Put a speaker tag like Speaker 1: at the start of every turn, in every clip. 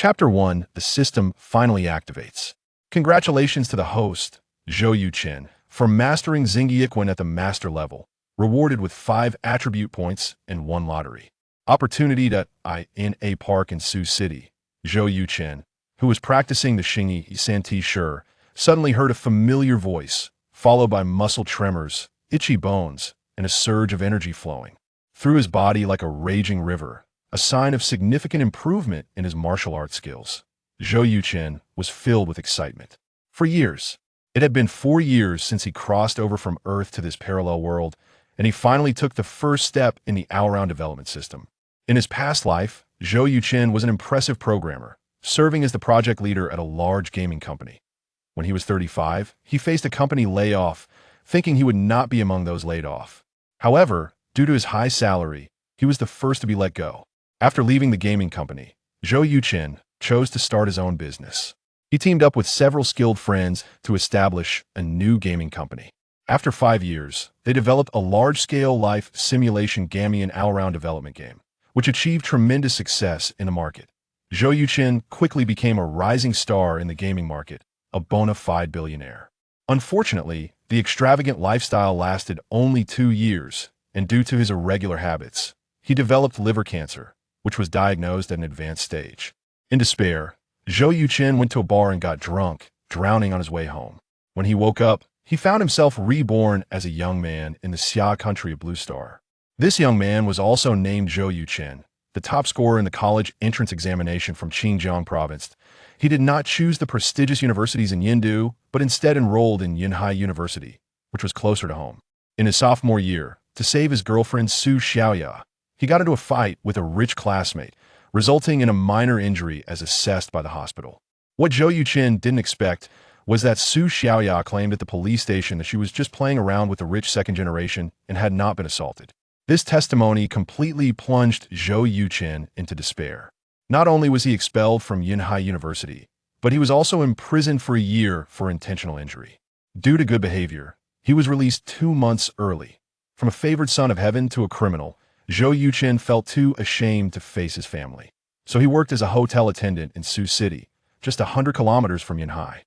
Speaker 1: Chapter 1, The System Finally Activates. Congratulations to the host, Zhou Yuchen, for mastering Zhou Yuchen at the master level, rewarded with 5 attribute points and 1 lottery. Opportunity in a park in Sioux City. Zhou Yuchen, who was practicing the Xingyi Santi Shi, suddenly heard a familiar voice, followed by muscle tremors, itchy bones, and a surge of energy flowing through his body like a raging river, a sign of significant improvement in his martial arts skills. Zhou Yuchen was filled with excitement. For years, it had been 4 years since he crossed over from Earth to this parallel world, and he finally took the first step in the all-round development system. In his past life, Zhou Yuchen was an impressive programmer, serving as the project leader at a large gaming company. When he was 35, he faced a company layoff, thinking he would not be among those laid off. However, due to his high salary, he was the first to be let go. After leaving the gaming company, Zhou Yuchen chose to start his own business. He teamed up with several skilled friends to establish a new gaming company. After 5 years, they developed a large-scale life simulation gaming all-round development game, which achieved tremendous success in the market. Zhou Yuchen quickly became a rising star in the gaming market, a bona fide billionaire. Unfortunately, the extravagant lifestyle lasted only 2 years, and due to his irregular habits, he developed liver cancer, which was diagnosed at an advanced stage. In despair, Zhou Yuchen went to a bar and got drunk, drowning on his way home. When he woke up, he found himself reborn as a young man in the Xia country of Blue Star. This young man was also named Zhou Yuchen, the top scorer in the college entrance examination from Xinjiang province. He did not choose the prestigious universities in Yindu, but instead enrolled in Yinhai University, which was closer to home. In his sophomore year, to save his girlfriend Su Xiaoya, he got into a fight with a rich classmate, resulting in a minor injury as assessed by the hospital. What Zhou Yuchen didn't expect was that Su Xiaoya claimed at the police station that she was just playing around with the rich second generation and had not been assaulted. This testimony completely plunged Zhou Yuchen into despair. Not only was he expelled from Yinhai University, but he was also imprisoned for a year for intentional injury. Due to good behavior, he was released 2 months early. From a favored son of heaven to a criminal, Zhou Yuchen felt too ashamed to face his family. So he worked as a hotel attendant in Sioux City, just 100 kilometers from Yinhai.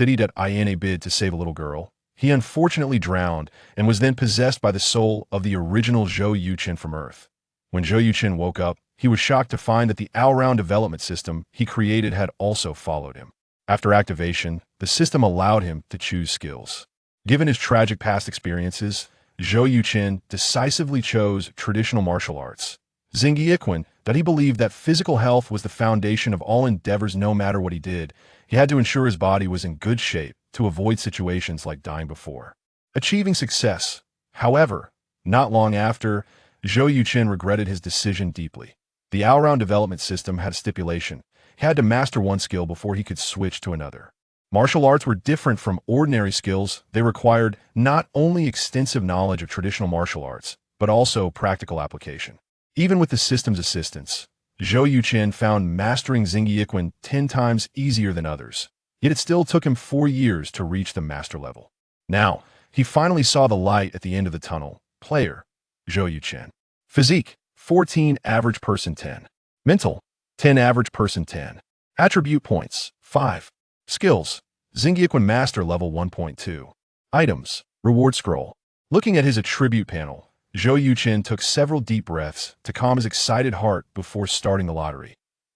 Speaker 1: In a bid to save a little girl, he unfortunately drowned and was then possessed by the soul of the original Zhou Yuchen from Earth. When Zhou Yuchen woke up, he was shocked to find that the all-round development system he created had also followed him. After activation, the system allowed him to choose skills. Given his tragic past experiences, Zhou Yuchen decisively chose traditional martial arts. Zhou Yuchen, that he believed that physical health was the foundation of all endeavors no matter what he did. He had to ensure his body was in good shape to avoid situations like dying before achieving success. However, not long after, Zhou Yuchen regretted his decision deeply. The all-round development system had a stipulation. He had to master one skill before he could switch to another. Martial arts were different from ordinary skills. They required not only extensive knowledge of traditional martial arts, but also practical application. Even with the system's assistance, Zhou Yuchen found mastering Zhou Yuchen 10 times easier than others. Yet it still took him 4 years to reach the master level. Now, he finally saw the light at the end of the tunnel. Player, Zhou Yuchen. Physique, 14 average person 10. Mental, 10 average person 10. Attribute points, 5. Skills, Zhou Yuchen Master Level 1.2. Items, Reward Scroll. Looking at his attribute panel, Zhou Yuchen took several deep breaths to calm his excited heart before starting the lottery.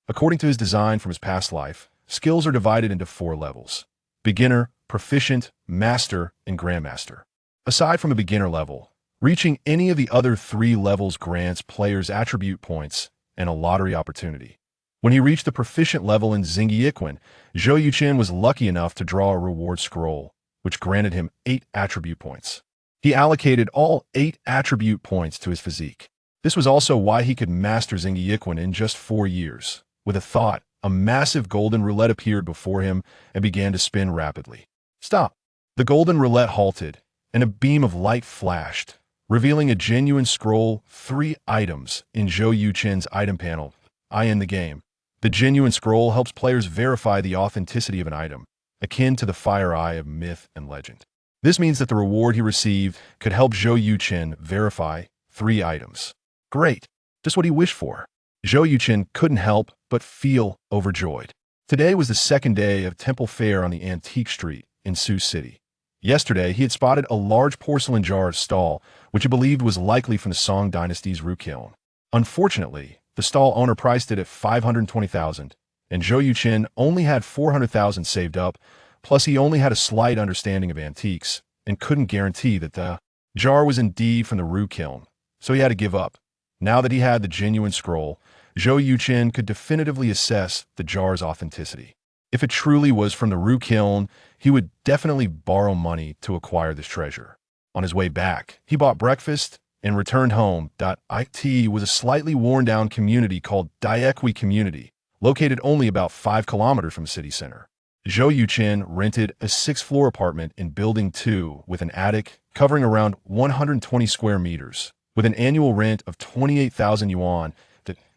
Speaker 1: According to his design from his past life, skills are divided into 4 levels: beginner, proficient, master, and grandmaster. Aside from a beginner level, reaching any of the other 3 levels grants players attribute points and a lottery opportunity. When he reached the proficient level in Zhou Yuchen, Zhou Yuchen was lucky enough to draw a reward scroll, which granted him 8 attribute points. He allocated all 8 attribute points to his physique. This was also why he could master Zhou Yuchen in just 4 years. With a thought, a massive golden roulette appeared before him and began to spin rapidly. Stop! The golden roulette halted, and a beam of light flashed, revealing a genuine scroll, 3 items in Zhou Yuchen's item panel. In the game, the genuine scroll helps players verify the authenticity of an item, akin to the fire eye of myth and legend. This means that the reward he received could help Zhou Yuchen verify 3 items. Great! Just what he wished for. Zhou Yuchen couldn't help but feel overjoyed. Today was the second day of Temple Fair on the Antique Street in Sioux City. Yesterday, he had spotted a large porcelain jar of stall, which he believed was likely from the Song Dynasty's roux kiln. Unfortunately, the stall owner priced it at $520,000, and Zhou Yuchen only had $400,000 saved up, plus he only had a slight understanding of antiques and couldn't guarantee that the jar was indeed from the roux kiln, so he had to give up. Now that he had the genuine scroll, Zhou Yuchen could definitively assess the jar's authenticity. If it truly was from the roux kiln, he would definitely borrow money to acquire this treasure. On his way back, he bought breakfast and returned home. It was a slightly worn-down community called Daekwi Community, located only about 5 kilometers from the city center. Zhou Yuchen rented a 6th-floor apartment in Building 2 with an attic covering around 120 square meters, with an annual rent of 28,000 yuan.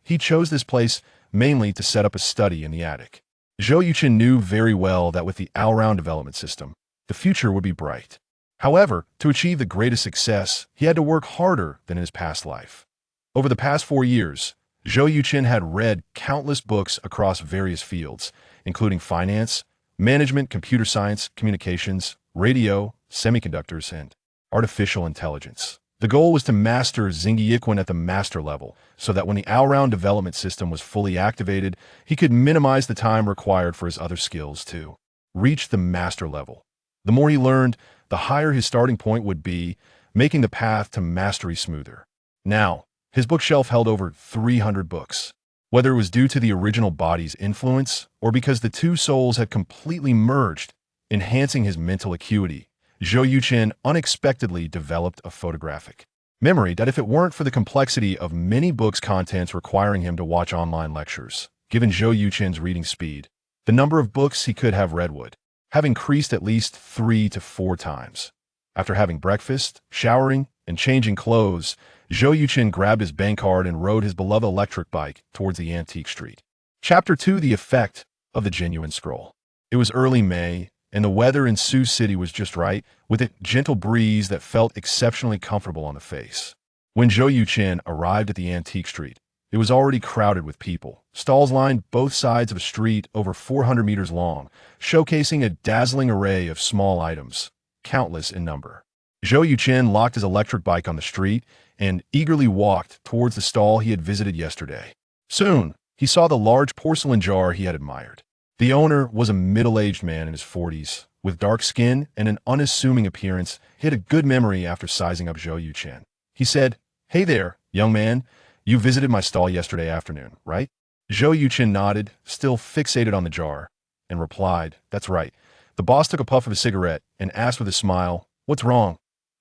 Speaker 1: He chose this place mainly to set up a study in the attic. Zhou Yuchen knew very well that with the all-round development system, the future would be bright. However, to achieve the greatest success, he had to work harder than in his past life. Over the past 4 years, Zhou Yuchen had read countless books across various fields, including finance, management, computer science, communications, radio, semiconductors, and artificial intelligence. The goal was to master Xingyikwen at the master level, so that when the all-round development system was fully activated, he could minimize the time required for his other skills to reach the master level. The more he learned, the higher his starting point would be, making the path to mastery smoother. Now, his bookshelf held over 300 books. Whether it was due to the original body's influence or because the two souls had completely merged, enhancing his mental acuity, Zhou Yuchen unexpectedly developed a photographic memory that if it weren't for the complexity of many books' contents requiring him to watch online lectures, given Zhou Yuchen's reading speed, the number of books he could have read would have increased at least 3 to 4 times. After having breakfast, showering, and changing clothes, Zhou Yuchen grabbed his bank card and rode his beloved electric bike towards the Antique Street. Chapter 2: The Effect of the Genuine Scroll. It was early May, and the weather in Sioux City was just right, with a gentle breeze that felt exceptionally comfortable on the face. When Zhou Yuchen arrived at the Antique Street, it was already crowded with people. Stalls lined both sides of a street over 400 meters long, showcasing a dazzling array of small items, countless in number. Zhou Yuchen locked his electric bike on the street and eagerly walked towards the stall he had visited yesterday. Soon, he saw the large porcelain jar he had admired. The owner was a middle-aged man in his 40s, with dark skin and an unassuming appearance. He had a good memory after sizing up Zhou Yuchen. He said, "Hey there, young man. You visited my stall yesterday afternoon, right?" Zhou Yuchen nodded, still fixated on the jar, and replied, "That's right." The boss took a puff of his cigarette and asked with a smile, "What's wrong?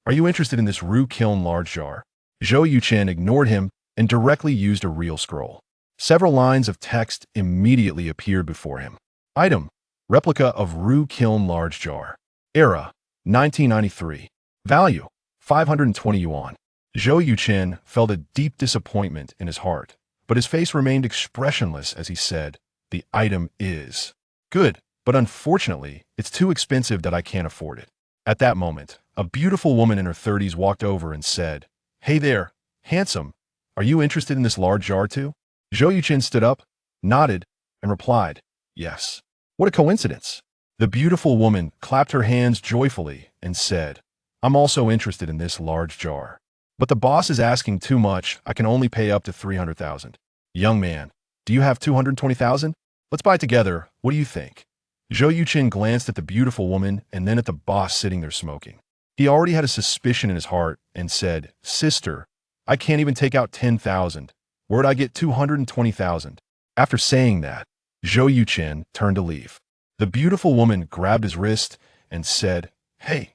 Speaker 1: Are you interested in this roux kiln large jar?" Zhou Yuchen ignored him and directly used a real scroll. Several lines of text immediately appeared before him. Item: replica of roux kiln large jar. Era: 1993. Value: 520 yuan. Zhou Yuchen felt a deep disappointment in his heart, but his face remained expressionless as he said, "The item is good, but unfortunately, it's too expensive that I can't afford it." At that moment, a beautiful woman in her 30s walked over and said, "Hey there, handsome. Are you interested in this large jar too?" Zhou Yuchen stood up, nodded, and replied, "Yes." What a coincidence. The beautiful woman clapped her hands joyfully and said, "I'm also interested in this large jar. But the boss is asking too much. I can only pay up to 300,000. Young man, do you have 220,000? Let's buy together. What do you think?" Zhou Yuchen glanced at the beautiful woman and then at the boss sitting there smoking. He already had a suspicion in his heart and said, "Sister, I can't even take out 10,000. Where'd I get 220,000? After saying that, Zhou Yuchen turned to leave. The beautiful woman grabbed his wrist and said, "Hey,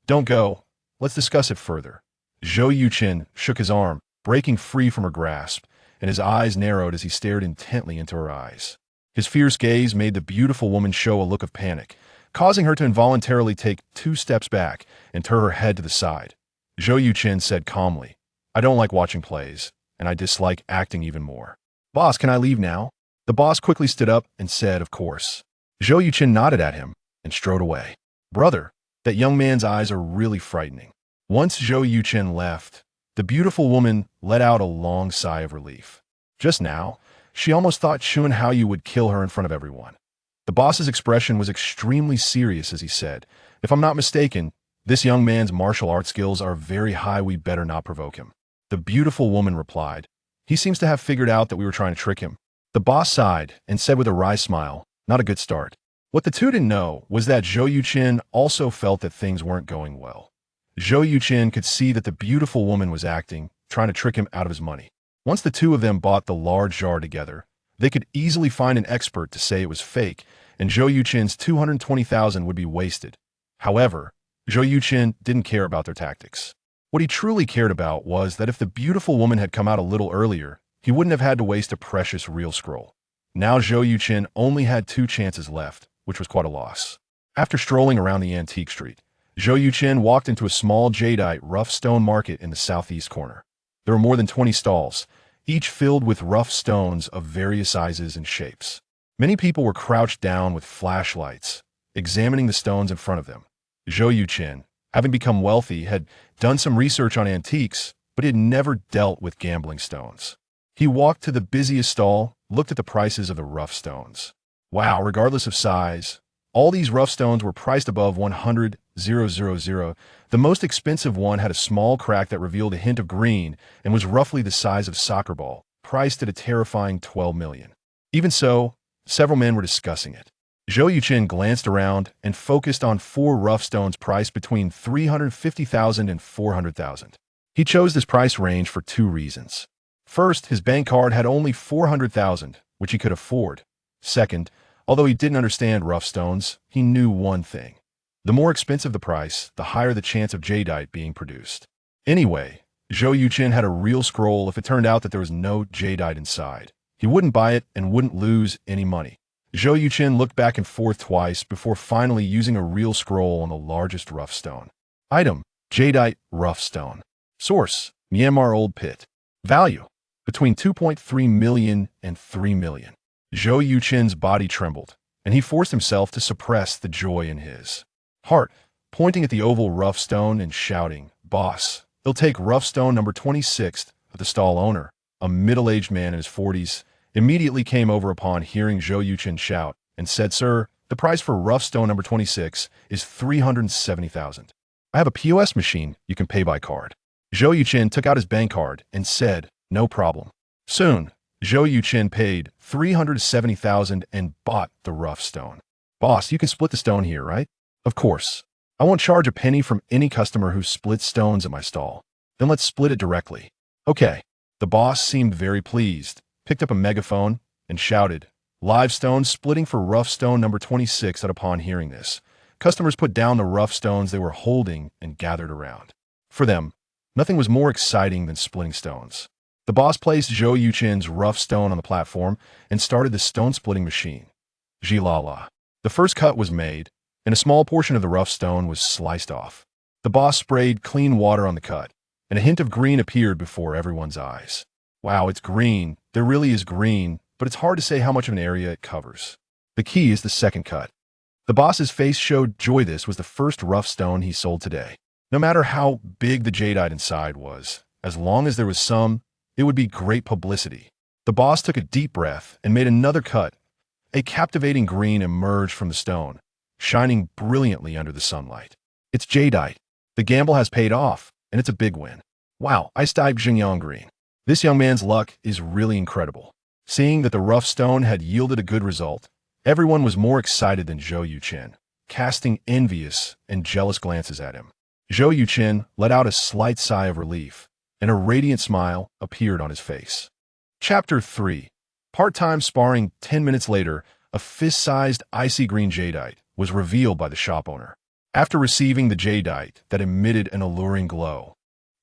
Speaker 1: don't go. Let's discuss it further." Zhou Yuchen shook his arm, breaking free from her grasp, and his eyes narrowed as he stared intently into her eyes. His fierce gaze made the beautiful woman show a look of panic, causing her to involuntarily take 2 steps back and turn her head to the side. Zhou Yuchen said calmly, "I don't like watching plays, and I dislike acting even more. Boss, can I leave now?" The boss quickly stood up and said, "Of course." Zhou Yuchen nodded at him and strode away. Brother, that young man's eyes are really frightening. Once Zhou Yuchen left, the beautiful woman let out a long sigh of relief. Just now, She almost thought Chun Haoyu would kill her in front of everyone. The boss's expression was extremely serious as he said, "If I'm not mistaken, this young man's martial arts skills are very high. We better not provoke him." The beautiful woman replied, "He seems to have figured out that we were trying to trick him." The boss sighed and said with a wry smile, "Not a good start." What the two didn't know was that Zhou Yuchen also felt that things weren't going well. Zhou Yuchen could see that the beautiful woman was acting, trying to trick him out of his money. Once the two of them bought the large jar together, they could easily find an expert to say it was fake, and Zhou Yuchen's 220,000 would be wasted. However, Zhou Yuchen didn't care about their tactics. What he truly cared about was that if the beautiful woman had come out a little earlier, he wouldn't have had to waste a precious real scroll. Now Zhou Yuchen only had 2 chances left, which was quite a loss. After strolling around the antique street, Zhou Yuchen walked into a small jadeite rough stone market in the southeast corner. There were more than 20 stalls, each filled with rough stones of various sizes and shapes. Many people were crouched down with flashlights, examining the stones in front of them. Zhou Yuchen, having become wealthy, had done some research on antiques, but he had never dealt with gambling stones. He walked to the busiest stall, looked at the prices of the rough stones. Wow, regardless of size, all these rough stones were priced above 100,000. The most expensive one had a small crack that revealed a hint of green and was roughly the size of a soccer ball, priced at a terrifying 12 million. Even so, several men were discussing it. Zhou Yuchen glanced around and focused on 4 rough stones priced between 350,000 and 400,000. He chose this price range for 2 reasons. First, his bank card had only 400,000, which he could afford. Second, although he didn't understand rough stones, he knew one thing. The more expensive the price, the higher the chance of jadeite being produced. Anyway, Zhou Yuchen had a real scroll if it turned out that there was no jadeite inside. He wouldn't buy it and wouldn't lose any money. Zhou Yuchen looked back and forth twice before finally using a real scroll on the largest rough stone. Item: jadeite rough stone. Source: Myanmar Old Pit. Value: between 2.3 million and 3 million. Zhou Yuchen's body trembled, and he forced himself to suppress the joy in his heart, pointing at the oval rough stone and shouting, "Boss, they'll take rough stone number 26." But the stall owner, a middle-aged man in his 40s, immediately came over upon hearing Zhou Yuchen shout and said, "Sir, the price for rough stone number 26 is 370,000. I have a POS machine you can pay by card." Zhou Yuchen took out his bank card and said, "No problem." Soon, Zhou Yuchen paid 370,000 and bought the rough stone. "Boss, you can split the stone here, right?" "Of course. I won't charge a penny from any customer who splits stones at my stall." "Then let's split it directly." "Okay." The boss seemed very pleased, picked up a megaphone, and shouted, "Live stone splitting for rough stone number 26." And upon hearing this, customers put down the rough stones they were holding and gathered around. For them, nothing was more exciting than splitting stones. The boss placed Zhou Yuchen's rough stone on the platform and started the stone-splitting machine. Jilala. The first cut was made, and a small portion of the rough stone was sliced off. The boss sprayed clean water on the cut, and a hint of green appeared before everyone's eyes. Wow, it's green. There really is green, but it's hard to say how much of an area it covers. The key is the second cut. The boss's face showed joy. This was the first rough stone he sold today. No matter how big the jadeite inside was, as long as there was some, it would be great publicity. The boss took a deep breath and made another cut. A captivating green emerged from the stone, shining brilliantly under the sunlight. It's jadeite. The gamble has paid off, and it's a big win. Wow, ice type Xingyang green. This young man's luck is really incredible. Seeing that the rough stone had yielded a good result, everyone was more excited than Zhou Yuchen, casting envious and jealous glances at him. Zhou Yuchen let out a slight sigh of relief, and a radiant smile appeared on his face. Chapter 3. Part-time sparring. 10 minutes later, a fist-sized icy green jadeite was revealed by the shop owner. After receiving the jadeite that emitted an alluring glow,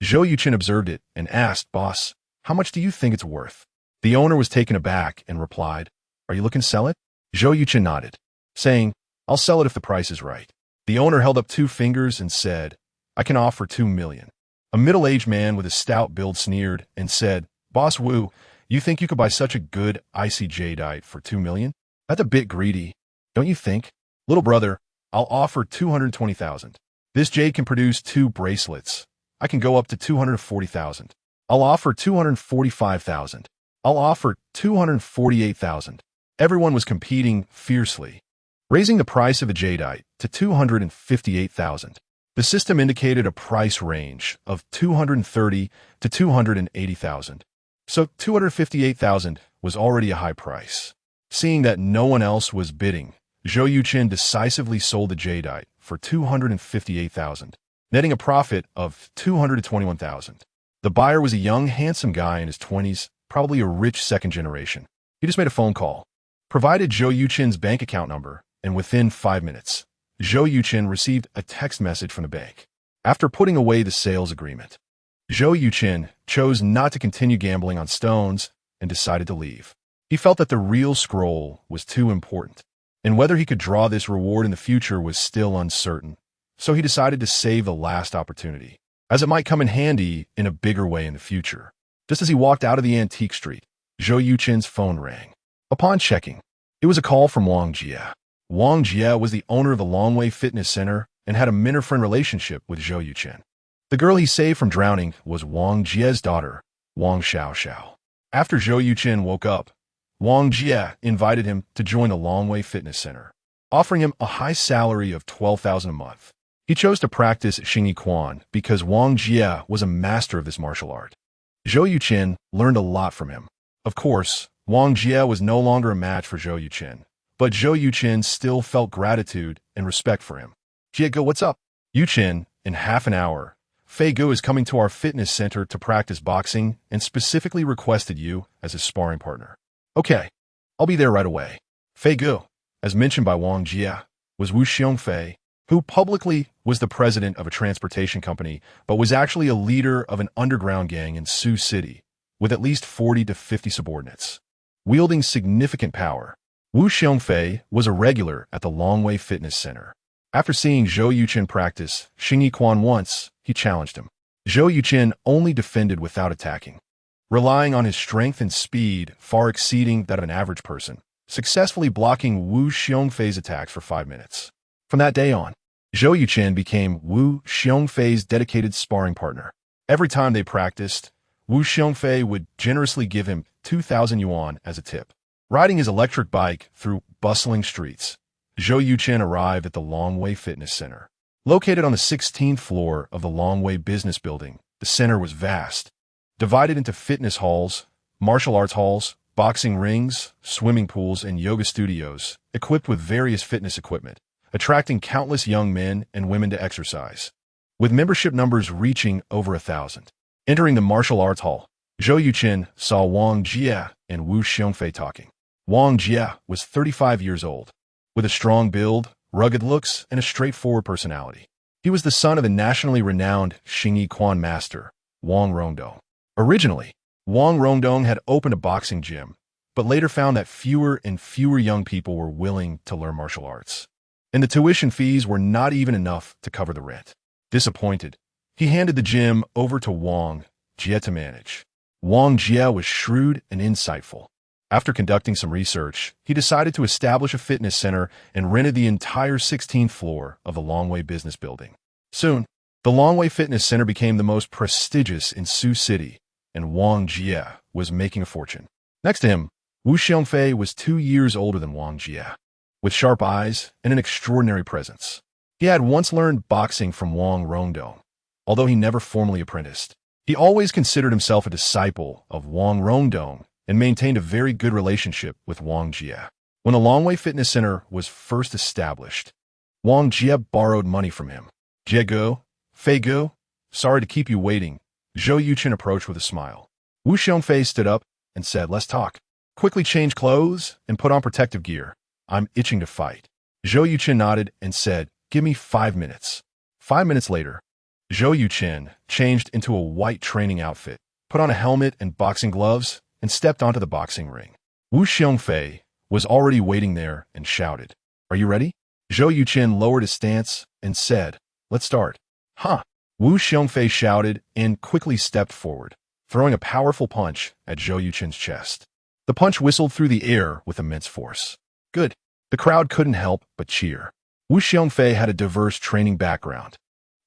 Speaker 1: Zhou Yuchen observed it and asked, "Boss, how much do you think it's worth?" The owner was taken aback and replied, "Are you looking to sell it?" Zhou Yuchen nodded, saying, "I'll sell it if the price is right." The owner held up 2 fingers and said, "I can offer 2 million. A middle-aged man with a stout build sneered and said, "Boss Wu, you think you could buy such a good icy jadeite for 2 million? That's a bit greedy, don't you think?" "Little brother, I'll offer 220,000. This jade can produce 2 bracelets. I can go up to 240,000. I'll offer 245,000. I'll offer 248,000. Everyone was competing fiercely, raising the price of a jadeite to 258,000. The system indicated a price range of 230 to 280,000. So 258,000 was already a high price. Seeing that no one else was bidding, Zhou Yuchen decisively sold the jadeite for 258,000, netting a profit of 221,000. The buyer was a young, handsome guy in his 20s, probably a rich second generation. He just made a phone call, provided Zhou Yuchen's bank account number, and within 5 minutes, Zhou Yuchen received a text message from the bank. After putting away the sales agreement, Zhou Yuchen chose not to continue gambling on stones and decided to leave. He felt that the real scroll was too important, and whether he could draw this reward in the future was still uncertain, so he decided to save the last opportunity, as it might come in handy in a bigger way in the future. Just as he walked out of the antique street, Zhou Yuchen's phone rang. Upon checking, it was a call from Wang Jie. Wang Jie was the owner of the Longwei Fitness Center and had a mentor-friend relationship with Zhou Yuchen. The girl he saved from drowning was Wang Jie's daughter, Wang Xiaoxiao. After Zhou Yuchen woke up, Wang Jie invited him to join the Longwei Fitness Center, offering him a high salary of 12,000 a month. He chose to practice Xingyi Quan because Wang Jie was a master of this martial art. Zhou Yuchen learned a lot from him. Of course, Wang Jie was no longer a match for Zhou Yuchen, but Zhou Yuchen still felt gratitude and respect for him. Jie Go, what's up? Yuchen, in half an hour, Fei Gu is coming to our fitness center to practice boxing and specifically requested you as his sparring partner. Okay, I'll be there right away. Fei Gu, as mentioned by Wang Jie, was Wu Xiongfei, who publicly was the president of a transportation company, but was actually a leader of an underground gang in Sioux City, with at least 40 to 50 subordinates. Wielding significant power, Wu Xiongfei was a regular at the Longwei Fitness Center. After seeing Zhou Yuchen practice Xingyi Quan once, he challenged him. Zhou Yuchen only defended without attacking, relying on his strength and speed far exceeding that of an average person, successfully blocking Wu Xiongfei's attacks for 5 minutes. From that day on, Zhou Yuchen became Wu Xiongfei's dedicated sparring partner. Every time they practiced, Wu Xiongfei would generously give him 2,000 yuan as a tip. Riding his electric bike through bustling streets, Zhou Yuchen arrived at the Longwei Fitness Center. Located on the 16th floor of the Longwei Business Building, the center was vast, divided into fitness halls, martial arts halls, boxing rings, swimming pools, and yoga studios, equipped with various fitness equipment, attracting countless young men and women to exercise, with membership numbers reaching over 1,000. Entering the martial arts hall, Zhou Yuchen saw Wang Jie and Wu Xiongfei talking. Wang Jie was 35 years old, with a strong build, rugged looks, and a straightforward personality. He was the son of the nationally renowned Xingyi Quan master, Wang Rongdong. Originally, Wang Rongdong had opened a boxing gym, but later found that fewer and fewer young people were willing to learn martial arts, and the tuition fees were not even enough to cover the rent. Disappointed, he handed the gym over to Wang Jie to manage. Wang Jie was shrewd and insightful. After conducting some research, he decided to establish a fitness center and rented the entire 16th floor of the Longwei Business Building. Soon, the Longwei Fitness Center became the most prestigious in Sioux City, and Wang Jie was making a fortune. Next to him, Wu Xiongfei was 2 years older than Wang Jie, with sharp eyes and an extraordinary presence. He had once learned boxing from Wang Rongdong, although he never formally apprenticed. He always considered himself a disciple of Wang Rongdong and maintained a very good relationship with Wang Jie. When the Longwei Fitness Center was first established, Wang Jie borrowed money from him. Jie Go, Fei Gu, sorry to keep you waiting, Zhou Yuchen approached with a smile. Wu Xiongfei stood up and said, let's talk. Quickly change clothes and put on protective gear. I'm itching to fight. Zhou Yuchen nodded and said, give me 5 minutes. 5 minutes later, Zhou Yuchen changed into a white training outfit, put on a helmet and boxing gloves, and stepped onto the boxing ring. Wu Xiongfei was already waiting there and shouted, are you ready? Zhou Yuchen lowered his stance and said, let's start. Huh. Wu Xiongfei shouted and quickly stepped forward, throwing a powerful punch at Zhou Yuchen's chest. The punch whistled through the air with immense force. Good. The crowd couldn't help but cheer. Wu Xiongfei had a diverse training background,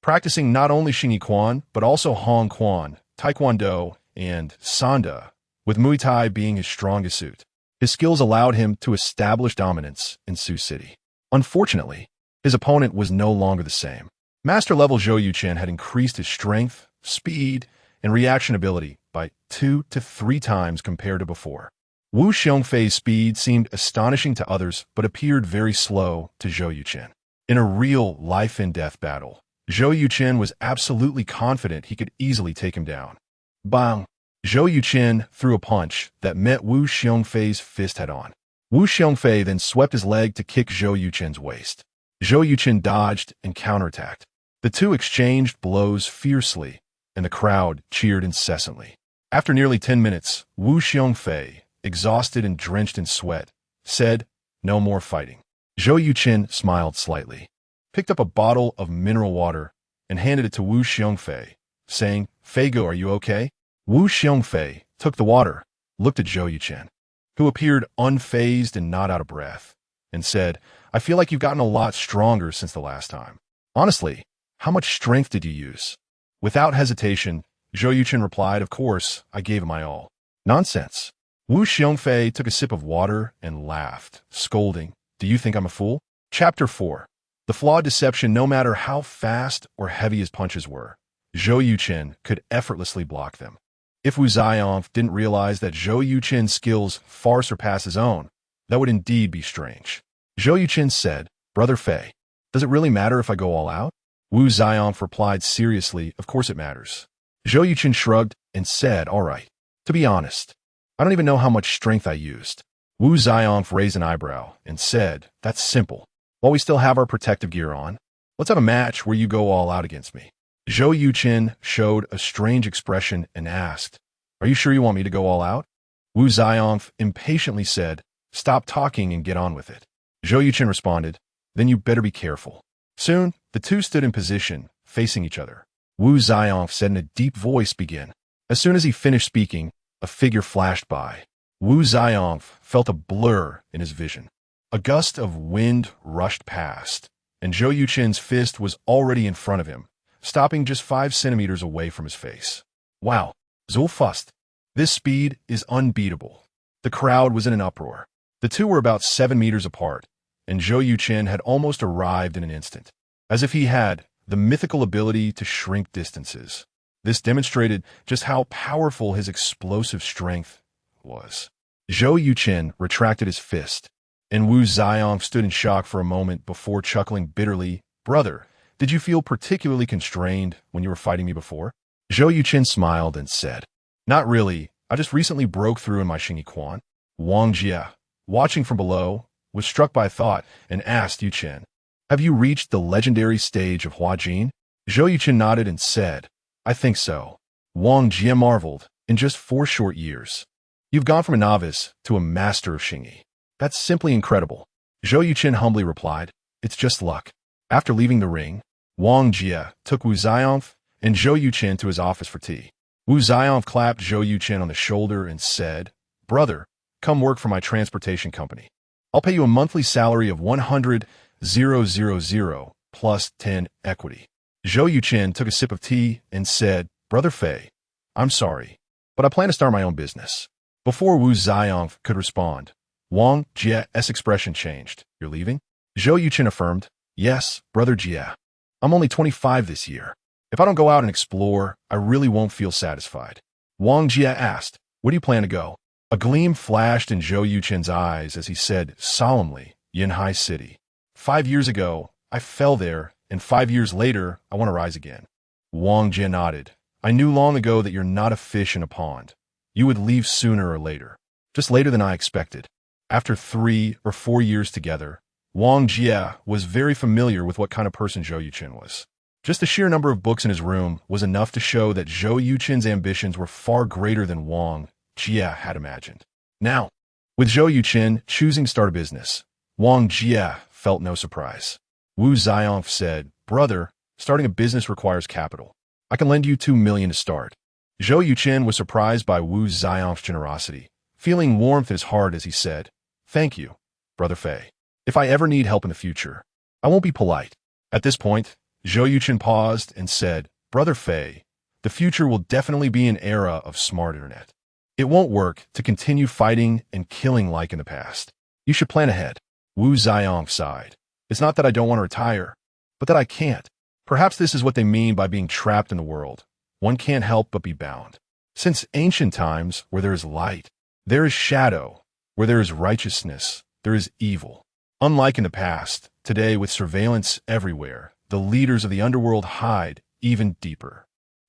Speaker 1: practicing not only Xingyi Quan, but also Hong Quan, Taekwondo, and Sanda, with Muay Thai being his strongest suit. His skills allowed him to establish dominance in Sioux City. Unfortunately, his opponent was no longer the same. Master-level Zhou Yuchen had increased his strength, speed, and reaction ability by 2 to 3 times compared to before. Wu Xiongfei's speed seemed astonishing to others but appeared very slow to Zhou Yuchen. In a real life-and-death battle, Zhou Yuchen was absolutely confident he could easily take him down. Bang! Zhou Yuchen threw a punch that met Wu Xiongfei's fist head-on. Wu Xiongfei then swept his leg to kick Zhou Yuchen's waist. Zhou Yuchen dodged and counterattacked. The two exchanged blows fiercely, and the crowd cheered incessantly. After nearly 10 minutes, Wu Xiongfei, exhausted and drenched in sweat, said, "No more fighting." Zhou Yuchen smiled slightly, picked up a bottle of mineral water, and handed it to Wu Xiongfei, saying, "Feigo, are you okay?" Wu Xiongfei took the water, looked at Zhou Yuchen, who appeared unfazed and not out of breath, and said, "I feel like you've gotten a lot stronger since the last time. Honestly, how much strength did you use?" Without hesitation, Zhou Yuchen replied, "Of course, I gave it my all." "Nonsense." Wu Xiongfei took a sip of water and laughed, scolding, "Do you think I'm a fool?" Chapter 4. The flawed deception. No matter how fast or heavy his punches were, Zhou Yuchen could effortlessly block them. If Wu Ziyang didn't realize that Zhou Yuchen's skills far surpass his own, that would indeed be strange. Zhou Yuchen said, "Brother Fei, does it really matter if I go all out?" Wu Ziyang replied seriously, "Of course it matters." Zhou Yuchen shrugged and said, "All right. To be honest, I don't even know how much strength I used." Wu Ziyang raised an eyebrow and said, "That's simple. While we still have our protective gear on, let's have a match where you go all out against me." Zhou Yuchen showed a strange expression and asked, "Are you sure you want me to go all out?" Wu Ziyang impatiently said, "Stop talking and get on with it." Zhou Yuchen responded, "Then you better be careful." Soon, the two stood in position, facing each other. Wu Ziyang said in a deep voice, "Begin." As soon as he finished speaking, a figure flashed by. Wu Ziyang felt a blur in his vision. A gust of wind rushed past, and Zhou Yuchen's fist was already in front of him, stopping just 5 centimeters away from his face. "Wow, so fast. This speed is unbeatable." The crowd was in an uproar. The two were about 7 meters apart, and Zhou Yuchen had almost arrived in an instant, as if he had the mythical ability to shrink distances. This demonstrated just how powerful his explosive strength was. Zhou Yuchen retracted his fist, and Wu Ziyang stood in shock for a moment before chuckling bitterly. "Brother, did you feel particularly constrained when you were fighting me before?" Zhou Yuchen smiled and said, "Not really. I just recently broke through in my Xingyi Quan." Wang Jie, watching from below, was struck by a thought and asked Yuchen, "Have you reached the legendary stage of Huajin?" Zhou Yuchen nodded and said, "I think so." Wang Jie marveled, "In just 4 short years, you've gone from a novice to a master of Xingyi. That's simply incredible." Zhou Yuchen humbly replied, "It's just luck." After leaving the ring, Wang Jie took Wu Ziyang and Zhou Yuchen to his office for tea. Wu Ziyang clapped Zhou Yuchen on the shoulder and said, "Brother, come work for my transportation company. I'll pay you a monthly salary of 100,000 plus 10 equity." Zhou Yuchen took a sip of tea and said, "Brother Fei, I'm sorry, but I plan to start my own business." Before Wu Ziyang could respond, Wang Jie's expression changed. "You're leaving?" Zhou Yuchen affirmed, "Yes, Brother Jie. I'm only 25 this year. If I don't go out and explore, I really won't feel satisfied." Wang Jie asked, "Where do you plan to go?" A gleam flashed in Zhou Yuchen's eyes as he said solemnly, "Yinhai City. 5 years ago, I fell there, and 5 years later, I want to rise again." Wang Jie nodded. "I knew long ago that you're not a fish in a pond. You would leave sooner or later, just later than I expected." After 3 or 4 years together, Wang Jie was very familiar with what kind of person Zhou Yuchen was. Just the sheer number of books in his room was enough to show that Zhou Yuchen's ambitions were far greater than Wang Jie had imagined. Now, with Zhou Yuchen choosing to start a business, Wang Jie felt no surprise. Wu Ziyang said, "Brother, starting a business requires capital. I can lend you 2 million to start." Zhou Yuchen was surprised by Wu Ziyang's generosity, feeling warmth in his heart as he said, "Thank you, Brother Fei. If I ever need help in the future, I won't be polite." At this point, Zhou Yuchen paused and said, "Brother Fei, the future will definitely be an era of smart internet. It won't work to continue fighting and killing like in the past. You should plan ahead. Wu Ziyong sighed. It's not that I don't want to retire, but that I can't. Perhaps this is what they mean by being trapped in the world. One can't help but be bound. Since ancient times, where there is light, there is shadow. Where there is righteousness, there is evil. Unlike in the past, today with surveillance everywhere, the leaders of the underworld hide even deeper.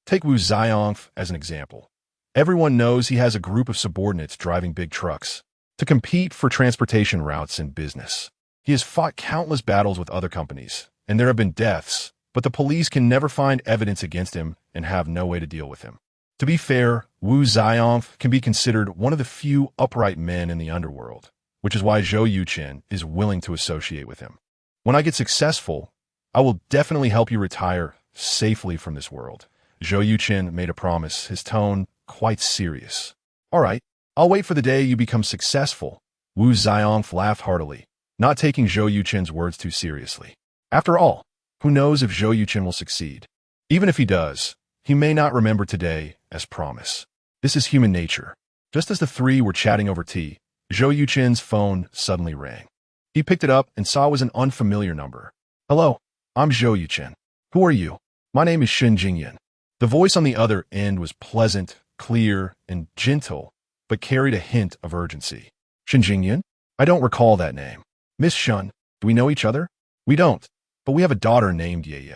Speaker 1: Take Wu Ziyong as an example. Everyone knows he has a group of subordinates driving big trucks to compete for transportation routes in business. He has fought countless battles with other companies, and there have been deaths, but the police can never find evidence against him and have no way to deal with him. To be fair, Wu Ziyong can be considered one of the few upright men in the underworld, which is why Zhou Yuchen is willing to associate with him. When I get successful, I will definitely help you retire safely from this world. Zhou Yuchen made a promise, his tone quite serious. All right, I'll wait for the day you become successful. Wu Ziyong laughed heartily, not taking Zhou Yuchen's words too seriously. After all, who knows if Zhou Yuchen will succeed? Even if he does, he may not remember today as promise. This is human nature. Just as the three were chatting over tea, Zhou Yuchen's phone suddenly rang. He picked it up and saw it was an unfamiliar number. Hello, I'm Zhou Yuchen. Who are you? My name is Shen Jingyan. The voice on the other end was pleasant, clear, and gentle, but carried a hint of urgency. Shen Jingyan? I don't recall that name. Miss Shun, do we know each other? We don't, but we have a daughter named Ye.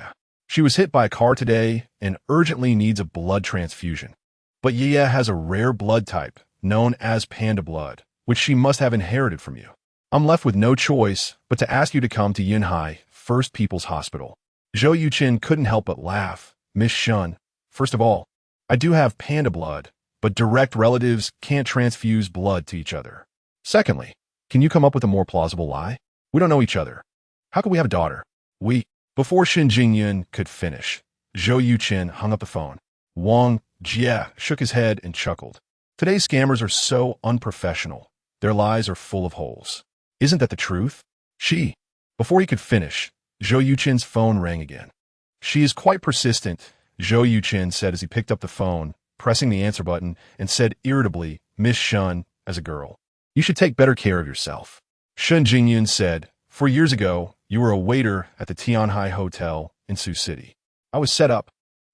Speaker 1: She was hit by a car today and urgently needs a blood transfusion. But Ye has a rare blood type, known as panda blood, which she must have inherited from you. I'm left with no choice but to ask you to come to Yunhai First People's Hospital. Zhou Yuchen couldn't help but laugh. Miss Shun, first of all, I do have panda blood, but direct relatives can't transfuse blood to each other. Secondly, can you come up with a more plausible lie? We don't know each other. How could we have a daughter? Before Shen Jingyan could finish, Zhou Yuchen hung up the phone. Wang Jie shook his head and chuckled. Today's scammers are so unprofessional. Their lies are full of holes. Isn't that the truth? Before he could finish, Zhou Yuchen's phone rang again. She is quite persistent, Zhou Yuchen said as he picked up the phone, pressing the answer button, and said irritably, Miss Shun, as a girl. You should take better care of yourself. Shen Jingyan said, 4 years ago, you were a waiter at the Tianhai Hotel in Sioux City. I was set up,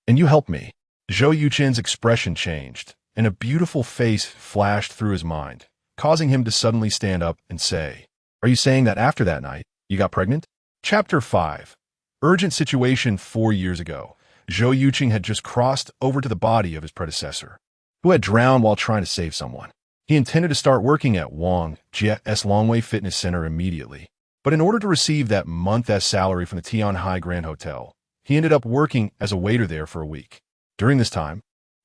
Speaker 1: and you helped me. Zhou Yuchen's expression changed, and a beautiful face flashed through his mind, causing him to suddenly stand up and say, Are you saying that after that night, you got pregnant? Chapter 5. Urgent situation 4 years ago. Zhou Yuchen had just crossed over to the body of his predecessor, who had drowned while trying to save someone. He intended to start working at Wang Jie's Longwei Fitness Center immediately. But in order to receive that month's salary from the Tianhai Grand Hotel, he ended up working as a waiter there for a week. During this time,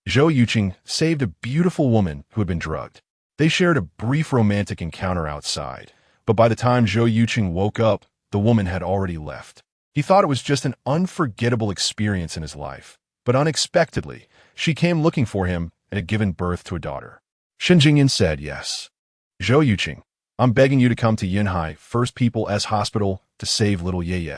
Speaker 1: Zhou Yuchen saved a beautiful woman who had been drugged. They shared a brief romantic encounter outside, but by the time Zhou Yuchen woke up, the woman had already left. He thought it was just an unforgettable experience in his life, but unexpectedly, she came looking for him and had given birth to a daughter. Shen Jingyan said yes. Zhou Yuchen, I'm begging you to come to Yunhai First People's Hospital to save little Ye.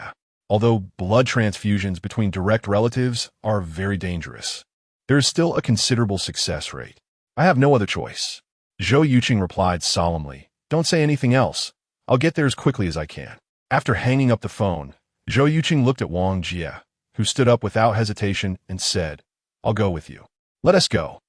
Speaker 1: Although blood transfusions between direct relatives are very dangerous, there is still a considerable success rate. I have no other choice. Zhou Yuchen replied solemnly, Don't say anything else. I'll get there as quickly as I can. After hanging up the phone, Zhou Yuchen looked at Wang Jie, who stood up without hesitation and said, I'll go with you. Let us go.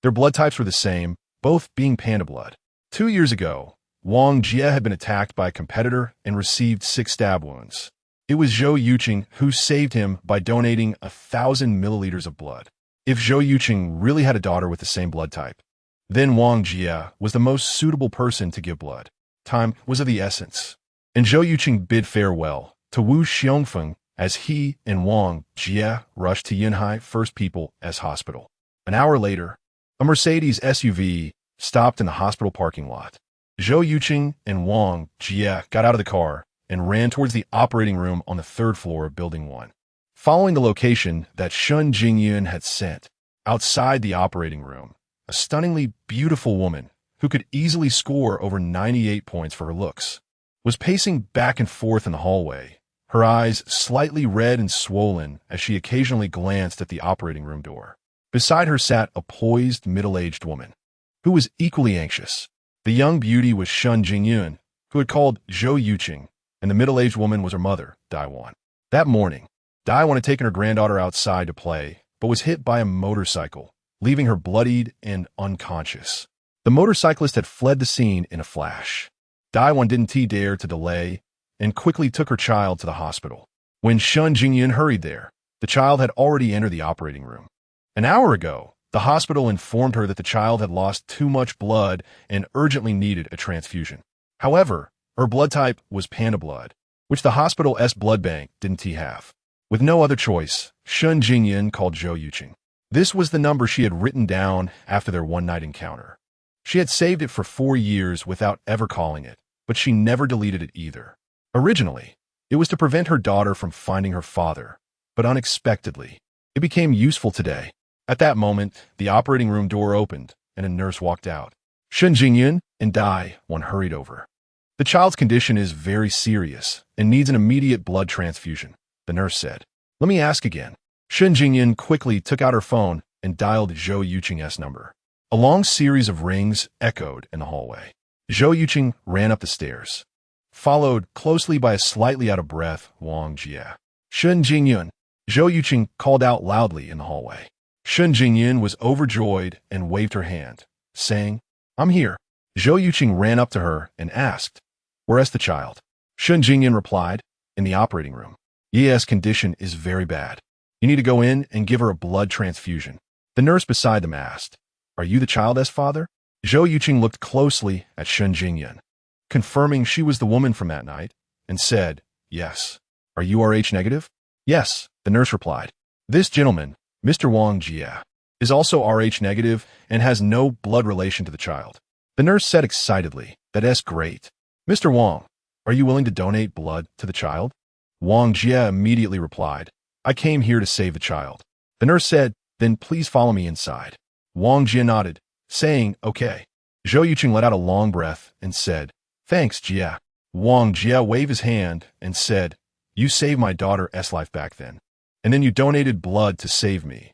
Speaker 1: Their blood types were the same, both being panda blood. 2 years ago, Wang Jie had been attacked by a competitor and received 6 stab wounds. It was Zhou Yuchen who saved him by donating 1,000 milliliters of blood. If Zhou Yuchen really had a daughter with the same blood type, then Wang Jie was the most suitable person to give blood. Time was of the essence, and Zhou Yuchen bid farewell to Wu Xiongfeng as he and Wang Jie rushed to Yunhai First People's Hospital. An hour later, a Mercedes SUV stopped in the hospital parking lot. Zhou Yuchen and Wang Jie got out of the car and ran towards the operating room on the 3rd floor of Building 1. Following the location that Shen Jingyan had sent, outside the operating room, a stunningly beautiful woman who could easily score over 98 points for her looks was pacing back and forth in the hallway, her eyes slightly red and swollen as she occasionally glanced at the operating room door. Beside her sat a poised, middle-aged woman. who was equally anxious. The young beauty was Shun Jingyun, who had called Zhou Yuchen, and the middle-aged woman was her mother, Daiwan. That morning, Daiwan had taken her granddaughter outside to play, but was hit by a motorcycle, leaving her bloodied and unconscious. The motorcyclist had fled the scene in a flash. Daiwan didn't dare to delay and quickly took her child to the hospital. When Shun Jingyun hurried there, the child had already entered the operating room. An hour ago, the hospital informed her that the child had lost too much blood and urgently needed a transfusion. However, her blood type was panda blood, which the hospital's blood bank didn't have. With no other choice, Shun Jingyun called Zhou Yuchen. This was the number she had written down after their one-night encounter. She had saved it for 4 years without ever calling it, but she never deleted it either. Originally, it was to prevent her daughter from finding her father, but unexpectedly, it became useful today. At that moment, the operating room door opened, and a nurse walked out. Shun Jingyun and Daiwan hurried over. The child's condition is very serious and needs an immediate blood transfusion, the nurse said. Let me ask again. Shun Jingyun quickly took out her phone and dialed Zhou Yuchen's number. A long series of rings echoed in the hallway. Zhou Yuchen ran up the stairs, followed closely by a slightly out-of-breath Wang Jie. Shun Jingyun, Zhou Yuchen called out loudly in the hallway. Shun Jingyun was overjoyed and waved her hand, saying, I'm here. Zhou Yuchen ran up to her and asked, Where's the child? Shun Jingyun replied, In the operating room. Ye's condition is very bad. You need to go in and give her a blood transfusion. The nurse beside them asked, Are you the child's father? Zhou Yuchen looked closely at Shun Jingyun, confirming she was the woman from that night, and said, Yes. Are you Rh negative? Yes, the nurse replied. This gentleman, Mr. Wang Jie, is also Rh negative and has no blood relation to the child. The nurse said excitedly, That's great. Mr. Wang, are you willing to donate blood to the child? Wang Jie immediately replied, I came here to save the child. The nurse said, Then please follow me inside. Wang Jie nodded, saying, Okay. Zhou Yuchen let out a long breath and said, Thanks, Jie. Wang Jie waved his hand and said, You saved my daughter's life back then. And then you donated blood to save me.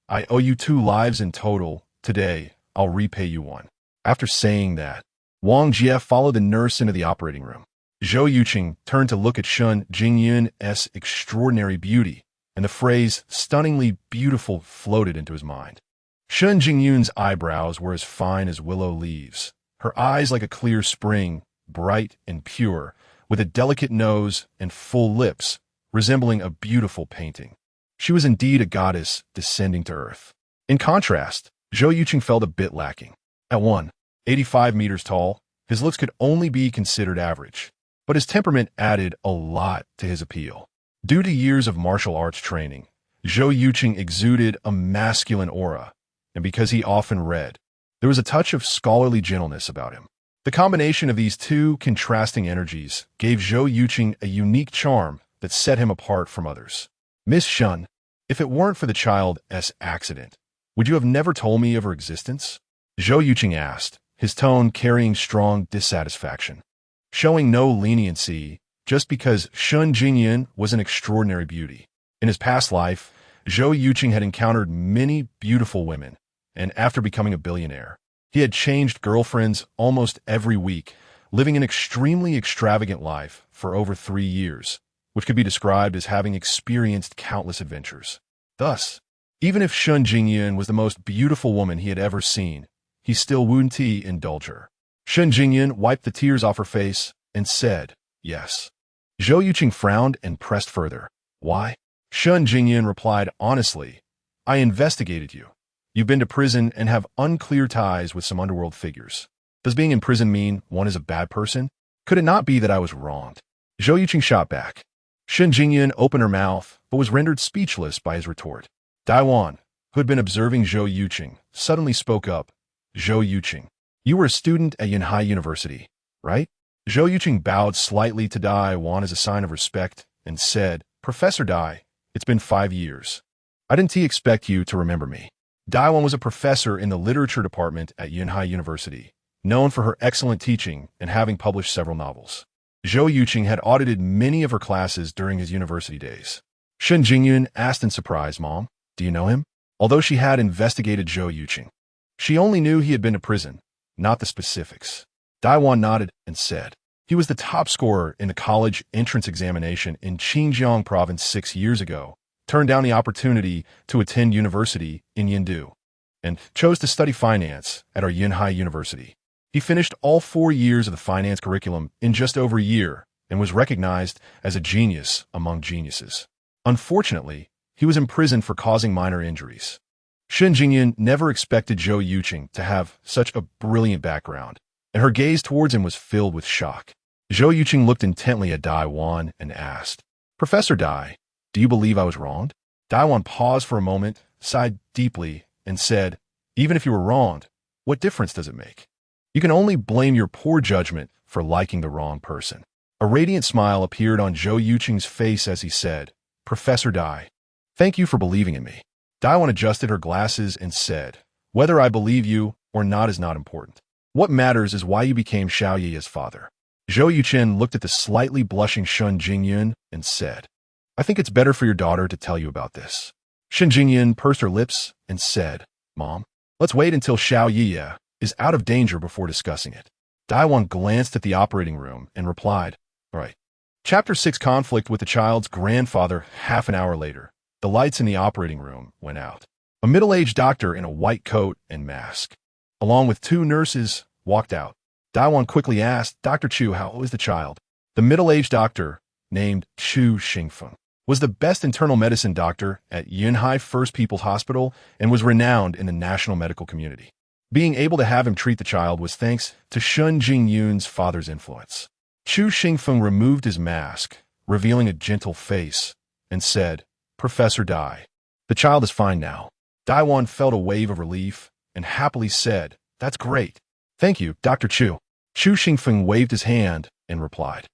Speaker 1: I owe you 2 lives in total. Today, I'll repay you 1. After saying that, Wang Jie followed the nurse into the operating room. Zhou Yuchen turned to look at Shun Jingyun's extraordinary beauty, and the phrase, stunningly beautiful, floated into his mind. Shun Jingyun's eyebrows were as fine as willow leaves, her eyes like a clear spring, bright and pure, with a delicate nose and full lips, resembling a beautiful painting. She was indeed a goddess descending to earth. In contrast, Zhou Yuchen felt a bit lacking. At 185 meters tall, his looks could only be considered average, but his temperament added a lot to his appeal. Due to years of martial arts training, Zhou Yuchen exuded a masculine aura, and because he often read, there was a touch of scholarly gentleness about him. The combination of these 2 contrasting energies gave Zhou Yuchen a unique charm that set him apart from others. Miss Shun, if it weren't for the child's accident, would you have never told me of her existence? Zhou Yuchen asked, his tone carrying strong dissatisfaction. Showing no leniency just because Shun Jingyun was an extraordinary beauty. In his past life, Zhou Yuchen had encountered many beautiful women, and after becoming a billionaire, he had changed girlfriends almost every week, living an extremely extravagant life for over 3 years, which could be described as having experienced countless adventures. Thus, even if Shun Jingyun was the most beautiful woman he had ever seen, he still wouldn't indulge her. Shun Jingyun wiped the tears off her face and said, Yes. Zhou Yuchen frowned and pressed further. Why? Shun Jingyun replied honestly, I investigated you. You've been to prison and have unclear ties with some underworld figures. Does being in prison mean one is a bad person? Could it not be that I was wronged? Zhou Yuchen shot back. Shun Jingyun opened her mouth, but was rendered speechless by his retort. Daiwan, who had been observing Zhou Yuchen, suddenly spoke up. Zhou Yuchen, you were a student at Yunhai University, right? Zhou Yuchen bowed slightly to Daiwan as a sign of respect and said, Professor Dai, it's been 5 years. I didn't expect you to remember me. Daiwan was a professor in the literature department at Yunhai University, known for her excellent teaching and having published several novels. Zhou Yuchen had audited many of her classes during his university days. Shun Jingyun asked in surprise, Mom, do you know him? Although she had investigated Zhou Yuchen, She only knew he had been to prison, not the specifics. Daiwan nodded and said, he was the top scorer in the college entrance examination in Xinjiang province 6 years ago, turned down the opportunity to attend university in Yindu, and chose to study finance at our Yunhai University. He finished all 4 years of the finance curriculum in just over a year and was recognized as a genius among geniuses. Unfortunately, he was imprisoned for causing minor injuries. Shen Jingyan never expected Zhou Yuchen to have such a brilliant background, and her gaze towards him was filled with shock. Zhou Yuchen looked intently at Daiwan and asked, Professor Dai, do you believe I was wronged? Daiwan paused for a moment, sighed deeply, and said, even if you were wronged, what difference does it make? You can only blame your poor judgment for liking the wrong person. A radiant smile appeared on Zhou Yuchen's face as he said, Professor Dai, thank you for believing in me. Daiwan adjusted her glasses and said, whether I believe you or not is not important. What matters is why you became Xiao Yi's father. Zhou Yuchen looked at the slightly blushing Shen Jingyun and said, I think it's better for your daughter to tell you about this. Shen Jingyun pursed her lips and said, Mom, let's wait until Xiao Yi is out of danger before discussing it. Daiwan glanced at the operating room and replied, all right. Chapter 6 Conflict with the child's grandfather. Half an hour later, the lights in the operating room went out. A middle-aged doctor in a white coat and mask, along with 2 nurses, walked out. Daiwan quickly asked Dr. Chu how is the child. The middle-aged doctor, named Chu Xingfeng, was the best internal medicine doctor at Yunhai First People's Hospital and was renowned in the national medical community. Being able to have him treat the child was thanks to Shen Jingyun's father's influence. Chu Xingfeng removed his mask, revealing a gentle face, and said, Professor Dai, the child is fine now. Daiwan felt a wave of relief and happily said, that's great. Thank you, Dr. Chu. Chu Xingfeng waved his hand and replied,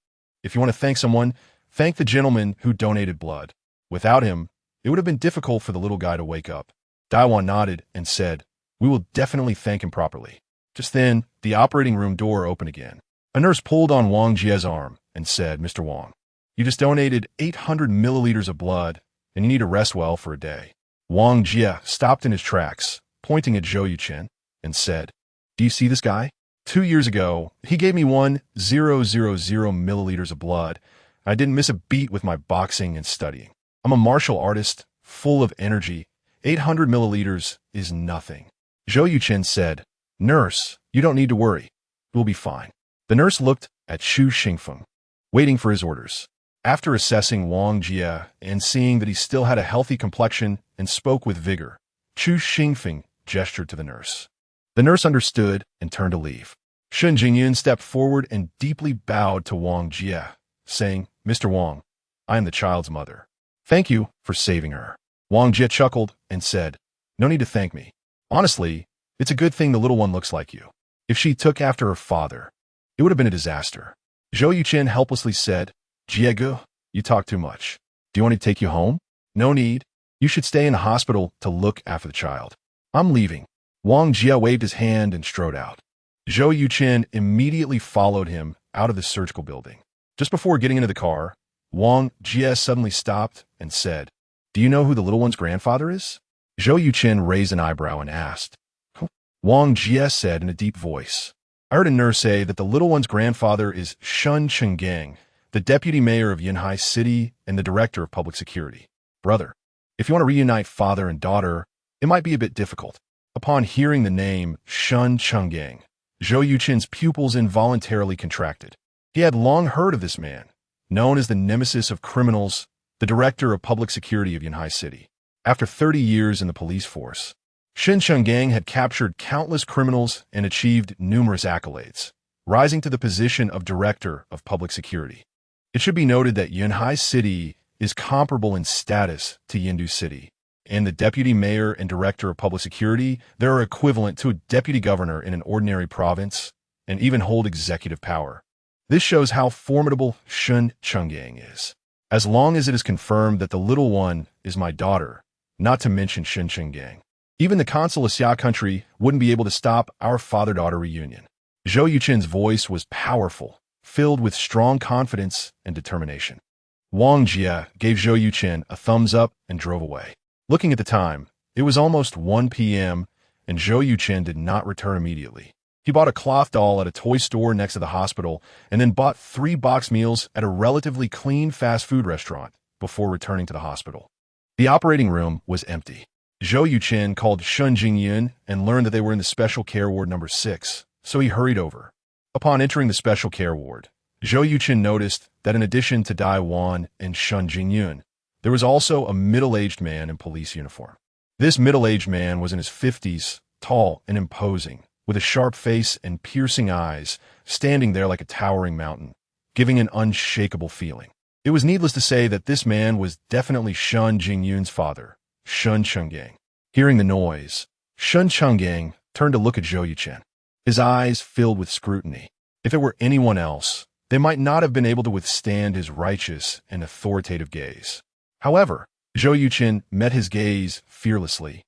Speaker 1: if you want to thank someone, thank the gentleman who donated blood. Without him, it would have been difficult for the little guy to wake up. Daiwan nodded and said, we will definitely thank him properly. Just then, the operating room door opened again. A nurse pulled on Wang Jie's arm and said, Mr. Wang, you just donated 800 milliliters of blood, and you need to rest well for a day. Wang Jie stopped in his tracks, pointing at Zhou Yuchen, and said, do you see this guy? 2 years ago, he gave me 1,000 milliliters of blood. I didn't miss a beat with my boxing and studying. I'm a martial artist, full of energy. 800 milliliters is nothing. Zhou Yuchen said, Nurse, you don't need to worry. We'll be fine. The nurse looked at Chu Xingfeng, waiting for his orders. After assessing Wang Jie and seeing that he still had a healthy complexion and spoke with vigor, Chu Xingfeng gestured to the nurse. The nurse understood and turned to leave. Shen Jingyun stepped forward and deeply bowed to Wang Jie, saying, Mr. Wang, I am the child's mother. Thank you for saving her. Wang Jie chuckled and said, no need to thank me. Honestly, it's a good thing the little one looks like you. If she took after her father, it would have been a disaster. Zhou Yuchen helplessly said, Jiegu, you talk too much. Do you want me to take you home? No need. You should stay in the hospital to look after the child. I'm leaving. Wang Jie waved his hand and strode out. Zhou Yuchen immediately followed him out of the surgical building. Just before getting into the car, Wang Jie suddenly stopped and said, do you know who the little one's grandfather is? Zhou Yuchen raised an eyebrow and asked. Wang Jie said in a deep voice, I heard a nurse say that the little one's grandfather is Shen Chenggang, the deputy mayor of Yunhai City and the director of public security. Brother, if you want to reunite father and daughter, it might be a bit difficult. Upon hearing the name Shen Chenggang, Zhou Yuchen's pupils involuntarily contracted. He had long heard of this man, known as the nemesis of criminals, the director of public security of Yunhai City. After 30 years in the police force, Shen Chenggang had captured countless criminals and achieved numerous accolades, rising to the position of director of public security. It should be noted that Yunhai City is comparable in status to Yindu City, and the deputy mayor and director of public security, they are equivalent to a deputy governor in an ordinary province and even hold executive power. This shows how formidable Shen Chenggang is. As long as it is confirmed that the little one is my daughter, not to mention Shen Chenggang, even the consul of Xia country wouldn't be able to stop our father-daughter reunion. Zhou Yuchen's voice was powerful, filled with strong confidence and determination. Wang Jie gave Zhou Yuchen a thumbs up and drove away. Looking at the time, it was almost 1 p.m., and Zhou Yuchen did not return immediately. He bought a cloth doll at a toy store next to the hospital and then bought 3 box meals at a relatively clean fast food restaurant before returning to the hospital. The operating room was empty. Zhou Yuchen called Shun Jingyun and learned that they were in the special care ward number 6, so he hurried over. Upon entering the special care ward, Zhou Yuchen noticed that in addition to Dai Wan and Shun Jingyun, there was also a middle-aged man in police uniform. This middle-aged man was in his 50s, tall and imposing, with a sharp face and piercing eyes, standing there like a towering mountain, giving an unshakable feeling. It was needless to say that this man was definitely Shun Jingyun's father, Shun Chenggang. Hearing the noise, Shun Chenggang turned to look at Zhou Yuchen. His eyes filled with scrutiny. If it were anyone else, they might not have been able to withstand his righteous and authoritative gaze. However, Zhou Yuchen met his gaze fearlessly,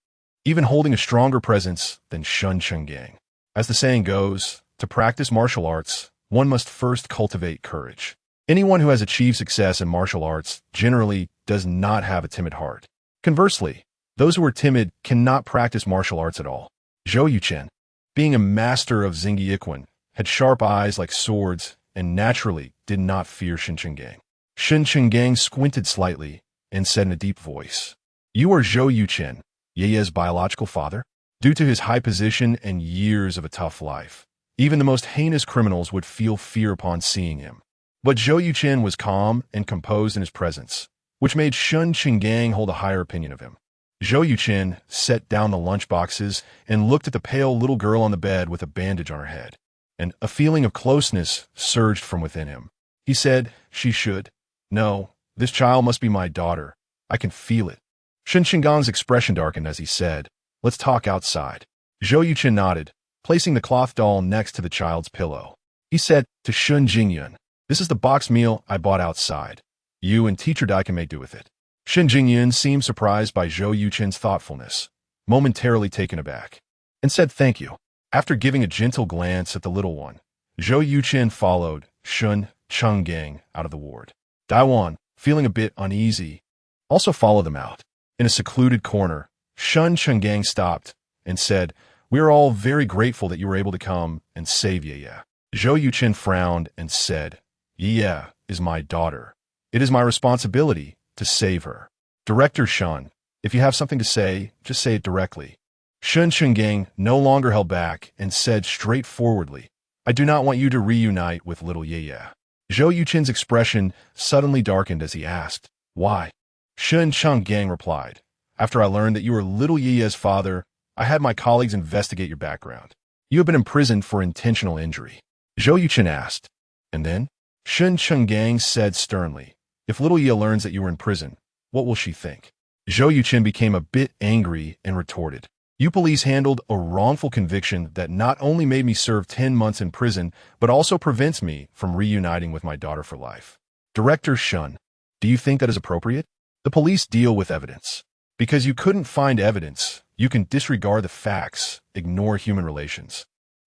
Speaker 1: even holding a stronger presence than Shun Chenggang. As the saying goes, to practice martial arts, one must first cultivate courage. Anyone who has achieved success in martial arts generally does not have a timid heart. Conversely, those who are timid cannot practice martial arts at all. Zhou Yuchen, being a master of Zhou, had sharp eyes like swords and naturally did not fear Shun Chenggang. Shun Chenggang squinted slightly and said in a deep voice, "You are Zhou Yuchen, Yeye's biological father?" Due to his high position and years of a tough life, even the most heinous criminals would feel fear upon seeing him. But Zhou Yuchen was calm and composed in his presence, which made Shun Chenggang hold a higher opinion of him. Zhou Yuchen set down the lunch boxes and looked at the pale little girl on the bed with a bandage on her head, and a feeling of closeness surged from within him. He said, "She should. No, this child must be my daughter. I can feel it." Shun Chenggang's expression darkened as he said, "Let's talk outside." Zhou Yuchen nodded, placing the cloth doll next to the child's pillow. He said to Shun Jingyun, "This is the box meal I bought outside. You and Teacher Dai can make do with it." Shun Jingyun seemed surprised by Zhou Yuchen's thoughtfulness, momentarily taken aback, and said thank you. After giving a gentle glance at the little one, Zhou Yuchen followed Shun Chenggang out of the ward. Daiwan, feeling a bit uneasy, also followed them out. In a secluded corner, Shun Chenggang stopped and said, "We are all very grateful that you were able to come and save Yeye." Zhou Yuchen frowned and said, "Yeye is my daughter. It is my responsibility to save her. Director Shun, if you have something to say, just say it directly." Shun Chenggang no longer held back and said straightforwardly, "I do not want you to reunite with little Yeye." Zhou Yuchen's expression suddenly darkened as he asked, "Why?" Shun Chenggang replied, "After I learned that you were little Yeye's father, I had my colleagues investigate your background. You have been imprisoned for intentional injury." Zhou Yuchen asked, "And then?" Shun Chenggang said sternly, "If little Ye learns that you were in prison, what will she think?" Zhou Yuchen became a bit angry and retorted, "You police handled a wrongful conviction that not only made me serve 10 months in prison, but also prevents me from reuniting with my daughter for life. Director Shun, do you think that is appropriate? The police deal with evidence. Because you couldn't find evidence, you can disregard the facts, ignore human relations,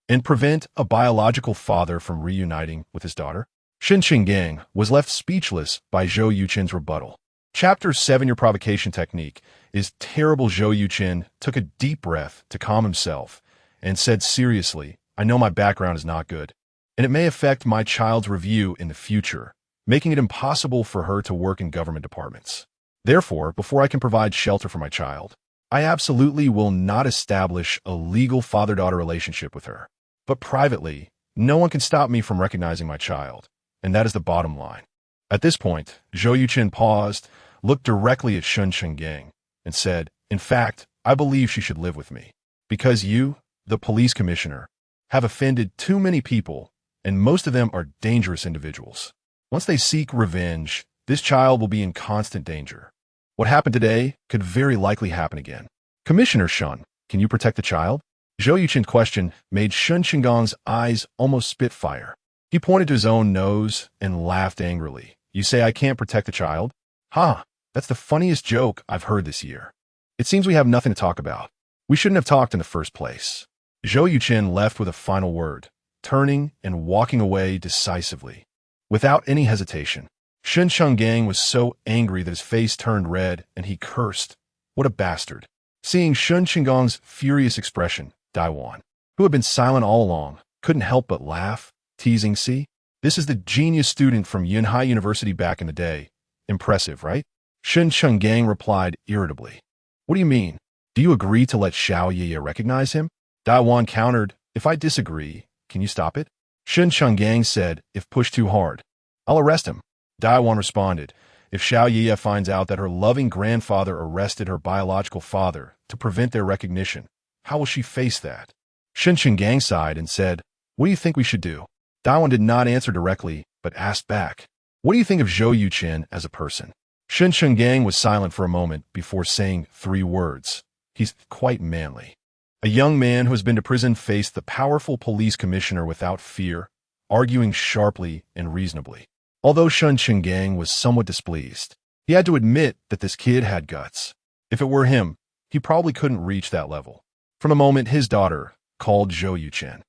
Speaker 1: and prevent a biological father from reuniting with his daughter?" Shun Chenggang was left speechless by Zhou Yuchen's rebuttal. Chapter 7, Your Provocation Technique, is terrible. Zhou Yuchen took a deep breath to calm himself and said seriously, "I know my background is not good, and it may affect my child's review in the future, making it impossible for her to work in government departments. Therefore, before I can provide shelter for my child, I absolutely will not establish a legal father-daughter relationship with her. But privately, no one can stop me from recognizing my child, and that is the bottom line." At this point, Zhou Yuchen paused, looked directly at Shun Chenggang, and said, "In fact, I believe she should live with me, because you, the police commissioner, have offended too many people, and most of them are dangerous individuals. Once they seek revenge, this child will be in constant danger. What happened today could very likely happen again. Commissioner Shun, can you protect the child?" Zhou Yuchen's question made Shun Chenggang's eyes almost spit fire. He pointed to his own nose and laughed angrily. "You say I can't protect the child? Ha! That's the funniest joke I've heard this year. It seems we have nothing to talk about. We shouldn't have talked in the first place." Zhou Yuchen left with a final word, turning and walking away decisively, without any hesitation. Shun Chenggang was so angry that his face turned red and he cursed. What a bastard. Seeing Shun Qinggong's furious expression, Daiwan, who had been silent all along, couldn't help but laugh, teasing, "See? This is the genius student from Yunhai University back in the day. Impressive, right?" Shun Qinggong replied irritably. "What do you mean? Do you agree to let Xiao Yiye recognize him?" Daiwan countered, "If I disagree, can you stop it?" Shun Qinggong said, "If pushed too hard, I'll arrest him." Daiwan responded, "If Xiao Yiye finds out that her loving grandfather arrested her biological father to prevent their recognition, how will she face that?" Shun Qinggong sighed and said, "What do you think we should do?" Daiwan did not answer directly, but asked back, "What do you think of Zhou Yuchen as a person?" Shun Qinggong was silent for a moment before saying 3 words. "He's quite manly." A young man who has been to prison faced the powerful police commissioner without fear, arguing sharply and reasonably. Although Shun Qinggong was somewhat displeased, he had to admit that this kid had guts. If it were him, he probably couldn't reach that level. From the moment his daughter called Zhou Yuchen,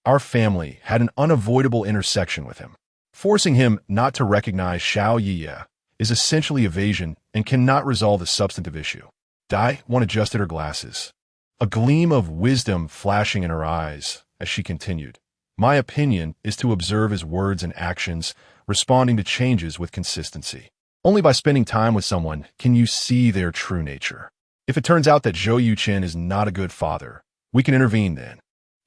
Speaker 1: our family had an unavoidable intersection with him. Forcing him not to recognize Xiao Yiye is essentially evasion and cannot resolve the substantive issue. Daiwan adjusted her glasses, a gleam of wisdom flashing in her eyes as she continued. "My opinion is to observe his words and actions, responding to changes with consistency. Only by spending time with someone can you see their true nature. If it turns out that Zhou Yuchen is not a good father, we can intervene then.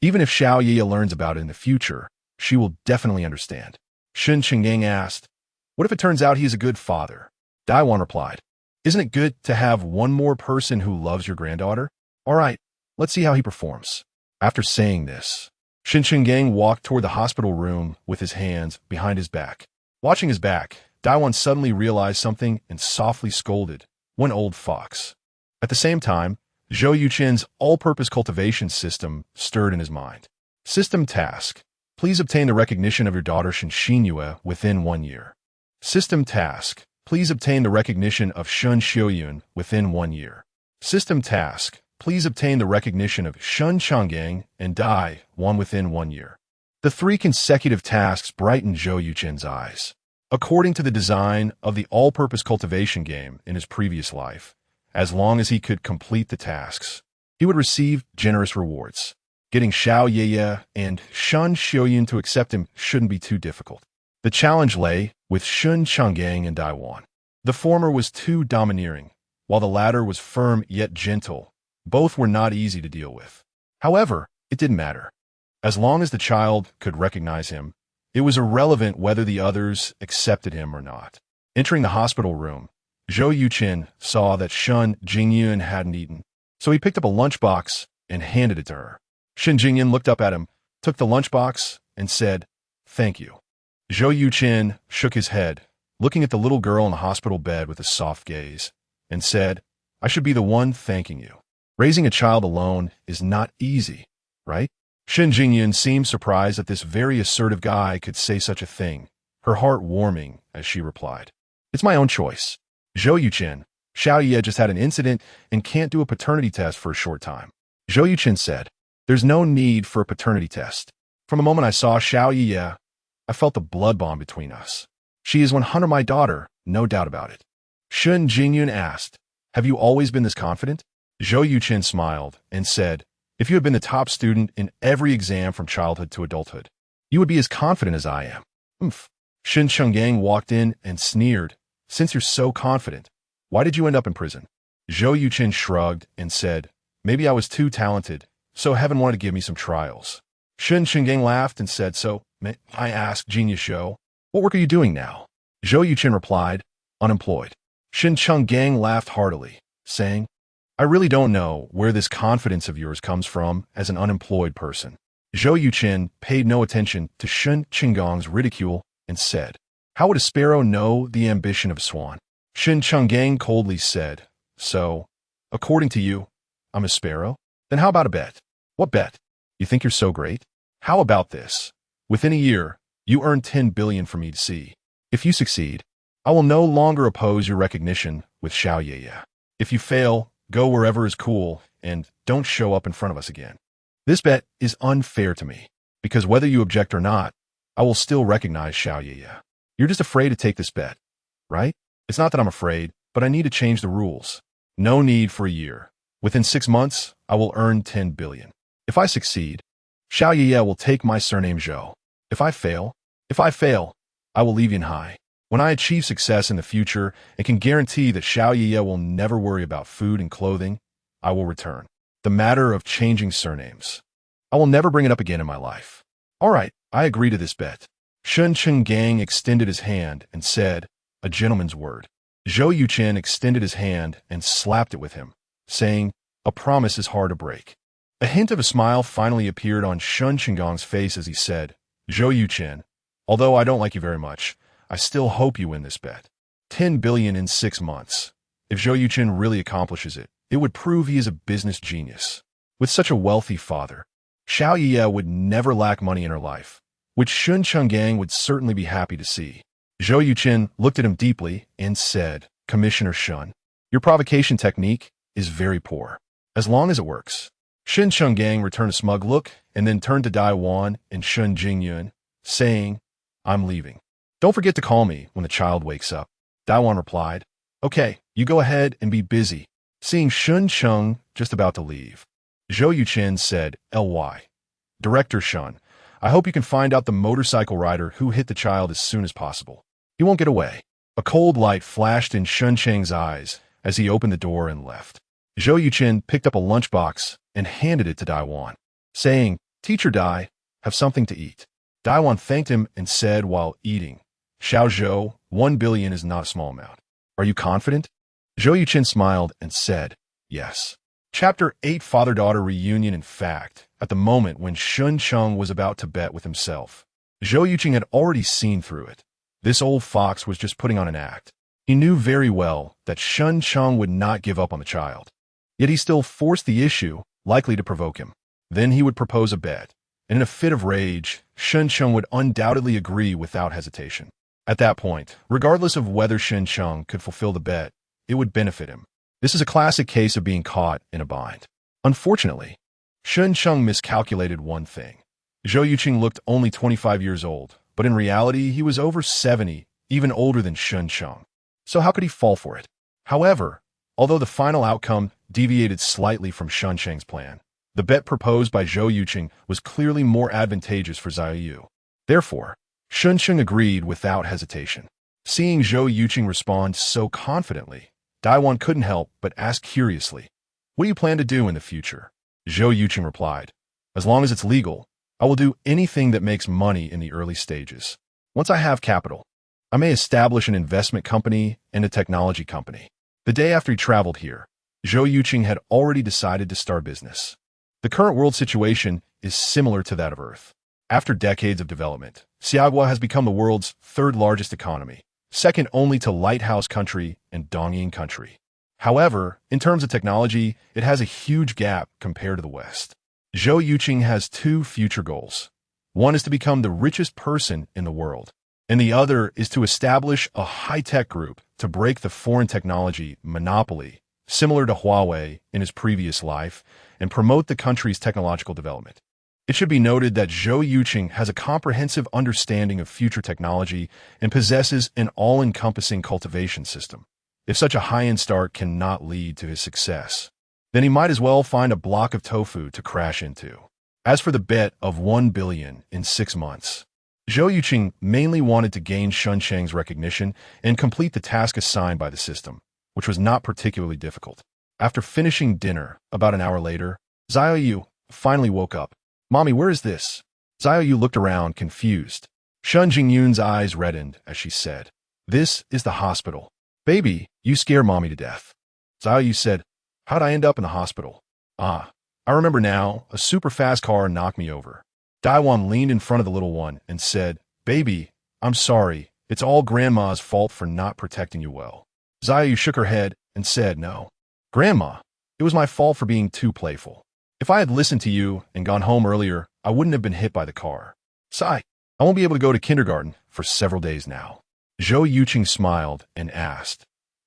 Speaker 1: Even if Xiao Yiye learns about it in the future, she will definitely understand." Shun Qinggong asked, "What if it turns out he is a good father?" Daiwan replied, "Isn't it good to have one more person who loves your granddaughter? All right, let's see how he performs." After saying this, Shun Qinggong walked toward the hospital room with his hands behind his back. Watching his back, Daiwan suddenly realized something and softly scolded, "One old fox." At the same time, Zhou Yuchen's all-purpose cultivation system stirred in his mind. System task: please obtain the recognition of your daughter Shinxinyue within 1 year. System task: please obtain the recognition of Shun Xiuyun within 1 year. System task: please obtain the recognition of Shun Changgang and Daiwan within 1 year. The 3 consecutive tasks brightened Zhou Yuchen's eyes. According to the design of the all-purpose cultivation game in his previous life, as long as he could complete the tasks, he would receive generous rewards. Getting Xiao Yiye and Shun Xiuyun to accept him shouldn't be too difficult. The challenge lay with Shun Changgang and Daiwan. The former was too domineering, while the latter was firm yet gentle. Both were not easy to deal with. However, it didn't matter. As long as the child could recognize him, it was irrelevant whether the others accepted him or not. Entering the hospital room, Zhou Yuchen saw that Shun Jingyun hadn't eaten, so he picked up a lunchbox and handed it to her. Shun Jingyun looked up at him, took the lunchbox, and said, "Thank you." Zhou Yuchen shook his head, looking at the little girl in the hospital bed with a soft gaze, and said, "I should be the one thanking you. Raising a child alone is not easy, right?" Shun Jingyun seemed surprised that this very assertive guy could say such a thing, her heart warming as she replied, "It's my own choice. Zhou Yuchen, Xiao Yiye just had an incident and can't do a paternity test for a short time." Zhou Yuchen said, "There's no need for a paternity test. From the moment I saw Xiao Yiye, I felt the blood bond between us. She is 100 my daughter, no doubt about it." Shun Jingyun asked, "Have you always been this confident?" Zhou Yuchen smiled and said, "If you had been the top student in every exam from childhood to adulthood, you would be as confident as I am." "Oomph." Shun Changgang walked in and sneered, "Since you're so confident, why did you end up in prison?" Zhou Yuchen shrugged and said, "Maybe I was too talented, so heaven wanted to give me some trials." Shun Changgang laughed and said, "So, may I ask, Genius Zhou, what work are you doing now?" Zhou Yuchen replied, "Unemployed." Shun Changgang laughed heartily, saying, "I really don't know where this confidence of yours comes from as an unemployed person." Zhou Yuchen paid no attention to Shun Qinggong's ridicule and said, "How would a sparrow know the ambition of a swan?" Shun Changgang coldly said, "So, according to you, I'm a sparrow? Then how about a bet?" "What bet? You think you're so great? How about this? Within a year, you earn 10 billion for me to see. If you succeed, I will no longer oppose your recognition with Xiao Yiye. If you fail, go wherever is cool and don't show up in front of us again. This bet is unfair to me, because whether you object or not, I will still recognize Xiao Yiye. You're just afraid to take this bet, right?" "It's not that I'm afraid, but I need to change the rules. No need for a year. Within 6 months, I will earn 10 billion. If I succeed, Xiao Ye will take my surname Zhou. If I fail, I will leave Yanhai. When I achieve success in the future and can guarantee that Xiao Ye will never worry about food and clothing, I will return. The matter of changing surnames. I will never bring it up again in my life. All right, I agree to this bet. Shun Chenggang extended his hand and said, a gentleman's word. Zhou Yuchen extended his hand and slapped it with him, saying, a promise is hard to break. A hint of a smile finally appeared on Shun Chenggang's face as he said, Zhou Yuchen, although I don't like you very much, I still hope you win this bet. 10 billion in 6 months. If Zhou Yuchen really accomplishes it, it would prove he is a business genius. With such a wealthy father, Xiao Ye would never lack money in her life, which Shun Chenggang would certainly be happy to see. Zhou Yuchen looked at him deeply and said, Commissioner Shun, your provocation technique is very poor. As long as it works. Shun Chenggang returned a smug look and then turned to Daiwan and Shun Jingyun, saying, I'm leaving. Don't forget to call me when the child wakes up. Daiwan replied, okay, you go ahead and be busy. Seeing Shun Cheng just about to leave, Zhou Yuchen said, Ly. Director Shun, I hope you can find out the motorcycle rider who hit the child as soon as possible. He won't get away. A cold light flashed in Shun Cheng's eyes as he opened the door and left. Zhou Yuchen picked up a lunchbox and handed it to Daiwan, saying, Teacher Dai, have something to eat. Daiwan thanked him and said while eating, Xiao Zhou, 1 billion is not a small amount. Are you confident? Zhou Yuchen smiled and said, yes. Chapter 8 Father-Daughter Reunion. In fact, at the moment when Shun Cheng was about to bet with himself, Zhou Yuchen had already seen through it. This old fox was just putting on an act. He knew very well that Shun Cheng would not give up on the child. Yet he still forced the issue, likely to provoke him. Then he would propose a bet, and in a fit of rage, Shun Cheng would undoubtedly agree without hesitation. At that point, regardless of whether Shun Cheng could fulfill the bet, it would benefit him. This is a classic case of being caught in a bind. Unfortunately, Shun Cheng miscalculated one thing. Zhou Yuchen looked only 25 years old, but in reality he was over 70, even older than Shun Cheng. So how could he fall for it? However, although the final outcome deviated slightly from Shun Cheng's plan, the bet proposed by Zhou Yuchen was clearly more advantageous for Zhou Yu. Therefore, Shun Cheng agreed without hesitation. Seeing Zhou Yuchen respond so confidently, Daiwan couldn't help but ask curiously, what do you plan to do in the future? Zhou Yuchen replied, as long as it's legal, I will do anything that makes money in the early stages. Once I have capital, I may establish an investment company and a technology company. The day after he traveled here, Zhou Yuchen had already decided to start business. The current world situation is similar to that of Earth. After decades of development, Xiagua has become the world's third largest economy, second only to Lighthouse Country and Dongying Country. However, in terms of technology, it has a huge gap compared to the West. Zhou Yuchen has 2 future goals. One is to become the richest person in the world, and the other is to establish a high-tech group to break the foreign technology monopoly, similar to Huawei in his previous life, and promote the country's technological development. It should be noted that Zhou Yuchen has a comprehensive understanding of future technology and possesses an all-encompassing cultivation system. If such a high-end start cannot lead to his success, then he might as well find a block of tofu to crash into. As for the bet of 1 billion in 6 months, Zhou Yuchen mainly wanted to gain Shun Cheng's recognition and complete the task assigned by the system, which was not particularly difficult. After finishing dinner, about an hour later, Zhou Yu finally woke up. Mommy, where is this? Zhou Yu looked around, confused. Shun Jingyun's eyes reddened as she said, this is the hospital. Baby, you scare Mommy to death. Zhou Yu said, how'd I end up in the hospital? Ah, I remember now, a super fast car knocked me over. Daiwan leaned in front of the little one and said, baby, I'm sorry. It's all Grandma's fault for not protecting you well. Zhou Yu shook her head and said, no. Grandma, it was my fault for being too playful. If I had listened to you and gone home earlier, I wouldn't have been hit by the car. Sigh, I won't be able to go to kindergarten for several days now. Zhou Yuchen smiled and asked,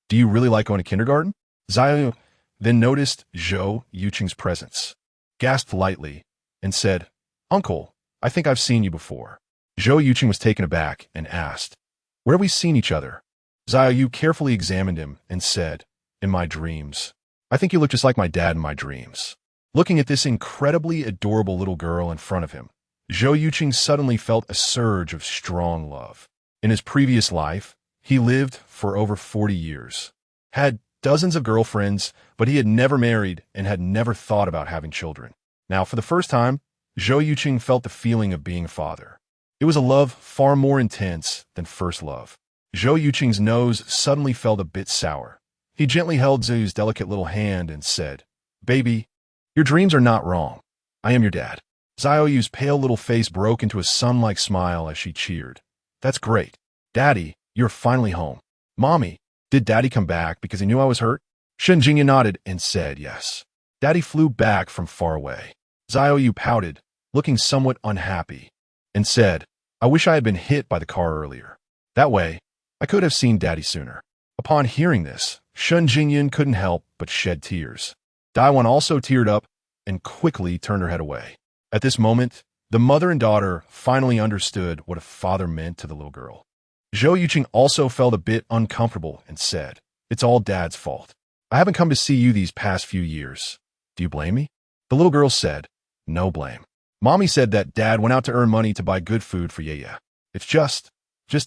Speaker 1: do you really like going to kindergarten? Zhou Yu then noticed Zhou Yuchen's presence, gasped lightly, and said, Uncle, I think I've seen you before. Zhou Yuchen was taken aback and asked, where have we seen each other? Zhou Yu carefully examined him and said, in my dreams. I think you look just like my dad in my dreams. Looking at this incredibly adorable little girl in front of him, Zhou Yuchen suddenly felt a surge of strong love. In his previous life, he lived for over 40 years, had dozens of girlfriends, but he had never married and had never thought about having children. Now, for the first time, Zhou Yuchen felt the feeling of being a father. It was a love far more intense than first love. Zhou Yuchen's nose suddenly felt a bit sour. He gently held Zhu's delicate little hand and said, "Baby, your dreams are not wrong. I am your dad." Zhou Yu's pale little face broke into a sun-like smile as she cheered. "That's great. Daddy, you're finally home." "Mommy, did Daddy come back because he knew I was hurt?" Shen Jingyan nodded and said yes. Daddy flew back from far away. Zhou Yu pouted, looking somewhat unhappy, and said, "I wish I had been hit by the car earlier. That way, I could have seen Daddy sooner." Upon hearing this, Shen Jingyan couldn't help but shed tears. Daiwan also teared up and quickly turned her head away. At this moment, the mother and daughter finally understood what a father meant to the little girl. Zhou Yuchen also felt a bit uncomfortable and said, "It's all Dad's fault. I haven't come to see you these past few years. Do you blame me?" The little girl said, "No blame. Mommy said that Dad went out to earn money to buy good food for Yaya. It's just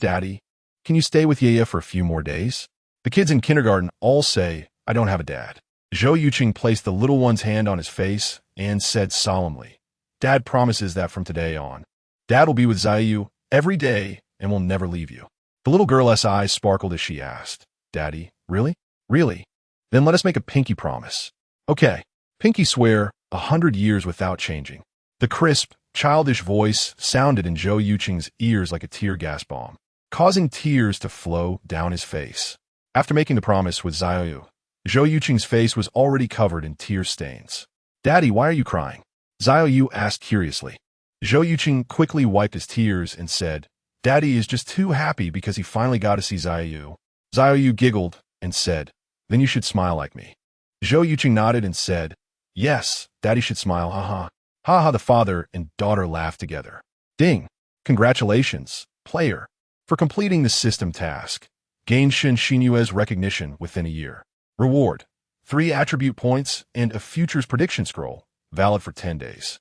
Speaker 1: Daddy. Can you stay with Yaya for a few more days?" The kids in kindergarten all say, "I don't have a dad." Zhou Yuchen placed the little one's hand on his face and said solemnly, "Dad promises that from today on, Dad will be with Zhou every day and will never leave you." The little girl's eyes sparkled as she asked, "Daddy, really? Really? Then let us make a pinky promise." "Okay." Pinky swear 100 years without changing. The crisp, childish voice sounded in Zhou Yuchen's ears like a tear gas bomb, causing tears to flow down his face. After making the promise with Zhou Yuchen's face was already covered in tear stains. "Daddy, why are you crying?" Zhou asked curiously. Zhou Yuchen quickly wiped his tears and said, "Daddy is just too happy because he finally got to see Zhou." Zhou giggled and said, "Then you should smile like me." Zhou Yuchen nodded and said, "Yes, Daddy should smile, haha." Haha, the father and daughter laughed together. Ding! Congratulations, player, for completing the system task. Gain Shen Xinyue's recognition within a year. Reward: 3 attribute points and a futures prediction scroll, valid for 10 days.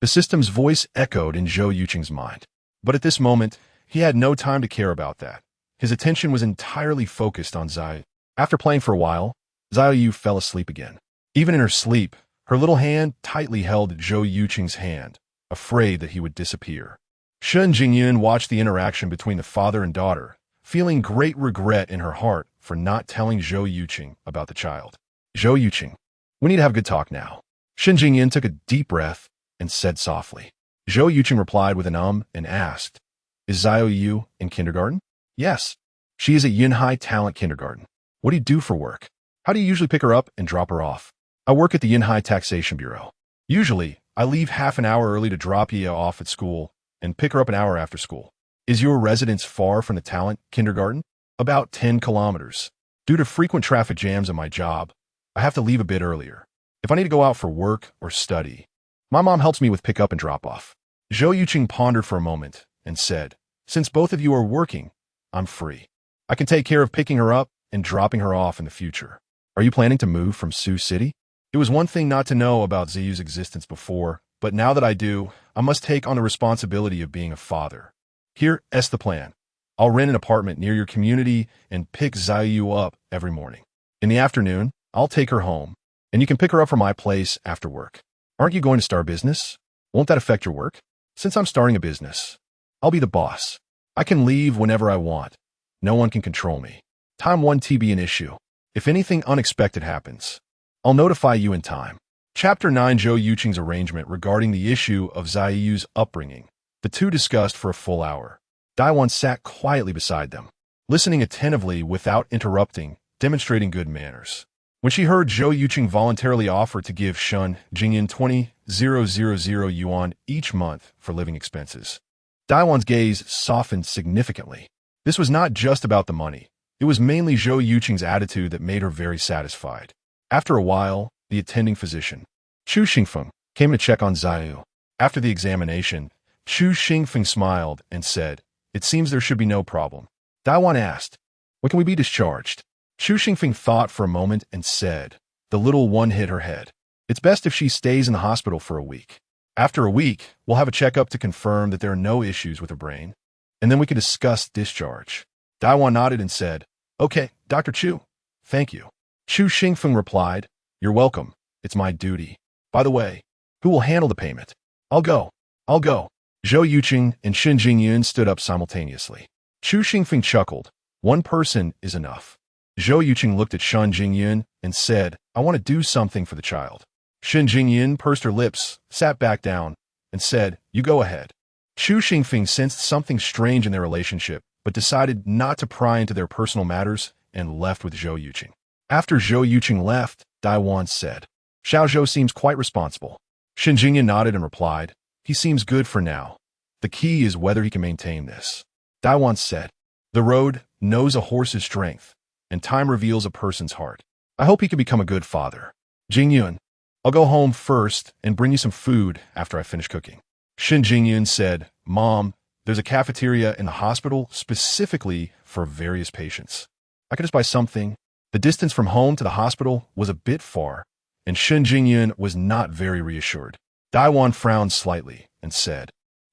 Speaker 1: The system's voice echoed in Zhou Yuchen's mind. But at this moment, he had no time to care about that. His attention was entirely focused on Zhou. After playing for a while, Zhou fell asleep again. Even in her sleep, her little hand tightly held Zhou Yuchen's hand, afraid that he would disappear. Shen Jingyan watched the interaction between the father and daughter, feeling great regret in her heart for not telling Zhou Yuchen about the child. "Zhou Yuchen, we need to have a good talk now." Shen Jingyan took a deep breath and said softly. Zhou Yuchen replied with an and asked, "Is Zhou in kindergarten?" "Yes. She is at Yunhai Talent Kindergarten." "What do you do for work? How do you usually pick her up and drop her off?" "I work at the Yunhai Taxation Bureau. Usually, I leave half an hour early to drop Yia off at school and pick her up an hour after school." "Is your residence far from the talent kindergarten?" "About 10 kilometers. Due to frequent traffic jams at my job, I have to leave a bit earlier. If I need to go out for work or study, my mom helps me with pick up and drop off." Zhou Yuchen pondered for a moment and said, "Since both of you are working, I'm free. I can take care of picking her up and dropping her off in the future. Are you planning to move from Sioux City?" It was one thing not to know about Ziyu's existence before, but now that I do, I must take on the responsibility of being a father. Here's the plan. I'll rent an apartment near your community and pick Ziyu up every morning. In the afternoon, I'll take her home, and you can pick her up from my place after work. Aren't you going to start a business? Won't that affect your work? Since I'm starting a business, I'll be the boss. I can leave whenever I want. No one can control me. Time 1 to be an issue. If anything unexpected happens, I'll notify you in time. Chapter 9 Zhou Yuchen's arrangement regarding the issue of Ziyu's upbringing. The two discussed for a full hour. Daiwan sat quietly beside them, listening attentively without interrupting, demonstrating good manners. When she heard Zhou Yuchen voluntarily offer to give Shen Jingyan 20,000 yuan each month for living expenses, Daiwan's gaze softened significantly. This was not just about the money. It was mainly Zhou Yuchen's attitude that made her very satisfied. After a while, the attending physician, Chu Xingfeng, came to check on Ziyu. After the examination, Chu Xingfeng smiled and said, "It seems there should be no problem." Daiwan asked, "When can we be discharged?" Chu Xingfeng thought for a moment and said, The little one hit her head. It's best if she stays in the hospital for a week. After a week, we'll have a checkup to confirm that there are no issues with her brain, and then we can discuss discharge. Daiwan nodded and said, Okay, Dr. Chu. Thank you. Chu Xingfeng replied, You're welcome. It's my duty. By the way, who will handle the payment? I'll go. I'll go. Zhou Yuchen and Shen Jingyun stood up simultaneously. Chu Xingfeng chuckled. One person is enough. Zhou Yuchen looked at Shen Jingyun and said, I want to do something for the child. Shen Jingyun pursed her lips, sat back down, and said, You go ahead. Chu Xingfeng sensed something strange in their relationship, but decided not to pry into their personal matters and left with Zhou Yuchen. After Zhou Yuchen left, Daiwan said, Xiao Zhou seems quite responsible. Shen Jingyun nodded and replied, He seems good for now. The key is whether he can maintain this. Daiwan said, The road knows a horse's strength, and time reveals a person's heart. I hope he can become a good father. Jingyun, I'll go home first and bring you some food after I finish cooking. Shen Jingyun said, Mom, there's a cafeteria in the hospital specifically for various patients. I could just buy something. The distance from home to the hospital was a bit far, and Shen Jingyun was not very reassured. Daiwan frowned slightly and said,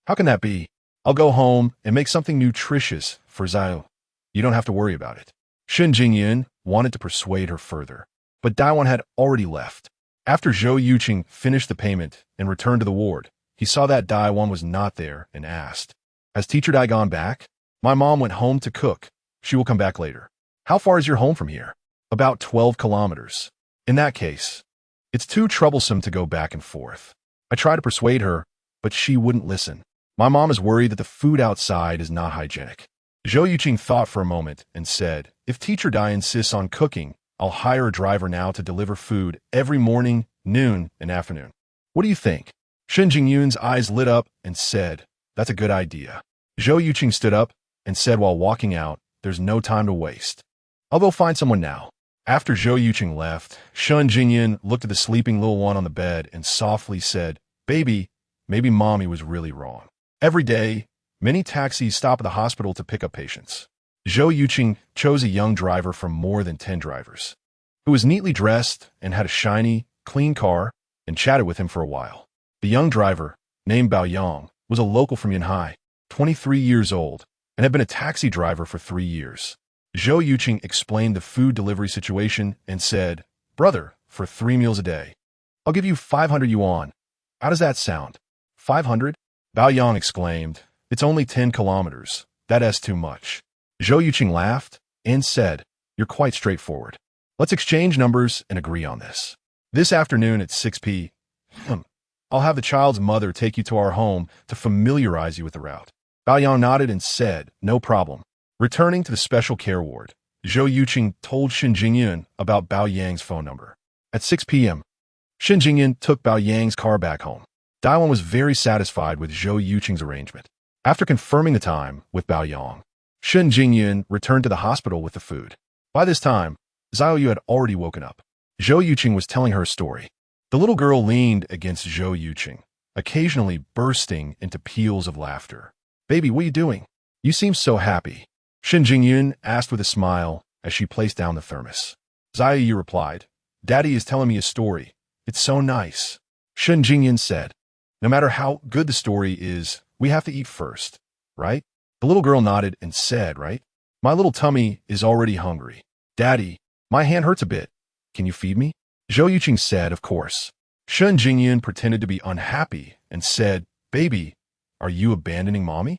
Speaker 1: How can that be? I'll go home and make something nutritious for Zhou. You don't have to worry about it. Shen Jingyun wanted to persuade her further, but Daiwan had already left. After Zhou Yuchen finished the payment and returned to the ward, he saw that Daiwan was not there and asked, Has Teacher Dai gone back? My mom went home to cook. She will come back later. How far is your home from here? About 12 kilometers. In that case, it's too troublesome to go back and forth. I tried to persuade her, but she wouldn't listen. My mom is worried that the food outside is not hygienic. Zhou Yuchen thought for a moment and said, If Teacher Dai insists on cooking, I'll hire a driver now to deliver food every morning, noon, and afternoon. What do you think? Shen Jingyun's eyes lit up and said, That's a good idea. Zhou Yuchen stood up and said while walking out, There's no time to waste. I'll go find someone now. After Zhou Yuchen left, Shen Jingyun looked at the sleeping little one on the bed and softly said, Baby, maybe Mommy was really wrong. Every day, many taxis stop at the hospital to pick up patients. Zhou Yuchen chose a young driver from more than 10 drivers, who was neatly dressed and had a shiny, clean car, and chatted with him for a while. The young driver, named Bao Yang, was a local from Yanhai, 23 years old, and had been a taxi driver for 3 years. Zhou Yuchen explained the food delivery situation and said, Brother, for 3 meals a day, I'll give you 500 yuan. How does that sound? 500? Bao Yang exclaimed, It's only 10 kilometers. That's too much. Zhou Yuchen laughed and said, You're quite straightforward. Let's exchange numbers and agree on this. This afternoon at 6 p.m., I'll have the child's mother take you to our home to familiarize you with the route. Bao Yang nodded and said, No problem. Returning to the special care ward, Zhou Yuchen told Shen Jingyun about Bao Yang's phone number. At 6 p.m., Shen Jingyun took Bao Yang's car back home. Daiwan was very satisfied with Zhou Yuchen's arrangement. After confirming the time with Bao Yang, Shen Jingyun returned to the hospital with the food. By this time, Zhou Yu had already woken up. Zhou Yuchen was telling her a story. The little girl leaned against Zhou Yuchen, occasionally bursting into peals of laughter. Baby, what are you doing? You seem so happy. Shen Jingyun asked with a smile as she placed down the thermos. Zhou Yu replied, Daddy is telling me a story. It's so nice. Shen Jingyun said, No matter how good the story is, we have to eat first, right? The little girl nodded and said, Right? My little tummy is already hungry. Daddy, my hand hurts a bit. Can you feed me? Zhou Yuchen said, Of course. Shen Jingyun pretended to be unhappy and said, Baby, are you abandoning Mommy?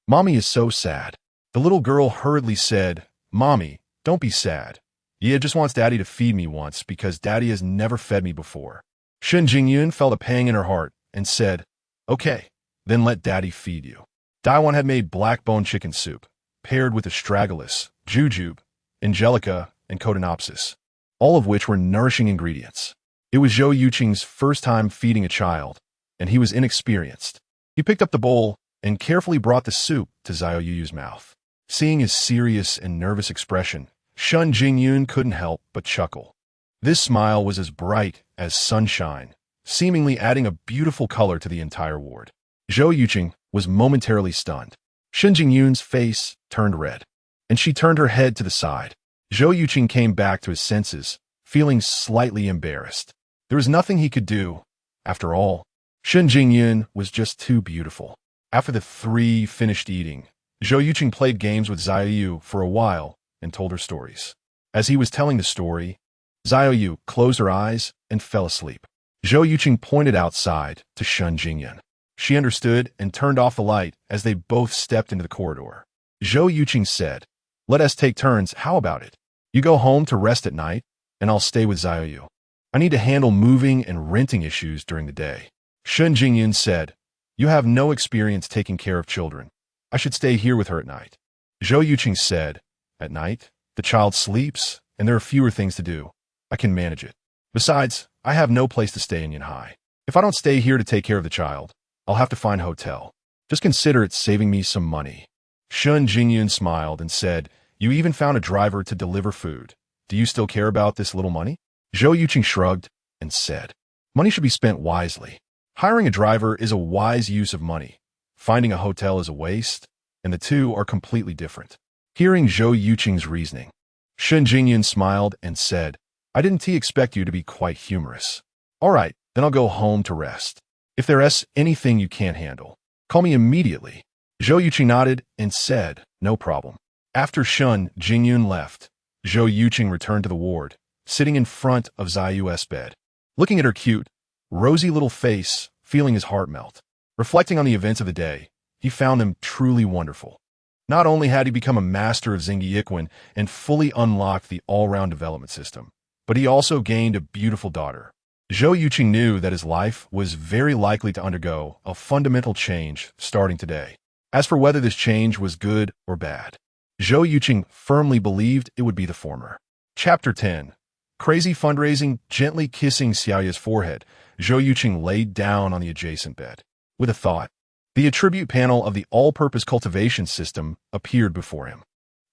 Speaker 1: Mommy is so sad. The little girl hurriedly said, Mommy, don't be sad. Ye just wants Daddy to feed me once because Daddy has never fed me before. Shen Jingyun felt a pang in her heart and said, Okay, then let Daddy feed you. Daiwan had made black bone chicken soup, paired with astragalus, jujube, angelica, and cotinopsis, all of which were nourishing ingredients. It was Zhou Yuchen's first time feeding a child, and he was inexperienced. He picked up the bowl and carefully brought the soup to Zhou Yu's mouth. Seeing his serious and nervous expression, Shen Jingyun couldn't help but chuckle. This smile was as bright as sunshine, seemingly adding a beautiful color to the entire ward. Zhou Yuchen was momentarily stunned. Shen Jingyun's face turned red, and she turned her head to the side. Zhou Yuchen came back to his senses, feeling slightly embarrassed. There was nothing he could do. After all, Shen Jingyan was just too beautiful. After the three finished eating, Zhou Yuchen played games with Xiaoyu for a while and told her stories. As he was telling the story, Xiaoyu closed her eyes and fell asleep. Zhou Yuchen pointed outside to Shen Jingyan. She understood and turned off the light as they both stepped into the corridor. Zhou Yuchen said, "Let us take turns, how about it? You go home to rest at night, and I'll stay with Xiaoyu. I need to handle moving and renting issues during the day." Shen Jingyan said, "You have no experience taking care of children. I should stay here with her at night." Zhou Yuchen said, "At night, the child sleeps, and there are fewer things to do. I can manage it. Besides, I have no place to stay in Yanhai. If I don't stay here to take care of the child, I'll have to find a hotel. Just consider it saving me some money." Shen Jingyan smiled and said, "You even found a driver to deliver food. Do you still care about this little money?" Zhou Yuchen shrugged and said, "Money should be spent wisely. Hiring a driver is a wise use of money. Finding a hotel is a waste, and the two are completely different." Hearing Zhou Yuchen's reasoning, Shen Jingyan smiled and said, "I didn't expect you to be quite humorous. All right, then I'll go home to rest. If there's anything you can't handle, call me immediately." Zhou Yuchen nodded and said, "No problem." After Shen Jingyan left, Zhou Yuchen returned to the ward, sitting in front of Xiaoyu's bed. Looking at her cute, rosy little face, feeling his heart melt. Reflecting on the events of the day, he found them truly wonderful. Not only had he become a master of Xingyi and fully unlocked the all-round development system, but he also gained a beautiful daughter. Zhou Yuchen knew that his life was very likely to undergo a fundamental change starting today. As for whether this change was good or bad, Zhou Yuchen firmly believed it would be the former. Chapter 10. Crazy fundraising. Gently kissing Xiaoya's forehead, Zhou Yuchen laid down on the adjacent bed. With a thought, the attribute panel of the all-purpose cultivation system appeared before him.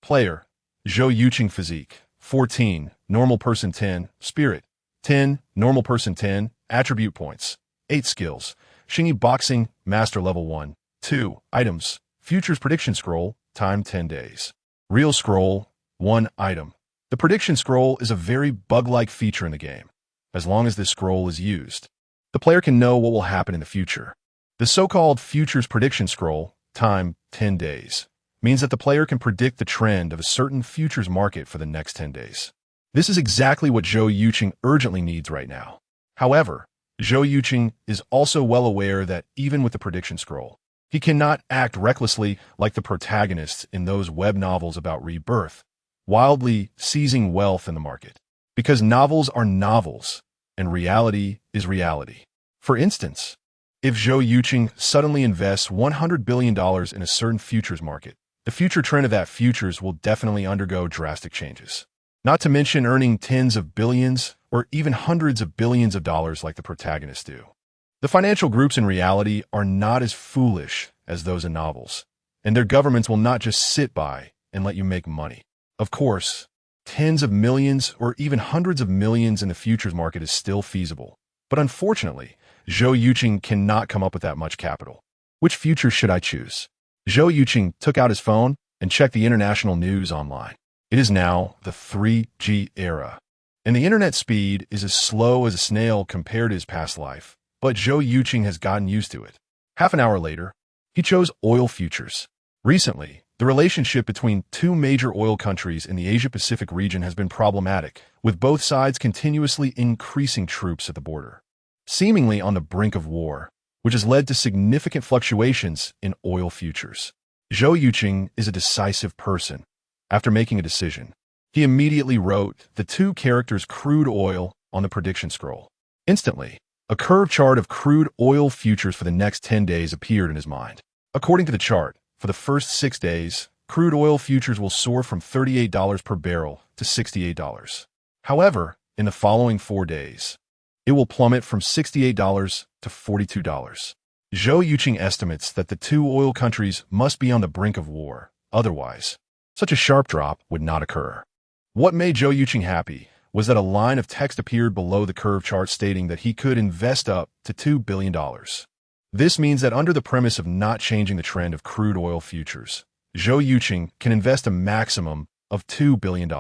Speaker 1: Player: Zhou Yuchen. Physique: 14, normal person 10, spirit 10, normal person 10, attribute points 8, skills: Xingyi boxing, master level 1, 2, items: futures prediction scroll, time 10 days. Real scroll, 1 item. The prediction scroll is a very bug-like feature in the game. As long as this scroll is used, the player can know what will happen in the future. The so-called futures prediction scroll, time 10 days, means that the player can predict the trend of a certain futures market for the next 10 days. This is exactly what Zhou Yuchen urgently needs right now. However, Zhou Yuchen is also well aware that even with the prediction scroll, he cannot act recklessly like the protagonists in those web novels about rebirth, wildly seizing wealth in the market. Because novels are novels, and reality is reality. For instance, if Zhou Yuchen suddenly invests $100 billion in a certain futures market, the future trend of that futures will definitely undergo drastic changes. Not to mention earning tens of billions or even hundreds of billions of dollars like the protagonists do. The financial groups in reality are not as foolish as those in novels, and their governments will not just sit by and let you make money. Of course, tens of millions or even hundreds of millions in the futures market is still feasible, but unfortunately, Zhou Yuchen cannot come up with that much capital. Which future should I choose? Zhou Yuchen took out his phone and checked the international news online. It is now the 3G era, and the internet speed is as slow as a snail compared to his past life, but Zhou Yuchen has gotten used to it. Half an hour later, he chose oil futures. Recently, the relationship between two major oil countries in the Asia-Pacific region has been problematic, with both sides continuously increasing troops at the border, seemingly on the brink of war, which has led to significant fluctuations in oil futures. Zhou Yuchen is a decisive person. After making a decision, he immediately wrote the two characters crude oil on the prediction scroll. Instantly, a curved chart of crude oil futures for the next 10 days appeared in his mind. According to the chart, for the first 6 days, crude oil futures will soar from $38 per barrel to $68. However, in the following 4 days, it will plummet from $68 to $42. Zhou Yuchen estimates that the two oil countries must be on the brink of war. Otherwise, such a sharp drop would not occur. What made Zhou Yuchen happy was that a line of text appeared below the curve chart stating that he could invest up to $2 billion. This means that under the premise of not changing the trend of crude oil futures, Zhou Yuchen can invest a maximum of $2 billion.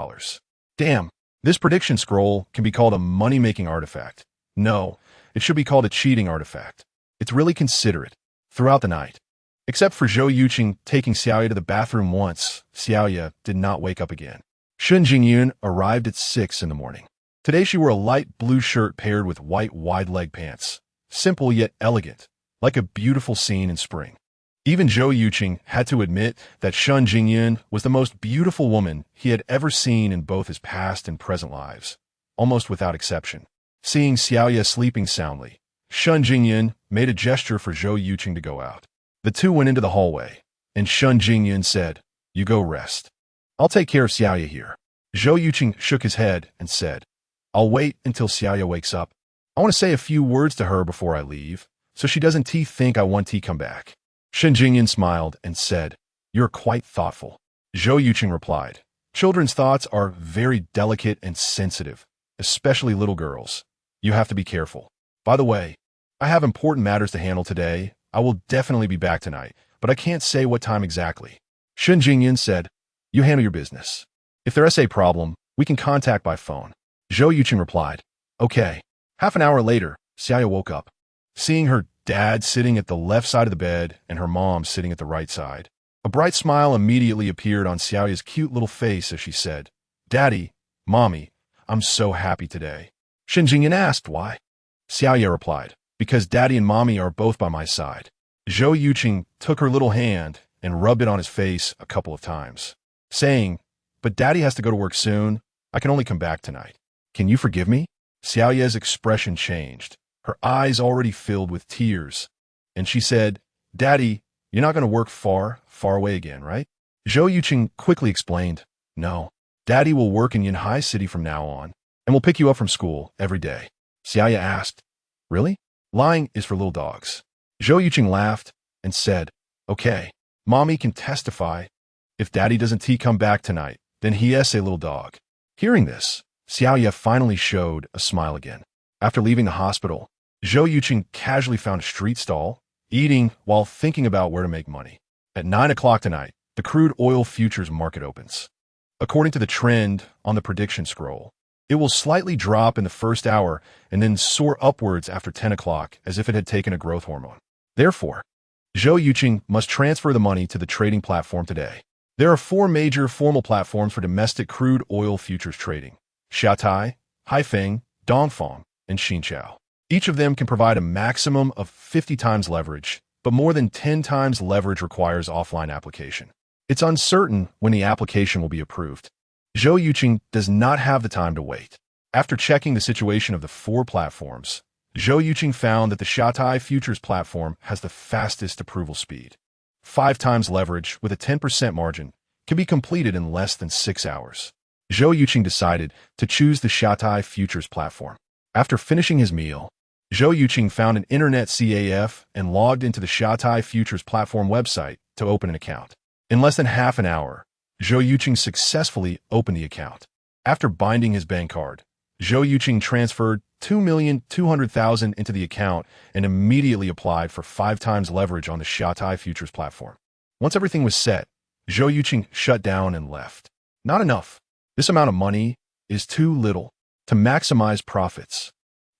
Speaker 1: Damn, This prediction scroll can be called a money-making artifact. No, it should be called a cheating artifact. It's really considerate. Throughout the night, except for Zhou Yuchen taking Xiaoya to the bathroom once, Xiaoya did not wake up again. Shun Jingyun arrived at 6 in the morning. Today she wore a light blue shirt paired with white wide-leg pants. Simple yet elegant, like a beautiful scene in spring. Even Zhou Yuchen had to admit that Shun Jingyun was the most beautiful woman he had ever seen in both his past and present lives, almost without exception. Seeing Xiaoya sleeping soundly, Shun Jingyun made a gesture for Zhou Yuchen to go out. The two went into the hallway, and Shun Jingyun said, "You go rest. I'll take care of Xiaoya here." Zhou Yuchen shook his head and said, "I'll wait until Xiaoya wakes up. I want to say a few words to her before I leave, so she doesn't think I want to come back." Shun Jingyun smiled and said, "You're quite thoughtful." Zhou Yuchen replied, "Children's thoughts are very delicate and sensitive, especially little girls. You have to be careful. By the way, I have important matters to handle today. I will definitely be back tonight, but I can't say what time exactly." Shun Jingyun said, "You handle your business. If there's a problem, we can contact by phone." Zhou Yuchen replied, "Okay." Half an hour later, Xiaoya woke up. Seeing her dad sitting at the left side of the bed and her mom sitting at the right side, a bright smile immediately appeared on Xiaoya's cute little face as she said, "Daddy, Mommy, I'm so happy today." Shun Jingyun asked why. Xiaoya replied, "Because Daddy and Mommy are both by my side." Zhou Yuchen took her little hand and rubbed it on his face a couple of times, saying, "But Daddy has to go to work soon. I can only come back tonight. Can you forgive me?" Xiaoya's expression changed, her eyes already filled with tears, and she said, "Daddy, you're not going to work far away again, right?" Zhou Yuchen quickly explained, "No, Daddy will work in Yanhai City from now on, and will pick you up from school every day." Xiaoya asked, "Really? Lying is for little dogs." Zhou Yuchen laughed and said, "Okay, Mommy can testify. If Daddy doesn't come back tonight, then he is a little dog." Hearing this, Xiaoya finally showed a smile again. After leaving the hospital, Zhou Yuchen casually found a street stall, eating while thinking about where to make money. At 9 o'clock tonight, the crude oil futures market opens. According to the trend on the prediction scroll, it will slightly drop in the first hour and then soar upwards after 10 o'clock as if it had taken a growth hormone. Therefore, Zhou Yuchen must transfer the money to the trading platform today. There are 4 major formal platforms for domestic crude oil futures trading: Xiaotai, Haifeng, Dongfang, and Xinqiao. Each of them can provide a maximum of 50 times leverage, but more than 10 times leverage requires offline application. It's uncertain when the application will be approved. Zhou Yuchen does not have the time to wait. After checking the situation of the 4 platforms, Zhou Yuchen found that the Xiaotai futures platform has the fastest approval speed. 5 times leverage with a 10% margin can be completed in less than 6 hours. Zhou Yuchen decided to choose the Xiaotai futures platform. After finishing his meal, Zhou Yuchen found an internet CAF and logged into the Xiaotai futures platform website to open an account. In less than half an hour, Zhou Yuchen successfully opened the account. After binding his bank card, Zhou Yuchen transferred 2,200,000 into the account and immediately applied for 5 times leverage on the Xiaotai futures platform. Once everything was set, Zhou Yuchen shut down and left. Not enough. This amount of money is too little to maximize profits.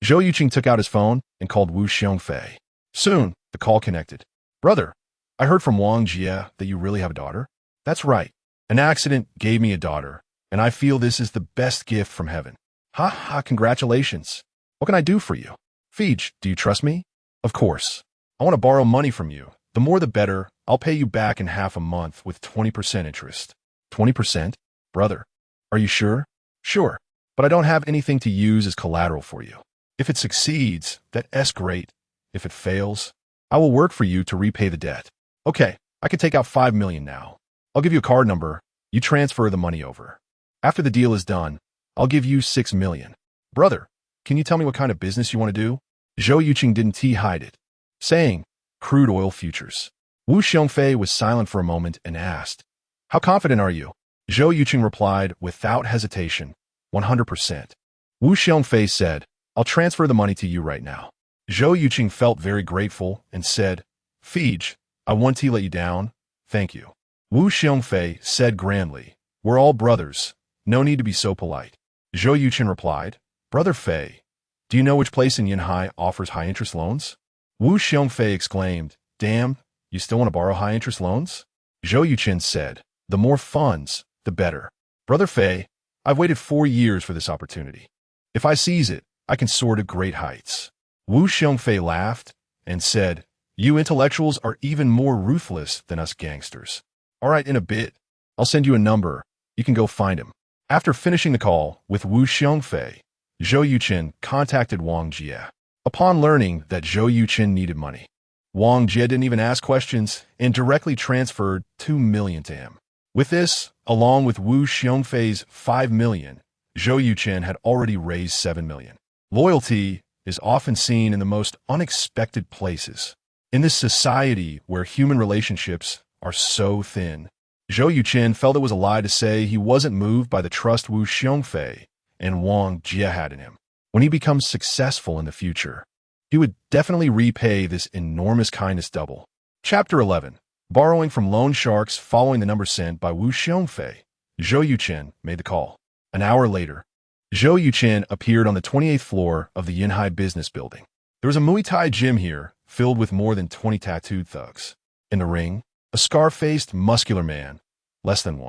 Speaker 1: Zhou Yuchen took out his phone and called Wu Xiongfei. Soon, the call connected. "Brother, I heard from Wang Jie that you really have a daughter." "That's right. An accident gave me a daughter, and I feel this is the best gift from heaven." "Ha ha, congratulations. What can I do for you?" "Feej, do you trust me?" "Of course. I want to borrow money from you. The more the better. I'll pay you back in half a month with 20% interest." 20%? "Brother, are you sure?" "Sure, but I don't have anything to use as collateral for you. If it succeeds, that's great. If it fails, I will work for you to repay the debt." "Okay, I can take out 5 million now. I'll give you a card number. You transfer the money over. After the deal is done, I'll give you 6 million. "Brother, can you tell me what kind of business you want to do?" Zhou Yuchen didn't hide it, saying, "Crude oil futures." Wu Xiongfei was silent for a moment and asked, "How confident are you?" Zhou Yuchen replied without hesitation, 100%. Wu Xiongfei said, "I'll transfer the money to you right now." Zhou Yuchen felt very grateful and said, "Feej, I want to let you down. Thank you." Wu Xiongfei said grandly, "We're all brothers. No need to be so polite." Zhou Yuchen replied, Brother Fei, do you know which place in Yinhai offers high-interest loans? Wu Xiongfei exclaimed, Damn, you still want to borrow high-interest loans? Zhou Yuchen said, The more funds, the better. Brother Fei, I've waited 4 years for this opportunity. If I seize it, I can soar to great heights. Wu Xiongfei laughed and said, You intellectuals are even more ruthless than us gangsters. All right, in a bit, I'll send you a number. You can go find him. After finishing the call with Wu Xiongfei, Zhou Yuchen contacted Wang Jie. Upon learning that Zhou Yuchen needed money, Wang Jie didn't even ask questions and directly transferred 2 million to him. With this, along with Wu Xiongfei's 5 million, Zhou Yuchen had already raised 7 million. Loyalty is often seen in the most unexpected places. In this society where human relationships are so thin, Zhou Yuchen felt it was a lie to say he wasn't moved by the trust Wu Xiongfei and Wang Jie had in him. When he becomes successful in the future, he would definitely repay this enormous kindness double. Chapter 11. Borrowing from loan sharks. Following the number sent by Wu Xiongfei, Zhou Yuchen made the call. An hour later, Zhou Yuchen appeared on the 28th floor of the Yinhai business building. There was a Muay Thai gym here, filled with more than 20 tattooed thugs. In the ring, a scar-faced, muscular man, less than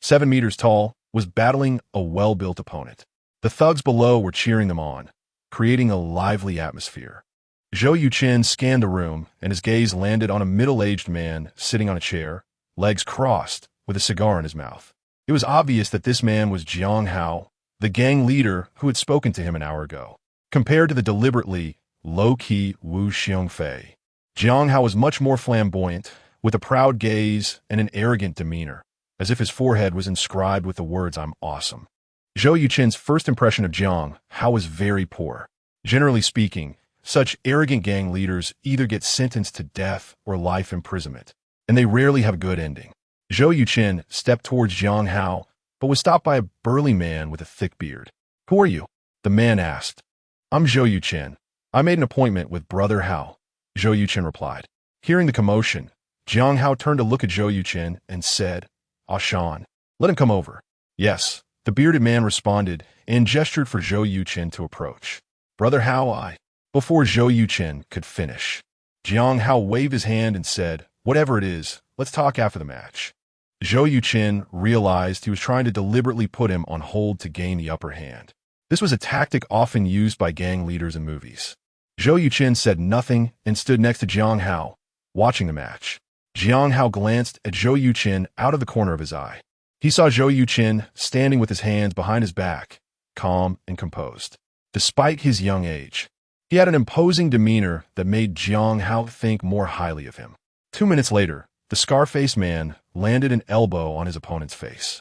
Speaker 1: 7 meters tall, was battling a well-built opponent. The thugs below were cheering them on, creating a lively atmosphere. Zhou Yuchen scanned the room, and his gaze landed on a middle-aged man sitting on a chair, legs crossed, with a cigar in his mouth. It was obvious that this man was Jiang Hao, the gang leader who had spoken to him an hour ago. Compared to the deliberately low-key Wu Xiongfei, Jiang Hao was much more flamboyant, with a proud gaze and an arrogant demeanor, as if his forehead was inscribed with the words, I'm awesome. Zhou Yuchen's first impression of Jiang Hao was very poor. Generally speaking, such arrogant gang leaders either get sentenced to death or life imprisonment, and they rarely have a good ending. Zhou Yuchen stepped towards Jiang Hao, but was stopped by a burly man with a thick beard. Who are you? The man asked. I'm Zhou Yuchen. I made an appointment with Brother Hao, Zhou Yuchen replied. Hearing the commotion, Jiang Hao turned to look at Zhou Yuchen and said, Shan, let him come over. Yes, the bearded man responded and gestured for Zhou Yuchen to approach. Brother Hao, Before Zhou Yuchen could finish, Jiang Hao waved his hand and said, Whatever it is, let's talk after the match. Zhou Yuchen realized he was trying to deliberately put him on hold to gain the upper hand. This was a tactic often used by gang leaders in movies. Zhou Yuchen said nothing and stood next to Jiang Hao, watching the match. Jiang Hao glanced at Zhou Yuchen out of the corner of his eye. He saw Zhou Yuchen standing with his hands behind his back, calm and composed. Despite his young age, he had an imposing demeanor that made Jiang Hao think more highly of him. 2 minutes later, the scar-faced man landed an elbow on his opponent's face.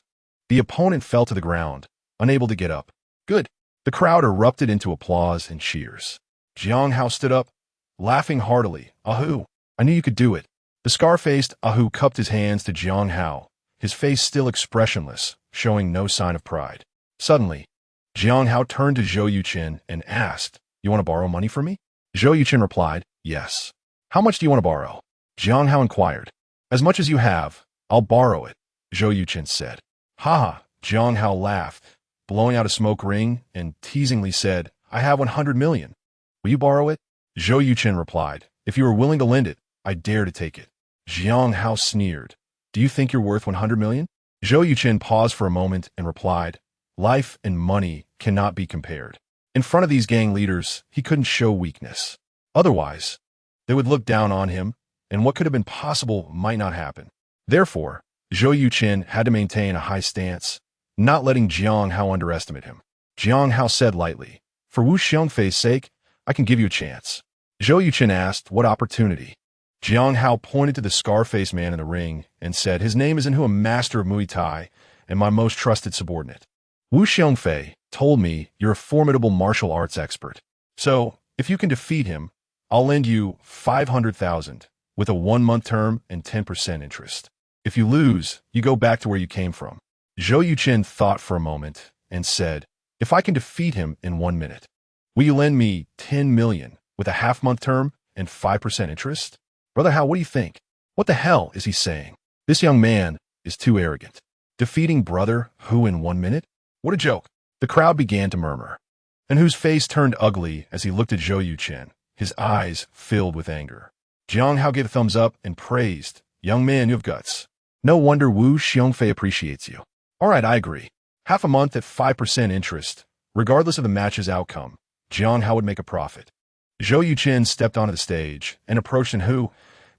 Speaker 1: The opponent fell to the ground, unable to get up. Good. The crowd erupted into applause and cheers. Jiang Hao stood up, laughing heartily. Ahoo! I knew you could do it. The scar-faced Ahu cupped his hands to Jiang Hao, his face still expressionless, showing no sign of pride. Suddenly, Jiang Hao turned to Zhou Yuchen and asked, You want to borrow money from me? Zhou Yuchen replied, Yes. How much do you want to borrow? Jiang Hao inquired. As much as you have, I'll borrow it, Zhou Yuchen said. Ha! Jiang Hao laughed, blowing out a smoke ring, and teasingly said, I have 100 million. Will you borrow it? Zhou Yuchen replied, If you are willing to lend it, I dare to take it. Jiang Hao sneered. Do you think you're worth 100 million? Zhou Yuchen paused for a moment and replied, Life and money cannot be compared. In front of these gang leaders, he couldn't show weakness. Otherwise, they would look down on him, and what could have been possible might not happen. Therefore, Zhou Yuchen had to maintain a high stance, not letting Jiang Hao underestimate him. Jiang Hao said lightly, For Wu Xiongfei's sake, I can give you a chance. Zhou Yuchen asked, What opportunity? Jiang Hao pointed to the scar-faced man in the ring and said, His name is Inhu, a master of Muay Thai and my most trusted subordinate. Wu Xiongfei told me you're a formidable martial arts expert. So, if you can defeat him, I'll lend you 500,000 with a 1-month term and 10% interest. If you lose, you go back to where you came from. Zhou Yuchen thought for a moment and said, If I can defeat him in 1 minute, will you lend me 10 million with a half-month term and 5% interest? Brother Hao, what do you think? What the hell is he saying? This young man is too arrogant. Defeating Brother Hu in 1 minute? What a joke. The crowd began to murmur, and whose face turned ugly as he looked at Zhou Yuchen, his eyes filled with anger. Jiang Hao gave a thumbs up and praised, "Young man, you have guts. No wonder Wu Xiongfei appreciates you." "All right, I agree. Half a month at 5% interest, regardless of the match's outcome, Jiang Hao would make a profit." Zhou Yuchen stepped onto the stage and approached Hu,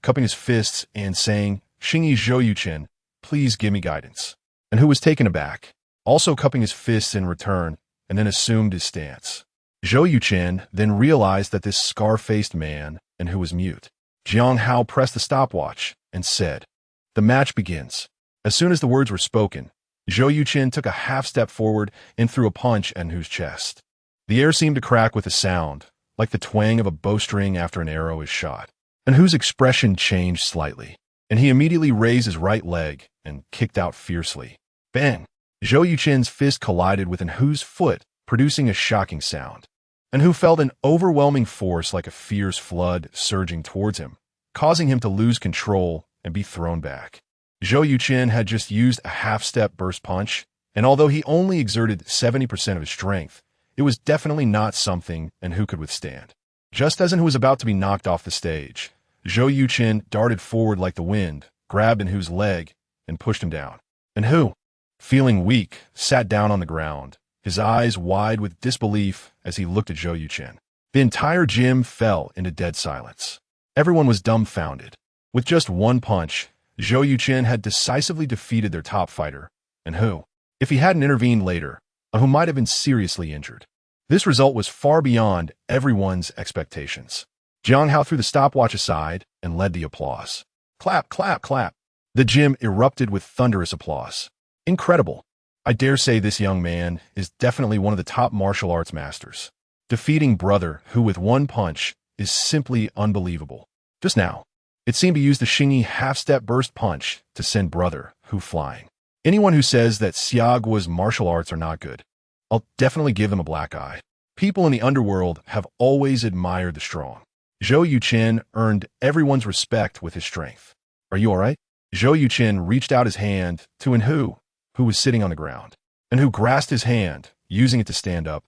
Speaker 1: cupping his fists and saying, "Xingyi Zhou Yuchen, please give me guidance." And Hu was taken aback, also cupping his fists in return, and then assumed his stance. Zhou Yuchen then realized that this scar-faced man and Hu was mute. Jiang Hao pressed the stopwatch and said, "The match begins." As soon as the words were spoken, Zhou Yuchen took a half step forward and threw a punch at Hu's chest. The air seemed to crack with a sound, like the twang of a bowstring after an arrow is shot. And Hu's expression changed slightly, and he immediately raised his right leg and kicked out fiercely. Bang! Zhou Yuchen's fist collided with Hu's foot, producing a shocking sound. And Hu felt an overwhelming force like a fierce flood surging towards him, causing him to lose control and be thrown back. Zhou Yuchen had just used a half-step burst punch, and although he only exerted 70% of his strength, it was definitely not something Hu could withstand. Just as Hu was about to be knocked off the stage, Zhou Yuchen darted forward like the wind, grabbed Hu's leg, and pushed him down. And Hu, feeling weak, sat down on the ground, his eyes wide with disbelief as he looked at Zhou Yuchen. The entire gym fell into dead silence. Everyone was dumbfounded. With just one punch, Zhou Yuchen had decisively defeated their top fighter, and Hu, if he hadn't intervened later, Hu might have been seriously injured. This result was far beyond everyone's expectations. Jiang Hao threw the stopwatch aside and led the applause. Clap, clap, clap. The gym erupted with thunderous applause. Incredible. I dare say this young man is definitely one of the top martial arts masters. Defeating brother Hu with one punch is simply unbelievable. Just now, it seemed to use the Xingyi half-step burst punch to send brother Hu flying. Anyone who says that Xiaoguo's martial arts are not good, I'll definitely give them a black eye. People in the underworld have always admired the strong. Zhou Yuchen earned everyone's respect with his strength. "Are you all right?" Zhou Yuchen reached out his hand to Hu was sitting on the ground. Hu grasped his hand, using it to stand up,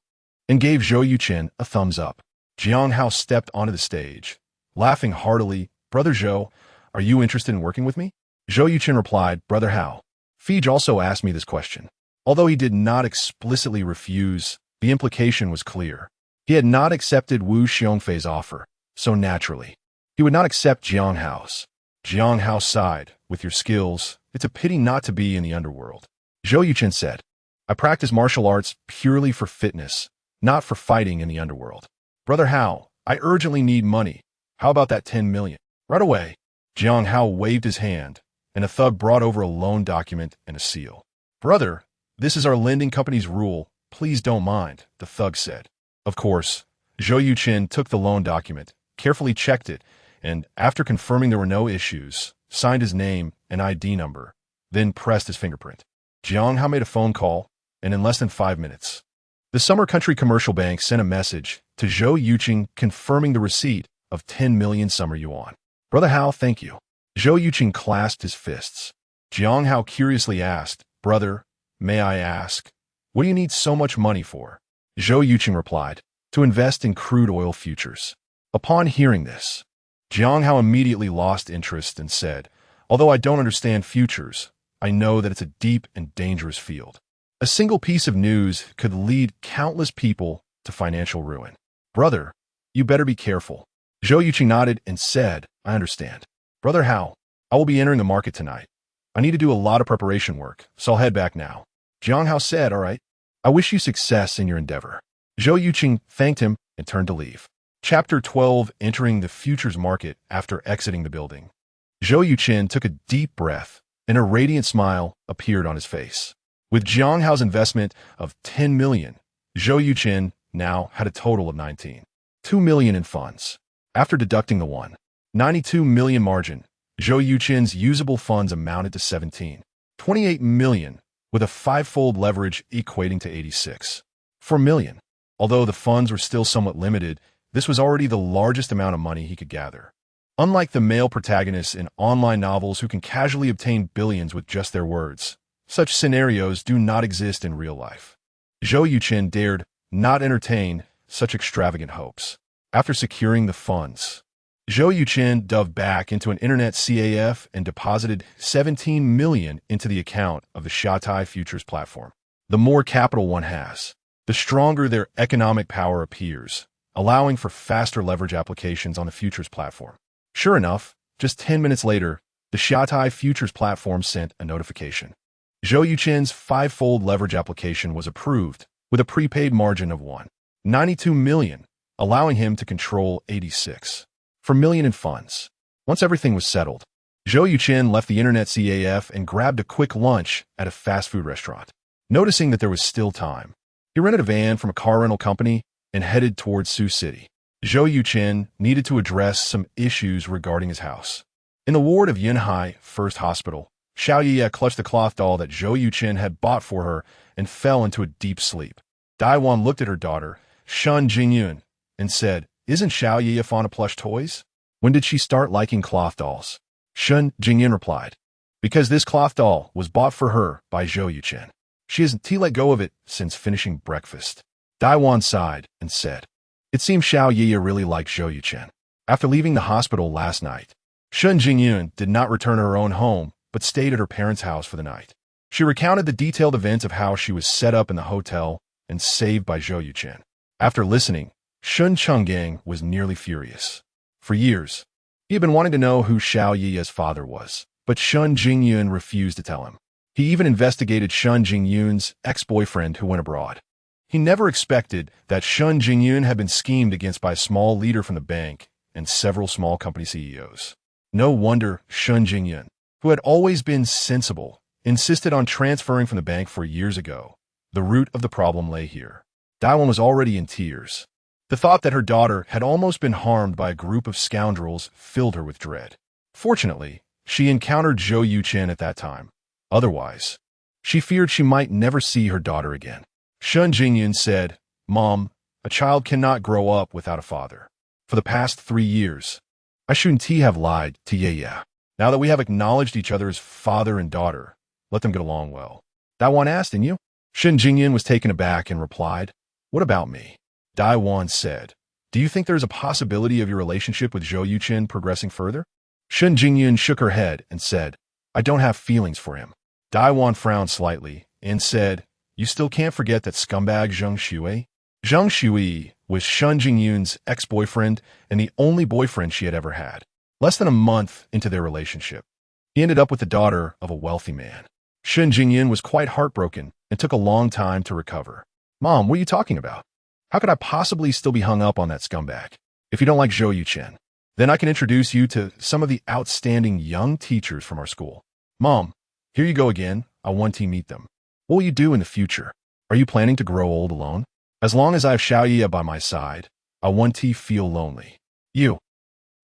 Speaker 1: and gave Zhou Yuchen a thumbs up. Jiang Hao stepped onto the stage, laughing heartily. "Brother Zhou, are you interested in working with me?" Zhou Yuchen replied, "Brother Hao, Fij also asked me this question." Although he did not explicitly refuse, the implication was clear. He had not accepted Wu Xiongfei's offer, so naturally, he would not accept Jiang Hao's. Jiang Hao sighed, "With your skills, it's a pity not to be in the underworld." Zhou Yuchen said, "I practice martial arts purely for fitness, not for fighting in the underworld." "Brother Hao, I urgently need money. How about that 10 million? Right away." Jiang Hao waved his hand, and a thug brought over a loan document and a seal. "Brother, this is our lending company's rule. Please don't mind," the thug said. Of course, Zhou Yuchen took the loan document, carefully checked it, and after confirming there were no issues, signed his name and ID number, then pressed his fingerprint. Jiang Hao made a phone call, and in less than 5 minutes, the Summer Country Commercial Bank sent a message to Zhou Yuchen confirming the receipt of 10 million summer yuan. "Brother Hao, thank you." Zhou Yuchen clasped his fists. Jiang Hao curiously asked, "Brother, may I ask, what do you need so much money for?" Zhou Yuchen replied, "To invest in crude oil futures." Upon hearing this, Jiang Hao immediately lost interest and said, "Although I don't understand futures, I know that it's a deep and dangerous field. A single piece of news could lead countless people to financial ruin. Brother, you better be careful." Zhou Yuchen nodded and said, "I understand. Brother Hao, I will be entering the market tonight. I need to do a lot of preparation work, so I'll head back now." Jiang Hao said, "All right. I wish you success in your endeavor." Zhou Yuchen thanked him and turned to leave. Chapter 12, Entering the Futures Market After Exiting the Building. Zhou Yuchen took a deep breath, and a radiant smile appeared on his face. With Jiang Hao's investment of 10 million, Zhou Yuchen now had a total of 19.2 million in funds. After deducting the 1.92 million margin, Zhou Yuchen's usable funds amounted to 17.28 million, with a 5-fold leverage equating to 86.4 million. Although the funds were still somewhat limited, this was already the largest amount of money he could gather. Unlike the male protagonists in online novels who can casually obtain billions with just their words, such scenarios do not exist in real life. Zhou Yuchen dared not entertain such extravagant hopes. After securing the funds, Zhou Yuchen dove back into an internet CAF and deposited 17 million into the account of the Shatai Futures platform. The more capital one has, the stronger their economic power appears, allowing for faster leverage applications on the futures platform. Sure enough, just 10 minutes later, the Shatai Futures platform sent a notification. Zhou Yuchen's five-fold leverage application was approved with a prepaid margin of 192 million, allowing him to control 86 for million in funds. Once everything was settled, Zhou Yuchen left the internet CAF and grabbed a quick lunch at a fast food restaurant. Noticing that there was still time, he rented a van from a car rental company and headed towards Sioux City. Zhou Yuchen needed to address some issues regarding his house. In the ward of Yunhai First Hospital, Xiao Yiya clutched the cloth doll that Zhou Yuchen had bought for her and fell into a deep sleep. Daiwan looked at her daughter, Shun Jingyun, and said, "Isn't Xiao Yiya fond of plush toys? When did she start liking cloth dolls?" Shun Jingyun replied, "Because this cloth doll was bought for her by Zhou Yuchen. She hasn't let go of it since finishing breakfast." Daiwan sighed and said, "It seems Xiao Yiya really likes Zhou Yuchen." After leaving the hospital last night, Shun Jingyun did not return to her own home, but stayed at her parents' house for the night. She recounted the detailed events of how she was set up in the hotel and saved by Zhou Yuchen. After listening, Shun Chenggang was nearly furious. For years, he had been wanting to know who Xiao Yiya's father was, but Shun Jingyun refused to tell him. He even investigated Shun Jingyun's ex-boyfriend who went abroad. He never expected that Shun Jingyun had been schemed against by a small leader from the bank and several small company CEOs. No wonder Shun Jingyun, who had always been sensible, insisted on transferring from the bank 4 years ago. The root of the problem lay here. Daiwan was already in tears. The thought that her daughter had almost been harmed by a group of scoundrels filled her with dread. Fortunately, she encountered Zhou Yuchen at that time. Otherwise, she feared she might never see her daughter again. Shun Jingyun said, "Mom, a child cannot grow up without a father. For the past 3 years, I shouldn't have lied to Yaya. Now that we have acknowledged each other as father and daughter, let them get along well." Daiwan asked, "And you?" Shun Jingyun was taken aback and replied, "What about me?" Daiwan said, "Do you think there is a possibility of your relationship with Zhou Yuchen progressing further?" Shun Jingyun shook her head and said, "I don't have feelings for him." Daiwan frowned slightly and said, "You still can't forget that scumbag Zheng Shui?" Zheng Shui was Shun Jingyun's ex-boyfriend and the only boyfriend she had ever had. Less than a month into their relationship, he ended up with the daughter of a wealthy man. Shun Jingyun was quite heartbroken and took a long time to recover. "Mom, what are you talking about? How could I possibly still be hung up on that scumbag? If you don't like Zhou Yuchen, then I can introduce you to some of the outstanding young teachers from our school." "Mom, here you go again. I want to meet them. What will you do in the future? Are you planning to grow old alone? As long as I have Xiao Yiya by my side, I want to feel lonely." You.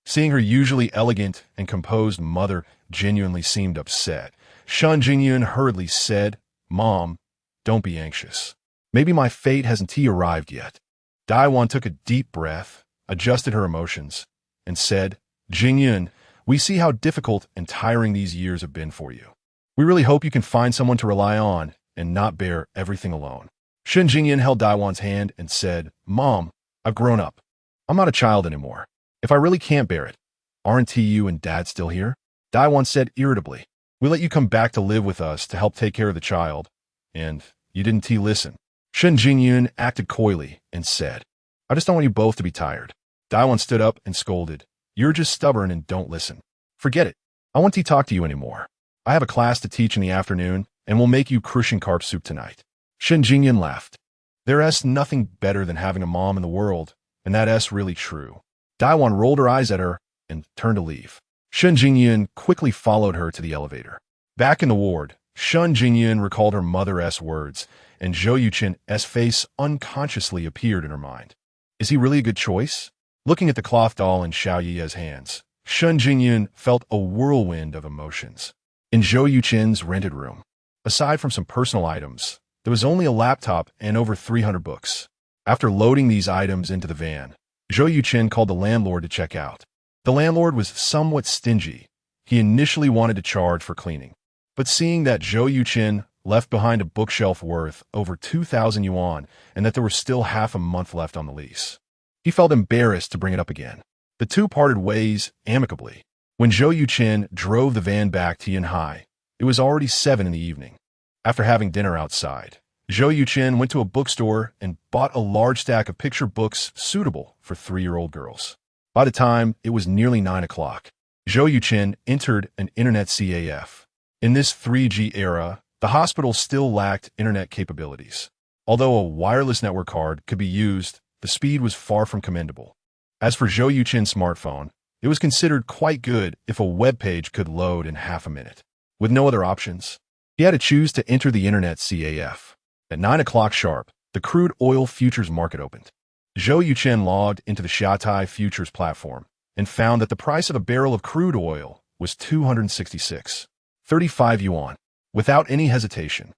Speaker 1: Seeing her usually elegant and composed mother genuinely seemed upset, Shun Jingyun hurriedly said, "Mom, don't be anxious. Maybe my fate hasn't arrived yet." Daiwan took a deep breath, adjusted her emotions, and said, "Jingyun, we see how difficult and tiring these years have been for you. We really hope you can find someone to rely on and not bear everything alone." Shun Jingyun held Daiwan's hand and said, "Mom, I've grown up. I'm not a child anymore. If I really can't bear it, aren't you and Dad still here?" Daiwan said irritably, "We let you come back to live with us to help take care of the child, and you didn't listen." Shun Jingyun acted coyly and said, "I just don't want you both to be tired." Daiwan stood up and scolded, "You're just stubborn and don't listen. Forget it. I won't talk to you anymore. I have a class to teach in the afternoon, and we'll make you crucian carp soup tonight." Shun Jingyun laughed. There's nothing better than having a mom in the world, and that's really true. Daiwan rolled her eyes at her and turned to leave. Shun Jingyun quickly followed her to the elevator. Back in the ward, Shun Jingyun recalled her mother's words, and Zhou Yuchen's face unconsciously appeared in her mind. Is he really a good choice? Looking at the cloth doll in Xiao Yiya's hands, Shun Jingyun felt a whirlwind of emotions. In Zhou Yuchen's rented room, aside from some personal items, there was only a laptop and over 300 books. After loading these items into the van, Zhou Yuchen called the landlord to check out. The landlord was somewhat stingy. He initially wanted to charge for cleaning, but seeing that Zhou Yuchen left behind a bookshelf worth over 2,000 yuan and that there was still half a month left on the lease. He felt embarrassed to bring it up again. The two parted ways amicably. When Zhou Yuchen drove the van back to Yanhai, it was already 7 in the evening. After having dinner outside, Zhou Yuchen went to a bookstore and bought a large stack of picture books suitable for 3-year-old girls. By the time it was nearly 9 o'clock, Zhou Yuchen entered an internet CAF. In this 3G era, the hospital still lacked internet capabilities. Although a wireless network card could be used, the speed was far from commendable. As for Zhou Yuchen's smartphone, it was considered quite good if a web page could load in half a minute. With no other options, he had to choose to enter the internet CAF. At 9 o'clock sharp, the crude oil futures market opened. Zhou Yuchen logged into the Shatai futures platform and found that the price of a barrel of crude oil was 266.35 yuan. Without any hesitation,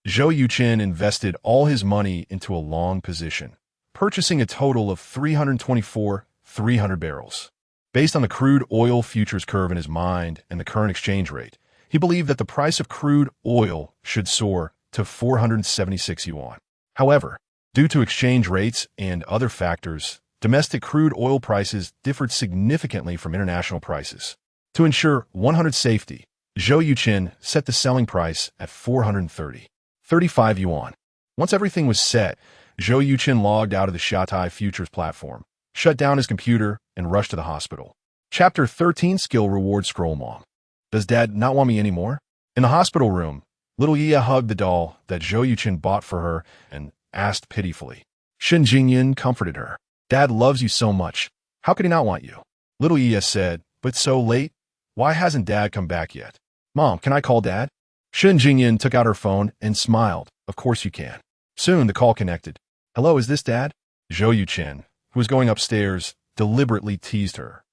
Speaker 1: Zhou Yuchen invested all his money into a long position, purchasing a total of 300 barrels. Based on the crude oil futures curve in his mind and the current exchange rate, he believed that the price of crude oil should soar to 476 yuan. However, due to exchange rates and other factors, domestic crude oil prices differed significantly from international prices. To ensure 100 safety, Zhou Yuchen set the selling price at 435 yuan. Once everything was set, Zhou Yuchen logged out of the Shatai futures platform, shut down his computer, and rushed to the hospital. Chapter 13 Skill Reward Scroll Mom. Does Dad not want me anymore? In the hospital room, little Yi hugged the doll that Zhou Yuchen bought for her and asked pitifully. Shen Jingyan comforted her. Dad loves you so much. How could he not want you? Little Yi said, but so late? Why hasn't Dad come back yet? Mom, can I call Dad? Shen Jingyan took out her phone and smiled. Of course you can. Soon the call connected. Hello, is this Dad? Zhou Yuchen, who was going upstairs, deliberately teased her.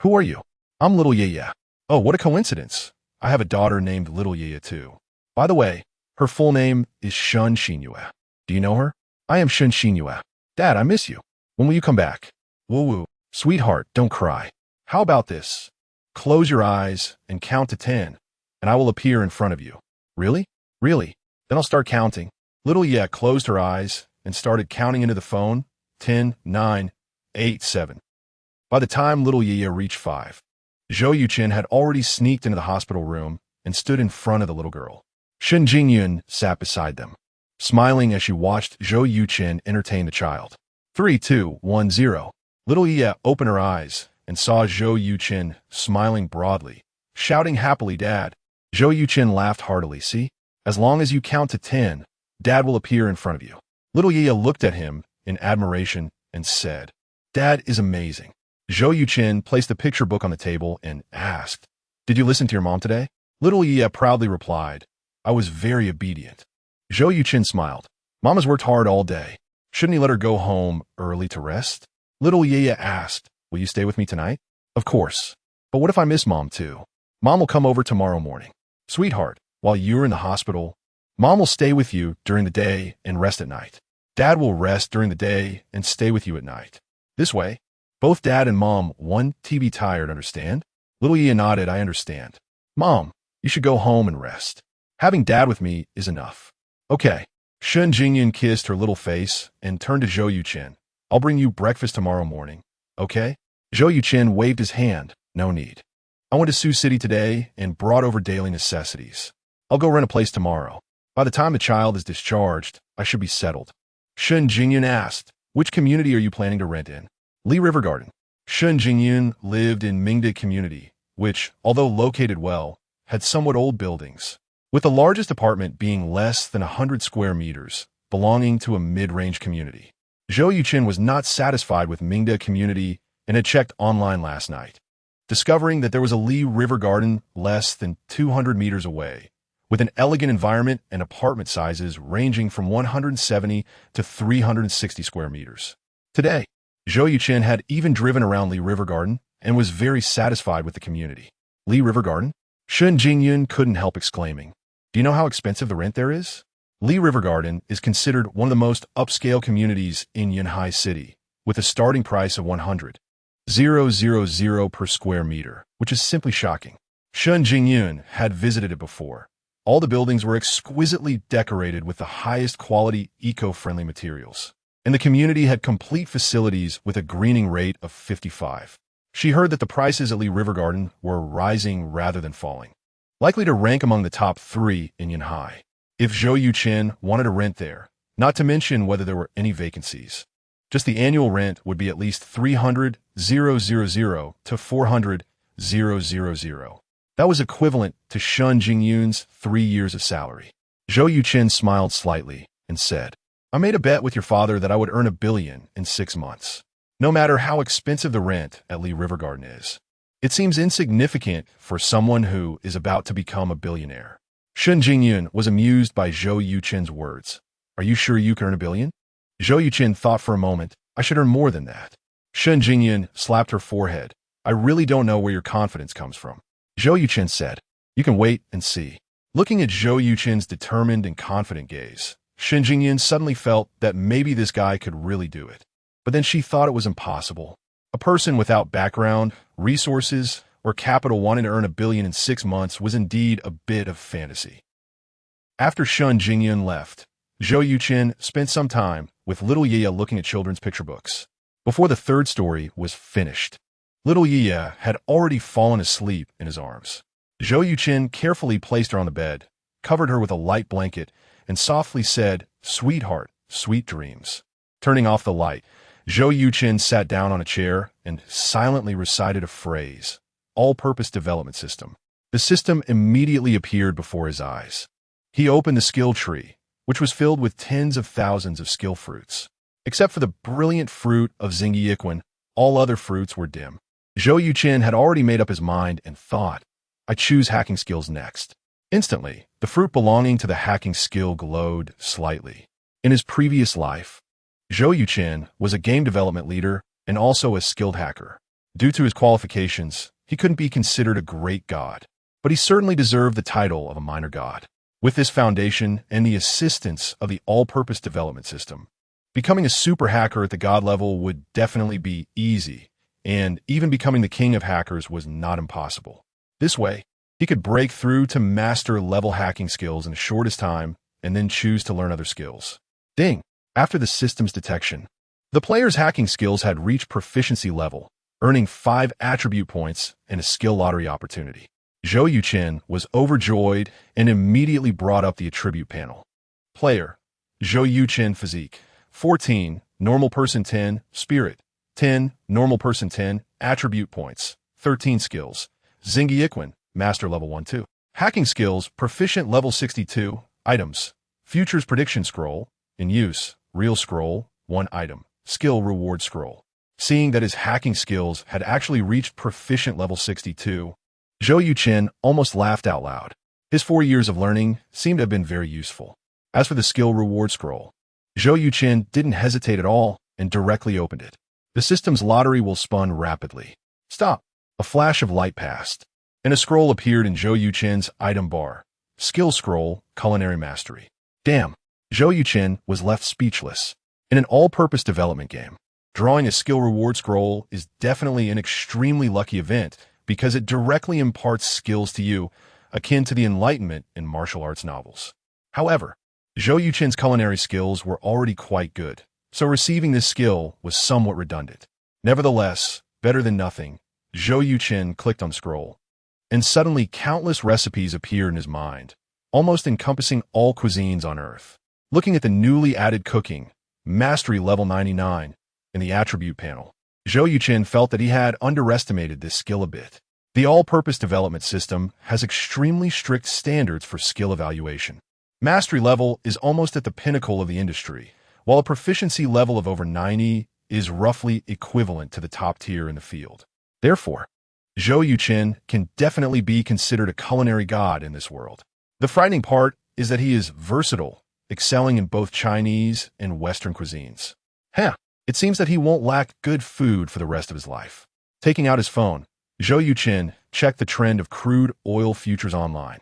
Speaker 1: Who are you? I'm Little Ye. Oh, what a coincidence. I have a daughter named Little Ye too. By the way, her full name is Shun Xinyue. Do you know her? I am Shun Xinyue. Dad, I miss you. When will you come back? Woo-woo. Sweetheart, don't cry. How about this? Close your eyes and count to 10, and I will appear in front of you. Really? Really? Then I'll start counting. Little Ye closed her eyes and started counting into the phone. 10, 9, 8, 7. By the time Little Ye reached 5, Zhou Yuchen had already sneaked into the hospital room and stood in front of the little girl. Shen Jingyun sat beside them, smiling as she watched Zhou Yuchen entertain the child. 3, 2, 1, 0. Little Ye opened her eyes and saw Zhou Yuchen smiling broadly, shouting happily, Dad. Zhou Yuchen laughed heartily. See? As long as you count to 10, Dad will appear in front of you. Little Ye looked at him in admiration and said, Dad is amazing. Zhou Yuchen placed the picture book on the table and asked, Did you listen to your mom today? Little Ye proudly replied, I was very obedient. Zhou Yuchen smiled. Mom has worked hard all day. Shouldn't he let her go home early to rest? Little Ye asked, Will you stay with me tonight? Of course. But what if I miss Mom too? Mom will come over tomorrow morning. Sweetheart, while you're in the hospital, Mom will stay with you during the day and rest at night. Dad will rest during the day and stay with you at night. This way, both Dad and Mom won't be tired, understand? Little Ye nodded, I understand. Mom, you should go home and rest. Having Dad with me is enough. Okay. Shen Jingyan kissed her little face and turned to Zhou Yuchen. I'll bring you breakfast tomorrow morning. Okay? Zhou Yuchen waved his hand. No need. I went to Sioux City today and brought over daily necessities. I'll go rent a place tomorrow. By the time the child is discharged, I should be settled. Shen Jingyan asked, Which community are you planning to rent in? Li River Garden. Shen Jingyan lived in Mingde community, which, although located well, had somewhat old buildings, with the largest apartment being less than 100 square meters, belonging to a mid-range community. Zhou Yuchen was not satisfied with Mingde community and had checked online last night, discovering that there was a Li River Garden less than 200 meters away, with an elegant environment and apartment sizes ranging from 170 to 360 square meters. Today, Zhou Yuchen had even driven around Li River Garden and was very satisfied with the community. Li River Garden? Shen Jingyun couldn't help exclaiming. Do you know how expensive the rent there is? Li River Garden is considered one of the most upscale communities in Yanhai City, with a starting price of 100,000 per square meter, which is simply shocking. Shen Jingyun had visited it before. All the buildings were exquisitely decorated with the highest quality eco-friendly materials, and the community had complete facilities with a greening rate of 55. She heard that the prices at Lee River Garden were rising rather than falling, likely to rank among the top 3 in Yanhai. If Zhou Yuchen wanted to rent there, not to mention whether there were any vacancies, just the annual rent would be at least 300,000 to 400,000. That was equivalent to Shun Jingyun's 3 years of salary. Zhou Yuchen smiled slightly and said, I made a bet with your father that I would earn $1 billion in 6 months, no matter how expensive the rent at Lee River Garden is. It seems insignificant for someone who is about to become a billionaire. Shun Jingyun was amused by Zhou Yuchen's words. Are you sure you can earn $1 billion? Zhou Yuchen thought for a moment. I should earn more than that. Shun Jingyun slapped her forehead. I really don't know where your confidence comes from. Zhou Yuchen said, you can wait and see. Looking at Zhou Yuchen's determined and confident gaze, Shun Jingyun suddenly felt that maybe this guy could really do it. But then she thought it was impossible. A person without background, resources, or capital wanting to earn $1 billion in 6 months was indeed a bit of fantasy. After Shun Jingyun left, Zhou Yuchen spent some time with little Yiya looking at children's picture books. Before the 3rd story was finished, little Yiya had already fallen asleep in his arms. Zhou Yuchen carefully placed her on the bed, covered her with a light blanket, and softly said, Sweetheart, sweet dreams. Turning off the light, Zhou Yuchen sat down on a chair and silently recited a phrase, all-purpose development system. The system immediately appeared before his eyes. He opened the skill tree, which was filled with tens of thousands of skill fruits. Except for the brilliant fruit of Zhou, all other fruits were dim. Zhou Yuchen had already made up his mind and thought, I choose hacking skills next. Instantly, the fruit belonging to the hacking skill glowed slightly. In his previous life, Zhou Yuchen was a game development leader and also a skilled hacker. Due to his qualifications, he couldn't be considered a great god, but he certainly deserved the title of a minor god. With this foundation and the assistance of the all-purpose development system, becoming a super hacker at the god level would definitely be easy, and even becoming the king of hackers was not impossible. This way, he could break through to master-level hacking skills in the shortest time and then choose to learn other skills. Ding! After the system's detection, the player's hacking skills had reached proficiency level, earning 5 attribute points and a skill lottery opportunity. Zhou Yuchen was overjoyed and immediately brought up the attribute panel. Player, Zhou Yuchen physique, 14, normal person 10, spirit, 10, normal person 10, attribute points, 13 skills, Zhou, master level 1-2. Hacking skills, proficient level 62, items, futures prediction scroll, in use, real scroll, 1 item, skill reward scroll. Seeing that his hacking skills had actually reached proficient level 62, Zhou Yuchen almost laughed out loud. His 4 years of learning seemed to have been very useful. As for the skill reward scroll, Zhou Yuchen didn't hesitate at all and directly opened it. The system's lottery will spun rapidly. Stop! A flash of light passed, and a scroll appeared in Zhou Yuchen's item bar. Skill scroll, culinary mastery. Damn! Zhou Yuchen was left speechless. In an all-purpose development game, drawing a skill reward scroll is definitely an extremely lucky event, because it directly imparts skills to you, akin to the Enlightenment in martial arts novels. However, Zhou Yuchen's culinary skills were already quite good, so receiving this skill was somewhat redundant. Nevertheless, better than nothing, Zhou Yuchen clicked on the scroll, and suddenly countless recipes appeared in his mind, almost encompassing all cuisines on Earth. Looking at the newly added cooking, mastery level 99, in the attribute panel, Zhou Yuchen felt that he had underestimated this skill a bit. The all-purpose development system has extremely strict standards for skill evaluation. Mastery level is almost at the pinnacle of the industry, while a proficiency level of over 90 is roughly equivalent to the top tier in the field. Therefore, Zhou Yuchen can definitely be considered a culinary god in this world. The frightening part is that he is versatile, excelling in both Chinese and Western cuisines. It seems that he won't lack good food for the rest of his life. Taking out his phone, Zhou Yuchen checked the trend of crude oil futures online,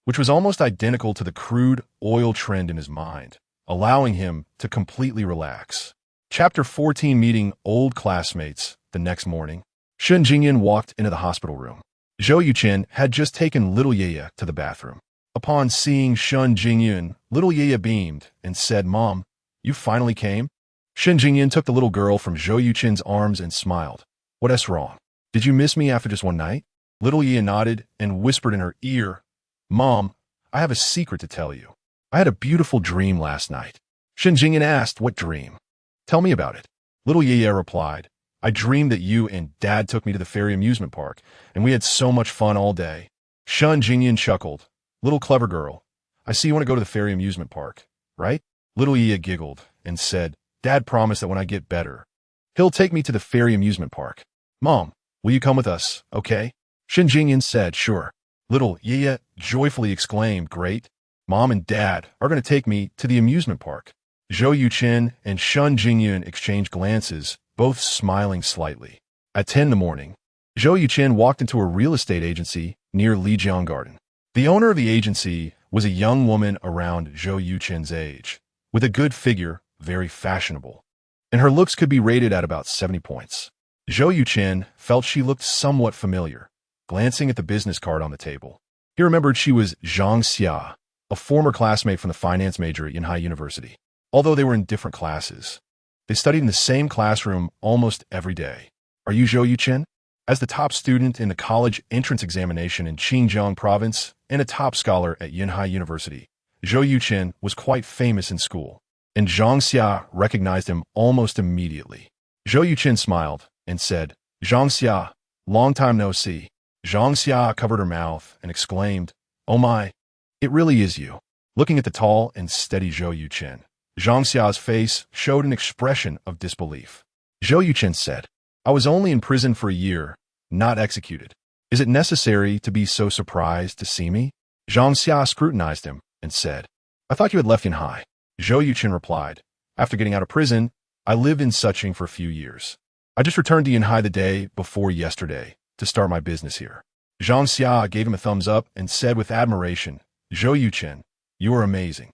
Speaker 1: which was almost identical to the crude oil trend in his mind, allowing him to completely relax. Chapter 14. Meeting old classmates. The next morning, Shun Jingyan walked into the hospital room. Zhou Yuchen had just taken little Yeya to the bathroom. Upon seeing Shun Jingyun, little Yaya beamed and said, "Mom, you finally came?" Shun Jingyun took the little girl from Zhou Yuchen's arms and smiled. "What's wrong? Did you miss me after just one night?" Little Yaya nodded and whispered in her ear, "Mom, I have a secret to tell you. I had a beautiful dream last night." Shun Jingyun asked, "What dream? Tell me about it." Little Yaya replied, "I dreamed that you and Dad took me to the fairy amusement park, and we had so much fun all day." Shun Jingyun chuckled. "Little clever girl, I see you want to go to the fairy amusement park, right?" Little Yaya giggled and said, "Dad promised that when I get better, he'll take me to the fairy amusement park. Mom, will you come with us, okay?" Shun Jingyun said, "Sure." Little Yaya joyfully exclaimed, "Great. Mom and Dad are going to take me to the amusement park." Zhou Yuchen and Shun Jingyun exchanged glances, both smiling slightly. At 10 in the morning, Zhou Yuchen walked into a real estate agency near Lijiang Garden. The owner of the agency was a young woman around Zhou Yuchen's age, with a good figure, very fashionable, and her looks could be rated at about 70 points. Zhou Yuchen felt she looked somewhat familiar, glancing at the business card on the table. He remembered she was Zhang Xia, a former classmate from the finance major at Yanhai University. Although they were in different classes, they studied in the same classroom almost every day. "Are you Zhou Yuchen?" As the top student in the college entrance examination in Xinjiang province and a top scholar at Yanhai University, Zhou Yuchen was quite famous in school, and Zhang Xia recognized him almost immediately. Zhou Yuchen smiled and said, "Zhang Xia, long time no see." Zhang Xia covered her mouth and exclaimed, "Oh my, it really is you." Looking at the tall and steady Zhou Yuchen, Zhang Xia's face showed an expression of disbelief. Zhou Yuchen said, "I was only in prison for a year, not executed. Is it necessary to be so surprised to see me?" Zhang Xia scrutinized him and said, "I thought you had left Yanhai." Zhou Yuchen replied, "After getting out of prison, I lived in Suching for a few years. I just returned to Yanhai the day before yesterday to start my business here." Zhang Xia gave him a thumbs up and said with admiration, "Zhou Yuchen, you are amazing."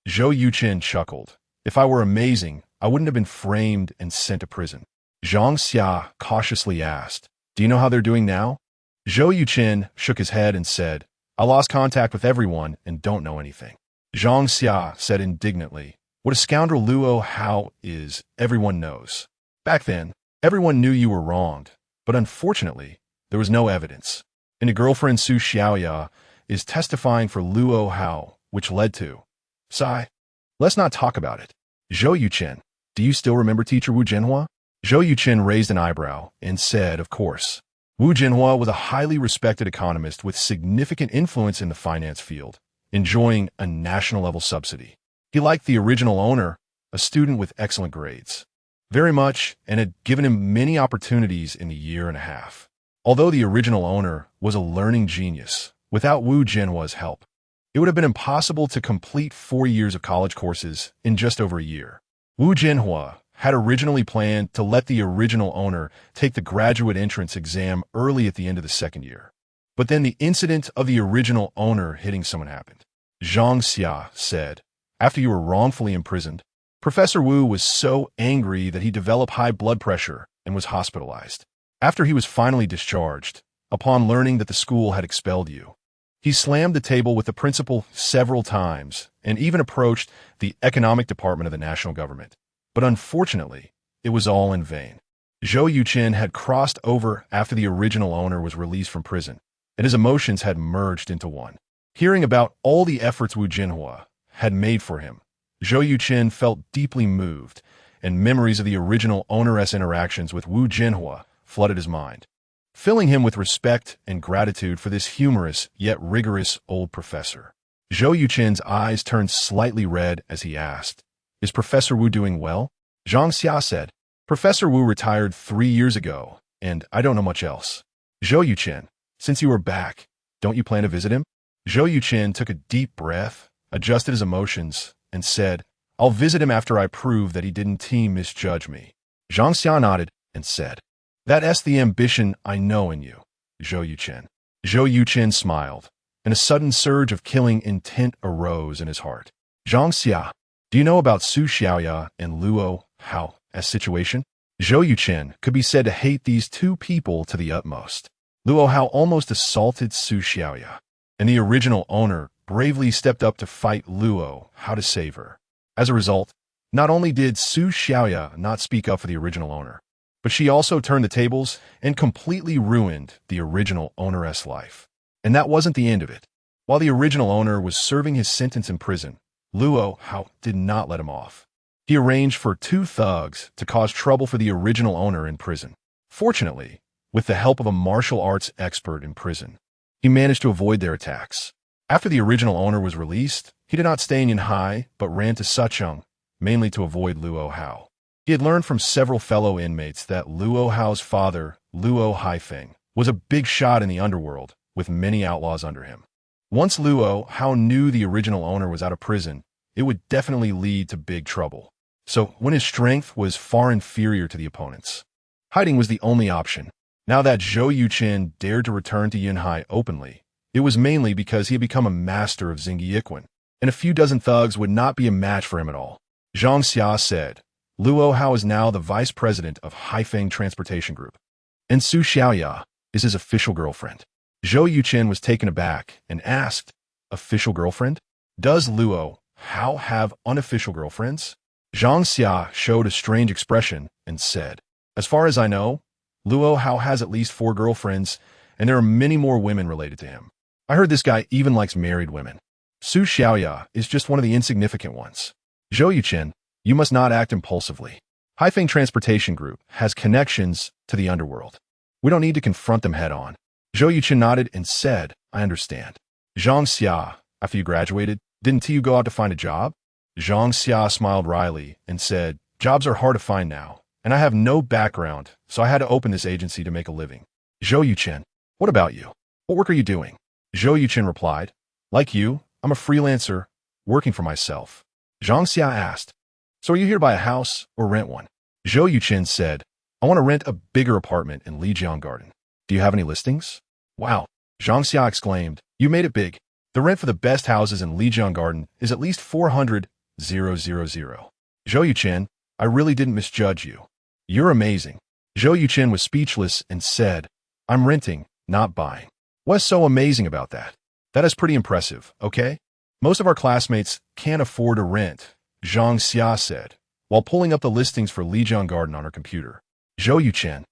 Speaker 1: Zhou Yuchen chuckled. "If I were amazing, I wouldn't have been framed and sent to prison." Zhang Xia cautiously asked, "Do you know how they're doing now?" Zhou Yuchen shook his head and said, "I lost contact with everyone and don't know anything." Zhang Xia said indignantly, "What a scoundrel Luo Hao is, everyone knows. Back then, everyone knew you were wronged, but unfortunately, there was no evidence. And your girlfriend Su Xiaoya is testifying for Luo Hao, which led to... Sigh. Let's not talk about it." Zhou Yuchen, do you still remember teacher Wu Jianhua? Zhou Yuchen raised an eyebrow and said, "Of course." Wu Jianhua was a highly respected economist with significant influence in the finance field, enjoying a national-level subsidy. He liked the original owner, a student with excellent grades, very much, and had given him many opportunities in a year and a half. Although the original owner was a learning genius, without Wu Jianhua's help, it would have been impossible to complete 4 years of college courses in just over a year. Wu Jianhua had originally planned to let the original owner take the graduate entrance exam early at the end of the second year. But then the incident of the original owner hitting someone happened. Zhang Xia said, "After you were wrongfully imprisoned, Professor Wu was so angry that he developed high blood pressure and was hospitalized. After he was finally discharged, upon learning that the school had expelled you, he slammed the table with the principal several times and even approached the economic department of the national government. But unfortunately, it was all in vain. Zhou Yuchen had crossed over after the original owner was released from prison, and his emotions had merged into one. Hearing about all the efforts Wu Jianhua had made for him, Zhou Yuchen felt deeply moved, and memories of the original owner's interactions with Wu Jianhua flooded his mind, filling him with respect and gratitude for this humorous yet rigorous old professor. Zhou Yuchen's eyes turned slightly red as he asked, "Is Professor Wu doing well?" Zhang Xia said, "Professor Wu retired 3 years ago, and I don't know much else." Zhou Yuchen, since you are back, don't you plan to visit him? Zhou Yuchen took a deep breath, adjusted his emotions, and said, "I'll visit him after I prove that he didn't misjudge me." Zhang Xia nodded and said, "That's the ambition I know in you, Zhou Yuchen." Zhou Yuchen smiled, and a sudden surge of killing intent arose in his heart. "Zhang Xia, do you know about Su Xiaoya and Luo Hao's situation?" Zhou Yuchen could be said to hate these two people to the utmost. Luo Hao almost assaulted Su Xiaoya, and the original owner bravely stepped up to fight Luo how to save her. As a result, not only did Su Xiaoya not speak up for the original owner, but she also turned the tables and completely ruined the original owner's life. And that wasn't the end of it. While the original owner was serving his sentence in prison, Luo Hao did not let him off. He arranged for two thugs to cause trouble for the original owner in prison. Fortunately, with the help of a martial arts expert in prison, he managed to avoid their attacks. After the original owner was released, he did not stay in Yanhai, but ran to Sucheng, mainly to avoid Luo Hao. He had learned from several fellow inmates that Luo Hao's father, Luo Haifeng, was a big shot in the underworld, with many outlaws under him. Once Luo Hao knew the original owner was out of prison, it would definitely lead to big trouble. So when his strength was far inferior to the opponent's, hiding was the only option. Now that Zhou Yuchen dared to return to Yunhai openly, it was mainly because he had become a master of Xingyiquan, and a few dozen thugs would not be a match for him at all. Zhang Xia said, Luo Hao is now the vice president of Haifeng Transportation Group, and Su Xiaoya is his official girlfriend. Zhou Yuchen was taken aback and asked, official girlfriend? Does Luo Hao have unofficial girlfriends? Zhang Xia showed a strange expression and said, as far as I know, Luo Hao has at least 4 girlfriends, and there are many more women related to him. I heard this guy even likes married women. Su Xiaoya is just one of the insignificant ones. Zhou Yuchen, you must not act impulsively. Haifeng Transportation Group has connections to the underworld. We don't need to confront them head-on. Zhou Yuchen nodded and said, I understand. Zhang Xia, after you graduated, didn't you go out to find a job? Zhang Xia smiled wryly and said, jobs are hard to find now, and I have no background, so I had to open this agency to make a living. Zhou Yuchen, what about you? What work are you doing? Zhou Yuchen replied, like you, I'm a freelancer, working for myself. Zhang Xia asked, so are you here to buy a house or rent one? Zhou Yuchen said, I want to rent a bigger apartment in Lijiang Garden. Do you have any listings? Wow, Zhang Xia exclaimed, you made it big. The rent for the best houses in Lijiang Garden is at least 400,000. Zhou Yuchen, I really didn't misjudge you. You're amazing. Zhou Yuchen was speechless and said, I'm renting, not buying. What's so amazing about that? That is pretty impressive, okay? Most of our classmates can't afford to rent, Zhang Xia said, while pulling up the listings for Lijiang Garden on her computer. Zhou Yuchen,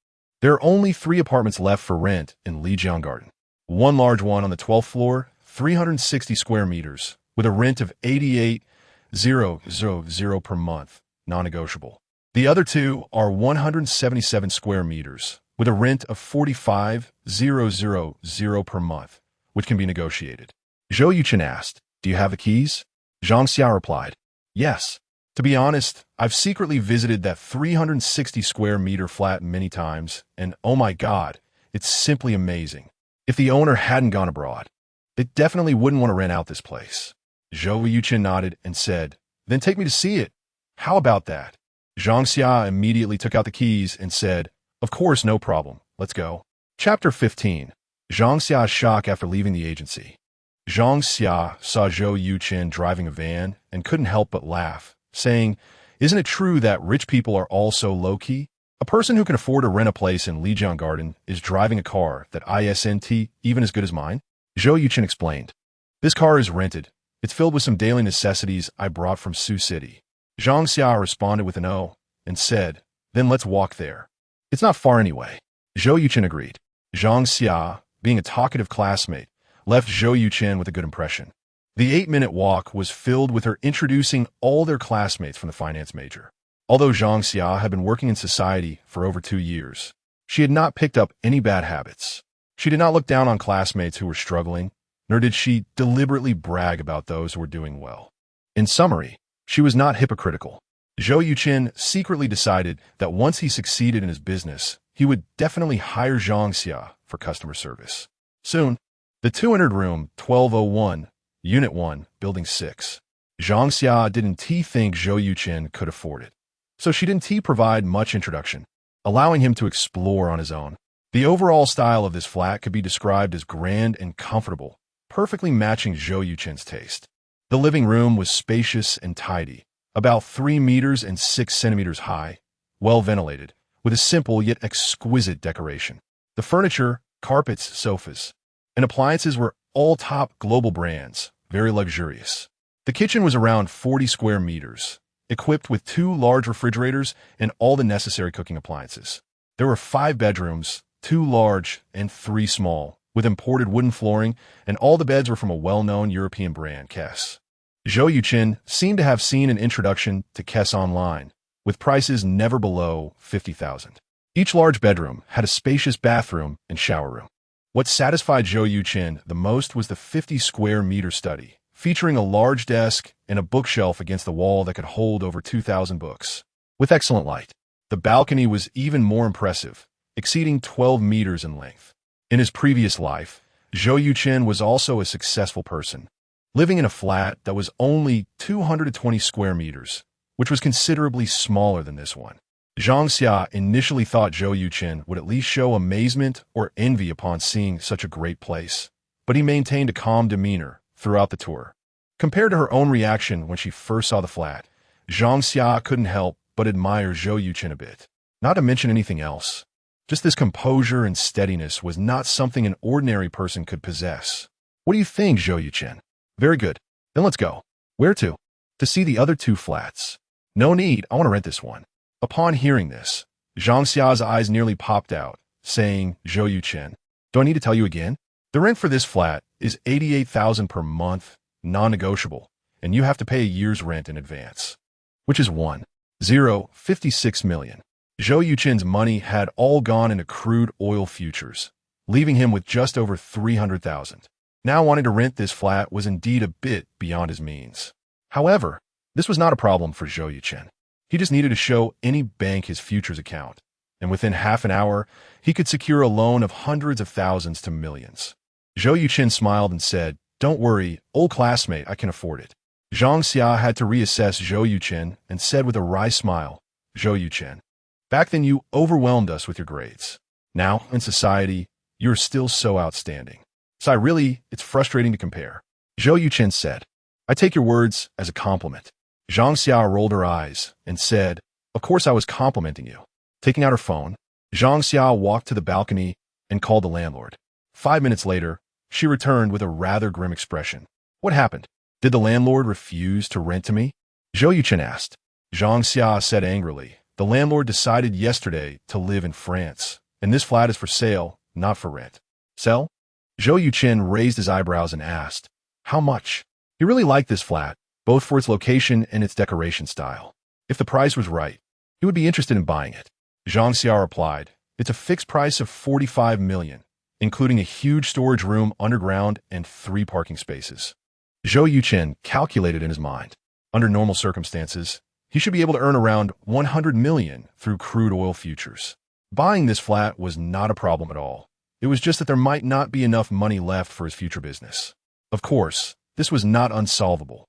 Speaker 1: there are only 3 apartments left for rent in Lijiang Garden. One large one on the 12th floor, 360 square meters, with a rent of 88,000 per month, non-negotiable. The other 2 are 177 square meters, with a rent of 45,000 per month, which can be negotiated. Zhou Yuchen asked, do you have the keys? Zhang Xia replied, yes. To be honest, I've secretly visited that 360 square meter flat many times, and oh my god, it's simply amazing. If the owner hadn't gone abroad, they definitely wouldn't want to rent out this place. Zhou Yuchen nodded and said, then take me to see it. How about that? Zhang Xia immediately took out the keys and said, of course, no problem. Let's go. Chapter 15. Zhang Xia's shock after leaving the agency. Zhang Xia saw Zhou Yuchen driving a van and couldn't help but laugh, saying, isn't it true that rich people are all so low-key? A person who can afford to rent a place in Lijiang Garden is driving a car that isn't even as good as mine? Zhou Yuchen explained, this car is rented. It's filled with some daily necessities I brought from Sioux City. Zhang Xia responded with an O and said, then let's walk there. It's not far anyway. Zhou Yuchen agreed. Zhang Xia, being a talkative classmate, left Zhou Yuchen with a good impression. The 8-minute walk was filled with her introducing all their classmates from the finance major. Although Zhang Xia had been working in society for over 2 years, she had not picked up any bad habits. She did not look down on classmates who were struggling, nor did she deliberately brag about those who were doing well. In summary, she was not hypocritical. Zhou Yuchen secretly decided that once he succeeded in his business, he would definitely hire Zhang Xia for customer service. Soon, the 2 entered room 1201, Unit 1, Building 6. Zhang Xia didn't think Zhou Yuchen could afford it, so she didn't provide much introduction, allowing him to explore on his own. The overall style of this flat could be described as grand and comfortable, perfectly matching Zhou Yuchen's taste. The living room was spacious and tidy, about 3 meters and 6 centimeters high, well ventilated, with a simple yet exquisite decoration. The furniture, carpets, sofas, and appliances were all top global brands, very luxurious. The kitchen was around 40 square meters, equipped with 2 large refrigerators and all the necessary cooking appliances. There were 5 bedrooms, 2 large and 3 small, with imported wooden flooring, and all the beds were from a well-known European brand, Kess. Zhou Yuchen seemed to have seen an introduction to Kess online, with prices never below 50,000. Each large bedroom had a spacious bathroom and shower room. What satisfied Zhou Yuchen the most was the 50 square meter study, featuring a large desk and a bookshelf against the wall that could hold over 2,000 books. With excellent light, the balcony was even more impressive, exceeding 12 meters in length. In his previous life, Zhou Yuchen was also a successful person, living in a flat that was only 220 square meters, which was considerably smaller than this one. Zhang Xia initially thought Zhou Yuchen would at least show amazement or envy upon seeing such a great place, but he maintained a calm demeanor throughout the tour. Compared to her own reaction when she first saw the flat, Zhang Xia couldn't help but admire Zhou Yuchen a bit. Not to mention anything else. Just this composure and steadiness was not something an ordinary person could possess. What do you think, Zhou Yuchen? Very good. Then let's go. Where to? To see the other 2 flats. No need, I want to rent this one. Upon hearing this, Zhang Xia's eyes nearly popped out, saying, Zhou Yuchen, do I need to tell you again? The rent for this flat is 88,000 per month, non-negotiable, and you have to pay a year's rent in advance, which is 56 million. Zhou Yuchen's money had all gone into crude oil futures, leaving him with just over 300,000. Now wanting to rent this flat was indeed a bit beyond his means. However, this was not a problem for Zhou Yuchen. He just needed to show any bank his futures account, and within half an hour, he could secure a loan of hundreds of thousands to millions. Zhou Yuchen smiled and said, don't worry, old classmate, I can afford it. Zhang Xia had to reassess Zhou Yuchen and said with a wry smile, Zhou Yuchen, back then you overwhelmed us with your grades. Now, in society, you're still so outstanding. So it's frustrating to compare. Zhou Yuchen said, I take your words as a compliment. Zhang Xia rolled her eyes and said, of course I was complimenting you. Taking out her phone, Zhang Xia walked to the balcony and called the landlord. 5 minutes later, she returned with a rather grim expression. What happened? Did the landlord refuse to rent to me? Zhou Yuchen asked. Zhang Xia said angrily, the landlord decided yesterday to live in France, and this flat is for sale, not for rent. Sell? Zhou Yuchen raised his eyebrows and asked, how much? He really liked this flat, both for its location and its decoration style. If the price was right, he would be interested in buying it. Zhang Xia replied, it's a fixed price of 45 million, including a huge storage room underground and 3 parking spaces. Zhou Yuchen calculated in his mind. Under normal circumstances, he should be able to earn around 100 million through crude oil futures. Buying this flat was not a problem at all. It was just that there might not be enough money left for his future business. Of course, this was not unsolvable.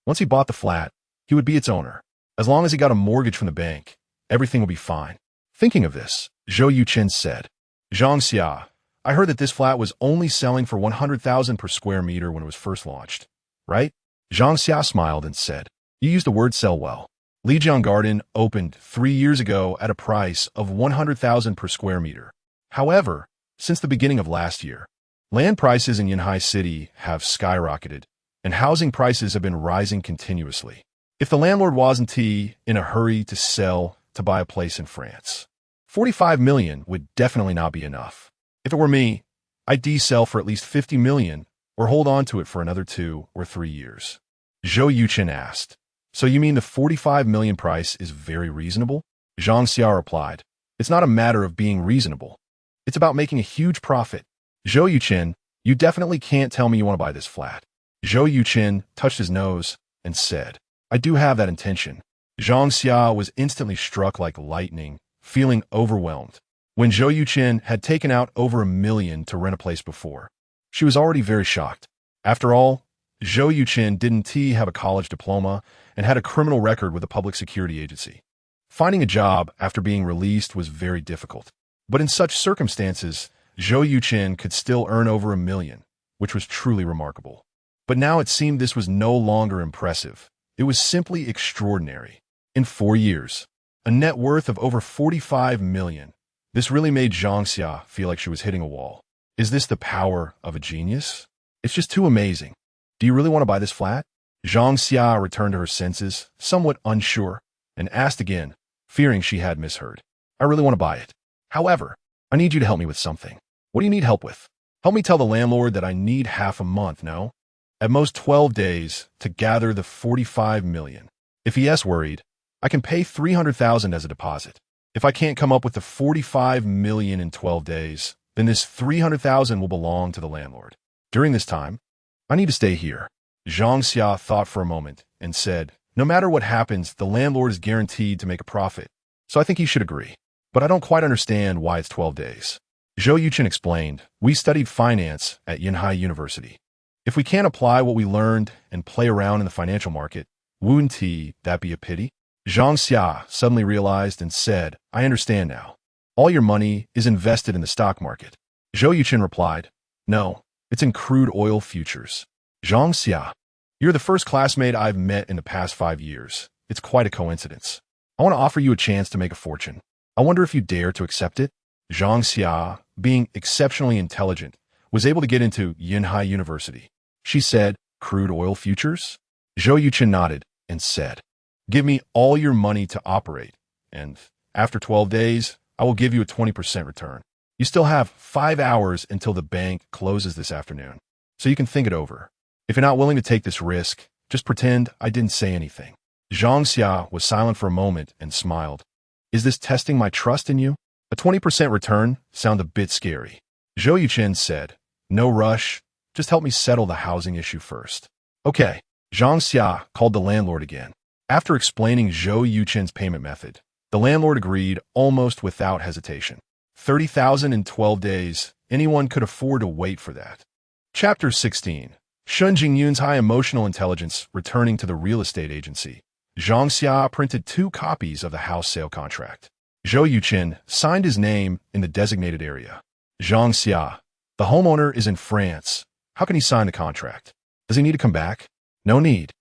Speaker 1: Once he bought the flat, he would be its owner. As long as he got a mortgage from the bank, everything would be fine. Thinking of this, Zhou Yuchen said, Zhang Xia, I heard that this flat was only selling for 100,000 per square meter when it was first launched, right? Zhang Xia smiled and said, you used the word sell well. Lijiang Garden opened 3 years ago at a price of 100,000 per square meter. However, since the beginning of last year, land prices in Yanhai City have skyrocketed, and housing prices have been rising continuously. If the landlord wasn't in a hurry to sell to buy a place in France, 45 million would definitely not be enough. If it were me, I'd sell for at least 50 million or hold on to it for another 2 or 3 years. Zhou Yuchen asked, so you mean the 45 million price is very reasonable? Zhang Xia replied, it's not a matter of being reasonable. It's about making a huge profit. Zhou Yuchen, you definitely can't tell me you want to buy this flat. Zhou Yuchen touched his nose and said, I do have that intention. Zhang Xia was instantly struck like lightning, feeling overwhelmed. When Zhou Yuchen had taken out over 1 million to rent a place before, she was already very shocked. After all, Zhou Yuchen didn't have a college diploma and had a criminal record with a public security agency. Finding a job after being released was very difficult. But in such circumstances, Zhou Yuchen could still earn over 1 million, which was truly remarkable. But now it seemed this was no longer impressive. It was simply extraordinary. In 4 years, a net worth of over 45 million. This really made Zhang Xia feel like she was hitting a wall. Is this the power of a genius? It's just too amazing. Do you really want to buy this flat? Zhang Xia returned to her senses, somewhat unsure, and asked again, fearing she had misheard. I really want to buy it. However, I need you to help me with something. What do you need help with? Help me tell the landlord that I need half a month, no? At most 12 days to gather the 45 million. If he is worried, I can pay 300,000 as a deposit. If I can't come up with the 45 million in 12 days, then this 300,000 will belong to the landlord. During this time, I need to stay here. Zhang Xia thought for a moment and said, no matter what happens, the landlord is guaranteed to make a profit. So I think he should agree. But I don't quite understand why it's 12 days. Zhou Yuchen explained, we studied finance at Yunhai University. If we can't apply what we learned and play around in the financial market, wouldn't that be a pity? Zhang Xia suddenly realized and said, I understand now. All your money is invested in the stock market. Zhou Yuchen replied, no, it's in crude oil futures. Zhang Xia, you're the first classmate I've met in the past 5 years. It's quite a coincidence. I want to offer you a chance to make a fortune. I wonder if you dare to accept it? Zhang Xia, being exceptionally intelligent, was able to get into Yunhai University. She said, crude oil futures? Zhou Yuchen nodded and said, give me all your money to operate, and after 12 days, I will give you a 20% return. You still have 5 hours until the bank closes this afternoon, so you can think it over. If you're not willing to take this risk, just pretend I didn't say anything. Zhang Xia was silent for a moment and smiled. Is this testing my trust in you? A 20% return sounded a bit scary. Zhou Yuchen said, no rush, just help me settle the housing issue first. Okay. Zhang Xia called the landlord again. After explaining Zhou Yuchen's payment method, the landlord agreed almost without hesitation. 30,000 in 12 days, anyone could afford to wait for that. Chapter 16. Shun Jingyun's high emotional intelligence returning to the real estate agency. Zhang Xia printed 2 copies of the house sale contract. Zhou Yuchen signed his name in the designated area. Zhang Xia, the homeowner is in France. How can he sign the contract? Does he need to come back? No need.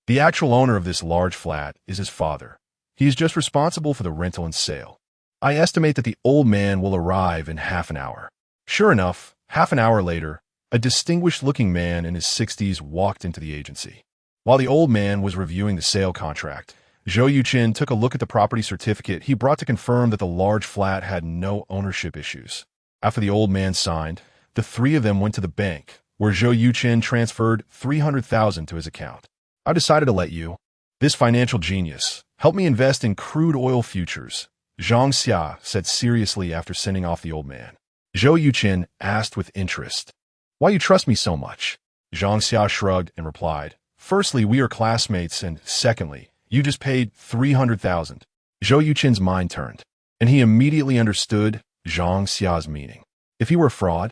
Speaker 1: The actual owner of this large flat is his father. He is just responsible for the rental and sale. I estimate that the old man will arrive in half an hour. Sure enough, half an hour later, a distinguished-looking man in his 60s walked into the agency. While the old man was reviewing the sale contract, Zhou Yuchen took a look at the property certificate he brought to confirm that the large flat had no ownership issues. After the old man signed, the 3 of them went to the bank, where Zhou Yuchen transferred 300,000 to his account. I decided to let you, this financial genius, help me invest in crude oil futures, Zhang Xia said seriously after sending off the old man. Zhou Yuchen asked with interest, why you trust me so much? Zhang Xia shrugged and replied, firstly, we are classmates, and secondly, you just paid 300,000. Zhou Yuchen's mind turned, and he immediately understood Zhang Xia's meaning. If he were a fraud,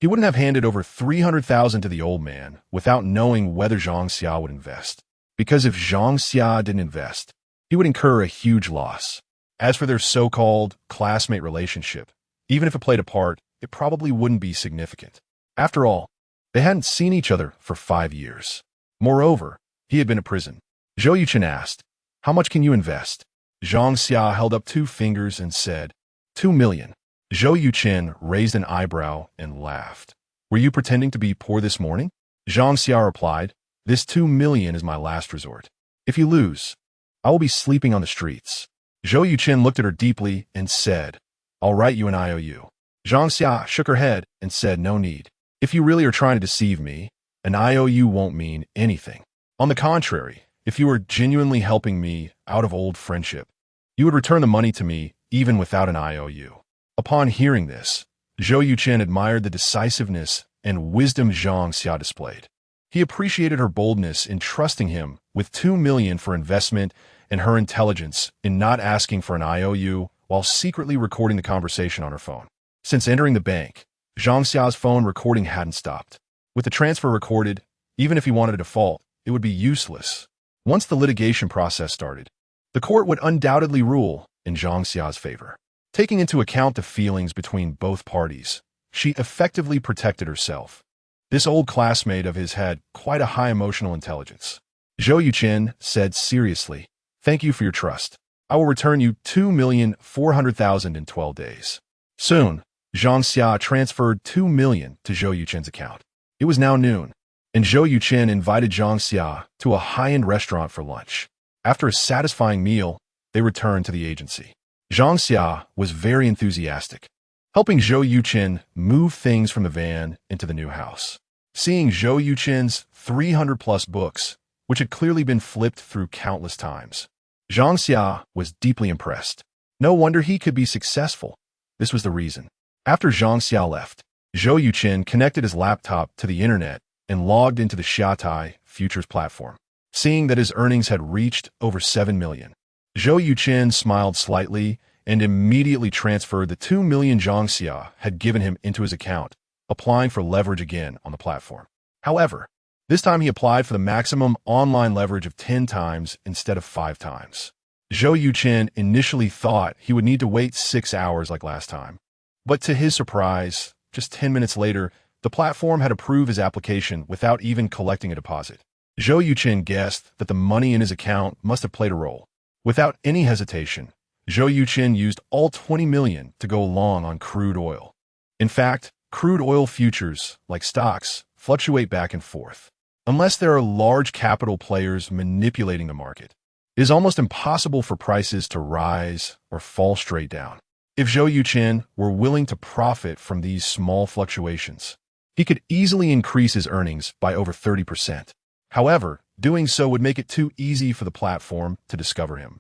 Speaker 1: he wouldn't have handed over 300,000 to the old man without knowing whether Zhang Xia would invest. Because if Zhang Xia didn't invest, he would incur a huge loss. As for their so-called classmate relationship, even if it played a part, it probably wouldn't be significant. After all, they hadn't seen each other for 5 years. Moreover, he had been in prison. Zhou Yuchen asked, how much can you invest? Zhang Xia held up 2 fingers and said, 2 million. Zhou Yuchen raised an eyebrow and laughed. Were you pretending to be poor this morning? Zhang Xia replied, this 2 million is my last resort. If you lose, I will be sleeping on the streets. Zhou Yuchen looked at her deeply and said, I'll write you an IOU. Zhang Xia shook her head and said, no need. If you really are trying to deceive me, an IOU won't mean anything. On the contrary, if you are genuinely helping me out of old friendship, you would return the money to me even without an IOU. Upon hearing this, Zhou Yuchen admired the decisiveness and wisdom Zhang Xia displayed. He appreciated her boldness in trusting him with 2 million for investment and her intelligence in not asking for an IOU while secretly recording the conversation on her phone. Since entering the bank, Zhang Xia's phone recording hadn't stopped. With the transfer recorded, even if he wanted to default, it would be useless. Once the litigation process started, the court would undoubtedly rule in Zhang Xia's favor. Taking into account the feelings between both parties, she effectively protected herself. This old classmate of his had quite a high emotional intelligence. Zhou Yuchen said seriously, thank you for your trust. I will return you 2,400,000 in 12 days. Soon, Zhang Xia transferred 2 million to Zhou Yuchen's account. It was now noon, and Zhou Yuchen invited Zhang Xia to a high-end restaurant for lunch. After a satisfying meal, they returned to the agency. Zhang Xia was very enthusiastic, helping Zhou Yuchen move things from the van into the new house. Seeing Zhou Yuchen's 300-plus books, which had clearly been flipped through countless times, Zhang Xia was deeply impressed. No wonder he could be successful. This was the reason. After Zhang Xia left, Zhou Yuchen connected his laptop to the internet and logged into the Xiaotai futures platform. Seeing that his earnings had reached over 7 million, Zhou Yuchen smiled slightly and immediately transferred the 2 million Zhang Xia had given him into his account, applying for leverage again on the platform. However, this time he applied for the maximum online leverage of 10 times instead of 5 times. Zhou Yuchen initially thought he would need to wait 6 hours like last time. But to his surprise, just 10 minutes later, the platform had approved his application without even collecting a deposit. Zhou Yuchen guessed that the money in his account must have played a role. Without any hesitation, Zhou Yuchen used all 20 million to go long on crude oil. In fact, crude oil futures, like stocks, fluctuate back and forth. Unless there are large capital players manipulating the market, it is almost impossible for prices to rise or fall straight down. If Zhou Yuchen were willing to profit from these small fluctuations, he could easily increase his earnings by over 30%. However, doing so would make it too easy for the platform to discover him,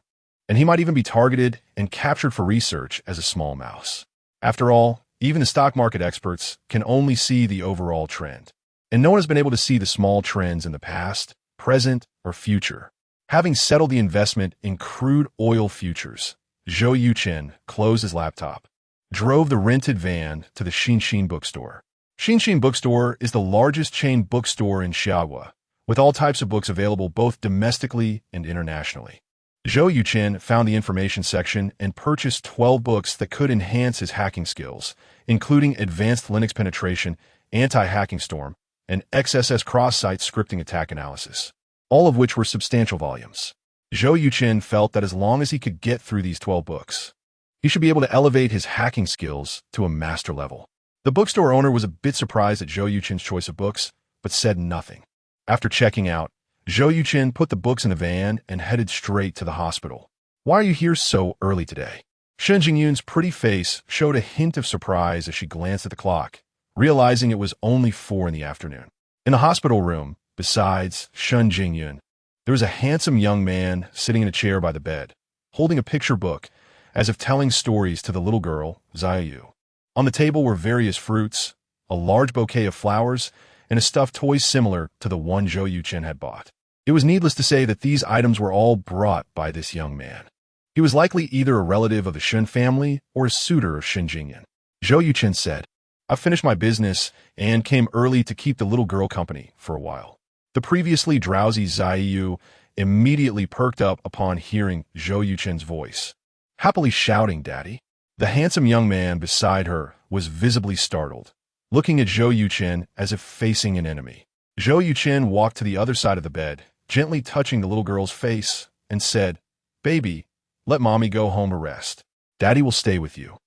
Speaker 1: and he might even be targeted and captured for research as a small mouse. After all, even the stock market experts can only see the overall trend, and no one has been able to see the small trends in the past, present, or future. Having settled the investment in crude oil futures, Zhou Yuchen closed his laptop, drove the rented van to the Xinxin bookstore. Xinxin bookstore is the largest chain bookstore in Xiaohua, with all types of books available both domestically and internationally. Zhou Yuchen found the information section and purchased 12 books that could enhance his hacking skills, including Advanced Linux Penetration, Anti-Hacking Storm, and XSS Cross-Site Scripting Attack Analysis, all of which were substantial volumes. Zhou Yuchen felt that as long as he could get through these 12 books, he should be able to elevate his hacking skills to a master level. The bookstore owner was a bit surprised at Zhou Yuchen's choice of books, but said nothing. After checking out, Zhou Yuchen put the books in the van and headed straight to the hospital. "Why are you here so early today?" Shen Jingyun's pretty face showed a hint of surprise as she glanced at the clock, realizing it was only 4 in the afternoon. In the hospital room, besides Shen Jingyun, there was a handsome young man sitting in a chair by the bed, holding a picture book, as if telling stories to the little girl, Xiaoyu. On the table were various fruits, a large bouquet of flowers, and a stuffed toy similar to the one Zhou Yuchen had bought. It was needless to say that these items were all brought by this young man. He was likely either a relative of the Shen family or a suitor of Shen Jingyun. Zhou Yuchen said, "I've finished my business and came early to keep the little girl company for a while." The previously drowsy Xiaoyu immediately perked up upon hearing Zhou Yuchen's voice, happily shouting, "Daddy." The handsome young man beside her was visibly startled, looking at Zhou Yuchen as if facing an enemy. Zhou Yuchen walked to the other side of the bed, gently touching the little girl's face, and said, "Baby, let mommy go home to rest. Daddy will stay with you."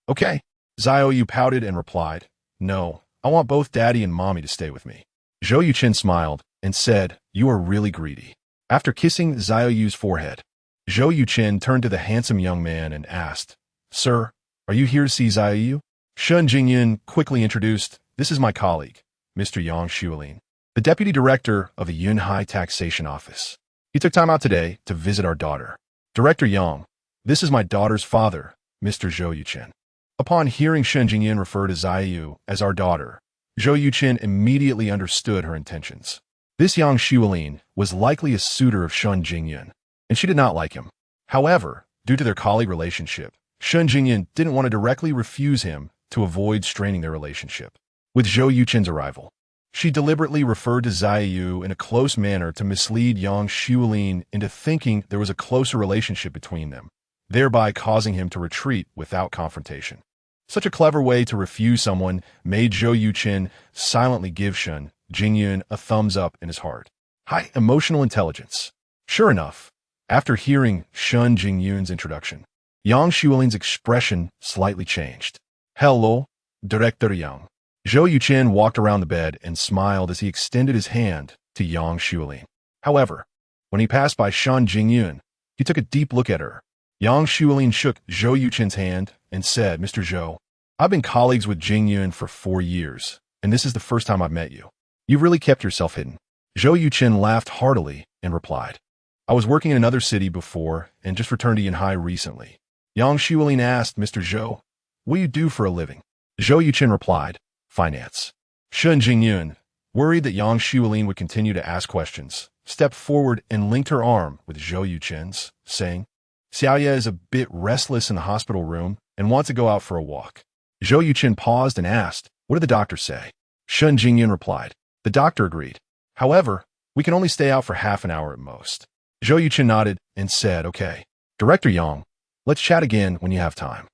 Speaker 1: "Okay." Xiaoyu pouted and replied, "No, I want both daddy and mommy to stay with me." Zhou Yuchen smiled and said, "You are really greedy." After kissing Xiaoyu's forehead, Zhou Yuchen turned to the handsome young man and asked, "Sir, are you here to see Xiaoyu?" Shen Jingyun quickly introduced, "This is my colleague, Mr. Yang Xuelin, the deputy director of the Yunhai Taxation Office. He took time out today to visit our daughter. Director Yang, this is my daughter's father, Mr. Zhou Yuchen." Upon hearing Shen Jingyun refer to Xiaoyu as our daughter, Zhou Yuchen immediately understood her intentions. This Yang Xuelin was likely a suitor of Shen Jingyun, and she did not like him. However, due to their colleague relationship, Shen Jingyun didn't want to directly refuse him to avoid straining their relationship. With Zhou Yuchen's arrival, she deliberately referred to Xiaoyu in a close manner to mislead Yang Xuelin into thinking there was a closer relationship between them, thereby causing him to retreat without confrontation. Such a clever way to refuse someone made Zhou Yuchen silently give Shen Jingyun a thumbs up in his heart. High emotional intelligence. Sure enough, after hearing Shen Jingyun's introduction, Yang Xuelin's expression slightly changed. "Hello, Director Yang. Zhou Yuchen walked around the bed and smiled as he extended his hand to Yang Shuilin. However, when he passed by Shan Jingyun, he took a deep look at her. Yang Shuilin shook Zhou Yuchen's hand and said, "Mr. Zhou, I've been colleagues with Jingyun for 4 years, and this is the first time I've met you. You've really kept yourself hidden." Zhou Yuchen laughed heartily and replied, "I was working in another city before and just returned to Yanhai recently." Yang Shuilin asked, "Mr. Zhou, what do you do for a living?" Zhou Yuchen replied, "Finance." Shan Jingyun, worried that Yang Shuilin would continue to ask questions, stepped forward and linked her arm with Zhou Yuchen's, saying, "Xiaoye is a bit restless in the hospital room and wants to go out for a walk." Zhou Yuchen paused and asked, "What did the doctor say?" Shan Jingyun replied, "The doctor agreed. However, we can only stay out for half an hour at most." Zhou Yuchen nodded and said, "Okay. Director Yang, let's chat again when you have time.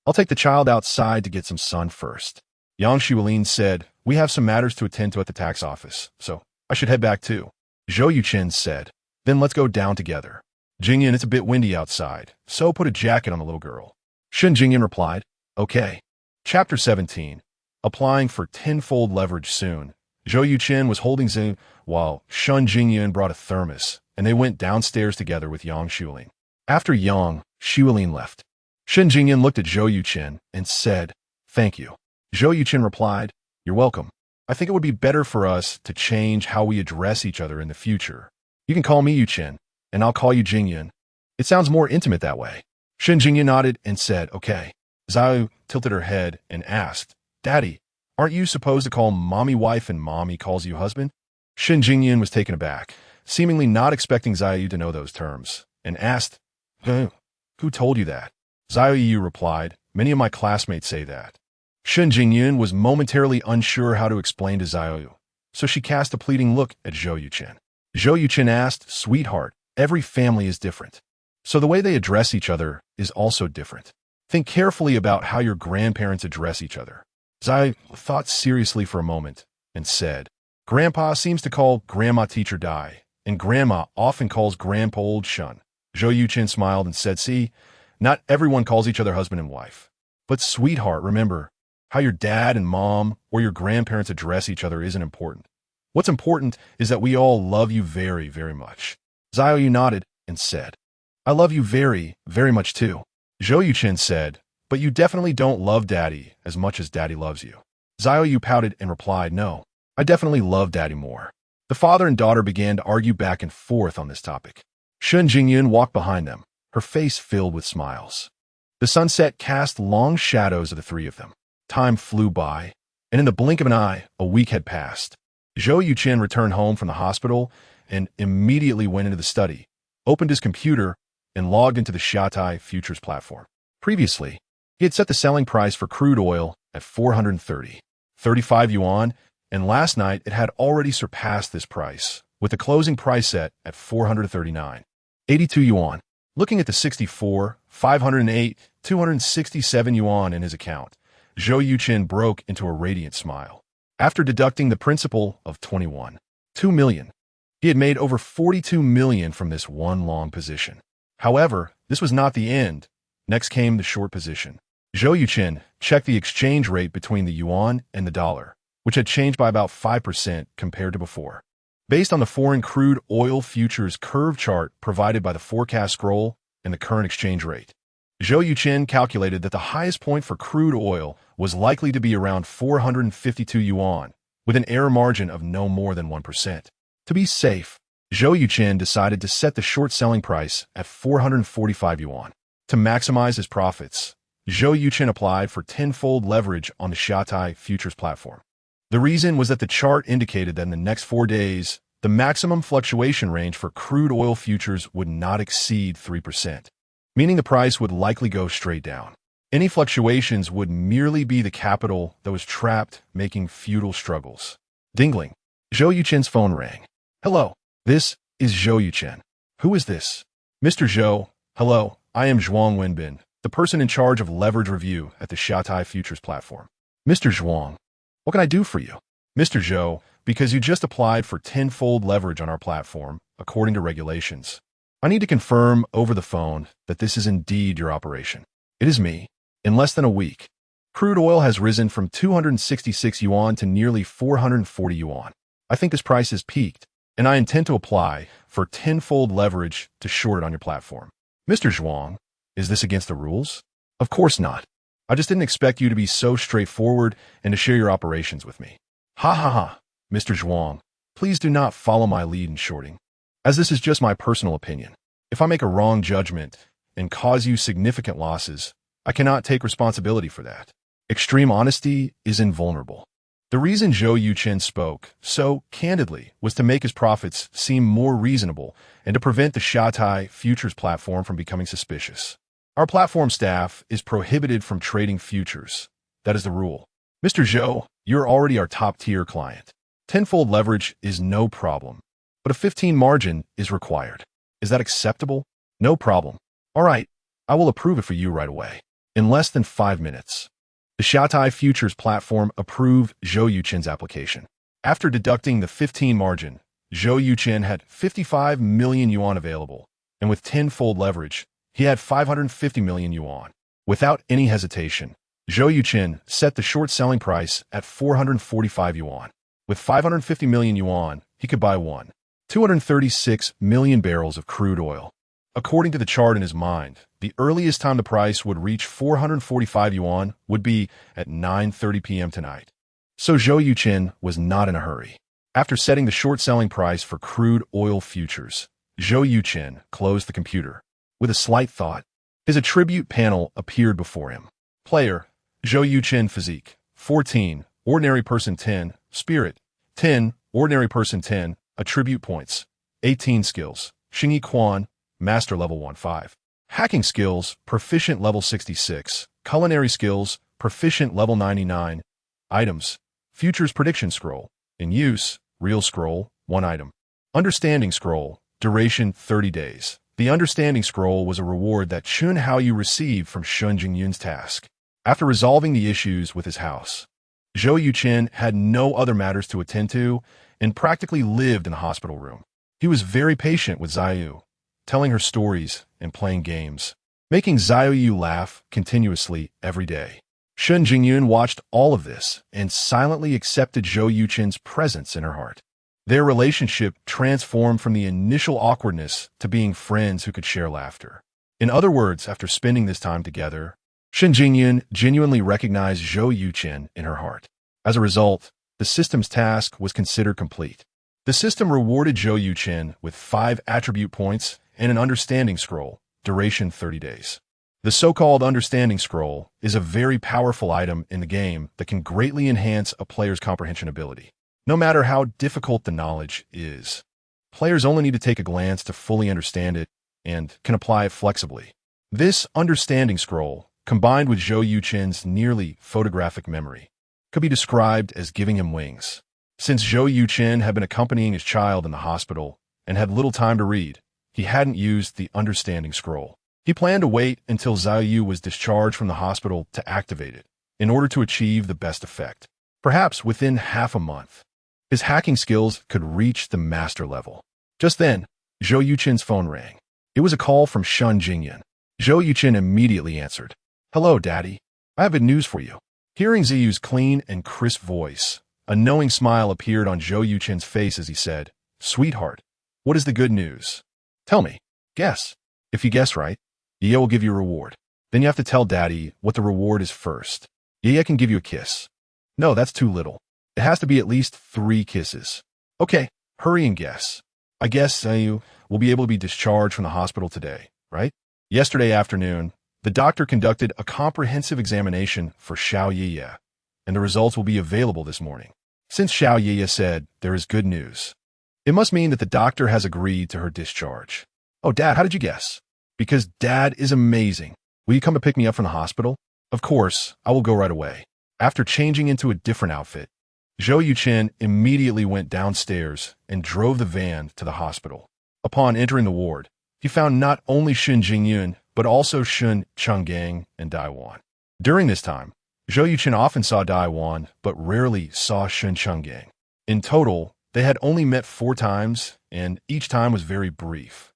Speaker 1: I'll take the child outside to get some sun first." Yang Shuilin said, "We have some matters to attend to at the tax office, so I should head back too." Zhou Yuchen said, "Then let's go down together. Jingyun, it's a bit windy outside, so put a jacket on the little girl." Shan Jingyun replied, "Okay." Chapter 17. Applying for tenfold leverage soon. Zhou Yuchen was holding Zhou while Shan Jingyun brought a thermos, and they went downstairs together with Yang Shuilin. After Yang Shuilin left, Shan Jingyun looked at Zhou Yuchen and said, "Thank you." Zhou Yuchen replied, "You're welcome. I think it would be better for us to change how we address each other in the future. You can call me Yuchen, and I'll call you Jingyun. It sounds more intimate that way." Shan Jingyun nodded and said, "Okay." Zhou tilted her head and asked, "Daddy, aren't you supposed to call mommy wife and mommy calls you husband?" Shan Jingyun was taken aback, seemingly not expecting Zhou to know those terms, and asked, Who told you that?" Zhou replied, "Many of my classmates say that." Shan Jingyun was momentarily unsure how to explain to Zhou, so she cast a pleading look at Zhou Yuchen. Zhou Yuchen asked, "Sweetheart, every family is different, so the way they address each other is also different. Think carefully about how your grandparents address each other." Zhou thought seriously for a moment and said, "Grandpa seems to call Grandma Teacher Dai, and Grandma often calls Grandpa Old Shun." Zhou Yuchen smiled and said, "See, not everyone calls each other husband and wife. But sweetheart, remember, how your dad and mom or your grandparents address each other isn't important. What's important is that we all love you very, very much." Zhou nodded and said, "I love you very, very much too." Zhou Yuchen said, "But you definitely don't love Daddy as much as Daddy loves you." Zhou pouted and replied, "No, I definitely love Daddy more." The father and daughter began to argue back and forth on this topic. Shan Jingyun walked behind them, her face filled with smiles. The sunset cast long shadows of the three of them. Time flew by, and in the blink of an eye, a week had passed. Zhou Yuchen returned home from the hospital and immediately went into the study, opened his computer, and logged into the Shatai futures platform. Previously, he had set the selling price for crude oil at 435 yuan, and last night it had already surpassed this price, with the closing price set at 439.82 yuan. Looking at the 64, 508, 267 yuan in his account, Zhou Yuchen broke into a radiant smile. After deducting the principal of 21.2 million, he had made over 42 million from this one long position. However, this was not the end. Next came the short position. Zhou Yuchen checked the exchange rate between the yuan and the dollar, which had changed by about 5% compared to before. Based on the foreign crude oil futures curve chart provided by the forecast scroll and the current exchange rate, Zhou Yuchen calculated that the highest point for crude oil was likely to be around 452 yuan, with an error margin of no more than 1%. To be safe, Zhou Yuchen decided to set the short selling price at 445 yuan. To maximize his profits, Zhou Yuchen applied for tenfold leverage on the Shatai futures platform. The reason was that the chart indicated that in the next 4 days, the maximum fluctuation range for crude oil futures would not exceed 3%, meaning the price would likely go straight down. Any fluctuations would merely be the capital that was trapped, making futile struggles. Dingling. Zhou Yuchen's phone rang. "Hello, this is Zhou Yuchen." "Who is this?" "Mr. Zhou, hello, I am Zhuang Wenbin, the person in charge of leverage review at the Shatai futures platform." "Mr. Zhuang, what can I do for you?" "Mr. Zhou, because you just applied for tenfold leverage on our platform, according to regulations, I need to confirm over the phone that this is indeed your operation." "It is me. In less than a week, crude oil has risen from 266 yuan to nearly 440 yuan. I think this price has peaked, and I intend to apply for tenfold leverage to short it on your platform. Mr. Zhuang, is this against the rules? Of course not. I just didn't expect you to be so straightforward and to share your operations with me. Ha ha ha. Mr. Zhuang, please do not follow my lead in shorting, as this is just my personal opinion. If I make a wrong judgment and cause you significant losses, I cannot take responsibility for that. Extreme honesty is invulnerable. The reason Zhou Yuchen spoke so candidly was to make his profits seem more reasonable and to prevent the Shatai futures platform from becoming suspicious. Our platform staff is prohibited from trading futures. That is the rule. Mr. Zhou, you're already our top-tier client. Tenfold leverage is no problem, but a 15 margin is required. Is that acceptable? No problem. All right, I will approve it for you right away. In less than 5 minutes. The Shatai Futures platform approved Zhou Yuchen's application. After deducting the 15 margin, Zhou Yuchen had 55 million yuan available, and with tenfold leverage, he had 550 million yuan. Without any hesitation, Zhou Yuchen set the short selling price at 445 yuan. With 550 million yuan, he could buy 236 million barrels of crude oil. According to the chart in his mind, the earliest time the price would reach 445 yuan would be at 9:30 p.m. tonight. So Zhou Yuchen was not in a hurry. After setting the short selling price for crude oil futures, Zhou Yuchen closed the computer. With a slight thought, his attribute panel appeared before him. Player, Zhou Yuchen physique, 14, ordinary person 10, spirit, 10, ordinary person 10, attribute points, 18 skills, Xingyi Quan, master level 1-5. Hacking skills, proficient level 66. Culinary skills, proficient level 99. Items, futures prediction scroll. In use, real scroll, 1 item. Understanding scroll, duration 30 days. The understanding scroll was a reward that Chun Haoyu received from Shun Jingyun's task. After resolving the issues with his house, Zhou Yuchen had no other matters to attend to and practically lived in the hospital room. He was very patient with Xiaoyu, telling her stories and playing games, making Xiaoyu laugh continuously every day. Shun Jingyun watched all of this and silently accepted Zhou Yuchen's presence in her heart. Their relationship transformed from the initial awkwardness to being friends who could share laughter. In other words, after spending this time together, Shun Jingyun genuinely recognized Zhou Yuchen in her heart. As a result, the system's task was considered complete. The system rewarded Zhou Yuchen with 5 attribute points and an understanding scroll, duration 30 days. The so-called understanding scroll is a very powerful item in the game that can greatly enhance a player's comprehension ability. No matter how difficult the knowledge is, players only need to take a glance to fully understand it and can apply it flexibly. This understanding scroll, combined with Zhou Yuchen's nearly photographic memory, could be described as giving him wings. Since Zhou Yuchen had been accompanying his child in the hospital and had little time to read, he hadn't used the understanding scroll. He planned to wait until Xiaoyu was discharged from the hospital to activate it, in order to achieve the best effect. Perhaps within half a month, his hacking skills could reach the master level. Just then, Zhou Yuchen's phone rang. It was a call from Shun Jingyun. Zhou Yuchen immediately answered. "Hello, Daddy. I have good news for you." Hearing Ziyu's clean and crisp voice, a knowing smile appeared on Zhou Yuchen's face as he said, "Sweetheart, what is the good news? Tell me. Guess. If you guess right, Yeye will give you a reward. Then you have to tell Daddy what the reward is first. Yeye can give you a kiss." "No, that's too little. It has to be at least 3 kisses." "Okay, hurry and guess." "I guess you will be able to be discharged from the hospital today, right?" Yesterday afternoon, the doctor conducted a comprehensive examination for Xiao Yeye, and the results will be available this morning. Since Xiao Yeye said there is good news, it must mean that the doctor has agreed to her discharge. "Oh, Dad, how did you guess?" "Because Dad is amazing. Will you come to pick me up from the hospital?" "Of course, I will go right away." After changing into a different outfit, Zhou Yuchen immediately went downstairs and drove the van to the hospital. Upon entering the ward, he found not only Shun Jingyun, but also Shun Changgang and Daiwan. During this time, Zhou Yuchen often saw Daiwan, but rarely saw Shun Changgang. In total, they had only met 4 times, and each time was very brief,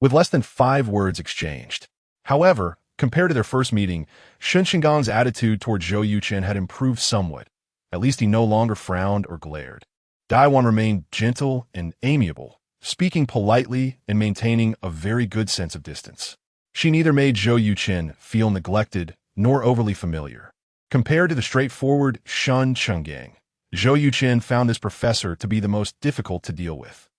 Speaker 1: with less than 5 words exchanged. However, Compared to their first meeting, Shen Qinggang's attitude toward Zhou Yuchen had improved somewhat. At least he no longer frowned or glared. Daiwan remained gentle and amiable, speaking politely and maintaining a very good sense of distance. She neither made Zhou Yuchen feel neglected nor overly familiar. Compared to the straightforward Shen Qinggang, Zhou Yuchen found this professor to be the most difficult to deal with.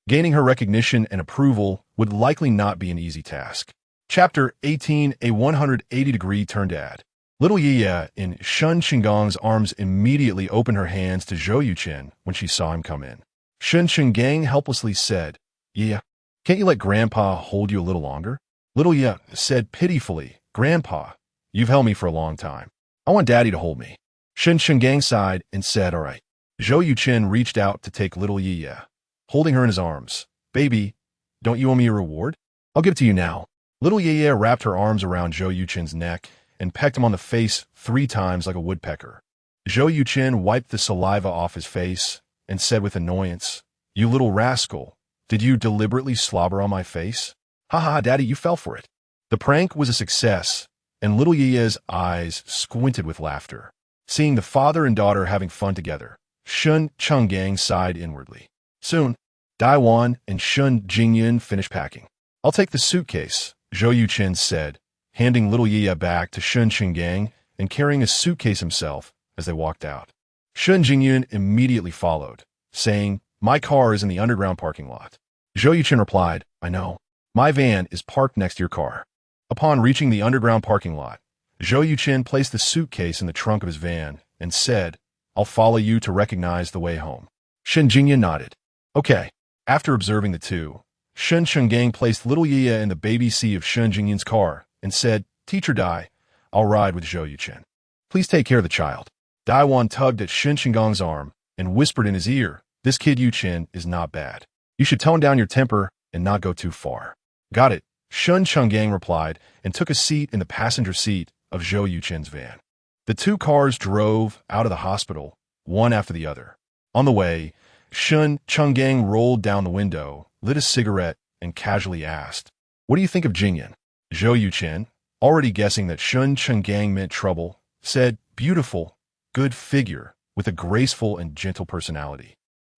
Speaker 1: Gaining her recognition and approval would likely not be an easy task. Chapter 18: A 180-degree turn to add. Little Yiya in Shen Qinggang's arms immediately opened her hands to Zhou Yuchen when she saw him come in. Shen Qinggang helplessly said, "Yiya, can't you let Grandpa hold you a little longer?" Little Yiya said pitifully, "Grandpa, you've held me for a long time. I want Daddy to hold me." Shen Qinggang sighed and said, "All right." Zhou Yuchen reached out to take little Yiya, holding her in his arms. "Baby, don't you owe me a reward? I'll give it to you now." Little Yiya wrapped her arms around Zhou Yuchen's neck and pecked him on the face 3 times like a woodpecker. Zhou Yuchen wiped the saliva off his face and said with annoyance, "You little rascal, did you deliberately slobber on my face?" "Ha ha, Daddy, you fell for it." The prank was a success, and little Yiya's eyes squinted with laughter. Seeing the father and daughter having fun together, Shen Qinggang sighed inwardly. Soon, Daiwan and Shen Jingyun finished packing. "I'll take the suitcase," Zhou Yuchen said, handing little Yiya back to Shen Qinggang and carrying a suitcase himself as they walked out. Shen Jingyun immediately followed, saying, "My car is in the underground parking lot." Zhou Yuchen replied, "I know. My van is parked next to your car." Upon reaching the underground parking lot, Zhou Yuchen placed the suitcase in the trunk of his van and said, "I'll follow you to recognize the way home." Shen Jingyun nodded. "Okay." After observing the two, Shen Qinggang placed little Yiya in the baby seat of Shen Jingyun's car and said, "Teacher Dai, I'll ride with Zhou Yuchen. Please take care of the child." Daiwan tugged at Shen Qinggang's arm and whispered in his ear, "This kid Yuchen is not bad. You should tone down your temper and not go too far." "Got it," Shen Qinggang replied and took a seat in the passenger seat of Zhou Yuchen's van. The 2 cars drove out of the hospital, one after the other. On the way, Shen Qinggang rolled down the window, lit a cigarette, and casually asked, "What do you think of Jingyun?" Zhou Yuchen, already guessing that Shen Qinggang meant trouble, said, "Beautiful, good figure, with a graceful and gentle personality,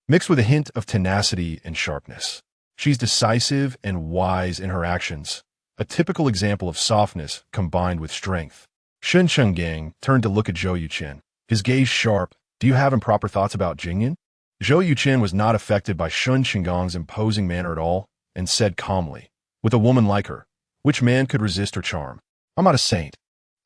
Speaker 1: mixed with a hint of tenacity and sharpness. She's decisive and wise in her actions, a typical example of softness combined with strength." Shen Qinggang turned to look at Zhou Yuchen, his gaze sharp. "Do you have improper thoughts about Jingyun?" Zhou Yuchen was not affected by Shen Qinggang's imposing manner at all and said calmly, "With a woman like her, which man could resist her charm? I'm not a saint.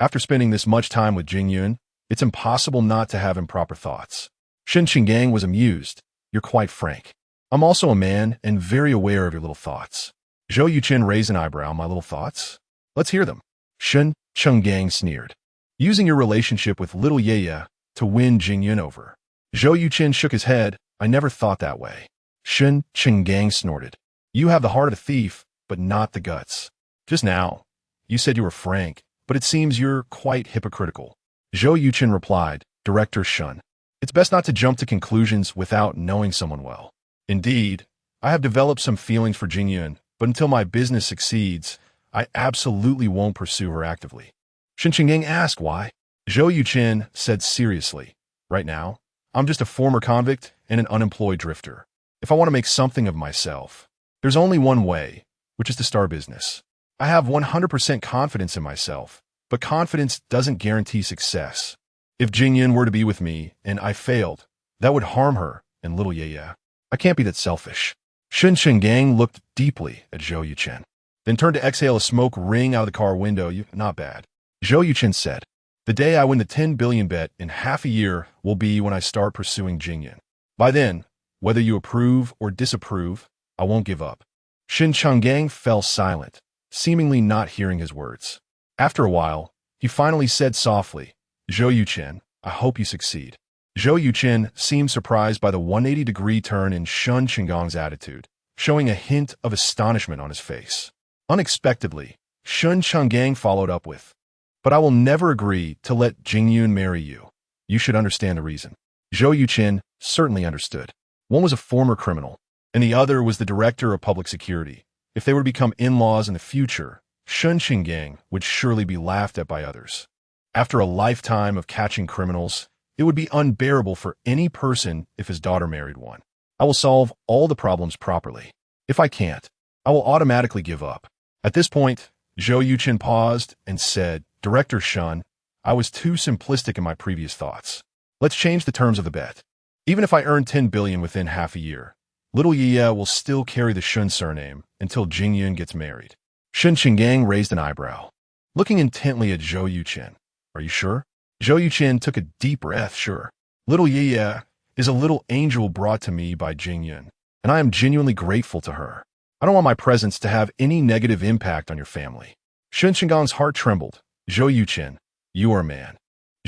Speaker 1: After spending this much time with Jingyun, it's impossible not to have improper thoughts." Shen Qinggang was amused. "You're quite frank. I'm also a man and very aware of your little thoughts." Zhou Yuchen raised an eyebrow. "My little thoughts? Let's hear them." Shen Qinggang sneered. "Using your relationship with little Yiya to win Jingyun over." Zhou Yuchen shook his head. "I never thought that way." Shen Qinggang snorted. "You have the heart of a thief, but not the guts. Just now, you said you were frank, but it seems you're quite hypocritical." Zhou Yuchen replied, "Director Shen, it's best not to jump to conclusions without knowing someone well. Indeed, I have developed some feelings for Jingyun, but until my business succeeds, I absolutely won't pursue her actively." Shen Qinggang asked why. Zhou Yuchen said seriously, "Right now, I'm just a former convict and an unemployed drifter. If I want to make something of myself, there's only one way, which is to start a business. I have 100% confidence in myself, but confidence doesn't guarantee success. If Jingyun were to be with me and I failed, that would harm her and little Yiya. I can't be that selfish." Shen Qinggang looked deeply at Zhou Yuchen, then turned to exhale a smoke ring out of the car window. "Not bad." Zhou Yuchen said, "The day I win the 10 billion bet in half a year will be when I start pursuing Jingyun. By then, whether you approve or disapprove, I won't give up." Shen Qinggang fell silent, seemingly not hearing his words. After a while, he finally said softly, "Zhou Yuchen, I hope you succeed." Zhou Yuchen seemed surprised by the 180-degree turn in Shen Qinggang's attitude, showing a hint of astonishment on his face. Unexpectedly, Shen Qinggang followed up with, "But I will never agree to let Jingyun marry you. You should understand the reason." Zhou Yuchen certainly understood. One was a former criminal, and the other was the director of public security. If they were to become in-laws in the future, Shun Qinggang would surely be laughed at by others. After a lifetime of catching criminals, it would be unbearable for any person if his daughter married one. I will solve all the problems properly. If I can't, I will automatically give up. At this point, Zhou Yuchen paused and said, Director Shun, I was too simplistic in my previous thoughts. Let's change the terms of the bet. Even if I earn 10 billion within half a year, little Ye will still carry the Shun surname until Jingyun gets married. Shun Qinggang raised an eyebrow, looking intently at Zhou Yuchen. Are you sure? Zhou Yuchen took a deep breath. Sure. Little Ye is a little angel brought to me by Jingyun, and I am genuinely grateful to her. I don't want my presence to have any negative impact on your family. Shun Qinggang's heart trembled. Zhou Yuchen, you are a man.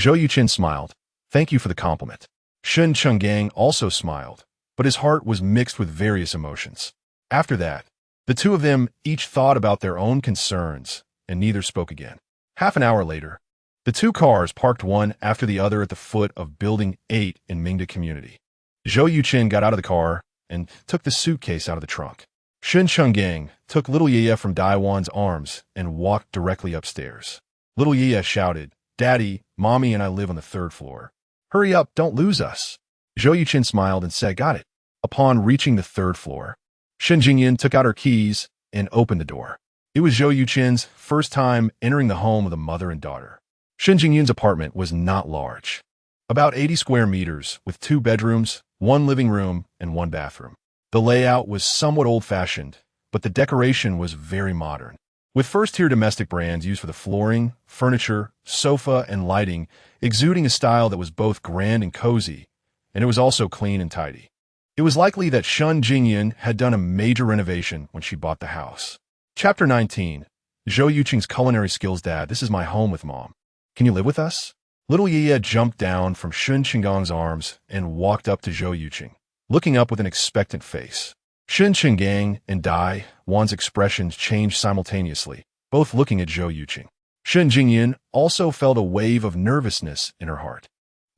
Speaker 1: Zhou Yuchen smiled. Thank you for the compliment. Shun Qinggang also smiled, but his heart was mixed with various emotions. After that, the two of them each thought about their own concerns, and neither spoke again. Half an hour later, the two cars parked one after the other at the foot of Building 8 in Mingda Community. Zhou Yuchen got out of the car and took the suitcase out of the trunk. Shun Qinggang took little Ye from Daiwan's arms and walked directly upstairs. Little Ye shouted, Daddy, Mommy and I live on the 3rd floor. Hurry up, don't lose us. Zhou Yuchen smiled and said, Got it. Upon reaching the 3rd floor, Shun Jingyun took out her keys and opened the door. It was Zhou Yuchen's first time entering the home of the mother and daughter. Shun Jingyun's apartment was not large. About 80 square meters with 2 bedrooms, 1 living room, and 1 bathroom. The layout was somewhat old-fashioned, but the decoration was very modern. With first-tier domestic brands used for the flooring, furniture, sofa, and lighting, exuding a style that was both grand and cozy, and it was also clean and tidy. It was likely that Shun Jingyun had done a major renovation when she bought the house. Chapter 19. Zhou Yuchen's culinary skills. Dad, this is my home with Mom. Can you live with us? Little Ye jumped down from Shun Qinggang's arms and walked up to Zhou Yuchen, looking up with an expectant face. Shun Qinggang and Dai Wan's expressions changed simultaneously, both looking at Zhou Yuchen. Shun Jingyun also felt a wave of nervousness in her heart.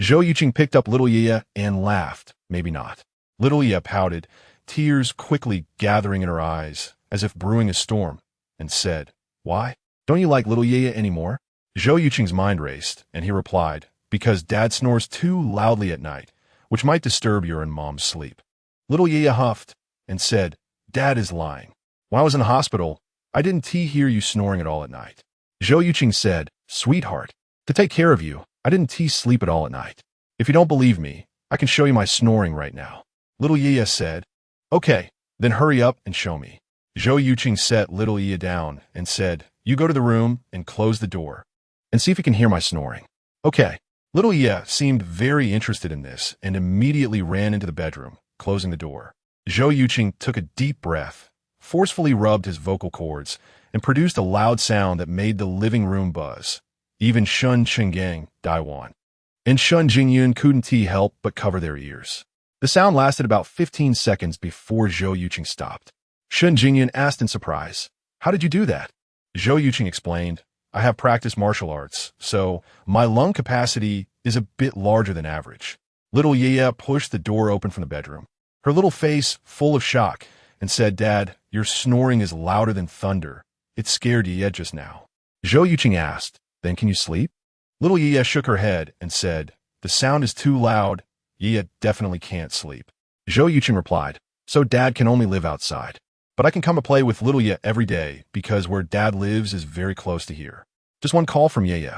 Speaker 1: Zhou Yuchen picked up little Ye and laughed. Maybe not. Little Ye pouted, tears quickly gathering in her eyes, as if brewing a storm, and said, Why? Don't you like little Ye anymore? Zhou Yuchen's mind raced, and he replied, Because Dad snores too loudly at night, which might disturb your and Mom's sleep. Little Ye huffed and said, Dad is lying. When I was in the hospital, I didn't hear you snoring at all at night. Zhou Yuchen said, Sweetheart, to take care of you, I didn't sleep at all at night. If you don't believe me, I can show you my snoring right now. Little Ye said, Okay, then hurry up and show me. Zhou Yuchen set little Ye down and said, You go to the room and close the door, and see if you can hear my snoring. Okay. Little Ye seemed very interested in this and immediately ran into the bedroom, closing the door. Zhou Yuchen took a deep breath, forcefully rubbed his vocal cords, and produced a loud sound that made the living room buzz. Even Shun Qinggang, Daiwan, and Shun Jingyun couldn't help but cover their ears. The sound lasted about 15 seconds before Zhou Yuchen stopped. Shun Jingyun asked in surprise, How did you do that? Zhou Yuchen explained, I have practiced martial arts, so my lung capacity is a bit larger than average. Little Ye pushed the door open from the bedroom, her little face full of shock, and said, Dad, your snoring is louder than thunder. It scared Ye just now. Zhou Yuchen asked, Then can you sleep? Little Ye shook her head and said, The sound is too loud. Ye definitely can't sleep. Zhou Yuchen replied, So Dad can only live outside. But I can come and play with little Ye every day because where Dad lives is very close to here. Just one call from Ye,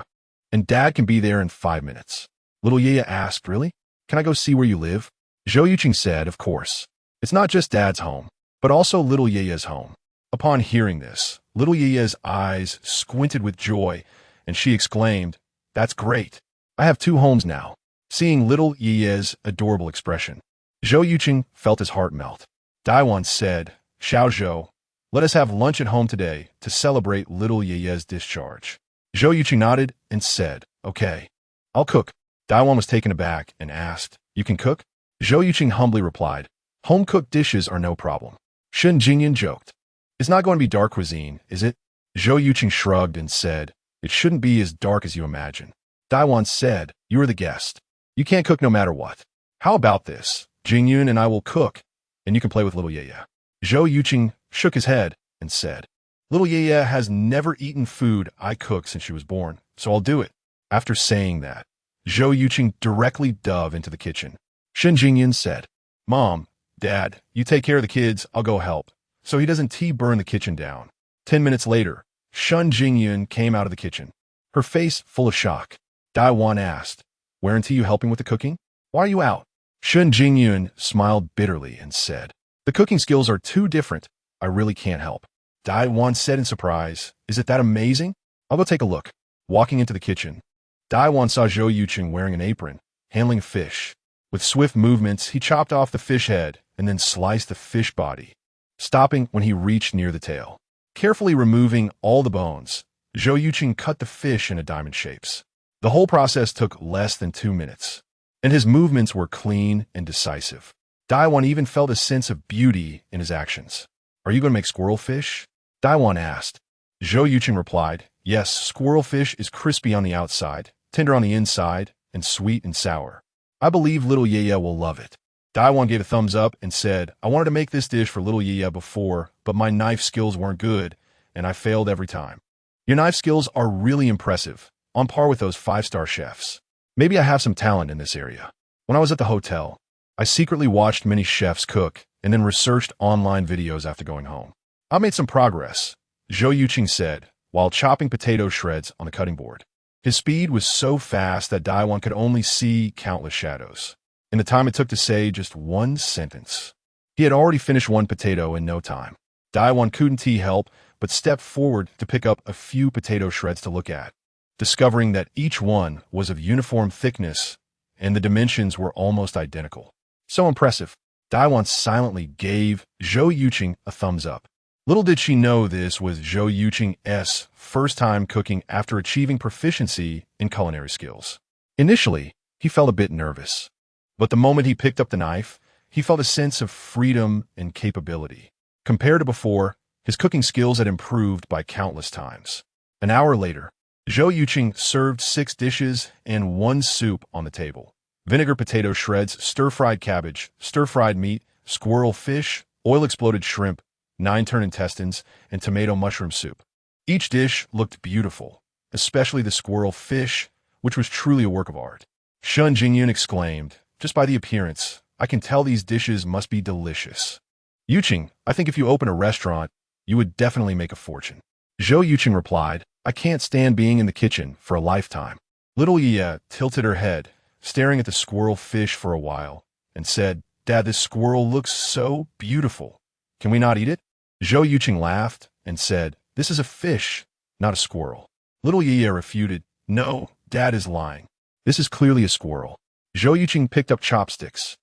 Speaker 1: and Dad can be there in 5 minutes. Little Ye asked, Really? Can I go see where you live? Zhou Yuchen said, Of course. It's not just Dad's home, but also little Ye's home. Upon hearing this, little Ye's eyes squinted with joy, and she exclaimed, That's great. I have 2 homes now. Seeing little Ye's adorable expression, Zhou Yuchen felt his heart melt. Daiwan said, Xiao Zhou, let us have lunch at home today to celebrate little Ye's discharge. Zhou Yuchen nodded and said, Okay, I'll cook. Daiwan was taken aback and asked, You can cook? Zhou Yuchen humbly replied, Home-cooked dishes are no problem. Shun Jingyun joked, It's not going to be dark cuisine, is it? Zhou Yuchen shrugged and said, It shouldn't be as dark as you imagine. Daiwan said, You are the guest. You can't cook no matter what. How about this? Jingyun and I will cook, and you can play with little Ye. Zhou Yuchen shook his head and said, Little Yaya has never eaten food I cook since she was born, so I'll do it. After saying that, Zhou Yuchen directly dove into the kitchen. Shen Jingyan said, Mom, Dad, you take care of the kids, I'll go help. So he doesn't burn the kitchen down. 10 minutes later, Shen Jingyan came out of the kitchen, her face full of shock. Daiwan asked, Weren't you helping with the cooking? Why are you out? Shen Jingyan smiled bitterly and said, The cooking skills are too different. I really can't help. Daiwan said in surprise, Is it that amazing? I'll go take a look. Walking into the kitchen, Daiwan saw Zhou Yuchen wearing an apron, handling a fish. With swift movements, he chopped off the fish head and then sliced the fish body, stopping when he reached near the tail. Carefully removing all the bones, Zhou Yuchen cut the fish into diamond shapes. The whole process took less than 2 minutes, and his movements were clean and decisive. Daiwan even felt a sense of beauty in his actions. Are you going to make squirrel fish? Daiwan asked. Zhou Yuchen replied, Yes, squirrel fish is crispy on the outside, tender on the inside, and sweet and sour. I believe little Yaya will love it. Daiwan gave a thumbs up and said, I wanted to make this dish for little Yaya before, but my knife skills weren't good, and I failed every time. Your knife skills are really impressive, on par with those 5-star chefs. Maybe I have some talent in this area. When I was at the hotel, I secretly watched many chefs cook and then researched online videos after going home. I made some progress, Zhou Yuchen said, while chopping potato shreds on the cutting board. His speed was so fast that Daiwan could only see countless shadows. In the time it took to say just one sentence, he had already finished one potato in no time. Daiwan couldn't help but stepped forward to pick up a few potato shreds to look at, discovering that each one was of uniform thickness and the dimensions were almost identical. So impressive. Daiwan silently gave Zhou Yuchen a thumbs up. Little did she know this was Zhou Yuchen's first time cooking after achieving proficiency in culinary skills. Initially, he felt a bit nervous, but the moment he picked up the knife, he felt a sense of freedom and capability. Compared to before, his cooking skills had improved by countless times. An hour later, Zhou Yuchen served 6 dishes and 1 soup on the table. Vinegar potato shreds, stir-fried cabbage, stir-fried meat, squirrel fish, oil-exploded shrimp, 9-turn intestines, and tomato mushroom soup. Each dish looked beautiful, especially the squirrel fish, which was truly a work of art. Shen Jingyan exclaimed, Just by the appearance, I can tell these dishes must be delicious. Yuchen, I think if you open a restaurant, you would definitely make a fortune. Zhou Yuchen replied, I can't stand being in the kitchen for a lifetime. Little Yaya tilted her head, staring at the squirrel fish for a while, and said, Dad, this squirrel looks so beautiful. Can we not eat it? Zhou Yuchen laughed and said, This is a fish, not a squirrel. Little Yaya refuted, No, Dad is lying. This is clearly a squirrel. Zhou Yuchen picked up chopsticks,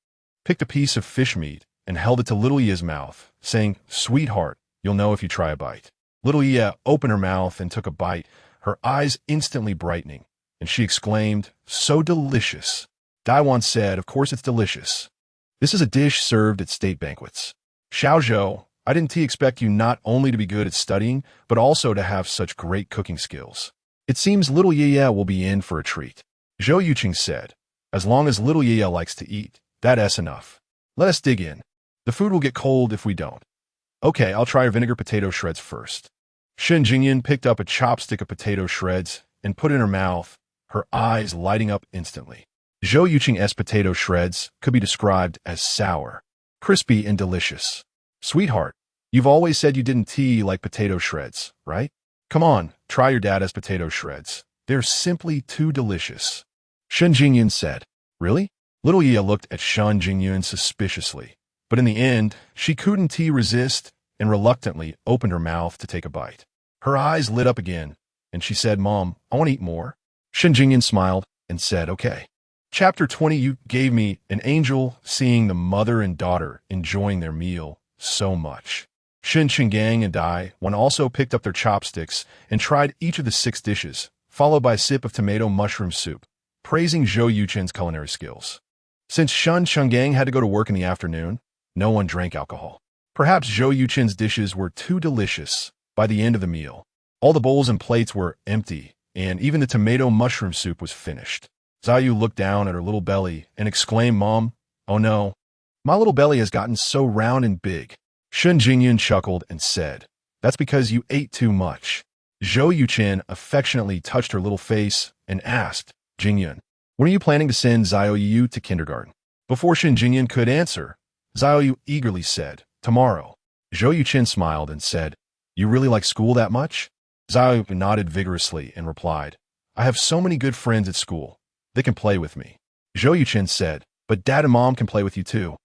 Speaker 1: picked a piece of fish meat, and held it to Little Yaya's mouth, saying, Sweetheart, you'll know if you try a bite. Little Yaya opened her mouth and took a bite, her eyes instantly brightening, and she exclaimed, So delicious. Daiwan said, Of course it's delicious. This is a dish served at state banquets. Xiaozhou, I didn't expect you not only to be good at studying, but also to have such great cooking skills. It seems little Yaya will be in for a treat. Zhou Yuchen said, As long as little Yaya likes to eat, that's enough. Let us dig in. The food will get cold if we don't. Okay, I'll try your vinegar potato shreds first. Shen Jingyan picked up a chopstick of potato shreds and put it in her mouth, her eyes lighting up instantly. Zhou Yuchen's potato shreds could be described as sour, crispy, and delicious. Sweetheart, you've always said you didn't like potato shreds, right? Come on, try your dad's potato shreds. They're simply too delicious. Shen Jingyan said, Really? Little Yaya looked at Shen Jingyan suspiciously, but in the end, she couldn't resist and reluctantly opened her mouth to take a bite. Her eyes lit up again, and she said, Mom, I want to eat more. Shen Jingyan smiled and said, Okay. Chapter 20 You gave me an angel seeing the mother and daughter enjoying their meal so much. Shen Qinggang and Daiwan also picked up their chopsticks and tried each of the 6 dishes, followed by a sip of tomato mushroom soup, praising Zhou Yuchen's culinary skills. Since Shen Qinggang had to go to work in the afternoon, no one drank alcohol. Perhaps Zhou Yuchen's dishes were too delicious by the end of the meal. All the bowls and plates were empty, and even the tomato mushroom soup was finished. Zhou looked down at her little belly and exclaimed, Mom, oh no, my little belly has gotten so round and big. Shen Jingyan chuckled and said, That's because you ate too much. Zhou Yuchen affectionately touched her little face and asked, Jingyun, when are you planning to send Zhou Yu to kindergarten? Before Shen Jingyun could answer, Zhou Yu eagerly said, tomorrow. Zhou Yuchen smiled and said, you really like school that much? Zhou Yu nodded vigorously and replied, I have so many good friends at school. They can play with me. Zhou Yuchen said, but Dad and Mom can play with you too,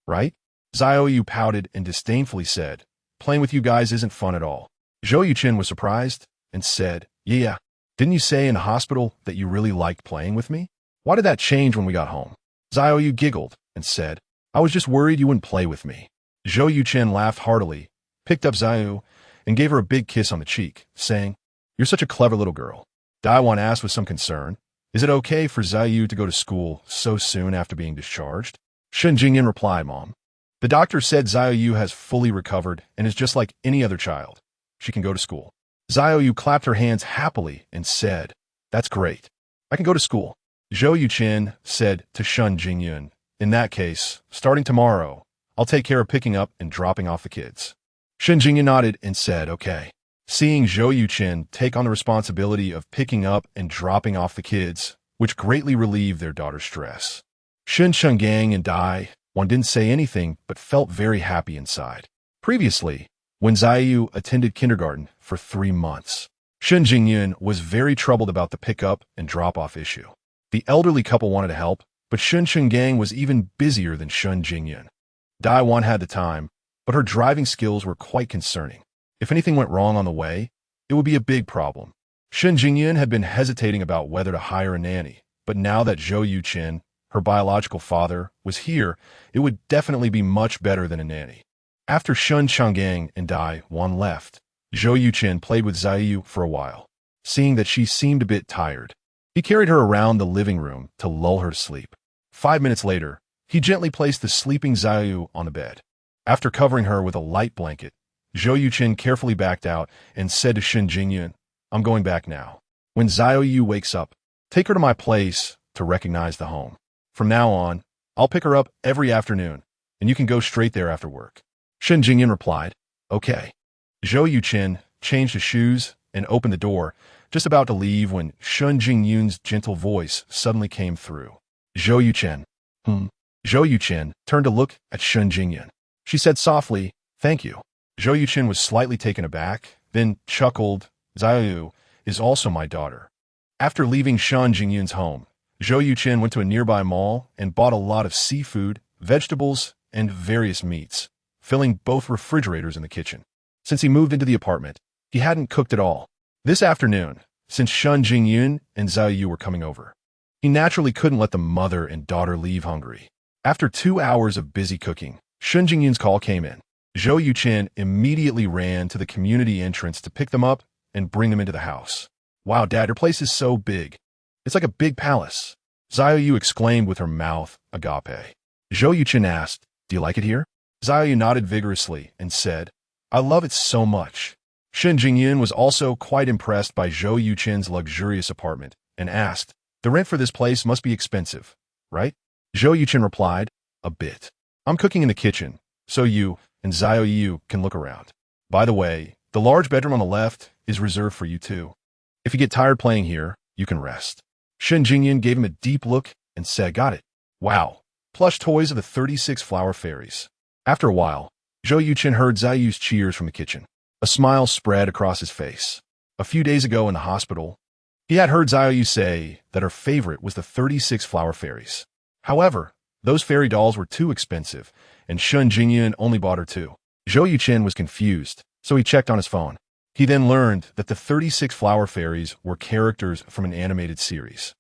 Speaker 1: right? Zhou Yu pouted and disdainfully said, playing with you guys isn't fun at all. Zhou Yuchen was surprised and said, yeah, didn't you say in the hospital that you really liked playing with me? Why did that change when we got home? Zhou Yu giggled and said, I was just worried you wouldn't play with me. Zhou Yuchen laughed heartily, picked up Zhou Yu, and gave her a big kiss on the cheek, saying, you're such a clever little girl. Daiwan asked with some concern, is it okay for Zhou Yu to go to school so soon after being discharged? Shen Jingyan replied, Mom. The doctor said Zhou Yu has fully recovered and is just like any other child. She can go to school. Zhou Yu clapped her hands happily and said, that's great. I can go to school. Zhou Yuchen said to Shen Jingyun, in that case, starting tomorrow, I'll take care of picking up and dropping off the kids. Shen Jingyun nodded and said, okay. Seeing Zhou Yuchen take on the responsibility of picking up and dropping off the kids, which greatly relieved their daughter's stress. Shen Chenggang and Dai, one didn't say anything but felt very happy inside. Previously, when Zhou Yu attended kindergarten for 3 months, Shen Jingyun was very troubled about the pick-up and drop-off issue. The elderly couple wanted to help, but Shen Chenggang was even busier than Shen Jingyun. Daiwan had the time, but her driving skills were quite concerning. If anything went wrong on the way, it would be a big problem. Shen Jingyun had been hesitating about whether to hire a nanny, but now that Zhou Yuchen, her biological father, was here, it would definitely be much better than a nanny. After Shen Changgang and Daiwan left, Zhou Yuchen played with Zhou Yu for a while. Seeing that she seemed a bit tired, he carried her around the living room to lull her to sleep. 5 minutes later, he gently placed the sleeping Zhou Yu on the bed. After covering her with a light blanket, Zhou Yuchen carefully backed out and said to Shen Jingyun, I'm going back now. When Zhou Yu wakes up, take her to my place to recognize the home. From now on, I'll pick her up every afternoon, and you can go straight there after work. Shen Jingyun replied, okay. Zhou Yuchen changed his shoes and opened the door, just about to leave when Shen Jingyun's gentle voice suddenly came through. Zhou Yuchen. Zhou Yuchen turned to look at Shen Jingyun. She said softly, thank you. Zhou Yuchen was slightly taken aback, then chuckled, Zhou Yu is also my daughter. After leaving Shen Jingyun's home, Zhou Yuchen went to a nearby mall and bought a lot of seafood, vegetables, and various meats, filling both refrigerators in the kitchen. Since he moved into the apartment, he hadn't cooked at all. This afternoon, since Shen Jingyun and Zhou Yu were coming over, he naturally couldn't let the mother and daughter leave hungry. After 2 hours of busy cooking, Shen Jingyun's call came in. Zhou Yuchen immediately ran to the community entrance to pick them up and bring them into the house. Wow, Dad, your place is so big. It's like a big palace. Zhou Yu exclaimed with her mouth agape. Zhou Yuchen asked, do you like it here? Zhou Yu nodded vigorously and said, I love it so much. Shen Jingyun was also quite impressed by Zhou Yuchen's luxurious apartment and asked, the rent for this place must be expensive, right? Zhou Yuchen replied, a bit. I'm cooking in the kitchen, so you and Zhou Yu can look around. By the way, the large bedroom on the left is reserved for you too. If you get tired playing here, you can rest. Shen Jingyun gave him a deep look and said, got it. Wow. Plush toys of the 36 flower fairies. After a while, Zhou Yuchen heard Zhou Yu's cheers from the kitchen. A smile spread across his face. A few days ago in the hospital, he had heard Zhou Yu say that her favorite was the 36 flower fairies. However, those fairy dolls were too expensive, and Shen Jingyun only bought her 2. Zhou Yuchen was confused, so he checked on his phone. He then learned that the 36 flower fairies were characters from an animated series,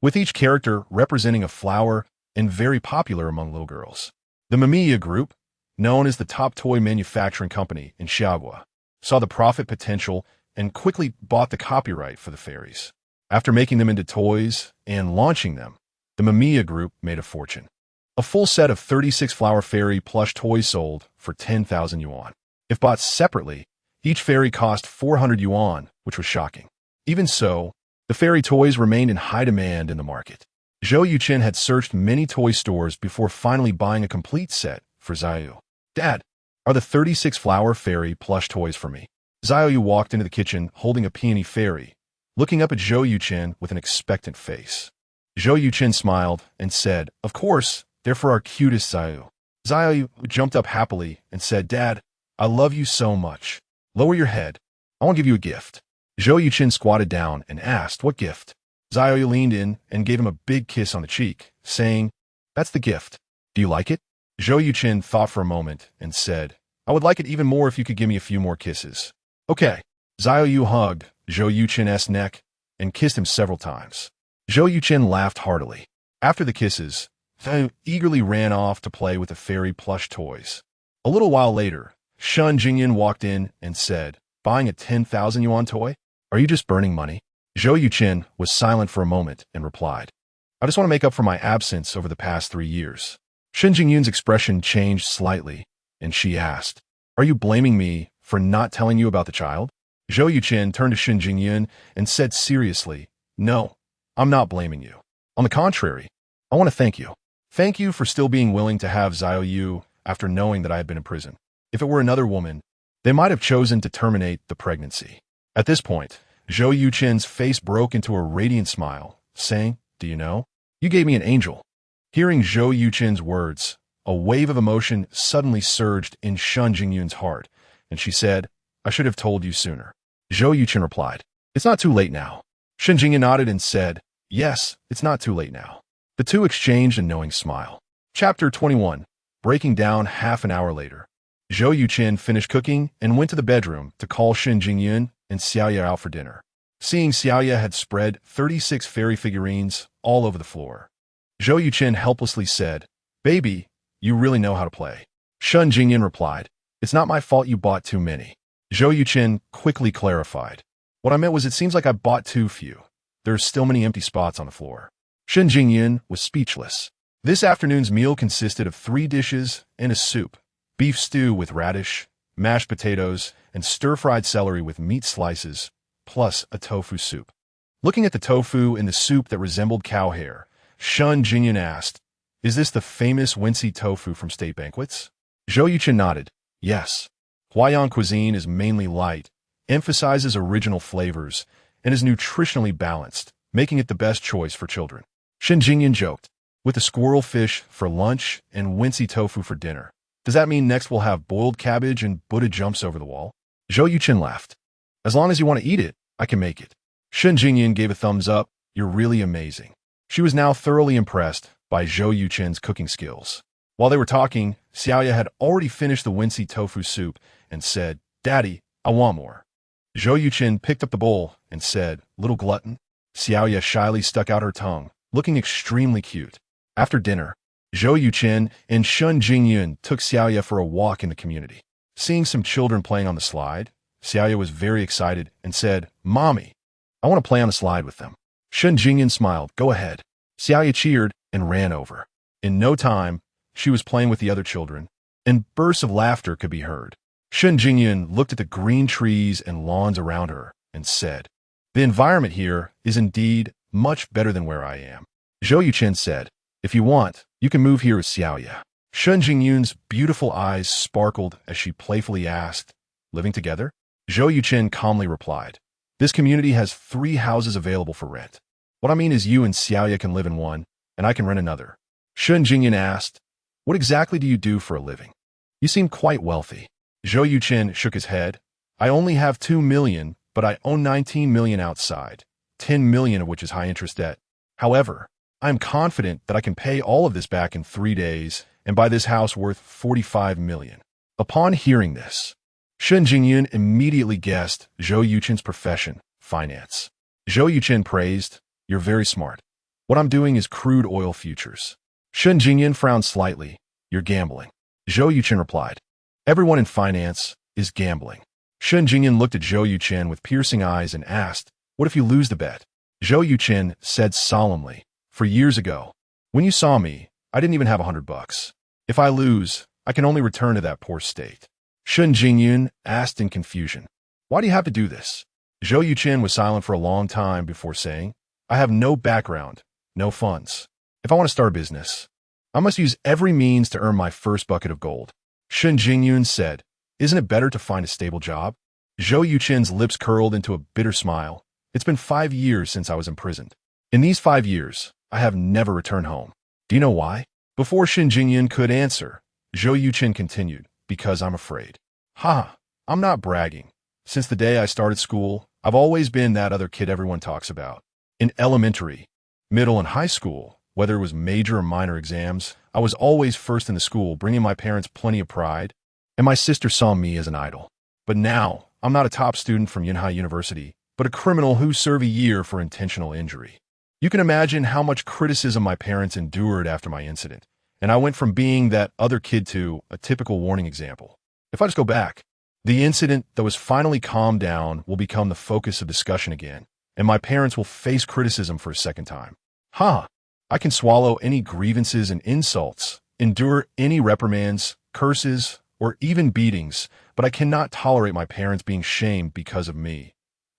Speaker 1: with each character representing a flower and very popular among little girls. The Mamiya Group, known as the top toy manufacturing company in Xiaogua, saw the profit potential and quickly bought the copyright for the fairies. After making them into toys and launching them, the Mamiya Group made a fortune. A full set of 36 flower fairy plush toys sold for 10,000 yuan. If bought separately, each fairy cost 400 yuan, which was shocking. Even so, the fairy toys remained in high demand in the market. Zhou Yuchen had searched many toy stores before finally buying a complete set for Zhou Yu. Dad, are the 36 flower fairy plush toys for me? Zhou Yu walked into the kitchen holding a peony fairy, looking up at Zhou Yuchen with an expectant face. Zhou Yuchen smiled and said, "Of course, they're for our cutest Zhou Yu." Zhou Yu jumped up happily and said, "Dad, I love you so much. Lower your head. I want to give you a gift." Zhou Yuchen squatted down and asked, "What gift?" Zhou Yu leaned in and gave him a big kiss on the cheek, saying, "That's the gift. Do you like it?" Zhou Yuchen thought for a moment and said, "I would like it even more if you could give me a few more kisses." "Okay." Zhou Yu hugged Zhou Yuchen's neck and kissed him several times. Zhou Yuchen laughed heartily. After the kisses, Zhou Yu eagerly ran off to play with the fairy plush toys. A little while later, Shun Jingyan walked in and said, "Buying a 10,000 yuan toy? Are you just burning money?" Zhou Yuchen was silent for a moment and replied, "I just want to make up for my absence over the past 3 years." Shun Jingyun's expression changed slightly, and she asked, "Are you blaming me for not telling you about the child?" Zhou Yuchen turned to Shun Jingyun and said seriously, "No, I'm not blaming you. On the contrary, I want to thank you. Thank you for still being willing to have Zhou Yu after knowing that I had been in prison. If it were another woman, they might have chosen to terminate the pregnancy." At this point, Zhou Yuchen's face broke into a radiant smile, saying, "Do you know? You gave me an angel." Hearing Zhou Yuchen's words, a wave of emotion suddenly surged in Shun Jingyun's heart, and she said, "I should have told you sooner." Zhou Yuchen replied, "It's not too late now." Shun Jingyun nodded and said, "Yes, it's not too late now." The two exchanged a knowing smile. Chapter 21. Breaking down half an hour later. Zhou Yuchen finished cooking and went to the bedroom to call Shun Jingyun and Xiaoya out for dinner. Seeing Xiaoya had spread 36 fairy figurines all over the floor. Zhou Yuchen helplessly said, "Baby, you really know how to play." Shun Jingyun replied, "It's not my fault you bought too many." Zhou Yuchen quickly clarified, "What I meant was it seems like I bought too few. There are still many empty spots on the floor." Shun Jingyun was speechless. This afternoon's meal consisted of 3 dishes and a soup: beef stew with radish, mashed potatoes, and stir-fried celery with meat slices, plus a tofu soup. Looking at the tofu in the soup that resembled cow hair, Shun Jingyun asked, "Is this the famous Wincy tofu from state banquets?" Zhou Yuchen nodded, "Yes. Huayan cuisine is mainly light, emphasizes original flavors, and is nutritionally balanced, making it the best choice for children." Shun Jingyun joked, "With the squirrel fish for lunch and Wincy tofu for dinner. Does that mean next we'll have boiled cabbage and Buddha jumps over the wall?" Zhou Yuchen laughed. "As long as you want to eat it, I can make it." Shun Jingyun gave a thumbs up. "You're really amazing." She was now thoroughly impressed by Zhou Yuchen's cooking skills. While they were talking, Xiaoya had already finished the Wincy tofu soup and said, "Daddy, I want more." Zhou Yuchen picked up the bowl and said, "Little glutton." Xiaoya shyly stuck out her tongue, looking extremely cute. After dinner, Zhou Yuchen and Shun Jingyun took Xiaoya for a walk in the community. Seeing some children playing on the slide, Xiaoya was very excited and said, "Mommy, I want to play on the slide with them." Shun Jingyun smiled, "Go ahead." Xiaoya cheered and ran over. In no time, she was playing with the other children, and bursts of laughter could be heard. Shun Jingyun looked at the green trees and lawns around her and said, "The environment here is indeed much better than where I am." Zhou Yuchen said, "If you want, you can move here with Xiaoya." Shun Jingyun's beautiful eyes sparkled as she playfully asked, "Living together?" Zhou Yuchen calmly replied, "This community has 3 houses available for rent. What I mean is you and Xiaoya can live in one, and I can rent another." Shun Jingyun asked, "What exactly do you do for a living? You seem quite wealthy." Zhou Yuchen shook his head. "I only have 2 million, but I own 19 million outside, 10 million of which is high-interest debt. However, I am confident that I can pay all of this back in 3 days and buy this house worth 45 million. Upon hearing this, Shun Jingyun immediately guessed Zhou Yuchen's profession, finance. Zhou Yuchen praised, "You're very smart. What I'm doing is crude oil futures." Shun Jingyun frowned slightly. "You're gambling." Zhou Yuchen replied, "Everyone in finance is gambling." Shun Jingyun looked at Zhou Yuchen with piercing eyes and asked, "What if you lose the bet?" Zhou Yuchen said solemnly, "For years ago, when you saw me, I didn't even have $100. If I lose, I can only return to that poor state." Shun Jingyun asked in confusion, "Why do you have to do this?" Zhou Yuchen was silent for a long time before saying, "I have no background, no funds. If I want to start a business, I must use every means to earn my first bucket of gold." Shun Jingyun said, "Isn't it better to find a stable job?" Zhou Yuchen's lips curled into a bitter smile. It's been 5 years since I was imprisoned. In these 5 years, I have never returned home. Do you know why? Before Shen Jingyan could answer, Zhou Yuchen continued, because I'm afraid. Ha! I'm not bragging. Since the day I started school, I've always been that other kid everyone talks about. In elementary, middle, and high school, whether it was major or minor exams, I was always first in the school, bringing my parents plenty of pride, and my sister saw me as an idol. But now, I'm not a top student from Yunhai University, but a criminal who served a year for intentional injury. You can imagine how much criticism my parents endured after my incident, and I went from being that other kid to a typical warning example. If I just go back, the incident that was finally calmed down will become the focus of discussion again, and my parents will face criticism for a second time. I can swallow any grievances and insults, endure any reprimands, curses, or even beatings, but I cannot tolerate my parents being shamed because of me.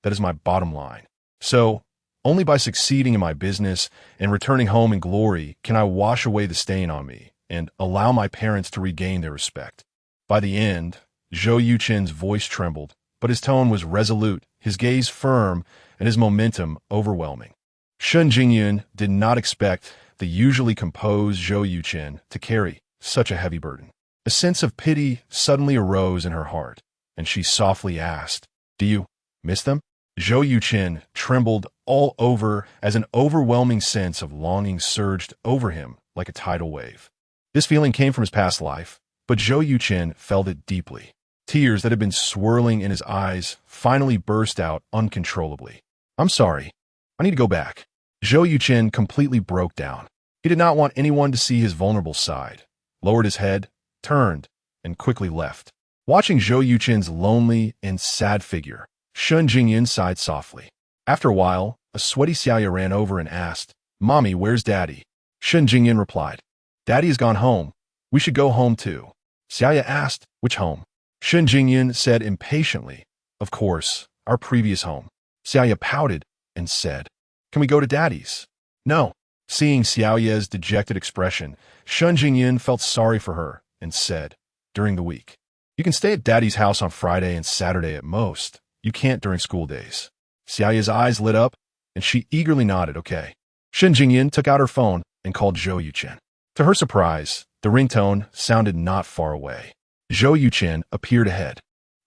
Speaker 1: That is my bottom line. So, only by succeeding in my business and returning home in glory can I wash away the stain on me and allow my parents to regain their respect. By the end, Zhou Yuchen's voice trembled, but his tone was resolute, his gaze firm, and his momentum overwhelming. Shen Jingyan did not expect the usually composed Zhou Yuchen to carry such a heavy burden. A sense of pity suddenly arose in her heart, and she softly asked, "Do you miss them?" Zhou Yuchen trembled all over as an overwhelming sense of longing surged over him like a tidal wave. This feeling came from his past life, but Zhou Yuchen felt it deeply. Tears that had been swirling in his eyes finally burst out uncontrollably. "I'm sorry. I need to go back." Zhou Yuchen completely broke down. He did not want anyone to see his vulnerable side, lowered his head, turned, and quickly left. Watching Zhou Yuchen's lonely and sad figure, Shen Jingyan sighed softly. After a while, a sweaty Xiaoya ran over and asked, "Mommy, where's Daddy?" Shen Jingyan replied, "Daddy has gone home. We should go home too." Xiaoya asked, "Which home?" Shen Jingyan said impatiently, "Of course, our previous home." Xiaoya pouted and said, "Can we go to Daddy's?" "No." Seeing Xiaoya's dejected expression, Shen Jingyan felt sorry for her and said, "During the week, you can stay at Daddy's house on Friday and Saturday at most. You can't during school days." Xiaoya's eyes lit up, and she eagerly nodded, "Okay." Shen Jingyan took out her phone and called Zhou Yuchen. To her surprise, the ringtone sounded not far away. Zhou Yuchen appeared ahead,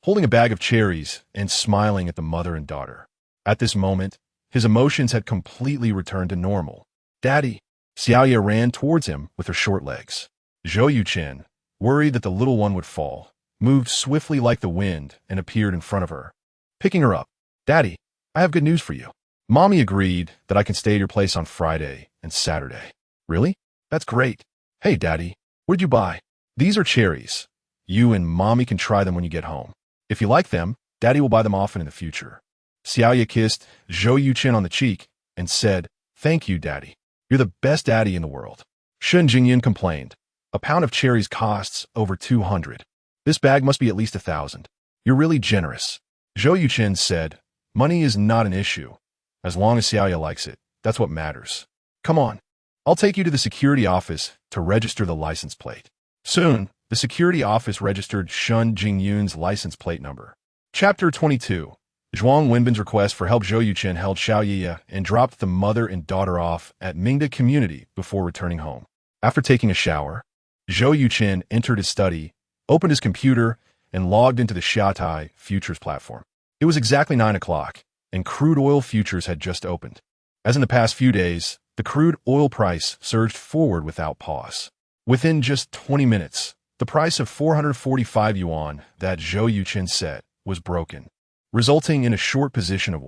Speaker 1: holding a bag of cherries and smiling at the mother and daughter. At this moment, his emotions had completely returned to normal. "Daddy!" Xiaoya ran towards him with her short legs. Zhou Yuchen, worried that the little one would fall, moved swiftly like the wind and appeared in front of her. Picking her up, "Daddy, I have good news for you. Mommy agreed that I can stay at your place on Friday and Saturday." "Really? That's great. Hey, Daddy, what did you buy?" "These are cherries. You and Mommy can try them when you get home. If you like them, Daddy will buy them often in the future." Xiaoya kissed Zhou Yuchen on the cheek and said, "Thank you, Daddy. You're the best daddy in the world." Shen Jingyan complained, "A pound of cherries costs over 200. This bag must be at least 1,000. You're really generous." Zhou Yuchen said, "Money is not an issue. As long as Xiaoya likes it, that's what matters. Come on. I'll take you to the security office to register the license plate." Soon, the security office registered Shen Jingyan's license plate number. Chapter 22. Zhuang Wenbin's request for help. Zhou Yuchen held Xiaoya and dropped the mother and daughter off at Mingda Community before returning home. After taking a shower, Zhou Yuchen entered his study, opened his computer, and logged into the Xiaotai futures platform. It was exactly 9 o'clock, and crude oil futures had just opened. As in the past few days, the crude oil price surged forward without pause. Within just 20 minutes, the price of 445 yuan that Zhou Yuchen set was broken, resulting in a short position of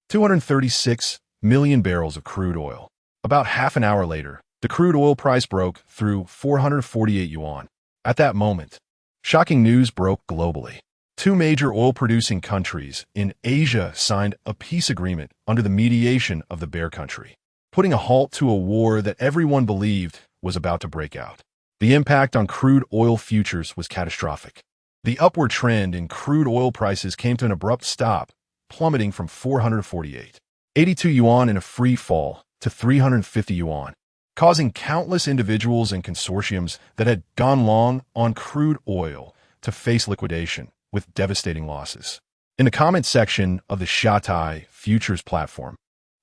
Speaker 1: 236 million barrels of crude oil. About half an hour later, the crude oil price broke through 448 yuan. At that moment, shocking news broke globally. Two major oil-producing countries in Asia signed a peace agreement under the mediation of the bear country, putting a halt to a war that everyone believed was about to break out. The impact on crude oil futures was catastrophic. The upward trend in crude oil prices came to an abrupt stop, plummeting from 448.82 yuan in a free fall to 350 yuan, causing countless individuals and consortiums that had gone long on crude oil to face liquidation with devastating losses. In the comment section of the Shatai Futures platform,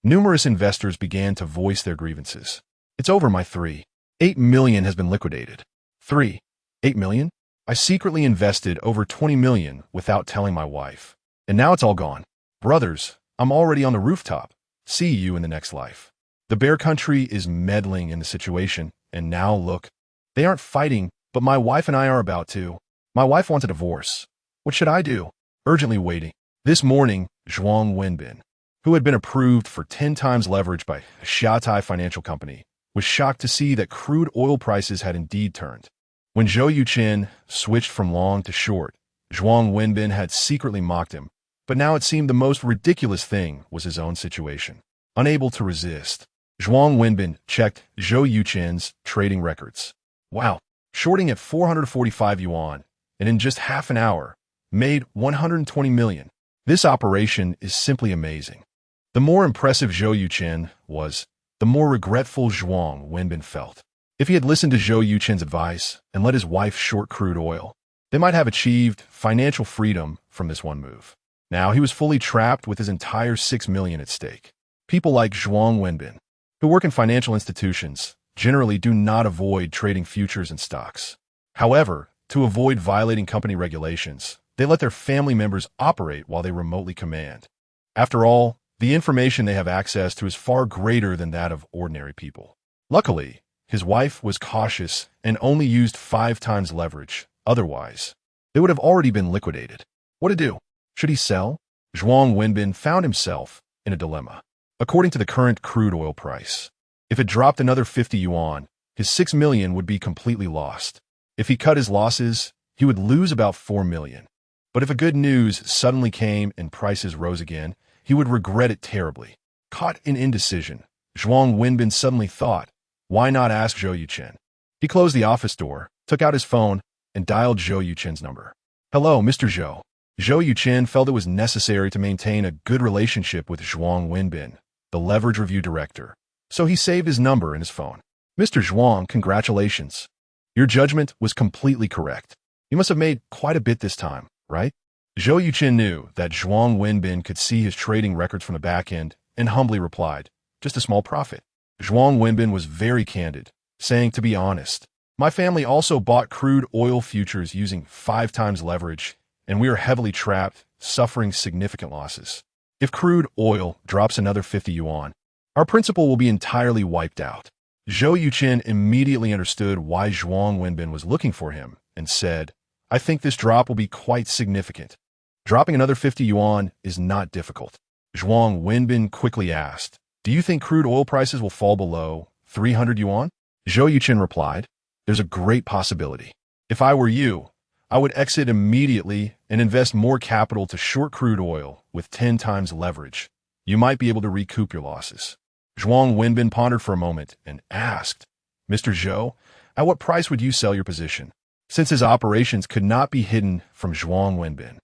Speaker 1: numerous investors began to voice their grievances. It's over, my 3.8 million has been liquidated. 3.8 million? I secretly invested over 20 million without telling my wife. And now it's all gone. Brothers, I'm already on the rooftop. See you in the next life. The bear country is meddling in the situation, and now look. They aren't fighting, but my wife and I are about to. My wife wants a divorce. What should I do? Urgently waiting. This morning, Zhou Wenbin, who had been approved for 10 times leverage by a Shatai financial company, was shocked to see that crude oil prices had indeed turned. When Zhou Yuchen switched from long to short, Zhou Wenbin had secretly mocked him, but now it seemed the most ridiculous thing was his own situation. Unable to resist, Zhou Wenbin checked Zhou Yuchen's trading records. Wow, shorting at 445 yuan, and in just half an hour, made 120 million. This operation is simply amazing. The more impressive Zhou Yuchen was, the more regretful Zhou Wenbin felt. If he had listened to Zhou Yuchen's advice and let his wife short crude oil, they might have achieved financial freedom from this one move. Now he was fully trapped with his entire 6 million at stake. People like Zhou Wenbin, who work in financial institutions, generally do not avoid trading futures and stocks. However, to avoid violating company regulations, they let their family members operate while they remotely command. After all, the information they have access to is far greater than that of ordinary people. Luckily, his wife was cautious and only used 5 times leverage. Otherwise, they would have already been liquidated. What to do? Should he sell? Zhou Wenbin found himself in a dilemma. According to the current crude oil price, if it dropped another 50 yuan, his 6 million would be completely lost. If he cut his losses, he would lose about 4 million. But if a good news suddenly came and prices rose again, he would regret it terribly. Caught in indecision, Zhou Wenbin suddenly thought, why not ask Zhou Yuchen? He closed the office door, took out his phone, and dialed Zhou Yuchen's number. Hello, Mr. Zhou. Zhou Yuchen felt it was necessary to maintain a good relationship with Zhou Wenbin, the leverage review director, so he saved his number in his phone. Mr. Zhou, congratulations. Your judgment was completely correct. You must have made quite a bit this time, right? Zhou Yuchen knew that Zhou Wenbin could see his trading records from the back end and humbly replied, just a small profit. Zhou Wenbin was very candid, saying, to be honest, my family also bought crude oil futures using 5 times leverage, and we are heavily trapped, suffering significant losses. If crude oil drops another 50 yuan, our principal will be entirely wiped out. Zhou Yuchen immediately understood why Zhou Wenbin was looking for him and said, I think this drop will be quite significant. Dropping another 50 yuan is not difficult. Zhou Wenbin quickly asked, do you think crude oil prices will fall below 300 yuan? Zhou Yuchen replied, there's a great possibility. If I were you, I would exit immediately and invest more capital to short crude oil with 10 times leverage. You might be able to recoup your losses. Zhou Wenbin pondered for a moment and asked, Mr. Zhou, at what price would you sell your position? Since his operations could not be hidden from Zhou Wenbin,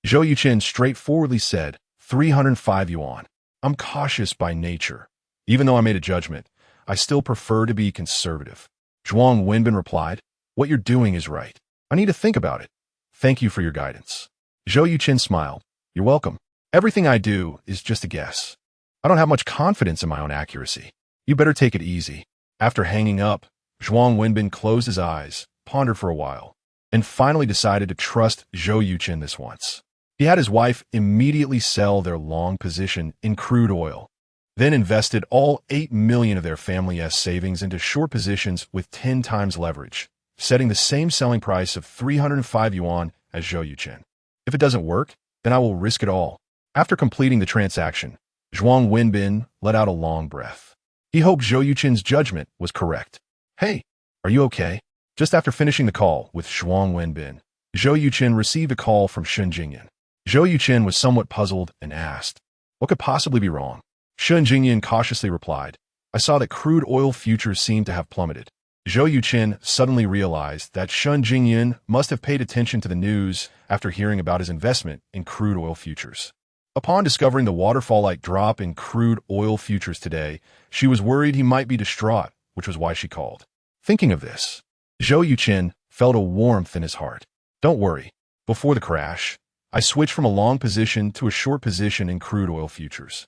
Speaker 1: Zhou Yuchen straightforwardly said, 305 yuan. I'm cautious by nature. Even though I made a judgment, I still prefer to be conservative. Zhou Wenbin replied, what you're doing is right. I need to think about it. Thank you for your guidance. Zhou Yuchen smiled. You're welcome. Everything I do is just a guess. I don't have much confidence in my own accuracy. You better take it easy. After hanging up, Zhou Wenbin closed his eyes, pondered for a while, and finally decided to trust Zhou Yuchen this once. He had his wife immediately sell their long position in crude oil, then invested all 8 million of their family's savings into short positions with 10 times leverage, setting the same selling price of 305 yuan as Zhou Yuchen. If it doesn't work, then I will risk it all. After completing the transaction, Zhou Wenbin let out a long breath. He hoped Zhou Yuchen's judgment was correct. Hey, are you okay? Just after finishing the call with Zhou Wenbin, Zhou Yuchen received a call from Shun Jingyan. Zhou Yuchen was somewhat puzzled and asked, what could possibly be wrong? Shun Jingyan cautiously replied, I saw that crude oil futures seemed to have plummeted. Zhou Yuchen suddenly realized that Shun Jingyan must have paid attention to the news after hearing about his investment in crude oil futures. Upon discovering the waterfall-like drop in crude oil futures today, she was worried he might be distraught, which was why she called. Thinking of this, Zhou Yuchen felt a warmth in his heart. Don't worry. Before the crash, I switched from a long position to a short position in crude oil futures.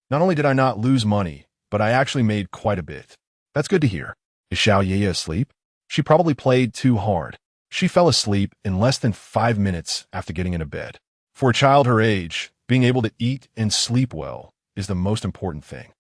Speaker 1: Not only did I not lose money, but I actually made quite a bit. That's good to hear. Is Xiao Yeye asleep? She probably played too hard. She fell asleep in less than 5 minutes after getting into bed. For a child her age, being able to eat and sleep well is the most important thing.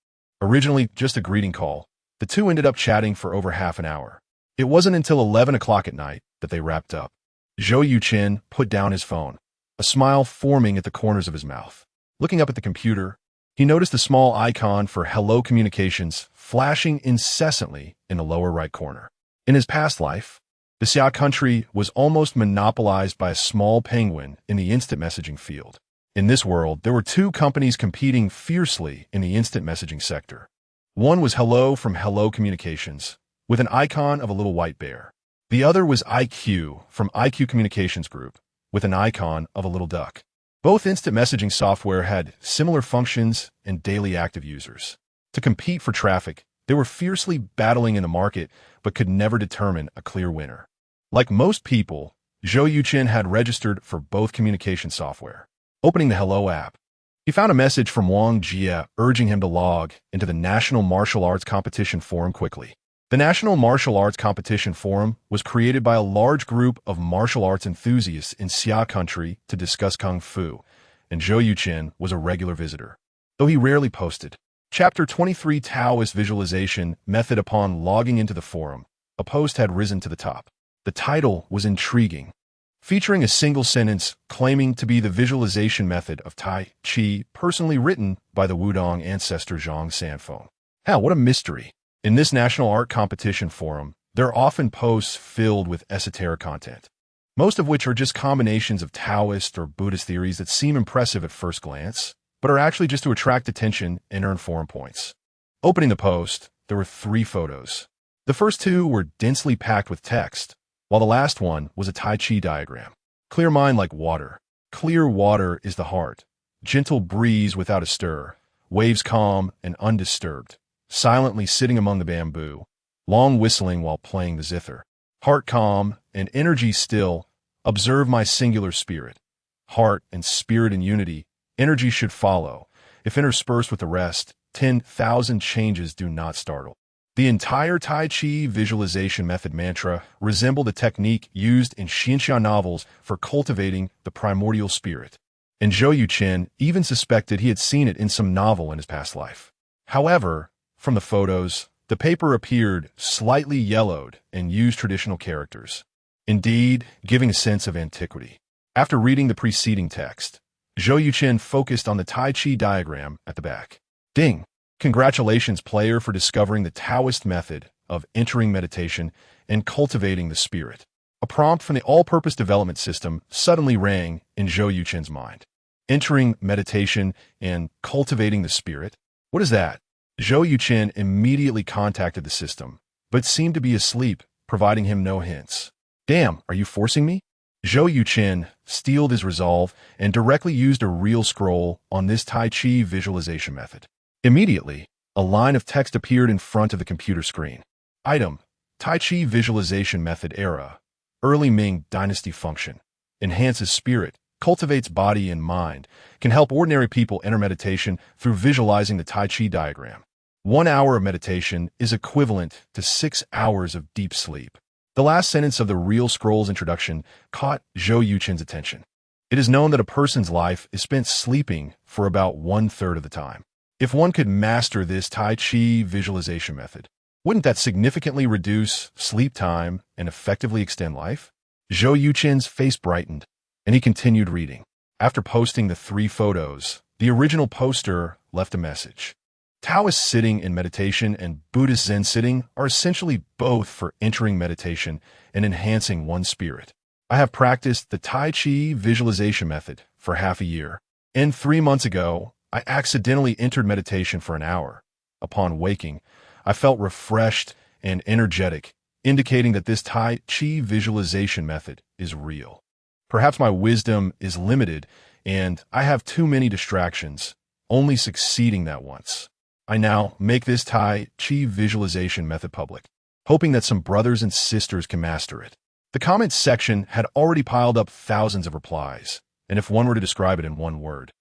Speaker 1: Originally just a greeting call, the two ended up chatting for over half an hour. It wasn't until 11 o'clock at night that they wrapped up. Zhou Yuchen put down his phone, a smile forming at the corners of his mouth. Looking up at the computer, he noticed the small icon for Hello Communications flashing incessantly in the lower right corner. In his past life, the Xia country was almost monopolized by a small penguin in the instant messaging field. In this world, there were two companies competing fiercely in the instant messaging sector. One was Hello from Hello Communications, with an icon of a little white bear. The other was IQ from IQ Communications Group, with an icon of a little duck. Both instant messaging software had similar functions and daily active users. To compete for traffic, they were fiercely battling in the market, but could never determine a clear winner. Like most people, Zhou Yuchen had registered for both communication software. Opening the Hello app, he found a message from Wang Jia urging him to log into the National Martial Arts Competition Forum quickly. The National Martial Arts Competition Forum was created by a large group of martial arts enthusiasts in Xia country to discuss Kung Fu, and Zhou Yuchen was a regular visitor. Though he rarely posted. Chapter 23 Taoist Visualization Method. Upon logging into the forum, a post had risen to the top. The title was intriguing, featuring a single sentence claiming to be the visualization method of Tai Chi, personally written by the Wudong ancestor Zhang Sanfeng. Hell, what a mystery. In this national art competition forum, there are often posts filled with esoteric content, most of which are just combinations of Taoist or Buddhist theories that seem impressive at first glance, but are actually just to attract attention and earn forum points. Opening the post, there were 3 photos. The first 2 were densely packed with text, while the last one was a Tai Chi diagram. Clear mind like water. Clear water is the heart. Gentle breeze without a stir. Waves calm and undisturbed. Silently sitting among the bamboo. Long whistling while playing the zither. Heart calm and energy still. Observe my singular spirit. Heart and spirit in unity. Energy should follow. If interspersed with the rest, 10,000 changes do not startle. The entire Tai Chi visualization method mantra resembled a technique used in Xinxia novels for cultivating the primordial spirit. And Zhou Yuchen even suspected he had seen it in some novel in his past life. However, from the photos, the paper appeared slightly yellowed and used traditional characters, indeed giving a sense of antiquity. After reading the preceding text, Zhou Yuchen focused on the Tai Chi diagram at the back. Ding! Congratulations, player, for discovering the Taoist method of entering meditation and cultivating the spirit. A prompt from the all-purpose development system suddenly rang in Zhou Yuchen's mind. Entering meditation and cultivating the spirit? What is that? Zhou Yuchen immediately contacted the system, but seemed to be asleep, providing him no hints. Damn, are you forcing me? Zhou Yuchen steeled his resolve and directly used a real scroll on this Tai Chi visualization method. Immediately, a line of text appeared in front of the computer screen. Item: Tai Chi visualization method era. Early Ming dynasty function. Enhances spirit, cultivates body and mind, can help ordinary people enter meditation through visualizing the Tai Chi diagram. 1 hour of meditation is equivalent to 6 hours of deep sleep. The last sentence of the Real Scrolls introduction caught Zhou Yuchen's attention. It is known that a person's life is spent sleeping for about 1/3 of the time. If one could master this Tai Chi visualization method, wouldn't that significantly reduce sleep time and effectively extend life? Zhou Yuchen's face brightened, and he continued reading. After posting the 3 photos, the original poster left a message. Taoist sitting in meditation and Buddhist Zen sitting are essentially both for entering meditation and enhancing one's spirit. I have practiced the Tai Chi visualization method for half a year, and 3 months ago, I accidentally entered meditation for an hour. Upon waking, I felt refreshed and energetic, indicating that this Tai Chi visualization method is real. Perhaps my wisdom is limited and I have too many distractions, only succeeding that once. I now make this Tai Chi visualization method public, hoping that some brothers and sisters can master it. The comments section had already piled up thousands of replies, and if one were to describe it in one word,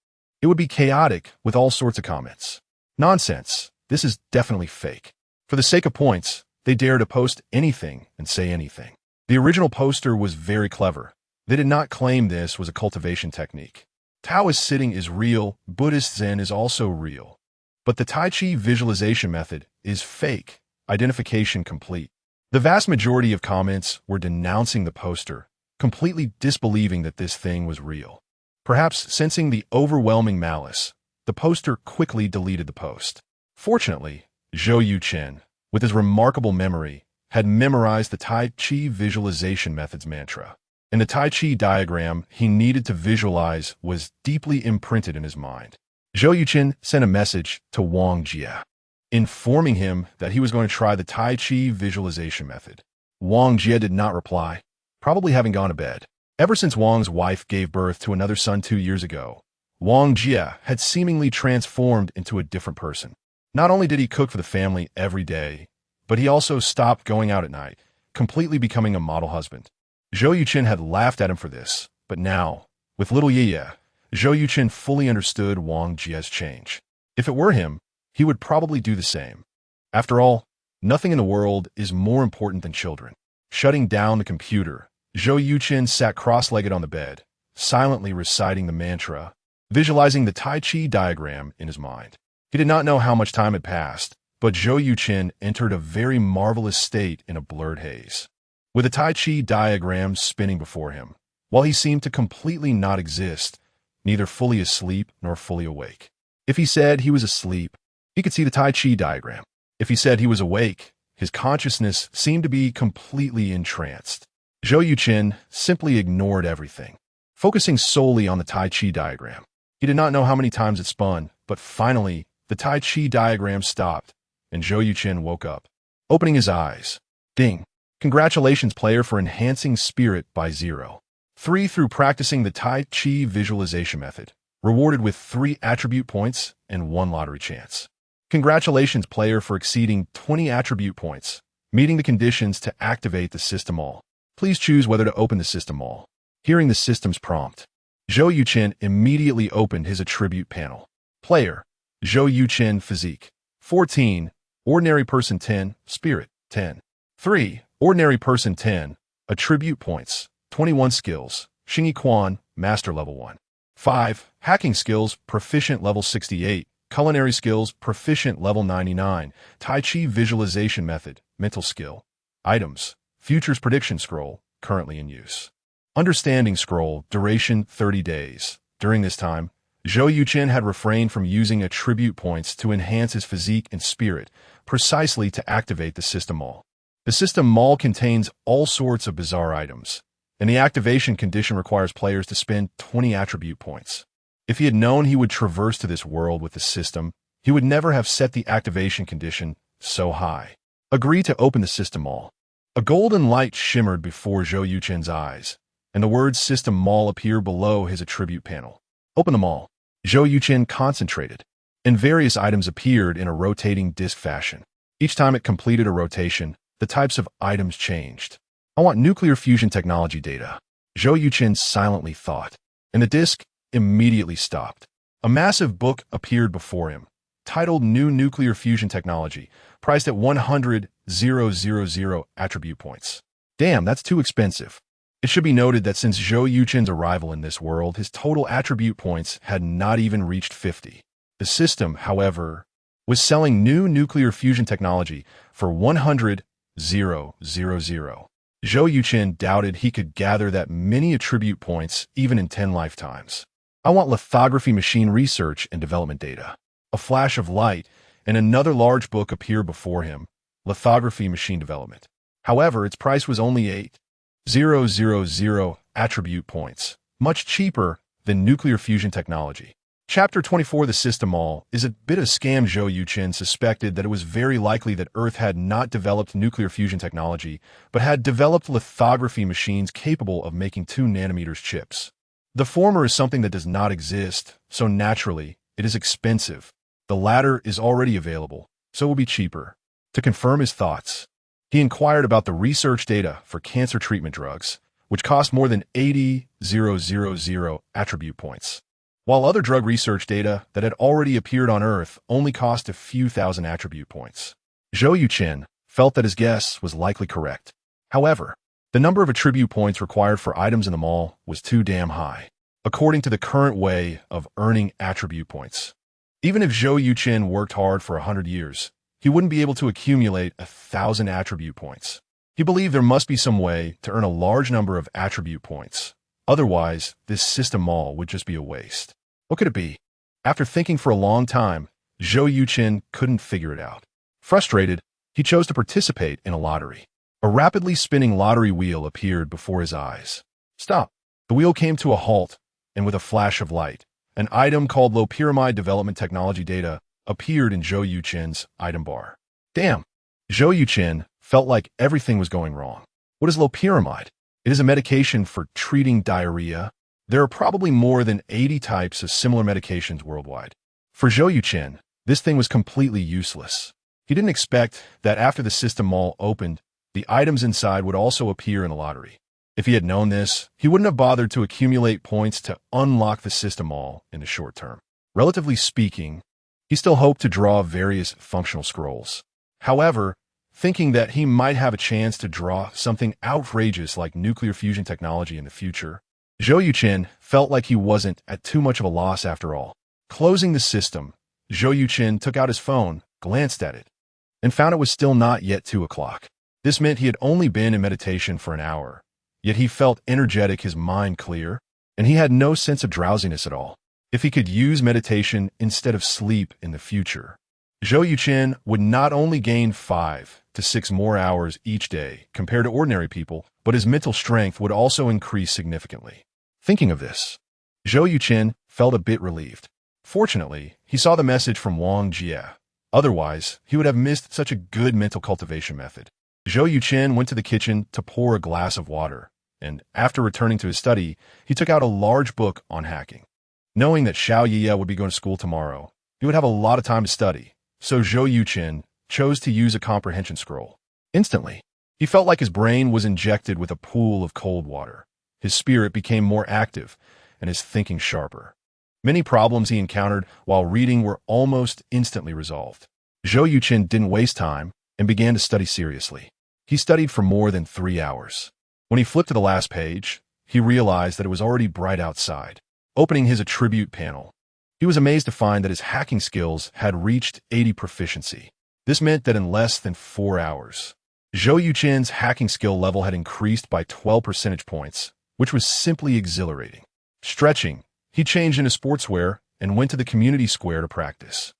Speaker 1: it would be chaotic with all sorts of comments. Nonsense. This is definitely fake. For the sake of points, they dare to post anything and say anything. The original poster was very clever. They did not claim this was a cultivation technique. Taoist sitting is real, Buddhist Zen is also real. But the Tai Chi visualization method is fake, identification complete. The vast majority of comments were denouncing the poster, completely disbelieving that this thing was real. Perhaps sensing the overwhelming malice, the poster quickly deleted the post. Fortunately, Zhou Yuchen, with his remarkable memory, had memorized the Tai Chi visualization method's mantra. And the Tai Chi diagram he needed to visualize was deeply imprinted in his mind. Zhou Yuchen sent a message to Wang Jie, informing him that he was going to try the Tai Chi visualization method. Wang Jie did not reply, probably having gone to bed. Ever since Wang's wife gave birth to another son 2 years ago, Wang Jie had seemingly transformed into a different person. Not only did he cook for the family every day, but he also stopped going out at night, completely becoming a model husband. Zhou Yuchen had laughed at him for this, but now, with little Yeye, Zhou Yuchen fully understood Wang Jie's change. If it were him, he would probably do the same. After all, nothing in the world is more important than children. Shutting down the computer, Zhou Yuchen sat cross-legged on the bed, silently reciting the mantra, visualizing the Tai Chi diagram in his mind. He did not know how much time had passed, but Zhou Yuchen entered a very marvelous state in a blurred haze. With the Tai Chi diagram spinning before him, while he seemed to completely not exist, neither fully asleep nor fully awake. If he said he was asleep, he could see the Tai Chi diagram. If he said he was awake, his consciousness seemed to be completely entranced. Zhou Yuchen simply ignored everything, focusing solely on the Tai Chi diagram. He did not know how many times it spun, but finally, the Tai Chi diagram stopped, and Zhou Yuchen woke up. Opening his eyes. Ding. Congratulations, player, for enhancing spirit by 0. 3 through practicing the Tai Chi visualization method. Rewarded with 3 attribute points and 1 lottery chance. Congratulations, player, for exceeding 20 attribute points, meeting the conditions to activate the system all. Please choose whether to open the system all. Hearing the system's prompt, Zhou Yuchen immediately opened his attribute panel. Player, Zhou Yuchen physique, 14, ordinary person 10, spirit, 10. 3, ordinary person 10, attribute points, 21 skills, Xingyi Quan, master level 1. 5, hacking skills, proficient level 68, culinary skills, proficient level 99, Tai Chi visualization method, mental skill. Items, futures prediction scroll, currently in use. Understanding scroll, duration 30 days. During this time, Zhou Yuchen had refrained from using attribute points to enhance his physique and spirit, precisely to activate the system all. The system mall contains all sorts of bizarre items, and the activation condition requires players to spend 20 attribute points. If he had known he would traverse to this world with the system, he would never have set the activation condition so high. Agree to open the system mall. A golden light shimmered before Zhou Yuchen's eyes, and the word system mall appeared below his attribute panel. Open the mall. Zhou Yuchen concentrated, and various items appeared in a rotating disc fashion. Each time it completed a rotation, the types of items changed. I want nuclear fusion technology data. Zhou Yuchen silently thought, and the disc immediately stopped. A massive book appeared before him, titled New Nuclear Fusion Technology, priced at 100,000 attribute points. Damn, that's too expensive. It should be noted that since Zhou Yuchen's arrival in this world, his total attribute points had not even reached 50. The system, however, was selling new nuclear fusion technology for 100,000. Zhou Yuchen doubted he could gather that many attribute points even in 10 lifetimes. I want lithography machine research and development data. A flash of light and another large book appeared before him, lithography machine development. However, its price was only 8,000 attribute points, much cheaper than nuclear fusion technology. Chapter 24, The System All, is a bit of scam. Zhou Yuchen suspected that it was very likely that Earth had not developed nuclear fusion technology, but had developed lithography machines capable of making 2 nanometers chips. The former is something that does not exist, so naturally, it is expensive. The latter is already available, so it will be cheaper. To confirm his thoughts, he inquired about the research data for cancer treatment drugs, which cost more than 80,000 attribute points, while other drug research data that had already appeared on Earth only cost a few thousand attribute points. Zhou Yuchen felt that his guess was likely correct. However, the number of attribute points required for items in the mall was too damn high, according to the current way of earning attribute points. Even if Zhou Yuchen worked hard for 100 years, he wouldn't be able to accumulate 1,000 attribute points. He believed there must be some way to earn a large number of attribute points. Otherwise, this system mall would just be a waste. What could it be? After thinking for a long time, Zhou Yuchen couldn't figure it out. Frustrated, he chose to participate in a lottery. A rapidly spinning lottery wheel appeared before his eyes. Stop! The wheel came to a halt, and with a flash of light, an item called Low Pyramid Development Technology Data appeared in Zhou Yuchen's item bar. Damn! Zhou Yuchen felt like everything was going wrong. What is low pyramide? It is a medication for treating diarrhea. There are probably more than 80 types of similar medications worldwide. For Zhou Yuchen, this thing was completely useless. He didn't expect that after the system mall opened, the items inside would also appear in the lottery. If he had known this, he wouldn't have bothered to accumulate points to unlock the system mall in the short term. Relatively speaking, he still hoped to draw various functional scrolls. However, thinking that he might have a chance to draw something outrageous like nuclear fusion technology in the future, Zhou Yuchen felt like he wasn't at too much of a loss after all. Closing the system, Zhou Yuchen took out his phone, glanced at it, and found it was still not yet 2 o'clock. This meant he had only been in meditation for an hour, yet he felt energetic, his mind clear, and he had no sense of drowsiness at all. If he could use meditation instead of sleep in the future, Zhou Yuchen would not only gain 5 to 6 more hours each day compared to ordinary people, but his mental strength would also increase significantly. Thinking of this, Zhou Yuchen felt a bit relieved. Fortunately, he saw the message from Wang Jie. Otherwise, he would have missed such a good mental cultivation method. Zhou Yuchen went to the kitchen to pour a glass of water, and after returning to his study, he took out a large book on hacking. Knowing that Xiao Yiye would be going to school tomorrow, he would have a lot of time to study, so Zhou Yuchen chose to use a comprehension scroll. Instantly, he felt like his brain was injected with a pool of cold water. His spirit became more active, and his thinking sharper. Many problems he encountered while reading were almost instantly resolved. Zhou Yuchen didn't waste time and began to study seriously. He studied for more than 3 hours. When he flipped to the last page, he realized that it was already bright outside. Opening his attribute panel, he was amazed to find that his hacking skills had reached 80 proficiency. This meant that in less than 4 hours, Zhou Yuchen's hacking skill level had increased by 12 percentage points, which was simply exhilarating. Stretching, he changed into sportswear and went to the community square to practice.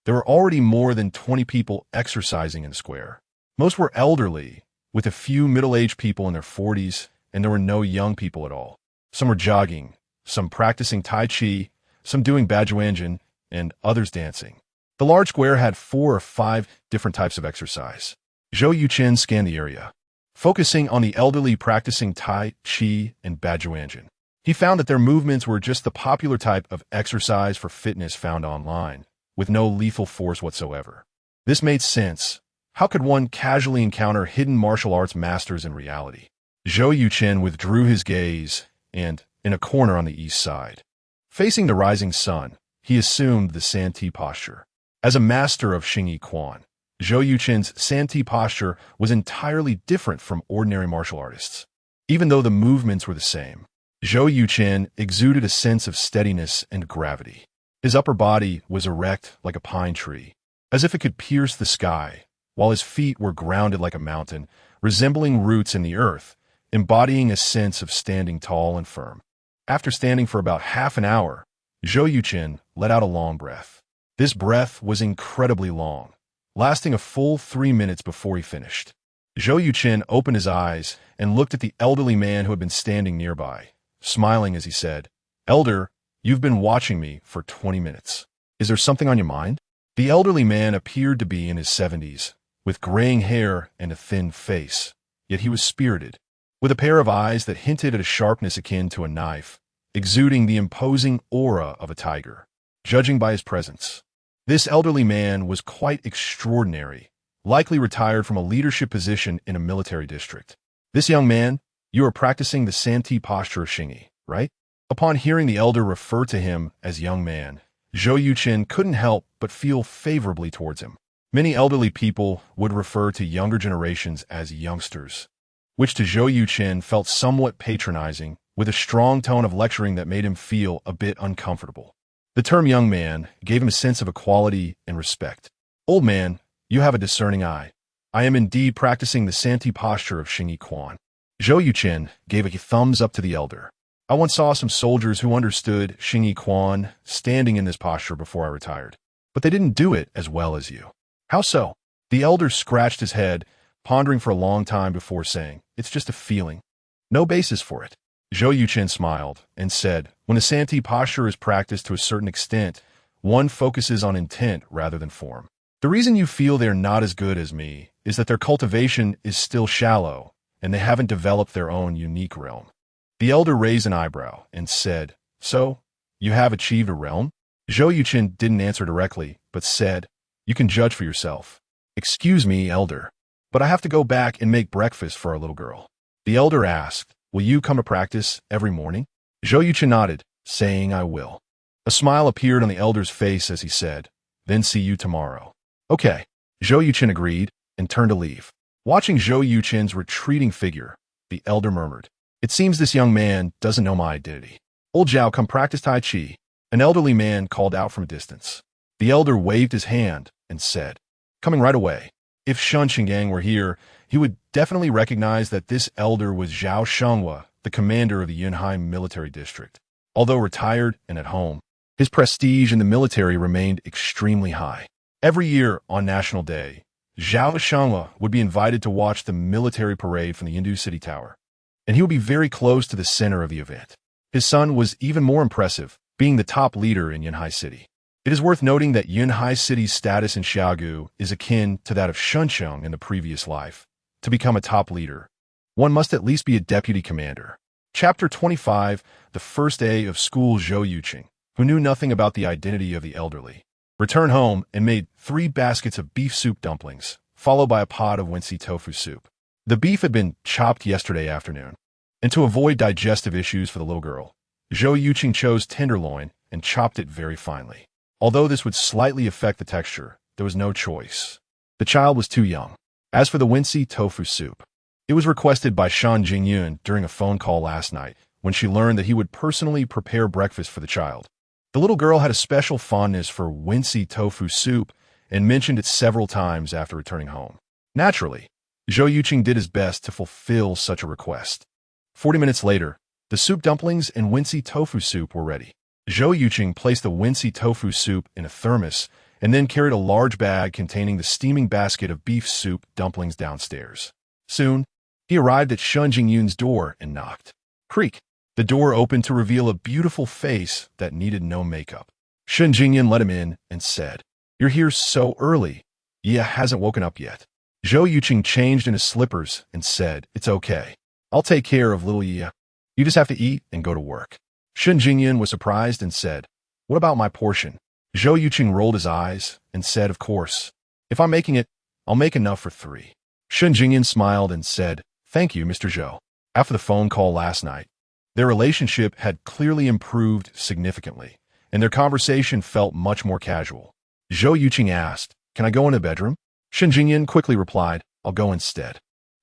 Speaker 1: There were already more than 20 people exercising in the square. Most were elderly, with a few middle-aged people in their 40s, and there were no young people at all. Some were jogging, some practicing Tai Chi, some doing Bajuanjin, and others dancing. The large square had 4 or 5 different types of exercise. Zhou Yuchen scanned the area, focusing on the elderly practicing Tai Chi and Bajuanjin. He found that their movements were just the popular type of exercise for fitness found online, with no lethal force whatsoever. This made sense. How could one casually encounter hidden martial arts masters in reality? Zhou Yuchen withdrew his gaze and, in a corner on the east side, facing the rising sun, he assumed the Santi posture. As a master of Xingyi Quan, Zhou Yuchen's Santi posture was entirely different from ordinary martial artists. Even though the movements were the same, Zhou Yuchen exuded a sense of steadiness and gravity. His upper body was erect like a pine tree, as if it could pierce the sky, while his feet were grounded like a mountain, resembling roots in the earth, embodying a sense of standing tall and firm. After standing for about half an hour, Zhou Yuchen let out a long breath. This breath was incredibly long, lasting a full 3 minutes before he finished. Zhou Yuchen opened his eyes and looked at the elderly man who had been standing nearby, smiling as he said, "Elder, you've been watching me for 20 minutes. Is there something on your mind?" The elderly man appeared to be in his 70s, with graying hair and a thin face, yet he was spirited, with a pair of eyes that hinted at a sharpness akin to a knife, exuding the imposing aura of a tiger. Judging by his presence, this elderly man was quite extraordinary, likely retired from a leadership position in a military district. This young man, You are practicing the Santi posture of Xingyi, right? Upon hearing the elder refer to him as young man, Zhou Yuchen couldn't help but feel favorably towards him. Many elderly people would refer to younger generations as youngsters, which to Zhou Yuchen felt somewhat patronizing, with a strong tone of lecturing that made him feel a bit uncomfortable. The term young man gave him a sense of equality and respect. Old man, you have a discerning eye. I am indeed practicing the Santi posture of Xingyi Quan. Zhou Yuchen gave a thumbs up to the elder. I once saw some soldiers who understood Xingyi Quan standing in this posture before I retired, but they didn't do it as well as you. How so? The elder scratched his head, pondering for a long time before saying, it's just a feeling. No basis for it. Zhou Yuchen smiled and said, when the Santi posture is practiced to a certain extent, one focuses on intent rather than form. The reason you feel they're not as good as me is that their cultivation is still shallow, and they haven't developed their own unique realm. The elder raised an eyebrow and said, so, you have achieved a realm? Zhou Yuchen didn't answer directly, but said, you can judge for yourself. Excuse me, elder, but I have to go back and make breakfast for our little girl. The elder asked, will you come to practice every morning? Zhou Yuchen nodded, saying, I will. A smile appeared on the elder's face as he said, then see you tomorrow. Okay. Zhou Yuchen agreed and turned to leave. Watching Zhou Yuchen's retreating figure, the elder murmured, it seems this young man doesn't know my identity. Old Zhao, come practice Tai Chi. An elderly man called out from a distance. The elder waved his hand and said, coming right away. If Shun Xingang were here, he would definitely recognize that this elder was Zhao Shenghua, the commander of the Yunhai military district. Although retired and at home, his prestige in the military remained extremely high. Every year on National Day, Zhao Shenghua would be invited to watch the military parade from the Yindu City Tower, and he would be very close to the center of the event. His son was even more impressive, being the top leader in Yunhai City. It is worth noting that Yunhai City's status in Xiaogu is akin to that of Shuncheng in the previous life. To become a top leader, one must at least be a deputy commander. Chapter 25, the first day of school. Zhou Yuchen, who knew nothing about the identity of the elderly, returned home and made 3 baskets of beef soup dumplings, followed by a pot of Wincy tofu soup. The beef had been chopped yesterday afternoon, and to avoid digestive issues for the little girl, Zhou Yuchen chose tenderloin and chopped it very finely. Although this would slightly affect the texture, there was no choice. The child was too young. As for the Wincy tofu soup, it was requested by Shan Jingyun during a phone call last night when she learned that he would personally prepare breakfast for the child. The little girl had a special fondness for Wincy tofu soup and mentioned it several times after returning home. Naturally, Zhou Yuchen did his best to fulfill such a request. 40 minutes later, the soup dumplings and Wincy tofu soup were ready. Zhou Yuchen placed the Wincy tofu soup in a thermos and then carried a large bag containing the steaming basket of beef soup dumplings downstairs. Soon, he arrived at Shun Jingyun's door and knocked. Creak! The door opened to reveal a beautiful face that needed no makeup. Shun Jingyun let him in and said, you're here so early. Yia hasn't woken up yet. Zhou Yuchen changed into slippers and said, it's okay. I'll take care of little Yia. You just have to eat and go to work. Shun Jingyun was surprised and said, what about my portion? Zhou Yuchen rolled his eyes and said, of course. If I'm making it, I'll make enough for 3. Shun Jingyun smiled and said, thank you, Mr. Zhou. After the phone call last night, their relationship had clearly improved significantly, and their conversation felt much more casual. Zhou Yuchen asked, can I go in the bedroom? Shun Jingyun quickly replied, I'll go instead.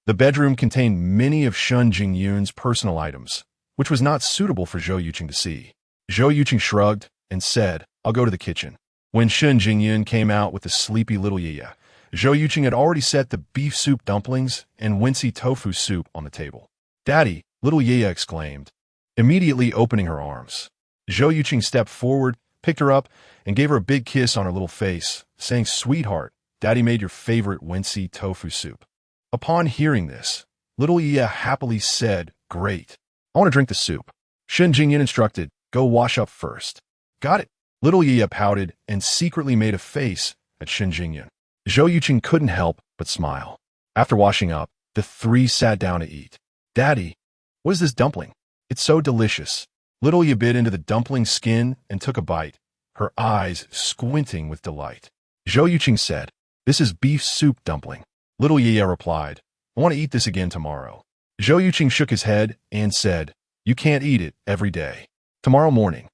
Speaker 1: The bedroom contained many of Shun Jingyun's personal items, which was not suitable for Zhou Yuchen to see. Zhou Yuchen shrugged and said, I'll go to the kitchen. When Shun Jingyun came out with the sleepy little Yia, Zhou Yuchen had already set the beef soup dumplings and Wincy tofu soup on the table. Daddy, little Yia exclaimed, immediately opening her arms. Zhou Yuchen stepped forward, picked her up, and gave her a big kiss on her little face, saying, sweetheart, Daddy made your favorite Wincy tofu soup. Upon hearing this, little Yia happily said, great. I want to drink the soup. Shun Jingyun instructed, go wash up first. Got it. Little Yia pouted and secretly made a face at Shun Jingyun. Zhou Yuchen couldn't help but smile. After washing up, the 3 sat down to eat. Daddy, what is this dumpling? It's so delicious. Little Yia bit into the dumpling skin and took a bite, her eyes squinting with delight. Zhou Yuchen said, this is beef soup dumpling. Little Yia replied, I want to eat this again tomorrow. Zhou Yuchen shook his head and said, "You can't eat it every day. Tomorrow morning,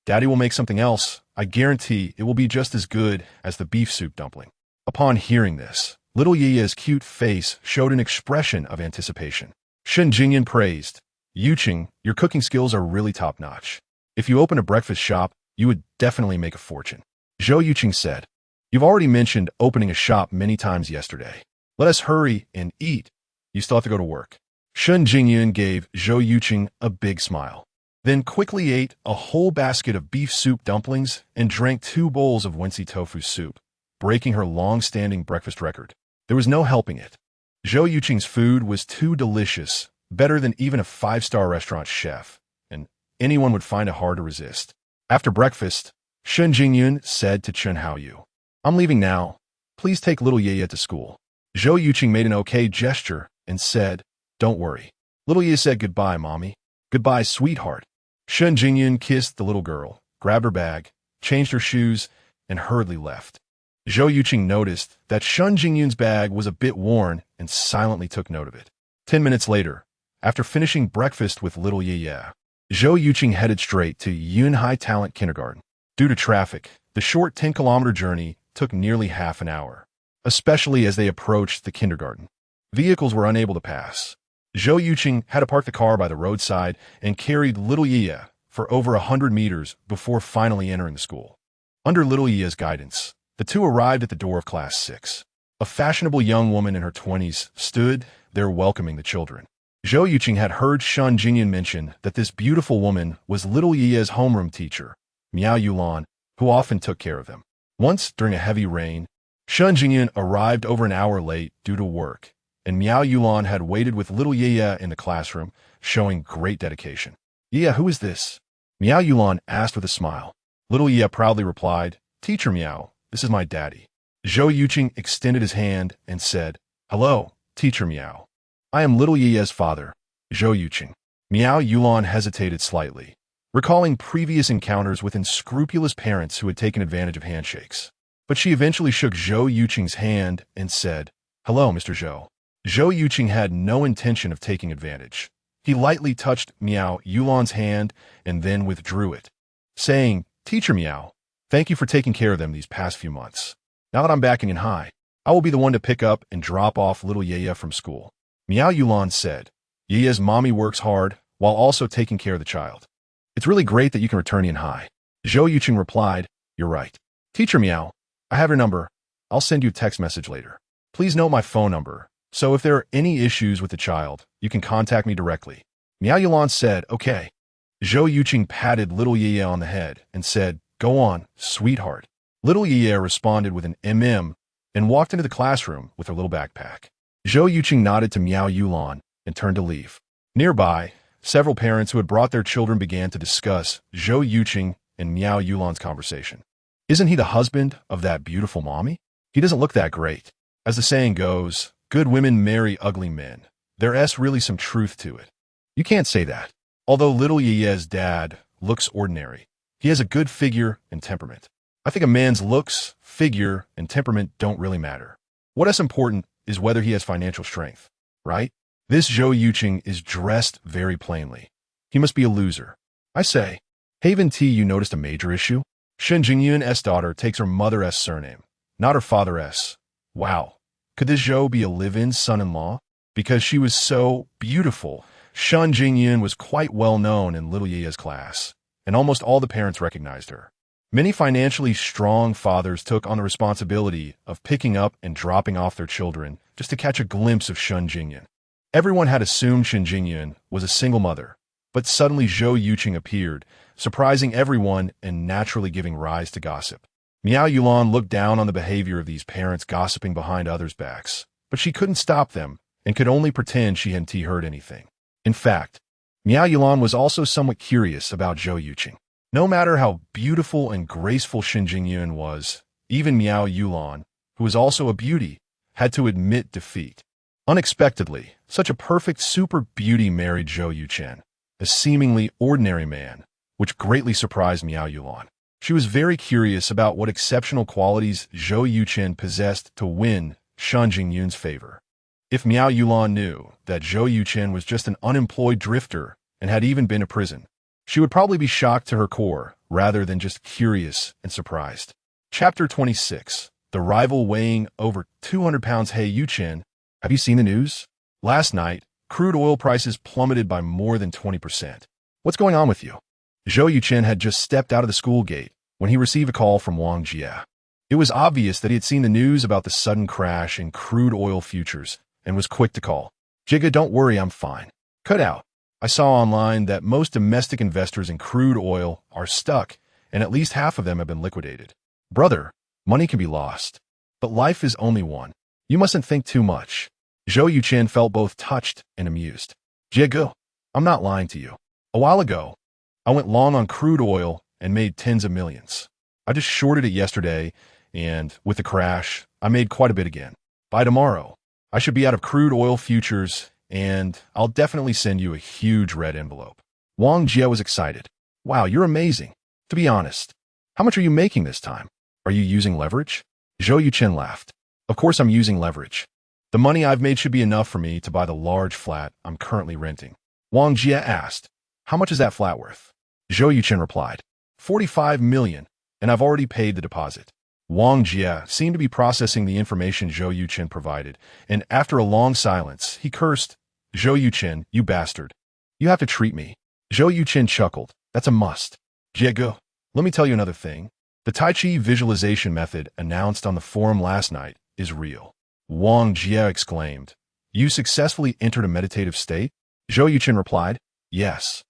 Speaker 1: Daddy will make something else. I guarantee it will be just as good as the beef soup dumpling." Upon hearing this, little Yiya's cute face showed an expression of anticipation. Shen Jingyan praised, "Yuchen, your cooking skills are really top-notch. If you open a breakfast shop, you would definitely make a fortune." Zhou Yuchen said, "You've already mentioned opening a shop many times yesterday. Let us hurry and eat. You still have to go to work." Shen Jingyan gave Zhou Yuchen a big smile, then quickly ate a whole basket of beef soup dumplings and drank 2 bowls of Wensi tofu soup, breaking her long-standing breakfast record. There was no helping it. Zhou Yuchen's food was too delicious, better than even a 5-star restaurant chef, and anyone would find it hard to resist. After breakfast, Shen Jingyan said to Chen Haoyu, "I'm leaving now. Please take little Yiya to school." Zhou Yuchen made an okay gesture and said, "Don't worry." Little Yiya said, "Goodbye, Mommy." "Goodbye, sweetheart." Shen Jingyan kissed the little girl, grabbed her bag, changed her shoes, and hurriedly left. Zhou Yuchen noticed that Shen Jingyan's bag was a bit worn and silently took note of it. 10 minutes later, after finishing breakfast with little Yiya, Zhou Yuchen headed straight to Yunhai Talent Kindergarten. Due to traffic, the short 10-kilometer journey took nearly half an hour, especially as they approached the kindergarten. Vehicles were unable to pass. Zhou Yuchen had to park the car by the roadside and carried little Yiya for over 100 meters before finally entering the school. Under little Yiya's guidance, the two arrived at the door of Class 6. A fashionable young woman in her 20s stood there welcoming the children. Zhou Yuchen had heard Shen Jingyan mention that this beautiful woman was little Yiya's homeroom teacher, Miao Yulan, who often took care of them. Once, during a heavy rain, Shen Jingyan arrived over an hour late due to work, and Miao Yulan had waited with little Yiya in the classroom, showing great dedication. "Yiya, who is this?" Miao Yulan asked with a smile. Little Yiya proudly replied, "Teacher Miao, this is my daddy." Zhou Yuchen extended his hand and said, "Hello, Teacher Miao. I am little Yiya's father, Zhou Yuchen." Miao Yulan hesitated slightly, recalling previous encounters with unscrupulous parents who had taken advantage of handshakes. But she eventually shook Zhou Yuchen's hand and said, "Hello, Mr. Zhou." Zhou Yuchen had no intention of taking advantage. He lightly touched Miao Yulan's hand and then withdrew it, saying, "Teacher Miao, thank you for taking care of them these past few months. Now that I'm back in Yunhai, I will be the one to pick up and drop off little Yiya from school." Miao Yulan said, "Yiya's mommy works hard while also taking care of the child. It's really great that you can return Yunhai." Zhou Yuchen replied, "You're right. Teacher Miao, I have your number. I'll send you a text message later. Please note my phone number, so if there are any issues with the child, you can contact me directly." Miao Yulan said, "Okay." Zhou Yuchen patted little Yiya on the head and said, "Go on, sweetheart." Little Yiya responded with an and walked into the classroom with her little backpack. Zhou Yuchen nodded to Miao Yulan and turned to leave. Nearby, several parents who had brought their children began to discuss Zhou Yuchen and Miao Yulan's conversation. "Isn't he the husband of that beautiful mommy? He doesn't look that great. As the saying goes, good women marry ugly men. There's really some truth to it." "You can't say that. Although little Yiya's dad looks ordinary, he has a good figure and temperament. I think a man's looks, figure, and temperament don't really matter. What is important is whether he has financial strength, right? This Zhou Yuchen is dressed very plainly. He must be a loser. I say, Haven T, you noticed a major issue? Shen Jingyun's daughter takes her mother's surname, not her father's. Wow. Could this Zhou be a live-in son-in-law? Because she was so beautiful, Shen Jingyun was quite well known in little Yiya's class, and almost all the parents recognized her. Many financially strong fathers took on the responsibility of picking up and dropping off their children just to catch a glimpse of Shen Jingyun. Everyone had assumed Shen Jingyun was a single mother, but suddenly Zhou Yuchen appeared, surprising everyone and naturally giving rise to gossip. Miao Yulan looked down on the behavior of these parents gossiping behind others' backs, but she couldn't stop them and could only pretend she hadn't heard anything. In fact, Miao Yulan was also somewhat curious about Zhou Yuchen. No matter how beautiful and graceful Shen Jingyun was, even Miao Yulan, who was also a beauty, had to admit defeat. Unexpectedly, such a perfect super beauty married Zhou Yuchen, a seemingly ordinary man, which greatly surprised Miao Yulan. She was very curious about what exceptional qualities Zhou Yuchen possessed to win Shen Jingyun's favor. If Miao Yulan knew that Zhou Yuchen was just an unemployed drifter and had even been to prison, she would probably be shocked to her core rather than just curious and surprised. Chapter 26. The rival weighing over 200 pounds. Hey Yuchen, have you seen the news? Last night, crude oil prices plummeted by more than 20%. What's going on with you? Zhou Yuchen had just stepped out of the school gate when he received a call from Wang Jie. It was obvious that he had seen the news about the sudden crash in crude oil futures and was quick to call. Jigga, don't worry, I'm fine. Cut out. I saw online that most domestic investors in crude oil are stuck, and at least half of them have been liquidated. Brother, money can be lost, but life is only one. You mustn't think too much. Zhou Yuchen felt both touched and amused. Jigga, I'm not lying to you. A while ago, I went long on crude oil and made tens of millions. I just shorted it yesterday, and with the crash, I made quite a bit again. By tomorrow, I should be out of crude oil futures, and I'll definitely send you a huge red envelope. Wang Jie was excited. Wow, you're amazing. To be honest, how much are you making this time? Are you using leverage? Zhou Yuchen laughed. Of course I'm using leverage. The money I've made should be enough for me to buy the large flat I'm currently renting. Wang Jie asked, how much is that flat worth? Zhou Yuchen replied, 45 million, and I've already paid the deposit. Wang Jie seemed to be processing the information Zhou Yuchen provided, and after a long silence, he cursed, Zhou Yuchen, you bastard. You have to treat me. Zhou Yuchen chuckled. That's a must. Jiego, let me tell you another thing. The Tai Chi visualization method announced on the forum last night is real. Wang Jie exclaimed. You successfully entered a meditative state? Zhou Yuchen replied, yes.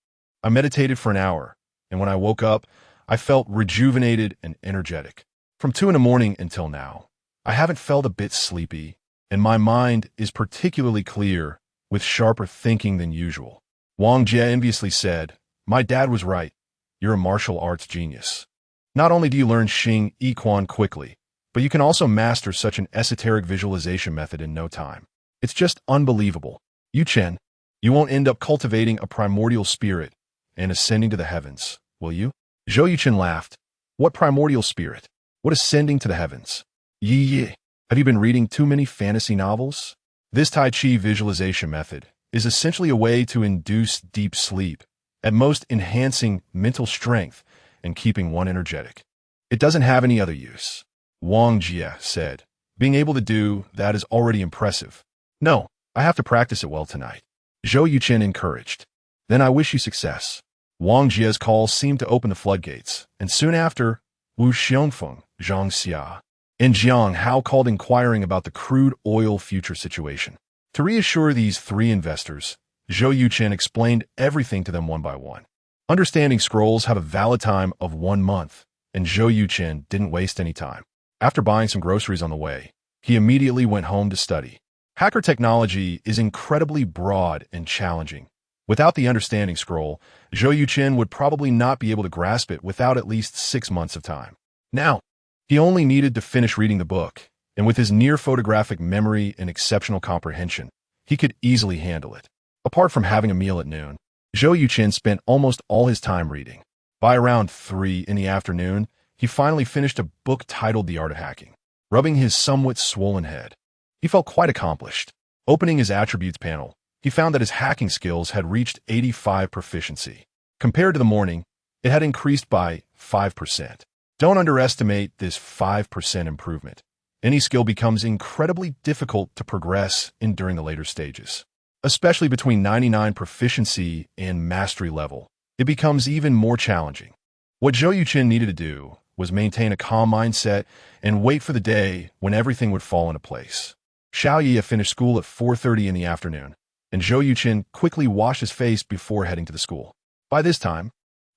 Speaker 1: I meditated for an hour, and when I woke up, I felt rejuvenated and energetic. From 2 in the morning until now, I haven't felt a bit sleepy, and my mind is particularly clear, with sharper thinking than usual. Wang Jie enviously said, my dad was right. You're a martial arts genius. Not only do you learn Xing Yi Quan quickly, but you can also master such an esoteric visualization method in no time. It's just unbelievable. Yuchen, you won't end up cultivating a primordial spirit and ascending to the heavens, will you? Zhou Yuchen laughed. What primordial spirit? What ascending to the heavens? Yi, have you been reading too many fantasy novels? This Tai Chi visualization method is essentially a way to induce deep sleep, at most enhancing mental strength and keeping one energetic. It doesn't have any other use. Wang Jie said, being able to do that is already impressive. No, I have to practice it well tonight. Zhou Yuchen encouraged. Then I wish you success. Wang Jie's call seemed to open the floodgates, and soon after, Wu Xiongfeng, Zhang Xia, and Jiang Hao called inquiring about the crude oil future situation. To reassure these 3 investors, Zhou Yuchen explained everything to them one by one. Understanding scrolls have a valid time of 1 month, and Zhou Yuchen didn't waste any time. After buying some groceries on the way, he immediately went home to study. Hacker technology is incredibly broad and challenging. Without the understanding scroll, Zhou Yuchen would probably not be able to grasp it without at least 6 months of time. Now, he only needed to finish reading the book, and with his near-photographic memory and exceptional comprehension, he could easily handle it. Apart from having a meal at noon, Zhou Yuchen spent almost all his time reading. By around 3 in the afternoon, he finally finished a book titled The Art of Hacking. Rubbing his somewhat swollen head, he felt quite accomplished. Opening his attributes panel, he found that his hacking skills had reached 85 proficiency. Compared to the morning, it had increased by 5%. Don't underestimate this 5% improvement. Any skill becomes incredibly difficult to progress in during the later stages. Especially between 99 proficiency and mastery level, it becomes even more challenging. What Zhou Yuchen needed to do was maintain a calm mindset and wait for the day when everything would fall into place. Xiao Yi finished school at 4:30 in the afternoon, and Zhou Yuchen quickly washed his face before heading to the school. By this time,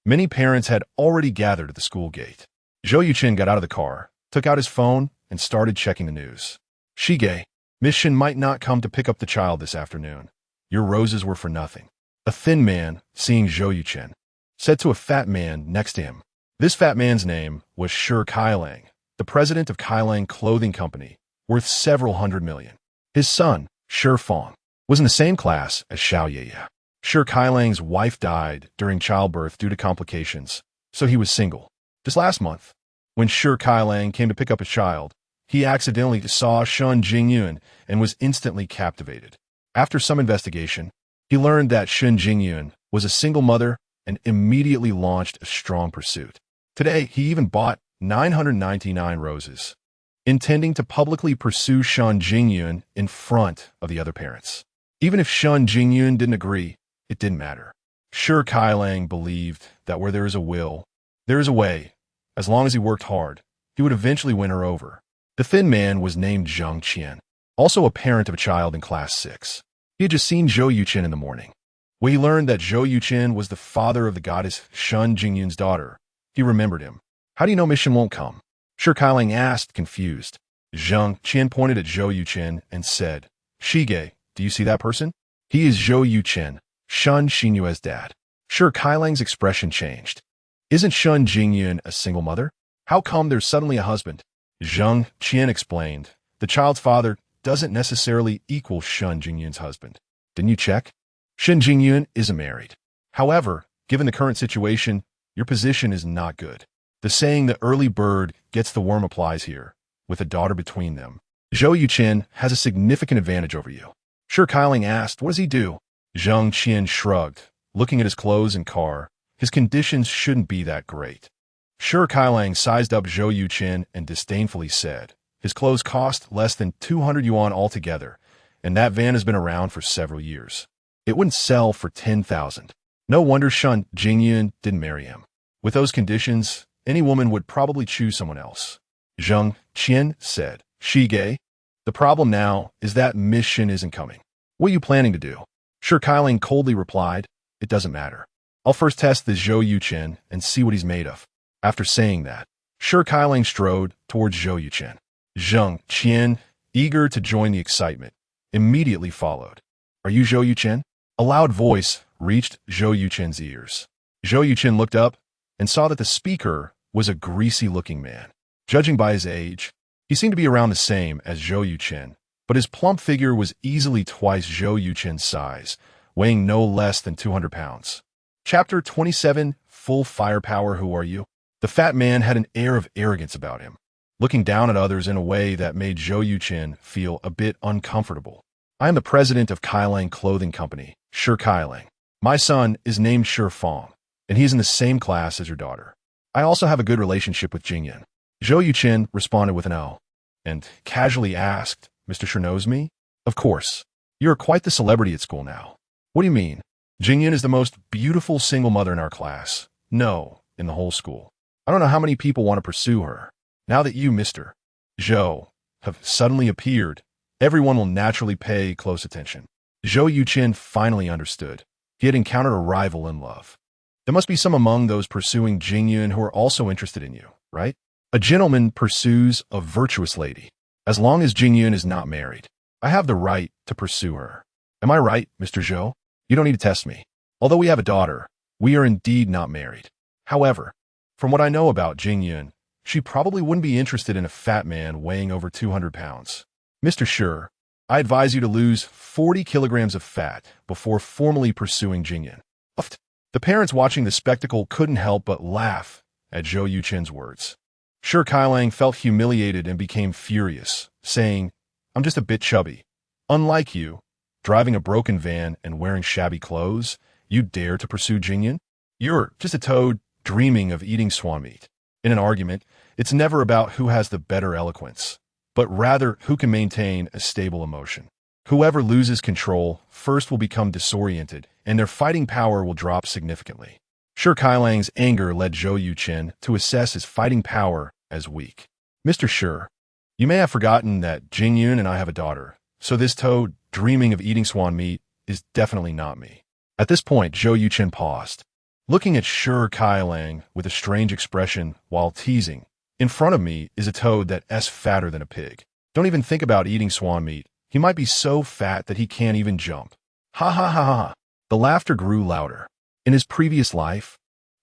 Speaker 1: many parents had already gathered at the school gate. Zhou Yuchen got out of the car, took out his phone, and started checking the news. Shige, Miss Shin might not come to pick up the child this afternoon. Your roses were for nothing. A thin man, seeing Zhou Yuchen, said to a fat man next to him. This fat man's name was Shi Kailang, the president of Kailang Clothing Company, worth several hundred million. His son, Shi Fong, was in the same class as Xiao Yeye. Shi Kailang's wife died during childbirth due to complications, so he was single. Just last month, when Shi Kailang came to pick up his child, He accidentally saw Shun Jingyun and was instantly captivated. After some investigation, he learned that Shun Jingyun was a single mother and immediately launched a strong pursuit. Today, he even bought 999 roses, intending to publicly pursue Shun Jingyun in front of the other parents. Even if Shun Jingyun didn't agree, it didn't matter. Shi Kailang believed that where there is a will, there is a way. As long as he worked hard, he would eventually win her over. The thin man was named Zhang Qian, also a parent of a child in class 6. He had just seen Zhou Yuchen in the morning. When he learned that Zhou Yuchen was the father of the goddess Shun Jingyun's daughter, he remembered him. How do you know Miss Shen won't come? Shi Kailang asked, confused. Zhang Qian pointed at Zhou Yuchen and said, Shige, do you see that person? He is Zhou Yuchen, Shun Xinyue's dad. Shi Kailang's expression changed. Isn't Shun Jingyun a single mother? How come there's suddenly a husband? Zhang Qian explained, the child's father doesn't necessarily equal Shun Jingyun's husband. Didn't you check? Shun Jingyun isn't married. However, given the current situation, your position is not good. The saying the early bird gets the worm applies here, with a daughter between them. Zhou Yuchen has a significant advantage over you. Shi Kailang asked, what does he do? Zhang Qian shrugged, looking at his clothes and car. His conditions shouldn't be that great. Shi Kailang sized up Zhou Yuchen and disdainfully said, his clothes cost less than 200 yuan altogether, and that van has been around for several years. It wouldn't sell for 10,000. No wonder Shun Jingyun didn't marry him. With those conditions, any woman would probably choose someone else. Zhang Qian said, Shige, the problem now is that Miss Shen isn't coming. What are you planning to do? Shi Kailang coldly replied, it doesn't matter. I'll first test this Zhou Yuchen and see what he's made of. After saying that, Shi Kailang strode towards Zhou Yuchen. Zhang Qian, eager to join the excitement, immediately followed. Are you Zhou Yuchen? A loud voice reached Zhou Yuchen's ears. Zhou Yuchen looked up and saw that the speaker was a greasy-looking man. Judging by his age, he seemed to be around the same as Zhou Yuchen, but his plump figure was easily twice Zhou Yuchen's size, weighing no less than 200 pounds. Chapter 27, Full Firepower, Who Are You? The fat man had an air of arrogance about him, looking down at others in a way that made Zhou Yuchen feel a bit uncomfortable. I am the president of Kailang Clothing Company, Shi Kailang. My son is named Shi Fong, and he's in the same class as your daughter. I also have a good relationship with Jingyun. Zhou Yuchen responded with an O, and casually asked, Mr. Shi knows me? Of course. You're quite the celebrity at school now. What do you mean? Jingyun is the most beautiful single mother in our class. No, in the whole school. I don't know how many people want to pursue her. Now that you, Mr. Zhou, have suddenly appeared, everyone will naturally pay close attention. Zhou Yuchen finally understood. He had encountered a rival in love. There must be some among those pursuing Jingyun who are also interested in you, right? A gentleman pursues a virtuous lady. As long as Jingyun is not married, I have the right to pursue her. Am I right, Mr. Zhou? You don't need to test me. Although we have a daughter, we are indeed not married. However, from what I know about Jingyun, she probably wouldn't be interested in a fat man weighing over 200 pounds. Mr. Shi, I advise you to lose 40 kilograms of fat before formally pursuing Jingyun. The parents watching the spectacle couldn't help but laugh at Zhou Yuchen's words. Shi Kailang felt humiliated and became furious, saying, I'm just a bit chubby. Unlike you, driving a broken van and wearing shabby clothes, you dare to pursue Jingyun? You're just a toad dreaming of eating swan meat. In an argument, it's never about who has the better eloquence, but rather who can maintain a stable emotion. Whoever loses control first will become disoriented, and their fighting power will drop significantly. Shi Kailang's anger led Zhou Yuchen to assess his fighting power as weak. Mr. Shi, you may have forgotten that Jingyun and I have a daughter, so this toad dreaming of eating swan meat is definitely not me. At this point, Zhou Yuchen paused, looking at Shi Kailang with a strange expression while teasing. In front of me is a toad that's fatter than a pig. Don't even think about eating swan meat. He might be so fat that he can't even jump. Ha ha ha ha. The laughter grew louder. In his previous life,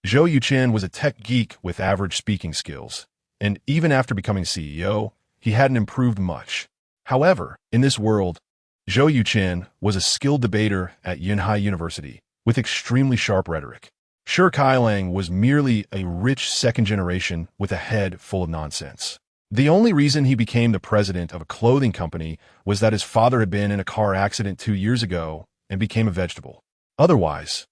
Speaker 1: Zhou Yuchen was a tech geek with average speaking skills, and even after becoming CEO, he hadn't improved much. However, in this world, Zhou Yuchen was a skilled debater at Yunhai University with extremely sharp rhetoric. Shi Kailang was merely a rich second generation with a head full of nonsense. The only reason he became the president of a clothing company was that his father had been in a car accident 2 years ago and became a vegetable. Otherwise,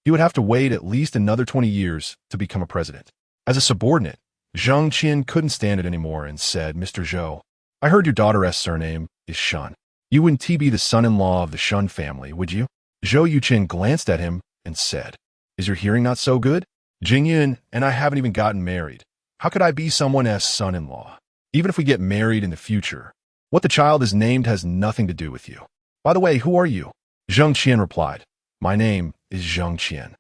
Speaker 1: he would have to wait at least another 20 years to become a president. As a subordinate, Zhang Qian couldn't stand it anymore and said, "Mr. Zhou, I heard your daughter's surname is Shun. You wouldn't be the son-in-law of the Shun family, would you?" Zhou Yuchen glanced at him and said, "Is your hearing not so good? Jingyun and I haven't even gotten married. How could I be someone's son-in-law? Even if we get married in the future, what the child is named has nothing to do with you. By the way, who are you?" Zhang Qian replied, "My name is Zhang Qian.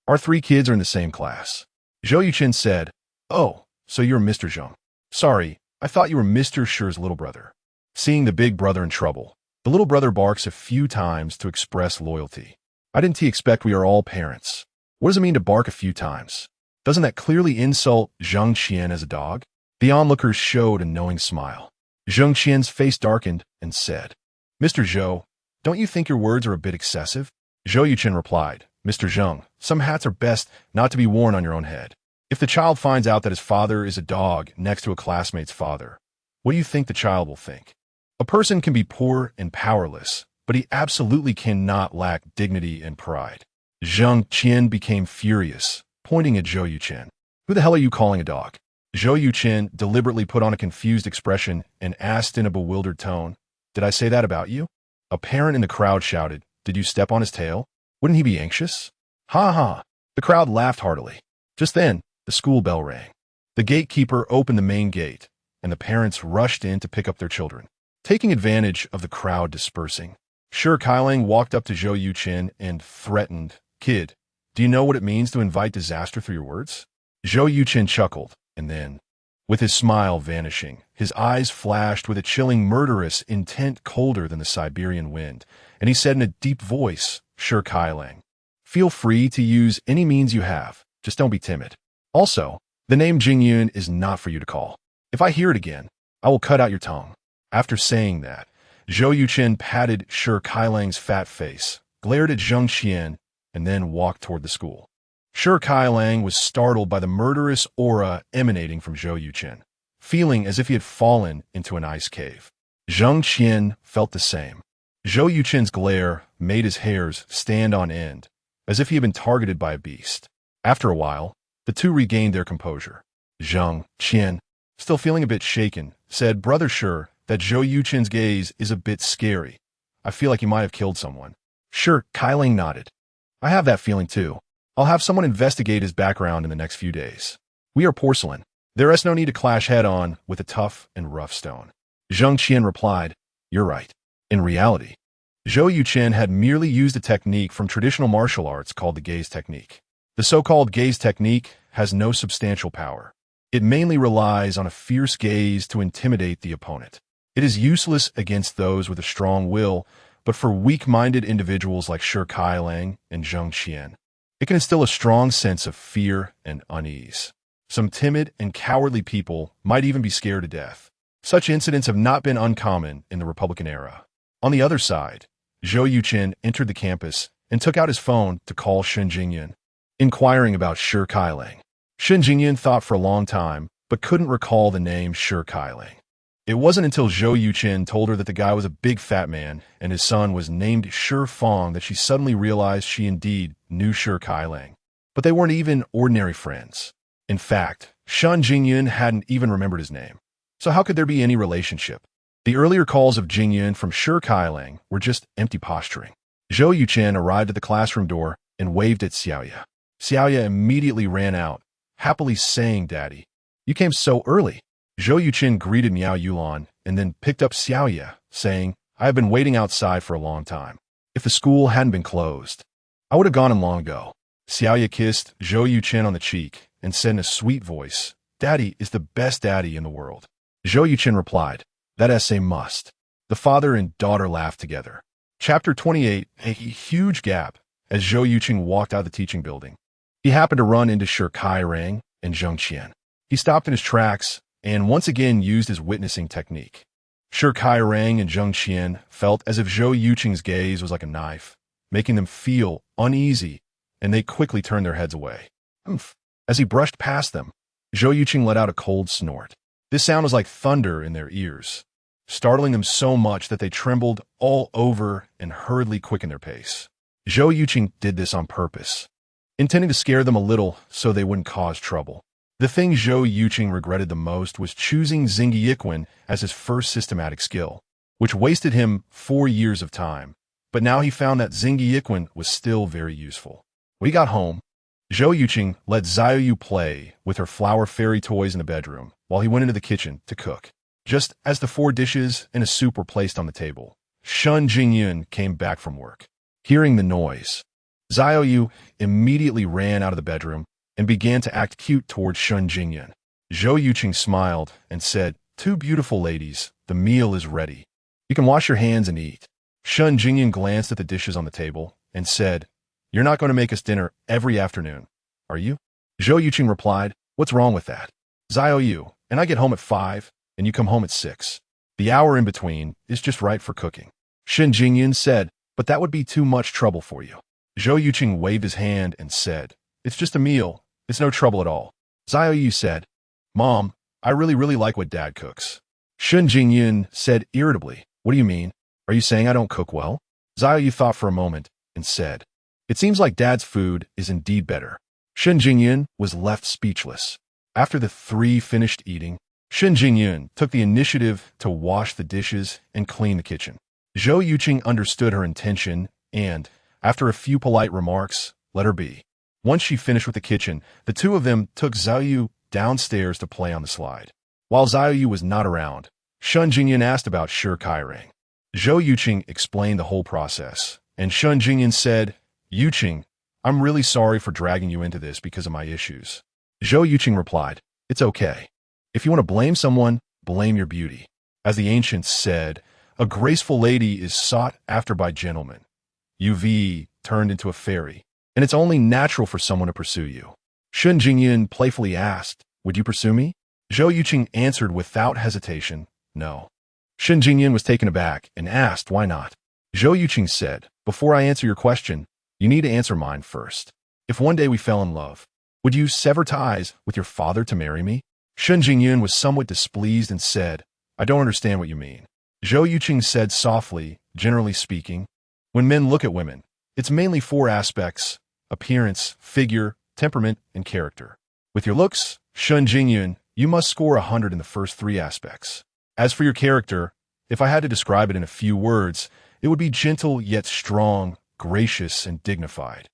Speaker 1: Our 3 kids are in the same class." Zhou Yuchen said, "Oh, so you're Mr. Zhang. Sorry, I thought you were Mr. Shi's little brother." Seeing the big brother in trouble, the little brother barks a few times to express loyalty. "I didn't expect we are all parents. What does it mean to bark a few times? Doesn't that clearly insult Zhang Qian as a dog?" The onlookers showed a knowing smile. Zhang Qian's face darkened and said, "Mr. Zhou, don't you think your words are a bit excessive?" Zhou Yuchen replied, "Mr. Zhang, some hats are best not to be worn on your own head. If the child finds out that his father is a dog next to a classmate's father, what do you think the child will think? A person can be poor and powerless, but he absolutely cannot lack dignity and pride." Zhang Qian became furious, pointing at Zhou Yuchen. "Who the hell are you calling a dog?" Zhou Yuchen deliberately put on a confused expression and asked in a bewildered tone, "Did I say that about you?" A parent in the crowd shouted, "Did you step on his tail? Wouldn't he be anxious?" "Ha ha!" The crowd laughed heartily. Just then, the school bell rang. The gatekeeper opened the main gate, and the parents rushed in to pick up their children. Taking advantage of the crowd dispersing, Shi Kailang walked up to Zhou Yuchen and threatened, "Kid, do you know what it means to invite disaster through your words?" Zhou Yuchen chuckled, and then, with his smile vanishing, his eyes flashed with a chilling, murderous intent colder than the Siberian wind, and he said in a deep voice, "Shi Kailang, feel free to use any means you have, just don't be timid. Also, the name Jingyun is not for you to call. If I hear it again, I will cut out your tongue." After saying that, Zhou Yuchen patted Shi Kailang's fat face, glared at Zhang Qian, and then walked toward the school. Shi Kailang was startled by the murderous aura emanating from Zhou Yuchen, feeling as if he had fallen into an ice cave. Zhang Qian felt the same. Zhou Yuchen's glare made his hairs stand on end, as if he had been targeted by a beast. After a while, the two regained their composure. Zhang Qian, still feeling a bit shaken, said, "Brother Shi, that Zhou Yuchen's gaze is a bit scary. I feel like he might have killed someone." Shi Kailang nodded. "I have that feeling too. I'll have someone investigate his background in the next few days. We are porcelain. There is no need to clash head-on with a tough and rough stone." Zhang Qian replied, "You're right." In reality, Zhou Yuchen had merely used a technique from traditional martial arts called the gaze technique. The so-called gaze technique has no substantial power. It mainly relies on a fierce gaze to intimidate the opponent. It is useless against those with a strong will, but for weak-minded individuals like Shi Kailang and Zhang Qian, it can instill a strong sense of fear and unease. Some timid and cowardly people might even be scared to death. Such incidents have not been uncommon in the Republican era. On the other side, Zhou Yuchen entered the campus and took out his phone to call Shen Jingyun, inquiring about Shi Kailang. Shen Jingyun thought for a long time, but couldn't recall the name Shi Kailang. It wasn't until Zhou Yuchen told her that the guy was a big fat man and his son was named Shi Fong that she suddenly realized she indeed knew Shi Kailang. But they weren't even ordinary friends. In fact, Shen Jingyun hadn't even remembered his name. So how could there be any relationship? The earlier calls of Jingyun from Shi Kailang were just empty posturing. Zhou Yuchen arrived at the classroom door and waved at Xiaoya. Xiaoya immediately ran out, happily saying, "Daddy, you came so early." Zhou Yuchen greeted Miao Yulan and then picked up Xiaoya, saying, "I have been waiting outside for a long time. If the school hadn't been closed, I would have gone in long ago." Xiaoya kissed Zhou Yuchen on the cheek and said in a sweet voice, "Daddy is the best daddy in the world." Zhou Yuchen replied, "That is a must." The father and daughter laughed together. Chapter 28, a huge gap as Zhou Yuchen walked out of the teaching building. He happened to run into Shi Kailang and Zhang Qian. He stopped in his tracks and once again used his witnessing technique. Shi Kailang and Zhang Qian felt as if Zhou Yuchen's gaze was like a knife, making them feel uneasy, and they quickly turned their heads away. As he brushed past them, Zhou Yuchen let out a cold snort. This sound was like thunder in their ears, startling them so much that they trembled all over and hurriedly quickened their pace. Zhou Yuchen did this on purpose, intending to scare them a little so they wouldn't cause trouble. The thing Zhou Yuchen regretted the most was choosing Yuchen as his first systematic skill, which wasted him 4 years of time. But now he found that Yuchen was still very useful. When he got home, Zhou Yuchen let Xiaoyu play with her flower fairy toys in the bedroom while he went into the kitchen to cook. Just as the 4 dishes and a soup were placed on the table, Shun Jingyun came back from work. Hearing the noise, Xiaoyu immediately ran out of the bedroom and began to act cute towards Shun Jingyun. Zhou Yuchen smiled and said, "Two beautiful ladies, the meal is ready. You can wash your hands and eat." Shun Jingyun glanced at the dishes on the table and said, "You're not going to make us dinner every afternoon, are you?" Zhou Yuchen replied, "What's wrong with that? Xiaoyu, and I get home at 5, and you come home at 6. The hour in between is just right for cooking." Shun Jingyun said, "But that would be too much trouble for you." Zhou Yuchen waved his hand and said, "It's just a meal. It's no trouble at all." Xiaoyu said, "Mom, I really like what Dad cooks." Shun Jingyun said irritably, "What do you mean? Are you saying I don't cook well?" Xiaoyu thought for a moment and said, "It seems like Dad's food is indeed better." Shun Jingyun was left speechless. After the 3 finished eating, Shun Jingyun took the initiative to wash the dishes and clean the kitchen. Zhou Yuchen understood her intention and, after a few polite remarks, let her be. Once she finished with the kitchen, the two of them took Xiaoyu downstairs to play on the slide. While Xiaoyu was not around, Shun Jingyun asked about Shi Kairang. Zhou Yuchen explained the whole process, and Shun Jingyun said, "Yuchen, I'm really sorry for dragging you into this because of my issues." Zhou Yuchen replied, "It's okay. If you want to blame someone, blame your beauty. As the ancients said, a graceful lady is sought after by gentlemen. You've turned into a fairy, and it's only natural for someone to pursue you." Shun Jingyun playfully asked, "Would you pursue me?" Zhou Yuchen answered without hesitation, "No." Shun Jingyun was taken aback and asked, "Why not?" Zhou Yuchen said, "Before I answer your question, you need to answer mine first. If one day we fell in love, would you sever ties with your father to marry me?" Shun Jingyun was somewhat displeased and said, "I don't understand what you mean." Zhou Yuchen said softly, "Generally speaking, when men look at women, it's mainly 4 aspects: appearance, figure, temperament, and character. With your looks, Shun Jingyun, you must score 100 in the first 3 aspects. As for your character, if I had to describe it in a few words, it would be gentle yet strong, gracious and dignified.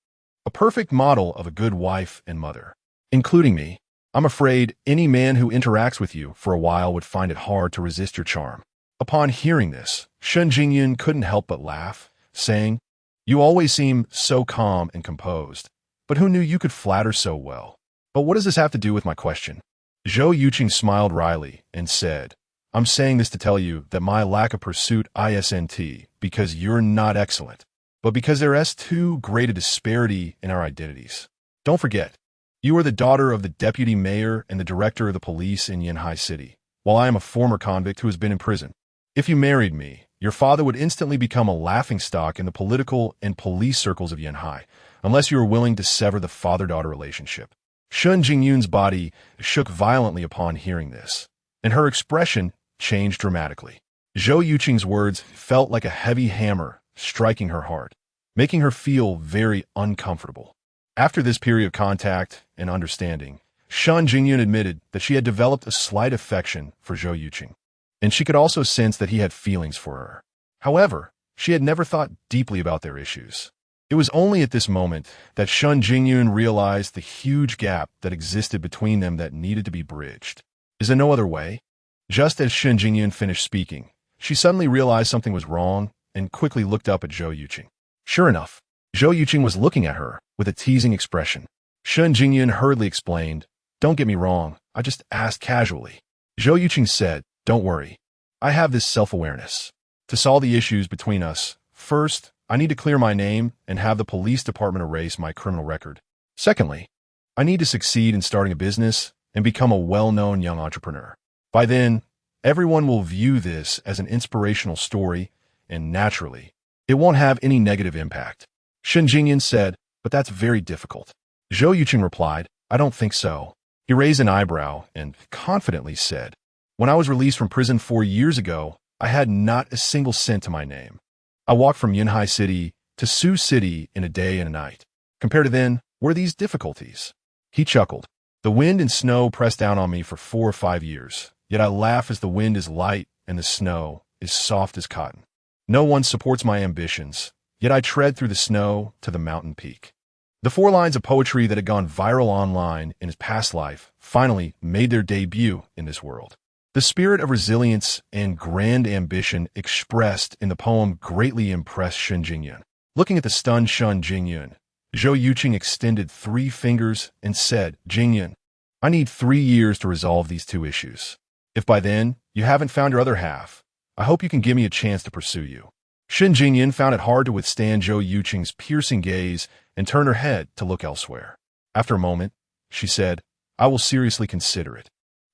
Speaker 1: A perfect model of a good wife and mother. Including me, I'm afraid any man who interacts with you for a while would find it hard to resist your charm." Upon hearing this, Shun Jingyun couldn't help but laugh, saying, "You always seem so calm and composed, but who knew you could flatter so well? But what does this have to do with my question?" Zhou Yuchen smiled wryly and said, "I'm saying this to tell you that my lack of pursuit isn't because you're not excellent, but because there is too great a disparity in our identities. Don't forget, you are the daughter of the deputy mayor and the director of the police in Yanhai City, while I am a former convict who has been in prison. If you married me, your father would instantly become a laughingstock in the political and police circles of Yanhai, unless you are willing to sever the father-daughter relationship." Shun Jingyun's body shook violently upon hearing this, and her expression changed dramatically. Zhou Yuchen's words felt like a heavy hammer striking her heart, making her feel very uncomfortable. After this period of contact and understanding, Shun Jingyun admitted that she had developed a slight affection for Zhou Yuchen, and she could also sense that he had feelings for her. However, she had never thought deeply about their issues. It was only at this moment that Shun Jingyun realized the huge gap that existed between them that needed to be bridged. Is there no other way? Just as Shun Jingyun finished speaking, she suddenly realized something was wrong and quickly looked up at Zhou Yuchen. Sure enough, Zhou Yuchen was looking at her with a teasing expression. Shun Jingyun hurriedly explained, "Don't get me wrong, I just asked casually." Zhou Yuchen said, "Don't worry, I have this self-awareness. To solve the issues between us, first, I need to clear my name and have the police department erase my criminal record. Secondly, I need to succeed in starting a business and become a well-known young entrepreneur. By then, everyone will view this as an inspirational story, and naturally, it won't have any negative impact." Shun Jingyun said, "But that's very difficult." Zhou Yuchen replied, "I don't think so." He raised an eyebrow and confidently said, When I was released from prison 4 years ago, I had not a single cent to my name. I walked from Yunhai City to Sioux City in a day and a night. Compared to then, what are these difficulties? He chuckled. The wind and snow pressed down on me for 4 or 5 years, yet I laugh as the wind is light and the snow is soft as cotton. No one supports my ambitions, yet I tread through the snow to the mountain peak. The 4 lines of poetry that had gone viral online in his past life finally made their debut in this world. The spirit of resilience and grand ambition expressed in the poem greatly impressed Shen Jingyun. Looking at the stunned Shen Jingyun, Zhou Yuchen extended 3 fingers and said, "Jingyun, I need 3 years to resolve these 2 issues. If by then you haven't found your other half, I hope you can give me a chance to pursue you." Shen Jingyun found it hard to withstand Zhou Yuchen's piercing gaze and turned her head to look elsewhere. After a moment, she said, "I will seriously consider it."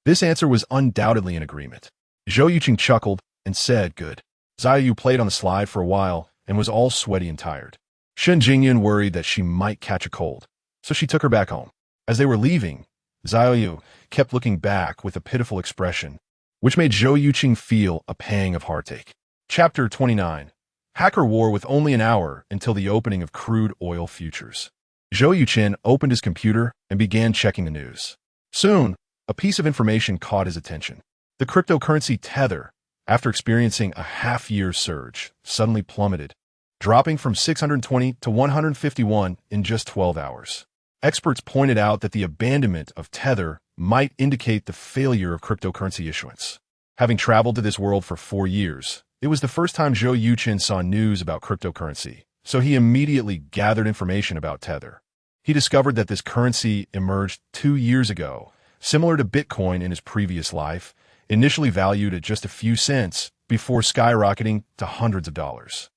Speaker 1: This answer was undoubtedly in agreement. Zhou Yuchen chuckled and said, "Good." Zhou played on the slide for a while and was all sweaty and tired. Shen Jingyun worried that she might catch a cold, so she took her back home. As they were leaving, Zhou kept looking back with a pitiful expression, which made Zhou Yuchen feel a pang of heartache. Chapter 29. Hacker War with only an hour until the opening of crude oil futures. Zhou Yuchen opened his computer and began checking the news. Soon, a piece of information caught his attention. The cryptocurrency Tether, after experiencing a half-year surge, suddenly plummeted, dropping from 620 to 151 in just 12 hours. Experts pointed out that the abandonment of Tether might indicate the failure of cryptocurrency issuance. Having traveled to this world for 4 years, it was the first time Zhou Yuchen saw news about cryptocurrency, so he immediately gathered information about Tether. He discovered that this currency emerged 2 years ago, similar to Bitcoin in his previous life, initially valued at just a few cents before skyrocketing to hundreds of dollars.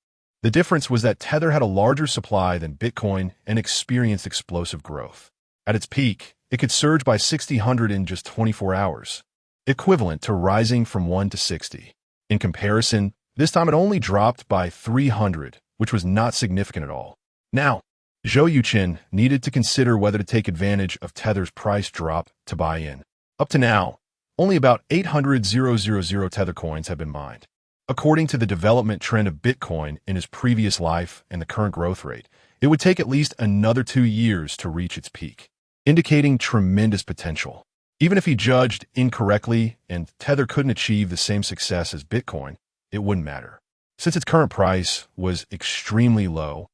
Speaker 1: The difference was that Tether had a larger supply than Bitcoin and experienced explosive growth. At its peak, it could surge by 600 in just 24 hours, equivalent to rising from 1 to 60. In comparison, this time it only dropped by 300, which was not significant at all. Now, Zhou Yuchen needed to consider whether to take advantage of Tether's price drop to buy in. Up to now, only about 800,000 Tether coins have been mined. According to the development trend of Bitcoin in his previous life and the current growth rate, it would take at least another 2 years to reach its peak, indicating tremendous potential. Even if he judged incorrectly and Tether couldn't achieve the same success as Bitcoin, it wouldn't matter. Since its current price was extremely low,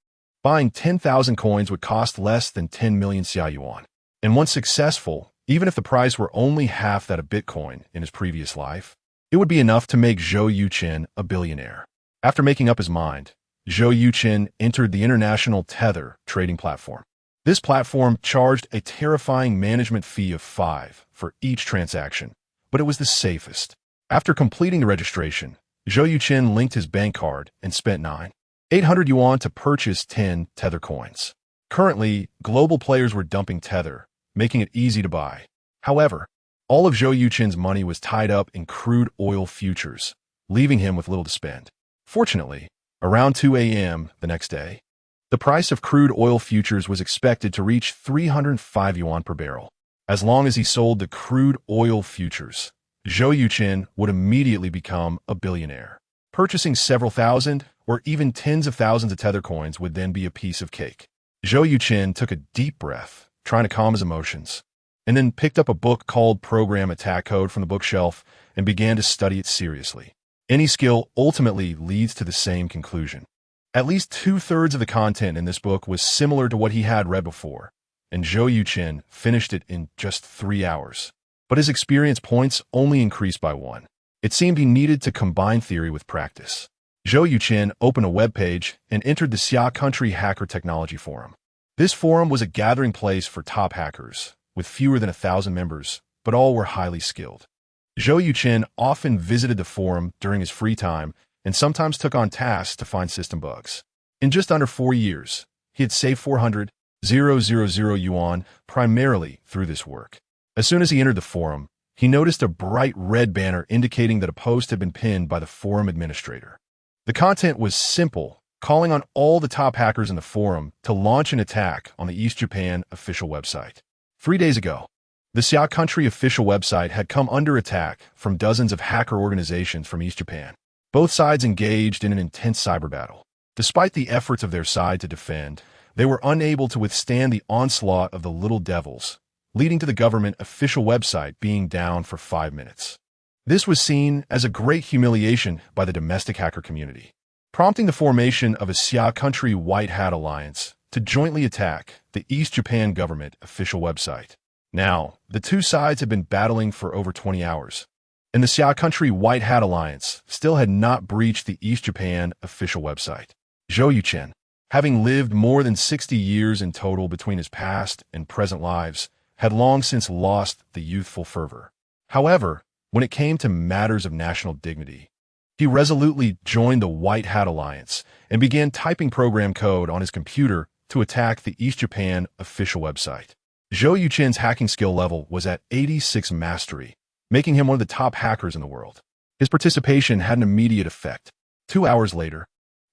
Speaker 1: buying 10,000 coins would cost less than 10 million Xia Yuan. And once successful, even if the price were only half that of Bitcoin in his previous life, it would be enough to make Zhou Yuchen a billionaire. After making up his mind, Zhou Yuchen entered the international Tether trading platform. This platform charged a terrifying management fee of 5 for each transaction, but it was the safest. After completing the registration, Zhou Yuchen linked his bank card and spent 9,800 yuan to purchase 10 Tether coins. Currently, global players were dumping Tether, making it easy to buy. However, all of Zhou Yuchen's money was tied up in crude oil futures, leaving him with little to spend. Fortunately, around 2 a.m. the next day, the price of crude oil futures was expected to reach 305 yuan per barrel. As long as he sold the crude oil futures, Zhou Yuchen would immediately become a billionaire. Purchasing several thousand or even tens of thousands of Tether coins would then be a piece of cake. Zhou Yuchen took a deep breath, trying to calm his emotions, and then picked up a book called Program Attack Code from the bookshelf and began to study it seriously. Any skill ultimately leads to the same conclusion. At least 2/3 of the content in this book was similar to what he had read before, and Zhou Yuchen finished it in just 3 hours. But his experience points only increased by 1. It seemed he needed to combine theory with practice. Zhou Yuchen opened a web page and entered the Xia Country Hacker Technology Forum. This forum was a gathering place for top hackers, with fewer than 1,000 members, but all were highly skilled. Zhou Yuchen often visited the forum during his free time and sometimes took on tasks to find system bugs. In just under 4 years, he had saved 400,000 yuan primarily through this work. As soon as he entered the forum, he noticed a bright red banner indicating that a post had been pinned by the forum administrator. The content was simple, calling on all the top hackers in the forum to launch an attack on the East Japan official website. 3 days ago, The Xia Country official website had come under attack from dozens of hacker organizations from East Japan. Both sides engaged in an intense cyber battle. Despite the efforts of their side to defend, they were unable to withstand the onslaught of the Little Devils, leading to the government official website being down for 5 minutes. This was seen as a great humiliation by the domestic hacker community, prompting the formation of a Xia Country White Hat Alliance to jointly attack the East Japan government official website. Now, the two sides had been battling for over 20 hours, and the Xia Country White Hat Alliance still had not breached the East Japan official website. Zhou Yuchen, having lived more than 60 years in total between his past and present lives, had long since lost the youthful fervor. However, when it came to matters of national dignity, he resolutely joined the White Hat Alliance and began typing program code on his computer to attack the East Japan official website. Zhou Yuchen's hacking skill level was at 86 mastery, making him one of the top hackers in the world. His participation had an immediate effect. 2 hours later,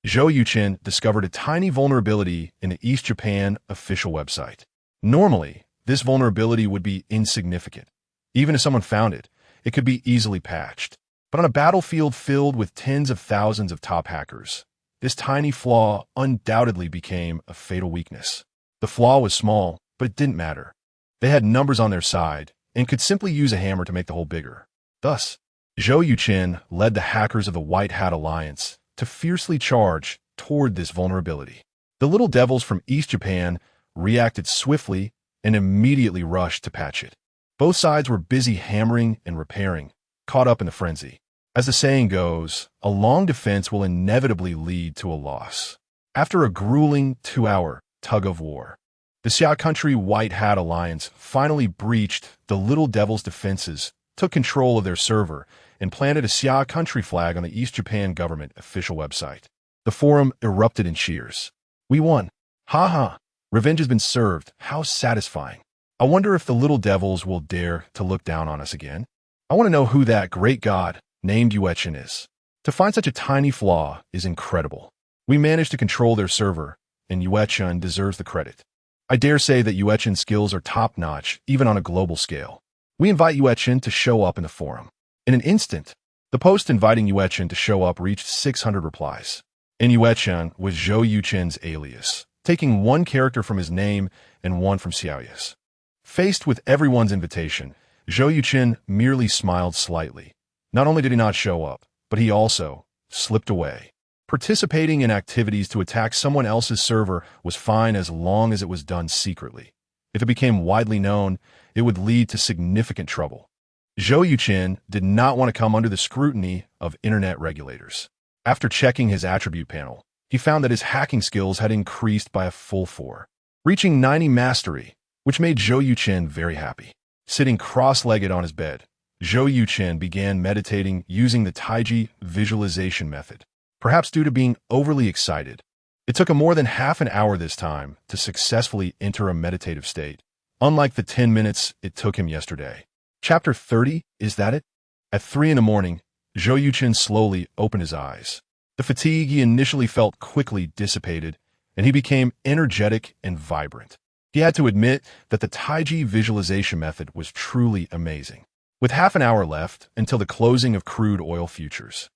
Speaker 1: Zhou Yuchen discovered a tiny vulnerability in the East Japan official website. Normally, this vulnerability would be insignificant. Even if someone found it, it could be easily patched. But on a battlefield filled with tens of thousands of top hackers, this tiny flaw undoubtedly became a fatal weakness. The flaw was small, but it didn't matter. They had numbers on their side and could simply use a hammer to make the hole bigger. Thus, Zhou Yuchen led the hackers of the White Hat Alliance to fiercely charge toward this vulnerability. The Little Devils from East Japan reacted swiftly and immediately rushed to patch it. Both sides were busy hammering and repairing, caught up in the frenzy. As the saying goes, a long defense will inevitably lead to a loss. After a grueling 2-hour tug-of-war, the Xia Country White Hat Alliance finally breached the Little Devils' defenses, took control of their server, and planted a Xia Country flag on the East Japan government official website. The forum erupted in cheers. "We won! Ha ha! Revenge has been served. How satisfying! I wonder if the Little Devils will dare to look down on us again. I want to know who that great god named Yuchen is. To find such a tiny flaw is incredible. We managed to control their server, and Yuchen deserves the credit. I dare say that Yuchen's skills are top-notch, even on a global scale. We invite Yuchen to show up in the forum." In an instant, the post inviting Yuchen to show up reached 600 replies. And Yuchen was Zhou Yuchen's alias, taking one character from his name and one from Xiaoya's. Faced with everyone's invitation, Zhou Yuchen merely smiled slightly. Not only did he not show up, but he also slipped away. Participating in activities to attack someone else's server was fine as long as it was done secretly. If it became widely known, it would lead to significant trouble. Zhou Yuchen did not want to come under the scrutiny of internet regulators. After checking his attribute panel, he found that his hacking skills had increased by a full 4, reaching 90 mastery, which made Zhou Yuchen very happy. Sitting cross-legged on his bed, Zhou Yuchen began meditating using the Taiji visualization method. Perhaps due to being overly excited, it took him more than half an hour this time to successfully enter a meditative state, unlike the 10 minutes it took him yesterday. Chapter 30, is that it? At 3 in the morning, Zhou Yuchen slowly opened his eyes. The fatigue he initially felt quickly dissipated, and he became energetic and vibrant. He had to admit that the Taiji visualization method was truly amazing. With half an hour left until the closing of crude oil futures,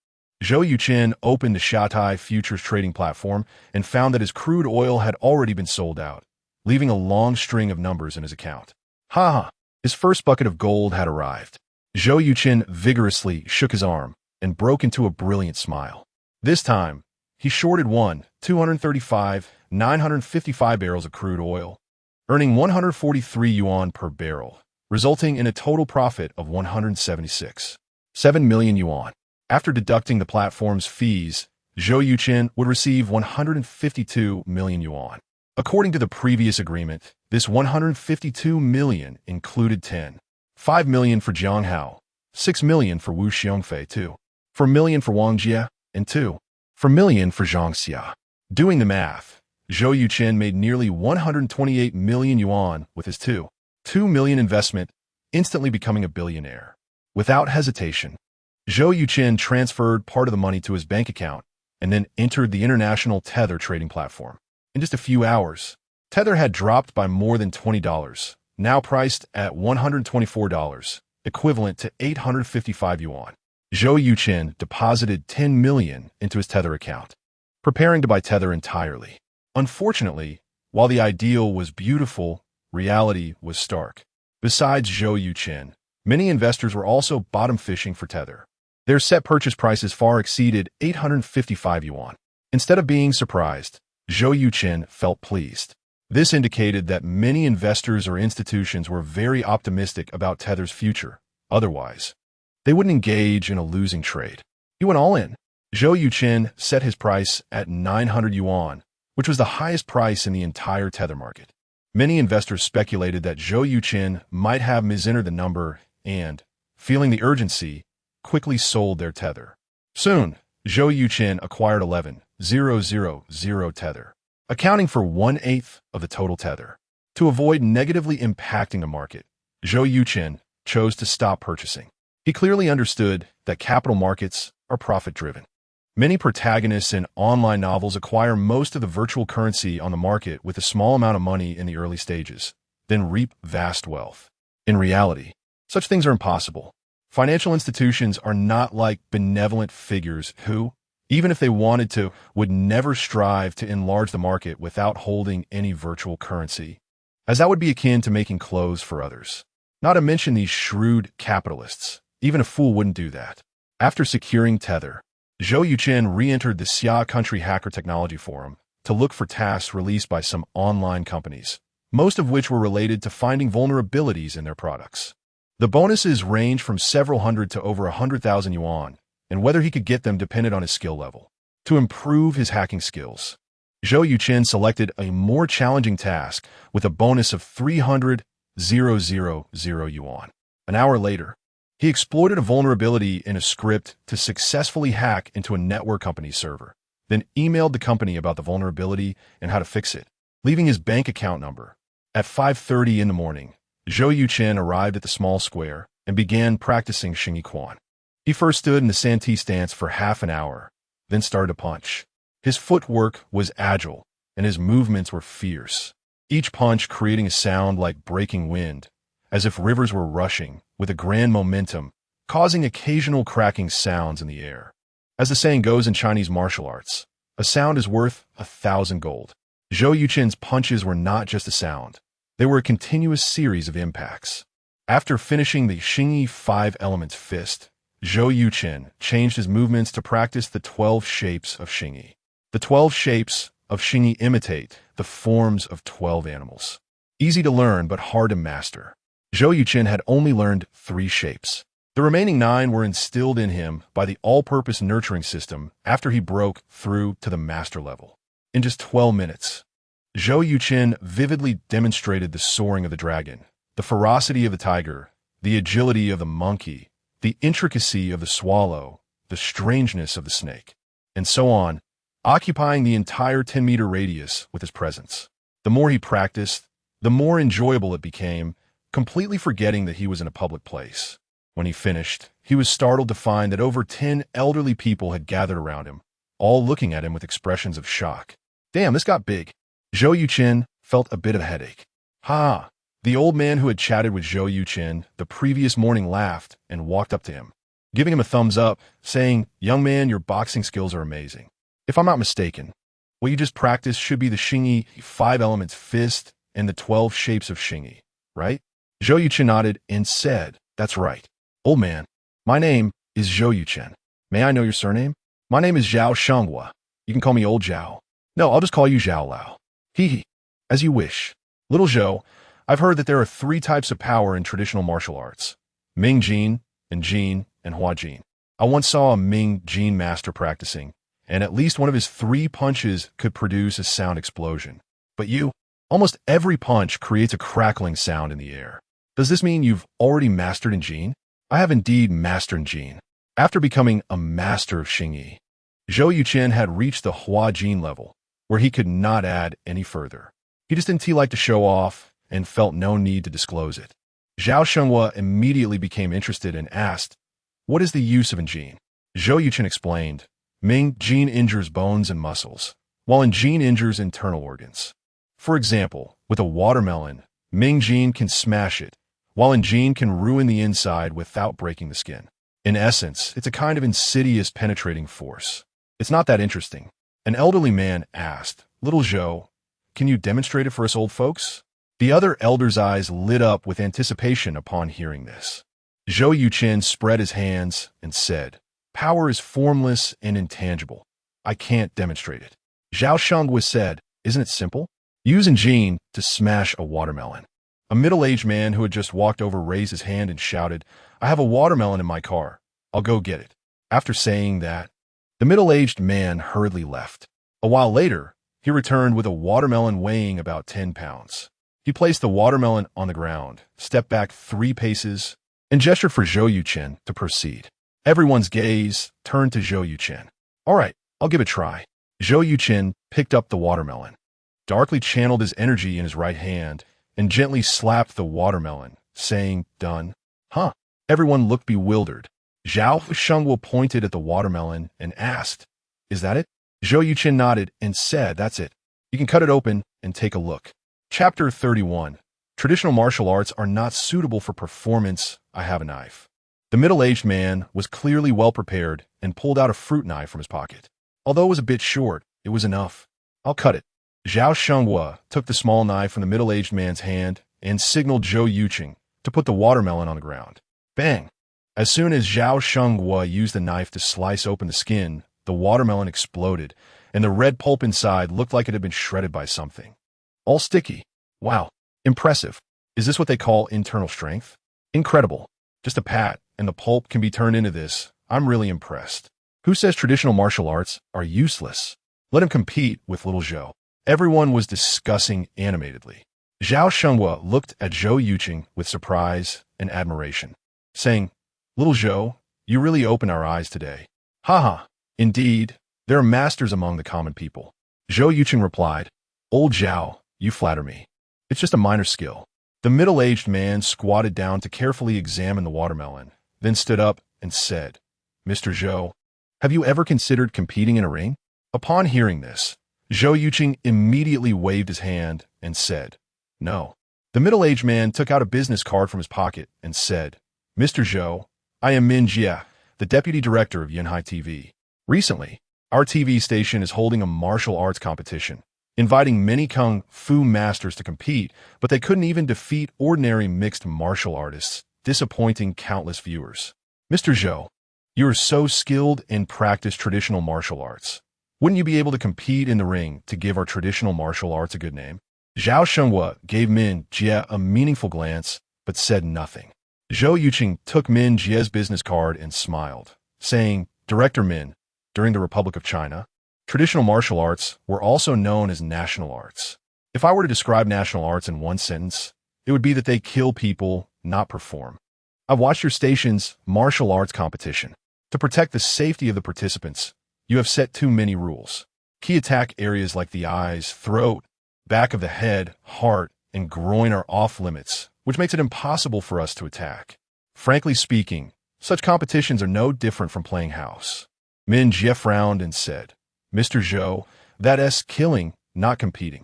Speaker 1: Zhou Yuchen opened the Shatai futures trading platform and found that his crude oil had already been sold out, leaving a long string of numbers in his account. Ha! His first bucket of gold had arrived. Zhou Yuchen vigorously shook his arm and broke into a brilliant smile. This time, he shorted 235,955 barrels of crude oil, earning 143 yuan per barrel, resulting in a total profit of 176.7 million yuan. After deducting the platform's fees, Zhou Yuchen would receive 152 million yuan. According to the previous agreement, this 152 million included 5 million for Jianghao, 6 million for Wu Xiongfei 4 million for Wang Jie, and 4 million for Zhang Xia. Doing the math, Zhou Yuchen made nearly 128 million yuan with his 2 million investment, instantly becoming a billionaire. Without hesitation, Zhou Yuchen transferred part of the money to his bank account and then entered the international Tether trading platform. In just a few hours, Tether had dropped by more than $20, now priced at $124, equivalent to 855 yuan. Zhou Yuchen deposited 10 million into his Tether account, preparing to buy Tether entirely. Unfortunately, while the ideal was beautiful, reality was stark. Besides Zhou Yuchen, many investors were also bottom fishing for Tether. Their set purchase prices far exceeded 855 yuan. Instead of being surprised, Zhou Yuchen felt pleased. This indicated that many investors or institutions were very optimistic about Tether's future. Otherwise, they wouldn't engage in a losing trade. He went all in. Zhou Yuchen set his price at 900 yuan, which was the highest price in the entire Tether market. Many investors speculated that Zhou Yuchen might have misentered the number and, feeling the urgency, quickly sold their Tether. Soon, Zhou Yuchen acquired 11,000 Tether, accounting for 1/8 of the total Tether. To avoid negatively impacting the market, Zhou Yuchen chose to stop purchasing. He clearly understood that capital markets are profit-driven. Many protagonists in online novels acquire most of the virtual currency on the market with a small amount of money in the early stages, then reap vast wealth. In reality, such things are impossible. Financial institutions are not like benevolent figures who, even if they wanted to, would never strive to enlarge the market without holding any virtual currency, as that would be akin to making clothes for others. Not to mention these shrewd capitalists. Even a fool wouldn't do that. After securing Tether, Zhou Yuchen re-entered the Xia Country Hacker Technology Forum to look for tasks released by some online companies, most of which were related to finding vulnerabilities in their products. The bonuses range from several hundred to over 100,000 yuan, and whether he could get them depended on his skill level. To improve his hacking skills, Zhou Yuchen selected a more challenging task with a bonus of 300,000 yuan. An hour later, he exploited a vulnerability in a script to successfully hack into a network company's server, then emailed the company about the vulnerability and how to fix it, leaving his bank account number. At 5:30 in the morning, Zhou Yuchen arrived at the small square and began practicing Xingyi Quan. He first stood in the Santee stance for half an hour, then started to punch. His footwork was agile, and his movements were fierce, each punch creating a sound like breaking wind, as if rivers were rushing, with a grand momentum, causing occasional cracking sounds in the air. As the saying goes in Chinese martial arts, a sound is worth 1,000 gold. Zhou Yuchen's punches were not just a sound. They were a continuous series of impacts. After finishing the Xingyi 5 Elements Fist, Zhou Yuchen changed his movements to practice the 12 shapes of Xingyi. The 12 shapes of Xingyi imitate the forms of 12 animals. Easy to learn but hard to master. Zhou Yuchen had only learned 3 shapes. The remaining 9 were instilled in him by the all-purpose nurturing system after he broke through to the master level. In just 12 minutes, Zhou Yuchen vividly demonstrated the soaring of the dragon, the ferocity of the tiger, the agility of the monkey, the intricacy of the swallow, the strangeness of the snake, and so on, occupying the entire 10-meter radius with his presence. The more he practiced, the more enjoyable it became, completely forgetting that he was in a public place. When he finished, he was startled to find that over 10 elderly people had gathered around him, all looking at him with expressions of shock. Damn, this got big. Zhou Yuchen felt a bit of a headache. Ha! The old man who had chatted with Zhou Yuchen the previous morning laughed and walked up to him, giving him a thumbs up, saying, "Young man, your boxing skills are amazing. If I'm not mistaken, what you just practiced should be the Xingyi 5 Elements Fist and the 12 shapes of Xingyi, right?" Zhou Yuchen nodded and said, "That's right. Old man, my name is Zhou Yuchen. May I know your surname?" "My name is Zhao Shenghua. You can call me Old Zhao." "No, I'll just call you Zhao Lao." "Hee. As you wish." "Little Zhou, I've heard that there are 3 types of power in traditional martial arts: Ming Jin, and Hua Jin. I once saw a Ming Jin master practicing, and at least one of his 3 punches could produce a sound explosion. But you, almost every punch creates a crackling sound in the air. Does this mean you've already mastered in Jin?" "I have indeed mastered in Jin." After becoming a master of Xingyi, Zhou Yuchen had reached the Hua Jin level, where he could not add any further. He just didn't like to show off and felt no need to disclose it. Zhao Shenghua immediately became interested and asked, "What is the use of Jin?" Zhou Yuchen explained, "Ming Jin injures bones and muscles, while Jin injures internal organs. For example, with a watermelon, Ming Jin can smash it, while In Jin can ruin the inside without breaking the skin. In essence, it's a kind of insidious penetrating force. It's not that interesting. An elderly man asked, "Little Zhou, can you demonstrate it for us old folks?" The other elder's eyes lit up with anticipation upon hearing this. Zhou Yuchen spread his hands and said, "Power is formless and intangible. I can't demonstrate it." Zhao Shengwa said, "Isn't it simple? Use In Jin to smash a watermelon." A middle-aged man who had just walked over raised his hand and shouted, "I have a watermelon in my car. I'll go get it." After saying that, the middle-aged man hurriedly left. A while later, he returned with a watermelon weighing about 10 pounds. He placed the watermelon on the ground, stepped back 3 paces, and gestured for Zhou Yuchen to proceed. Everyone's gaze turned to Zhou Yuchen. "All right, I'll give it a try." Zhou Yuchen picked up the watermelon, darkly channeled his energy in his right hand, and gently slapped the watermelon, saying, "Done." "Huh?" Everyone looked bewildered. Zhao Shengwa pointed at the watermelon and asked, "Is that it?" Zhou Yuchen nodded and said, "That's it. You can cut it open and take a look." Chapter 31. Traditional martial arts are not suitable for performance. I have a knife. The middle-aged man was clearly well prepared and pulled out a fruit knife from his pocket. Although it was a bit short, it was enough. "I'll cut it." Zhao Shengwa took the small knife from the middle-aged man's hand and signaled Zhou Yuchen to put the watermelon on the ground. Bang! As soon as Zhao Shengwa used the knife to slice open the skin, the watermelon exploded, and the red pulp inside looked like it had been shredded by something. All sticky. Wow. Impressive. Is this what they call internal strength? Incredible. Just a pat, and the pulp can be turned into this. I'm really impressed. Who says traditional martial arts are useless? Let him compete with little Zhou. Everyone was discussing animatedly. Zhao Shengwa looked at Zhou Yuchen with surprise and admiration, saying, "Little Zhou, you really opened our eyes today." "Haha, indeed, there are masters among the common people." Zhou Yuchen replied, "Old Zhao, you flatter me. It's just a minor skill." The middle-aged man squatted down to carefully examine the watermelon, then stood up and said, "Mr. Zhou, have you ever considered competing in a ring?" Upon hearing this, Zhou Yuchen immediately waved his hand and said, "No." The middle-aged man took out a business card from his pocket and said, "Mr. Zhou, I am Min Jie, the deputy director of Yanhai TV. Recently, our TV station is holding a martial arts competition, inviting many kung fu masters to compete, but they couldn't even defeat ordinary mixed martial artists, disappointing countless viewers. Mr. Zhou, you are so skilled and practice traditional martial arts. Wouldn't you be able to compete in the ring to give our traditional martial arts a good name?" Zhao Shengwa gave Min Jie a meaningful glance, but said nothing. Zhou Yuchen took Min Jie's business card and smiled, saying, "Director Min, during the Republic of China, traditional martial arts were also known as national arts. If I were to describe national arts in one sentence, it would be that they kill people, not perform. I've watched your station's martial arts competition. To protect the safety of the participants, you have set too many rules. Key attack areas like the eyes, throat, back of the head, heart, and groin are off limits, which makes it impossible for us to attack. Frankly speaking, such competitions are no different from playing house." Min Jie frowned and said, "Mr. Zhou, that's killing, not competing."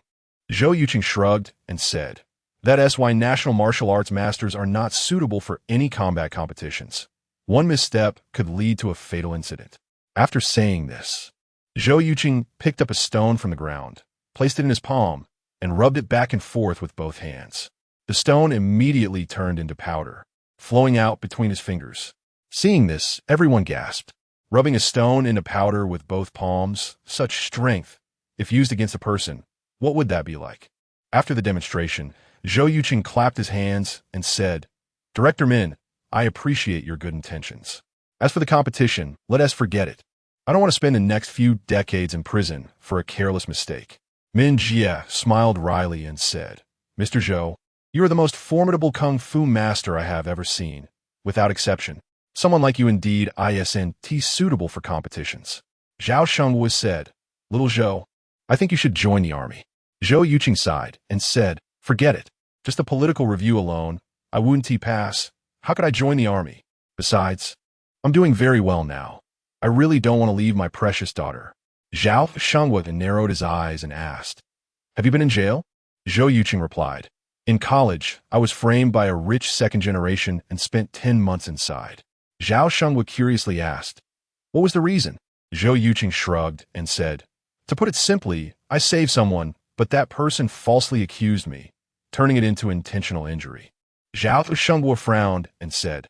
Speaker 1: Zhou Yuchen shrugged and said, "That's why national martial arts masters are not suitable for any combat competitions. One misstep could lead to a fatal incident." After saying this, Zhou Yuchen picked up a stone from the ground, placed it in his palm, and rubbed it back and forth with both hands. The stone immediately turned into powder, flowing out between his fingers. Seeing this, everyone gasped. Rubbing a stone into powder with both palms, such strength, if used against a person, what would that be like? After the demonstration, Zhou Yuchen clapped his hands and said, "Director Min, I appreciate your good intentions. As for the competition, let us forget it. I don't want to spend the next few decades in prison for a careless mistake." Min Jie smiled wryly and said, "Mr. Zhou, you are the most formidable kung fu master I have ever seen, without exception. Someone like you indeed isn't suitable for competitions." Zhao Shengwa said, "Little Zhou, I think you should join the army." Zhou Yuchen sighed and said, "Forget it. Just a political review alone. I wouldn't pass. How could I join the army? Besides, I'm doing very well now. I really don't want to leave my precious daughter." Zhao Shengwa narrowed his eyes and asked, "Have you been in jail?" Zhou Yuchen replied, In college, I was framed by a rich second generation and spent 10 months inside. Zhao Shengwu curiously asked, "What was the reason?" Zhou Yuchen shrugged and said, "To put it simply, I saved someone, but that person falsely accused me, turning it into intentional injury." Zhao Shengwu frowned and said,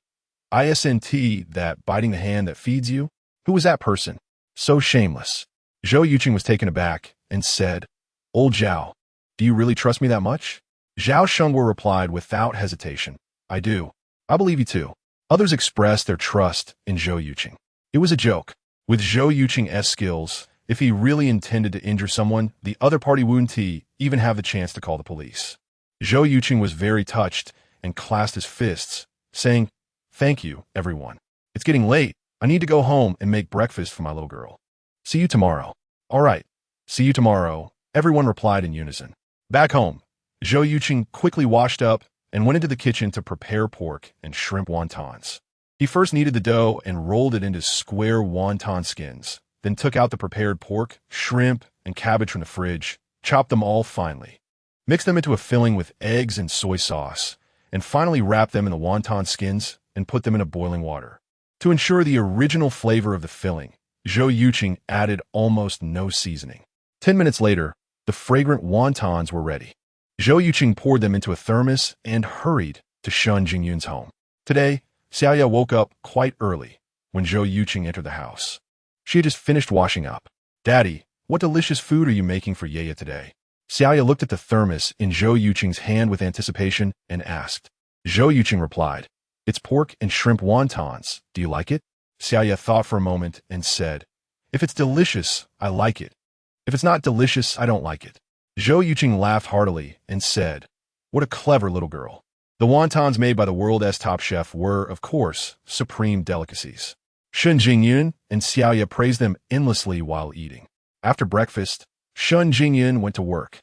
Speaker 1: "Isn't that biting the hand that feeds you? Who was that person? So shameless." Zhou Yuchen was taken aback and said, "Old Zhao, do you really trust me that much?" Zhao Shengwu replied without hesitation, "I do. I believe you too." Others expressed their trust in Zhou Yuchen. It was a joke. With Zhou Yuchen's skills, if he really intended to injure someone, the other party wouldn't even have the chance to call the police. Zhou Yuchen was very touched and clasped his fists, saying, "Thank you, everyone. It's getting late. I need to go home and make breakfast for my little girl. See you tomorrow." "All right. See you tomorrow," everyone replied in unison. Back home, Zhou Yuchen quickly washed up and went into the kitchen to prepare pork and shrimp wontons. He first kneaded the dough and rolled it into square wonton skins, then took out the prepared pork, shrimp, and cabbage from the fridge, chopped them all finely, mixed them into a filling with eggs and soy sauce, and finally wrapped them in the wonton skins and put them in a boiling water. To ensure the original flavor of the filling, Zhou Yuchen added almost no seasoning. 10 minutes later, the fragrant wontons were ready. Zhou Yuchen poured them into a thermos and hurried to Shun Jingyun's home. Today, Xiaoya woke up quite early when Zhou Yuchen entered the house. She had just finished washing up. "Daddy, what delicious food are you making for Yaya today?" Xiaoya looked at the thermos in Zhou Yuchen's hand with anticipation and asked. Zhou Yuchen replied, "It's pork and shrimp wontons. Do you like it?" Xiaoya thought for a moment and said, "If it's delicious, I like it. If it's not delicious, I don't like it." Zhou Yuchen laughed heartily and said, "What a clever little girl." The wontons made by the world's top chef were, of course, supreme delicacies. Shun Jingyun and Xiaoya praised them endlessly while eating. After breakfast, Shun Jingyun went to work,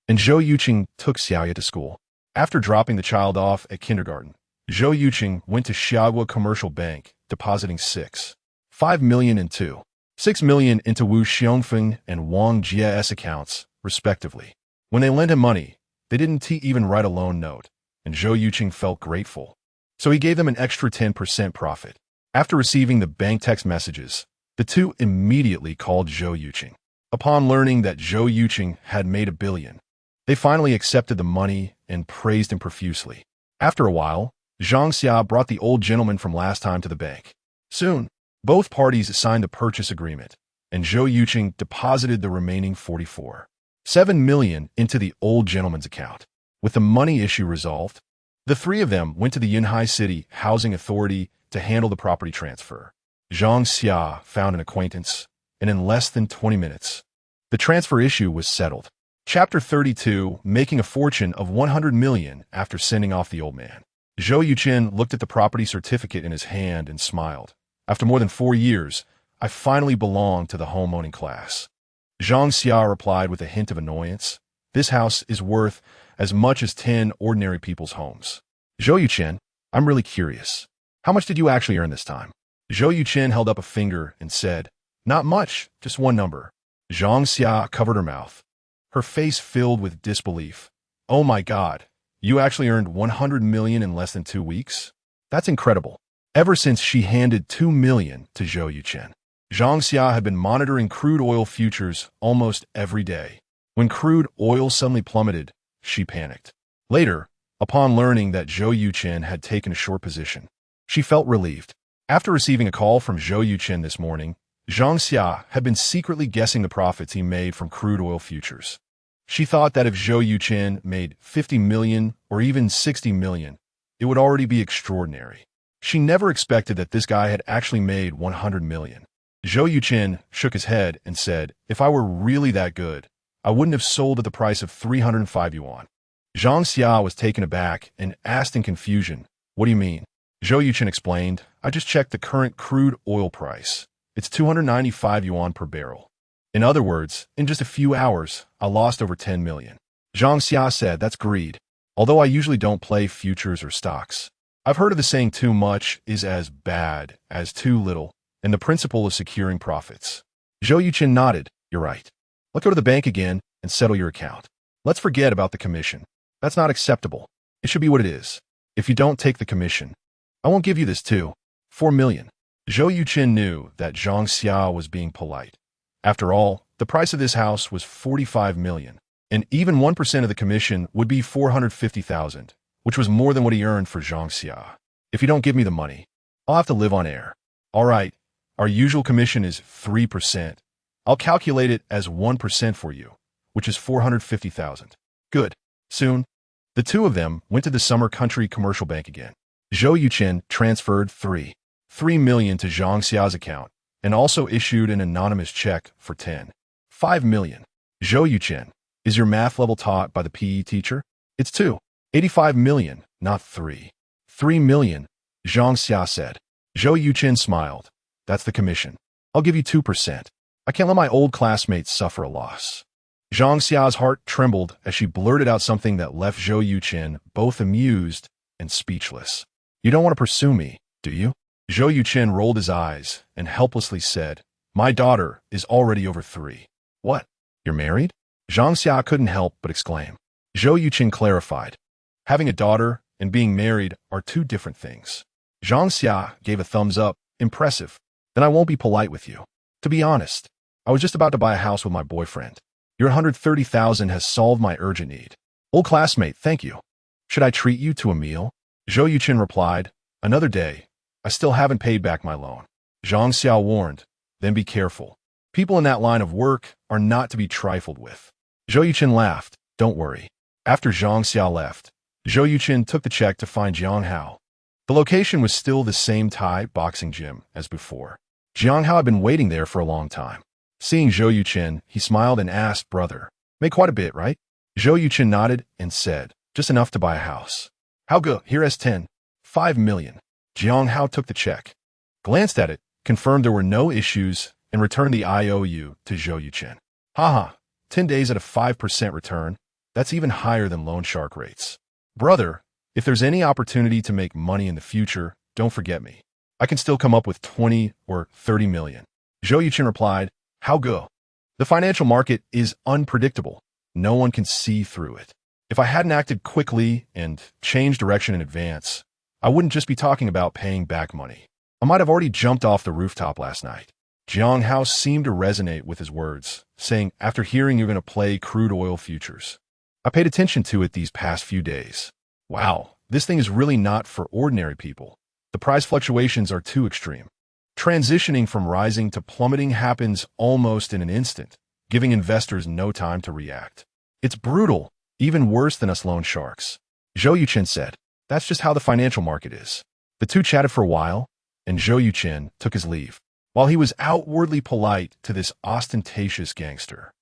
Speaker 1: and Zhou Yuchen took Xiaoya to school. After dropping the child off at kindergarten, Zhou Yuchen went to Xiaoya Commercial Bank, depositing 5 million into 6 million into Wu Xiongfeng and Wang Jia's accounts, respectively. When they lent him money, they didn't even write a loan note, and Zhou Yuchen felt grateful. So he gave them an extra 10% profit. After receiving the bank text messages, the two immediately called Zhou Yuchen. Upon learning that Zhou Yuchen had made $1 billion, they finally accepted the money and praised him profusely. After a while, Zhang Xia brought the old gentleman from last time to the bank. Soon, both parties signed the purchase agreement, and Zhou Yuchen deposited the remaining 7 million into the old gentleman's account. With the money issue resolved, the three of them went to the Yunhai City Housing Authority to handle the property transfer. Zhang Xia found an acquaintance, and in less than 20 minutes, the transfer issue was settled. Chapter 32, Making a Fortune of 100 million after sending off the old man. Zhou Yuchen looked at the property certificate in his hand and smiled. "After more than 4 years, I finally belong to the home-owning class." Zhang Xia replied with a hint of annoyance, "This house is worth as much as 10 ordinary people's homes." "Zhou Yuchen, I'm really curious. How much did you actually earn this time?" Zhou Yuchen held up a finger and said, "Not much, just one number." Zhang Xia covered her mouth, her face filled with disbelief. "Oh my God, you actually earned 100 million in less than 2 weeks? That's incredible." Ever since she handed 2 million to Zhou Yuchen, Zhang Xia had been monitoring crude oil futures almost every day. When crude oil suddenly plummeted, she panicked. Later, upon learning that Zhou Yuchen had taken a short position, she felt relieved. After receiving a call from Zhou Yuchen this morning, Zhang Xia had been secretly guessing the profits he made from crude oil futures. She thought that if Zhou Yuchen made 50 million or even 60 million, it would already be extraordinary. She never expected that this guy had actually made 100 million. Zhou Yuchen shook his head and said, "If I were really that good, I wouldn't have sold at the price of 305 yuan. Zhang Xia was taken aback and asked in confusion, "What do you mean?" Zhou Yuchen explained, "I just checked the current crude oil price. It's 295 yuan per barrel. In other words, in just a few hours, I lost over 10 million. Zhang Xia said, "That's greed. Although I usually don't play futures or stocks, I've heard of the saying too much is as bad as too little, and the principle of securing profits." Zhou Yuchen nodded. "You're right. Let's go to the bank again and settle your account. Let's forget about the commission." That's not acceptable. It should be what it is. If you don't take the commission, I won't give you this too. 4 million. Zhou Yuchen knew that Zhang Xia was being polite. After all, the price of this house was 45 million, and even 1% of the commission would be 450,000, which was more than what he earned for Zhang Xia. If you don't give me the money, I'll have to live on air. All right, our usual commission is 3%. I'll calculate it as 1% for you, which is 450,000. Good. Soon, the two of them went to the Summer Country Commercial Bank again. Zhou Yuchen transferred 3 million to Zhang Xia's account and also issued an anonymous check for 5 million. Zhou Yuchen, is your math level taught by the PE teacher? It's 85 million, not 3 million, Zhang Xia said. Zhou Yuchen smiled. That's the commission. I'll give you 2%. I can't let my old classmates suffer a loss. Zhang Xia's heart trembled as she blurted out something that left Zhou Yuchen both amused and speechless. You don't want to pursue me, do you? Zhou Yuchen rolled his eyes and helplessly said, My daughter is already over 3. What? You're married? Zhang Xia couldn't help but exclaim. Zhou Yuchen clarified. Having a daughter and being married are two different things. Zhang Xia gave a thumbs up. Impressive. Then I won't be polite with you. To be honest, I was just about to buy a house with my boyfriend. Your 130,000 has solved my urgent need. Old classmate, thank you. Should I treat you to a meal? Zhou Yuchen replied, Another day. I still haven't paid back my loan. Zhang Xia warned, Then be careful. People in that line of work are not to be trifled with. Zhou Yuchen laughed. Don't worry. After Zhang Xia left, Zhou Yuchen took the check to find Jiang Hao. The location was still the same Thai boxing gym as before. Jiang Hao had been waiting there for a long time. Seeing Zhou Yuchen, he smiled and asked, Brother, make quite a bit, right? Zhou Yuchen nodded and said, Just enough to buy a house. How good? Here as 5 million. Jiang Hao took the check, glanced at it, confirmed there were no issues, and returned the IOU to Zhou Yuchen. Haha, 10 days at a 5% return. That's even higher than loan shark rates. Brother, if there's any opportunity to make money in the future, don't forget me. I can still come up with 20 or 30 million. Zhou Yuchen replied, How good? The financial market is unpredictable. No one can see through it. If I hadn't acted quickly and changed direction in advance, I wouldn't just be talking about paying back money. I might have already jumped off the rooftop last night. Jiang Hao seemed to resonate with his words, saying, After hearing you're going to play crude oil futures, I paid attention to it these past few days. Wow, this thing is really not for ordinary people. The price fluctuations are too extreme. Transitioning from rising to plummeting happens almost in an instant, giving investors no time to react. It's brutal, even worse than us loan sharks. Zhou Yuchen said, That's just how the financial market is. The two chatted for a while, and Zhou Yuchen took his leave. While he was outwardly polite to this ostentatious gangster,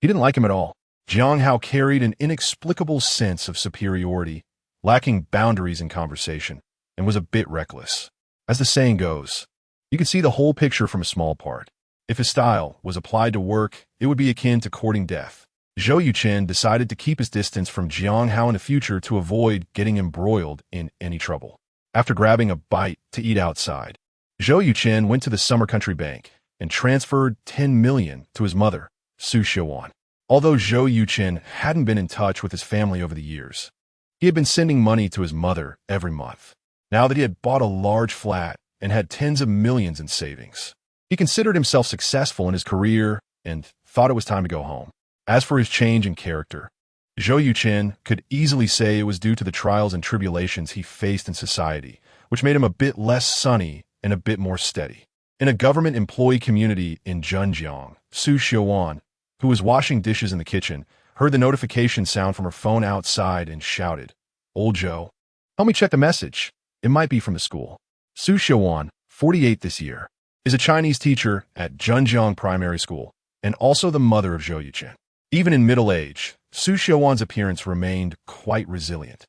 Speaker 1: he didn't like him at all. Jiang Hao carried an inexplicable sense of superiority, lacking boundaries in conversation, and was a bit reckless. As the saying goes, you could see the whole picture from a small part. If his style was applied to work, it would be akin to courting death. Zhou Yuchen decided to keep his distance from Jiang Hao in the future to avoid getting embroiled in any trouble. After grabbing a bite to eat outside, Zhou Yuchen went to the Summer Country Bank and transferred 10 million to his mother, Su Xiaowan. Although Zhou Yuchen hadn't been in touch with his family over the years, he had been sending money to his mother every month. Now that he had bought a large flat and had tens of millions in savings, he considered himself successful in his career and thought it was time to go home. As for his change in character, Zhou Yuchen could easily say it was due to the trials and tribulations he faced in society, which made him a bit less sunny and a bit more steady. In a government employee community in Zhenjiang, Su Xiaowan, who was washing dishes in the kitchen, heard the notification sound from her phone outside and shouted, Old Zhou, help me check the message. It might be from the school. Su Xiaowan, 48 this year, is a Chinese teacher at Zhenjiang Primary School and also the mother of Zhou Yuchen. Even in middle age, Su Xiaowan's appearance remained quite resilient,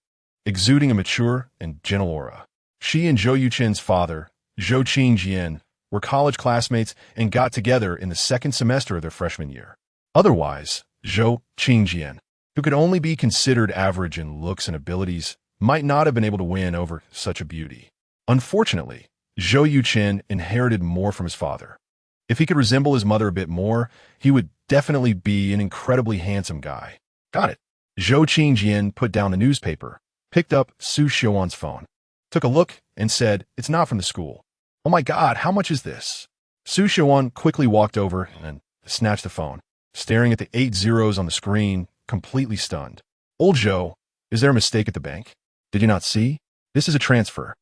Speaker 1: exuding a mature and gentle aura. She and Zhou Yuchen's father, Zhou Qingjian, were college classmates and got together in the second semester of their freshman year. Otherwise, Zhou Qingjian, who could only be considered average in looks and abilities, might not have been able to win over such a beauty. Unfortunately, Zhou Yuchen inherited more from his father. If he could resemble his mother a bit more, he would definitely be an incredibly handsome guy. Got it. Zhou Yuchen put down the newspaper, picked up Su Xiaowan's phone, took a look, and said, "It's not from the school." "Oh my God, how much is this?" Su Xiaowan quickly walked over and snatched the phone, staring at the 8 zeros on the screen, completely stunned. "Old Zhou, is there a mistake at the bank? Did you not see? This is a transfer.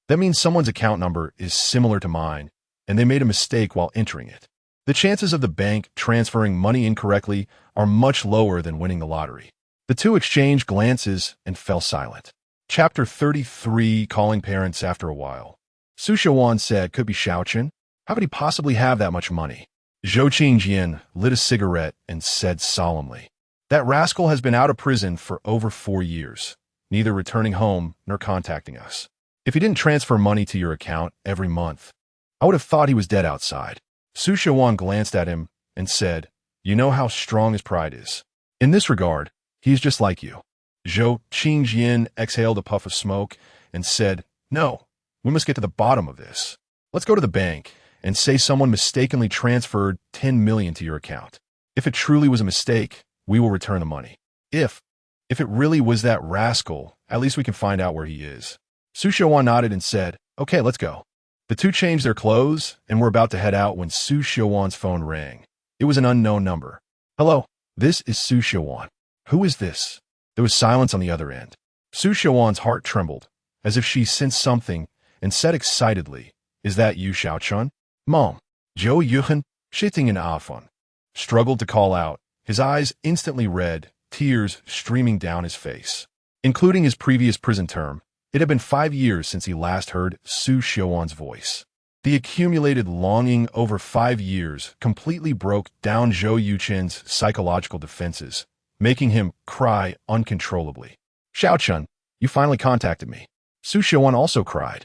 Speaker 1: That means someone's account number is similar to mine, and they made a mistake while entering it. The chances of the bank transferring money incorrectly are much lower than winning the lottery." The two exchanged glances and fell silent. Chapter 33, Calling Parents After a While. Su Xiaowan said, "Could be Xiaochen. How could he possibly have that much money?" Zhou Yuchen lit a cigarette and said solemnly, "That rascal has been out of prison for over 4 years, neither returning home nor contacting us. If he didn't transfer money to your account every month, I would have thought he was dead outside." Su Xiaowan glanced at him and said, "You know how strong his pride is. In this regard, he is just like you." Zhou Yuchen exhaled a puff of smoke and said, "No, we must get to the bottom of this. Let's go to the bank and say someone mistakenly transferred 10 million to your account. If it truly was a mistake, we will return the money. If it really was that rascal, at least we can find out where he is." Su Xiaowan nodded and said, "Okay, let's go." The two changed their clothes and were about to head out when Su Xiaowan's phone rang. It was an unknown number. "Hello, this is Su Xiaowan. Who is this?" There was silence on the other end. Su Xiaowan's heart trembled, as if she sensed something, and said excitedly, "Is that you, Xiaochun?" "Mom." Zhou Yuchen, shitting in Afon, struggled to call out, his eyes instantly red, tears streaming down his face. Including his previous prison term, it had been 5 years since he last heard Su Xiaowan's voice. The accumulated longing over 5 years completely broke down Zhou Yuchen's psychological defenses, making him cry uncontrollably. "Xiaochun, you finally contacted me." Su Xiaowan also cried,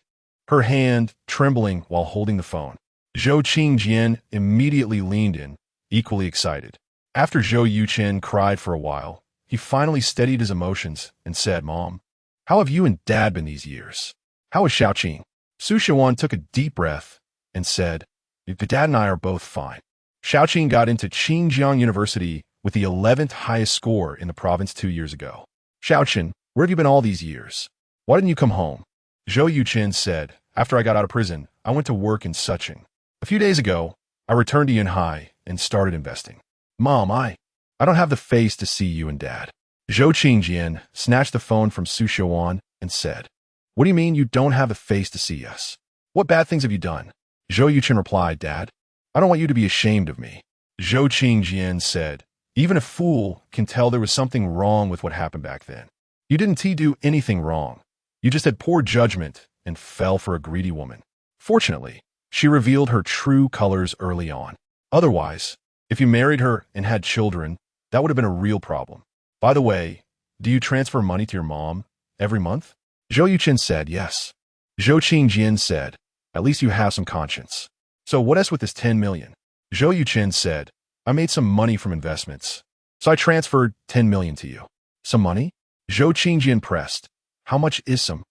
Speaker 1: her hand trembling while holding the phone. Zhou Yuchen immediately leaned in, equally excited. After Zhou Yuchen cried for a while, he finally steadied his emotions and said, "Mom, how have you and Dad been these years? How is Xiaoqing?" Su Xiaowan took a deep breath and said, "The Dad and I are both fine." Xiaoqing got into Xinjiang University with the 11th highest score in the province 2 years ago. "Xiaoqing, where have you been all these years? Why didn't you come home?" Zhou Yuchen said, "After I got out of prison, I went to work in Suching. A few days ago, I returned to Yunhai and started investing." "Mom, I don't have the face to see you and Dad." Zhou Yuchen snatched the phone from Su Xiaowan and said, "What do you mean you don't have the face to see us? What bad things have you done?" Zhou Yuchen replied, "Dad, I don't want you to be ashamed of me." Zhou Yuchen said, "Even a fool can tell there was something wrong with what happened back then. You didn't do anything wrong. You just had poor judgment and fell for a greedy woman. Fortunately, she revealed her true colors early on. Otherwise, if you married her and had children, that would have been a real problem. By the way, do you transfer money to your mom every month?" Zhou Yuchen said, "Yes." Zhou Yuchen said, "At least you have some conscience. So what else with this 10 million? Zhou Yuchen said, "I made some money from investments, so I transferred 10 million to you." "Some money?" Zhou Yuchen pressed. "How much is some?"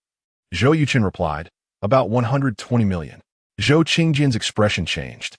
Speaker 1: Zhou Yuchen replied, "About 120 million. Zhou Yuchen's expression changed,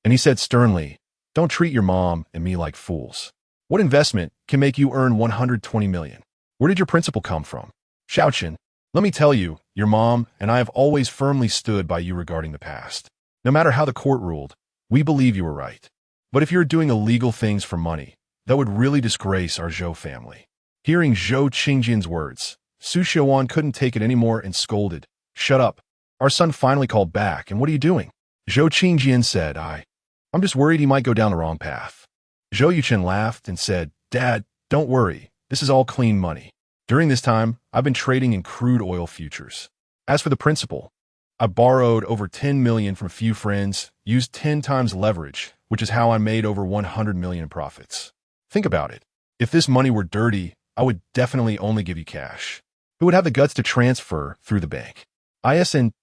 Speaker 1: and he said sternly, "Don't treat your mom and me like fools. What investment can make you earn 120 million? Where did your principal come from?" "Xiaochen, let me tell you, your mom and I have always firmly stood by you regarding the past. No matter how the court ruled, we believe you were right. But if you're doing illegal things for money, that would really disgrace our Zhou family." Hearing Zhou Yuchen's words, Su Xiaowan couldn't take it anymore and scolded, "Shut up. Our son finally called back, and what are you doing?" Zhou Yuchen said, I'm just worried he might go down the wrong path." Zhou Yuchen laughed and said, "Dad, don't worry. This is all clean money. During this time, I've been trading in crude oil futures. As for the principal, I borrowed over 10 million from a few friends, used 10 times leverage, which is how I made over 100 million in profits. Think about it. If this money were dirty, I would definitely only give you cash. Who would have the guts to transfer through the bank? Isn't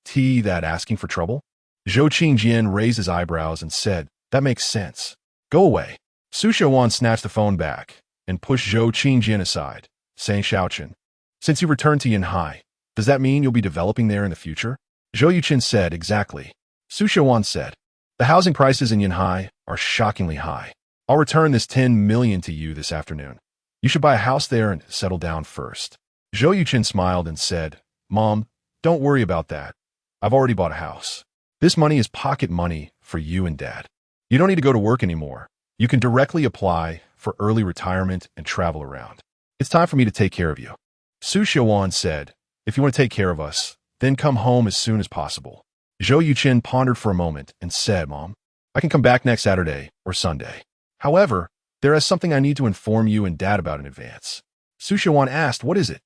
Speaker 1: that asking for trouble?" Zhou Yuchen raised his eyebrows and said, "That makes sense. Go away." Su Xiaowan snatched the phone back and pushed Zhou Yuchen aside, saying, "Xiaochen, since you returned to Yunhai, does that mean you'll be developing there in the future?" Zhou Yuchen said, "Exactly." Su Xiaowan said, "The housing prices in Yunhai are shockingly high. I'll return this 10 million to you this afternoon. You should buy a house there and settle down first. Zhou Yuchen smiled and said, Mom, don't worry about that. I've already bought a house. This money is pocket money for you and Dad. You don't need to go to work anymore. You can directly apply for early retirement and travel around. It's time for me to take care of you. Su Xiaowan said, if you want to take care of us, then come home as soon as possible. Zhou Yuchen pondered for a moment and said, Mom, I can come back next Saturday or Sunday. However, there is something I need to inform you and Dad about in advance. Su Xiaowan asked, what is it?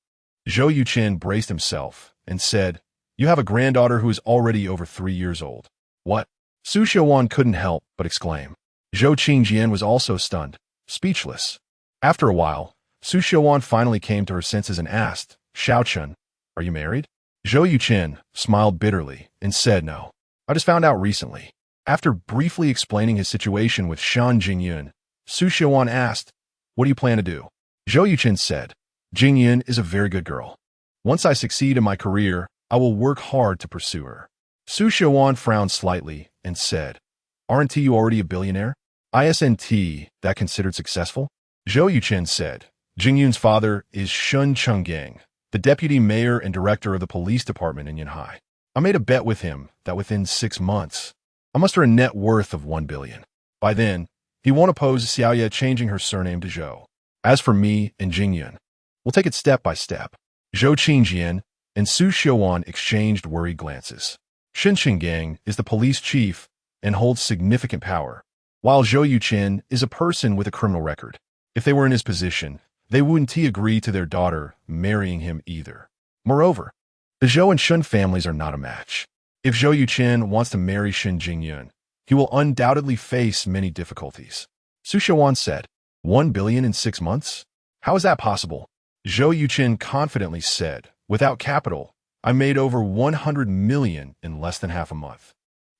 Speaker 1: Zhou Yuchen braced himself and said, you have a granddaughter who is already over 3 years old. What? Su Xiaowan couldn't help but exclaim. Zhou Qingjian was also stunned, speechless. After a while, Su Xiaowan finally came to her senses and asked, Xiaochun, are you married? Zhou Yuchen smiled bitterly and said, no. I just found out recently. After briefly explaining his situation with Shan Jingyun, Su Xiaowan asked, what do you plan to do? Zhou Yuchen said, Jingyun is a very good girl. Once I succeed in my career, I will work hard to pursue her. Su Xiaowan frowned slightly and said, aren't you already a billionaire? Isn't that considered successful? Zhou Yuchen said, Jingyun's father is Shun Chenggang, the deputy mayor and director of the police department in Yanhai. I made a bet with him that within 6 months, I muster a net worth of 1 billion. By then, he won't oppose Xiaoye changing her surname to Zhou. As for me and Jingyun, we'll take it step by step. Zhou Qingjian and Su Xiaowan exchanged worried glances. Shin Chenggang is the police chief and holds significant power, while Zhou Yuchen is a person with a criminal record. If they were in his position, they wouldn't agree to their daughter marrying him either. Moreover, the Zhou and Shun families are not a match. If Zhou Yuchen wants to marry Shin Jingyun, he will undoubtedly face many difficulties. Su Xiaowan said, 1 billion in 6 months? How is that possible? Zhou Yuchen confidently said, without capital, I made over 100 million in less than half a month.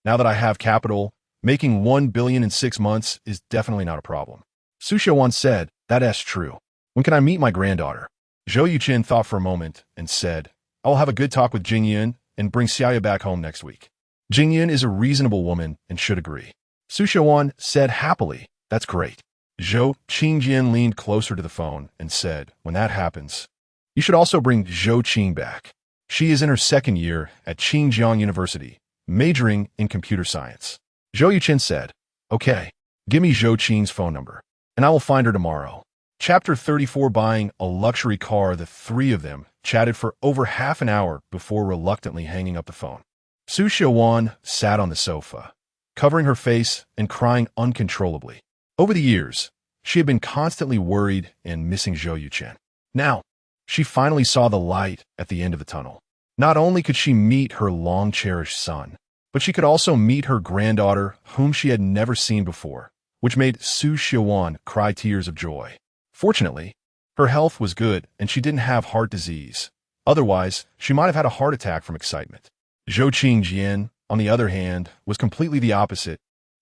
Speaker 1: Now that I have capital, making 1 billion in 6 months is definitely not a problem. Su Xiaowan said, that's true. When can I meet my granddaughter? Zhou Yuchen thought for a moment and said, I will have a good talk with Jingyun and bring Xiaoye back home next week. Jingyun is a reasonable woman and should agree. Su Xiaowan said happily, that's great. Zhou Qingjian leaned closer to the phone and said, when that happens, you should also bring Zhou Qing back. She is in her 2nd year at Qingjiang University, majoring in computer science. Zhou Yuchen said, okay, give me Zhou Qing's phone number, and I will find her tomorrow. Chapter 34. Buying a luxury car. The 3 of them chatted for over half an hour before reluctantly hanging up the phone. Su Xiaowan sat on the sofa, covering her face and crying uncontrollably. Over the years, she had been constantly worried and missing Zhou Yuchen. Now, she finally saw the light at the end of the tunnel. Not only could she meet her long-cherished son, but she could also meet her granddaughter, whom she had never seen before, which made Su Xiaowan cry tears of joy. Fortunately, her health was good and she didn't have heart disease. Otherwise, she might have had a heart attack from excitement. Zhou Qingjian, on the other hand, was completely the opposite,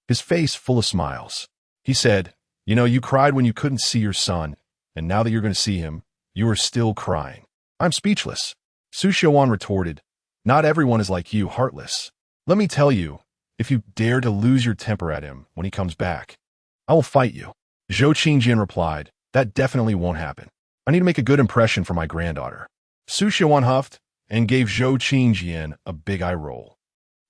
Speaker 1: his face full of smiles. He said, you cried when you couldn't see your son, and now that you're going to see him, you are still crying. I'm speechless. Su Xiaowan retorted, not everyone is like you, heartless. Let me tell you, if you dare to lose your temper at him when he comes back, I will fight you. Zhou Qingjian replied, that definitely won't happen. I need to make a good impression for my granddaughter. Su Xiaowan huffed and gave Zhou Qingjian a big eye roll.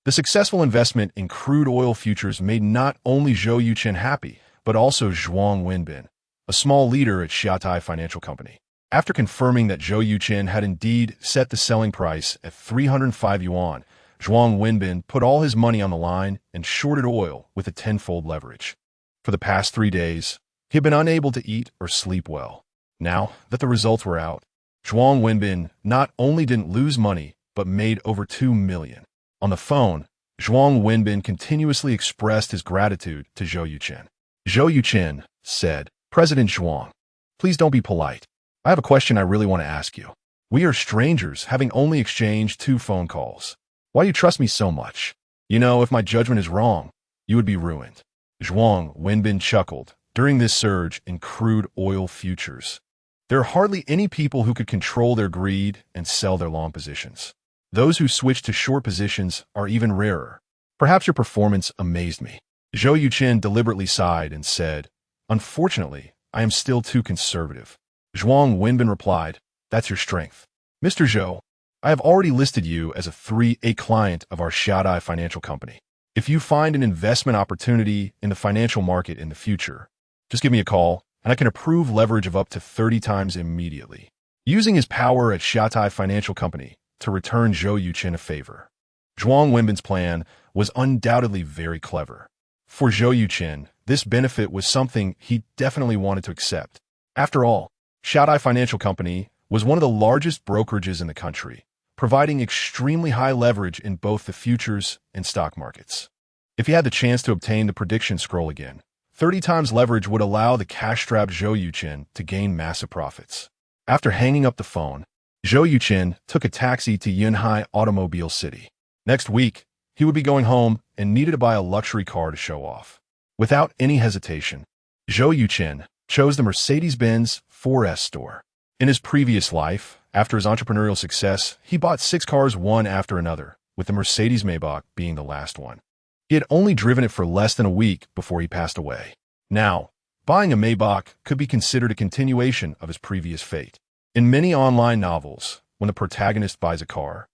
Speaker 1: The successful investment in crude oil futures made not only Zhou Yuchen happy, but also Zhuang Wenbin, a small leader at Xiaotai Financial Company. After confirming that Zhou Yuchen had indeed set the selling price at 305 yuan, Zhuang Wenbin put all his money on the line and shorted oil with a 10-fold leverage. For the past 3 days, he had been unable to eat or sleep well. Now that the results were out, Zhuang Wenbin not only didn't lose money, but made over 2 million. On the phone, Zhuang Wenbin continuously expressed his gratitude to Zhou Yuchen. Zhou Yuchen said, President Zhuang, please don't be polite. I have a question I really want to ask you. We are strangers, having only exchanged 2 phone calls. Why do you trust me so much? If my judgment is wrong, you would be ruined. Zhuang Wenbin chuckled during this surge in crude oil futures. There are hardly any people who could control their greed and sell their long positions. Those who switch to short positions are even rarer. Perhaps your performance amazed me. Zhou Yuchen deliberately sighed and said, unfortunately, I am still too conservative. Zhuang Wenbin replied, "That's your strength. Mr. Zhou, I have already listed you as a 3A client of our Xiaodai financial company. If you find an investment opportunity in the financial market in the future, just give me a call, and I can approve leverage of up to 30 times immediately." Using his power at Xiaodai Financial Company to return Zhou Yuchen a favor, Zhuang Wenbin's plan was undoubtedly very clever. For Zhou Yuchen, this benefit was something he definitely wanted to accept. After all, Xiaodai Financial Company was one of the largest brokerages in the country, providing extremely high leverage in both the futures and stock markets. If he had the chance to obtain the prediction scroll again, 30 times leverage would allow the cash-strapped Zhou Yuchen to gain massive profits. After hanging up the phone, Zhou Yuchen took a taxi to Yunhai Automobile City. Next week, he would be going home and needed to buy a luxury car to show off. Without any hesitation, Zhou Yuchen chose the Mercedes-Benz 4S store. In his previous life, after his entrepreneurial success, he bought 6 cars one after another, with the Mercedes Maybach being the last one. He had only driven it for less than a week before he passed away. Now, buying a Maybach could be considered a continuation of his previous fate. In many online novels, when the protagonist buys a car,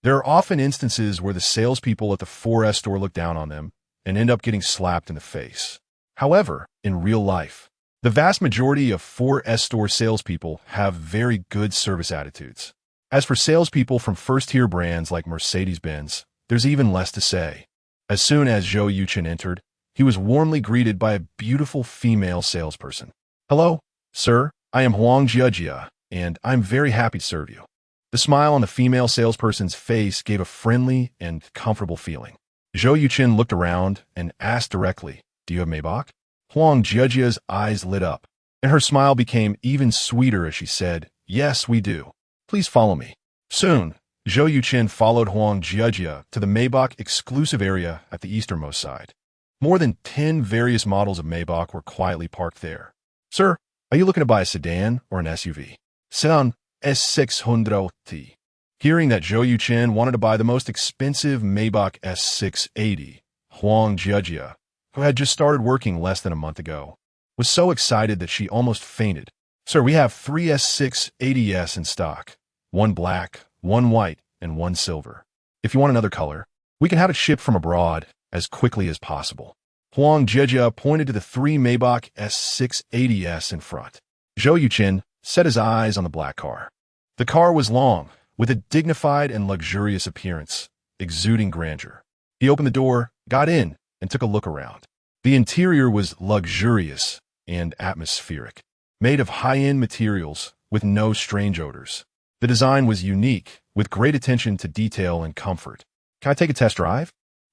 Speaker 1: there are often instances where the salespeople at the 4S store look down on them and end up getting slapped in the face. However, in real life, the vast majority of 4S store salespeople have very good service attitudes. As for salespeople from first-tier brands like Mercedes-Benz, there's even less to say. As soon as Zhou Yuchen entered, he was warmly greeted by a beautiful female salesperson. "Hello, sir, I am Huang Jiajia, and I'm very happy to serve you." The smile on the female salesperson's face gave a friendly and comfortable feeling. Zhou Yuchen looked around and asked directly, "Do you have Maybach?" Huang Jiajia's eyes lit up, and her smile became even sweeter as she said, "Yes, we do. Please follow me." Soon, Zhou Yuchen followed Huang Jiajia to the Maybach exclusive area at the easternmost side. More than 10 various models of Maybach were quietly parked there. "Sir, are you looking to buy a sedan or an SUV?" "Sedan S600T. Hearing that Zhou Yuchen wanted to buy the most expensive Maybach S680, Huang Jiajia, who had just started working less than a month ago, was so excited that she almost fainted. "Sir, we have 3 S680s in stock. 1 black, 1 white, and 1 silver. If you want another color, we can have it shipped from abroad as quickly as possible." Huang Jiajia pointed to the 3 Maybach S680s in front. Zhou Yuchen set his eyes on the black car. The car was long, with a dignified and luxurious appearance, exuding grandeur. He opened the door, got in, and took a look around. The interior was luxurious and atmospheric, made of high-end materials with no strange odors. The design was unique, with great attention to detail and comfort. "Can I take a test drive?"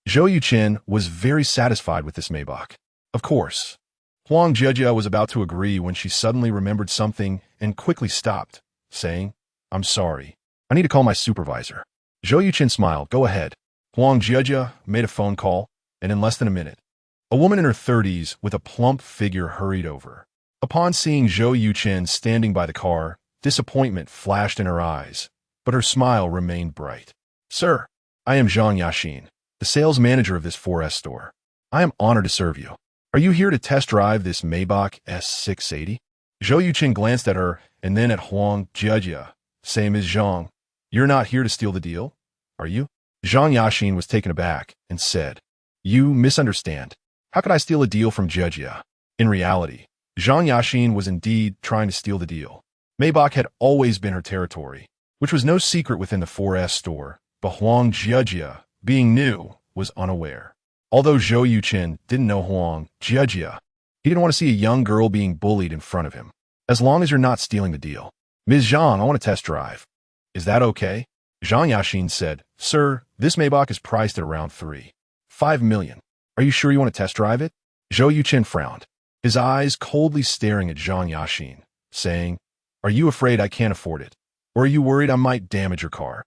Speaker 1: Zhou Yuchen was very satisfied with this Maybach. Of course. Huang Jiajia was about to agree when she suddenly remembered something and quickly stopped, saying, "I'm sorry. I need to call my supervisor." Zhou Yuchen smiled. "Go ahead." Huang Jiajia made a phone call, and in less than a minute, a woman in her 30s with a plump figure hurried over. Upon seeing Zhou Yuchen standing by the car, disappointment flashed in her eyes, but her smile remained bright. "Sir, I am Zhang Yaxin, the sales manager of this 4S store. I am honored to serve you. Are you here to test drive this Maybach S680? Zhou Yuchen glanced at her and then at Huang Jiajia, saying, "Ms. Zhang, you're not here to steal the deal, are you?" Zhang Yaxin was taken aback and said, "You misunderstand. How could I steal a deal from Jiajia?" In reality, Zhang Yaxin was indeed trying to steal the deal. Maybach had always been her territory, which was no secret within the 4S store, but Huang Jiajia, being new, was unaware. Although Zhou Yuchen didn't know Huang Jiajia, he didn't want to see a young girl being bullied in front of him. "As long as you're not stealing the deal. Ms. Zhang, I want to test drive. Is that okay?" Zhang Yaxin said, "Sir, this Maybach is priced at around 3.5 million. Are you sure you want to test drive it?" Zhou Yuchen frowned, his eyes coldly staring at Zhang Yaxin, saying, "Are you afraid I can't afford it? Or are you worried I might damage your car?"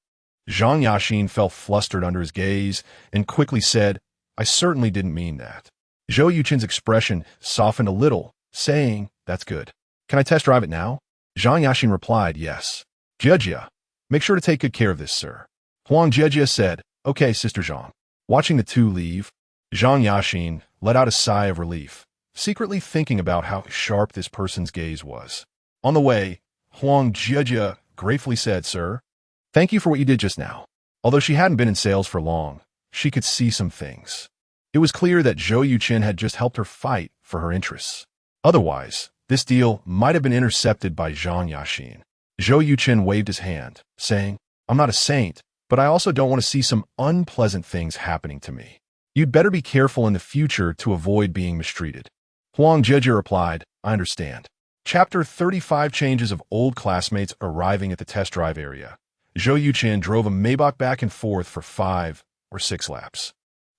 Speaker 1: Zhang Yaxin felt flustered under his gaze and quickly said, "I certainly didn't mean that." Zhou Yuchen's expression softened a little, saying, "That's good. Can I test drive it now?" Zhang Yaxin replied, "Yes." "Jiajia, make sure to take good care of this, sir." Huang Jiajia said, "Okay, Sister Zhang." Watching the two leave, Zhang Yaxin let out a sigh of relief, secretly thinking about how sharp this person's gaze was. On the way, Huang Jia gratefully said, "Sir, thank you for what you did just now." Although she hadn't been in sales for long, she could see some things. It was clear that Zhou Yuchen had just helped her fight for her interests. Otherwise, this deal might have been intercepted by Zhang Yaxin. Zhou Yuchen waved his hand, saying, "I'm not a saint, but I also don't want to see some unpleasant things happening to me. You'd better be careful in the future to avoid being mistreated." Huang Jia replied, "I understand." Chapter 35 Changes of old classmates arriving at the test drive area. Zhou Yuchen drove a Maybach back and forth for 5 or 6 laps.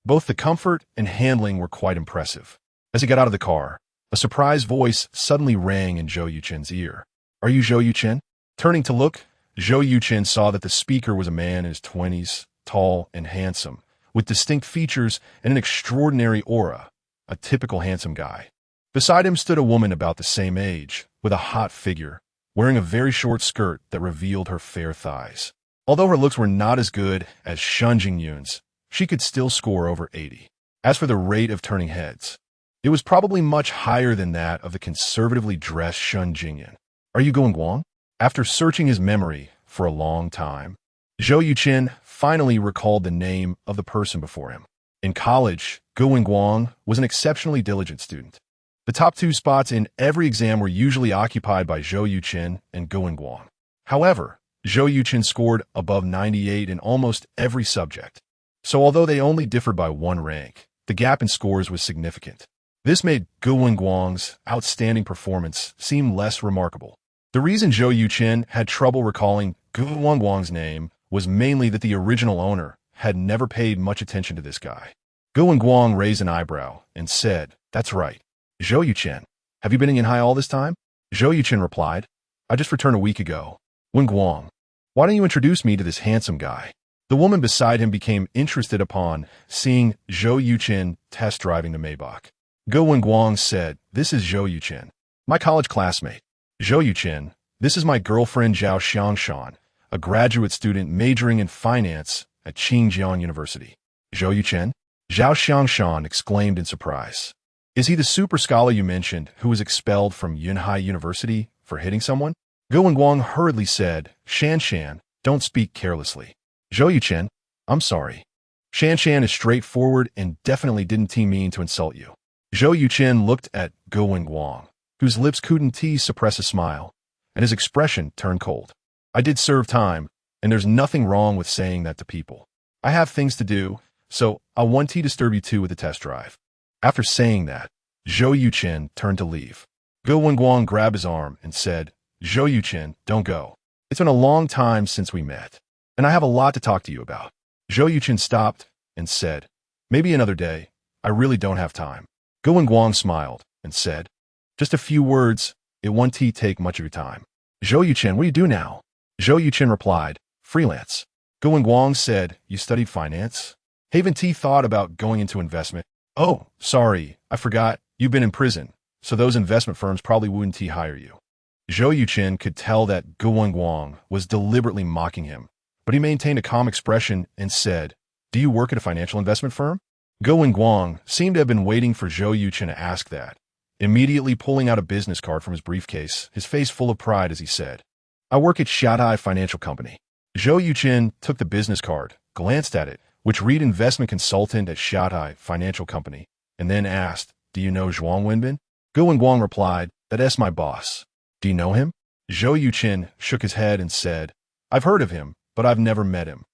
Speaker 1: Both the comfort and handling were quite impressive. As he got out of the car, a surprised voice suddenly rang in Zhou Yuchen's ear. "Are you Zhou Yuchen?" Turning to look, Zhou Yuchen saw that the speaker was a man in his 20s, tall and handsome, with distinct features and an extraordinary aura, a typical handsome guy. Beside him stood a woman about the same age, with a hot figure, wearing a very short skirt that revealed her fair thighs. Although her looks were not as good as Shen Jingyun's, she could still score over 80. As for the rate of turning heads, it was probably much higher than that of the conservatively dressed Shen Jingyun. "Are you going Guang?" After searching his memory for a long time, Zhou Yuchen finally recalled the name of the person before him. In college, Guo Guang was an exceptionally diligent student. The top 2 spots in every exam were usually occupied by Zhou Yuchen and Guo Guang. However, Zhou Yuchen scored above 98 in almost every subject. So although they only differed by 1 rank, the gap in scores was significant. This made Guo Guang's outstanding performance seem less remarkable. The reason Zhou Yuchen had trouble recalling Guo Guang's name was mainly that the original owner had never paid much attention to this guy. Guo Guang raised an eyebrow and said, "That's right. Zhou Yuchen, have you been in High all this time?" Zhou Yuchen replied, "I just returned a week ago." "Wen Guang, why don't you introduce me to this handsome guy?" The woman beside him became interested upon seeing Zhou Yuchen test driving the Maybach. Guo Guang said, "This is Zhou Yuchen, my college classmate." "Zhou Yuchen, this is my girlfriend Zhao Xiangshan, a graduate student majoring in finance at Qingjiang University." "Zhou Yuchen?" Zhao Xiangshan exclaimed in surprise. "Is he the super scholar you mentioned who was expelled from Yunhai University for hitting someone?" Guo Guang hurriedly said, Shan, don't speak carelessly." "Zhou Yuchen, I'm sorry. Shan is straightforward and definitely didn't mean to insult you." Zhou Yuchen looked at Guo Guang, whose lips couldn't suppress a smile, and his expression turned cold. "I did serve time, and there's nothing wrong with saying that to people. I have things to do, so I won't disturb you too with the test drive." After saying that, Zhou Yuchen turned to leave. Guo Guang grabbed his arm and said, "Zhou Yuchen, don't go. It's been a long time since we met, and I have a lot to talk to you about." Zhou Yuchen stopped and said, "Maybe another day. I really don't have time." Guo Guang smiled and said, "Just a few words. It won't take much of your time." "Zhou Yuchen, what do you do now?" Zhou Yuchen replied, "Freelance." Guo Guang said, "You studied finance? Haven't thought about going into investment?" "Oh, sorry, I forgot. You've been in prison, so those investment firms probably wouldn't hire you." Zhou Yuchen could tell that Guo Guang was deliberately mocking him, but he maintained a calm expression and said, "Do you work at a financial investment firm?" Guo Guang seemed to have been waiting for Zhou Yuchen to ask that, immediately pulling out a business card from his briefcase, his face full of pride as he said, "I work at Shanghai Financial Company." Zhou Yuchen took the business card, glanced at it, which read investment consultant at Shanghai Financial Company, and then asked, "Do you know Zhuang Wenbin?" Guo Guang replied, "That's my boss." "Do you know him?" Zhou Yuchen shook his head and said, "I've heard of him, but I've never met him."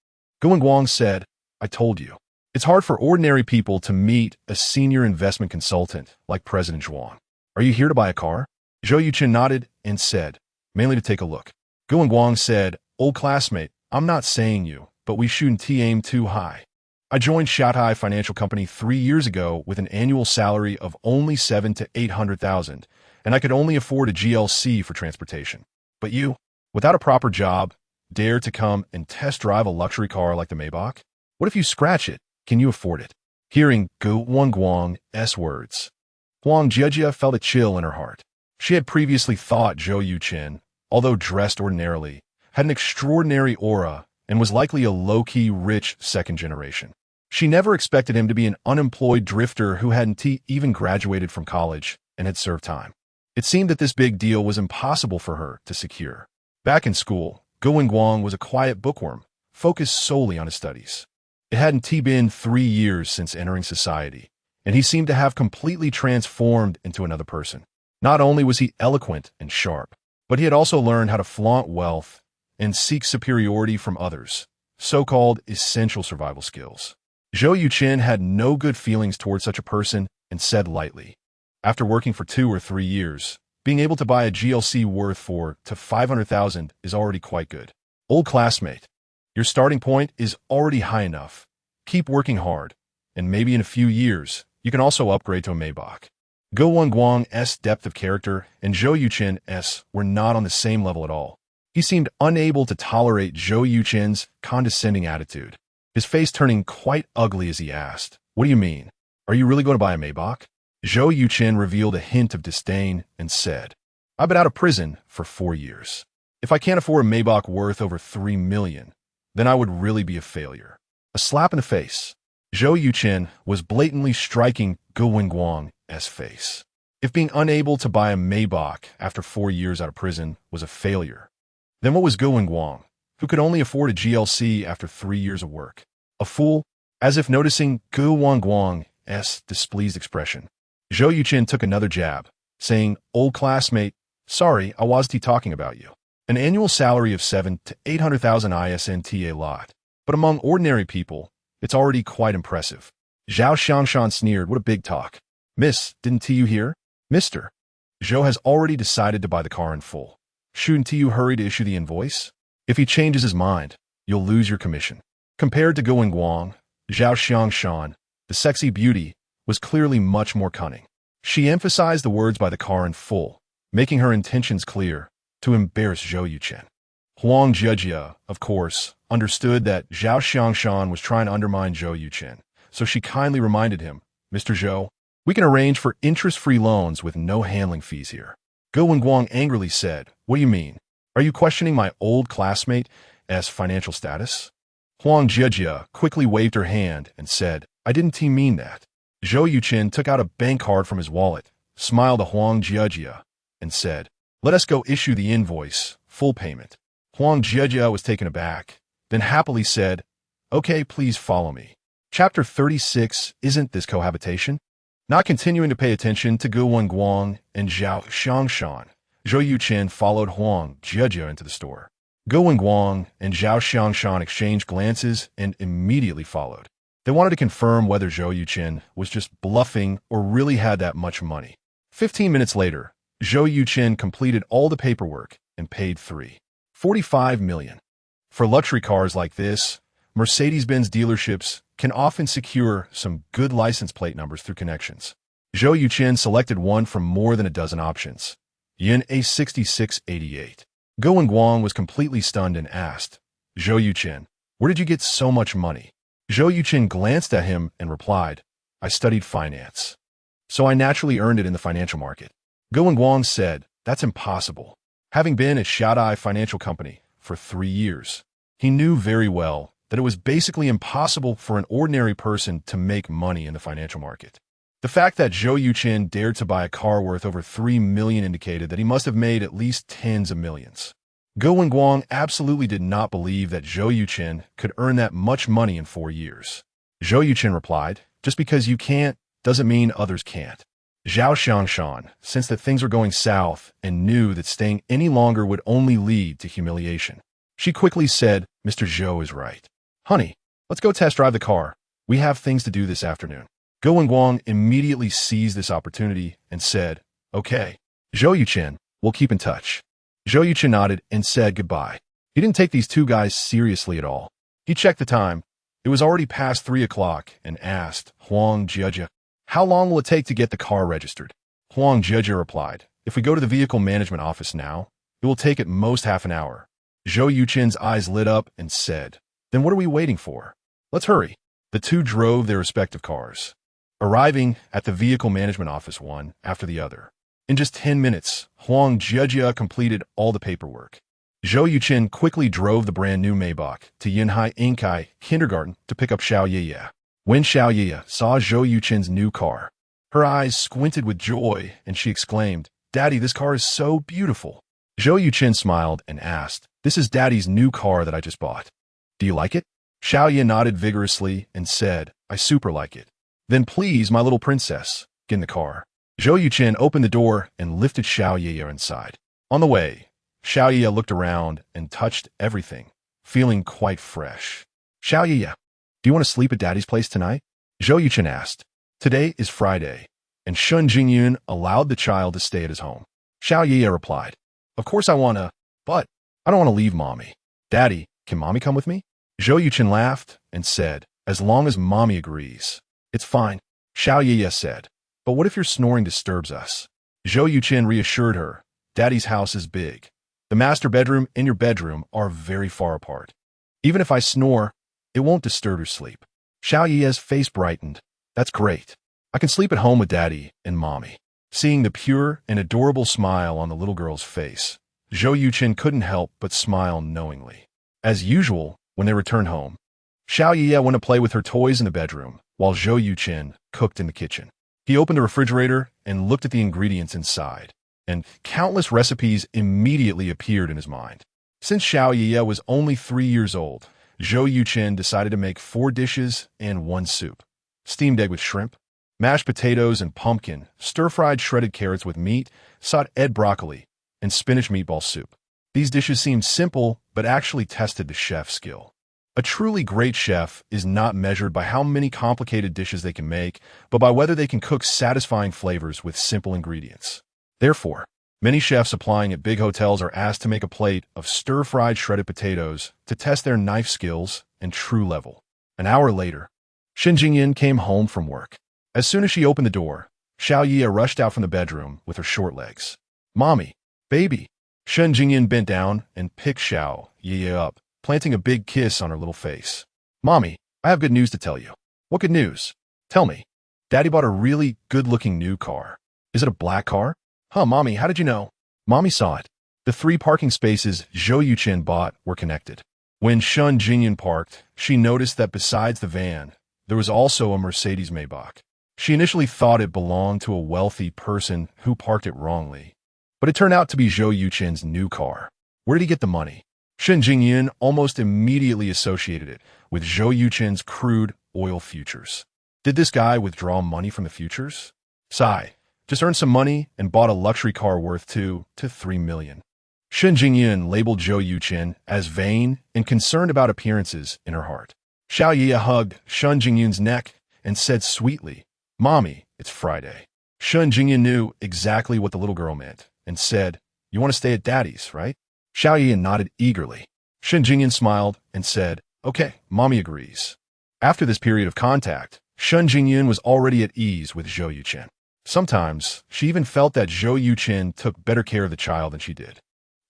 Speaker 1: Guo Guang said, "I told you. It's hard for ordinary people to meet a senior investment consultant like President Zhuang. Are you here to buy a car?" Zhou Yuchen nodded and said, "Mainly to take a look." Guo Guang said, "Old classmate, I'm not saying you, but we shouldn't aim too high. I joined Shanghai Financial Company 3 years ago with an annual salary of only 7 to 800,000, and I could only afford a GLC for transportation. But you, without a proper job, dare to come and test drive a luxury car like the Maybach? What if you scratch it? Can you afford it?" Hearing Guo Guang's words, Huang Jia felt a chill in her heart. She had previously thought Zhou Yuchen, although dressed ordinarily, had an extraordinary aura and was likely a low-key rich second generation. She never expected him to be an unemployed drifter who hadn't even graduated from college and had served time. It seemed that this big deal was impossible for her to secure. Back in school, Go Guang was a quiet bookworm, focused solely on his studies. It hadn't been 3 years since entering society, and he seemed to have completely transformed into another person. Not only was he eloquent and sharp, but he had also learned how to flaunt wealth and seek superiority from others, so-called essential survival skills. Zhou Yuchen had no good feelings towards such a person and said lightly, "After working for 2 or 3 years, being able to buy a GLC worth 4 to 500,000 is already quite good. Old classmate, your starting point is already high enough. Keep working hard, and maybe in a few years, you can also upgrade to a Maybach." Go Guang's depth of character and Zhou Yuchen's were not on the same level at all. He seemed unable to tolerate Zhou Yuchen's condescending attitude, his face turning quite ugly as he asked, "What do you mean? Are you really going to buy a Maybach?" Zhou Yuchen revealed a hint of disdain and said, "I've been out of prison for 4 years. If I can't afford a Maybach worth over 3 million, then I would really be a failure." A slap in the face. Zhou Yuchen was blatantly striking Go Guang's face. If being unable to buy a Maybach after 4 years out of prison was a failure, then what was Go Guang, who could only afford a GLC after 3 years of work? A fool? As if noticing Go Guang's displeased expression, Zhou Yuchen took another jab, saying, "Old classmate, sorry, I wasn't talking about you. An annual salary of 7 to 800,000 isn't a lot, but among ordinary people, it's already quite impressive." Zhao Xiangshan sneered, "What a big talk. Miss, didn't you hear? Mister, Zhou has already decided to buy the car in full. Shouldn't you hurry to issue the invoice? If he changes his mind, you'll lose your commission." Compared to Go Guang, Zhao Xiangshan, the sexy beauty, was clearly much more cunning. She emphasized the words "by the car in full," making her intentions clear, to embarrass Zhou Yuchen. Huang Jia, of course, understood that Zhao Xiangshan was trying to undermine Zhou Yuchen, so she kindly reminded him, "Mr. Zhou, we can arrange for interest-free loans with no handling fees here." Go Guang angrily said, "What do you mean? Are you questioning my old classmate's financial status?" Huang Jia quickly waved her hand and said, "I didn't mean that." Zhou Yuchen took out a bank card from his wallet, smiled at Huang Jia, and said, "Let us go issue the invoice, full payment." Huang Jia was taken aback, then happily said, "Okay, please follow me." Chapter 36, Isn't This Cohabitation? Not continuing to pay attention to Go Guang and Zhao Xiangshan, Zhou Yuchen followed Huang Jia into the store. Go Guang and Zhao Xiangshan exchanged glances and immediately followed. They wanted to confirm whether Zhou Yuchen was just bluffing or really had that much money. 15 minutes later, Zhou Yuchen completed all the paperwork and paid $3.45 million. For luxury cars like this, Mercedes-Benz dealerships can often secure some good license plate numbers through connections. Zhou Yuchen selected one from more than a dozen options. Yin A6688. Go Guang was completely stunned and asked, "Zhou Yuchen, where did you get so much money?" Zhou Yuchen glanced at him and replied, "I studied finance, so I naturally earned it in the financial market." Go Guang said, "That's impossible." Having been at Shaddai Financial Company for 3 years, he knew very well that it was basically impossible for an ordinary person to make money in the financial market. The fact that Zhou Yuchen dared to buy a car worth over 3 million indicated that he must have made at least tens of millions. Go Guang absolutely did not believe that Zhou Yuchen could earn that much money in 4 years. Zhou Yuchen replied, "Just because you can't doesn't mean others can't." Zhao Xiangshan sensed that things were going south and knew that staying any longer would only lead to humiliation. She quickly said, "Mr. Zhou is right. Honey, let's go test drive the car. We have things to do this afternoon." Go Guang immediately seized this opportunity and said, "Okay, Zhou Yuchen, we'll keep in touch." Zhou Yuchen nodded and said goodbye. He didn't take these two guys seriously at all. He checked the time. It was already past 3 o'clock and asked Huang Jia, "How long will it take to get the car registered?" Huang Jia replied, "If we go to the vehicle management office now, it will take at most half an hour." Zhou Yuchen's eyes lit up and said, "Then what are we waiting for? Let's hurry." The two drove their respective cars, arriving at the vehicle management office one after the other. In just 10 minutes, Huang Jia completed all the paperwork. Zhou Yuchen quickly drove the brand-new Maybach to Yinhai Inkai Kindergarten to pick up Xiao Yiya. When Xiao Yiya saw Zhou Yuchen's new car, her eyes squinted with joy and she exclaimed, "Daddy, this car is so beautiful." Zhou Yuchen smiled and asked, "This is Daddy's new car that I just bought. Do you like it?" Xiaoye nodded vigorously and said, "I super like it." "Then please, my little princess, get in the car." Zhou Yuchen opened the door and lifted Xiaoye inside. On the way, Xiaoye looked around and touched everything, feeling quite fresh. "Xiaoye, do you want to sleep at Daddy's place tonight?" Zhou Yuchen asked. Today is Friday, and Shun Jingyun allowed the child to stay at his home. Xiaoye replied, "Of course I want to, but I don't want to leave Mommy." "Daddy, can Mommy come with me?" Zhou Yuchen laughed and said, "As long as Mommy agrees." "It's fine," Xiaoye said. "But what if your snoring disturbs us?" Zhou Yuchen reassured her, "Daddy's house is big. The master bedroom and your bedroom are very far apart. Even if I snore, it won't disturb your sleep." Xiaoye's face brightened. "That's great. I can sleep at home with Daddy and Mommy." Seeing the pure and adorable smile on the little girl's face, Zhou Yuchen couldn't help but smile knowingly. As usual, when they returned home, Xiaoye went to play with her toys in the bedroom, while Zhou Yuchen cooked in the kitchen. He opened the refrigerator and looked at the ingredients inside, and countless recipes immediately appeared in his mind. Since Xiaoye was only 3 years old, Zhou Yuchen decided to make 4 dishes and 1 soup. Steamed egg with shrimp, mashed potatoes and pumpkin, stir-fried shredded carrots with meat, sautéed broccoli, and spinach meatball soup. These dishes seemed simple, but actually tested the chef's skill. A truly great chef is not measured by how many complicated dishes they can make, but by whether they can cook satisfying flavors with simple ingredients. Therefore, many chefs applying at big hotels are asked to make a plate of stir-fried shredded potatoes to test their knife skills and true level. An hour later, Shen Jingyin came home from work. As soon as she opened the door, Xiaoye rushed out from the bedroom with her short legs. "Mommy, baby." Shen Jingyin bent down and picked Xiaoye up, planting a big kiss on her little face. "Mommy, I have good news to tell you." "What good news? Tell me." "Daddy bought a really good-looking new car." "Is it a black car?" "Huh, Mommy, how did you know?" "Mommy saw it." The 3 parking spaces Zhou Yuchen bought were connected. When Shun Jingyan parked, she noticed that besides the van, there was also a Mercedes Maybach. She initially thought it belonged to a wealthy person who parked it wrongly, but it turned out to be Zhou Yuchen's new car. Where did he get the money? Shen Jingyan almost immediately associated it with Zhou Yuchen's crude oil futures. Did this guy withdraw money from the futures? Sigh, just earned some money and bought a luxury car worth 2 to 3 million. Shen Jingyan labeled Zhou Yuchen as vain and concerned about appearances in her heart. Xiaoye hugged Shen Jingyan's neck and said sweetly, "Mommy, it's Friday." Shen Jingyan knew exactly what the little girl meant and said, "You want to stay at Daddy's, right?" Xiaoye nodded eagerly. Shen Jingyan smiled and said, "Okay, Mommy agrees." After this period of contact, Shen Jingyan was already at ease with Zhou Yuchen. Sometimes, she even felt that Zhou Yuchen took better care of the child than she did.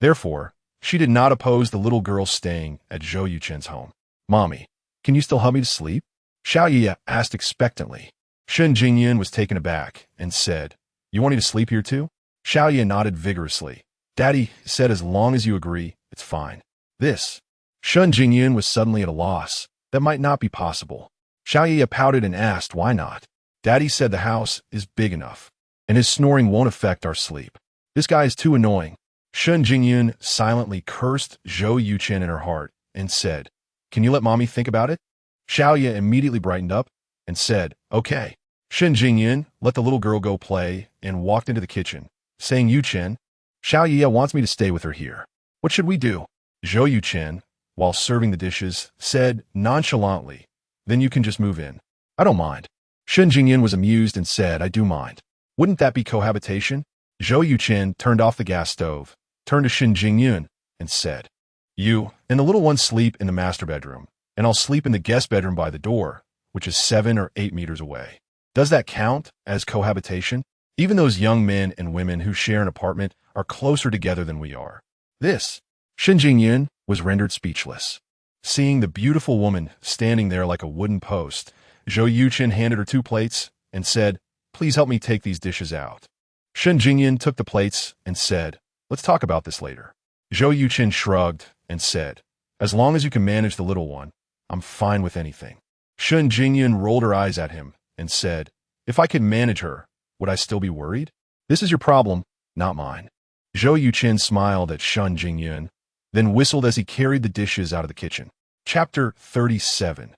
Speaker 1: Therefore, she did not oppose the little girl staying at Zhou Yuchen's home. "Mommy, can you still help me to sleep?" Xiaoye asked expectantly. Shen Jingyan was taken aback and said, "You want me to sleep here too?" Xiaoye nodded vigorously. "Daddy said as long as you agree, it's fine." This. Shen Jingyan was suddenly at a loss. That might not be possible. Xiaoye pouted and asked why not. "Daddy said the house is big enough, and his snoring won't affect our sleep. This guy is too annoying." Shen Jingyan silently cursed Zhou Yuchen in her heart and said, "Can you let Mommy think about it?" Xiaoye immediately brightened up and said, "Okay." Shen Jingyan let the little girl go play and walked into the kitchen, saying, "Yuchen, Xiaoye wants me to stay with her here. What should we do?" Zhou Yuchen, while serving the dishes, said nonchalantly, "Then you can just move in. I don't mind." Shen Jingyan was amused and said, "I do mind. Wouldn't that be cohabitation?" Zhou Yuchen turned off the gas stove, turned to Shen Jingyan, and said, "You and the little one sleep in the master bedroom, and I'll sleep in the guest bedroom by the door, which is 7 or 8 meters away. Does that count as cohabitation? Even those young men and women who share an apartment are closer together than we are." This. Shen Jingyan was rendered speechless. Seeing the beautiful woman standing there like a wooden post, Zhou Yuchen handed her 2 plates and said, "Please help me take these dishes out." Shen Jingyan took the plates and said, "Let's talk about this later." Zhou Yuchen shrugged and said, "As long as you can manage the little one, I'm fine with anything." Shen Jingyan rolled her eyes at him and said, "If I could manage her, would I still be worried?" "This is your problem. not mine. Zhou Yuchen smiled at Shun Jingyun, then whistled as he carried the dishes out of the kitchen. Chapter 37.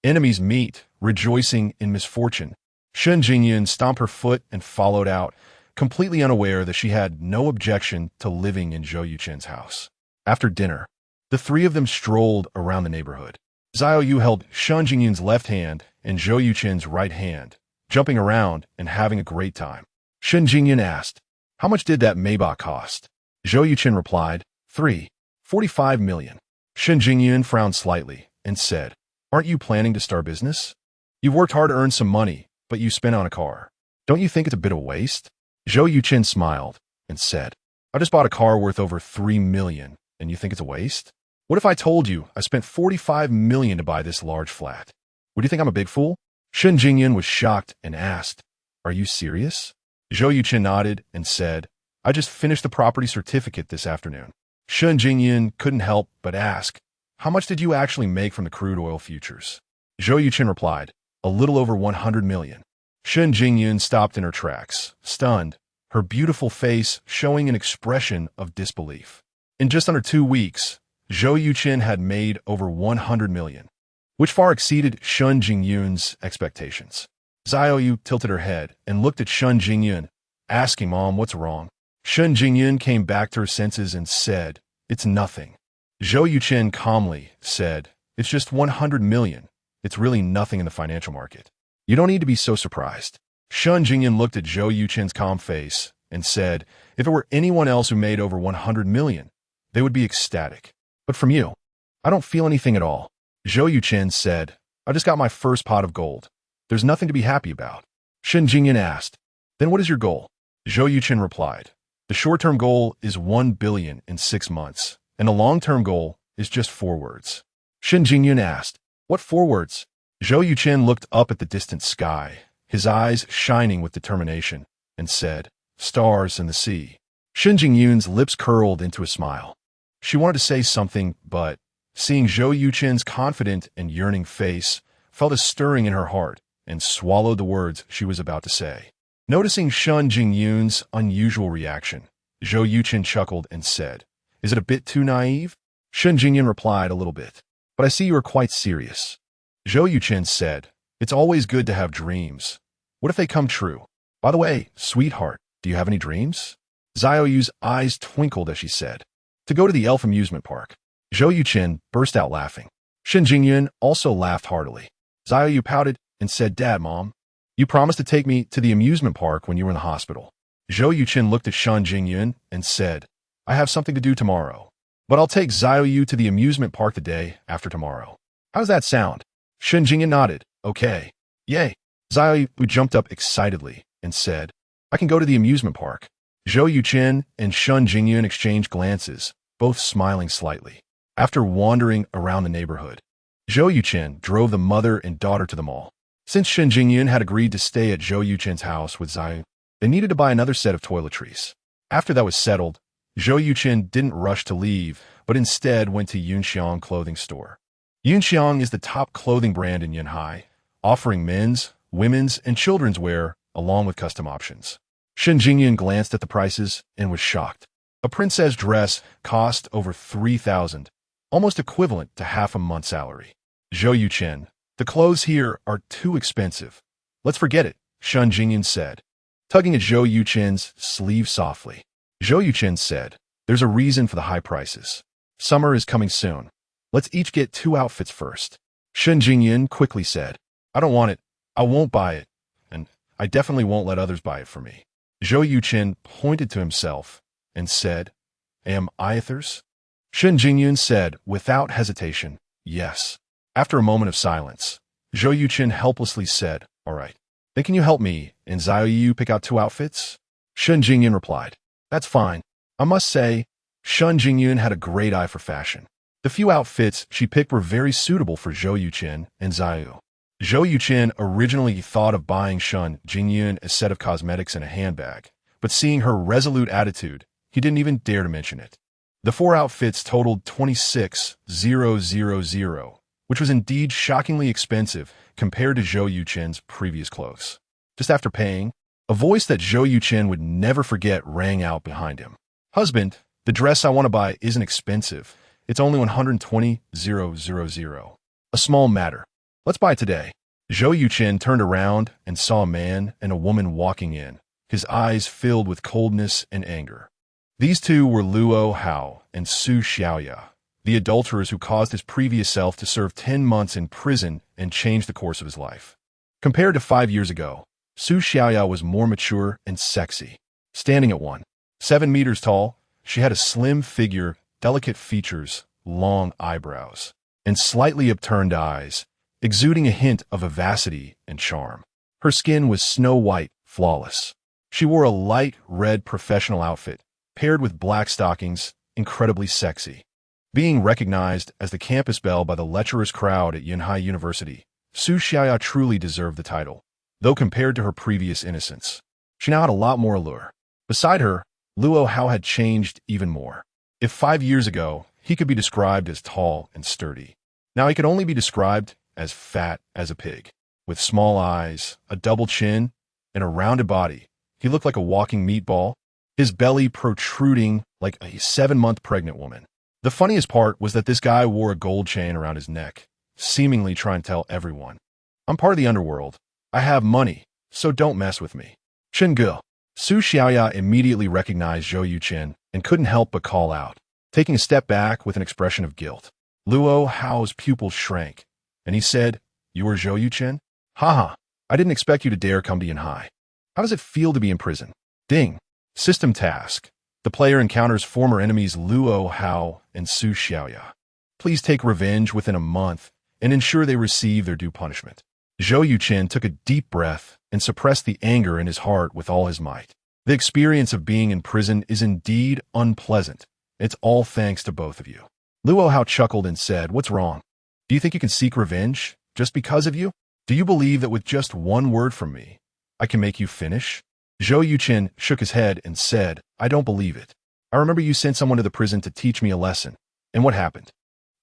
Speaker 1: Enemies meet, rejoicing in misfortune. Shun Jingyun stomped her foot and followed out, completely unaware that she had no objection to living in Zhou Yuchen's house. After dinner, the three of them strolled around the neighborhood. Zhou Yu held Shun Jingyun's left hand and Zhou Yuchen's right hand, jumping around and having a great time. Shun Jingyun asked, "How much did that Maybach cost?" Zhou Yuchen replied, $45 million. Shun Jingyun frowned slightly and said, "Aren't you planning to start business? You've worked hard to earn some money, but you spent on a car. Don't you think it's a bit of waste?" Zhou Yuchen smiled and said, "I just bought a car worth over $3 million, and you think it's a waste? What if I told you I spent $45 million to buy this large flat? Would you think I'm a big fool?" Shun Jingyun was shocked and asked, "Are you serious?" Zhou Yuchen nodded and said, "I just finished the property certificate this afternoon." Shun Jingyun couldn't help but ask, "How much did you actually make from the crude oil futures?" Zhou Yuchen replied, "A little over $100 million. Shun Jingyun stopped in her tracks, stunned, her beautiful face showing an expression of disbelief. In just under 2 weeks, Zhou Yuchen had made over $100 million, which far exceeded Shun Jingyun's expectations. Zhou Yu tilted her head and looked at Shun Jingyun, asking, "Mom, what's wrong?" Shun Jingyun came back to her senses and said, "It's nothing." Zhou Yuchen calmly said, "It's just $100 million. It's really nothing in the financial market. You don't need to be so surprised." Shun Jingyun looked at Zhou Yuchen's calm face and said, "If it were anyone else who made over $100 million, they would be ecstatic. But from you, I don't feel anything at all." Zhou Yuchen said, "I just got my first pot of gold. There's nothing to be happy about." Shun Jingyun asked, "Then what is your goal?" Zhou Yuchen replied, "The short-term goal is $1 billion in 6 months, and the long-term goal is just 4 words." Shun Jingyun asked, "What 4 words?" Zhou Yuchen looked up at the distant sky, his eyes shining with determination, and said, "Stars in the sea." Shun Jingyun's lips curled into a smile. She wanted to say something, but, seeing Zhou Yuchen's confident and yearning face, felt a stirring in her heart and swallowed the words she was about to say. Noticing Shun Jingyun's unusual reaction, Zhou Yuchen chuckled and said, "Is it a bit too naive?" Shun Jingyun replied, "A little bit, but I see you are quite serious." Zhou Yuchen said, "It's always good to have dreams. What if they come true? By the way, sweetheart, do you have any dreams?" Zhou Yu's eyes twinkled as she said, "To go to the elf amusement park." Zhou Yuchen burst out laughing. Shun Jingyun also laughed heartily. Zhou Yu pouted and said, "Dad, Mom, you promised to take me to the amusement park when you were in the hospital." Zhou Yuchen looked at Shun Jingyun and said, "I have something to do tomorrow, but I'll take Zhou Yu to the amusement park the day after tomorrow. How does that sound?" Shun Jingyun nodded. "Okay. Yay." Zhou Yu jumped up excitedly and said, "I can go to the amusement park." Zhou Yuchen and Shun Jingyun exchanged glances, both smiling slightly. After wandering around the neighborhood, Zhou Yuchen drove the mother and daughter to the mall. Since Shun Jingyun had agreed to stay at Zhou Yuchen's house with Zhou Yu, they needed to buy another set of toiletries. After that was settled, Zhou Yuchen didn't rush to leave, but instead went to Yunxiang clothing store. Yunxiang is the top clothing brand in Yunhai, offering men's, women's, and children's wear along with custom options. Shun Jingyun glanced at the prices and was shocked. A princess dress cost over 3,000, almost equivalent to half a month's salary. Zhou Yuchen, "The clothes here are too expensive. Let's forget it," Shun Jingyun said, tugging at Zhou Yuchen's sleeve softly. Zhou Yuchen said, "There's a reason for the high prices. Summer is coming soon. Let's each get 2 outfits first." Shun Jingyun quickly said, "I don't want it. I won't buy it. And I definitely won't let others buy it for me." Zhou Yuchen pointed to himself and said, "Am I others?" Shun Jingyun said, without hesitation, "Yes." After a moment of silence, Zhou Yuchen helplessly said, "All right. Then can you help me and Zhou Yu pick out 2 outfits?" Shun Jingyun replied, "That's fine." I must say, Shun Jingyun had a great eye for fashion. The few outfits she picked were very suitable for Zhou Yuchen and Zhou Yu. Zhou Yuchen originally thought of buying Shun Jingyun a set of cosmetics and a handbag, but seeing her resolute attitude, he didn't even dare to mention it. The 4 outfits totaled 26,000, which was indeed shockingly expensive compared to Zhou Yuchen's previous clothes. Just after paying, A voice that Zhou Yuchen would never forget rang out behind him. Husband, the dress I want to buy isn't expensive. It's only 120,000. A small matter. Let's buy it today. Zhou Yuchen turned around and saw a man and a woman walking in, his eyes filled with coldness and anger. These two were Luo Hao and Su Xiaoya, the adulterers who caused his previous self to serve 10 months in prison and change the course of his life. Compared to 5 years ago, Su Xiaoya was more mature and sexy. Standing at 1.7 meters tall, she had a slim figure, delicate features, long eyebrows, and slightly upturned eyes, exuding a hint of vivacity and charm. Her skin was snow white, flawless. She wore a light red professional outfit, paired with black stockings, incredibly sexy. Being recognized as the campus belle by the lecherous crowd at Yunhai University, Su Xiaoya truly deserved the title, though compared to her previous innocence, she now had a lot more allure. Beside her, Luo Hao had changed even more. If 5 years ago, he could be described as tall and sturdy, now he could only be described as fat as a pig. With small eyes, a double chin, and a rounded body, he looked like a walking meatball, his belly protruding like a 7-month pregnant woman. The funniest part was that this guy wore a gold chain around his neck, seemingly trying to tell everyone, "I'm part of the underworld. I have money, so don't mess with me." Chengge. Su Xiaoya immediately recognized Zhou Yuchen and couldn't help but call out, taking a step back with an expression of guilt. Luo Hao's pupils shrank, and he said, "You are Zhou Yuchen? Haha, I didn't expect you to dare come to Yunhai. How does it feel to be in prison?" Ding. System task. The player encounters former enemies Luo Hao and Su Xiaoya. Please take revenge within a month and ensure they receive their due punishment. Zhou Yuchen took a deep breath and suppressed the anger in his heart with all his might. The experience of being in prison is indeed unpleasant. It's all thanks to both of you. Luo Hao chuckled and said, "What's wrong? Do you think you can seek revenge just because of you? Do you believe that with just one word from me, I can make you finish?" Zhou Yuchen shook his head and said, "I don't believe it. I remember you sent someone to the prison to teach me a lesson. And what happened?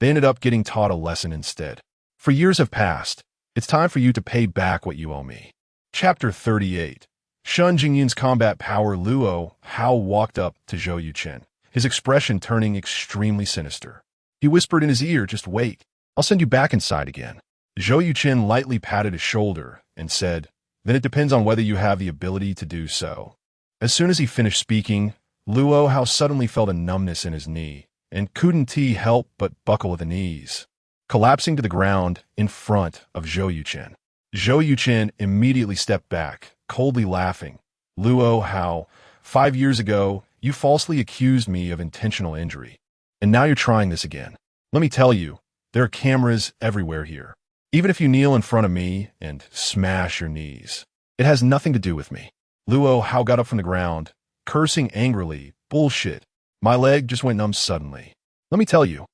Speaker 1: They ended up getting taught a lesson instead. For years have passed. It's time for you to pay back what you owe me." Chapter 38. Shun Jingyun's combat power. Luo Hao walked up to Zhou Yuchen, his expression turning extremely sinister. He whispered in his ear, "Just wait. I'll send you back inside again." Zhou Yuchen lightly patted his shoulder and said, "Then it depends on whether you have the ability to do so." As soon as he finished speaking, Luo Hao suddenly felt a numbness in his knee, and couldn't he help but buckle at the knees, collapsing to the ground in front of Zhou Yuchen. Zhou Yuchen immediately stepped back, coldly laughing. "Luo Hao, 5 years ago, you falsely accused me of intentional injury, and now you're trying this again. Let me tell you, there are cameras everywhere here. Even if you kneel in front of me and smash your knees, it has nothing to do with me." Luo Hao got up from the ground, cursing angrily. "Bullshit. My leg just went numb suddenly. Let me tell you,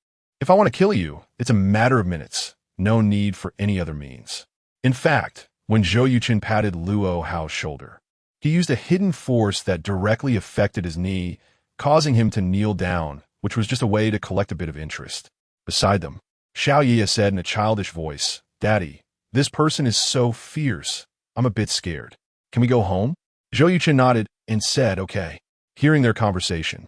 Speaker 1: if I want to kill you, it's a matter of minutes. No need for any other means." In fact, when Zhou Yuchen patted Luo Hao's shoulder, he used a hidden force that directly affected his knee, causing him to kneel down, which was just a way to collect a bit of interest. Beside them, Xiaoya said in a childish voice, "Daddy, this person is so fierce. I'm a bit scared. Can we go home?" Zhou Yuchen nodded and said, "Okay." Hearing their conversation,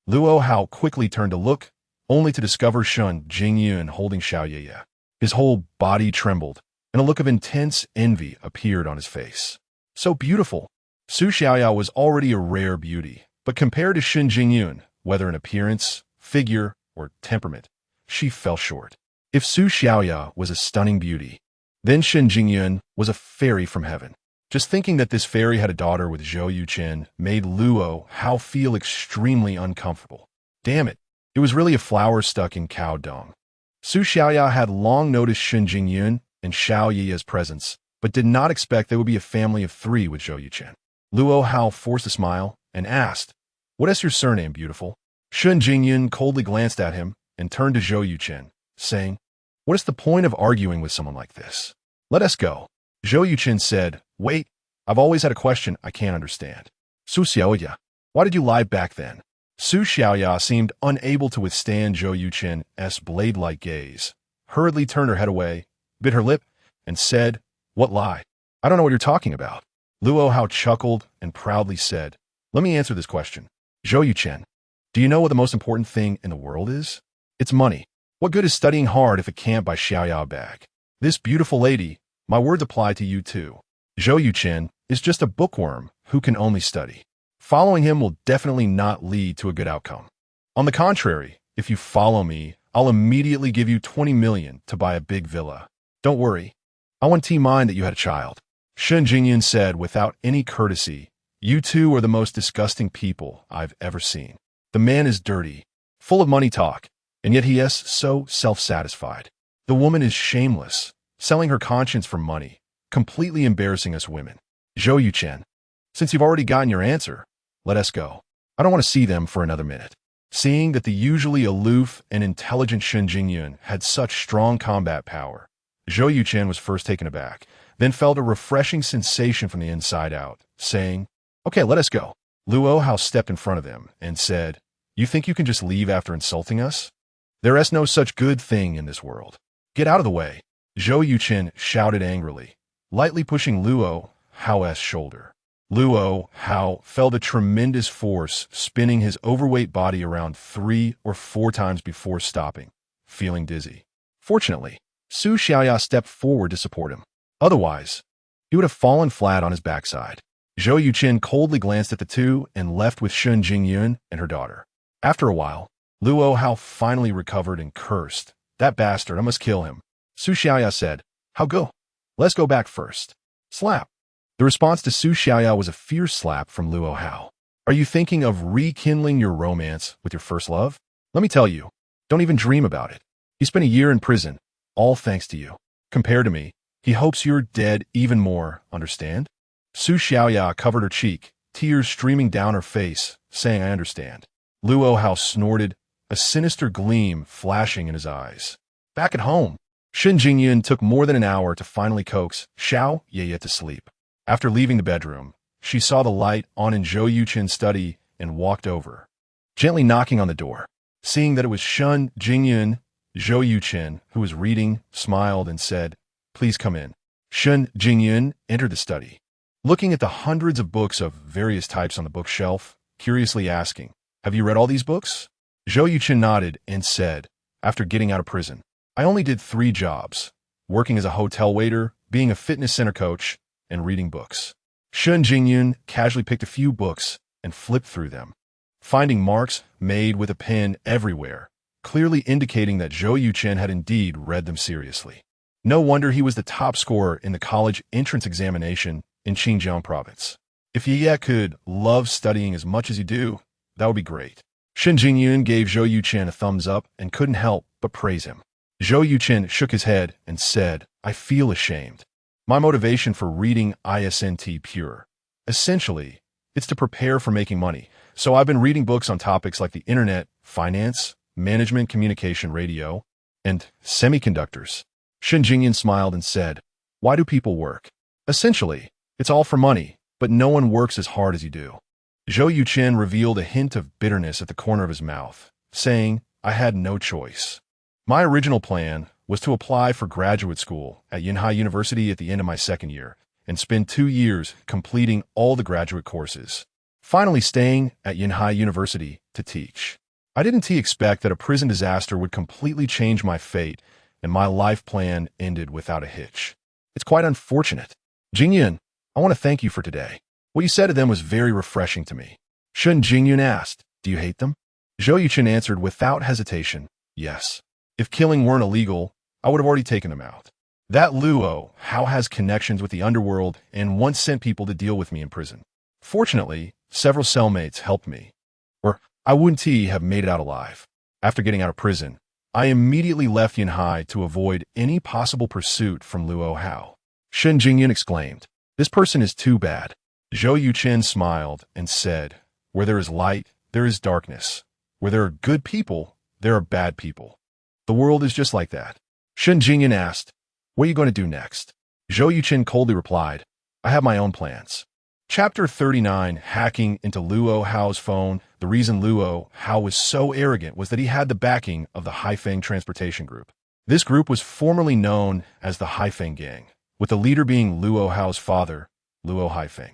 Speaker 1: Luo Hao quickly turned to look, only to discover Shun Jingyun holding Xiaoya. His whole body trembled, and a look of intense envy appeared on his face. So beautiful. Su Xiaoya was already a rare beauty, but compared to Shun Jingyun, whether in appearance, figure, or temperament, she fell short. If Su Xiaoya was a stunning beauty, then Shun Jingyun was a fairy from heaven. Just thinking that this fairy had a daughter with Zhou Yuchen made Luo Hao feel extremely uncomfortable. Damn it, it was really a flower stuck in cow dung. Su Xiaoya had long noticed Shun Jingyun and Xiao Yi's presence, but did not expect there would be a family of 3 with Zhou Yuchen. Luo Hao forced a smile and asked, "What is your surname, beautiful?" Shun Jingyun coldly glanced at him and turned to Zhou Yuchen, saying, "What is the point of arguing with someone like this? Let us go." Zhou Yuchen said, "Wait, I've always had a question I can't understand. Su Xiaoya, why did you lie back then?" Su Xiaoya seemed unable to withstand Zhou Yuchen's blade-like gaze, hurriedly turned her head away, bit her lip, and said, "What lie? I don't know what you're talking about." Luo Hao chuckled and proudly said, "Let me answer this question. Zhou Yuchen, do you know what the most important thing in the world is? It's money. What good is studying hard if it can't buy Xiaoyao a bag? This beautiful lady, my words apply to you too. Zhou Yuchen is just a bookworm who can only study. Following him will definitely not lead to a good outcome. On the contrary, if you follow me, I'll immediately give you 20 million to buy a big villa. Don't worry. I want to mind that you had a child." Shen Jingyun said without any courtesy, "You two are the most disgusting people I've ever seen. The man is dirty, full of money talk, and yet he is so self-satisfied. The woman is shameless, selling her conscience for money, completely embarrassing us women. Zhou Yuchen, since you've already gotten your answer, let us go. I don't want to see them for another minute." Seeing that the usually aloof and intelligent Shen Jingyun had such strong combat power, Zhou Yuchen was first taken aback, then felt a refreshing sensation from the inside out, saying, "Okay, let us go." Luo Hao stepped in front of them and said, "You think you can just leave after insulting us? There is no such good thing in this world. Get out of the way." Zhou Yuchen shouted angrily, lightly pushing Luo Hao's shoulder. Luo Hao felt a tremendous force spinning his overweight body around 3 or 4 times before stopping, feeling dizzy. Fortunately, Su Xiaoya stepped forward to support him. Otherwise, he would have fallen flat on his backside. Zhou Yuchen coldly glanced at the two and left with Shen Jingyun and her daughter. After a while, Luo Hao finally recovered and cursed, "That bastard, I must kill him." Su Xiaoya said, "How go? Let's go back first." Slap. The response to Su Xiaoya was a fierce slap from Luo Hao. "Are you thinking of rekindling your romance with your first love? Let me tell you, don't even dream about it. He spent a year in prison, all thanks to you. Compared to me, he hopes you're dead even more, understand?" Su Xiaoya covered her cheek, tears streaming down her face, saying, "I understand." Luo Hao snorted, a sinister gleam flashing in his eyes. Back at home, Shen Jingyun took more than an hour to finally coax Xiao Ye to sleep. After leaving the bedroom, she saw the light on in Zhou Yuchen's study and walked over, gently knocking on the door. Seeing that it was Shen Jingyun, Zhou Yuchen, who was reading, smiled and said, "Please come in." Shen Jingyun entered the study, looking at the hundreds of books of various types on the bookshelf, curiously asking, "Have you read all these books?" Zhou Yuchen nodded and said, after getting out of prison, "I only did 3 jobs, working as a hotel waiter, being a fitness center coach, and reading books." Shen Jingyun casually picked a few books and flipped through them, finding marks made with a pen everywhere, clearly indicating that Zhou Yuchen had indeed read them seriously. No wonder he was the top scorer in the college entrance examination in Xinjiang province. If Ye could love studying as much as you do, that would be great. Shen Jingyun gave Zhou Yuchen a thumbs up and couldn't help but praise him. Zhou Yuchen shook his head and said, "I feel ashamed. My motivation for reading isn't pure. Essentially, it's to prepare for making money. So I've been reading books on topics like the internet, finance, management, communication, radio, and semiconductors." Shen Jingyun smiled and said, "Why do people work? Essentially, it's all for money, but no one works as hard as you do." Zhou Yuchen revealed a hint of bitterness at the corner of his mouth, saying, "I had no choice. My original plan was to apply for graduate school at Yanhai University at the end of my 2nd year and spend 2 years completing all the graduate courses, finally staying at Yanhai University to teach. I didn't expect that a prison disaster would completely change my fate and my life plan ended without a hitch. It's quite unfortunate. Jingyun, I want to thank you for today. What you said to them was very refreshing to me." Shen Jingyun asked, "Do you hate them?" Zhou Yuchen answered without hesitation, "Yes. If killing weren't illegal, I would have already taken them out. That Luo Hao has connections with the underworld and once sent people to deal with me in prison. Fortunately, several cellmates helped me, or I wouldn't have made it out alive. After getting out of prison, I immediately left Yanhai to avoid any possible pursuit from Luo Hao." Shen Jingyun exclaimed, "This person is too bad." Zhou Yuchen smiled and said, "Where there is light, there is darkness. Where there are good people, there are bad people. The world is just like that." Shen Jingyun asked, "What are you going to do next?" Zhou Yuchen coldly replied, "I have my own plans." Chapter 39, Hacking into Luo Hao's phone. The reason Luo Hao was so arrogant was that he had the backing of the Haifeng Transportation Group. This group was formerly known as the Haifeng Gang, with the leader being Luo Hao's father, Luo Haifeng.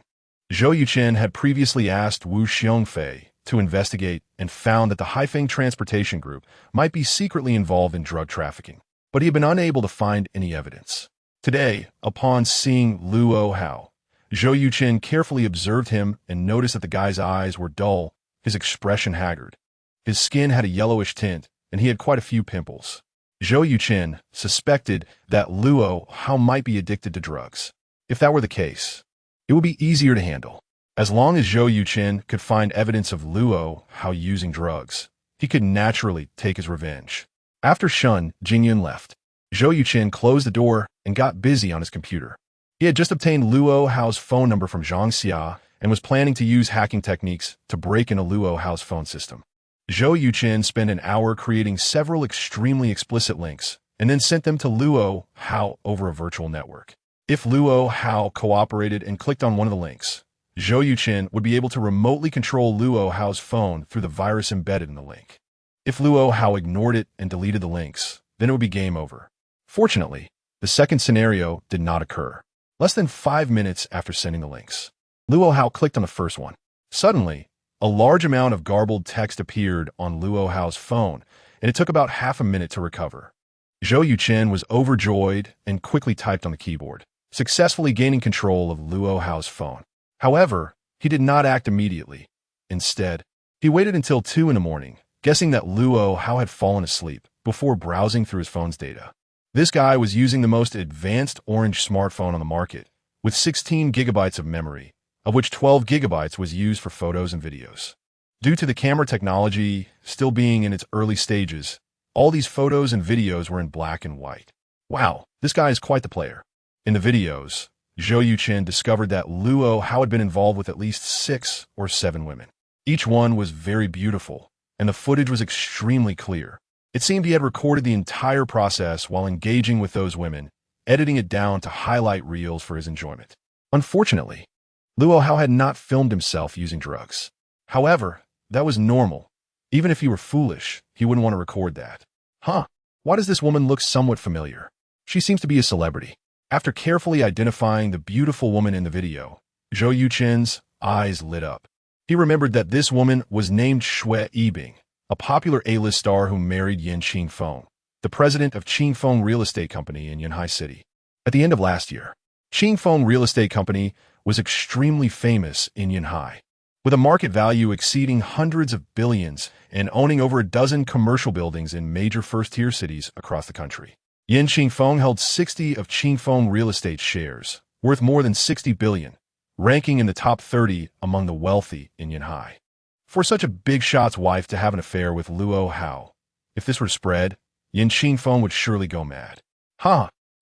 Speaker 1: Zhou Yuchen had previously asked Wu Xiongfei to investigate and found that the Haifeng Transportation Group might be secretly involved in drug trafficking, but he had been unable to find any evidence. Today, upon seeing Luo Hao, Zhou Yuchen carefully observed him and noticed that the guy's eyes were dull, his expression haggard. His skin had a yellowish tint, and he had quite a few pimples. Zhou Yuchen suspected that Luo Hao might be addicted to drugs. If that were the case, it would be easier to handle. As long as Zhou Yuchen could find evidence of Luo Hao using drugs, he could naturally take his revenge. After Shun Jingyun left, Zhou Yuchen closed the door and got busy on his computer. He had just obtained Luo Hao's phone number from Zhang Xia and was planning to use hacking techniques to break into Luo Hao's phone system. Zhou Yuchen spent an hour creating several extremely explicit links and then sent them to Luo Hao over a virtual network. If Luo Hao cooperated and clicked on one of the links, Zhou Yuchen would be able to remotely control Luo Hao's phone through the virus embedded in the link. If Luo Hao ignored it and deleted the links, then it would be game over. Fortunately, the second scenario did not occur. Less than 5 minutes after sending the links, Luo Hao clicked on the first one. Suddenly, a large amount of garbled text appeared on Luo Hao's phone, and it took about half a minute to recover. Zhou Yuchen was overjoyed and quickly typed on the keyboard, successfully gaining control of Luo Hao's phone. However, he did not act immediately. Instead, he waited until 2 in the morning, guessing that Luo Hao had fallen asleep, before browsing through his phone's data. This guy was using the most advanced orange smartphone on the market, with 16 gigabytes of memory, of which 12 gigabytes was used for photos and videos. Due to the camera technology still being in its early stages, all these photos and videos were in black and white. Wow, this guy is quite the player. In the videos, Zhou Yuchen discovered that Luo Hao had been involved with at least 6 or 7 women. Each one was very beautiful, and the footage was extremely clear. It seemed he had recorded the entire process while engaging with those women, editing it down to highlight reels for his enjoyment. Unfortunately, Luo Hao had not filmed himself using drugs. However, that was normal. Even if he were foolish, he wouldn't want to record that. Why does this woman look somewhat familiar? She seems to be a celebrity. After carefully identifying the beautiful woman in the video, Zhou Yuchen's eyes lit up. He remembered that this woman was named Xue Yibing, a popular A-list star who married Yin Qingfeng, the president of Qingfeng Real Estate Company in Yanhai City. At the end of last year, Qingfeng Real Estate Company was extremely famous in Yanhai, with a market value exceeding hundreds of billions and owning over a dozen commercial buildings in major first-tier cities across the country. Yin Qingfeng held 60 of Qingfeng Real Estate shares, worth more than 60 billion, ranking in the top 30 among the wealthy in Yanhai. For such a big shot's wife to have an affair with Luo Hao, if this were spread, Yin Qingfeng would surely go mad.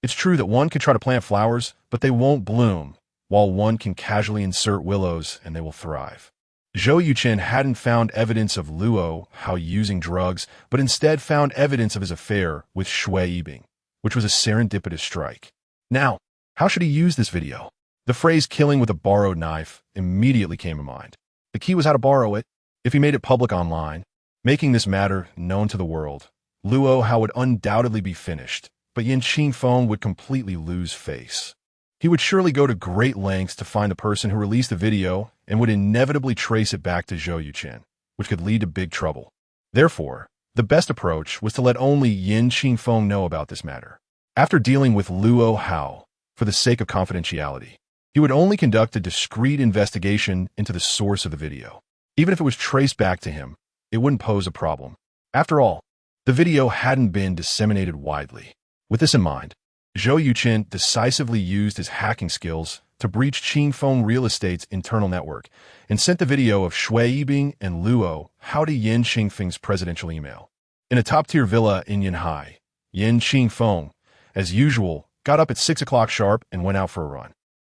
Speaker 1: It's true that one can try to plant flowers, but they won't bloom, while one can casually insert willows and they will thrive. Zhou Yuchen hadn't found evidence of Luo Hao using drugs, but instead found evidence of his affair with Xue Yibing, which was a serendipitous strike. Now, how should he use this video? The phrase killing with a borrowed knife immediately came to mind. The key was how to borrow it. If he made it public online, making this matter known to the world, Luo Hao would undoubtedly be finished, but Yin Qingfeng would completely lose face. He would surely go to great lengths to find the person who released the video and would inevitably trace it back to Zhou Yuchen, which could lead to big trouble. Therefore, the best approach was to let only Yin Qingfeng know about this matter. After dealing with Luo Hao, for the sake of confidentiality, he would only conduct a discreet investigation into the source of the video. Even if it was traced back to him, it wouldn't pose a problem. After all, the video hadn't been disseminated widely. With this in mind, Zhou Yuchen decisively used his hacking skills to breach Qingfeng Real Estate's internal network and sent the video of Xue Yibing and Luo Hao to Yin Qingfeng's presidential email. In a top-tier villa in Yanhai, Yin Qingfeng, as usual, got up at 6 o'clock sharp and went out for a run.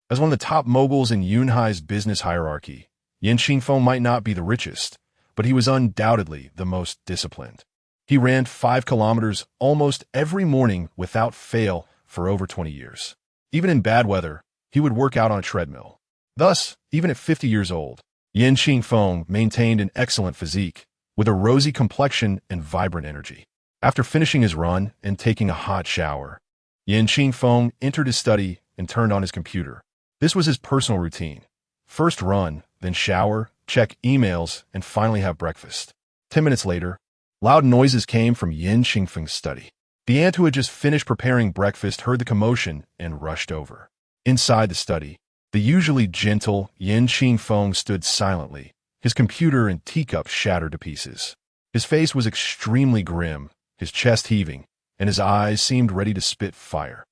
Speaker 1: As one of the top moguls in Yunhai's business hierarchy, Yin Qingfeng might not be the richest, but he was undoubtedly the most disciplined. He ran 5 kilometers almost every morning without fail for over 20 years. Even in bad weather, he would work out on a treadmill. Thus, even at 50 years old, Yin Qingfeng maintained an excellent physique, with a rosy complexion and vibrant energy. After finishing his run and taking a hot shower, Yin Qingfeng entered his study and turned on his computer. This was his personal routine. First run, then shower, check emails, and finally have breakfast. 10 minutes later, loud noises came from Yin Qingfeng's study. The ant who had just finished preparing breakfast heard the commotion and rushed over. Inside the study, the usually gentle Yin Qingfeng stood silently, his computer and teacup shattered to pieces. His face was extremely grim, his chest heaving, and his eyes seemed ready to spit fire.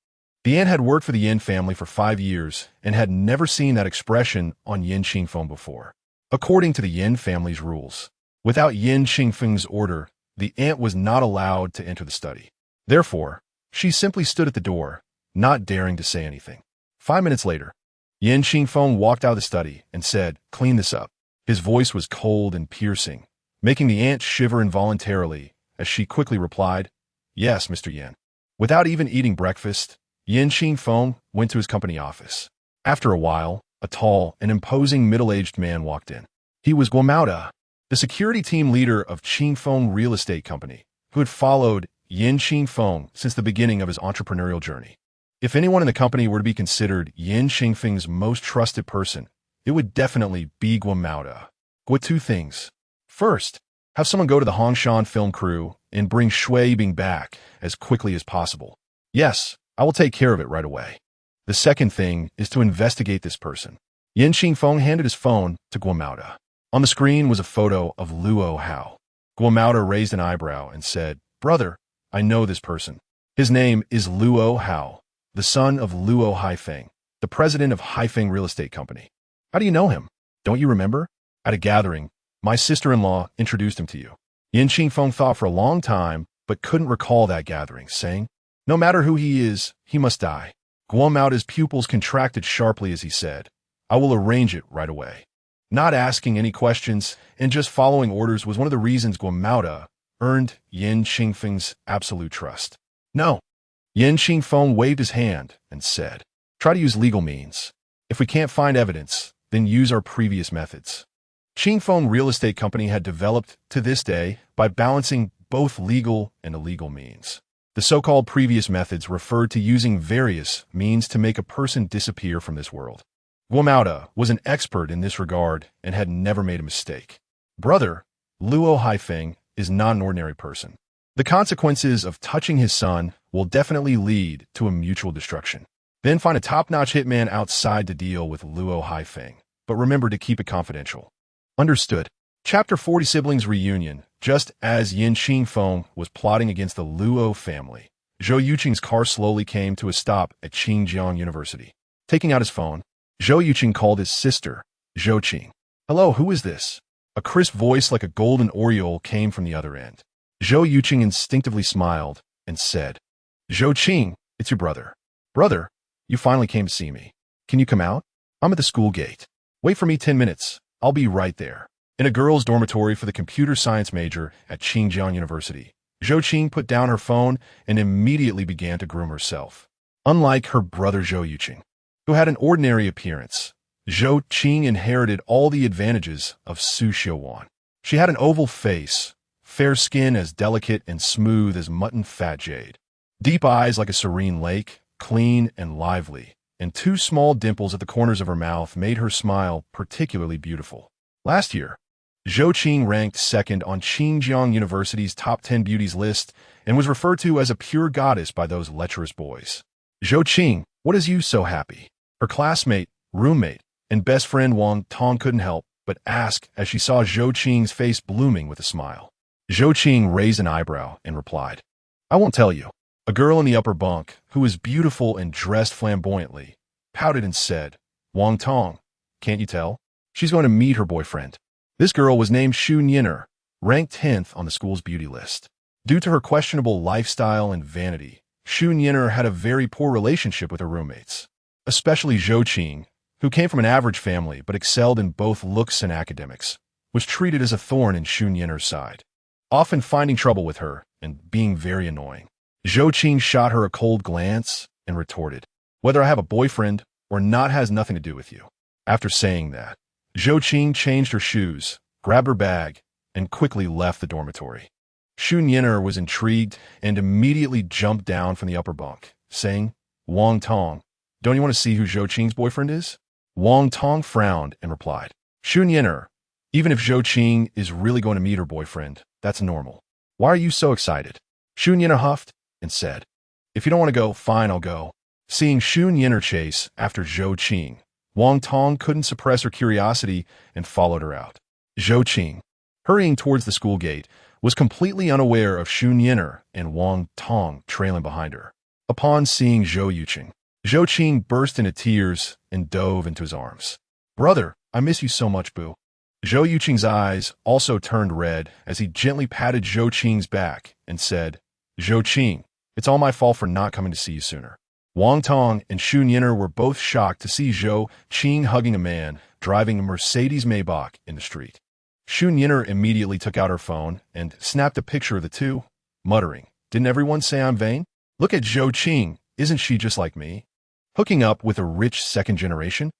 Speaker 1: The ant had worked for the Yin family for 5 years and had never seen that expression on Yin Qingfeng before. According to the Yin family's rules, without Yin Qingfeng's order, the ant was not allowed to enter the study. Therefore, she simply stood at the door, not daring to say anything. 5 minutes later, Yin Qingfeng walked out of the study and said, "Clean this up." His voice was cold and piercing, making the ant shiver involuntarily as she quickly replied, "Yes, Mr. Yin." Without even eating breakfast, Yin Qingfeng went to his company office. After a while, a tall and imposing middle-aged man walked in. He was Guomao, the security team leader of Qingfeng Real Estate Company, who had followed Yin Qingfeng since the beginning of his entrepreneurial journey. If anyone in the company were to be considered Yin Qingfeng's most trusted person, it would definitely be Guomao. With 2 things. First, have someone go to the Hongshan film crew and bring Shui Yibing back as quickly as possible. Yes, I will take care of it right away. The second thing is to investigate this person. Yin Qingfeng handed his phone to Guomao. On the screen was a photo of Luo Hao. Guomao raised an eyebrow and said, "Brother, I know this person. His name is Luo Hao, the son of Luo Haifeng, the president of Haifeng Real Estate Company. How do you know him? Don't you remember? At a gathering, my sister-in-law introduced him to you." Yin Qingfeng thought for a long time, but couldn't recall that gathering, saying, "No matter who he is, he must die." Guomao's pupils contracted sharply as he said, "I will arrange it right away." Not asking any questions and just following orders was one of the reasons Guomao earned Yin Qingfeng's absolute trust. "No." Yin Qingfeng waved his hand and said, "Try to use legal means. If we can't find evidence, then use our previous methods." Qingfeng Real Estate Company had developed to this day by balancing both legal and illegal means. The so-called previous methods referred to using various means to make a person disappear from this world. Guomao was an expert in this regard and had never made a mistake. Brother, Luo Haifeng is not an ordinary person. The consequences of touching his son will definitely lead to a mutual destruction. Then find a top-notch hitman outside to deal with Luo Haifeng, but remember to keep it confidential. Understood. Chapter 40 Siblings Reunion. Just as Yin Qingfeng was plotting against the Luo family, Zhou Yuchen's car slowly came to a stop at Qingjiang University. Taking out his phone, Zhou Yuchen called his sister, Zhou Qing. "Hello, who is this?" A crisp voice like a golden oriole came from the other end. Zhou Yuchen instinctively smiled and said, "Zhou Qing, it's your brother." "Brother, you finally came to see me. Can you come out? I'm at the school gate. Wait for me 10 minutes. I'll be right there." In a girls' dormitory for the computer science major at Qingjiang University, Zhou Qing put down her phone and immediately began to groom herself. Unlike her brother Zhou Yuchen, who had an ordinary appearance, Zhou Qing inherited all the advantages of Su Xiuwan. She had an oval face, fair skin as delicate and smooth as mutton fat jade, deep eyes like a serene lake, clean and lively, and 2 small dimples at the corners of her mouth made her smile particularly beautiful. Last year, Zhou Qing ranked second on Qingjiang University's top 10 beauties list and was referred to as a pure goddess by those lecherous boys. "Zhou Qing, what is you so happy?" Her classmate, roommate, and best friend Wang Tong couldn't help but ask as she saw Zhou Qing's face blooming with a smile. Zhou Qing raised an eyebrow and replied, "I won't tell you." A girl in the upper bunk, who was beautiful and dressed flamboyantly, pouted and said, "Wang Tong, can't you tell? She's going to meet her boyfriend." This girl was named Xu Niner, ranked 10th on the school's beauty list. Due to her questionable lifestyle and vanity, Xu Niner had a very poor relationship with her roommates, especially Zhou Qing, who came from an average family but excelled in both looks and academics, was treated as a thorn in Xu Niner's side, often finding trouble with her and being very annoying. Zhou Qing shot her a cold glance and retorted, "Whether I have a boyfriend or not has nothing to do with you." After saying that, Zhou Qing changed her shoes, grabbed her bag, and quickly left the dormitory. Xu Niner was intrigued and immediately jumped down from the upper bunk, saying, "Wang Tong, Don't you want to see who Zhou Qing's boyfriend is? Wang Tong frowned and replied, Xun Yin'er. Even if Zhou Qing is really going to meet her boyfriend, that's normal. Why are you so excited? Xun Yin'er huffed and said, If you don't want to go, fine, I'll go. Seeing Xun Yin'er chase after Zhou Qing, Wang Tong couldn't suppress her curiosity and followed her out. Zhou Qing, hurrying towards the school gate, was completely unaware of Xun Yin'er and Wang Tong trailing behind her. Upon seeing Zhou Yuchen, Zhou Qing burst into tears and dove into his arms. Brother, I miss you so much, boo. Zhou Yuchen's eyes also turned red as he gently patted Zhou Qing's back and said, Zhou Qing, it's all my fault for not coming to see you sooner. Wang Tong and Xun Yin'er were both shocked to see Zhou Qing hugging a man driving a Mercedes Maybach in the street. Xun Yin'er immediately took out her phone and snapped a picture of the two, muttering, Didn't everyone say I'm vain? Look at Zhou Qing, isn't she just like me? Hooking up with a rich second generation?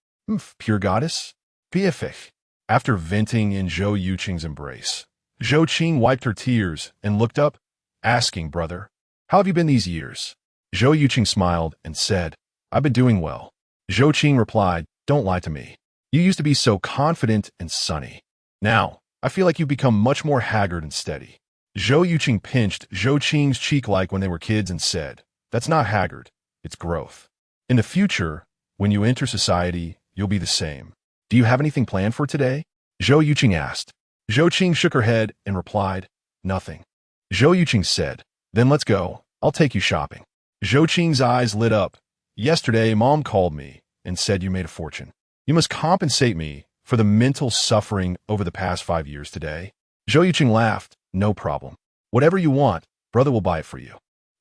Speaker 1: Pure goddess? PFF. After venting in Zhou Yucheng's embrace, Zhou Qing wiped her tears and looked up, asking, Brother, how have you been these years? Zhou Yucheng smiled and said, I've been doing well. Zhou Qing replied, Don't lie to me. You used to be so confident and sunny. Now, I feel like you've become much more haggard and steady. Zhou Yucheng pinched Zhou Qing's cheek like when they were kids and said, That's not haggard, it's growth. In the future, when you enter society, you'll be the same. Do you have anything planned for today? Zhou Yucheng asked. Zhou Qing shook her head and replied, Nothing. Zhou Yucheng said, Then let's go, I'll take you shopping. Zhou Qing's eyes lit up. Yesterday, Mom called me and said you made a fortune. You must compensate me for the mental suffering over the past 5 years today. Zhou Yucheng laughed. No problem. Whatever you want, brother will buy it for you.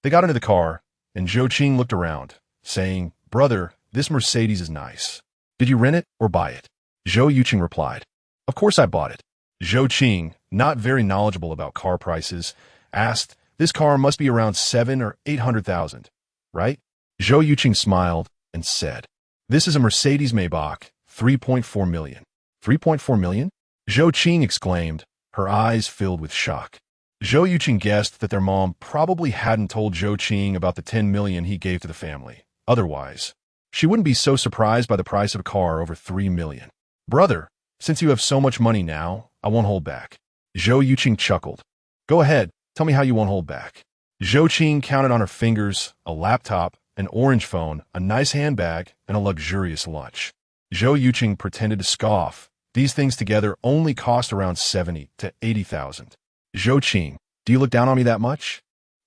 Speaker 1: They got into the car, and Zhou Qing looked around, saying, Brother, this Mercedes is nice. Did you rent it or buy it? Zhou Yucheng replied, Of course I bought it. Zhou Qing, not very knowledgeable about car prices, asked, This car must be around 700,000 or 800,000, right? Zhou Yucheng smiled and said, This is a Mercedes Maybach, 3.4 million. 3.4 million? Zhou Qing exclaimed, her eyes filled with shock. Zhou Yuchen guessed that their mom probably hadn't told Zhou Qing about the 10 million he gave to the family. Otherwise, she wouldn't be so surprised by the price of a car over 3 million. Brother, since you have so much money now, I won't hold back. Zhou Yuchen chuckled. Go ahead, tell me how you won't hold back. Zhou Qing counted on her fingers a laptop, an orange phone, a nice handbag, and a luxurious lunch. Zhou Yuchen pretended to scoff. These things together only cost around 70 to 80,000. Zhou Qing, do you look down on me that much?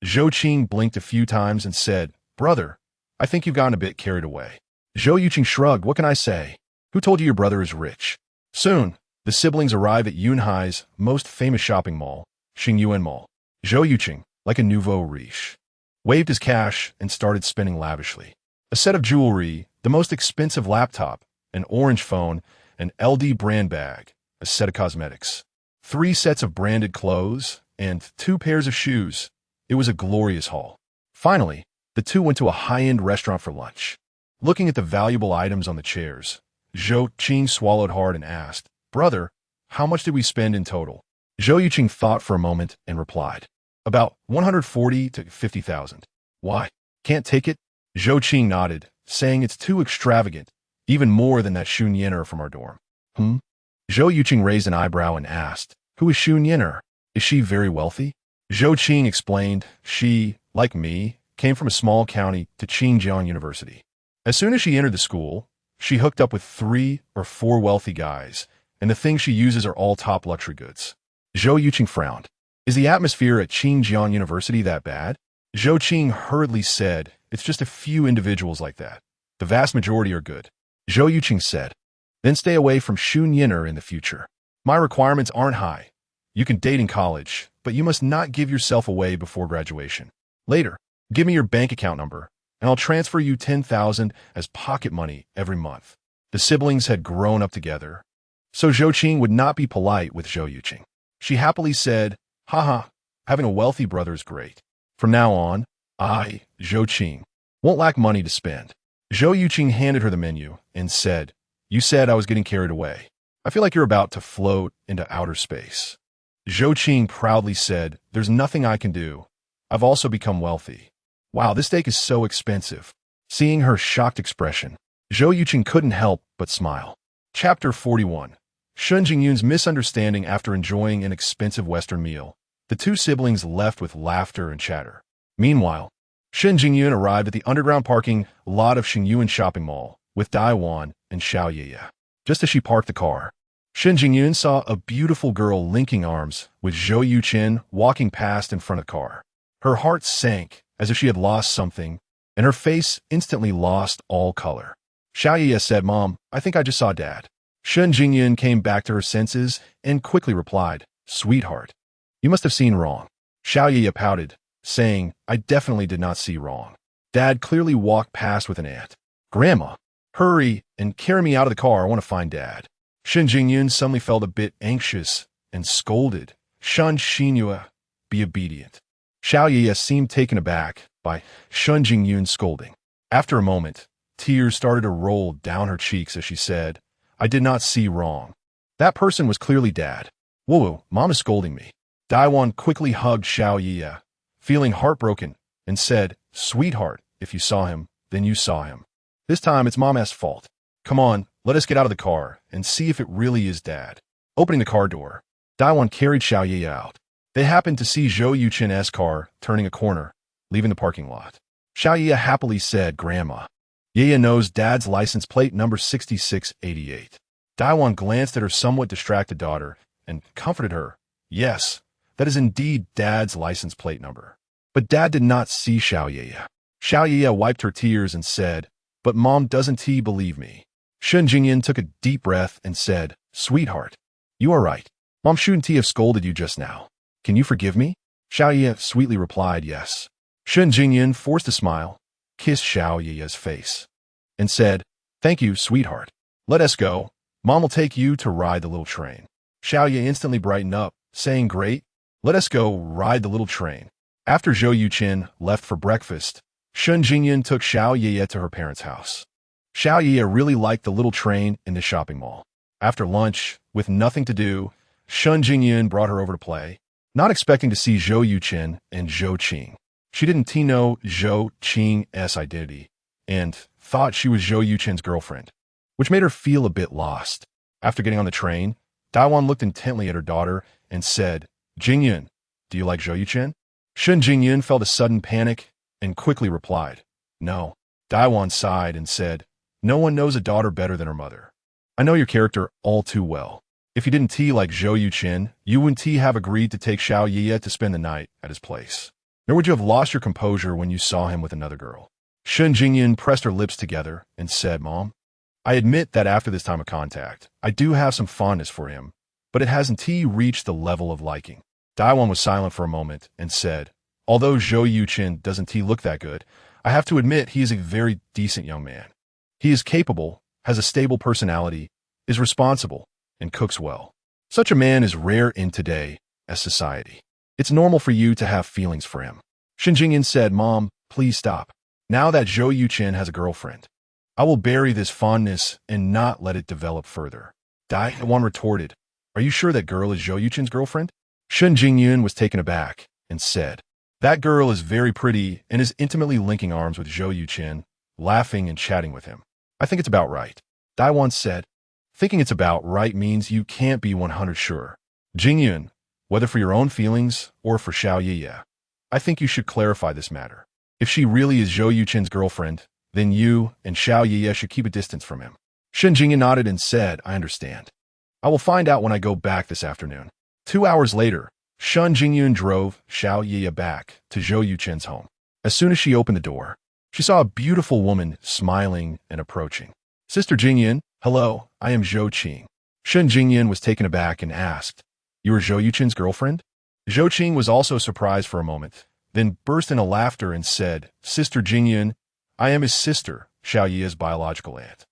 Speaker 1: Zhou Qing blinked a few times and said, Brother, I think you've gotten a bit carried away. Zhou Yuchen shrugged. What can I say? Who told you your brother is rich? Soon, the siblings arrive at Yunhai's most famous shopping mall, Xingyuan Mall. Zhou Yuchen, like a nouveau riche, waved his cash and started spending lavishly. A set of jewelry, the most expensive laptop, an orange phone, an LD brand bag, a set of cosmetics, 3 sets of branded clothes, and 2 pairs of shoes. It was a glorious haul. Finally, the two went to a high-end restaurant for lunch. Looking at the valuable items on the chairs, Zhou Qing swallowed hard and asked, Brother, how much did we spend in total? Zhou Yuchen thought for a moment and replied, About 140 to 50,000. Why? Can't take it? Zhou Qing nodded, saying it's too extravagant, even more than that Xun Yin'er from our dorm. Zhou Yuchen raised an eyebrow and asked, Who is Xun Yin'er? Is she very wealthy? Zhou Qing explained, she, like me, came from a small county to Qingjiang University. As soon as she entered the school, she hooked up with 3 or 4 wealthy guys, and the things she uses are all top luxury goods. Zhou Yuchen frowned. Is the atmosphere at Qingjiang University that bad? Zhou Qing hurriedly said, It's just a few individuals like that. The vast majority are good. Zhou Yuchen said, Then stay away from Xun Yin'er in the future. My requirements aren't high. You can date in college, but you must not give yourself away before graduation. Later, give me your bank account number, and I'll transfer you 10,000 as pocket money every month. The siblings had grown up together, so Zhou Qing would not be polite with Zhou Yuchen. She happily said, Haha, having a wealthy brother is great. From now on, I, Zhou Qing, won't lack money to spend. Zhou Yuchen handed her the menu and said, You said I was getting carried away. I feel like you're about to float into outer space. Zhou Qing proudly said, There's nothing I can do. I've also become wealthy. Wow, this steak is so expensive. Seeing her shocked expression, Zhou Yuchen couldn't help but smile. Chapter 41. Shun Jingyun's misunderstanding. After enjoying an expensive Western meal, the two siblings left with laughter and chatter. Meanwhile, Shun Jingyun arrived at the underground parking lot of Xingyuan Shopping Mall with Daiwan and Xiao Yiye. Just as she parked the car, Shun Jingyun saw a beautiful girl linking arms with Zhou Yuchen walking past in front of the car. Her heart sank as if she had lost something, and her face instantly lost all color. Xiao Yiye said, "Mom, I think I just saw Dad." Shun Jingyun came back to her senses and quickly replied, "Sweetheart, you must have seen wrong." Xiao Yiye pouted, saying, "I definitely did not see wrong. Dad clearly walked past with an aunt." "Grandma, hurry and carry me out of the car. I want to find Dad." Shun Jingyun suddenly felt a bit anxious and scolded, "Shun Xinyue, be obedient." Xiao Yiye seemed taken aback by Shun Jingyun's scolding. After a moment, tears started to roll down her cheeks as she said, "I did not see wrong. That person was clearly Dad. Whoa, Mom is scolding me." Daiwan quickly hugged Xiao Yiye, feeling heartbroken, and said, "Sweetheart, if you saw him, then you saw him. This time it's Mama's fault. Come on, let us get out of the car and see if it really is Dad." Opening the car door, Daiwan carried Xiao Yiye out. They happened to see Zhou Yuchen's car turning a corner, leaving the parking lot. Xiao Yiye happily said, "Grandma, Yiye knows Dad's license plate number 6688. Daiwan glanced at her somewhat distracted daughter and comforted her. "Yes, that is indeed Dad's license plate number." But Dad did not see Xiao Yiye. Xiao Yiye wiped her tears and said, "But Mom, doesn't he believe me?" Shun Jingyun took a deep breath and said, "Sweetheart, you are right. Mom shouldn't he have scolded you just now. Can you forgive me?" Xiao Yiye sweetly replied, "Yes." Shun Jingyun forced a smile, kissed Xiao Yiye's face, and said, "Thank you, sweetheart. Let us go. Mom will take you to ride the little train." Xiao Yiye instantly brightened up, saying, "Great. Let us go ride the little train." After Zhou Yuchen left for breakfast, Shun Jingyun took Xiao Yiye to her parents' house. Xiao Yiye really liked the little train in the shopping mall. After lunch, with nothing to do, Shun Jingyun brought her over to play, not expecting to see Zhou Yuchen and Zhou Qing. She didn't know Zhou Qing's identity and thought she was Zhou Yuchen's girlfriend, which made her feel a bit lost. After getting on the train, Daiwan looked intently at her daughter and said, "Jingyun, do you like Zhou Yuchen?" Shun Jingyun felt a sudden panic and quickly replied, "No." Daiwan sighed and said, "No one knows a daughter better than her mother. I know your character all too well. If you didn't like Zhou Yuchen, you wouldn't have agreed to take Xiao Yiye to spend the night at his place. Nor would you have lost your composure when you saw him with another girl." Shun Jingyun pressed her lips together and said, "Mom, I admit that after this time of contact, I do have some fondness for him, but it hasn't reached the level of liking." Daiwan was silent for a moment and said, "Although Zhou Yuchen doesn't look that good, I have to admit he is a very decent young man. He is capable, has a stable personality, is responsible, and cooks well. Such a man is rare in today's society. It's normal for you to have feelings for him." Shun Jingyun said, "Mom, please stop. Now that Zhou Yuchen has a girlfriend, I will bury this fondness and not let it develop further." Daiwan retorted, "Are you sure that girl is Zhou Yuchen's girlfriend?" Shun Jingyun was taken aback and said, "That girl is very pretty and is intimately linking arms with Zhou Yuchen, laughing and chatting with him. I think it's about right." Daiwan said, "Thinking it's about right means you can't be 100 sure. Jingyun, whether for your own feelings or for Xiao Yiye, I think you should clarify this matter. If she really is Zhou Yuchen's girlfriend, then you and Xiao Yiye should keep a distance from him." Shun Jingyun nodded and said, "I understand. I will find out when I go back this afternoon." 2 hours later, Shun Jingyun drove Xiao Yiye back to Zhou Yuchen's home. As soon as she opened the door, she saw a beautiful woman smiling and approaching. "Sister Jingyun, hello, I am Zhou Qing." Shun Jingyun was taken aback and asked, "You are Zhou Yuchen's girlfriend?" Zhou Qing was also surprised for a moment, then burst into laughter and said, "Sister Jingyun, I am his sister, Xiao Yiye's biological aunt."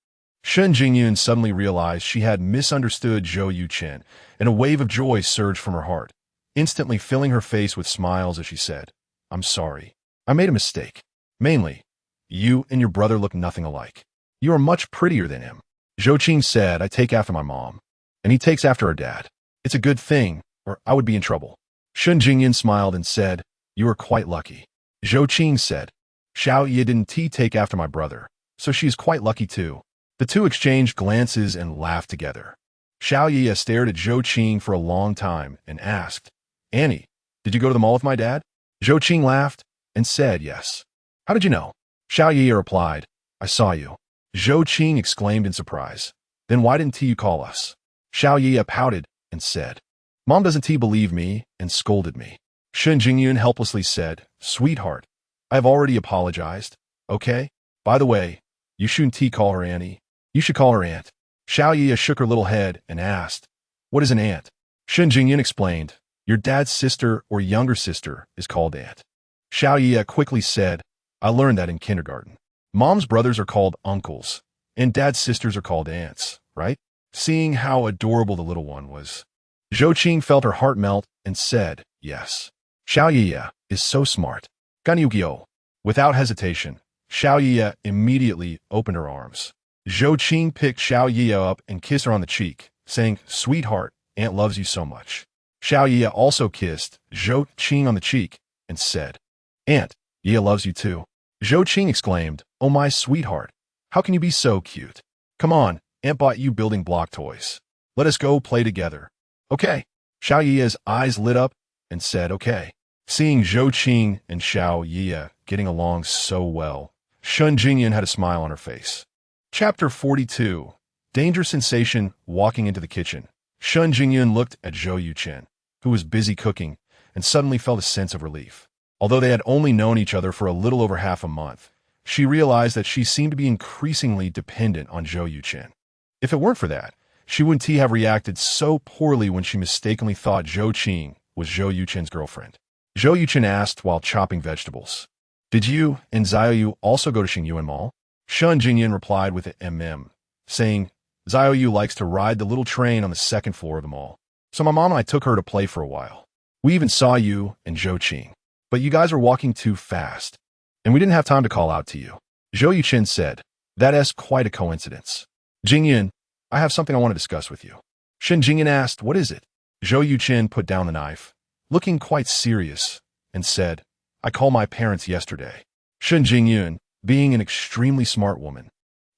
Speaker 1: Shun Jingyun suddenly realized she had misunderstood Zhou Yuchen, and a wave of joy surged from her heart, instantly filling her face with smiles as she said, "I'm sorry. I made a mistake. Mainly, you and your brother look nothing alike. You are much prettier than him." Zhou Qing said, "I take after my mom, and he takes after our dad. It's a good thing, or I would be in trouble." Shun Jingyun smiled and said, "You are quite lucky." Zhou Qing said, Xiao Yi didn't take after my brother, so she is quite lucky too. The two exchanged glances and laughed together. Xiao Yi stared at Zhou Qing for a long time and asked, Annie, did you go to the mall with my dad? Zhou Qing laughed and said yes. How did you know? Xiao Yi replied, I saw you. Zhou Qing exclaimed in surprise. Then why didn't you call us? Xiao Yi pouted and said, Mom doesn't believe me, and scolded me. Shen Jingyun helplessly said, Sweetheart, I have already apologized, okay? By the way, you shouldn't call her Annie. You should call her Aunt. Xiao Yi shook her little head and asked, What is an aunt? Shen Jingyun explained, Your dad's sister or younger sister is called aunt. Xiao Yi quickly said, I learned that in kindergarten. Mom's brothers are called uncles, and dad's sisters are called aunts, right? Seeing how adorable the little one was, Zhou Qing felt her heart melt and said, Yes. Xiao Yi is so smart. Ganyu. Without hesitation, Xiao Yi immediately opened her arms. Zhou Qing picked Xiao Yi up and kissed her on the cheek, saying, Sweetheart, Aunt loves you so much. Xiao Yi also kissed Zhou Qing on the cheek and said, Aunt, Yi loves you too. Zhou Qing exclaimed, Oh my sweetheart, how can you be so cute? Come on, Aunt bought you building block toys. Let us go play together. Okay. Xiao Yi's eyes lit up and said, Okay. Seeing Zhou Qing and Xiao Yi getting along so well, Shen Jingyan had a smile on her face. Chapter 42. Danger Sensation. Walking into the kitchen, Shen Jingyan looked at Zhou Yuchen, who was busy cooking, and suddenly felt a sense of relief. Although they had only known each other for a little over half a month, she realized that she seemed to be increasingly dependent on Zhou Yuchen. If it weren't for that, she wouldn't have reacted so poorly when she mistakenly thought Zhou Qing was Zhou Yuchen's girlfriend. Zhou Yuchen asked while chopping vegetables, Did you and Xiaoyu also go to Xingyuan Mall? Shen Jingyan replied with an saying, Xiaoyu likes to ride the little train on the second floor of the mall. So my mom and I took her to play for a while. We even saw you and Zhou Qing. But you guys were walking too fast, and we didn't have time to call out to you. Zhou Yuchen said, That is quite a coincidence. Jingyan, I have something I want to discuss with you. Shen Jingyan asked, What is it? Zhou Yuchen put down the knife, looking quite serious, and said, I called my parents yesterday. Shen Jingyun, being an extremely smart woman,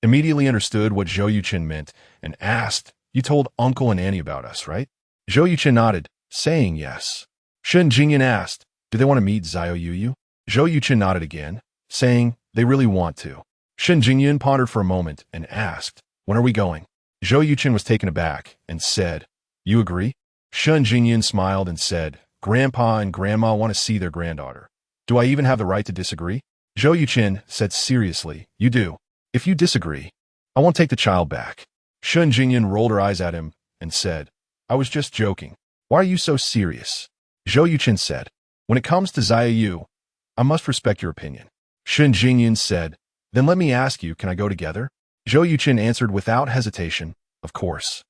Speaker 1: immediately understood what Zhou Yuchen meant and asked, You told Uncle and Annie about us, right? Zhou Yuchen nodded, saying yes. Shen Jingyan asked, Do they want to meet Xiaoyu? Zhou Yuchen nodded again, saying, They really want to. Shen Jingyun pondered for a moment and asked, When are we going? Zhou Yuchen was taken aback and said, You agree? Shen Jingyan smiled and said, Grandpa and Grandma want to see their granddaughter. Do I even have the right to disagree? Zhou Yuchen said seriously, You do. If you disagree, I won't take the child back. Shen Jingyan rolled her eyes at him and said, I was just joking. Why are you so serious? Zhou Yuchen said, When it comes to Xiaoyu, I must respect your opinion. Shen Jingyan said, Then let me ask you, can I go together? Zhou Yuchen answered without hesitation, Of course.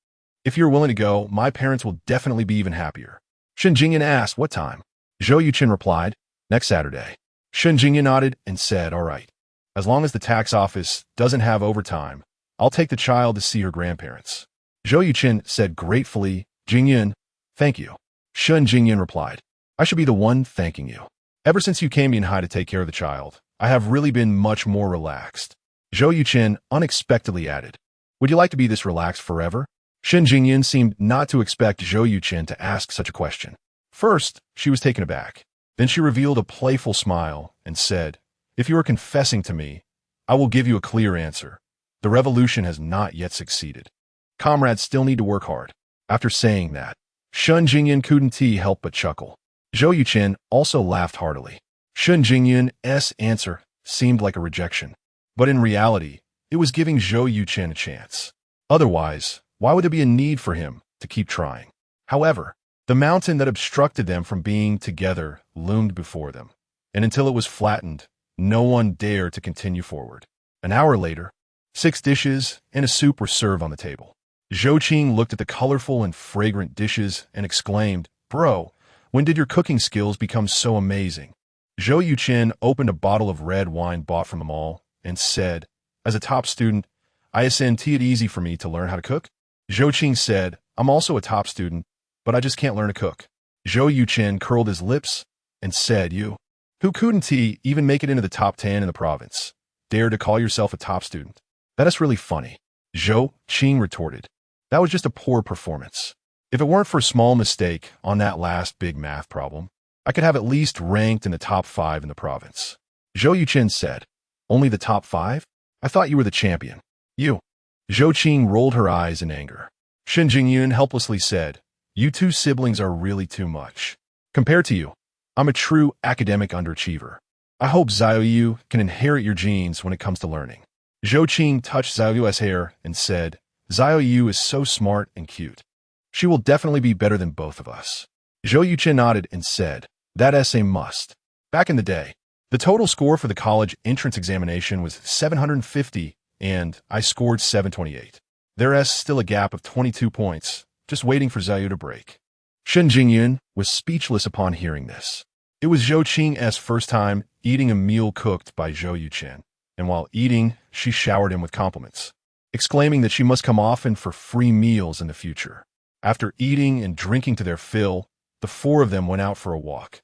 Speaker 1: If you're willing to go, my parents will definitely be even happier. Shen Jingyan asked, What time? Zhou Yuchen replied, Next Saturday. Shen Jingyan nodded and said, All right. As long as the tax office doesn't have overtime, I'll take the child to see her grandparents. Zhou Yuchen said gratefully, Jingyan, thank you. Shen Jingyan replied, I should be the one thanking you. Ever since you came in high to take care of the child, I have really been much more relaxed. Zhou Yuchen unexpectedly added, Would you like to be this relaxed forever? Shen Jingyan seemed not to expect Zhou Yuchen to ask such a question. First, she was taken aback. Then she revealed a playful smile and said, If you are confessing to me, I will give you a clear answer. The revolution has not yet succeeded. Comrades still need to work hard. After saying that, Shen Jingyan couldn't help but chuckle. Zhou Yuchen also laughed heartily. Shen Jingyan's answer seemed like a rejection, but in reality, it was giving Zhou Yuchen a chance. Otherwise, why would there be a need for him to keep trying? However, the mountain that obstructed them from being together loomed before them, and until it was flattened, no one dared to continue forward. An hour later, 6 dishes and a soup were served on the table. Zhou Qing looked at the colorful and fragrant dishes and exclaimed, Bro, when did your cooking skills become so amazing? Zhou Yuchen opened a bottle of red wine bought from the mall and said, As a top student, isn't it easy for me to learn how to cook? Zhou Qing said, I'm also a top student, but I just can't learn to cook. Zhou Yuchen curled his lips and said, You Who couldn't he even make it into the top 10 in the province? Dare to call yourself a top student? That is really funny. Zhou Yuchen retorted. That was just a poor performance. If it weren't for a small mistake on that last big math problem, I could have at least ranked in the top 5 in the province. Zhou Yuchen said, only the top 5? I thought you were the champion. You. Zhou Yuchen rolled her eyes in anger. Shen Jingyun helplessly said, you two siblings are really too much. Compared to you, I'm a true academic underachiever. I hope Zhou Yu can inherit your genes when it comes to learning. Zhou Yuchen touched Zhou Yu's hair and said, Zhou Yu is so smart and cute. She will definitely be better than both of us. Zhou Yuchen nodded and said, that essay must. Back in the day, the total score for the college entrance examination was 750, and I scored 728. There's still a gap of 22 points, just waiting for Zhou Yu to break. Shen Jingyun was speechless upon hearing this. It was Zhou Yuchen's first time eating a meal cooked by Zhou Yuchen, and while eating, she showered him with compliments, exclaiming that she must come often for free meals in the future. After eating and drinking to their fill, the four of them went out for a walk.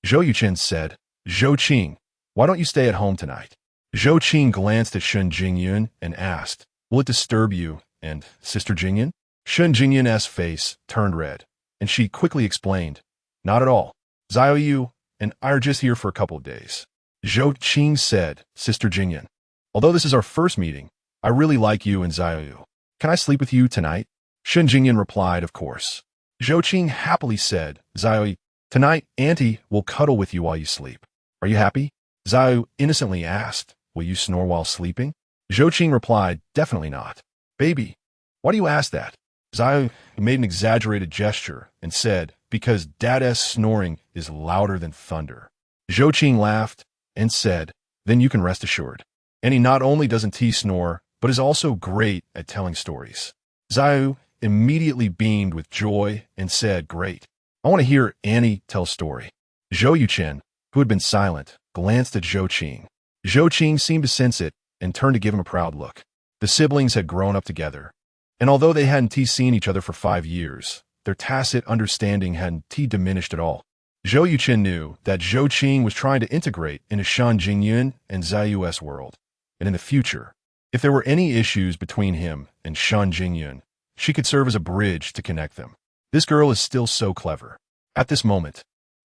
Speaker 1: Zhou Yuchen said, Zhou Yuchen, why don't you stay at home tonight? Zhou Yuchen glanced at Shen Jingyun and asked, will it disturb you and Sister Jingyun? Shen Jingyun's face turned red, and she quickly explained, not at all. Zhou Yu and I are just here for a couple of days. Zhou Yuchen said, Sister Jingyun, although this is our first meeting, I really like you and Zhou Yu. Can I sleep with you tonight? Shen Jingyun replied, of course. Zhou Yuchen happily said, Zhou Yu, tonight Auntie will cuddle with you while you sleep. Are you happy? Zhou Yu innocently asked, will you snore while sleeping? Zhou Yuchen replied, definitely not. Baby, why do you ask that? Zhou Yu made an exaggerated gesture and said, because Dad's snoring is louder than thunder. Zhou Yuchen laughed and said, then you can rest assured. And he not only doesn't snore, but is also great at telling stories. Zhou Yu immediately beamed with joy and said, great. I want to hear Annie tell a story. Zhou Yuchen, who had been silent, glanced at Zhou Yuchen. Zhou Yuchen seemed to sense it and turned to give him a proud look. The siblings had grown up together, and although they hadn't seen each other for 5 years, their tacit understanding hadn't diminished at all. Zhou Yuchen knew that Zhou Yuchen was trying to integrate into Shen Jingyun and Zhou Yu's world, and in the future, if there were any issues between him and Shen Jingyun, she could serve as a bridge to connect them. This girl is still so clever. At this moment,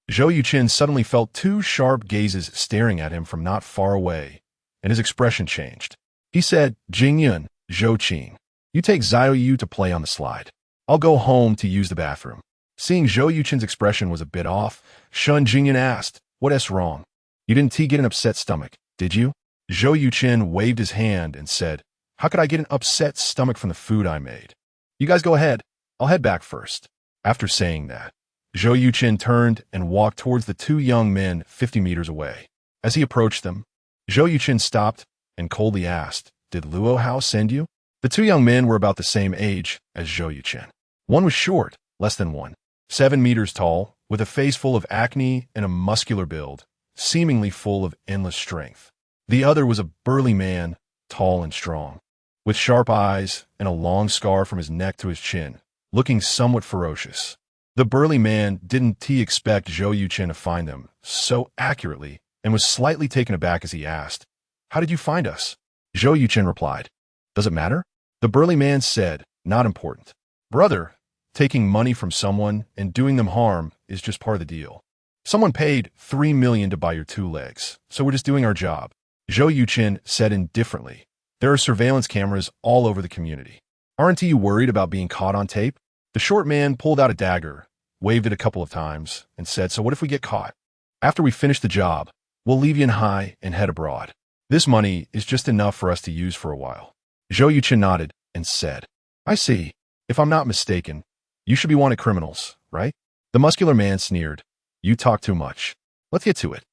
Speaker 1: Zhou Yuchen suddenly felt 2 sharp gazes staring at him from not far away, and his expression changed. He said, Jingyun, Zhou Yuchen, you take Zhou Yu to play on the slide. I'll go home to use the bathroom. Seeing Zhou Yuchen's expression was a bit off, Shen Jingyun asked, what's wrong? You didn't get an upset stomach, did you? Zhou Yuchen waved his hand and said, how could I get an upset stomach from the food I made? You guys go ahead. I'll head back first. After saying that, Zhou Yuchen turned and walked towards the 2 young men 50 meters away. As he approached them, Zhou Yuchen stopped and coldly asked, did Luo Hao send you? The 2 young men were about the same age as Zhou Yuchen. One was short, less than 7 meters tall, with a face full of acne and a muscular build, seemingly full of endless strength. The other was a burly man, tall and strong, with sharp eyes and a long scar from his neck to his chin, looking somewhat ferocious. The burly man didn't expect Zhou Yuchen to find them so accurately and was slightly taken aback as he asked, how did you find us? Zhou Yuchen replied, does it matter? The burly man said, not important. Brother, taking money from someone and doing them harm is just part of the deal. Someone paid 3 million to buy your 2 legs, so we're just doing our job. Zhou Yuchen said indifferently, there are surveillance cameras all over the community. Aren't you worried about being caught on tape? The short man pulled out a dagger, waved it a couple of times, and said, so what if we get caught? After we finish the job, we'll leave Yanhai and head abroad. This money is just enough for us to use for a while. Zhou Yuchen nodded and said, I see. If I'm not mistaken, you should be wanted criminals, right? The muscular man sneered, you talk too much. Let's get to it.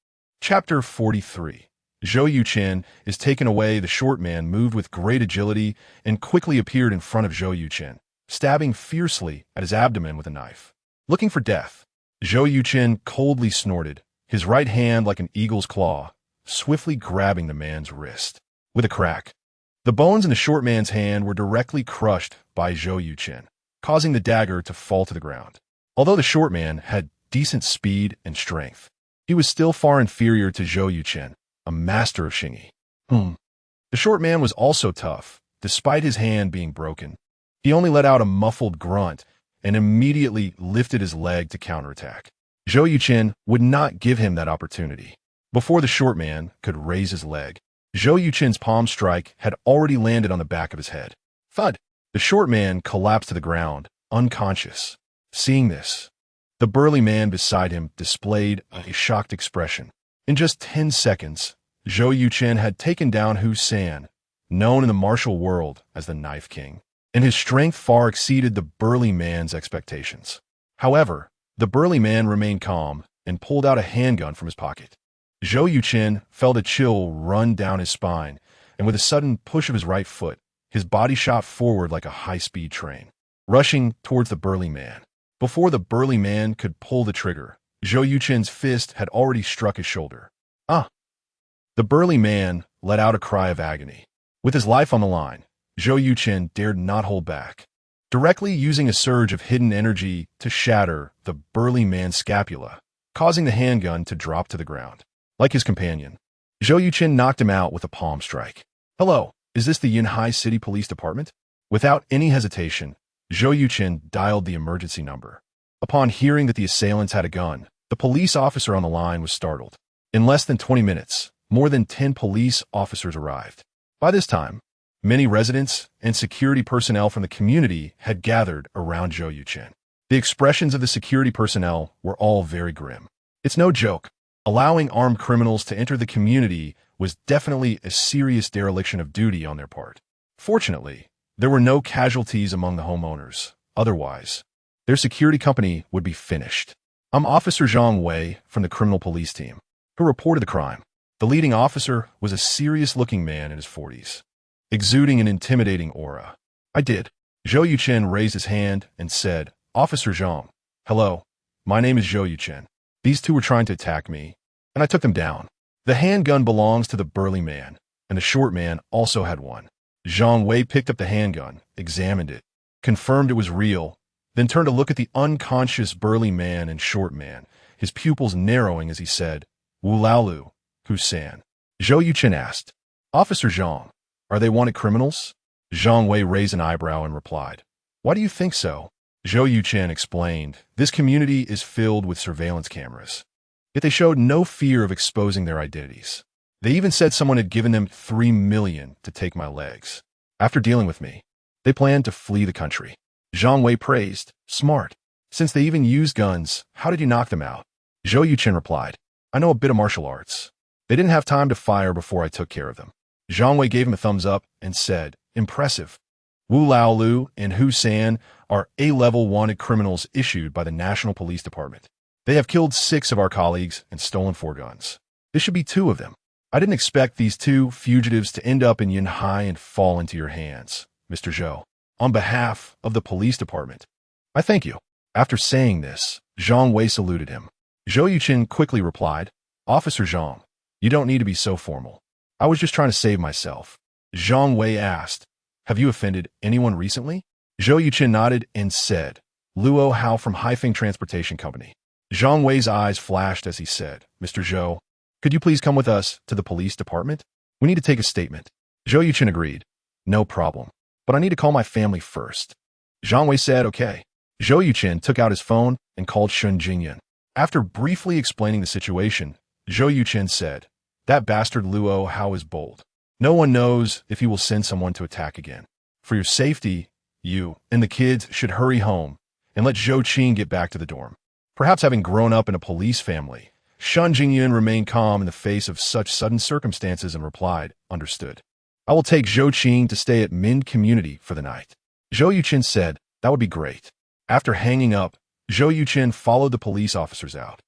Speaker 1: Chapter 43. Zhou Yuchen is taken away. The short man moved with great agility and quickly appeared in front of Zhou Yuchen, stabbing fiercely at his abdomen with a knife. Looking for death, Zhou Yuchen coldly snorted, his right hand like an eagle's claw, swiftly grabbing the man's wrist. With a crack, the bones in the short man's hand were directly crushed by Zhou Yuchen, causing the dagger to fall to the ground. Although the short man had decent speed and strength, He was still far inferior to Zhou Yuchen, a master of Xingyi. The short man was also tough, despite his hand being broken. He only let out a muffled grunt and immediately lifted his leg to counterattack. Zhou Yuchen would not give him that opportunity. Before the short man could raise his leg, Zhou Yuchen's palm strike had already landed on the back of his head. Thud! The short man collapsed to the ground, unconscious. Seeing this, the burly man beside him displayed a shocked expression. In just 10 seconds, Zhou Yuchen had taken down Hu San, known in the martial world as the Knife King, and his strength far exceeded the burly man's expectations. However, the burly man remained calm and pulled out a handgun from his pocket. Zhou Yuchen felt a chill run down his spine, and with a sudden push of his right foot, his body shot forward like a high-speed train, rushing towards the burly man. Before the burly man could pull the trigger, Zhou Yuchen's fist had already struck his shoulder. Ah! The burly man let out a cry of agony. With his life on the line, Zhou Yuchen dared not hold back. Directly using a surge of hidden energy to shatter the burly man's scapula, causing the handgun to drop to the ground. Like his companion, Zhou Yuchen knocked him out with a palm strike. Hello, is this the Yinhai City Police Department? Without any hesitation, Zhou Yuchen dialed the emergency number. Upon hearing that the assailants had a gun, the police officer on the line was startled. In less than 20 minutes, more than 10 police officers arrived. By this time, many residents and security personnel from the community had gathered around Zhou Yuchen. The expressions of the security personnel were all very grim. It's no joke. Allowing armed criminals to enter the community was definitely a serious dereliction of duty on their part. Fortunately, there were no casualties among the homeowners. Otherwise, their security company would be finished. I'm Officer Zhang Wei from the criminal police team, who reported the crime. The leading officer was a serious-looking man in his 40s, exuding an intimidating aura. I did. Zhou Yuchen raised his hand and said, Officer Zhang, hello, my name is Zhou Yuchen. These two were trying to attack me, and I took them down. The handgun belongs to the burly man, and the short man also had one. Zhang Wei picked up the handgun, examined it, confirmed it was real, then turned to look at the unconscious burly man and short man, his pupils narrowing as he said, Wu Laolu, Hu San. Zhou Yuchen asked, Officer Zhang, are they wanted criminals? Zhang Wei raised an eyebrow and replied, Why do you think so? Zhou Yuchen explained, this community is filled with surveillance cameras. Yet they showed no fear of exposing their identities. They even said someone had given them $3 million to take my legs. After dealing with me, they planned to flee the country. Zhang Wei praised, smart. Since they even used guns, how did you knock them out? Zhou Yuchen replied, I know a bit of martial arts. They didn't have time to fire before I took care of them. Zhang Wei gave him a thumbs up and said, impressive. Wu Laolu and Hu San are A-level wanted criminals issued by the National Police Department. They have killed 6 of our colleagues and stolen 4 guns. This should be 2 of them. I didn't expect these 2 fugitives to end up in Yinhai and fall into your hands, Mr. Zhou. On behalf of the police department, I thank you. After saying this, Zhang Wei saluted him. Zhou Yuchen quickly replied, Officer Zhang, you don't need to be so formal. I was just trying to save myself. Zhang Wei asked, have you offended anyone recently? Zhou Yuchen nodded and said, Luo Hao from Haifeng Transportation Company. Zhang Wei's eyes flashed as he said, Mr. Zhou, could you please come with us to the police department? We need to take a statement. Zhou Yuchen agreed. No problem. But I need to call my family first. Zhang Wei said, okay. Zhou Yuchen took out his phone and called Shun Jingyan. After briefly explaining the situation, Zhou Yuchen said, that bastard Luo Hao is bold. No one knows if he will send someone to attack again. For your safety, you and the kids should hurry home and let Zhou Qing get back to the dorm. Perhaps having grown up in a police family, Shun Jingyan remained calm in the face of such sudden circumstances and replied, understood. I will take Zhou Qing to stay at Min Community for the night. Zhou Yuchen said, that would be great. After hanging up, Zhou Yuchen followed the police officers out.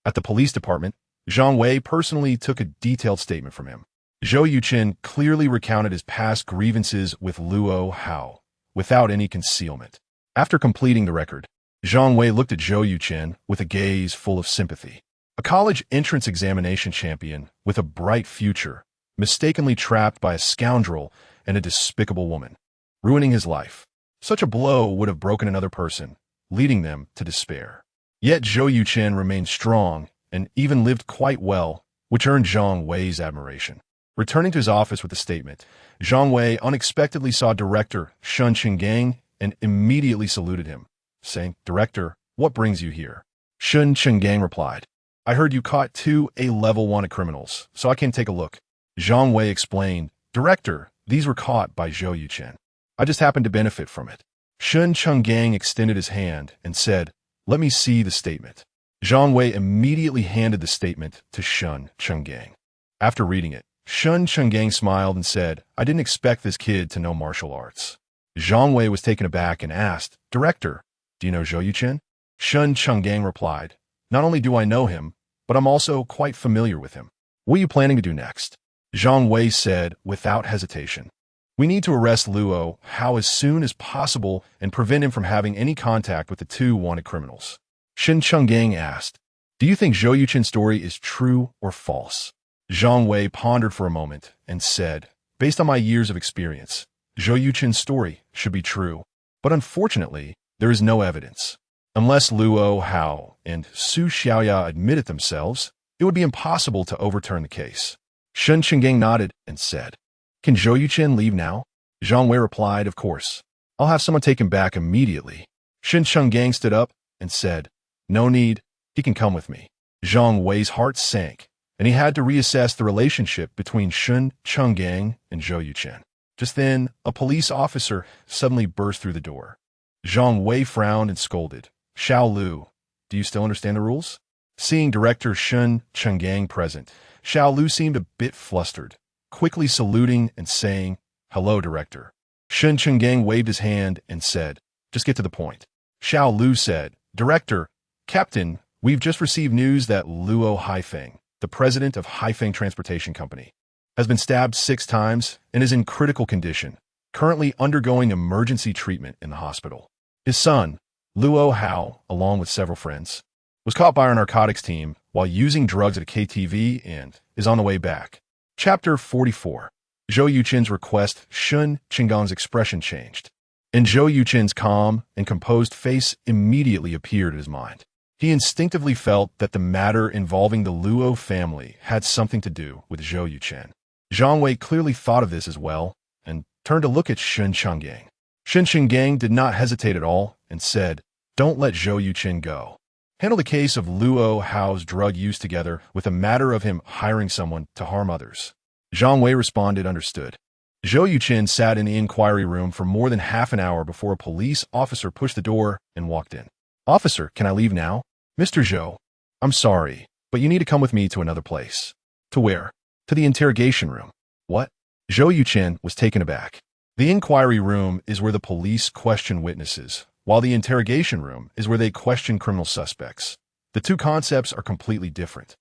Speaker 1: At the police department, Zhang Wei personally took a detailed statement from him. Zhou Yuchen clearly recounted his past grievances with Luo Hao, without any concealment. After completing the record, Zhang Wei looked at Zhou Yuchen with a gaze full of sympathy. A college entrance examination champion with a bright future, mistakenly trapped by a scoundrel and a despicable woman, ruining his life. Such a blow would have broken another person, leading them to despair. Yet Zhou Yuchen remained strong and even lived quite well, which earned Zhang Wei's admiration. Returning to his office with the statement, Zhang Wei unexpectedly saw Director Shun Qinggang and immediately saluted him, saying, "Director, what brings you here?" Shun Qinggang replied, "I heard you caught 2 A-level wanted criminals, so I came to take a look." Zhang Wei explained, "Director, these were caught by Zhou Yuchen. I just happened to benefit from it." Shun Qinggang extended his hand and said, "Let me see the statement." Zhang Wei immediately handed the statement to Shun Qinggang. After reading it, Shun Qinggang smiled and said, "I didn't expect this kid to know martial arts." Zhang Wei was taken aback and asked, "Director, do you know Zhou Yuchen?" Shun Qinggang replied, "Not only do I know him, but I'm also quite familiar with him. What are you planning to do next?" Zhang Wei said without hesitation, "We need to arrest Luo Hao as soon as possible and prevent him from having any contact with the 2 wanted criminals." Shun Qinggang asked, "Do you think Zhou Yuchen's story is true or false?" Zhang Wei pondered for a moment and said, "Based on my years of experience, Zhou Yuchen's story should be true, but unfortunately, there is no evidence. Unless Luo Hao and Su Xiaoya admit it themselves, it would be impossible to overturn the case." Shun Qinggang nodded and said, "Can Zhou Yuchen leave now?" Zhang Wei replied, "Of course. I'll have someone take him back immediately." Shun Qinggang stood up and said, "No need, he can come with me." Zhang Wei's heart sank, and he had to reassess the relationship between Shun Qinggang and Zhou Yuchen. Just then, a police officer suddenly burst through the door. Zhang Wei frowned and scolded, "Xiao Lu, do you still understand the rules?" Seeing Director Shun Qinggang present, Xiao Lu seemed a bit flustered, quickly saluting and saying, "Hello, Director." Shun Qinggang waved his hand and said, "Just get to the point." Xiao Lu said, "Director, Captain, we've just received news that Luo Haifeng, the president of Haifeng Transportation Company, has been stabbed 6 times and is in critical condition, currently undergoing emergency treatment in the hospital. His son, Luo Hao, along with several friends, was caught by our narcotics team while using drugs at a KTV and is on the way back." Chapter 44. Zhou Yuchen's request. Shun Qinggang's expression changed, and Zhou Yuchen's calm and composed face immediately appeared in his mind. He instinctively felt that the matter involving the Luo family had something to do with Zhou Yuchen. Zhang Wei clearly thought of this as well and turned to look at Shun Qinggang. Shun Qinggang did not hesitate at all and said, "Don't let Zhou Yuchen go. Handle the case of Luo Hao's drug use together with the matter of him hiring someone to harm others." Zhang Wei responded, "Understood." Zhou Yuchen sat in the inquiry room for more than half an hour before a police officer pushed the door and walked in. "Officer, can I leave now?" "Mr. Zhou, I'm sorry, but you need to come with me to another place." "To where?" "To the interrogation room." "What?" Zhou Yuchen was taken aback. The inquiry room is where the police question witnesses, while the interrogation room is where they question criminal suspects. The 2 concepts are completely different.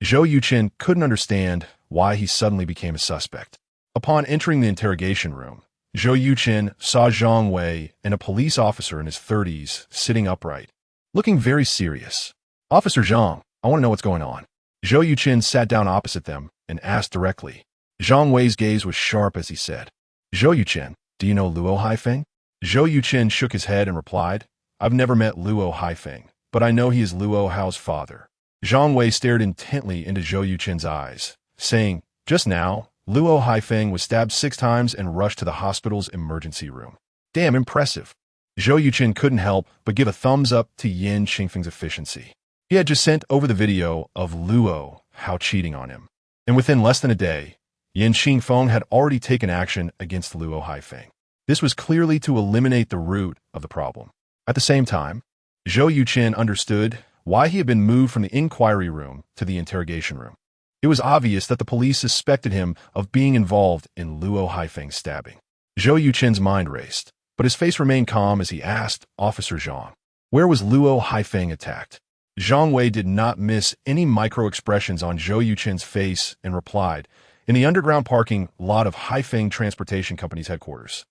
Speaker 1: Zhou Yuchen couldn't understand why he suddenly became a suspect. Upon entering the interrogation room, Zhou Yuchen saw Zhang Wei and a police officer in his 30s sitting upright, looking very serious. "Officer Zhang, I want to know what's going on." Zhou Yuchen sat down opposite them and asked directly. Zhang Wei's gaze was sharp as he said, "Zhou Yuchen, do you know Luo Haifeng?" Zhou Yuchen shook his head and replied, "I've never met Luo Haifeng, but I know he is Luo Hao's father." Zhang Wei stared intently into Zhou Yuchen's eyes, saying, "Just now, Luo Haifeng was stabbed 6 times and rushed to the hospital's emergency room." "Damn impressive." Zhou Yuchen couldn't help but give a thumbs up to Yan Qingfeng's efficiency. He had just sent over the video of Luo Hao cheating on him, and within less than a day, Yan Qingfeng had already taken action against Luo Haifeng. This was clearly to eliminate the root of the problem. At the same time, Zhou Yuchen understood why he had been moved from the inquiry room to the interrogation room. It was obvious that the police suspected him of being involved in Luo Haifeng's stabbing. Zhou Yuchen's mind raced, but his face remained calm as he asked Officer Zhang, "Where was Luo Haifeng attacked?" Zhang Wei did not miss any micro-expressions on Zhou Yuchen's face and replied, "In the underground parking lot of Haifeng Transportation Company's headquarters."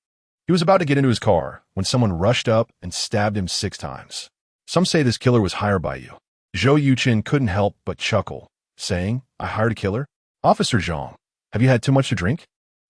Speaker 1: He was about to get into his car when someone rushed up and stabbed him 6 times. "Some say this killer was hired by you." Zhou Yuchen couldn't help but chuckle, saying, "I hired a killer? Officer Zhang, have you had too much to drink?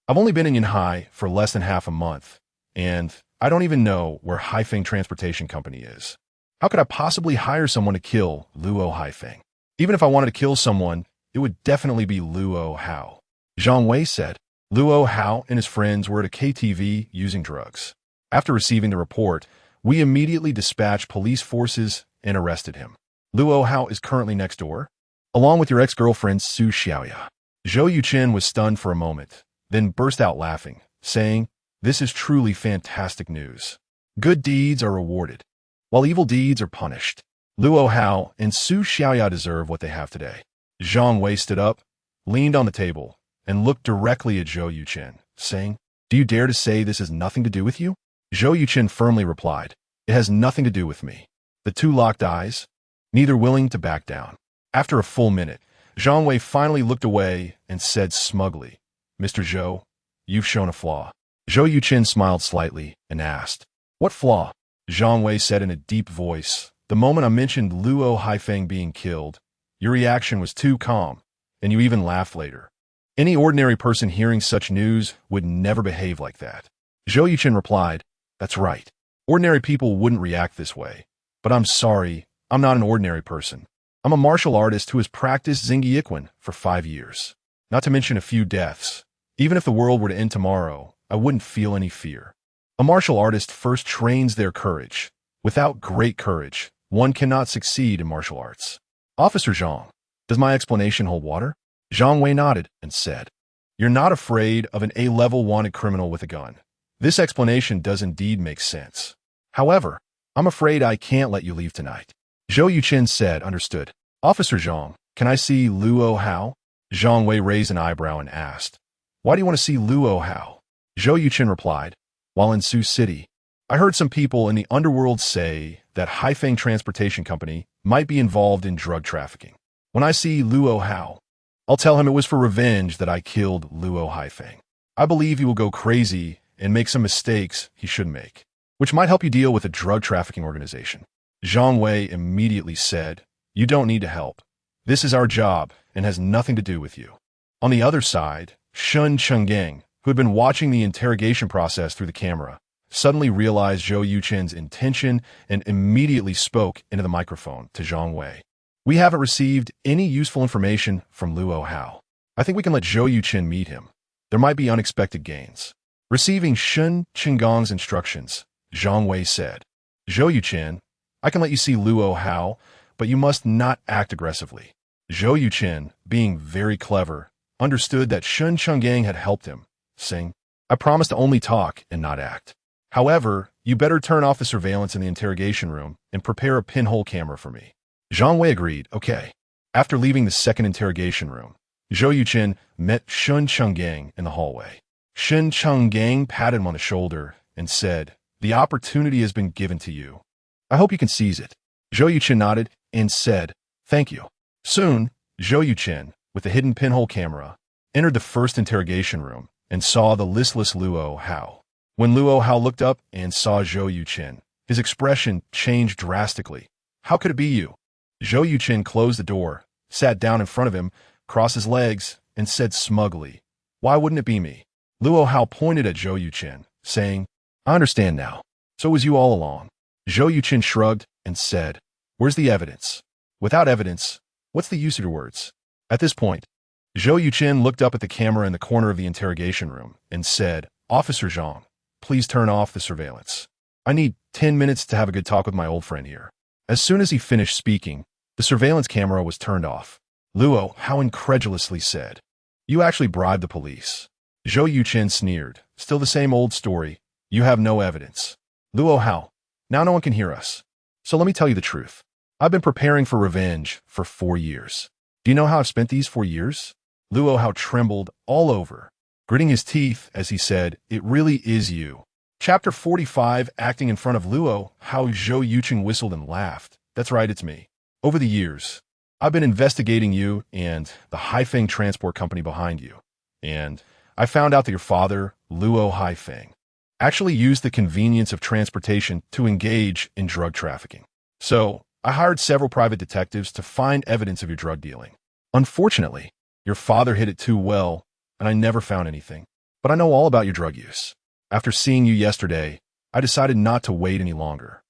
Speaker 1: I've only been in Yanhai for less than half a month, and I don't even know where Haifeng Transportation Company is. How could I possibly hire someone to kill Luo Haifeng?" Even if I wanted to kill someone, it would definitely be Luo Hao. Zhang Wei said. Luo Hao and his friends were at a KTV using drugs. After receiving the report, we immediately dispatched police forces and arrested him. Luo Hao is currently next door, along with your ex-girlfriend Su Xiaoya. Zhou Yuchen was stunned for a moment, then burst out laughing, saying, "This is truly fantastic news. Good deeds are rewarded, while evil deeds are punished. Luo Hao and Su Xiaoya deserve what they have today." Zhang Wei stood up, leaned on the table, and looked directly at Zhou Yuchen, saying, "Do you dare to say this has nothing to do with you?" Zhou Yuchen firmly replied, "It has nothing to do with me." The two locked eyes, neither willing to back down. After a full minute, Zhang Wei finally looked away and said smugly, "Mr. Zhou, you've shown a flaw." Zhou Yuchen smiled slightly and asked, "What flaw?" Zhang Wei said in a deep voice, "The moment I mentioned Luo Haifeng being killed, your reaction was too calm, and you even laughed later. Any ordinary person hearing such news would never behave like that." Zhou Yuchen replied, "That's right. Ordinary people wouldn't react this way. But I'm sorry, I'm not an ordinary person. I'm a martial artist who has practiced Xingyi for 5 years. Not to mention a few deaths. Even if the world were to end tomorrow, I wouldn't feel any fear. A martial artist first trains their courage. Without great courage, one cannot succeed in martial arts." "Officer Zhang, does my explanation hold water?" Zhang Wei nodded and said, "You're not afraid of an A-level wanted criminal with a gun. This explanation does indeed make sense. However, I'm afraid I can't let you leave tonight." Zhou Yuchen said, "Understood. Officer Zhang, can I see Luo Hao?" Zhang Wei raised an eyebrow and asked, "Why do you want to see Luo Hao?" Zhou Yuchen replied, "While in Sioux City, I heard some people in the underworld say that Haifeng Transportation Company might be involved in drug trafficking. When I see Luo Hao, I'll tell him it was for revenge that I killed Luo Haifeng. I believe he will go crazy and make some mistakes he shouldn't make, which might help you deal with a drug trafficking organization." Zhang Wei immediately said, "You don't need to help. This is our job and has nothing to do with you." On the other side, Shun Chenggang, who had been watching the interrogation process through the camera, suddenly realized Zhou Yuchen's intention and immediately spoke into the microphone to Zhang Wei. "We haven't received any useful information from Luo Hao. I think we can let Zhou Yuchen meet him. There might be unexpected gains." Receiving Shun Chenggang's instructions, Zhang Wei said, "Zhou Yuchen, I can let you see Luo Hao, but you must not act aggressively." Zhou Yuchen, being very clever, understood that Shun Chenggang had helped him, saying, "I promise to only talk and not act. However, you better turn off the surveillance in the interrogation room and prepare a pinhole camera for me." Zhang Wei agreed, "Okay." After leaving the second interrogation room, Zhou Yuchen met Shun Chenggang in the hallway. Shun Chenggang patted him on the shoulder and said, "The opportunity has been given to you. I hope you can seize it." Zhou Yuchen nodded and said, "Thank you." Soon, Zhou Yuchen, with the hidden pinhole camera, entered the first interrogation room and saw the listless Luo Hao. When Luo Hao looked up and saw Zhou Yuchen, his expression changed drastically. "How could it be you?" Zhou Yuchen closed the door, sat down in front of him, crossed his legs, and said smugly, "Why wouldn't it be me?" Luo Hao pointed at Zhou Yuchen, saying, "I understand now. So it was you all along." Zhou Yuchen shrugged and said, "Where's the evidence? Without evidence, what's the use of your words?" At this point, Zhou Yuchen looked up at the camera in the corner of the interrogation room and said, "Officer Zhang, please turn off the surveillance. I need 10 minutes to have a good talk with my old friend here." As soon as he finished speaking, the surveillance camera was turned off. Luo Hao incredulously said, "You actually bribed the police." Zhou Yuchen sneered, "Still the same old story. You have no evidence." Luo Hao, "Now no one can hear us. So let me tell you the truth. I've been preparing for revenge for 4 years. Do you know how I've spent these 4 years?" Luo Hao trembled all over, gritting his teeth as he said, "It really is you." Chapter 45, acting in front of Luo Hao. Zhou Yuchen whistled and laughed. "That's right, it's me. Over the years, I've been investigating you and the Haifeng transport company behind you. And I found out that your father, Luo Haifeng, actually used the convenience of transportation to engage in drug trafficking. So I hired several private detectives to find evidence of your drug dealing. Unfortunately, your father hid it too well, and I never found anything. But I know all about your drug use. After seeing you yesterday, I decided not to wait any longer.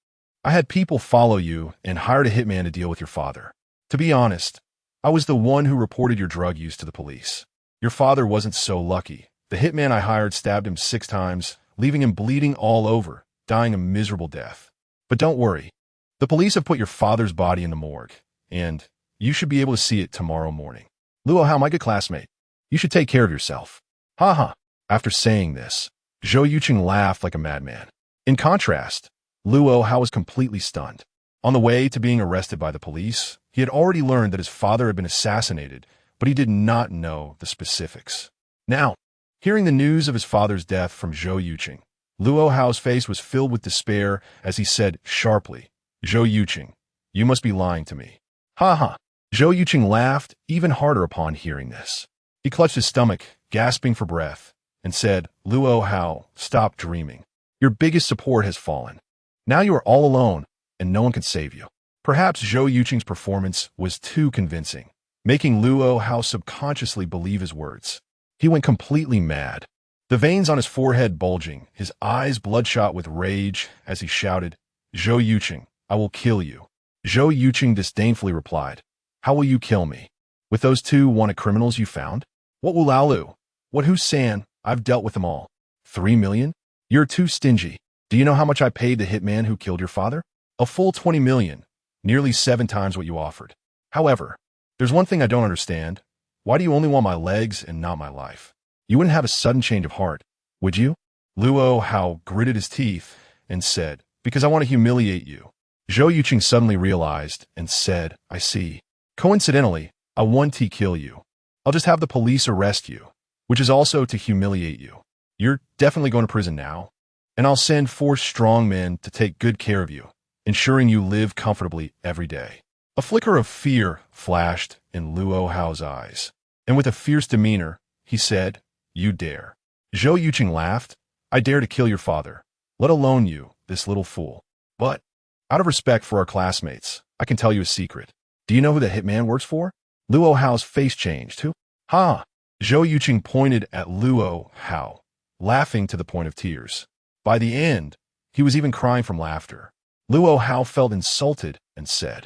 Speaker 1: I had people follow you and hired a hitman to deal with your father. To be honest, I was the one who reported your drug use to the police. Your father wasn't so lucky. The hitman I hired stabbed him 6 times, leaving him bleeding all over, dying a miserable death. But don't worry. The police have put your father's body in the morgue, and you should be able to see it tomorrow morning. Luo Hao, my good classmate, you should take care of yourself. Ha ha. After saying this, Zhou Yuchen laughed like a madman. In contrast, Luo Hao was completely stunned. On the way to being arrested by the police, he had already learned that his father had been assassinated, but he did not know the specifics. Now, hearing the news of his father's death from Zhou Yuchen, Luo Hao's face was filled with despair as he said sharply, Zhou Yuchen, you must be lying to me. Ha ha. Zhou Yuchen laughed even harder upon hearing this. He clutched his stomach, gasping for breath, and said, Luo Hao, stop dreaming. Your biggest support has fallen. Now you are all alone, and no one can save you. Perhaps Zhou Yuchen's performance was too convincing, making Luo Hao subconsciously believe his words. He went completely mad. The veins on his forehead bulging, his eyes bloodshot with rage as he shouted, Zhou Yuchen, I will kill you. Zhou Yuchen disdainfully replied, how will you kill me? With those 2 wanted criminals you found? What will Laolu? What Husan? I've dealt with them all. 3 million? You're too stingy. Do you know how much I paid the hitman who killed your father? A full 20 million, nearly 7 times what you offered. However, there's one thing I don't understand. Why do you only want my legs and not my life? You wouldn't have a sudden change of heart, would you? Luo Hao gritted his teeth and said, because I want to humiliate you. Zhou Yuchen suddenly realized and said, I see. Coincidentally, I want to kill you. I'll just have the police arrest you, which is also to humiliate you. You're definitely going to prison now, and I'll send 4 strong men to take good care of you, ensuring you live comfortably every day. A flicker of fear flashed in Luo Hao's eyes, and with a fierce demeanor, he said, you dare. Zhou Yuchen laughed, I dare to kill your father, let alone you, this little fool. But, out of respect for our classmates, I can tell you a secret. Do you know who the hitman works for? Luo Hao's face changed. Who? Ha! Zhou Yuchen pointed at Luo Hao, laughing to the point of tears. By the end, he was even crying from laughter. Luo Hao felt insulted and said,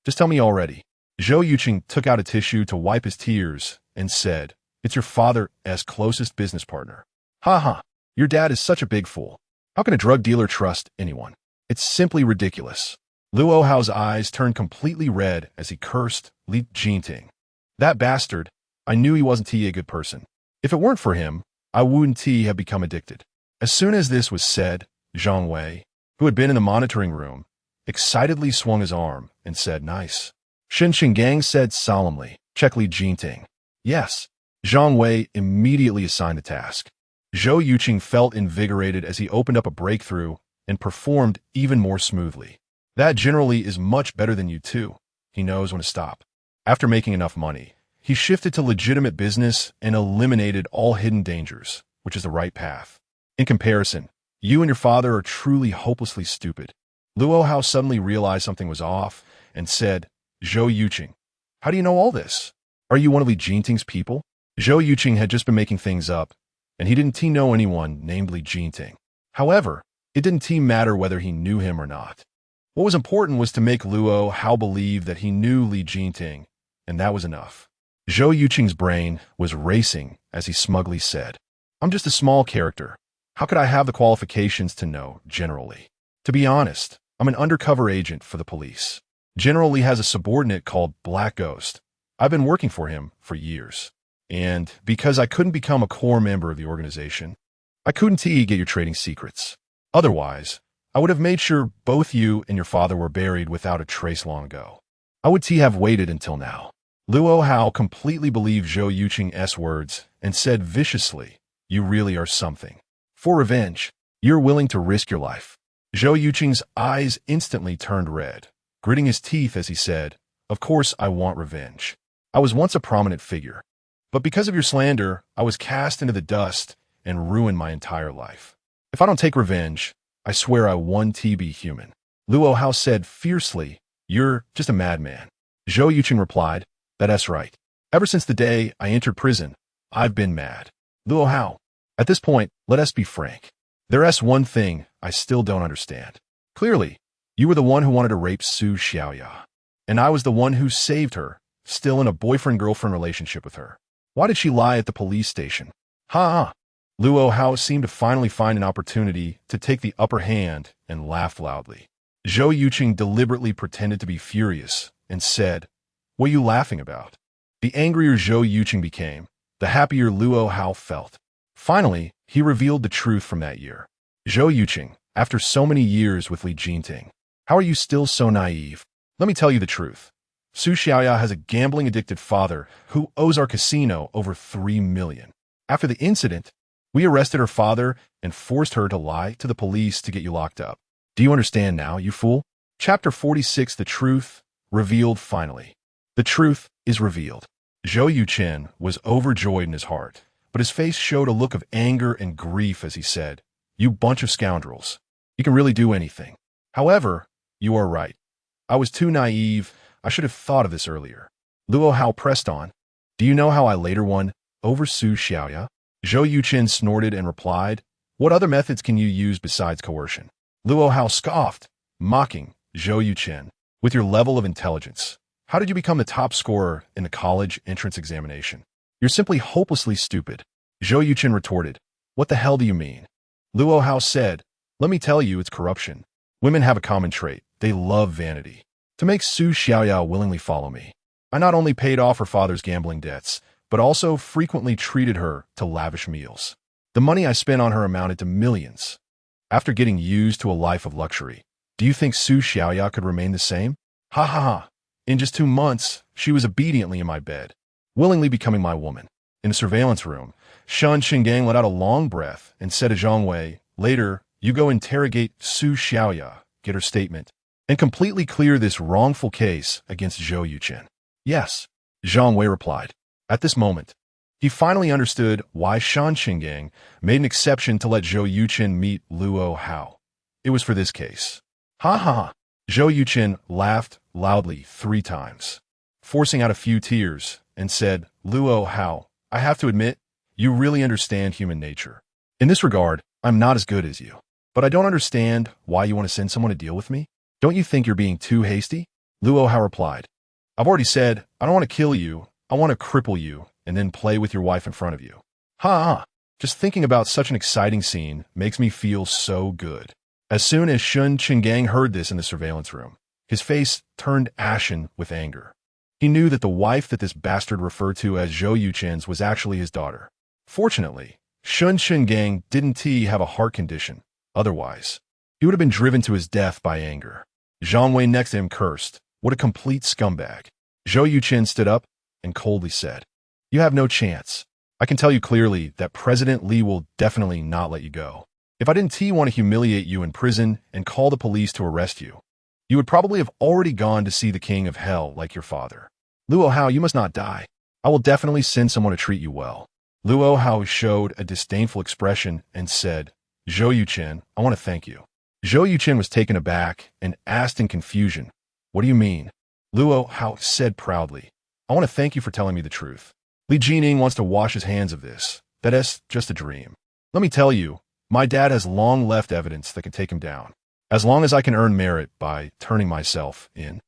Speaker 1: just tell me already. Zhou Yuchen took out a tissue to wipe his tears and said, it's your father's closest business partner. Ha ha, your dad is such a big fool. How can a drug dealer trust anyone? It's simply ridiculous. Luo Hao's eyes turned completely red as he cursed Li Jinting. That bastard, I knew he wasn't a good person. If it weren't for him, I wouldn't have become addicted. As soon as this was said, Zhang Wei, who had been in the monitoring room, excitedly swung his arm and said, nice. Shen Xingang said solemnly, check Li Jinting. Yes. Zhang Wei immediately assigned the task. Zhou Yuchen felt invigorated as he opened up a breakthrough and performed even more smoothly. That generally is much better than you too. He knows when to stop. After making enough money, he shifted to legitimate business and eliminated all hidden dangers, which is the right path. In comparison, you and your father are truly hopelessly stupid. Luo Hao suddenly realized something was off and said, Zhou Yuchen, how do you know all this? Are you one of Li Jinting's people? Zhou Yuchen had just been making things up, and he didn't know anyone named Li Jinting. However, it didn't matter whether he knew him or not. What was important was to make Luo Hao believe that he knew Li Jinting, and that was enough. Zhou Yuchen's brain was racing as he smugly said, I'm just a small character. How could I have the qualifications to know General Li? To be honest, I'm an undercover agent for the police. General Li has a subordinate called Black Ghost. I've been working for him for years. And because I couldn't become a core member of the organization, I couldn't get your trading secrets. Otherwise, I would have made sure both you and your father were buried without a trace long ago. I would have waited until now. Luo Hao completely believed Zhou Yuchen's words and said viciously, you really are something. For revenge, you're willing to risk your life. Zhou Yuchen's eyes instantly turned red, gritting his teeth as he said, of course I want revenge. I was once a prominent figure. But because of your slander, I was cast into the dust and ruined my entire life. If I don't take revenge, I swear I won't be human. Luo Hao said fiercely, you're just a madman. Zhou Yuchen replied, that's right. Ever since the day I entered prison, I've been mad. Luo Hao, at this point, let us be frank. There's one thing I still don't understand. Clearly, you were the one who wanted to rape Su Xiaoya, and I was the one who saved her still in a boyfriend-girlfriend relationship with her. Why did she lie at the police station? Ha ha! Luo Hao seemed to finally find an opportunity to take the upper hand and laughed loudly. Zhou Yuchen deliberately pretended to be furious and said, "What are you laughing about?" The angrier Zhou Yuchen became, the happier Luo Hao felt. Finally, he revealed the truth from that year. "Zhou Yuchen, after so many years with Li Jinting, how are you still so naive? Let me tell you the truth. Su Xiaoya has a gambling-addicted father who owes our casino over 3 million. After the incident, we arrested her father and forced her to lie to the police to get you locked up. Do you understand now, you fool?" Chapter 46, The Truth Revealed Finally. The truth is revealed. Zhou Yuchen was overjoyed in his heart, but his face showed a look of anger and grief as he said, "You bunch of scoundrels. You can really do anything. However, you are right. I was too naive. I should have thought of this earlier." Luo Hao pressed on. "Do you know how I later won over Su Xiaoya?" Zhou Yuchen snorted and replied, "What other methods can you use besides coercion?" Luo Hao scoffed, mocking Zhou Yuchen. "With your level of intelligence, how did you become the top scorer in the college entrance examination? You're simply hopelessly stupid." Zhou Yuchen retorted, "What the hell do you mean?" Luo Hao said, "Let me tell you, it's corruption. Women have a common trait. They love vanity. To make Su Xiaoya willingly follow me, I not only paid off her father's gambling debts, but also frequently treated her to lavish meals. The money I spent on her amounted to millions. After getting used to a life of luxury, do you think Su Xiaoya could remain the same? Ha ha ha. In just 2 months, she was obediently in my bed, willingly becoming my woman." In the surveillance room, Shan Qinggang let out a long breath and said to Zhang Wei, "Later, you go interrogate Su Xiaoya, get her statement, and completely clear this wrongful case against Zhou Yuchen." "Yes," Zhang Wei replied. At this moment, he finally understood why Shan Qinggang made an exception to let Zhou Yuchen meet Luo Hao. It was for this case. Ha ha ha. Zhou Yuchen laughed loudly 3 times, forcing out a few tears, and said, "Luo Hao, I have to admit, you really understand human nature. In this regard, I'm not as good as you. But I don't understand why you want to send someone to deal with me. Don't you think you're being too hasty?" Luo Hao replied, "I've already said, I don't want to kill you, I want to cripple you, and then play with your wife in front of you. Ha ha. Just thinking about such an exciting scene makes me feel so good." As soon as Shan Qinggang heard this in the surveillance room, his face turned ashen with anger. He knew that the wife that this bastard referred to as Zhou Yuchen's was actually his daughter. Fortunately, Shan Qinggang didn't have a heart condition. Otherwise, he would have been driven to his death by anger. Zhang Wei next to him cursed, "What a complete scumbag." Zhou Yuchen stood up and coldly said, "You have no chance. I can tell you clearly that President Li will definitely not let you go. If I didn't want to humiliate you in prison and call the police to arrest you, you would probably have already gone to see the king of hell like your father. Luo Hao, you must not die. I will definitely send someone to treat you well." Luo Hao showed a disdainful expression and said, "Zhou Yuchen, I want to thank you." Zhou Yuchen was taken aback and asked in confusion, "What do you mean?" Luo Hao said proudly, "I want to thank you for telling me the truth. Li Jining wants to wash his hands of this. That is just a dream. Let me tell you, my dad has long left evidence that can take him down. As long as I can earn merit by turning myself in,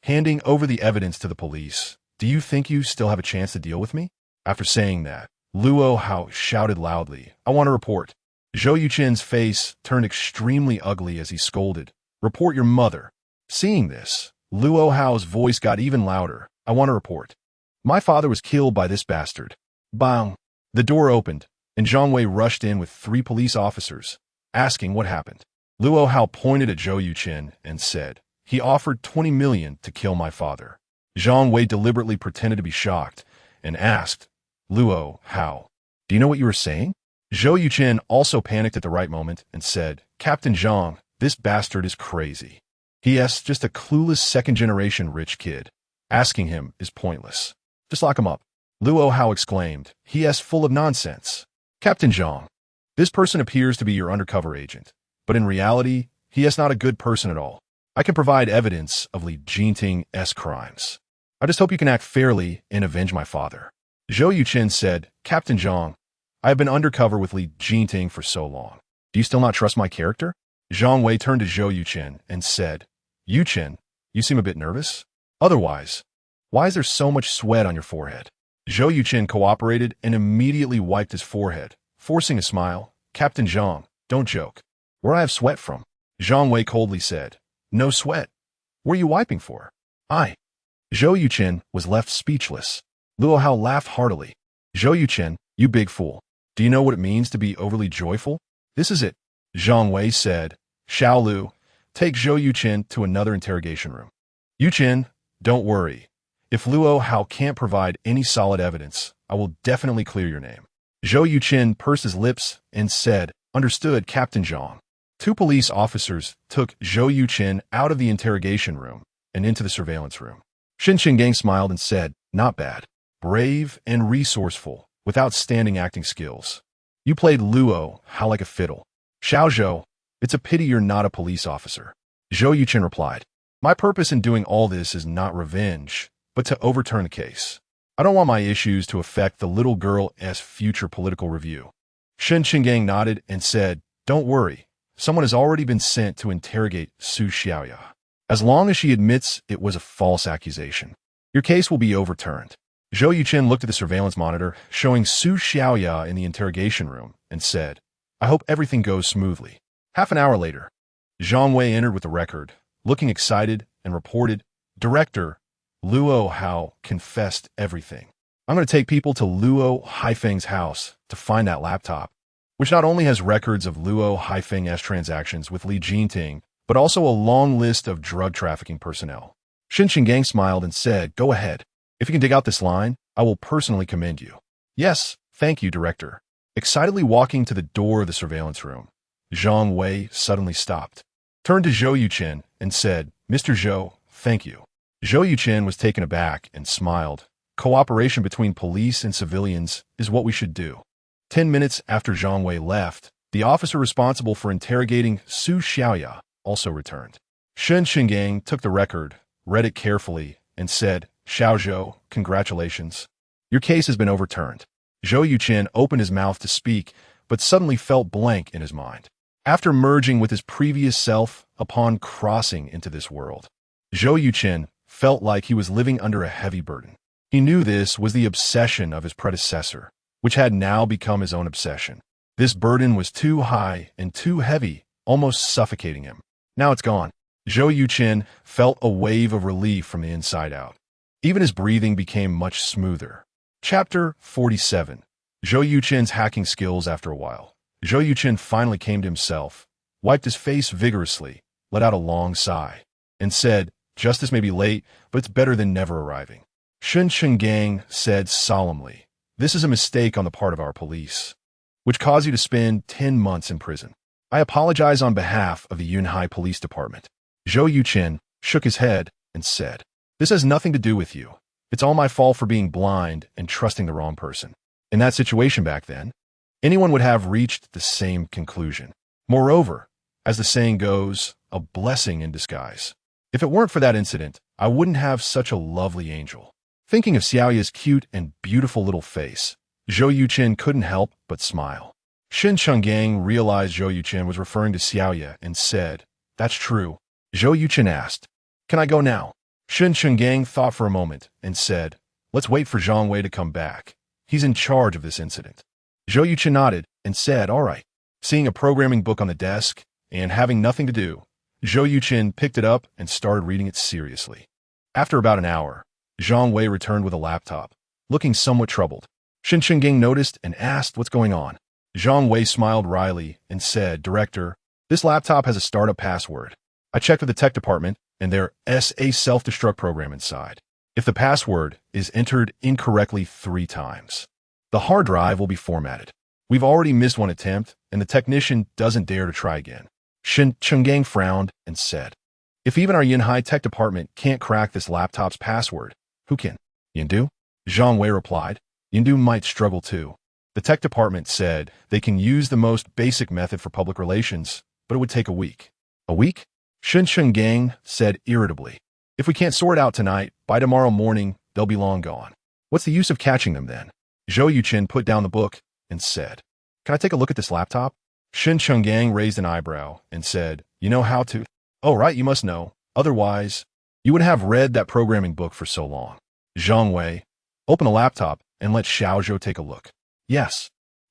Speaker 1: handing over the evidence to the police, do you think you still have a chance to deal with me?" After saying that, Luo Hao shouted loudly, "I want to report." Zhou Yuchen's face turned extremely ugly as he scolded, "Report your mother." Seeing this, Luo Hao's voice got even louder, "I want to report. My father was killed by this bastard." Bang! The door opened, and Zhang Wei rushed in with 3 police officers, asking what happened. Luo Hao pointed at Zhou Yuchen and said, "He offered 20 million to kill my father." Zhang Wei deliberately pretended to be shocked and asked, "Luo Hao, do you know what you were saying?" Zhou Yuchen also panicked at the right moment and said, "Captain Zhang, this bastard is crazy. He is just a clueless second-generation rich kid. Asking him is pointless. Just lock him up." Luo Hao exclaimed, "He is full of nonsense. Captain Zhang, this person appears to be your undercover agent, but in reality, he is not a good person at all. I can provide evidence of Li Jinting's crimes. I just hope you can act fairly and avenge my father." Zhou Yuchen said, "Captain Zhang, I have been undercover with Li Jinting for so long. Do you still not trust my character?" Zhang Wei turned to Zhou Yuchen and said, "Yuchen, you seem a bit nervous. Otherwise, Why is there so much sweat on your forehead? Zhou Yuchen cooperated and immediately wiped his forehead, forcing a smile. Captain Zhang, don't joke. Where I have sweat from? Zhang Wei coldly said. No sweat. What are you wiping for? I. Zhou Yuchen was left speechless. Luo Hao laughed heartily. Zhou Yuchen, you big fool. Do you know what it means to be overly joyful? This is it. Zhang Wei said. Xiao Lu, take Zhou Yuchen to another interrogation room. Yuchen, don't worry. If Luo Hao can't provide any solid evidence, I will definitely clear your name. Zhou Yuchen pursed his lips and said, Understood, Captain Zhang. Two police officers took Zhou Yuchen out of the interrogation room and into the surveillance room. Shen Qinggang smiled and said, Not bad. Brave and resourceful, with outstanding acting skills. You played Luo Hao like a fiddle. Xiao Zhou, it's a pity you're not a police officer. Zhou Yuchen replied, My purpose in doing all this is not revenge, but to overturn the case. I don't want my issues to affect the little girl's future political review. Shen Qinggang nodded and said, Don't worry. Someone has already been sent to interrogate Su Xiaoya. As long as she admits it was a false accusation, your case will be overturned. Zhou Yuchen looked at the surveillance monitor, showing Su Xiaoya in the interrogation room, and said, I hope everything goes smoothly. Half an hour later, Zhang Wei entered with the record, looking excited, and reported, Director, Luo Hao confessed everything. I'm going to take people to Luo Haifeng's house to find that laptop, which not only has records of Luo Haifeng's transactions with Li Jinting, but also a long list of drug trafficking personnel. Shen Qinggang smiled and said, Go ahead. If you can dig out this line, I will personally commend you. Yes, thank you, Director. Excitedly walking to the door of the surveillance room, Zhang Wei suddenly stopped, turned to Zhou Yuchen, and said, Mr. Zhou, thank you. Zhou Yuchen was taken aback and smiled. Cooperation between police and civilians is what we should do. 10 minutes after Zhang Wei left, the officer responsible for interrogating Su Xiaoya also returned. Shen Qinggang took the record, read it carefully, and said, Xiao Zhou, congratulations. Your case has been overturned. Zhou Yuchen opened his mouth to speak, but suddenly felt blank in his mind. After merging with his previous self upon crossing into this world, Zhou Yuchen felt like he was living under a heavy burden. He knew this was the obsession of his predecessor, which had now become his own obsession. This burden was too high and too heavy, almost suffocating him. Now it's gone. Zhou Yuchen felt a wave of relief from the inside out. Even his breathing became much smoother. Chapter 47. Zhou Yuchen's hacking skills after a while. Zhou Yuchen finally came to himself, wiped his face vigorously, let out a long sigh, and said, Justice may be late, but it's better than never arriving. Shen Qinggang said solemnly, This is a mistake on the part of our police, which caused you to spend 10 months in prison. I apologize on behalf of the Yunhai Police Department. Zhou Yuchen shook his head and said, This has nothing to do with you. It's all my fault for being blind and trusting the wrong person. In that situation back then, anyone would have reached the same conclusion. Moreover, as the saying goes, a blessing in disguise. If it weren't for that incident, I wouldn't have such a lovely angel. Thinking of Xiaoya's cute and beautiful little face, Zhou Yuchen couldn't help but smile. Shen Qinggang realized Zhou Yuchen was referring to Xiaoya and said, That's true. Zhou Yuchen asked, Can I go now? Shen Qinggang thought for a moment and said, Let's wait for Zhang Wei to come back. He's in charge of this incident. Zhou Yuchen nodded and said, All right. Seeing a programming book on the desk and having nothing to do, Zhou Yuchen picked it up and started reading it seriously. After about an hour, Zhang Wei returned with a laptop, looking somewhat troubled. Shen Qinggang noticed and asked what's going on. Zhang Wei smiled wryly and said, Director, this laptop has a startup password. I checked with the tech department, and there's a self-destruct program inside. If the password is entered incorrectly 3 times, the hard drive will be formatted. We've already missed one attempt, and the technician doesn't dare to try again. Shen Qinggang frowned and said, If even our Yunhai tech department can't crack this laptop's password, who can? Yindu? Zhang Wei replied. Yindu might struggle too. The tech department said they can use the most basic method for public relations, but it would take a week. A week? Shen Qinggang said irritably. If we can't sort it out tonight, by tomorrow morning, they'll be long gone. What's the use of catching them then? Zhou Yuchen put down the book and said, Can I take a look at this laptop? Shen Qinggang raised an eyebrow and said, You know how to? Oh, right, you must know. Otherwise, you would have read that programming book for so long. Zhang Wei, open the laptop and let Xiao Zhou take a look. Yes.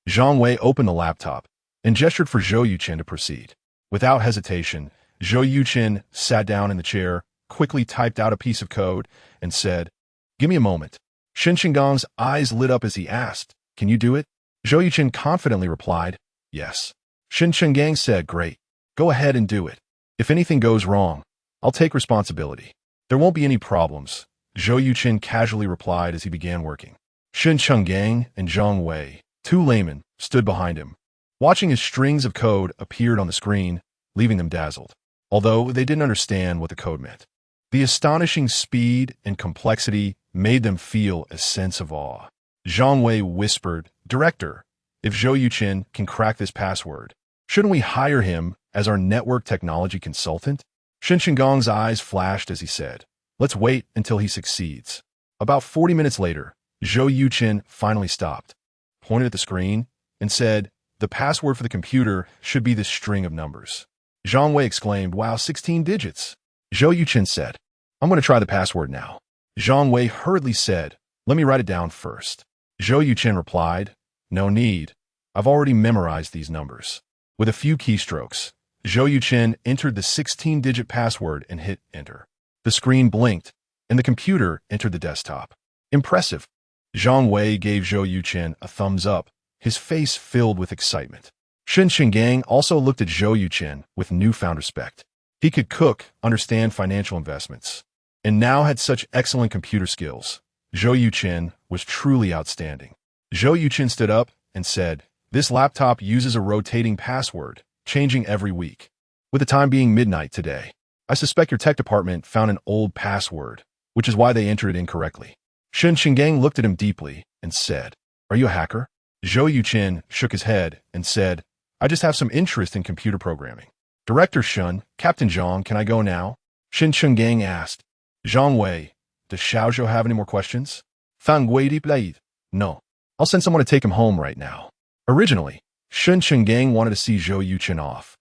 Speaker 1: Zhang Wei opened the laptop and gestured for Zhou Yuchen to proceed. Without hesitation, Zhou Yuchen sat down in the chair, quickly typed out a piece of code, and said, "Give me a moment." Shen Qinggong's eyes lit up as he asked, "Can you do it?" Zhou Yuchen confidently replied, "Yes." Shen Qinggong said, "Great. Go ahead and do it. If anything goes wrong, I'll take responsibility." "There won't be any problems," Zhou Yuchen casually replied as he began working. Shen Qinggong and Zhang Wei, two laymen, stood behind him, watching as strings of code appeared on the screen, leaving them dazzled, although they didn't understand what the code meant. The astonishing speed and complexity made them feel a sense of awe. Zhang Wei whispered, "Director, if Zhou Yuchen can crack this password, shouldn't we hire him as our network technology consultant?" Shen Qinggong's eyes flashed as he said, "Let's wait until he succeeds." About 40 minutes later, Zhou Yuchen finally stopped, pointed at the screen, and said, "The password for the computer should be this string of numbers." Zhang Wei exclaimed, "Wow, 16 digits." Zhou Yuchen said, "I'm going to try the password now." Zhang Wei hurriedly said, "Let me write it down first." Zhou Yuchen replied, "No need. I've already memorized these numbers." With a few keystrokes, Zhou Yuchen entered the 16-digit password and hit enter. The screen blinked, and the computer entered the desktop. "Impressive." Zhang Wei gave Zhou Yuchen a thumbs up, his face filled with excitement. Shen Qinggong also looked at Zhou Yuchen with newfound respect. He could cook, understand financial investments, and now had such excellent computer skills. Zhou Yuchen was truly outstanding. Zhou Yuchen stood up and said, "This laptop uses a rotating password, changing every week. With the time being midnight today, I suspect your tech department found an old password, which is why they entered it incorrectly." Shen Qinggong looked at him deeply and said, "Are you a hacker?" Zhou Yuchen shook his head and said, "I just have some interest in computer programming." "Director Shen, Captain Zhang, can I go now?" Shen Qinggong asked. "Zhang Wei, does Xiao Zhou have any more questions?" "Fan Gui Di Blade." "No. I'll send someone to take him home right now." Originally, Shen Qinggong wanted to see Zhou Yuchen off,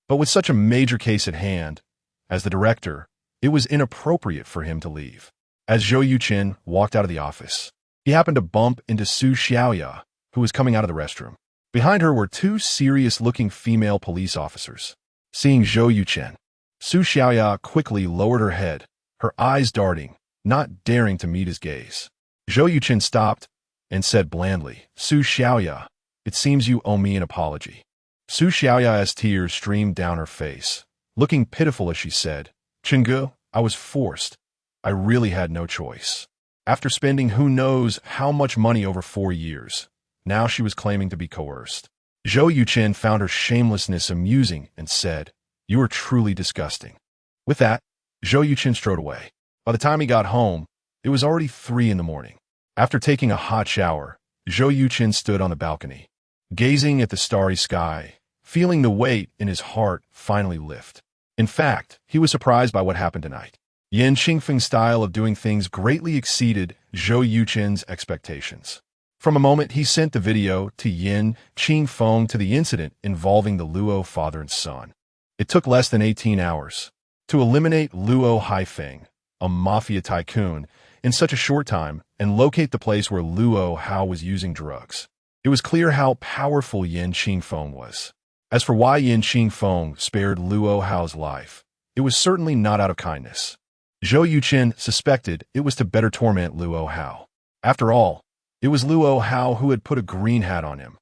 Speaker 1: but with such a major case at hand, as the director, it was inappropriate for him to leave. As Zhou Yuchen walked out of the office, he happened to bump into Su Xiaoya, who was coming out of the restroom. Behind her were two serious-looking female police officers. Seeing Zhou Yuchen, Su Xiaoya quickly lowered her head, her eyes darting, not daring to meet his gaze. Zhou Yuchen stopped and said blandly, "Su Xiaoya, it seems you owe me an apology." Su Xiaoya's tears streamed down her face, looking pitiful as she said, "Chenggu, I was forced. I really had no choice." After spending who knows how much money over 4 years, now she was claiming to be coerced. Zhou Yuchen found her shamelessness amusing and said, "You are truly disgusting." With that, Zhou Yuchen strode away. By the time he got home, it was already 3 in the morning. After taking a hot shower, Zhou Yuchen stood on the balcony, gazing at the starry sky, feeling the weight in his heart finally lift. In fact, he was surprised by what happened tonight. Yan Qingfeng's style of doing things greatly exceeded Zhou Yuchen's expectations. From a moment he sent the video to Yan Qingfeng to the incident involving the Luo father and son. It took less than 18 hours to eliminate Luo Haifeng, a mafia tycoon, in such a short time and locate the place where Luo Hao was using drugs. It was clear how powerful Yan Qingfeng was. As for why Yan Qingfeng spared Luo Hao's life, it was certainly not out of kindness. Zhou Yuchen suspected it was to better torment Luo Hao. After all, it was Luo Hao who had put a green hat on him.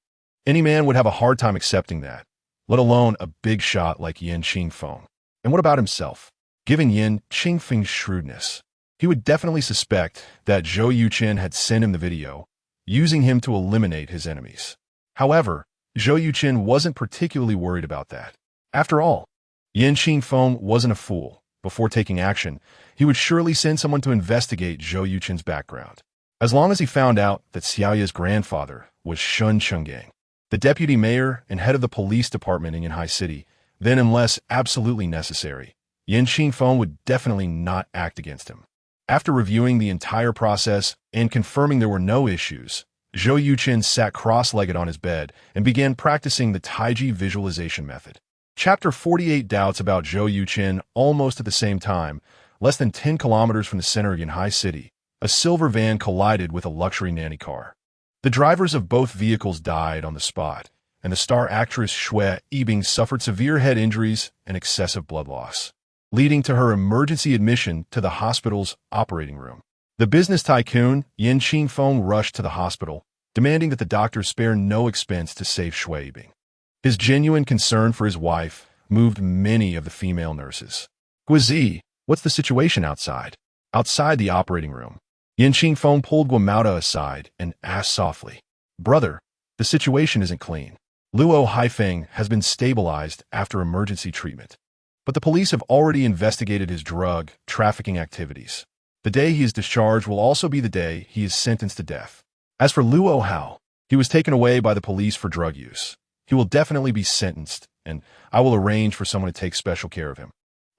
Speaker 1: Any man would have a hard time accepting that, let alone a big shot like Yan Qingfeng. And what about himself? Given Yan Qingfeng's shrewdness, he would definitely suspect that Zhou Yuchen had sent him the video, using him to eliminate his enemies. However, Zhou Yuchen wasn't particularly worried about that. After all, Yan Qingfeng wasn't a fool. Before taking action, he would surely send someone to investigate Zhou Yuchen's background. As long as he found out that Xiaoya's grandfather was Shen Qinggong, the deputy mayor and head of the police department in Yanhai City, then unless absolutely necessary, Yan Qingfeng would definitely not act against him. After reviewing the entire process and confirming there were no issues, Zhou Yuchen sat cross-legged on his bed and began practicing the Taiji visualization method. Chapter 48 Doubts about Zhou Yuchen. Almost at the same time, less than 10 kilometers from the center of Yanhai City, a silver van collided with a luxury nanny car. The drivers of both vehicles died on the spot, and the star actress Xue Yibing suffered severe head injuries and excessive blood loss, leading to her emergency admission to the hospital's operating room. The business tycoon Yin Qingfeng rushed to the hospital, demanding that the doctors spare no expense to save Xue Yibing. His genuine concern for his wife moved many of the female nurses. Guizi, what's the situation outside? Outside the operating room, Yin Qingfeng pulled Guamauta aside and asked softly, "Brother, the situation isn't clean. Luo Haifeng has been stabilized after emergency treatment, but the police have already investigated his drug trafficking activities. The day he is discharged will also be the day he is sentenced to death. As for Luo Hao, he was taken away by the police for drug use. He will definitely be sentenced, and I will arrange for someone to take special care of him.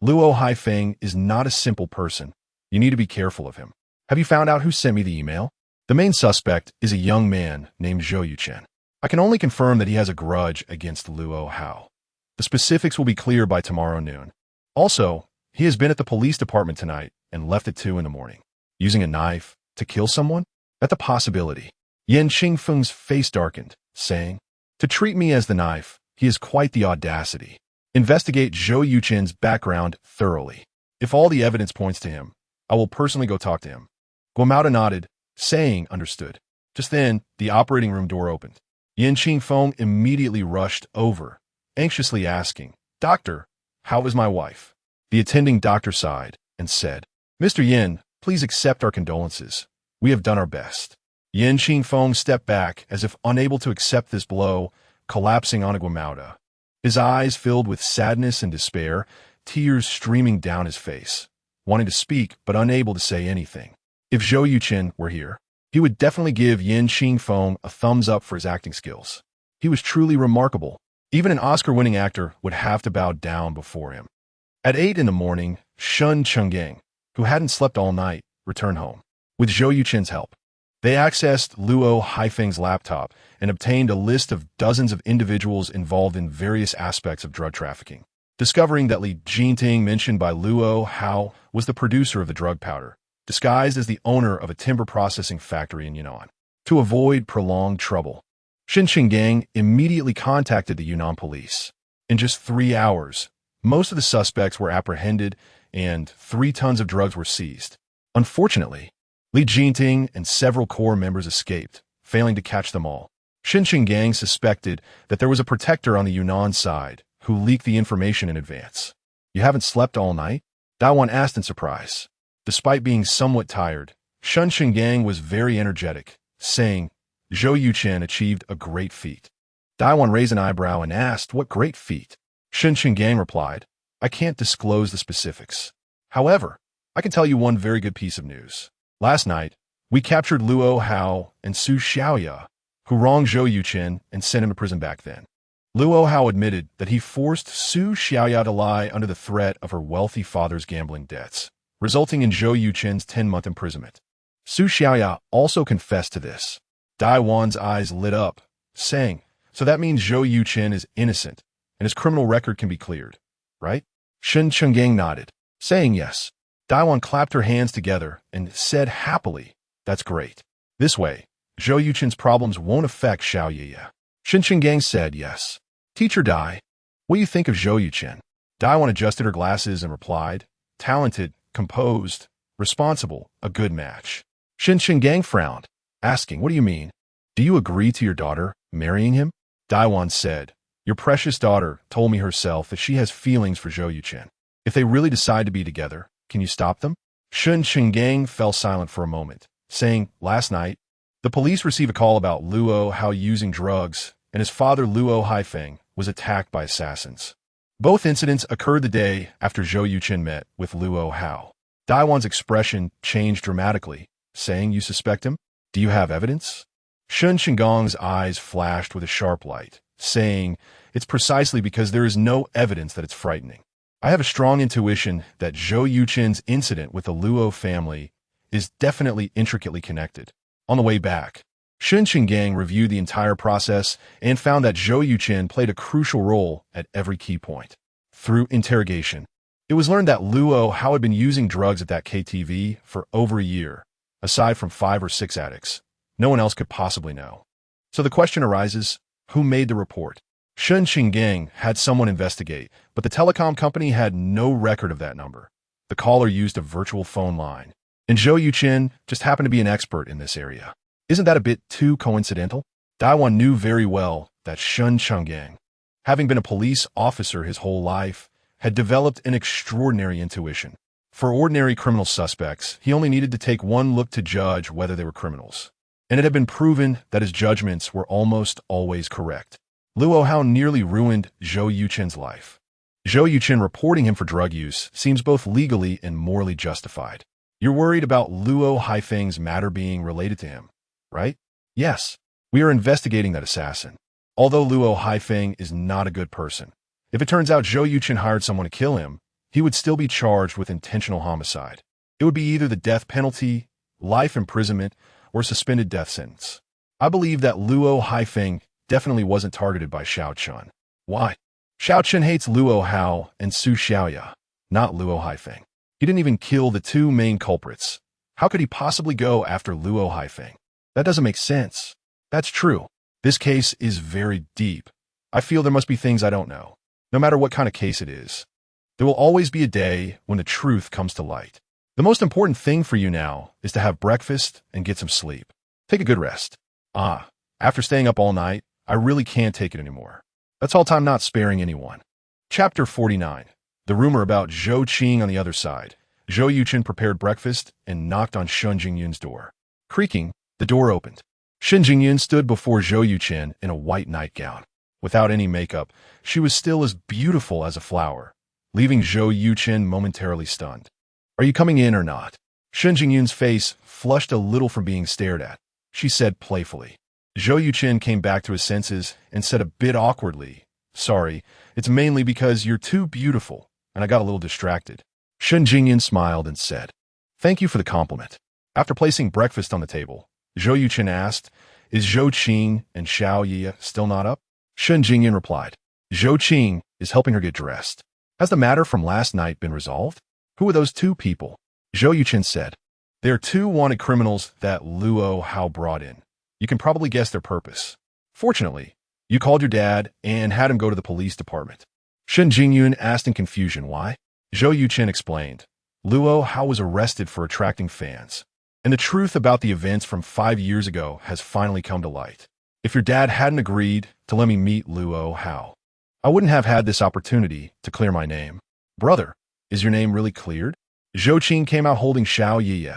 Speaker 1: Luo Haifeng is not a simple person. You need to be careful of him. Have you found out who sent me the email? The main suspect is a young man named Zhou Yuchen. I can only confirm that he has a grudge against Luo Hao. The specifics will be clear by tomorrow noon. Also, he has been at the police department tonight and left at 2 in the morning. Using a knife to kill someone? At the possibility. Yin Qingfeng's face darkened, saying, "To treat me as the knife, he has quite the audacity. Investigate Zhou Yuchen's background thoroughly. If all the evidence points to him, I will personally go talk to him." Guamauta nodded, saying, "Understood." Just then, the operating room door opened. Yin Qingfeng immediately rushed over, anxiously asking, "Doctor, how is my wife?" The attending doctor sighed and said, "Mr. Yin, please accept our condolences. We have done our best." Yin Qingfeng stepped back as if unable to accept this blow, collapsing on Guamauta. His eyes filled with sadness and despair, tears streaming down his face, wanting to speak but unable to say anything. If Zhou Yuchen were here, he would definitely give Yin Qingfeng a thumbs up for his acting skills. He was truly remarkable. Even an Oscar-winning actor would have to bow down before him. At 8 in the morning, Shun Chenggang, who hadn't slept all night, returned home. With Zhou Yuchen's help, they accessed Luo Haifeng's laptop and obtained a list of dozens of individuals involved in various aspects of drug trafficking. Discovering that Li Jinting, mentioned by Luo Hao, was the producer of the drug powder, disguised as the owner of a timber processing factory in Yunnan. To avoid prolonged trouble, Shin Qinggang immediately contacted the Yunnan police. In just 3 hours, most of the suspects were apprehended and 3 tons of drugs were seized. Unfortunately, Li Jinting and several core members escaped, failing to catch them all. Shin Qinggang suspected that there was a protector on the Yunnan side who leaked the information in advance. "You haven't slept all night?" Daiwan asked in surprise. Despite being somewhat tired, Shun Qinggang was very energetic, saying, "Zhou Yuchen achieved a great feat." Daiwan raised an eyebrow and asked, "What great feat?" Shun Qinggang replied, "I can't disclose the specifics. However, I can tell you one very good piece of news. Last night, we captured Luo Hao and Su Xiaoya, who wronged Zhou Yuchen and sent him to prison back then." Luo Hao admitted that he forced Su Xiaoya to lie under the threat of her wealthy father's gambling debts, resulting in Zhou Yuchen's 10-month imprisonment. Su Xiaoya also confessed to this. Daiwan's eyes lit up, saying, "So that means Zhou Yuchen is innocent, and his criminal record can be cleared, right?" Shin Chenggang nodded, saying yes. Daiwan clapped her hands together and said happily, "That's great. This way, Zhou Yuchen's problems won't affect Xiaoya." Shin Chenggang said yes. "Teacher Dai, what do you think of Zhou Yuchen?" Daiwan adjusted her glasses and replied, "Talented, composed, responsible, a good match." Shin Chenggang frowned, asking, "What do you mean? Do you agree to your daughter marrying him?" Daiwan said, "Your precious daughter told me herself that she has feelings for Zhou Yuchen. If they really decide to be together, can you stop them?" Shun Qinggang fell silent for a moment, saying, "Last night, the police received a call about Luo Hao using drugs, and his father Luo Haifeng was attacked by assassins. Both incidents occurred the day after Zhou Yuchen met with Luo Hao." Daiwan's expression changed dramatically, saying, "You suspect him? Do you have evidence?" Shun Qinggang's eyes flashed with a sharp light, saying, "It's precisely because there is no evidence that it's frightening. I have a strong intuition that Zhou Yuchen's incident with the Luo family is definitely intricately connected." On the way back, Shun Qinggang reviewed the entire process and found that Zhou Yuchen played a crucial role at every key point. Through interrogation, it was learned that Luo Hao had been using drugs at that KTV for over a year, aside from 5 or 6 addicts. No one else could possibly know. So the question arises, who made the report? Shun Qinggang had someone investigate, but the telecom company had no record of that number. The caller used a virtual phone line, and Zhou Yuchen just happened to be an expert in this area. Isn't that a bit too coincidental? Daiwan knew very well that Shun Qinggang, having been a police officer his whole life, had developed an extraordinary intuition. For ordinary criminal suspects, he only needed to take one look to judge whether they were criminals. And it had been proven that his judgments were almost always correct. Luo Hao nearly ruined Zhou Yuchen's life. Zhou Yuchen reporting him for drug use seems both legally and morally justified. You're worried about Luo Haifeng's matter being related to him, right? Yes, we are investigating that assassin. Although Luo Haifeng is not a good person, if it turns out Zhou Yuchen hired someone to kill him, he would still be charged with intentional homicide. It would be either the death penalty, life imprisonment, or suspended death sentence. I believe that Luo Haifeng definitely wasn't targeted by Xiao Chun. Why? Xiao Chun hates Luo Hao and Su Xiaoya, not Luo Haifeng. He didn't even kill the two main culprits. How could he possibly go after Luo Haifeng? That doesn't make sense. That's true. This case is very deep. I feel there must be things I don't know. No matter what kind of case it is, there will always be a day when the truth comes to light. The most important thing for you now is to have breakfast and get some sleep. Take a good rest. After staying up all night, I really can't take it anymore. That's all time not sparing anyone. Chapter 49. The rumor about Zhou Qing on the other side. Zhou Yuchen prepared breakfast and knocked on Shun Jingyun's door. Creaking, the door opened. Shun Jingyun stood before Zhou Yuchen in a white nightgown. Without any makeup, she was still as beautiful as a flower, leaving Zhou Yuchen momentarily stunned. Are you coming in or not? Shun Jingyun's face flushed a little from being stared at. She said playfully. Zhou Yuchen came back to his senses and said a bit awkwardly, "Sorry, it's mainly because you're too beautiful, and I got a little distracted." Shun Jingyun smiled and said, "Thank you for the compliment." After placing breakfast on the table, Zhou Yuchen asked, "Is Zhou Qing and Xiao Yi still not up?" Shun Jingyun replied, "Zhou Qing is helping her get dressed. Has the matter from last night been resolved?" "Who are those two people?" Zhou Yuchen said, "They are two wanted criminals that Luo Hao brought in. You can probably guess their purpose. Fortunately, you called your dad and had him go to the police department." Shun Jingyun asked in confusion why. Zhou Yuchen explained, "Luo Hao was arrested for attracting fans, and the truth about the events from 5 years ago has finally come to light. If your dad hadn't agreed to let me meet Luo Hao, I wouldn't have had this opportunity to clear my name." "Brother, is your name really cleared?" Zhou Qing came out holding Xiao Yi,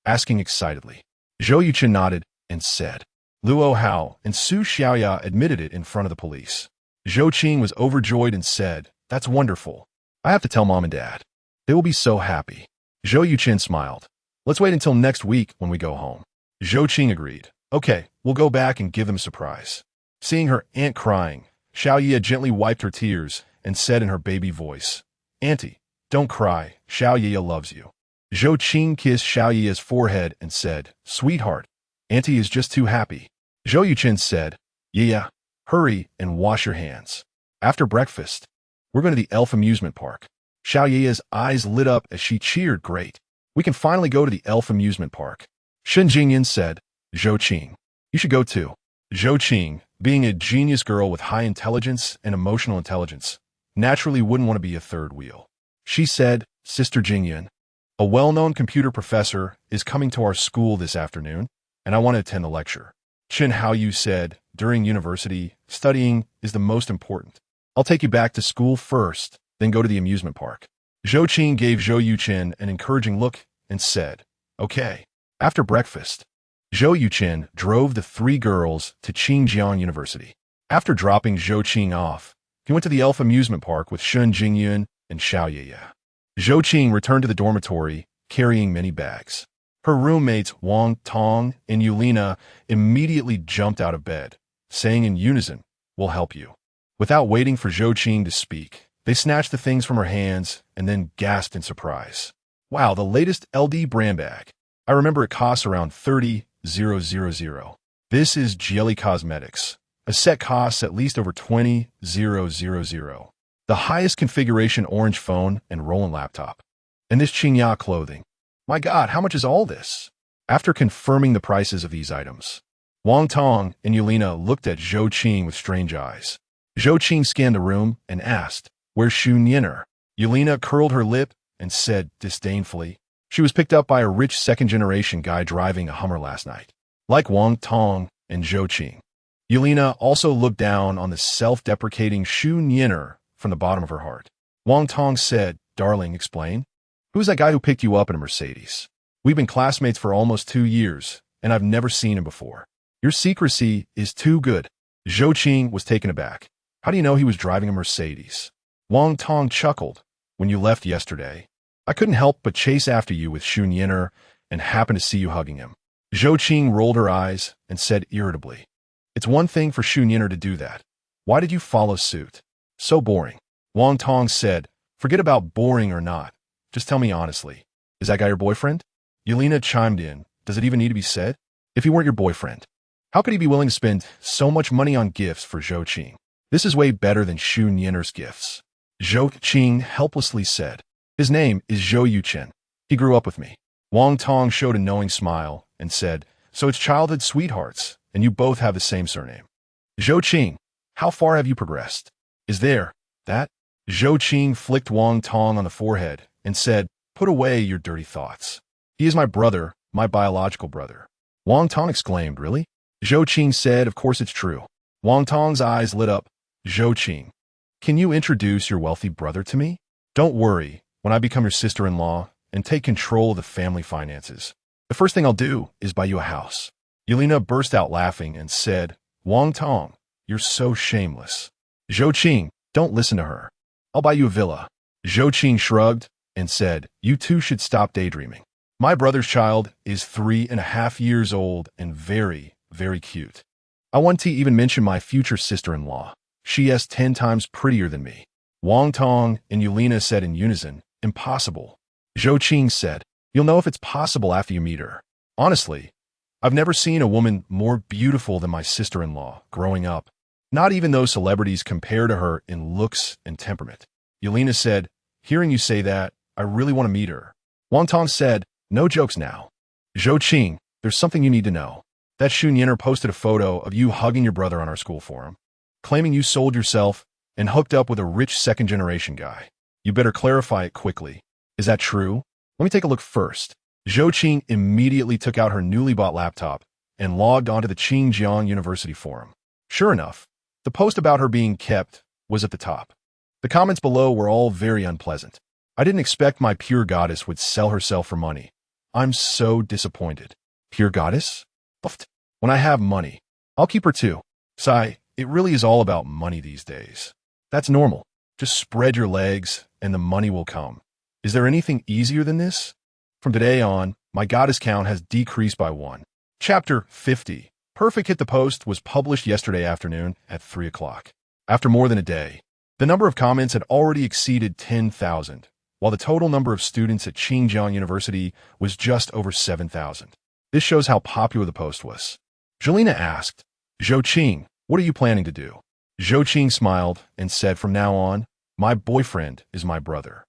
Speaker 1: asking excitedly. Zhou Yuchen nodded and said, "Luo Hao and Su Xiaoya admitted it in front of the police." Zhou Qing was overjoyed and said, "That's wonderful. I have to tell Mom and Dad. They will be so happy." Zhou Yuchen smiled. "Let's wait until next week when we go home." Zhou Qing agreed. "Okay, we'll go back and give them a surprise." Seeing her aunt crying, Xiao Yi gently wiped her tears and said in her baby voice, "Auntie, don't cry. Xiao Yi loves you." Zhou Qing kissed Xiao Yi's forehead and said, "Sweetheart, Auntie is just too happy." Zhou Yuchen said, "Yeah, hurry and wash your hands. After breakfast, we're going to the elf amusement park." Xiao Yi's eyes lit up as she cheered, "Great. We can finally go to the elf amusement park." Shun Jingyun said, "Zhou Qing, you should go too." Zhou Qing, being a genius girl with high intelligence and emotional intelligence, naturally wouldn't want to be a third wheel. She said, "Sister Jingyun, a well-known computer professor is coming to our school this afternoon, and I want to attend the lecture. Chen Haoyu said, during university, studying is the most important. I'll take you back to school first, then go to the amusement park." Zhou Qing gave Zhou Yuchen an encouraging look and said, "Okay." After breakfast, Zhou Yuchen drove the 3 girls to Qingjiang University. After dropping Zhou Qing off, he went to the elf amusement park with Shun Jingyun and Xiao Yi. Zhou Qing returned to the dormitory, carrying many bags. Her roommates Wang Tong and Yulina immediately jumped out of bed, saying in unison, "We'll help you." Without waiting for Zhou Qing to speak, they snatched the things from her hands and then gasped in surprise. "Wow, the latest LD brand bag. I remember it costs around 30,000. This is Jelly Cosmetics. A set costs at least over 20,000. The highest configuration orange phone and Roland laptop. And this Qingya clothing. My God, how much is all this?" After confirming the prices of these items, Wang Tong and Yelena looked at Zhou Yuchen with strange eyes. Zhou Yuchen scanned the room and asked, "Where's Xu Nianer?" Yelena curled her lip and said disdainfully, "She was picked up by a rich second-generation guy driving a Hummer last night." Like Wang Tong and Zhou Yuchen, Yelena also looked down on the self-deprecating Xu Nianer from the bottom of her heart. Wang Tong said, "Darling, explain. Who's that guy who picked you up in a Mercedes? We've been classmates for almost 2 years, and I've never seen him before. Your secrecy is too good." Zhou Yuchen was taken aback. "How do you know he was driving a Mercedes?" Wang Tong chuckled. "When you left yesterday, I couldn't help but chase after you with Xu Nianer and happened to see you hugging him." Zhou Yuchen rolled her eyes and said irritably, "It's one thing for Xu Nianer to do that. Why did you follow suit? So boring." Wang Tong said, "Forget about boring or not. Just tell me honestly. Is that guy your boyfriend?" Yelena chimed in, "Does it even need to be said? If he weren't your boyfriend, how could he be willing to spend so much money on gifts for Zhou Yuchen? This is way better than Xu Nianer's gifts." Zhou Yuchen helplessly said, "His name is Zhou Yuchen. He grew up with me." Wang Tong showed a knowing smile and said, "So it's childhood sweethearts, and you both have the same surname. Zhou Yuchen, how far have you progressed? Is there that?" Zhou Yuchen flicked Wang Tong on the forehead and said, "Put away your dirty thoughts. He is my brother, my biological brother." Wang Tong exclaimed, "Really?" Zhou Yuchen said, "Of course it's true." Wang Tong's eyes lit up. "Zhou Yuchen, can you introduce your wealthy brother to me? Don't worry, when I become your sister-in-law and take control of the family finances, the first thing I'll do is buy you a house." Yelena burst out laughing and said, "Wang Tong, you're so shameless." "Zhou Yuchen, don't listen to her. I'll buy you a villa." Zhou Yuchen shrugged and said, "You two should stop daydreaming. My brother's child is 3.5 years old and very, very cute. I want to even mention my future sister-in-law. She is 10 times prettier than me." Wang Tong and Yelena said in unison, "Impossible." Zhou Yuchen said, "You'll know if it's possible after you meet her. Honestly, I've never seen a woman more beautiful than my sister-in-law growing up. Not even those celebrities compare to her in looks and temperament." Yelena said, "Hearing you say that, I really want to meet her." Wang Tong said, "No jokes now. Zhou Yuchen, there's something you need to know. That Xu Nianer posted a photo of you hugging your brother on our school forum, claiming you sold yourself and hooked up with a rich second-generation guy. You better clarify it quickly. Is that true? Let me take a look first." Zhou Yuchen immediately took out her newly bought laptop and logged onto the Xinjiang University forum. Sure enough, the post about her being kept was at the top. The comments below were all very unpleasant. "I didn't expect my pure goddess would sell herself for money. I'm so disappointed." Pure goddess? Buffed. When I have money, I'll keep her too. Sigh, it really is all about money these days. That's normal. Just spread your legs and the money will come. Is there anything easier than this? From today on, my goddess count has decreased by 1. Chapter 50. Perfect Hit. The post was published yesterday afternoon at 3 o'clock. After more than a day, the number of comments had already exceeded 10,000, while the total number of students at Xinjiang University was just over 7,000. This shows how popular the post was. Jelena asked, "Zhou Yuchen, what are you planning to do?" Zhou Yuchen smiled and said, "From now on, my boyfriend is my brother."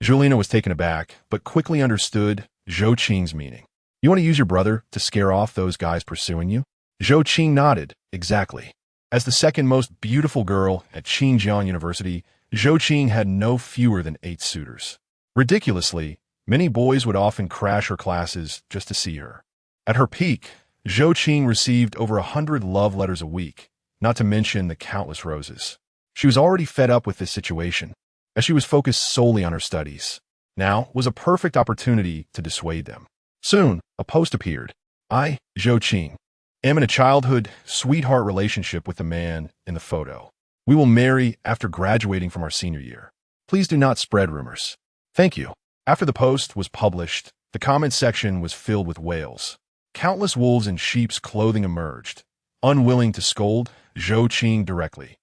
Speaker 1: Jelena was taken aback, but quickly understood Zhou Yuchen's meaning. "You want to use your brother to scare off those guys pursuing you?" Zhou Yuchen nodded, "Exactly." As the second most beautiful girl at Xinjiang University, Zhou Yuchen had no fewer than 8 suitors. Ridiculously, many boys would often crash her classes just to see her. At her peak, Zhou Yuchen received over 100 love letters a week, not to mention the countless roses. She was already fed up with this situation, as she was focused solely on her studies. Now was a perfect opportunity to dissuade them. Soon, a post appeared. "I, Zhou Yuchen, am in a childhood sweetheart relationship with the man in the photo. We will marry after graduating from our senior year. Please do not spread rumors. Thank you." After the post was published, the comment section was filled with wails. Countless wolves in sheep's clothing emerged, unwilling to scold Zhou Yuchen directly.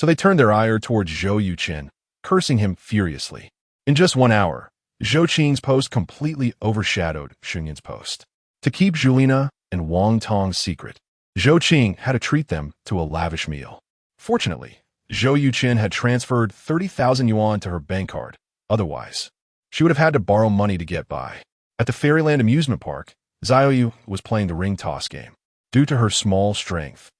Speaker 1: So they turned their ire towards Zhou Yuchen, cursing him furiously. In just 1 hour, Zhou Yuchen's post completely overshadowed Xu Nian's post. To keep Jelena and Wang Tong's secret, Zhou Yuchen had to treat them to a lavish meal. Fortunately, Zhou Yuchen had transferred 30,000 yuan to her bank card. Otherwise, she would have had to borrow money to get by. At the Fairyland amusement park, Zhou Yu was playing the ring toss game. Due to her small strength,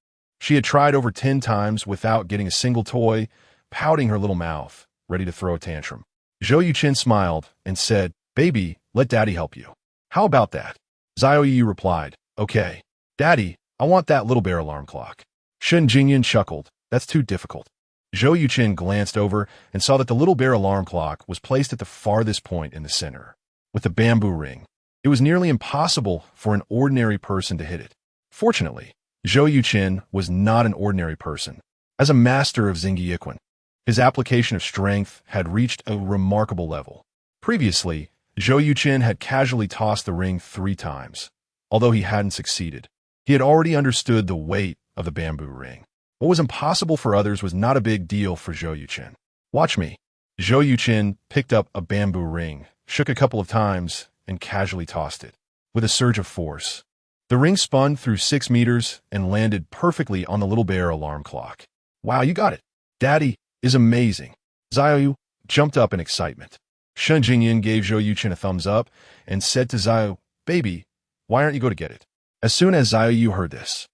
Speaker 1: she had tried over 10 times without getting a single toy, pouting her little mouth, ready to throw a tantrum. Zhou Yuchen smiled and said, "Baby, let Daddy help you." "How about that?" Zhou Yu replied, "Okay. Daddy, I want that little bear alarm clock." Shen Jingyan chuckled, "That's too difficult." Zhou Yuchen glanced over and saw that the little bear alarm clock was placed at the farthest point in the center, with the bamboo ring. It was nearly impossible for an ordinary person to hit it. Fortunately, Zhou Yuchen was not an ordinary person. As a master of Xingyiquan, his application of strength had reached a remarkable level. Previously, Zhou Yuchen had casually tossed the ring 3 times, although he hadn't succeeded. He had already understood the weight of the bamboo ring. What was impossible for others was not a big deal for Zhou Yuchen. "Watch me." Zhou Yuchen picked up a bamboo ring, shook a couple of times, and casually tossed it. With a surge of force, the ring spun through 6 meters and landed perfectly on the little bear alarm clock. "Wow, you got it. Daddy is amazing." Zhou Yu jumped up in excitement. Shen Jingyan gave Zhou Yuchen a thumbs up and said to Zhou, "Baby, why aren't you going to get it?" As soon as Zhou Yu heard this,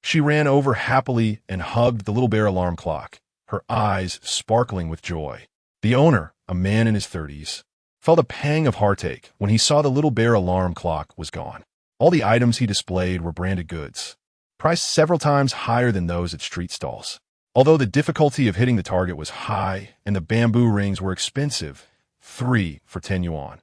Speaker 1: she ran over happily and hugged the little bear alarm clock, her eyes sparkling with joy. The owner, a man in his 30s, felt a pang of heartache when he saw the little bear alarm clock was gone. All the items he displayed were branded goods, priced several times higher than those at street stalls. Although the difficulty of hitting the target was high and the bamboo rings were expensive, 3 for 10 yuan.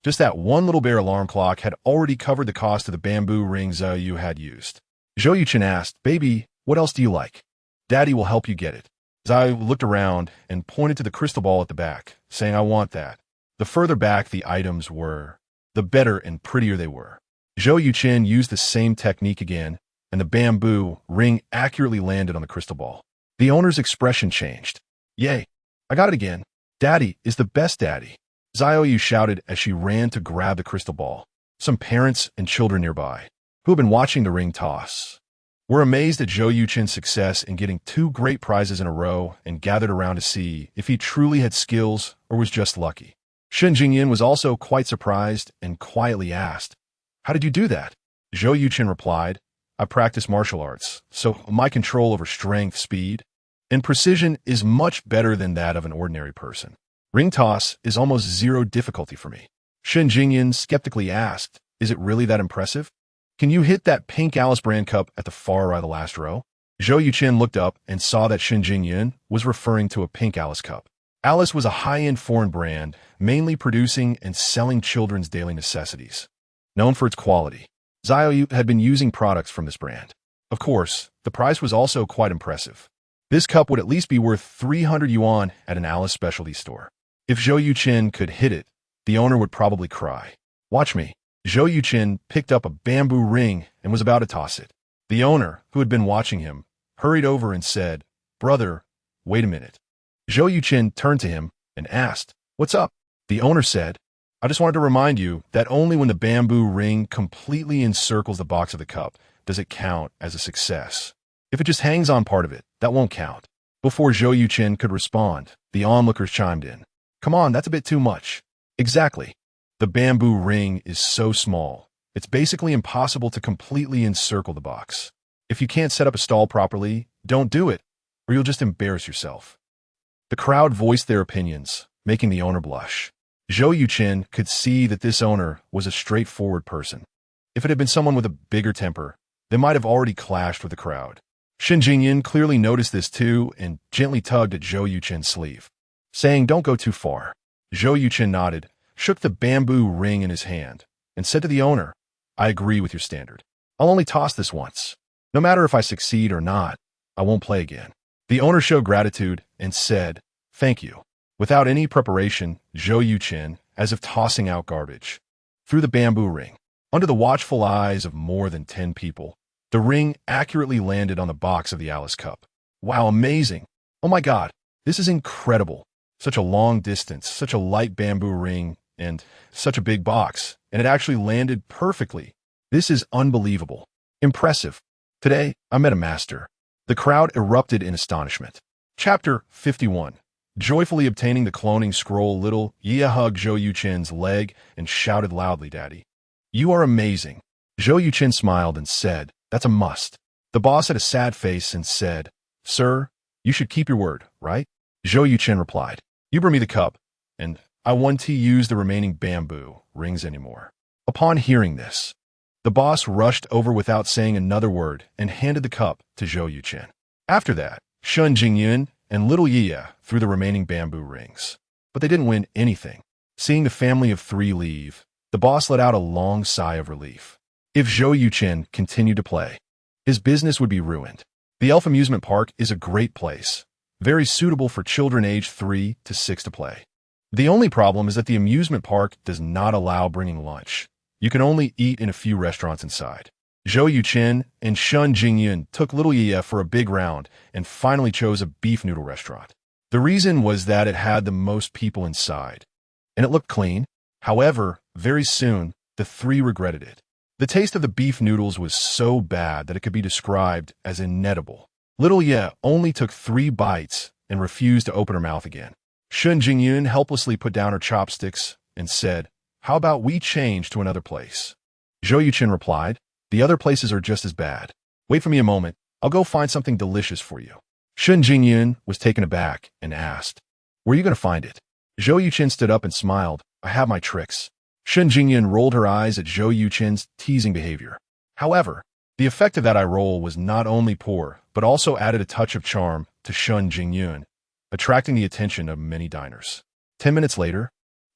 Speaker 1: Just that one little bear alarm clock had already covered the cost of the bamboo ring Zhou Yu had used. Zhou Yuchen asked, "Baby, what else do you like? Daddy will help you get it." Zhou looked around and pointed to the crystal ball at the back, saying, "I want that." The further back the items were, the better and prettier they were. Zhou Yuchen used the same technique again, and the bamboo ring accurately landed on the crystal ball. The owner's expression changed. "Yay, I got it again. Daddy is the best daddy." Zhou Yu shouted as she ran to grab the crystal ball. Some parents and children nearby, who had been watching the ring toss, were amazed at Zhou Yuchen's success in getting 2 great prizes in a row and gathered around to see if he truly had skills or was just lucky. Shen Jingyan was also quite surprised and quietly asked, "How did you do that?" Zhou Yuchen replied, "I practice martial arts, so my control over strength, speed, and precision is much better than that of an ordinary person. Ring toss is almost 0 difficulty for me." Shen Jingyan skeptically asked, "Is it really that impressive? Can you hit that pink Alice brand cup at the far right of the last row?" Zhou Yuchen looked up and saw that Shen Jingyan was referring to a pink Alice cup. Alice was a high-end foreign brand, mainly producing and selling children's daily necessities. Known for its quality, Zhou Yu had been using products from this brand. Of course, the price was also quite impressive. This cup would at least be worth 300 yuan at an Alice specialty store. If Zhou Yuchen could hit it, the owner would probably cry. "Watch me." Zhou Yuchen picked up a bamboo ring and was about to toss it. The owner, who had been watching him, hurried over and said, "Brother, wait a minute." Zhou Yuchen turned to him and asked, "What's up?" The owner said, "I just wanted to remind you that only when the bamboo ring completely encircles the box of the cup does it count as a success. If it just hangs on part of it, that won't count." Before Zhou Yuchen could respond, the onlookers chimed in. "Come on, that's a bit too much." "Exactly. The bamboo ring is so small, it's basically impossible to completely encircle the box. If you can't set up a stall properly, don't do it, or you'll just embarrass yourself." The crowd voiced their opinions, making the owner blush. Zhou Yuchen could see that this owner was a straightforward person. If it had been someone with a bigger temper, they might have already clashed with the crowd. Shen Jingyan clearly noticed this too and gently tugged at Zhou Yuchen's sleeve, saying, "Don't go too far." Zhou Yuchen nodded, shook the bamboo ring in his hand, and said to the owner, "I agree with your standard. I'll only toss this once. No matter if I succeed or not, I won't play again." The owner showed gratitude and said, "Thank you." Without any preparation, Zhou Yuchen, as if tossing out garbage, threw the bamboo ring. Under the watchful eyes of more than 10 people, the ring accurately landed on the box of the Alice Cup. "Wow, amazing. Oh my God, this is incredible. Such a long distance, such a light bamboo ring, and such a big box, and it actually landed perfectly. This is unbelievable. Impressive. Today, I met a master." The crowd erupted in astonishment. Chapter 51. Joyfully obtaining the cloning scroll, little Yia hugged Zhou Yuchen's leg and shouted loudly, "Daddy, you are amazing. Zhou Yuchen smiled and said, "That's a must." The boss had a sad face and said, "Sir, you should keep your word, right?" Zhou Yuchen replied, "You bring me the cup, and I won't use the remaining bamboo rings anymore." Upon hearing this, the boss rushed over without saying another word and handed the cup to Zhou Yuchen. After that, Shun Jingyun and little Ye threw the remaining bamboo rings. But they didn't win anything. Seeing the family of three leave, the boss let out a long sigh of relief. If Zhou Yuchen continued to play, his business would be ruined. The Elf Amusement Park is a great place, very suitable for children aged 3 to 6 to play. The only problem is that the amusement park does not allow bringing lunch. You can only eat in a few restaurants inside. Zhou Yuchen and Shun Jingyun took little Ye for a big round and finally chose a beef noodle restaurant. The reason was that it had the most people inside, and it looked clean. However, very soon, the three regretted it. The taste of the beef noodles was so bad that it could be described as inedible. Little Ye only took 3 bites and refused to open her mouth again. Shun Jingyun helplessly put down her chopsticks and said, "How about we change to another place?" Zhou Yuchen replied, "The other places are just as bad. Wait for me a moment. I'll go find something delicious for you." Shun Jingyun was taken aback and asked, "Where are you going to find it?" Zhou Yuchen stood up and smiled, "I have my tricks." Shun Jingyun rolled her eyes at Zhou Yuchen's teasing behavior. However, the effect of that eye roll was not only poor, but also added a touch of charm to Shun Jingyun, attracting the attention of many diners. 10 minutes later,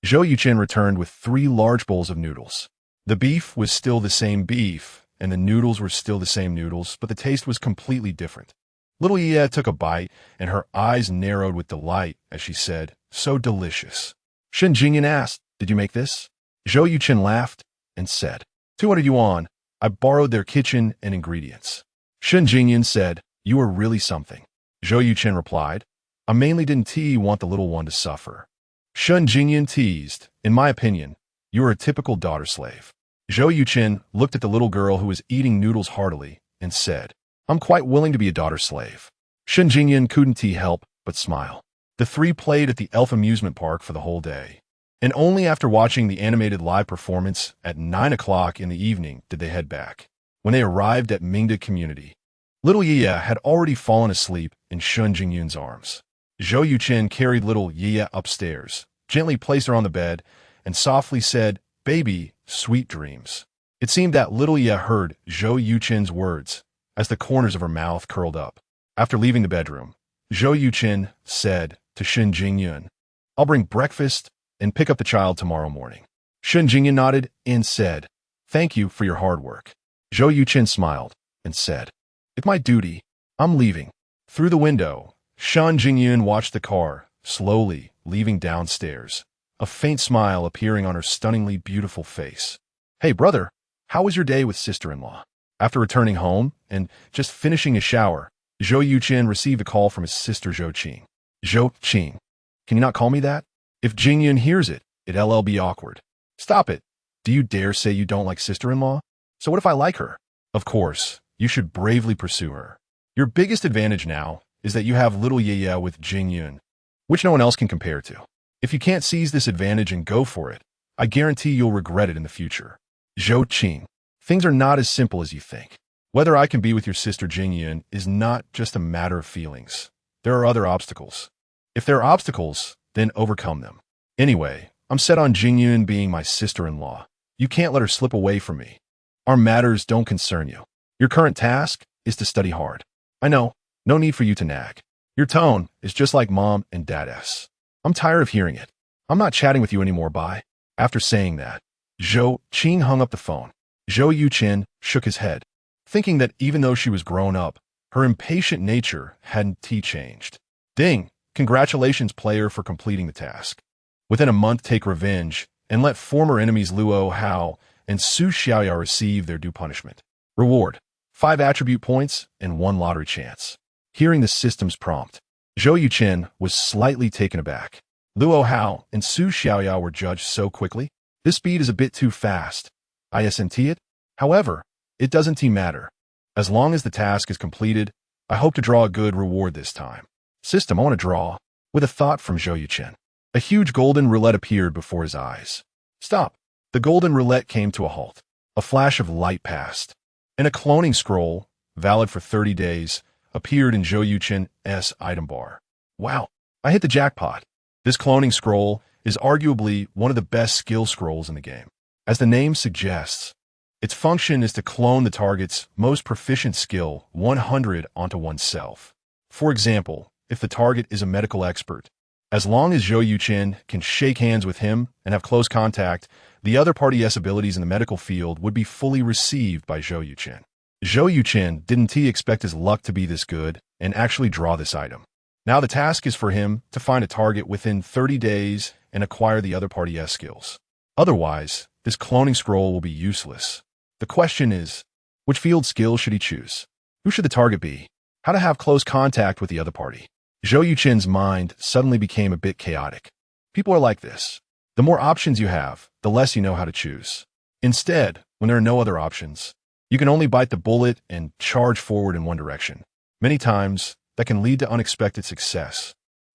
Speaker 1: Zhou Yuchen returned with 3 large bowls of noodles. The beef was still the same beef, and the noodles were still the same noodles, but the taste was completely different. Little Ye took a bite, and her eyes narrowed with delight as she said, "So delicious." Shun Jingyun asked, "Did you make this?" Zhou Yuchen laughed and said, 200 yuan. I borrowed their kitchen and ingredients." Shun Jingyun said, "You are really something." Zhou Yuchen replied, "I mainly didn't want the little one to suffer." Shun Jingyun teased, "In my opinion, you are a typical daughter slave." Zhou Yuchen looked at the little girl who was eating noodles heartily and said, "I'm quite willing to be a daughter slave." Shun Jingyun couldn't help but smile. The three played at the Elf Amusement Park for the whole day, and only after watching the animated live performance at 9 o'clock in the evening did they head back. When they arrived at Mingda Community, little Ye had already fallen asleep in Shun Jingyun's arms. Zhou Yuchen carried little Ye upstairs, gently placed her on the bed, and softly said, "Baby, sweet dreams." It seemed that little Ye heard Zhou Yuchen's words as the corners of her mouth curled up. After leaving the bedroom, Zhou Yuchen said to Shun Jingyun, "I'll bring breakfast and pick up the child tomorrow morning." Shun Jingyun nodded and said, "Thank you for your hard work." Zhou Yuchen smiled and said, "It's my duty. I'm leaving." Through the window, Shun Jingyun watched the car slowly leaving downstairs, a faint smile appearing on her stunningly beautiful face. "Hey, brother, how was your day with sister-in-law?" After returning home and just finishing his shower, Zhou Yuchen received a call from his sister Zhou Qing. "Zhou Qing, can you not call me that? If Jingyun hears it, it'll be awkward." "Stop it. Do you dare say you don't like sister-in-law? So what if I like her?" "Of course, you should bravely pursue her. Your biggest advantage now is that you have little Ye with Jingyun, which no one else can compare to. If you can't seize this advantage and go for it, I guarantee you'll regret it in the future." "Zhou Qing, things are not as simple as you think. Whether I can be with your sister Jingyun is not just a matter of feelings. There are other obstacles. If there are obstacles, then overcome them. Anyway, I'm set on Jingyun being my sister-in-law. You can't let her slip away from me. Our matters don't concern you. Your current task is to study hard. I know, no need for you to nag. Your tone is just like mom and dad's. I'm tired of hearing it. I'm not chatting with you anymore, bye." After saying that, Zhou Qing hung up the phone. Zhou Yuchen shook his head, thinking that even though she was grown up, her impatient nature hadn't changed. "Ding! Congratulations, player, for completing the task. Within a month, take revenge and let former enemies Luo Hao and Su Xiaoyao receive their due punishment. Reward: 5 attribute points and 1 lottery chance." Hearing the system's prompt, Zhou Yuchen was slightly taken aback. Luo Hao and Su Xiaoyao were judged so quickly. This speed is a bit too fast. Isn't it? However, it doesn't matter. As long as the task is completed, I hope to draw a good reward this time. System, I want to draw. With a thought from Zhou Yuchen, a huge golden roulette appeared before his eyes. "Stop!" The golden roulette came to a halt. A flash of light passed, and a cloning scroll, valid for 30 days, appeared in Zhou Yuchen's item bar. Wow, I hit the jackpot. This cloning scroll is arguably one of the best skill scrolls in the game. As the name suggests, its function is to clone the target's most proficient skill 100 onto oneself. For example, if the target is a medical expert, as long as Zhou Yuchen can shake hands with him and have close contact, the other party's abilities in the medical field would be fully received by Zhou Yuchen. Zhou Yuchen didn't expect his luck to be this good and actually draw this item. Now the task is for him to find a target within 30 days and acquire the other party's skills. Otherwise, this cloning scroll will be useless. The question is, which field skill should he choose? Who should the target be? How to have close contact with the other party? Zhou Yuchen's mind suddenly became a bit chaotic. People are like this. The more options you have, the less you know how to choose. Instead, when there are no other options, you can only bite the bullet and charge forward in one direction. Many times, that can lead to unexpected success.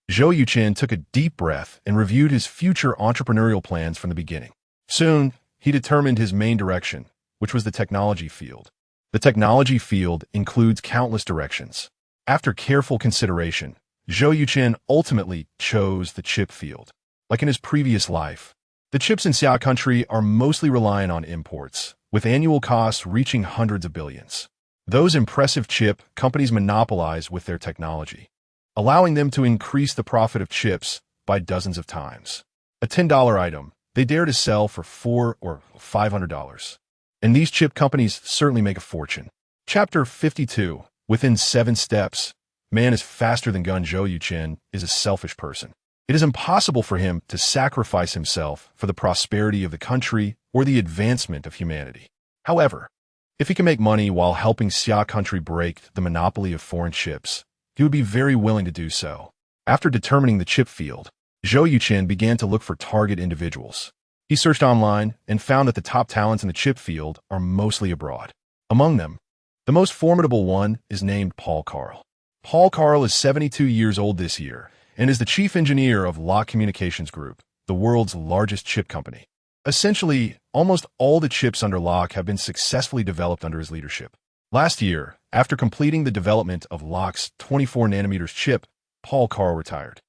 Speaker 1: Zhou Yuchen took a deep breath and reviewed his future entrepreneurial plans from the beginning. Soon, he determined his main direction, which was the technology field. The technology field includes countless directions. After careful consideration, Zhou Yuchen ultimately chose the chip field. Like in his previous life, the chips in Xia country are mostly reliant on imports, with annual costs reaching hundreds of billions. Those impressive chip companies monopolize with their technology, allowing them to increase the profit of chips by dozens of times. A $10 item, they dare to sell for $400 or $500. And these chip companies certainly make a fortune. Chapter 52. Within 7 steps, man is faster than gun. Zhou Yuchen is a selfish person. It is impossible for him to sacrifice himself for the prosperity of the country or the advancement of humanity. However, if he can make money while helping Xia country break the monopoly of foreign chips, he would be very willing to do so. After determining the chip field, Zhou Yuchen began to look for target individuals. He searched online and found that the top talents in the chip field are mostly abroad. Among them, the most formidable one is named Paul Carl. Paul Carl is 72 years old this year and is the chief engineer of Lock Communications Group, the world's largest chip company. Essentially, almost all the chips under Lock have been successfully developed under his leadership. Last year, after completing the development of Lock's 24nm chip, Paul Carl retired.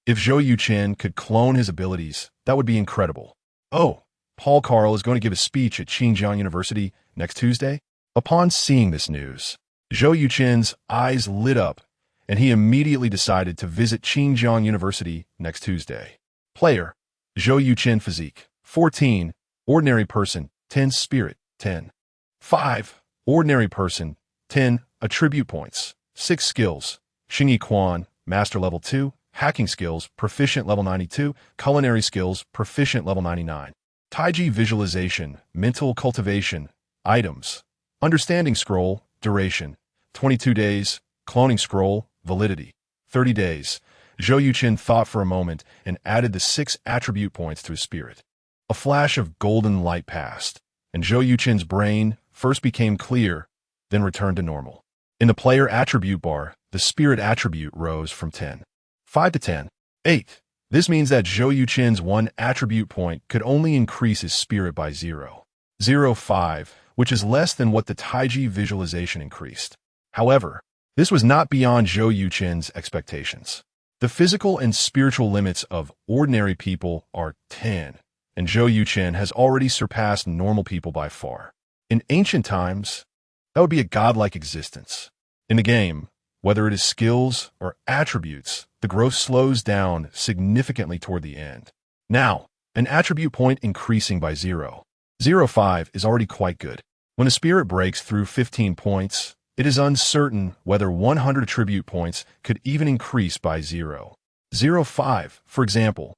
Speaker 1: If Zhou Yuchen could clone his abilities, that would be incredible. Oh, Paul Carl is going to give a speech at Xinjiang University next Tuesday? Upon seeing this news, Zhou Yuchen's eyes lit up, and he immediately decided to visit Xinjiang University next Tuesday. Player, Zhou Yuchen Physique, 14, Ordinary Person, 10 Spirit, 10. 5, Ordinary Person, 10, Attribute Points, 6 Skills, Xingyi Quan, Master Level 2, Hacking Skills, Proficient Level 92, Culinary Skills, Proficient Level 99. Taiji Visualization, Mental Cultivation, Items, Understanding Scroll, Duration, 22 days, Cloning Scroll, Validity, 30 days. Zhou Yuchen thought for a moment and added the 6 attribute points to his spirit. A flash of golden light passed, and Zhou Yuchen's brain first became clear, then returned to normal. In the player attribute bar, the spirit attribute rose from 5 to 10. 8. This means that Zhou Yuchen's 1 attribute point could only increase his spirit by 0.05, which is less than what the Taiji visualization increased. However, this was not beyond Zhou Yuchen's expectations. The physical and spiritual limits of ordinary people are 10, and Zhou Yuchen has already surpassed normal people by far. In ancient times, that would be a godlike existence. In the game, whether it is skills or attributes, the growth slows down significantly toward the end. Now, an attribute point increasing by 0.05 is already quite good. When a spirit breaks through 15 points, it is uncertain whether 100 attribute points could even increase by 0.05. For example,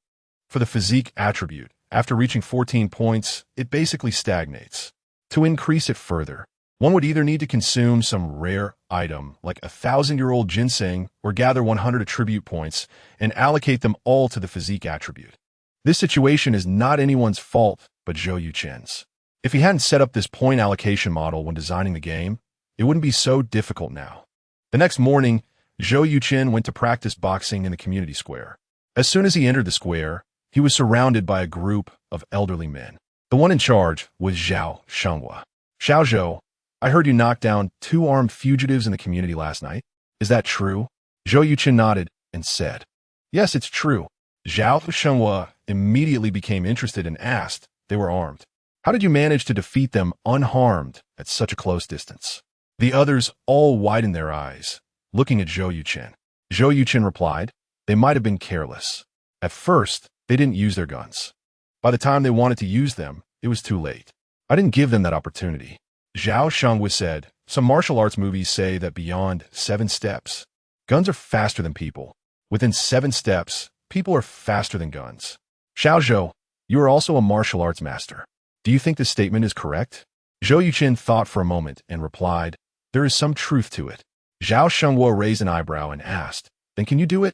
Speaker 1: for the physique attribute, after reaching 14 points, it basically stagnates. To increase it further, one would either need to consume some rare item like 1,000-year-old ginseng or gather 100 attribute points and allocate them all to the physique attribute. This situation is not anyone's fault but Zhou Yuchen's. If he hadn't set up this point allocation model when designing the game, it wouldn't be so difficult now. The next morning, Zhou Yuchen went to practice boxing in the community square. As soon as he entered the square, he was surrounded by a group of elderly men. The one in charge was Zhou Shenhua. Xiao Zhou, I heard you knocked down 2 armed fugitives in the community last night. Is that true? Zhou Yuchen nodded and said, Yes, it's true. Zhou Shenhua immediately became interested and asked, They were armed. How did you manage to defeat them unharmed at such a close distance? The others all widened their eyes, looking at Zhou Yuchen. Zhou Yuchen replied, They might have been careless. At first, they didn't use their guns. By the time they wanted to use them, it was too late. I didn't give them that opportunity. Zhao Shenhua said, Some martial arts movies say that beyond 7 steps, guns are faster than people. Within 7 steps, people are faster than guns. Xiao Zhou, you are also a martial arts master. Do you think this statement is correct? Zhou Yuchen thought for a moment and replied, There is some truth to it. Zhao Shenhua raised an eyebrow and asked, Then can you do it?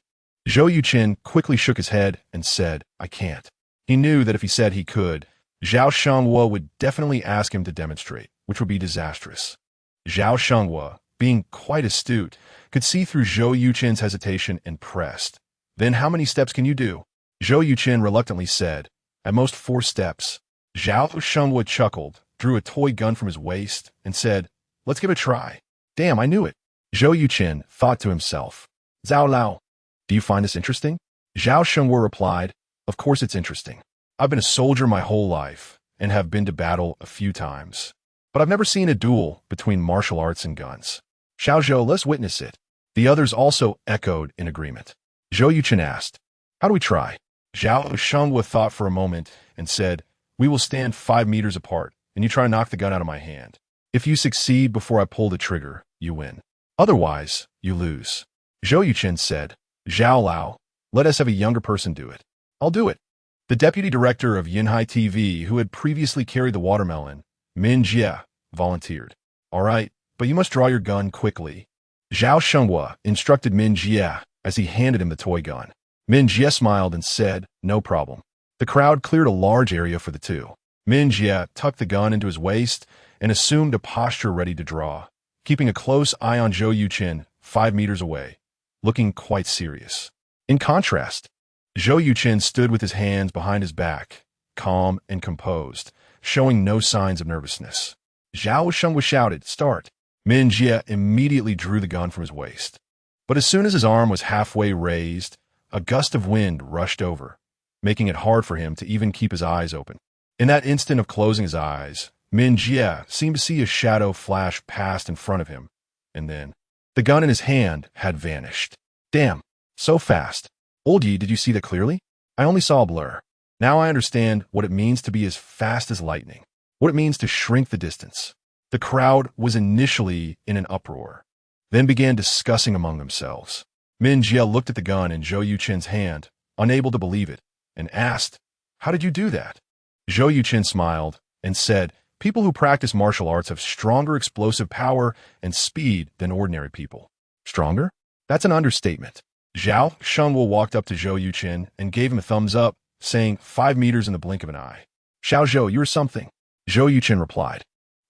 Speaker 1: Zhou Yuchen quickly shook his head and said, I can't. He knew that if he said he could, Zhao Shenhua would definitely ask him to demonstrate, which would be disastrous. Zhao Shenhua, being quite astute, could see through Zhou Yuchen's hesitation and pressed. Then how many steps can you do? Zhou Yuchen reluctantly said, At most 4 steps. Zhao Shenhua chuckled, drew a toy gun from his waist, and said, Let's give it a try. Damn, I knew it. Zhou Yuchen thought to himself, Zhao Lao, do you find this interesting? Zhao Shenhua replied, Of course it's interesting. I've been a soldier my whole life and have been to battle a few times. But I've never seen a duel between martial arts and guns. Xiao Zhou, let's witness it. The others also echoed in agreement. Zhou Yuchen asked, How do we try? Zhao Shenhua thought for a moment and said, We will stand 5 meters apart, and you try to knock the gun out of my hand. If you succeed before I pull the trigger, you win. Otherwise, you lose. Zhou Yuchen said, Zhao Lao, let us have a younger person do it. I'll do it. The deputy director of Yinhai TV, who had previously carried the watermelon, Min Jie, volunteered. All right, but you must draw your gun quickly. Zhao Shenhua instructed Min Jie as he handed him the toy gun. Min Jie smiled and said, No problem. The crowd cleared a large area for the two. Min Jie tucked the gun into his waist and assumed a posture ready to draw, keeping a close eye on Zhou Yuchen 5 meters away, looking quite serious. In contrast, Zhou Yuchen stood with his hands behind his back, calm and composed, showing no signs of nervousness. Zhao Shenhua shouted, Start. Min Jie immediately drew the gun from his waist. But as soon as his arm was halfway raised, a gust of wind rushed over, making it hard for him to even keep his eyes open. In that instant of closing his eyes, Min Jie seemed to see a shadow flash past in front of him, and then the gun in his hand had vanished. Damn, so fast. Old Yi, did you see that clearly? I only saw a blur. Now I understand what it means to be as fast as lightning, what it means to shrink the distance. The crowd was initially in an uproar, then began discussing among themselves. Min Jie looked at the gun in Zhou Yuchen's hand, unable to believe it, and asked, How did you do that? Zhou Yuchen smiled and said, People who practice martial arts have stronger explosive power and speed than ordinary people. Stronger? That's an understatement. Zhao Shenhua walked up to Zhou Yuchen and gave him a thumbs up, saying 5 meters in the blink of an eye. Xiao Zhou, you're something. Zhou Yuchen replied.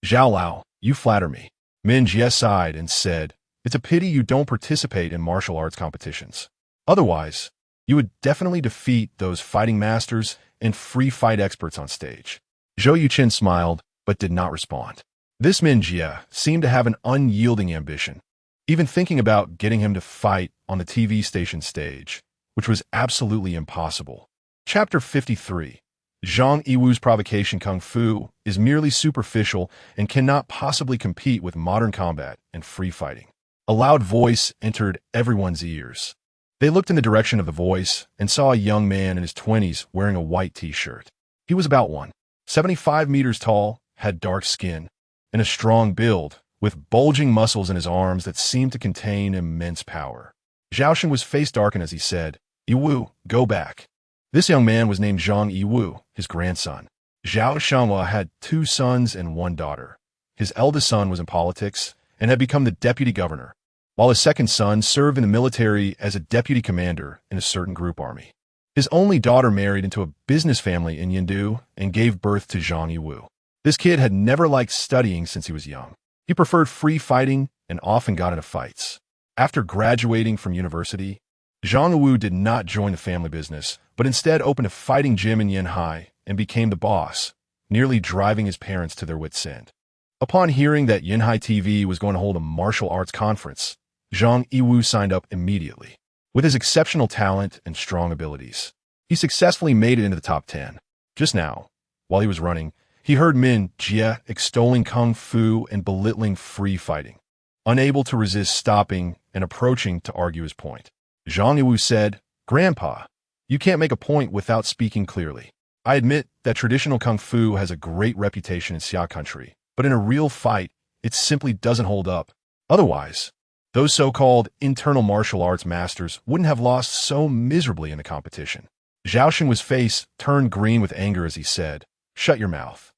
Speaker 1: Zhao Lao, you flatter me. Min Jie sighed and said, It's a pity you don't participate in martial arts competitions. Otherwise, you would definitely defeat those fighting masters and free fight experts on stage. Zhou Yuchen smiled, but did not respond. This Min Jie seemed to have an unyielding ambition, even thinking about getting him to fight on the TV station stage, which was absolutely impossible. Chapter 53. Zhang Yiwu's provocation kung fu is merely superficial and cannot possibly compete with modern combat and free fighting. A loud voice entered everyone's ears. They looked in the direction of the voice and saw a young man in his 20s wearing a white t-shirt. He was about 175 meters tall, had dark skin, and a strong build, with bulging muscles in his arms that seemed to contain immense power. Zhao Shen was face darkened as he said, Yiwu, go back. This young man was named Zhang Yiwu, his grandson. Zhao Shenhua had 2 sons and 1 daughter. His eldest son was in politics and had become the deputy governor, while his second son served in the military as a deputy commander in a certain group army. His only daughter married into a business family in Yindu and gave birth to Zhang Yiwu. This kid had never liked studying since he was young. He preferred free fighting and often got into fights. After graduating from university, Zhang Yiwu did not join the family business, but instead opened a fighting gym in Yinhai and became the boss, nearly driving his parents to their wits' end. Upon hearing that Yinhai TV was going to hold a martial arts conference, Zhang Yiwu signed up immediately. With his exceptional talent and strong abilities, he successfully made it into the top 10. Just now, while he was running, he heard Min Jie extolling kung fu and belittling free fighting. Unable to resist stopping and approaching to argue his point, Zhang Yiwu said, "Grandpa, you can't make a point without speaking clearly. I admit that traditional kung fu has a great reputation in Xia country, but in a real fight, it simply doesn't hold up. Otherwise, those so-called internal martial arts masters wouldn't have lost so miserably in the competition." Zhao Xinhua's face turned green with anger as he said, "Shut your mouth.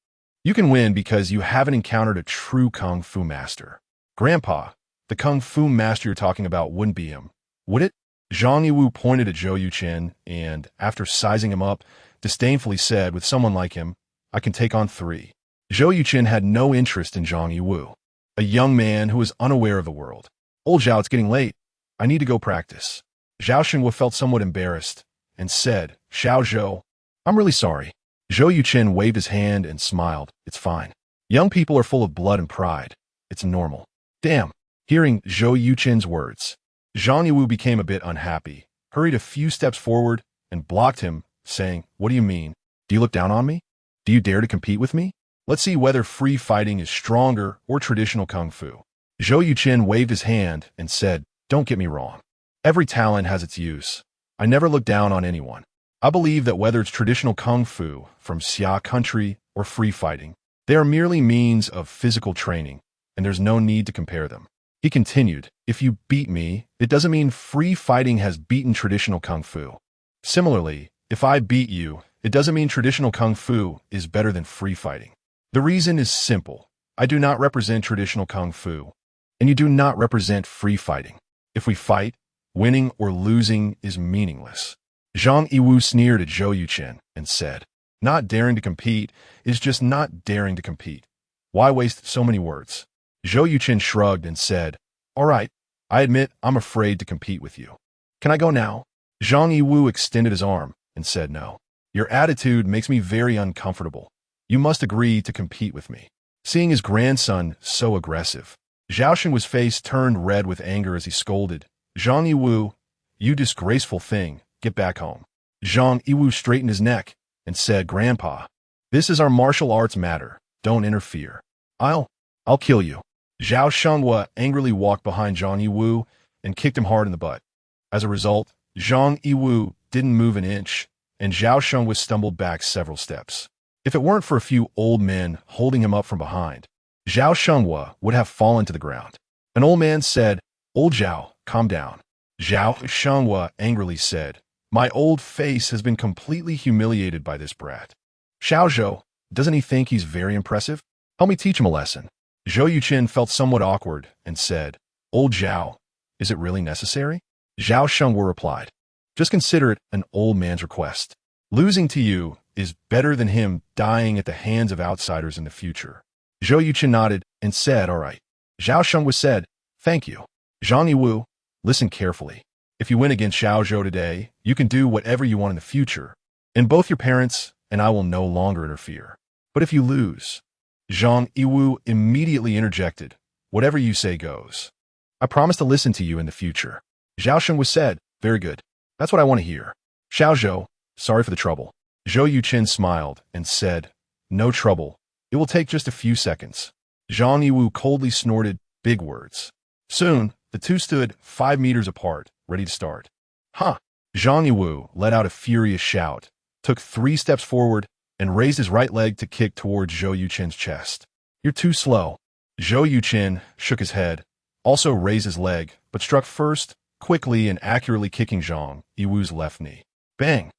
Speaker 1: You can win because you haven't encountered a true kung fu master. Grandpa, the kung fu master you're talking about wouldn't be him, would it?" Zhang Yiwu pointed at Zhou Yuchen and, after sizing him up, disdainfully said, "With someone like him, I can take on 3. Zhou Yuchen had no interest in Zhang Yiwu, a young man who was unaware of the world. "Old Zhao, it's getting late. I need to go practice." Zhao Xinhua felt somewhat embarrassed and said, "Xiao Zhou, I'm really sorry." Zhou Yuchen waved his hand and smiled. "It's fine. Young people are full of blood and pride. It's normal." Damn. Hearing Zhou Yuchen's words, Zhang Yiwu became a bit unhappy, hurried a few steps forward, and blocked him, saying, "What do you mean? Do you look down on me? Do you dare to compete with me? Let's see whether free fighting is stronger or traditional kung fu." Zhou Yuchen waved his hand and said, "Don't get me wrong. Every talent has its use. I never look down on anyone. I believe that whether it's traditional kung fu from Xia country or free fighting, they are merely means of physical training, and there's no need to compare them." He continued, "If you beat me, it doesn't mean free fighting has beaten traditional kung fu. Similarly, if I beat you, it doesn't mean traditional kung fu is better than free fighting. The reason is simple. I do not represent traditional kung fu, and you do not represent free fighting. If we fight, winning or losing is meaningless." Zhang Yiwu sneered at Zhou Yuchen and said, "Not daring to compete is just not daring to compete. Why waste so many words?" Zhou Yuchen shrugged and said, "All right, I admit I'm afraid to compete with you. Can I go now?" Zhang Yiwu extended his arm and said, "No. Your attitude makes me very uncomfortable. You must agree to compete with me." Seeing his grandson so aggressive, Zhao Xinhua's face turned red with anger as he scolded, "Zhang Yiwu, you disgraceful thing, get back home." Zhang Yiwu straightened his neck and said, "Grandpa, this is our martial arts matter. Don't interfere. I'll kill you." Zhao Xinhua angrily walked behind Zhang Yiwu and kicked him hard in the butt. As a result, Zhang Yiwu didn't move an inch, and Zhao Xinhua stumbled back several steps. If it weren't for a few old men holding him up from behind, Zhao Xinhua would have fallen to the ground. An old man said, "Old Zhao, calm down." Zhao Xinhua angrily said, "My old face has been completely humiliated by this brat. Xiao Zhou, doesn't he think he's very impressive? Help me teach him a lesson." Zhou Yuchen felt somewhat awkward and said, "Old Zhao, is it really necessary?" Zhao Xinhua replied, "Just consider it an old man's request. Losing to you is better than him dying at the hands of outsiders in the future." Zhou Yuchen nodded and said, "All right." Zhao Xinhua said, "Thank you. Zhang Yiwu, listen carefully. If you win against Xiao Zhou today, you can do whatever you want in the future, and both your parents and I will no longer interfere. But if you lose," Zhang Yiwu immediately interjected, "whatever you say goes. I promise to listen to you in the future." Zhao Xinhua said, "Very good. That's what I want to hear. Xiao Zhou, sorry for the trouble." Zhou Yuchen smiled and said, "No trouble. It will take just a few seconds." Zhang Yiwu coldly snorted, big words. Soon, the two stood 5 meters apart, ready to start. "Huh!" Zhang Yiwu let out a furious shout, took 3 steps forward, and raised his right leg to kick towards Zhou Yuchen's chest. "You're too slow." Zhou Yuchen shook his head, also raised his leg, but struck first, quickly and accurately kicking Zhang Yiwu's left knee. Bang!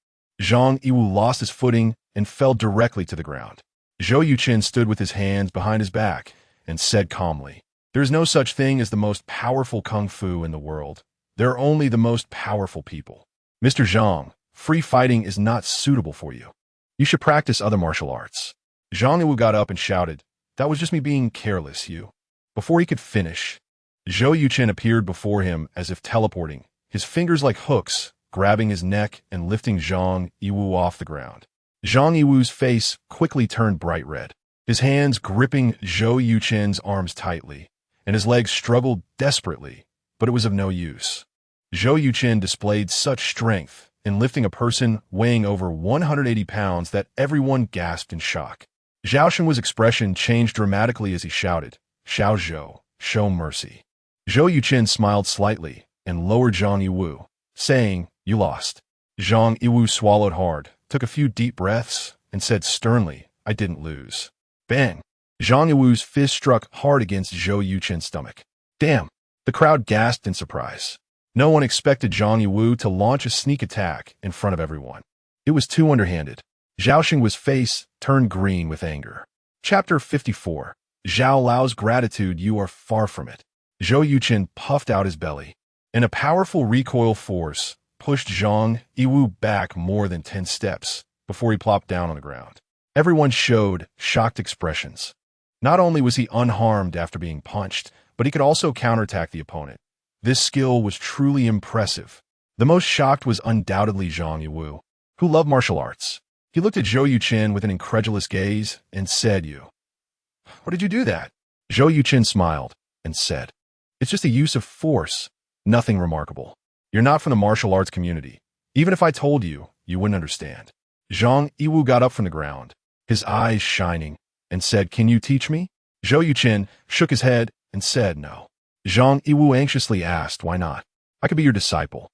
Speaker 1: Zhang Yiwu lost his footing and fell directly to the ground. Zhou Yuchen stood with his hands behind his back and said calmly, "There is no such thing as the most powerful kung fu in the world. There are only the most powerful people. Mr. Zhang, free fighting is not suitable for you. You should practice other martial arts." Zhang Yiwu got up and shouted, "That was just me being careless, you." Before he could finish, Zhou Yuchen appeared before him as if teleporting, his fingers like hooks, grabbing his neck and lifting Zhang Yiwu off the ground. Zhang Yiwu's face quickly turned bright red, his hands gripping Zhou Yuchen's arms tightly, and his legs struggled desperately, but it was of no use. Zhou Yuchen displayed such strength in lifting a person weighing over 180 pounds that everyone gasped in shock. Zhao Sheng's expression changed dramatically as he shouted, "Xiao Zhou, show mercy." Zhou Yuchen smiled slightly and lowered Zhang Yiwu, saying, "You lost." Zhang Yiwu swallowed hard, took a few deep breaths, and said sternly, "I didn't lose." Bang! Zhang Yiwu's fist struck hard against Zhou Yuchen's stomach. Damn! The crowd gasped in surprise. No one expected Zhang Yiwu to launch a sneak attack in front of everyone. It was too underhanded. Zhao Sheng's face turned green with anger. Chapter 54. Zhao Lao's gratitude. You are far from it. Zhou Yuchen puffed out his belly, and a powerful recoil force pushed Zhang Yiwu back more than 10 steps before he plopped down on the ground. Everyone showed shocked expressions. Not only was he unharmed after being punched, but he could also counterattack the opponent. This skill was truly impressive. The most shocked was undoubtedly Zhang Yiwu, who loved martial arts. He looked at Zhou Yuchen with an incredulous gaze and said, "How did you do that?" Zhou Yuchen smiled and said, "It's just a use of force, nothing remarkable. You're not from the martial arts community. Even if I told you, you wouldn't understand." Zhang Yiwu got up from the ground, his eyes shining, and said, "Can you teach me?" Zhou Yuchen shook his head and said no. Zhang Yiwu anxiously asked, "Why not? I could be your disciple."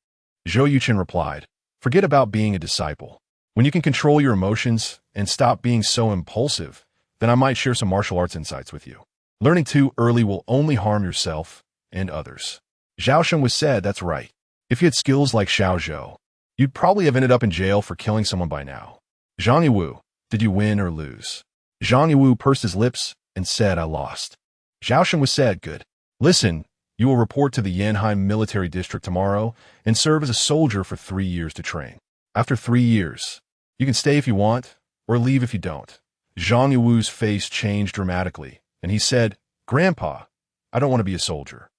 Speaker 1: Zhou Yuchen replied, "Forget about being a disciple. When you can control your emotions and stop being so impulsive, then I might share some martial arts insights with you. Learning too early will only harm yourself and others." Zhao Sheng was said, "That's right. If you had skills like Xiao Zhou, you'd probably have ended up in jail for killing someone by now." Zhang Yiwu, did you win or lose? Zhang Yiwu pursed his lips and said, "I lost." Zhao Sheng was said, "Good. Listen, you will report to the Yanheim military district tomorrow and serve as a soldier for 3 years to train. After 3 years, you can stay if you want or leave if you don't." Zhang Yiwu's face changed dramatically, and he said, "Grandpa, I don't want to be a soldier."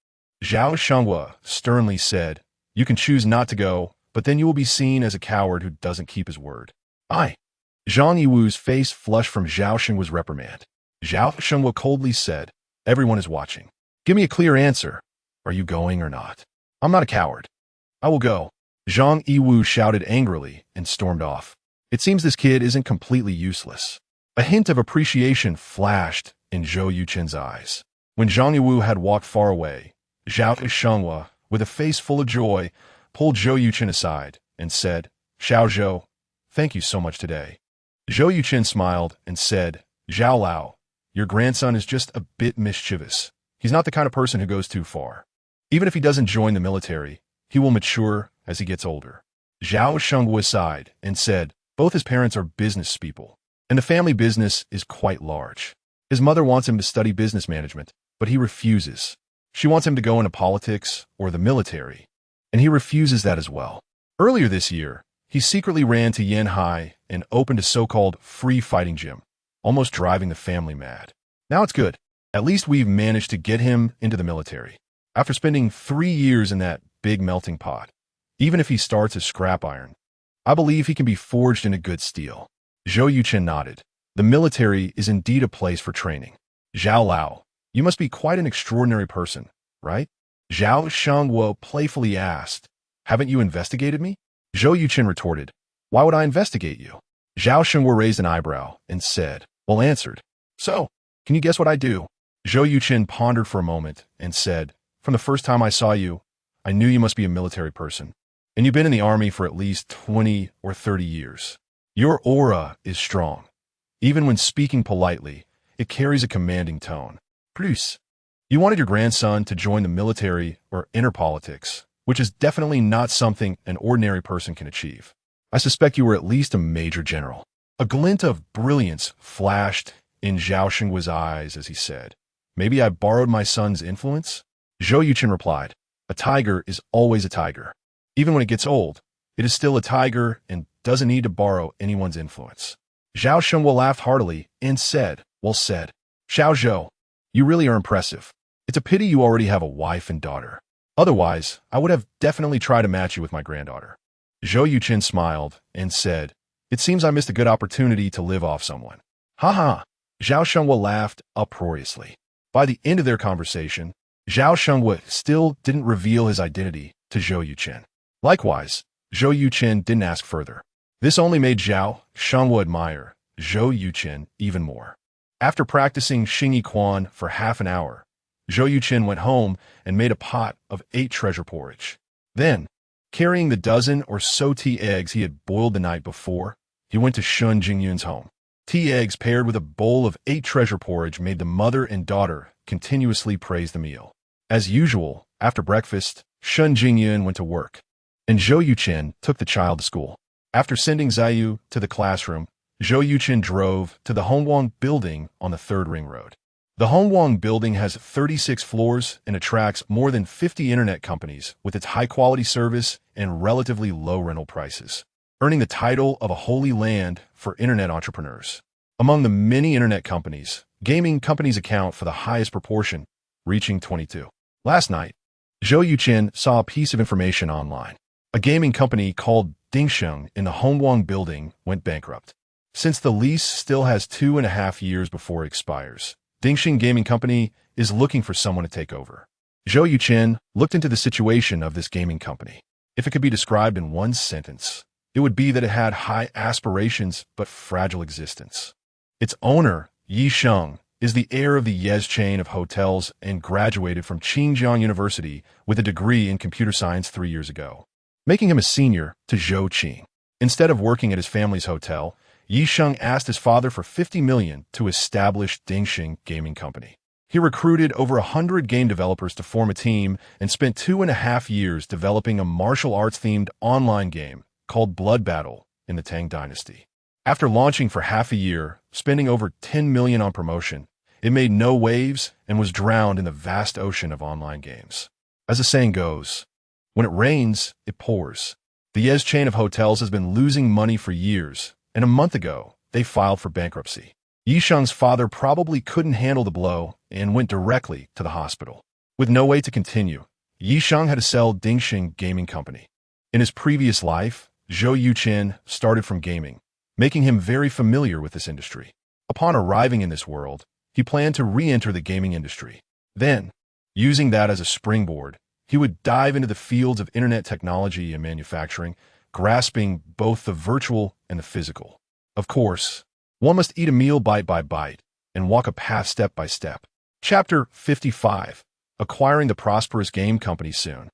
Speaker 1: Zhao Shenghua sternly said, "You can choose not to go, but then you will be seen as a coward who doesn't keep his word." "Aye." Zhang Yiwu's face flushed from Zhao Shenghua's reprimand. Zhao Shenghua coldly said, "Everyone is watching. Give me a clear answer. Are you going or not?" "I'm not a coward. I will go." Zhang Yiwu shouted angrily and stormed off. It seems this kid isn't completely useless. A hint of appreciation flashed in Zhou Yuchen's eyes. When Zhang Yiwu had walked far away, Zhao Shenghua, with a face full of joy, pulled Zhou Yuchen aside and said, "Xiao Zhou, thank you so much today." Zhou Yuchen smiled and said, "Zhao Lao, your grandson is just a bit mischievous. He's not the kind of person who goes too far. Even if he doesn't join the military, he will mature as he gets older." Zhao Shenghua sighed and said, "Both his parents are business people, and the family business is quite large. His mother wants him to study business management, but he refuses. She wants him to go into politics or the military, and he refuses that as well. Earlier this year, he secretly ran to Yanhai and opened a so-called free fighting gym, almost driving the family mad. Now it's good. At least we've managed to get him into the military. After spending 3 years in that big melting pot, even if he starts as scrap iron, I believe he can be forged into good steel." Zhou Yuchen nodded. "The military is indeed a place for training. Zhao Lao, you must be quite an extraordinary person, right?" Zhao Shenghua playfully asked, "Haven't you investigated me?" Zhou Yuchen retorted, "Why would I investigate you?" Zhao Shenghua raised an eyebrow and said, "Well answered. So, can you guess what I do?" Zhou Yuchen pondered for a moment and said, "From the first time I saw you, I knew you must be a military person. And you've been in the army for at least 20 or 30 years. Your aura is strong. Even when speaking politely, it carries a commanding tone. Plus, you wanted your grandson to join the military or enter politics, which is definitely not something an ordinary person can achieve. I suspect you were at least a major general." A glint of brilliance flashed in Zhao Shenghua's eyes as he said, "Maybe I borrowed my son's influence?" Zhou Yuchen replied, "A tiger is always a tiger. Even when it gets old, it is still a tiger and doesn't need to borrow anyone's influence." Zhao Shenghua laughed heartily and said, "Well said. Xiao Zhou, you really are impressive. It's a pity you already have a wife and daughter. Otherwise, I would have definitely tried to match you with my granddaughter." Zhou Yuchen smiled and said, It seems I missed a good opportunity to live off someone. Haha. Zhao Shengwu laughed uproariously. By the end of their conversation, Zhao Shengwu still didn't reveal his identity to Zhou Yuchen. Likewise, Zhou Yuchen didn't ask further. This only made Zhao Shengwu admire Zhou Yuchen even more. After practicing Xingyi Quan for half an hour, Zhou Yuchen went home and made a pot of 8 treasure porridge. Then, carrying the dozen or so tea eggs he had boiled the night before, he went to Shun Jingyun's home. Tea eggs paired with a bowl of 8 treasure porridge made the mother and daughter continuously praise the meal. As usual, after breakfast, Shun Jingyun went to work, and Zhou Yuchen took the child to school. After sending Ziyu to the classroom, Zhou Yuchen drove to the Hongwang building on the 3rd Ring Road. The Hongwang building has 36 floors and attracts more than 50 internet companies with its high-quality service and relatively low rental prices, earning the title of a holy land for internet entrepreneurs. Among the many internet companies, gaming companies account for the highest proportion, reaching 22. Last night, Zhou Yuchen saw a piece of information online. A gaming company called Dingsheng in the Hongwang building went bankrupt. Since the lease still has 2.5 years before it expires, Dingsheng Gaming Company is looking for someone to take over. Zhou Yuchen looked into the situation of this gaming company. If it could be described in one sentence, it would be that it had high aspirations but fragile existence. Its owner, Yi Sheng, is the heir of the Yes chain of hotels and graduated from Qinjiang University with a degree in computer science 3 years ago, making him a senior to Zhou Qing. Instead of working at his family's hotel, Yi Sheng asked his father for 50 million to establish Dingsheng Gaming Company. He recruited over 100 game developers to form a team and spent 2.5 years developing a martial arts-themed online game called Blood Battle in the Tang Dynasty. After launching for half a year, spending over 10 million on promotion, it made no waves and was drowned in the vast ocean of online games. As the saying goes, when it rains, it pours. The Yes chain of hotels has been losing money for years, and a month ago, they filed for bankruptcy. Yi Sheng's father probably couldn't handle the blow and went directly to the hospital. With no way to continue, Yi Sheng had to sell Dingsheng Gaming Company. In his previous life, Zhou Yuchen started from gaming, making him very familiar with this industry. Upon arriving in this world, he planned to re-enter the gaming industry. Then, using that as a springboard, he would dive into the fields of internet technology and manufacturing, grasping both the virtual and the physical. Of course, one must eat a meal bite by bite and walk a path step by step. Chapter 55. Acquiring the prosperous game company soon.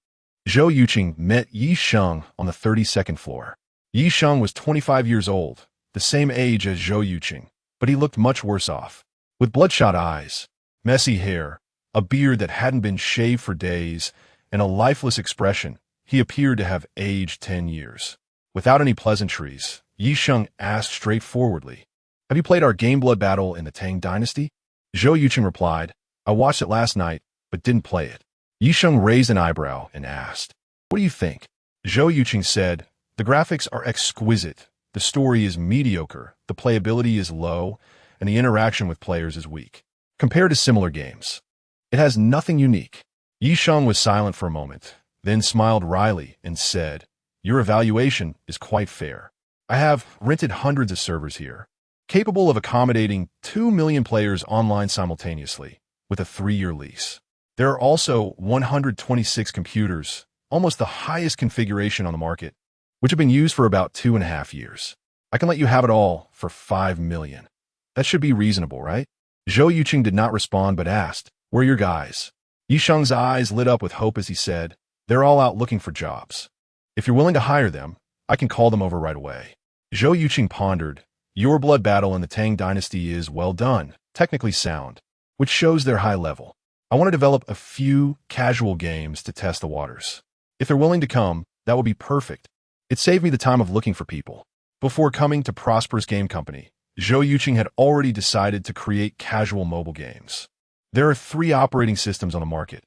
Speaker 1: Zhou Yuchen met Yi Sheng on the 32nd floor. Yi Sheng was 25 years old, the same age as Zhou Yuchen, but he looked much worse off. With bloodshot eyes, messy hair, a beard that hadn't been shaved for days, and a lifeless expression, he appeared to have aged 10 years. Without any pleasantries, Yi Sheng asked straightforwardly, "Have you played our game Blood Battle in the Tang Dynasty?" Zhou Yuchen replied, "I watched it last night, but didn't play it." Yi Sheng raised an eyebrow and asked, "What do you think?" Zhou Yuchen said, "The graphics are exquisite, the story is mediocre, the playability is low, and the interaction with players is weak. Compared to similar games, it has nothing unique." Yi Sheng was silent for a moment, then smiled wryly and said, "Your evaluation is quite fair. I have rented hundreds of servers here, capable of accommodating 2 million players online simultaneously, with a 3-year lease. There are also 126 computers, almost the highest configuration on the market, which have been used for about 2.5 years. I can let you have it all for 5 million. That should be reasonable, right?" Zhou Yuchen did not respond but asked, "Where are your guys?" Yi Sheng's eyes lit up with hope as he said, "They're all out looking for jobs. If you're willing to hire them, I can call them over right away." Zhou Yuchen pondered, "Your Blood Battle in the Tang Dynasty is well done, technically sound, which shows their high level. I want to develop a few casual games to test the waters. If they're willing to come, that would be perfect. It saved me the time of looking for people." Before coming to Prosperous Game Company, Zhou Yuchen had already decided to create casual mobile games. There are 3 operating systems on the market: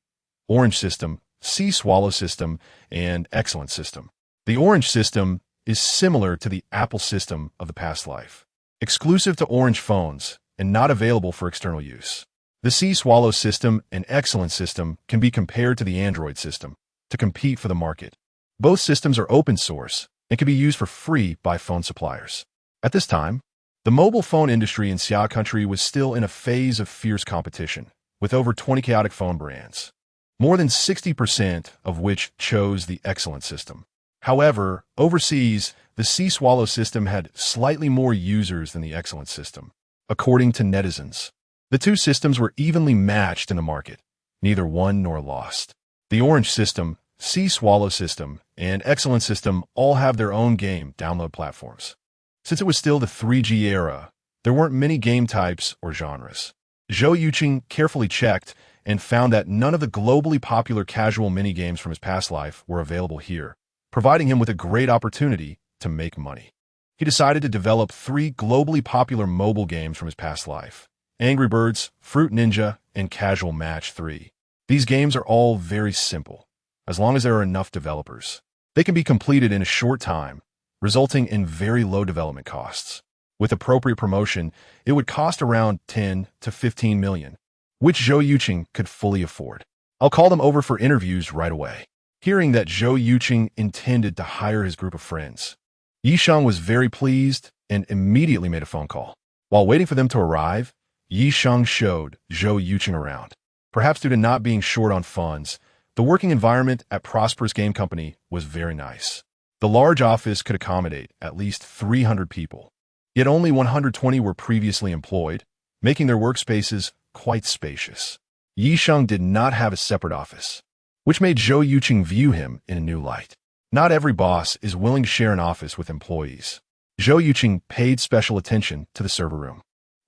Speaker 1: Orange System, Sea Swallow System, and Excellent System. The Orange System is similar to the Apple system of the past life, exclusive to Orange phones and not available for external use. The Sea Swallow System and Excellent System can be compared to the Android system to compete for the market. Both systems are open source and can be used for free by phone suppliers. At this time, the mobile phone industry in Xia country was still in a phase of fierce competition, with over 20 chaotic phone brands, more than 60% of which chose the Excellent system. However, overseas, the C-Swallow system had slightly more users than the Excellent system. According to netizens, the two systems were evenly matched in the market, neither won nor lost. The Orange system, C-Swallow system, and Excellent system all have their own game download platforms. Since it was still the 3G era, there weren't many game types or genres. Zhou Yuchen carefully checked and found that none of the globally popular casual minigames from his past life were available here, providing him with a great opportunity to make money. He decided to develop 3 globally popular mobile games from his past life: Angry Birds, Fruit Ninja, and Casual Match 3. These games are all very simple. As long as there are enough developers, they can be completed in a short time, resulting in very low development costs. With appropriate promotion, it would cost around 10 to 15 million, which Zhou Yuchen could fully afford. I'll call them over for interviews right away. Hearing that Zhou Yuchen intended to hire his group of friends, Yisheng was very pleased and immediately made a phone call. While waiting for them to arrive, Yisheng showed Zhou Yuchen around. Perhaps due to not being short on funds, the working environment at Prosperous Game Company was very nice. The large office could accommodate at least 300 people, yet only 120 were previously employed, making their workspaces quite spacious. Yisheng did not have a separate office, which made Zhou Yuchen view him in a new light. Not every boss is willing to share an office with employees. Zhou Yuchen paid special attention to the server room.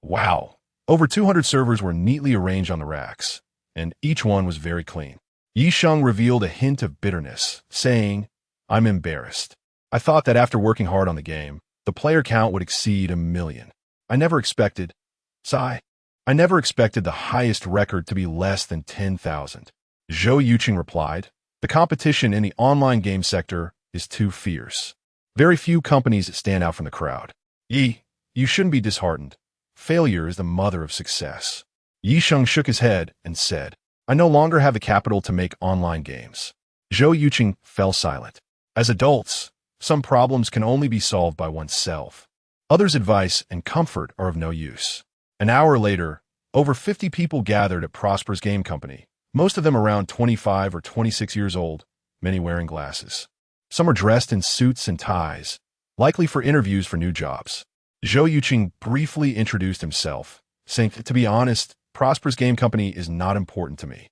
Speaker 1: Wow! Over 200 servers were neatly arranged on the racks, and each one was very clean. Yisheng revealed a hint of bitterness, saying, "I'm embarrassed. I thought that after working hard on the game, the player count would exceed 1 million. I never expected the highest record to be less than 10,000. Zhou Yuchen replied, "The competition in the online game sector is too fierce. Very few companies stand out from the crowd. You shouldn't be disheartened. Failure is the mother of success." Yisheng shook his head and said, "I no longer have the capital to make online games." Zhou Yuchen fell silent. As adults, some problems can only be solved by oneself. Others' advice and comfort are of no use. An hour later, over 50 people gathered at Prosperous Game Company, most of them around 25 or 26 years old, many wearing glasses. Some are dressed in suits and ties, likely for interviews for new jobs. Zhou Yuchen briefly introduced himself, saying, "To be honest, Prosperous Game Company is not important to me.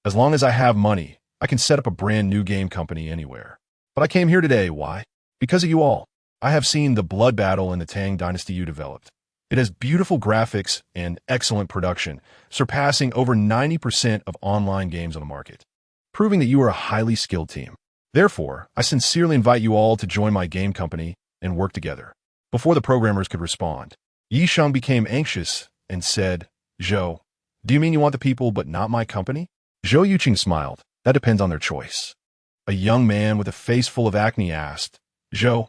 Speaker 1: As long as I have money, I can set up a brand new game company anywhere. But I came here today, why? Because of you all. I have seen the Blood Battle in the Tang Dynasty you developed. It has beautiful graphics and excellent production, surpassing over 90% of online games on the market, proving that you are a highly skilled team. Therefore, I sincerely invite you all to join my game company and work together." Before the programmers could respond, Yisheng became anxious and said, "Zhou, do you mean you want the people but not my company?" Zhou Yuchen smiled. "That depends on their choice." A young man with a face full of acne asked, "Zhou,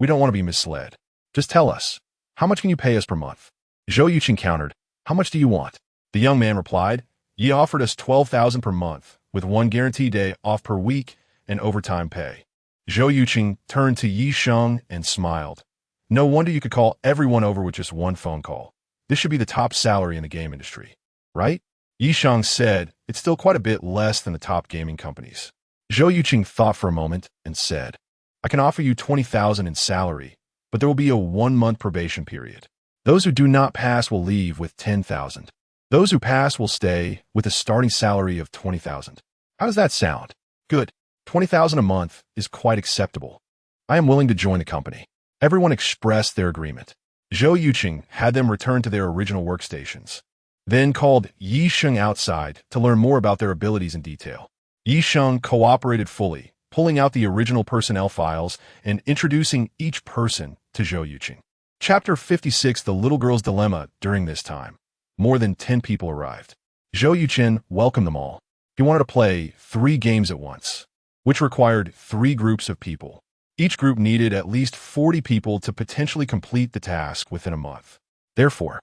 Speaker 1: we don't want to be misled. Just tell us, how much can you pay us per month?" Zhou Yuchen countered, "How much do you want?" The young man replied, "Ye offered us 12,000 per month, with 1 guarantee day off per week and overtime pay." Zhou Yuchen turned to Yisheng and smiled. "No wonder you could call everyone over with just 1 phone call. This should be the top salary in the game industry, right?" Yisheng said, "It's still quite a bit less than the top gaming companies." Zhou Yuchen thought for a moment and said, "I can offer you 20,000 in salary, but there will be a 1-month probation period. Those who do not pass will leave with 10,000. Those who pass will stay with a starting salary of 20,000. How does that sound?" "Good. 20,000 a month is quite acceptable. I am willing to join the company." Everyone expressed their agreement. Zhou Yuchen had them return to their original workstations, then called Yisheng outside to learn more about their abilities in detail. Yisheng cooperated fully, pulling out the original personnel files and introducing each person to Zhou Yuchen. Chapter 56: The Little Girl's Dilemma. During this time, more than 10 people arrived. Zhou Yuchen welcomed them all. He wanted to play 3 games at once, which required 3 groups of people. Each group needed at least 40 people to potentially complete the task within a month. Therefore,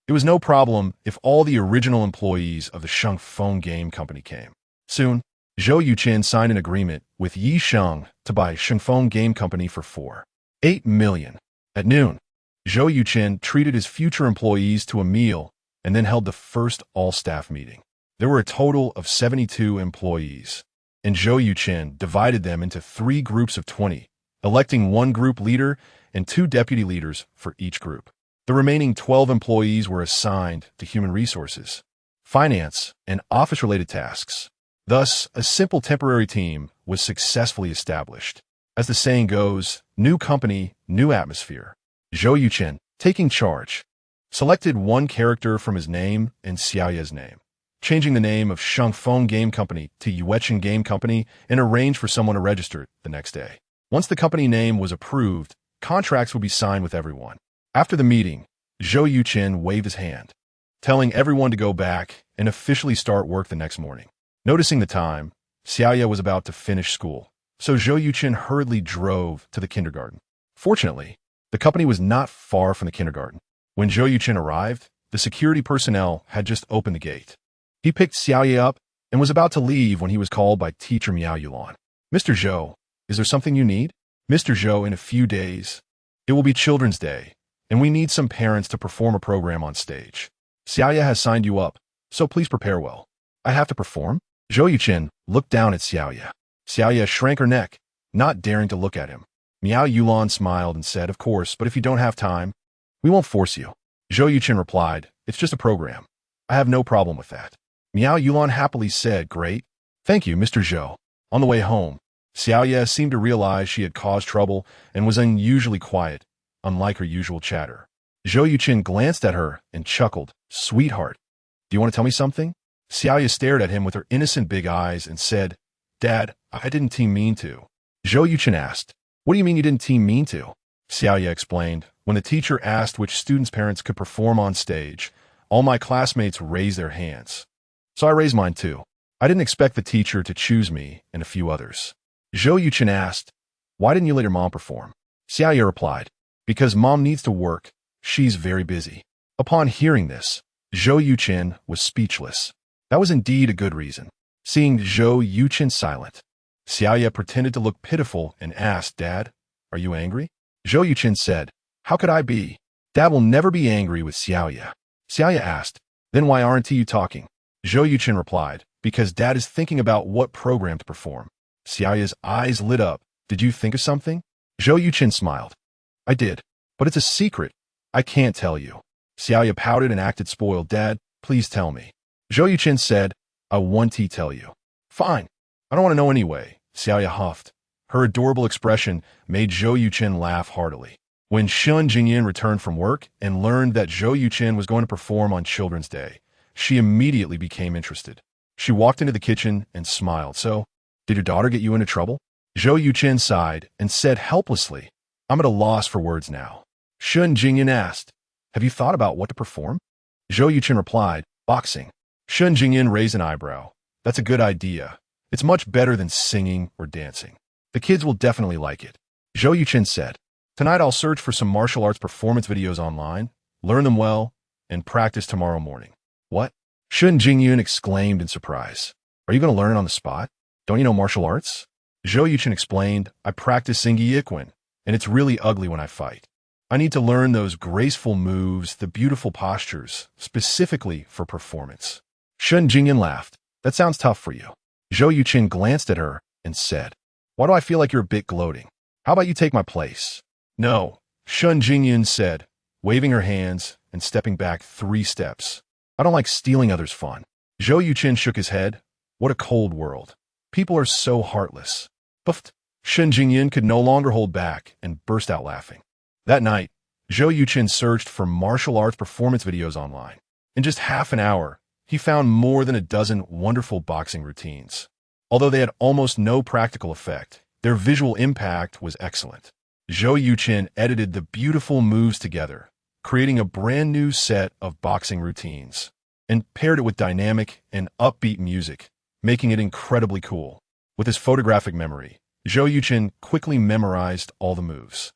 Speaker 1: it was no problem if all the original employees of the Sheng Phone Game Company came. Soon, Zhou Yuchen signed an agreement with Yisheng to buy Sheng Phone Game Company for 4.8 million. At noon, Zhou Yuchen treated his future employees to a meal and then held the first all-staff meeting. There were a total of 72 employees, and Zhou Yuchen divided them into 3 groups of 20, electing 1 group leader and 2 deputy leaders for each group. The remaining 12 employees were assigned to human resources, finance, and office-related tasks. Thus, a simple temporary team was successfully established. As the saying goes, new company, new atmosphere. Zhou Yuchen, taking charge, selected 1 character from his name and Xiaoya's name, changing the name of Shengfeng Game Company to Yuchen Game Company, and arranged for someone to register the next day. Once the company name was approved, contracts would be signed with everyone. After the meeting, Zhou Yuchen waved his hand, telling everyone to go back and officially start work the next morning. Noticing the time, Xiaoya was about to finish school, so Zhou Yuchen hurriedly drove to the kindergarten. Fortunately, the company was not far from the kindergarten. When Zhou Yuchen arrived, the security personnel had just opened the gate. He picked Xiaoya up and was about to leave when he was called by teacher Miao Yulan. "Mr. Zhou, is there something you need?" "Mr. Zhou, in a few days, it will be Children's Day, and we need some parents to perform a program on stage. Xiaoya has signed you up, so please prepare well." "I have to perform?" Zhou Yuchen looked down at Xiaoya. Xiaoya shrank her neck, not daring to look at him. Miao Yulan smiled and said, "Of course, but if you don't have time, we won't force you." Zhou Yuchen replied, "It's just a program. I have no problem with that." Miao Yulan happily said, "Great. Thank you, Mr. Zhou." On the way home, Xiaoya seemed to realize she had caused trouble and was unusually quiet, unlike her usual chatter. Zhou Yuchen glanced at her and chuckled, "Sweetheart, do you want to tell me something?" Xiaoya stared at him with her innocent big eyes and said, "Dad, I didn't mean to." Zhou Yuchen asked, "What do you mean you didn't mean to?" Xiaoya explained, "When the teacher asked which students' parents could perform on stage, all my classmates raised their hands. So I raised mine too. I didn't expect the teacher to choose me and a few others." Zhou Yuchen asked, "Why didn't you let your mom perform?" Xiaoya replied, "Because mom needs to work. She's very busy." Upon hearing this, Zhou Yuchen was speechless. That was indeed a good reason. Seeing Zhou Yuchen silent, Xiaoya pretended to look pitiful and asked, "Dad, are you angry?" Zhou Yuchen said, "How could I be? Dad will never be angry with Xiaoya." Xiaoya asked, "Then why aren't you talking?" Zhou Yuchen replied, "Because Dad is thinking about what program to perform." Xiaoya's eyes lit up. "Did you think of something?" Zhou Yuchen smiled. "I did, but it's a secret. I can't tell you." Xiaoya pouted and acted spoiled. "Dad, please tell me." Zhou Yuchen said, "I want to tell you." "Fine. I don't want to know anyway," Xiaoya huffed. Her adorable expression made Zhou Yuchen laugh heartily. When Shun Jingyan returned from work and learned that Zhou Yuchen was going to perform on Children's Day, she immediately became interested. She walked into the kitchen and smiled. "So, did your daughter get you into trouble?" Zhou Yuchen sighed and said helplessly, "I'm at a loss for words now." Shun Jingyan asked, "Have you thought about what to perform?" Zhou Yuchen replied, "Boxing." Shun Jingyan raised an eyebrow. "That's a good idea. It's much better than singing or dancing. The kids will definitely like it." Zhou Yuchen said, "Tonight I'll search for some martial arts performance videos online, learn them well, and practice tomorrow morning." "What?" Shun Jingyun exclaimed in surprise. "Are you going to learn it on the spot? Don't you know martial arts?" Zhou Yuchen explained, "I practice Zhou and it's really ugly when I fight. I need to learn those graceful moves, the beautiful postures, specifically for performance." Shun Jingyan laughed. "That sounds tough for you." Zhou Yuchen glanced at her and said, "Why do I feel like you're a bit gloating? How about you take my place?" "No," Shun Jingyan said, waving her hands and stepping back 3 steps. "I don't like stealing others' fun." Zhou Yuchen shook his head. What a cold world. People are so heartless. Buffed. Shun Jingyan could no longer hold back and burst out laughing. That night, Zhou Yuchen searched for martial arts performance videos online. In just half an hour, he found more than a dozen wonderful boxing routines. Although they had almost no practical effect, their visual impact was excellent. Zhou Yuchen edited the beautiful moves together, creating a brand new set of boxing routines, and paired it with dynamic and upbeat music, making it incredibly cool. With his photographic memory, Zhou Yuchen quickly memorized all the moves.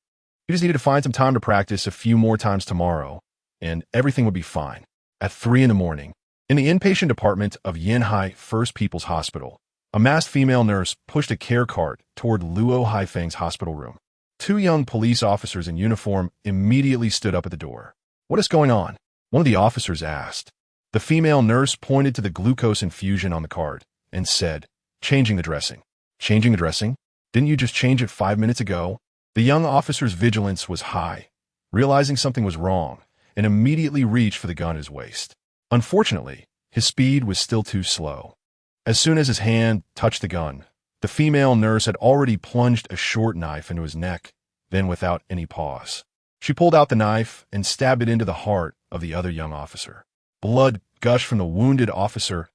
Speaker 1: He just needed to find some time to practice a few more times tomorrow, and everything would be fine. At 3 in the morning, in the inpatient department of Yanhai First People's Hospital, a masked female nurse pushed a care cart toward Luo Haifeng's hospital room. Two young police officers in uniform immediately stood up at the door. "What is going on?" one of the officers asked. The female nurse pointed to the glucose infusion on the card and said, "Changing the dressing." "Changing the dressing? Didn't you just change it 5 minutes ago?" The young officer's vigilance was high, realizing something was wrong, and immediately reached for the gun at his waist. Unfortunately, his speed was still too slow. As soon as his hand touched the gun, the female nurse had already plunged a short knife into his neck, then without any pause. She pulled out the knife and stabbed it into the heart of the other young officer. Blood gushed from the wounded officer's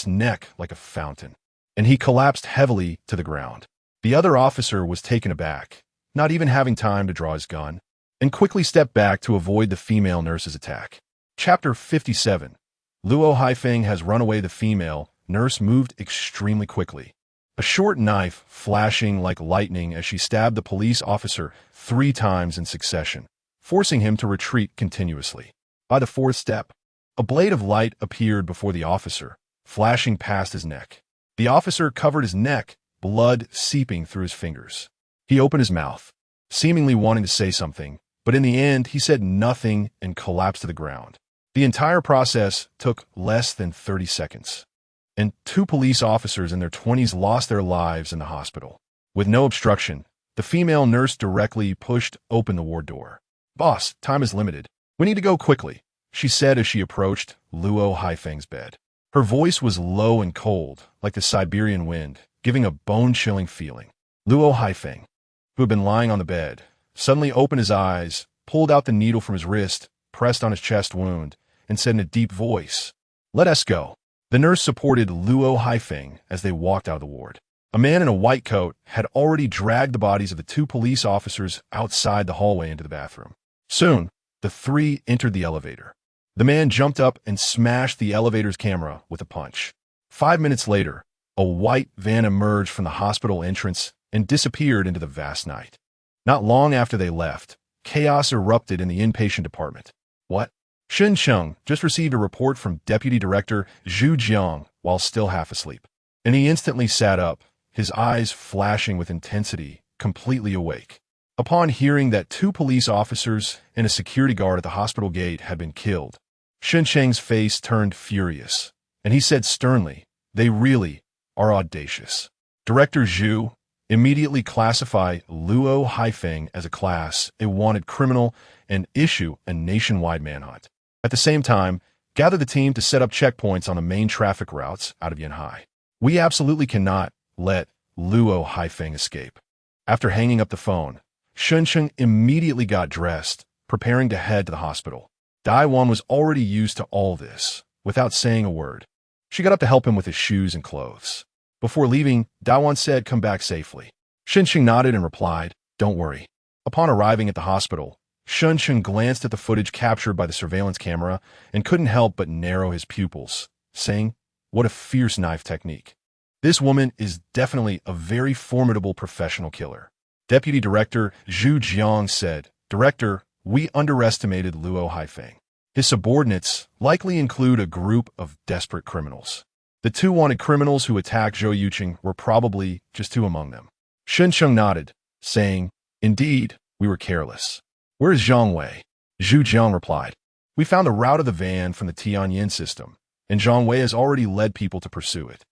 Speaker 1: neck like a fountain, and he collapsed heavily to the ground. The other officer was taken aback, not even having time to draw his gun, and quickly stepped back to avoid the female nurse's attack. Chapter 57. Luo Haifeng has run away. The female nurse moved extremely quickly, a short knife flashing like lightning as she stabbed the police officer 3 times in succession, forcing him to retreat continuously. By the 4th step, a blade of light appeared before the officer, flashing past his neck. The officer covered his neck, blood seeping through his fingers. He opened his mouth, seemingly wanting to say something, but in the end he said nothing and collapsed to the ground. The entire process took less than 30 seconds, and 2 police officers in their 20s lost their lives in the hospital. With no obstruction, the female nurse directly pushed open the ward door. "Boss, time is limited. We need to go quickly," she said as she approached Luo Haifeng's bed. Her voice was low and cold, like the Siberian wind, giving a bone-chilling feeling. Luo Haifeng, who had been lying on the bed, suddenly opened his eyes, pulled out the needle from his wrist, pressed on his chest wound, and said in a deep voice, "Let us go." The nurse supported Luo Haifeng as they walked out of the ward. A man in a white coat had already dragged the bodies of the 2 police officers outside the hallway into the bathroom. Soon, the 3 entered the elevator. The man jumped up and smashed the elevator's camera with a punch. 5 minutes later, a white van emerged from the hospital entrance and disappeared into the vast night. Not long after they left, chaos erupted in the inpatient department. "What?" Shen Cheng just received a report from Deputy Director Zhu Jiang while still half asleep, and he instantly sat up, his eyes flashing with intensity, completely awake. Upon hearing that 2 police officers and a security guard at the hospital gate had been killed, Shen Cheng's face turned furious, and he said sternly, "They really are audacious." Director Zhu, immediately classify Luo Haifeng as a Class A wanted criminal and issue a nationwide manhunt. At the same time, gather the team to set up checkpoints on the main traffic routes out of Yanhai. We absolutely cannot let Luo Haifeng escape. After hanging up the phone, Shunsheng immediately got dressed, preparing to head to the hospital. Daiwan was already used to all this, without saying a word. She got up to help him with his shoes and clothes. Before leaving, Daiwan said, "Come back safely." Shunsheng nodded and replied, "Don't worry." Upon arriving at the hospital, Shunsheng glanced at the footage captured by the surveillance camera and couldn't help but narrow his pupils, saying, "What a fierce knife technique. This woman is definitely a very formidable professional killer." Deputy Director Zhu Jiang said, "Director, we underestimated Luo Haifeng. His subordinates likely include a group of desperate criminals. The 2 wanted criminals who attacked Zhou Yuchen were probably just 2 among them." Shunsheng nodded, saying, "Indeed, we were careless." "Where is Zhang Wei?" Zhu Jiang replied, "We found the route of the van from the Tianyin system, and Zhang Wei has already led people to pursue it."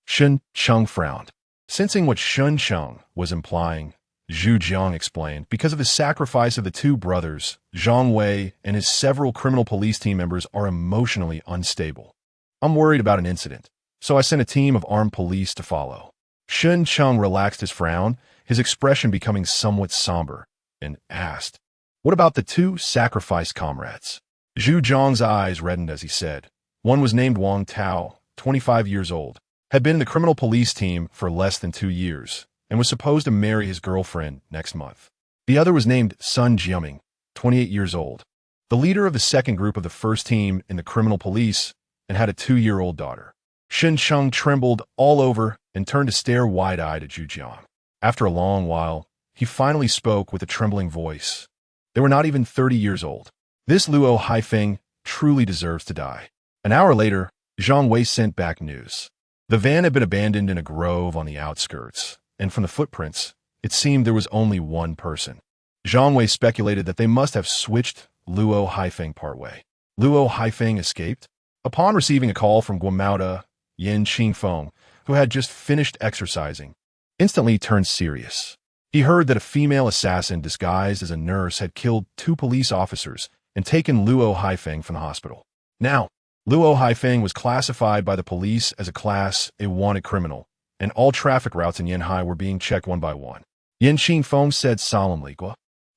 Speaker 1: Shun Cheng frowned. Sensing what Shun Cheng was implying, Zhu Jiang explained, because of the sacrifice of the 2 brothers, Zhang Wei and his several criminal police team members are emotionally unstable. "I'm worried about an incident, so I sent a team of armed police to follow." Shun Cheng relaxed his frown, his expression becoming somewhat somber, and asked, "What about the 2 sacrificed comrades?" Zhu Jiang's eyes reddened as he said, "One was named Wang Tao, 25 years old, had been in the criminal police team for less than 2 years, and was supposed to marry his girlfriend next month. The other was named Sun Jiaming, 28 years old, the leader of the second group of the first team in the criminal police, and had a 2-year-old daughter." Shen Cheng trembled all over and turned to stare wide-eyed at Zhu Jiang. After a long while, he finally spoke with a trembling voice. "They were not even 30 years old. This Luo Haifeng truly deserves to die." An hour later, Zhang Wei sent back news. The van had been abandoned in a grove on the outskirts, and from the footprints, It seemed there was only one person. Zhang Wei speculated that they must have switched Luo Haifeng partway. Luo Haifeng escaped? Upon receiving a call from Guamao Yin Qingfeng, who had just finished exercising, instantly turned serious. He heard that a female assassin disguised as a nurse had killed 2 police officers and taken Luo Haifeng from the hospital. Now, Luo Haifeng was classified by the police as a Class A wanted criminal, and all traffic routes in Yanhai were being checked one by one. Yin Qingfeng said solemnly,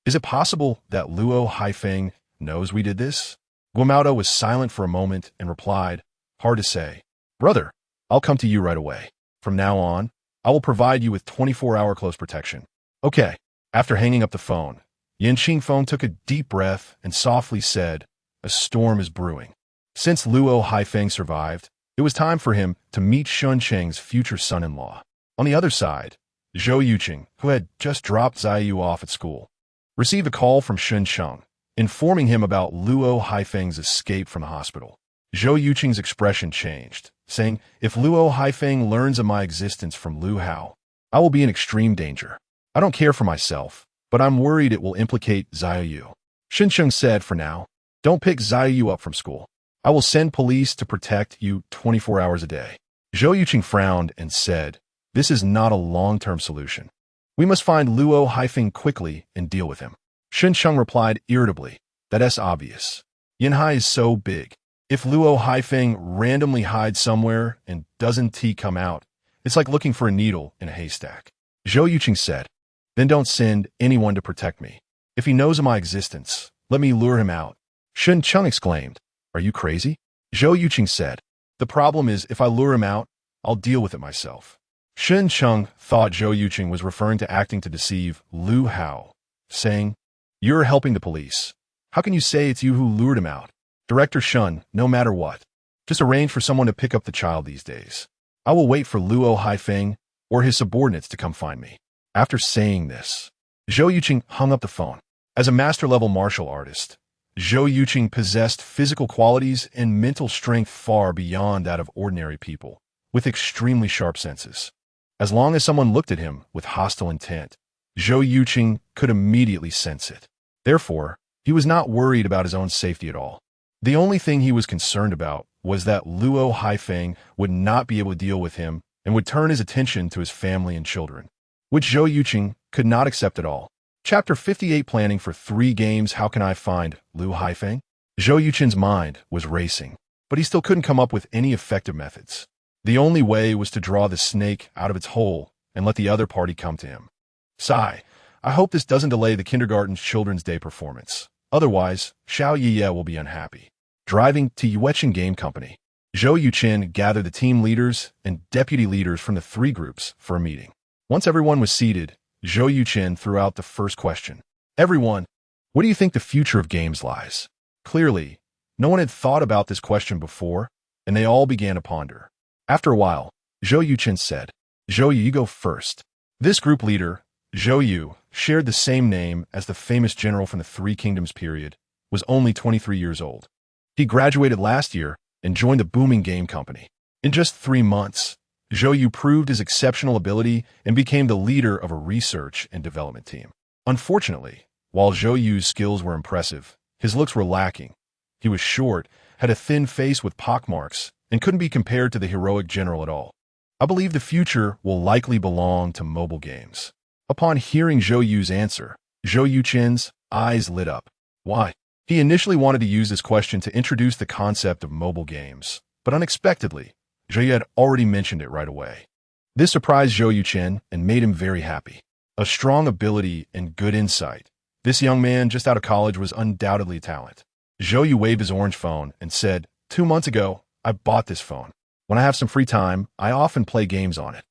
Speaker 1: "Is it possible that Luo Haifeng knows we did this?" Guamao was silent for a moment and replied, "Hard to say. Brother, I'll come to you right away. From now on, I will provide you with 24-hour close protection." Okay. After hanging up the phone, Yin Qingfeng took a deep breath and softly said, "A storm is brewing." Since Luo Haifeng survived, it was time for him to meet Shun Cheng's future son-in-law. On the other side, Zhou Yuchen, who had just dropped Ziyu off at school, received a call from Shun Cheng, informing him about Luo Haifeng's escape from the hospital. Zhou Yuchen's expression changed, saying, "If Luo Haifeng learns of my existence from Lu Hao, I will be in extreme danger. I don't care for myself, but I'm worried it will implicate Ziyu." Shun Cheng said, "For now, don't pick Ziyu up from school. I will send police to protect you 24 hours a day." Zhou Yuchen frowned and said, "This is not a long-term solution. We must find Luo Haifeng quickly and deal with him." Shun Cheng replied irritably, "That's obvious. Yanhai is so big. If Luo Haifeng randomly hides somewhere and doesn't come out, it's like looking for a needle in a haystack." Zhou Yuchen said, "Then don't send anyone to protect me. If he knows of my existence, let me lure him out." Shun Cheng exclaimed, "Are you crazy?" Zhou Yuchen said, "The problem is if I lure him out, I'll deal with it myself." Shun Cheng thought Zhou Yuchen was referring to acting to deceive Lu Hao, saying, "You're helping the police. How can you say it's you who lured him out? Director Shun, no matter what, just arrange for someone to pick up the child these days. I will wait for Luo Haifeng or his subordinates to come find me." After saying this, Zhou Yuchen hung up the phone. As a master-level martial artist, Zhou Yuchen possessed physical qualities and mental strength far beyond that of ordinary people, with extremely sharp senses. As long as someone looked at him with hostile intent, Zhou Yuchen could immediately sense it. Therefore, he was not worried about his own safety at all. The only thing he was concerned about was that Luo Haifeng would not be able to deal with him and would turn his attention to his family and children, which Zhou Yuchen could not accept at all. Chapter 58, Planning for 3 Games. How can I find Luo Haifeng? Zhou Yuchen's mind was racing, but he still couldn't come up with any effective methods. The only way was to draw the snake out of its hole and let the other party come to him. Sigh, I hope this doesn't delay the kindergarten's Children's Day performance. Otherwise, Xiao Yiye will be unhappy. Driving to Yuechen Game Company, Zhou Yuchen gathered the team leaders and deputy leaders from the 3 groups for a meeting. Once everyone was seated, Zhou Yuchen threw out the first question. "Everyone, where do you think the future of games lies?" Clearly, no one had thought about this question before, and they all began to ponder. After a while, Zhou Yuchen said, "Zhou Yu, you go first." This group leader, Zhou Yu, shared the same name as the famous general from the 3 Kingdoms period, was only 23 years old. He graduated last year and joined a booming game company. In just 3 months, Zhou Yu proved his exceptional ability and became the leader of a research and development team. Unfortunately, while Zhou Yu's skills were impressive, his looks were lacking. He was short, had a thin face with pockmarks, and couldn't be compared to the heroic general at all. "I believe the future will likely belong to mobile games." Upon hearing Zhou Yu's answer, Zhou Yuchen's eyes lit up. Why? He initially wanted to use this question to introduce the concept of mobile games, but unexpectedly, Zhou Yu had already mentioned it right away. This surprised Zhou Yuchen and made him very happy. A strong ability and good insight. This young man just out of college was undoubtedly a talent. Zhou Yu waved his orange phone and said, 2 months ago, I bought this phone. When I have some free time, I often play games on it.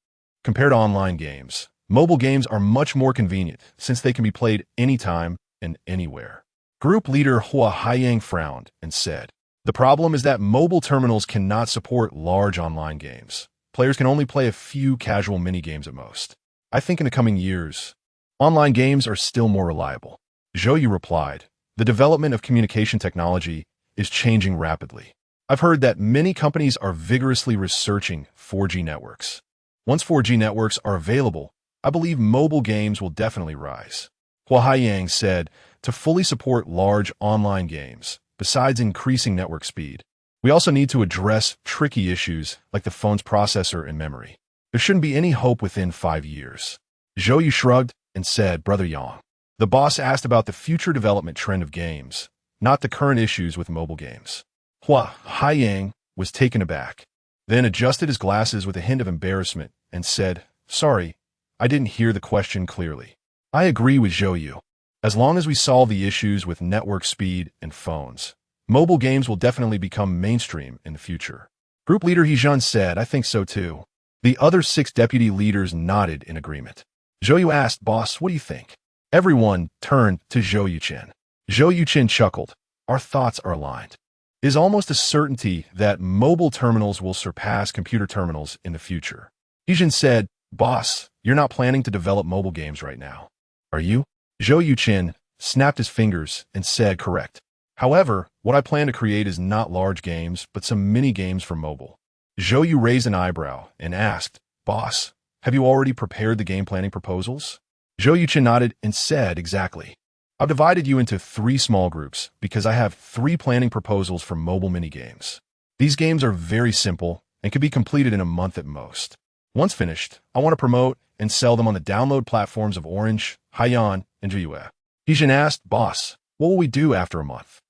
Speaker 1: Compared to online games, mobile games are much more convenient since they can be played anytime and anywhere. Group leader Hua Haiyang frowned and said, "The problem is that mobile terminals cannot support large online games. Players can only play a few casual mini-games at most. I think in the coming years, online games are still more reliable." Zhou Yu replied, "The development of communication technology is changing rapidly. I've heard that many companies are vigorously researching 4G networks. Once 4G networks are available, I believe mobile games will definitely rise. Hua Haiyang said, to fully support large online games, besides increasing network speed, we also need to address tricky issues like the phone's processor and memory. There shouldn't be any hope within 5 years. Zhou Yu shrugged and said, Brother Yang. The boss asked about the future development trend of games, not the current issues with mobile games. Hua Haiyang was taken aback, then adjusted his glasses with a hint of embarrassment and said, Sorry, I didn't hear the question clearly. I agree with Zhou Yu. As long as we solve the issues with network speed and phones, mobile games will definitely become mainstream in the future. Group leader He Zhun said, I think so too. The other 6 deputy leaders nodded in agreement. Zhou Yu asked, Boss, what do you think? Everyone turned to Zhou Yuchen. Zhou Yuchen chuckled. Our thoughts are aligned. It is almost a certainty that mobile terminals will surpass computer terminals in the future. He Zhun said, Boss, you're not planning to develop mobile games right now, are you? Zhou Yuchen snapped his fingers and said, Correct. However, what I plan to create is not large games, but some mini-games for mobile. Zhou Yu raised an eyebrow and asked, Boss, have you already prepared the game planning proposals? Zhou Yuchen nodded and said, Exactly. I've divided you into 3 small groups because I have 3 planning proposals for mobile mini-games. These games are very simple and can be completed in a month at most. Once finished, I want to promote and sell them on the download platforms of Orange, Haiyan, and Zhiyue. He Zhen asked, Boss, what will we do after a month?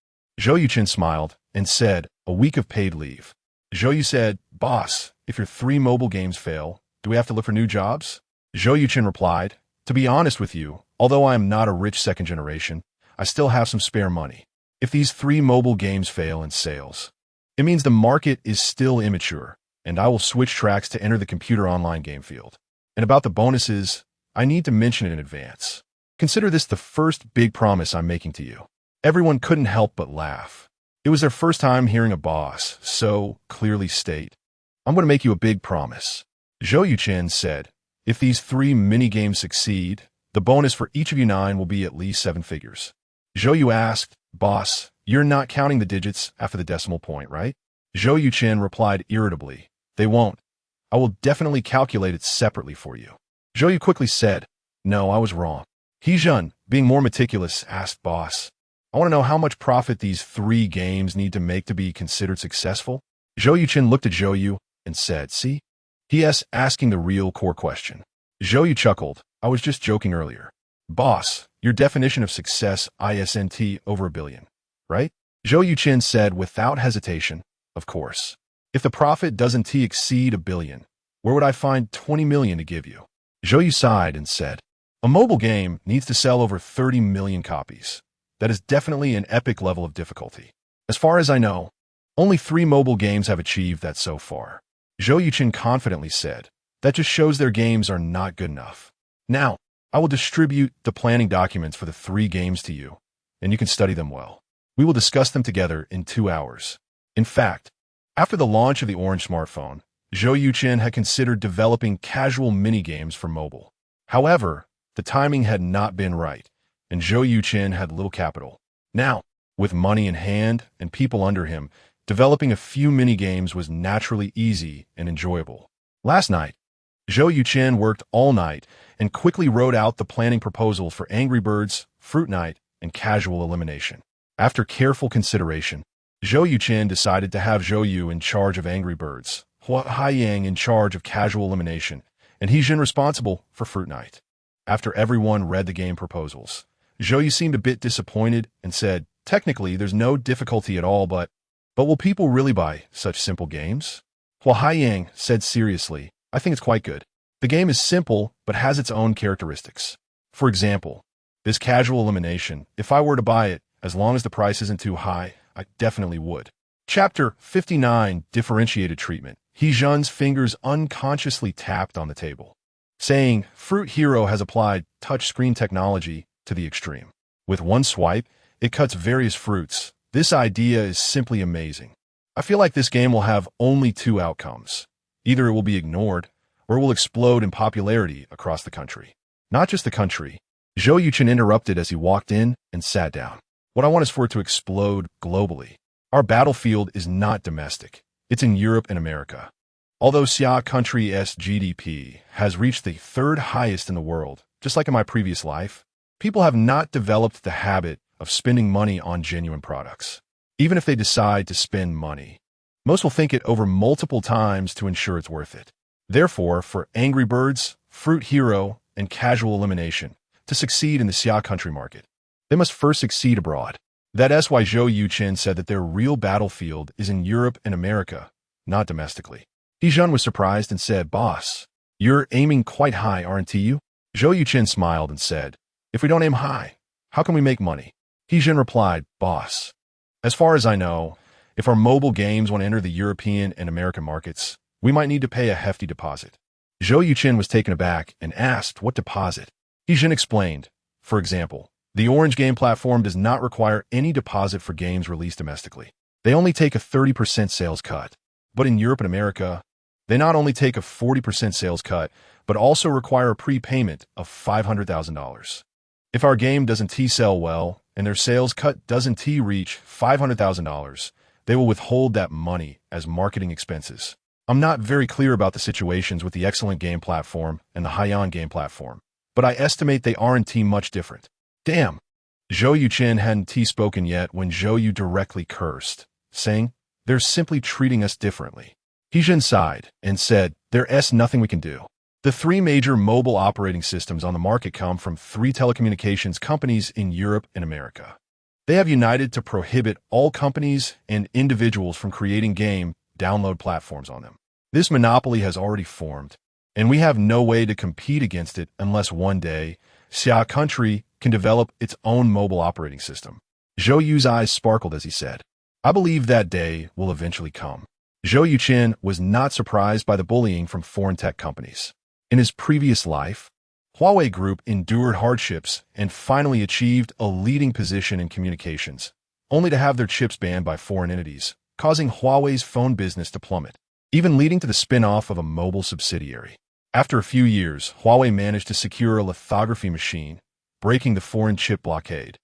Speaker 1: Zhou Yuchen smiled and said, A week of paid leave. Zhou Yu said, Boss, if your 3 mobile games fail, do we have to look for new jobs? Zhou Yuchen replied, To be honest with you, although I am not a rich second generation, I still have some spare money. If these 3 mobile games fail in sales, it means the market is still immature, and I will switch tracks to enter the computer online game field. And about the bonuses, I need to mention it in advance. Consider this the first big promise I'm making to you. Everyone couldn't help but laugh. It was their first time hearing a boss so clearly state, I'm going to make you a big promise. Zhou Yuchen said, If these 3 mini-games succeed, the bonus for each of you 9 will be at least 7 figures. Zhou Yu asked, Boss, you're not counting the digits after the decimal point, right? Zhou Yuchen replied irritably, They won't. I will definitely calculate it separately for you. Zhou Yu quickly said, No, I was wrong. He Zhun, being more meticulous, asked, Boss, I want to know how much profit these 3 games need to make to be considered successful. Zhou Yuchen looked at Zhou Yu and said, See? He.S. asking the real core question. Zhou Yu chuckled. I was just joking earlier. Boss, your definition of success ISNT over $1 billion, right? Zhou Yuchen said without hesitation, Of course. If the profit doesn't exceed $1 billion, where would I find 20 million to give you? Zhou Yu sighed and said, A mobile game needs to sell over 30 million copies. That is definitely an epic level of difficulty. As far as I know, only 3 mobile games have achieved that so far. Zhou Yuchen confidently said, That just shows their games are not good enough. Now, I will distribute the planning documents for the 3 games to you, and you can study them well. We will discuss them together in 2 hours. In fact, after the launch of the Orange smartphone, Zhou Yuchen had considered developing casual mini-games for mobile. However, the timing had not been right, and Zhou Yuchen had little capital. Now, with money in hand and people under him, developing a few mini-games was naturally easy and enjoyable. Last night, Zhou Yuchen worked all night and quickly wrote out the planning proposal for Angry Birds, Fruit Night, and Casual Elimination. After careful consideration, Zhou Yuchen decided to have Zhou Yu in charge of Angry Birds, Hua Haiyang in charge of Casual Elimination, and He Zhen responsible for Fruit Night. After everyone read the game proposals, Zhou Yu seemed a bit disappointed and said, Technically, there's no difficulty at all, but will people really buy such simple games? Hua Haiyang said seriously, I think it's quite good. The game is simple, but has its own characteristics. For example, this Casual Elimination, if I were to buy it, as long as the price isn't too high, I definitely would. Chapter 59, Differentiated Treatment. He Zhen's fingers unconsciously tapped on the table, saying, Fruit Hero has applied touchscreen technology to the extreme. With one swipe, it cuts various fruits. This idea is simply amazing. I feel like this game will have only 2 outcomes. Either it will be ignored, or it will explode in popularity across the country. Not just the country. Zhou Yuchen interrupted as he walked in and sat down. What I want is for it to explode globally. Our battlefield is not domestic. It's in Europe and America. Although Xia country's GDP has reached the third highest in the world, just like in my previous life, people have not developed the habit of spending money on genuine products. Even if they decide to spend money, most will think it over multiple times to ensure it's worth it. Therefore, for Angry Birds, Fruit Hero, and Casual Elimination to succeed in the Xia country market, they must first succeed abroad. That's why Zhou Yuchen said that their real battlefield is in Europe and America, not domestically. He was surprised and said, "Boss, you're aiming quite high, aren't you?" Zhou Yuchen smiled and said, "If we don't aim high, how can we make money?" He replied, "Boss, as far as I know, if our mobile games want to enter the European and American markets, we might need to pay a hefty deposit." Zhou Yuchen was taken aback and asked, "What deposit?" He explained, "For example, the Orange game platform does not require any deposit for games released domestically. They only take a 30% sales cut. But in Europe and America, they not only take a 40% sales cut, but also require a prepayment of $500,000. If our game doesn't sell well, and their sales cut doesn't reach $500,000, they will withhold that money as marketing expenses. I'm not very clear about the situations with the Excellent game platform and the Haiyan game platform, but I estimate they aren't much different." Damn! Zhou Yuchen hadn't spoken yet when Zhou Yu directly cursed, saying, "They're simply treating us differently." He sighed and said, "There's nothing we can do." The three major mobile operating systems on the market come from three telecommunications companies in Europe and America. They have united to prohibit all companies and individuals from creating game download platforms on them. This monopoly has already formed, and we have no way to compete against it unless one day Xia country can develop its own mobile operating system. Zhou Yu's eyes sparkled as he said, "I believe that day will eventually come." Zhou Yuchen was not surprised by the bullying from foreign tech companies. In his previous life, Huawei Group endured hardships and finally achieved a leading position in communications, only to have their chips banned by foreign entities, causing Huawei's phone business to plummet, even leading to the spin-off of a mobile subsidiary. After a few years, Huawei managed to secure a lithography machine, breaking the foreign chip blockade.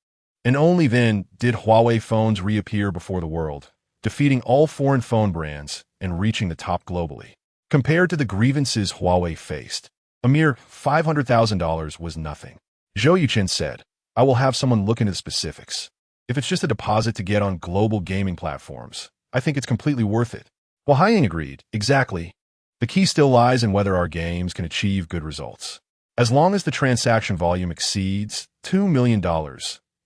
Speaker 1: And only then did Huawei phones reappear before the world, defeating all foreign phone brands and reaching the top globally. Compared to the grievances Huawei faced, a mere $500,000 was nothing. Zhou Yuchen said, "I will have someone look into the specifics. If it's just a deposit to get on global gaming platforms, I think it's completely worth it." While Haiyang agreed, "Exactly. The key still lies in whether our games can achieve good results. As long as the transaction volume exceeds $2 million,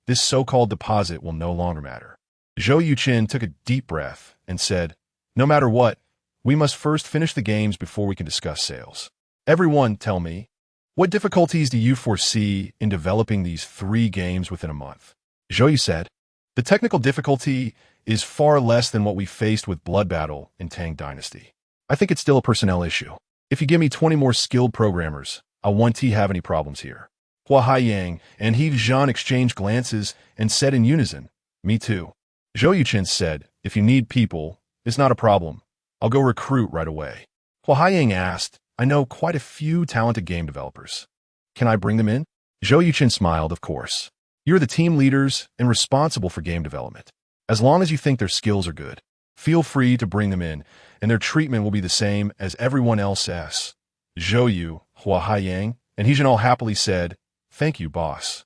Speaker 1: this so-called deposit will no longer matter." Zhou Yuchen took a deep breath and said, "No matter what, we must first finish the games before we can discuss sales. Everyone, tell me, what difficulties do you foresee in developing these three games within a month?" Zhou Yu said, "The technical difficulty is far less than what we faced with Blood Battle in Tang Dynasty. I think it's still a personnel issue. If you give me 20 more skilled programmers, I won't have any problems here." Hua Haiyang and He Zhan exchanged glances and said in unison, "Me too." Zhou Yuchen said, "If you need people, it's not a problem. I'll go recruit right away." Hua Haiyang asked, "I know quite a few talented game developers. Can I bring them in?" Zhou Yuchen smiled, "Of course. You're the team leaders and responsible for game development. As long as you think their skills are good, feel free to bring them in, and their treatment will be the same as everyone else's." Zhou Yu, Hua Haiyang, and He Zhan all happily said, "Thank you, boss."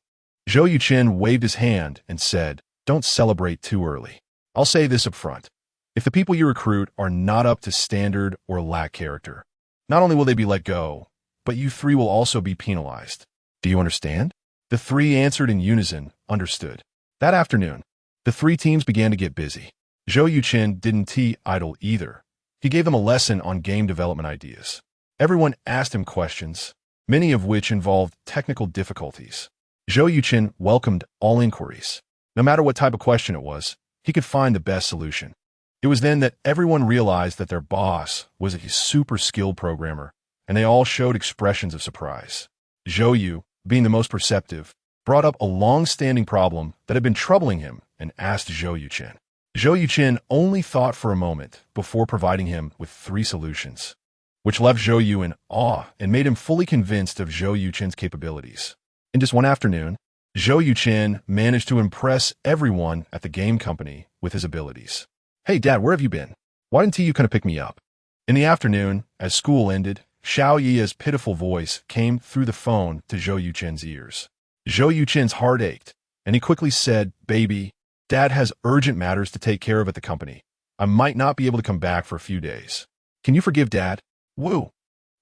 Speaker 1: Zhou Yuchen waved his hand and said, "Don't celebrate too early. I'll say this up front. If the people you recruit are not up to standard or lack character, not only will they be let go, but you three will also be penalized. Do you understand?" The three answered in unison, "Understood." That afternoon, the three teams began to get busy. Zhou Yuchen didn't idle either. He gave them a lesson on game development ideas. Everyone asked him questions, many of which involved technical difficulties. Zhou Yuchen welcomed all inquiries. No matter what type of question it was, he could find the best solution. It was then that everyone realized that their boss was a super skilled programmer, and they all showed expressions of surprise. Zhou Yu, being the most perceptive, brought up a long-standing problem that had been troubling him and asked Zhou Yuchen. Zhou Yuchen only thought for a moment before providing him with three solutions, which left Zhou Yu in awe and made him fully convinced of Zhou Yuchen's capabilities. In just one afternoon, Zhou Yuchen managed to impress everyone at the game company with his abilities. "Hey, Dad, where have you been? Why didn't you kind of pick me up?" In the afternoon, as school ended, Xiao Yi's pitiful voice came through the phone to Zhou Yuchen's ears. Zhou Yuchen's heart ached, and he quickly said, "Baby, Dad has urgent matters to take care of at the company. I might not be able to come back for a few days. Can you forgive Dad?" Woo!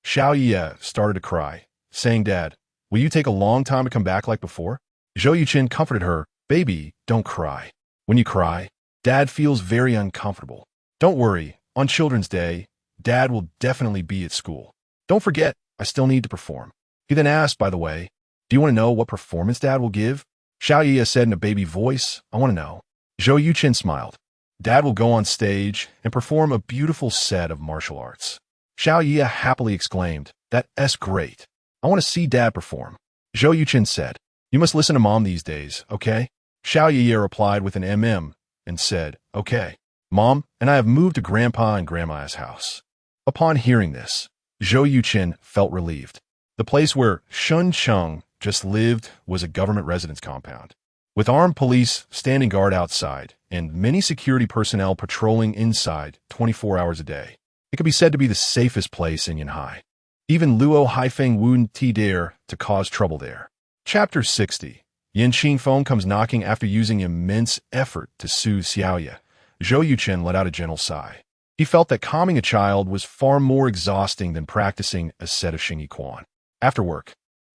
Speaker 1: Xiao Yi started to cry, saying, "Dad, will you take a long time to come back like before?" Zhou Yuchen comforted her, "Baby, don't cry. When you cry, Dad feels very uncomfortable. Don't worry, on Children's Day, Dad will definitely be at school. Don't forget, I still need to perform." He then asked, "By the way, do you want to know what performance Dad will give?" Xiao Yi said in a baby voice, "I want to know." Zhou Yuchen smiled. "Dad will go on stage and perform a beautiful set of martial arts." Xiao Yi happily exclaimed, "That's great. I want to see Dad perform." Zhou Yuchen said, "You must listen to Mom these days, okay?" Xiao Yi replied with an and said, "Okay. Mom and I have moved to Grandpa and Grandma's house." Upon hearing this, Zhou Yuchen felt relieved. The place where Shun Cheng just lived was a government residence compound, with armed police standing guard outside and many security personnel patrolling inside 24 hours a day. It could be said to be the safest place in Yanhai. Even Luo Haifeng wouldn't dare to cause trouble there. Chapter 60. Yin Qingfeng comes knocking after using immense effort to soothe Xiaoye. Zhou Yuchen let out a gentle sigh. He felt that calming a child was far more exhausting than practicing a set of Xingyi Quan. After work,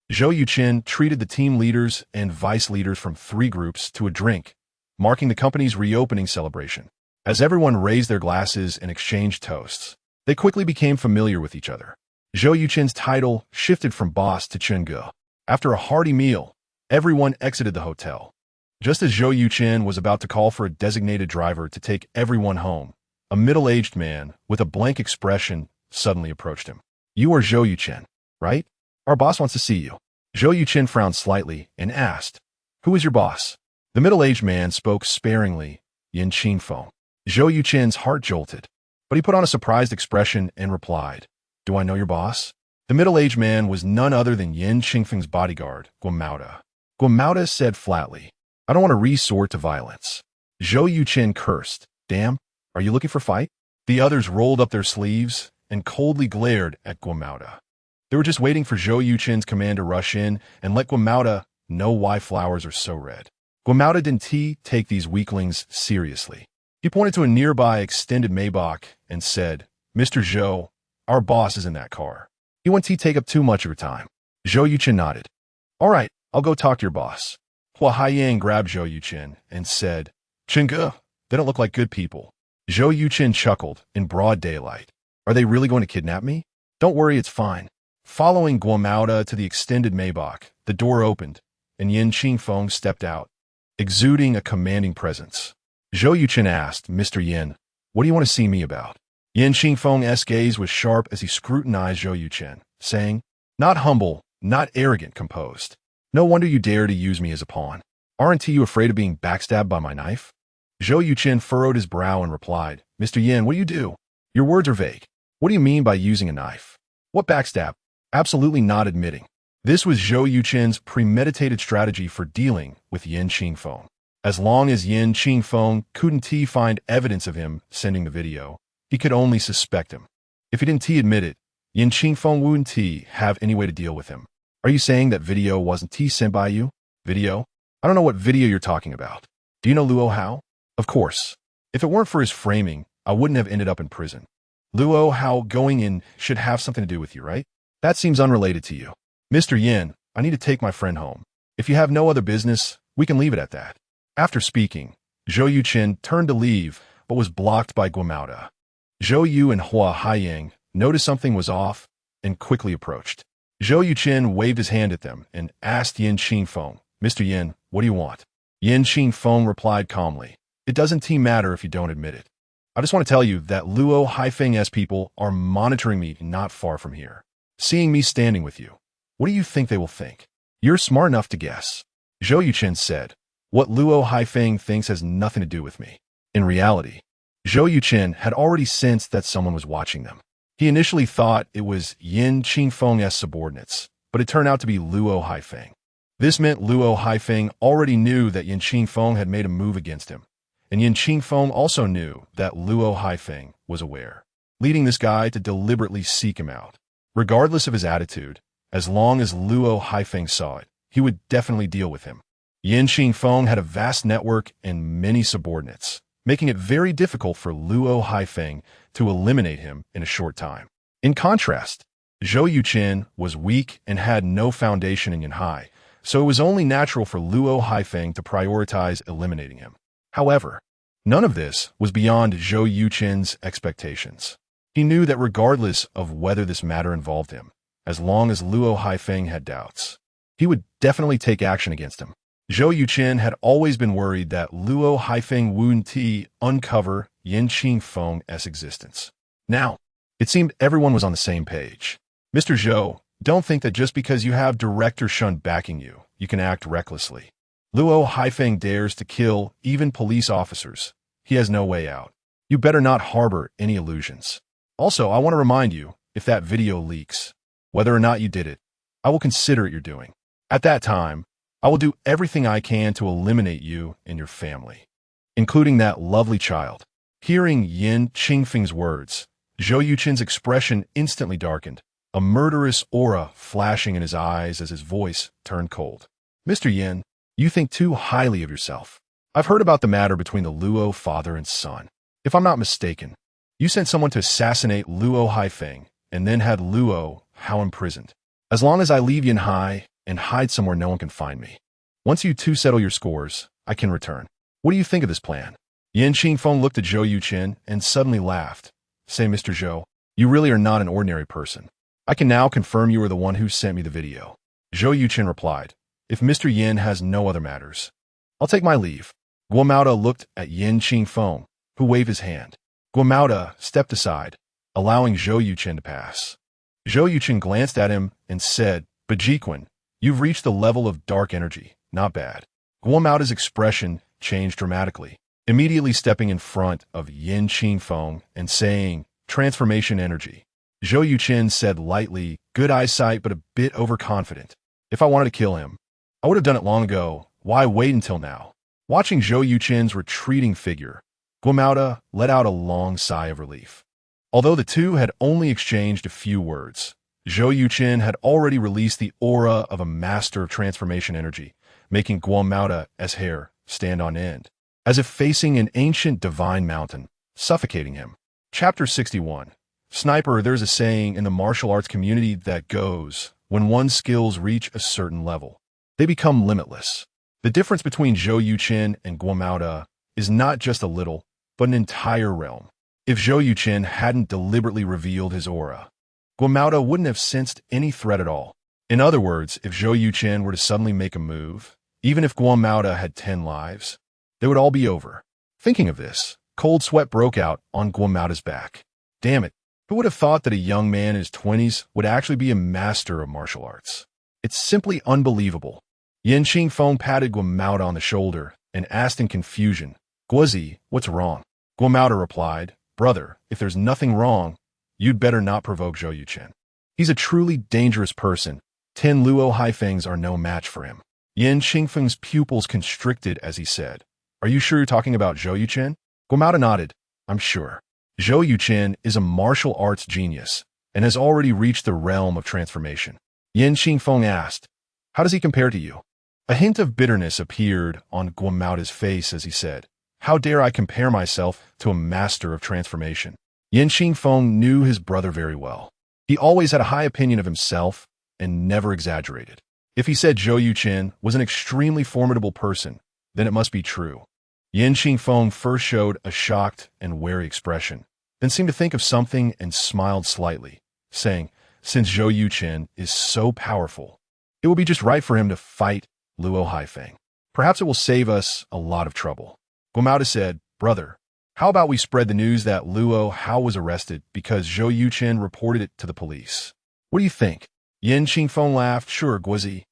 Speaker 1: Zhou Yuchen treated the team leaders and vice leaders from 3 groups to a drink, marking the company's reopening celebration. As everyone raised their glasses and exchanged toasts, they quickly became familiar with each other. Zhou Yuchen's title shifted from boss to Chunge. After a hearty meal, everyone exited the hotel. Just as Zhou Yuchen was about to call for a designated driver to take everyone home, a middle-aged man with a blank expression suddenly approached him. "You are Zhou Yuchen, right? Our boss wants to see you." Zhou Yuchen frowned slightly and asked, "Who is your boss?" The middle-aged man spoke sparingly, "Yin Qingfeng." Zhou Yuchen's heart jolted, but he put on a surprised expression and replied, "Do I know your boss?" The middle-aged man was none other than Yin Qingfeng's bodyguard, Guomao. Guomao said flatly, "I don't want to resort to violence." Zhou Yuchen cursed, "Damn, are you looking for fight?" The others rolled up their sleeves and coldly glared at Guomao. They were just waiting for Zhou Yuchen's command to rush in and let Guomao know why flowers are so red. Guomao didn't take these weaklings seriously. He pointed to a nearby extended Maybach and said, "Mr. Zhou, our boss is in that car. He won't take up too much of your time." Zhou Yuchen nodded. "All right, I'll go talk to your boss." Hua Haiyang grabbed Zhou Yuchen and said, "Chengge, they don't look like good people." Zhou Yuchen chuckled in broad daylight. "Are they really going to kidnap me? Don't worry, it's fine." Following Guomao to the extended Maybach, the door opened, and Yin Qingfeng stepped out, exuding a commanding presence. Zhou Yuchen asked, "Mr. Yin, what do you want to see me about?" Yin Qingfeng's gaze was sharp as he scrutinized Zhou Yuchen, saying, "Not humble, not arrogant, composed. No wonder you dare to use me as a pawn. Aren't you afraid of being backstabbed by my knife?" Zhou Yuchen furrowed his brow and replied, "Mr. Yin, what do you do? Your words are vague. What do you mean by using a knife? What backstab?" Absolutely not admitting. This was Zhou Yuchen's premeditated strategy for dealing with Yin Qingfeng. As long as Yin Qingfeng couldn't find evidence of him sending the video, he could only suspect him. If he didn't admit it, Yin Qingfeng wouldn't have any way to deal with him. "Are you saying that video wasn't sent by you?" "Video? I don't know what video you're talking about. Do you know Luo Hao?" "Of course. If it weren't for his framing, I wouldn't have ended up in prison. Luo Hao going in should have something to do with you, right? That seems unrelated to you." "Mr. Yin, I need to take my friend home. If you have no other business, we can leave it at that." After speaking, Zhou Yuchen turned to leave, but was blocked by Guomao. Zhou Yu and Hua Haiyang noticed something was off and quickly approached. Zhou Yuchen waved his hand at them and asked Yin Qingfeng, "Mr. Yin, what do you want?" Yin Qingfeng replied calmly, "It doesn't matter if you don't admit it. I just want to tell you that Luo Haifeng's people are monitoring me not far from here. Seeing me standing with you, what do you think they will think?" "You're smart enough to guess." Zhou Yuchen said, "What Luo Haifeng thinks has nothing to do with me." In reality, Zhou Yuchen had already sensed that someone was watching them. He initially thought it was Yin Qingfeng's subordinates, but it turned out to be Luo Haifeng. This meant Luo Haifeng already knew that Yin Qingfeng had made a move against him, and Yin Qingfeng also knew that Luo Haifeng was aware. leading this guy to deliberately seek him out. Regardless of his attitude, as long as Luo Haifeng saw it, he would definitely deal with him. Yin Qingfeng had a vast network and many subordinates, making it very difficult for Luo Haifeng to eliminate him in a short time. In contrast, Zhou Yuchen was weak and had no foundation in Yanhai, so it was only natural for Luo Haifeng to prioritize eliminating him. However, none of this was beyond Zhou Yuchen's expectations. He knew that regardless of whether this matter involved him, as long as Luo Haifeng had doubts, he would definitely take action against him. Zhou Yuchen had always been worried that Luo Haifeng wouldn't uncover Yin Qingfeng's existence. Now, it seemed everyone was on the same page. Mr. Zhou, don't think that just because you have Director Shun backing you, you can act recklessly. Luo Haifeng dares to kill even police officers. He has no way out. You better not harbor any illusions. Also, I want to remind you, if that video leaks, whether or not you did it, I will consider it your doing. At that time, I will do everything I can to eliminate you and your family, including that lovely child. Hearing Yin Qingfeng's words, Zhou Yuchen's expression instantly darkened, a murderous aura flashing in his eyes as his voice turned cold. Mr. Yin, you think too highly of yourself. I've heard about the matter between the Luo father and son. If I'm not mistaken, you sent someone to assassinate Luo Haifeng and then had Luo Hao imprisoned. As long as I leave Yanhai and hide somewhere no one can find me. Once you two settle your scores, I can return. What do you think of this plan? Yin Qingfeng looked at Zhou Yuchen and suddenly laughed. Say, Mr. Zhou, you really are not an ordinary person. I can now confirm you are the one who sent me the video. Zhou Yuchen replied, if Mr. Yin has no other matters, I'll take my leave. Guomao looked at Yin Qingfeng, who waved his hand. Guomao stepped aside, allowing Zhou Yuchen to pass. Zhou Yuchen glanced at him and said, Bajiquan, you've reached the level of dark energy. Not bad. Guomao's expression changed dramatically, immediately stepping in front of Yin Qingfeng and saying, transformation energy. Zhou Yuchen said lightly, good eyesight but a bit overconfident. If I wanted to kill him, I would have done it long ago. Why wait until now? Watching Zhou Yuchen's retreating figure, Guomao let out a long sigh of relief. Although the two had only exchanged a few words, Zhou Yuchen had already released the aura of a master of transformation energy, making Guomao's hair stand on end, as if facing an ancient divine mountain, suffocating him. Chapter 61. Sniper, there's a saying in the martial arts community that goes, when one's skills reach a certain level, they become limitless. The difference between Zhou Yuchen and Guomao is not just a little, but an entire realm. If Zhou Yuchen hadn't deliberately revealed his aura, Guomao wouldn't have sensed any threat at all. In other words, if Zhou Yuchen were to suddenly make a move, even if Guomao had 10 lives, they would all be over. Thinking of this, cold sweat broke out on Guomao's back. Damn it, who would have thought that a young man in his 20s would actually be a master of martial arts? It's simply unbelievable. Yin Qingfeng patted Guomao on the shoulder and asked in confusion, Guozi, what's wrong? Guomao replied, brother, if there's nothing wrong, you'd better not provoke Zhou Yuchen. He's a truly dangerous person. 10 Luo Haifengs are no match for him. Yin Qingfeng's pupils constricted as he said, are you sure you're talking about Zhou Yuchen? Guomao nodded, I'm sure. Zhou Yuchen is a martial arts genius and has already reached the realm of transformation. Yin Qingfeng asked, how does he compare to you? A hint of bitterness appeared on Guomao's face as he said, how dare I compare myself to a master of transformation? Yin Qingfeng knew his brother very well. He always had a high opinion of himself and never exaggerated. If he said Zhou Yuchen was an extremely formidable person, then it must be true. Yin Qingfeng first showed a shocked and wary expression, then seemed to think of something and smiled slightly, saying, since Zhou Yuchen is so powerful, it will be just right for him to fight Luo Haifeng. Perhaps it will save us a lot of trouble. Guomao said, brother, how about we spread the news that Luo Hao was arrested because Zhou Yuchen reported it to the police? What do you think? Yin Qingfeng laughed, sure, Guozi.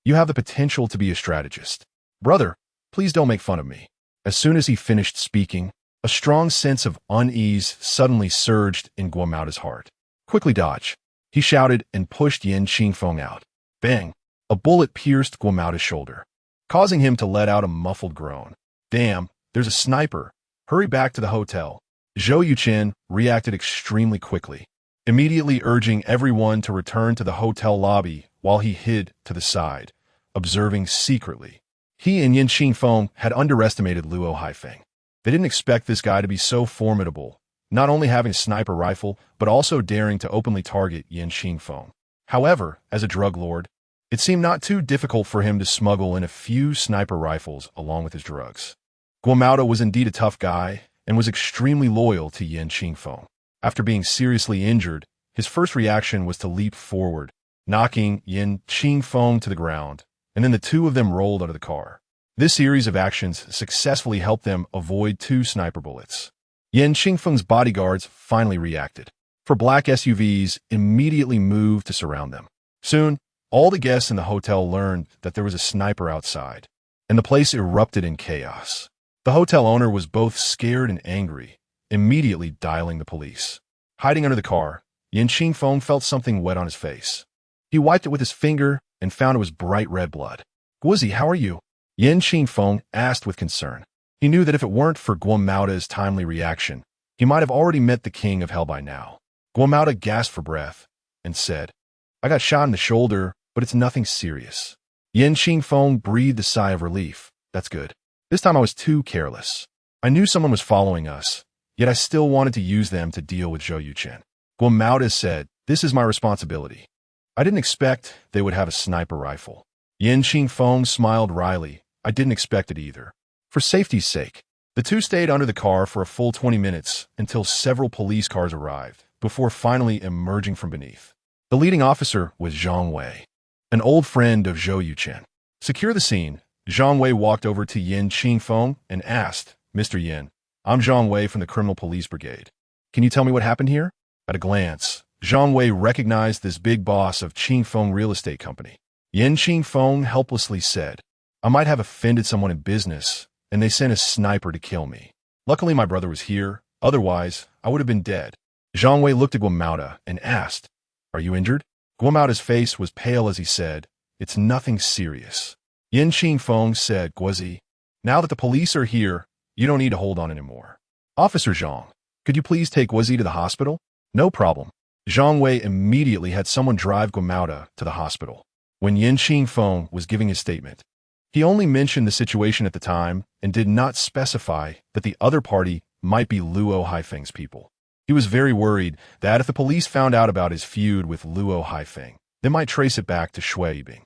Speaker 1: You have the potential to be a strategist. Brother, please don't make fun of me. As soon as he finished speaking, a strong sense of unease suddenly surged in Guomao's heart. Quickly dodge, he shouted and pushed Yin Qingfeng out. Bang! A bullet pierced Guomao's shoulder, causing him to let out a muffled groan. Damn, there's a sniper. Hurry back to the hotel. Zhou Yuchen reacted extremely quickly, immediately urging everyone to return to the hotel lobby while he hid to the side, observing secretly. He and Yin Qingfeng had underestimated Luo Haifeng. They didn't expect this guy to be so formidable, not only having a sniper rifle, but also daring to openly target Yin Qingfeng. However, as a drug lord, it seemed not too difficult for him to smuggle in a few sniper rifles along with his drugs. Guomao was indeed a tough guy and was extremely loyal to Yin Qingfeng. After being seriously injured, his first reaction was to leap forward, knocking Yin Qingfeng to the ground, and then the two of them rolled out of the car. This series of actions successfully helped them avoid 2 sniper bullets. Yin Qingfeng's bodyguards finally reacted, for black SUVs immediately moved to surround them. Soon, all the guests in the hotel learned that there was a sniper outside, and the place erupted in chaos. The hotel owner was both scared and angry, immediately dialing the police. Hiding under the car, Yin Qingfeng felt something wet on his face. He wiped it with his finger and found it was bright red blood. "Guozi, how are you?" Yin Qingfeng asked with concern. He knew that if it weren't for Guomao's timely reaction, he might have already met the king of hell by now. Guomao gasped for breath and said, "I got shot in the shoulder, but it's nothing serious." Yin Qingfeng breathed a sigh of relief. "That's good. This time I was too careless. I knew someone was following us, yet I still wanted to use them to deal with Zhou Yuchen." Guomao said, "This is my responsibility. I didn't expect they would have a sniper rifle." Yin Qingfeng smiled wryly. "I didn't expect it either." For safety's sake, the two stayed under the car for a full 20 minutes until several police cars arrived, before finally emerging from beneath. The leading officer was Zhang Wei, an old friend of Zhou Yuchen. Secure the scene, Zhang Wei walked over to Yin Qingfeng and asked, "Mr. Yin, I'm Zhang Wei from the Criminal Police Brigade. Can you tell me what happened here?" At a glance, Zhang Wei recognized this big boss of Qingfeng Real Estate Company. Yin Qingfeng helplessly said, "I might have offended someone in business, and they sent a sniper to kill me. Luckily my brother was here, otherwise I would have been dead." Zhang Wei looked at Guomao and asked, "Are you injured?" Guomao's face was pale as he said, "It's nothing serious." Yin Qingfeng said, "Guozi, now that the police are here, you don't need to hold on anymore. Officer Zhang, could you please take Guozi to the hospital?" "No problem." Zhang Wei immediately had someone drive Guomao to the hospital. When Yin Qingfeng was giving his statement, he only mentioned the situation at the time and did not specify that the other party might be Luo Haifeng's people. He was very worried that if the police found out about his feud with Luo Haifeng, they might trace it back to Shui Yibing.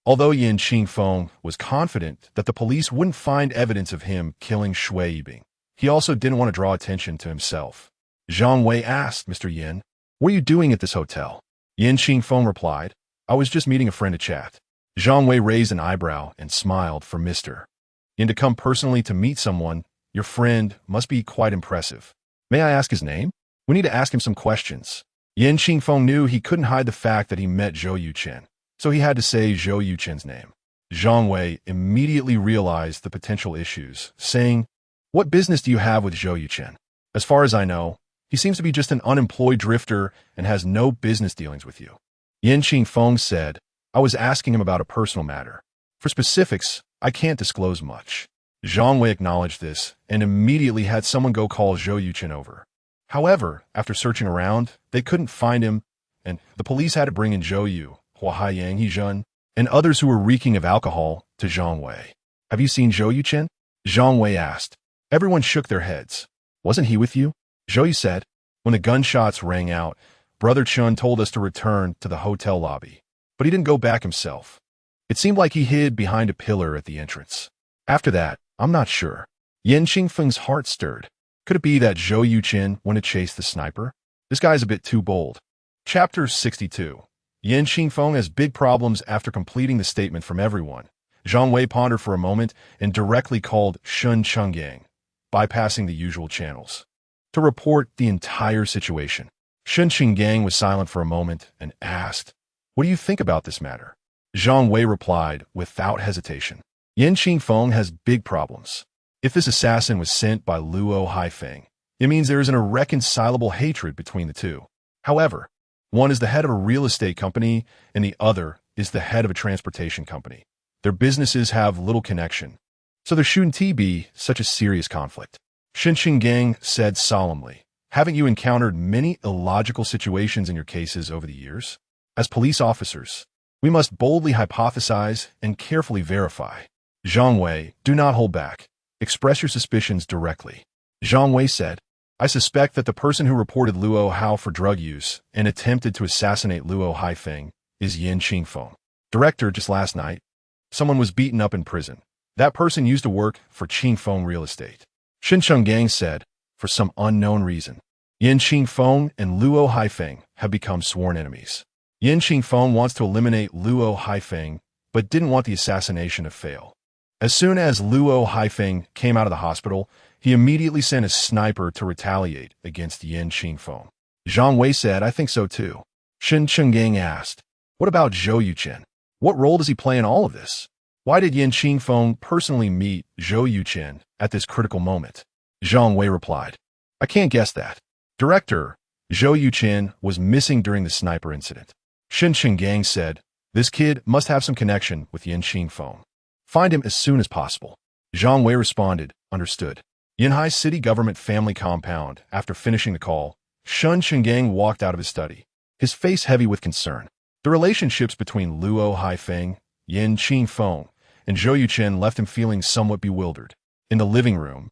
Speaker 1: Although Yin Qingfeng was confident that the police wouldn't find evidence of him killing Shui Yibing, he also didn't want to draw attention to himself. Zhang Wei asked, "Mr. Yin, what are you doing at this hotel?" Yin Qingfeng replied, "I was just meeting a friend to chat." Zhang Wei raised an eyebrow and smiled for Mr. Yin to come personally to meet someone. Your friend must be quite impressive. May I ask his name? We need to ask him some questions. Yin Qingfeng knew he couldn't hide the fact that he met Zhou Yuchen, so he had to say Zhou Yuchen's name. Zhang Wei immediately realized the potential issues, saying, "What business do you have with Zhou Yuchen? As far as I know, he seems to be just an unemployed drifter and has no business dealings with you." Yin Qingfeng said, "I was asking him about a personal matter. For specifics, I can't disclose much." Zhang Wei acknowledged this and immediately had someone go call Zhou Yuchen over. However, after searching around, they couldn't find him, and the police had to bring in Zhou Yu, Huahai Hijun, and others who were reeking of alcohol to Zhang Wei. "Have you seen Zhou Yuchen?" Zhang Wei asked. Everyone shook their heads. "Wasn't he with you?" Zhou Yu said. "When the gunshots rang out, Brother Chun told us to return to the hotel lobby, but he didn't go back himself. It seemed like he hid behind a pillar at the entrance. After that, I'm not sure." Yin Qingfeng's heart stirred. Could it be that Zhou Yuchen went to chase the sniper? This guy's a bit too bold. Chapter 62. Yin Qingfeng has big problems after completing the statement from everyone. Zhang Wei pondered for a moment and directly called Shun Chungyang, bypassing the usual channels, to report the entire situation. Shun Chungyang was silent for a moment and asked, "What do you think about this matter?" Zhang Wei replied without hesitation, "Yin Qingfeng has big problems. If this assassin was sent by Luo Haifeng, it means there is an irreconcilable hatred between the two. However, one is the head of a real estate company and the other is the head of a transportation company. Their businesses have little connection, so there shouldn't be such a serious conflict." Gang said solemnly. Haven't you encountered many illogical situations in your cases over the years? As police officers, we must boldly hypothesize and carefully verify. Zhang Wei, do not hold back. Express your suspicions directly. Zhang Wei said, I suspect that the person who reported Luo Hao for drug use and attempted to assassinate Luo Haifeng is Yin Qingfeng. Director, just last night, someone was beaten up in prison. That person used to work for Qingfeng Real Estate. Gang said, for some unknown reason, Yin Qingfeng and Luo Haifeng have become sworn enemies. Yin Qingfeng wants to eliminate Luo Haifeng, but didn't want the assassination to fail. As soon as Luo Haifeng came out of the hospital, he immediately sent a sniper to retaliate against Yin Qingfeng. Zhang Wei said, I think so too. Gang asked, what about Zhou Yuchen? What role does he play in all of this? Why did Yin Qingfeng personally meet Zhou Yuchen at this critical moment? Zhang Wei replied, I can't guess that. Director, Zhou Yuchen was missing during the sniper incident. Gang said, this kid must have some connection with Yin Qingfeng. Find him as soon as possible. Zhang Wei responded, understood. Yinhai City Government Family Compound. After finishing the call, Gang walked out of his study, his face heavy with concern. The relationships between Luo Haifeng, Yin Qingfeng, and Zhou Yuchen left him feeling somewhat bewildered. In the living room,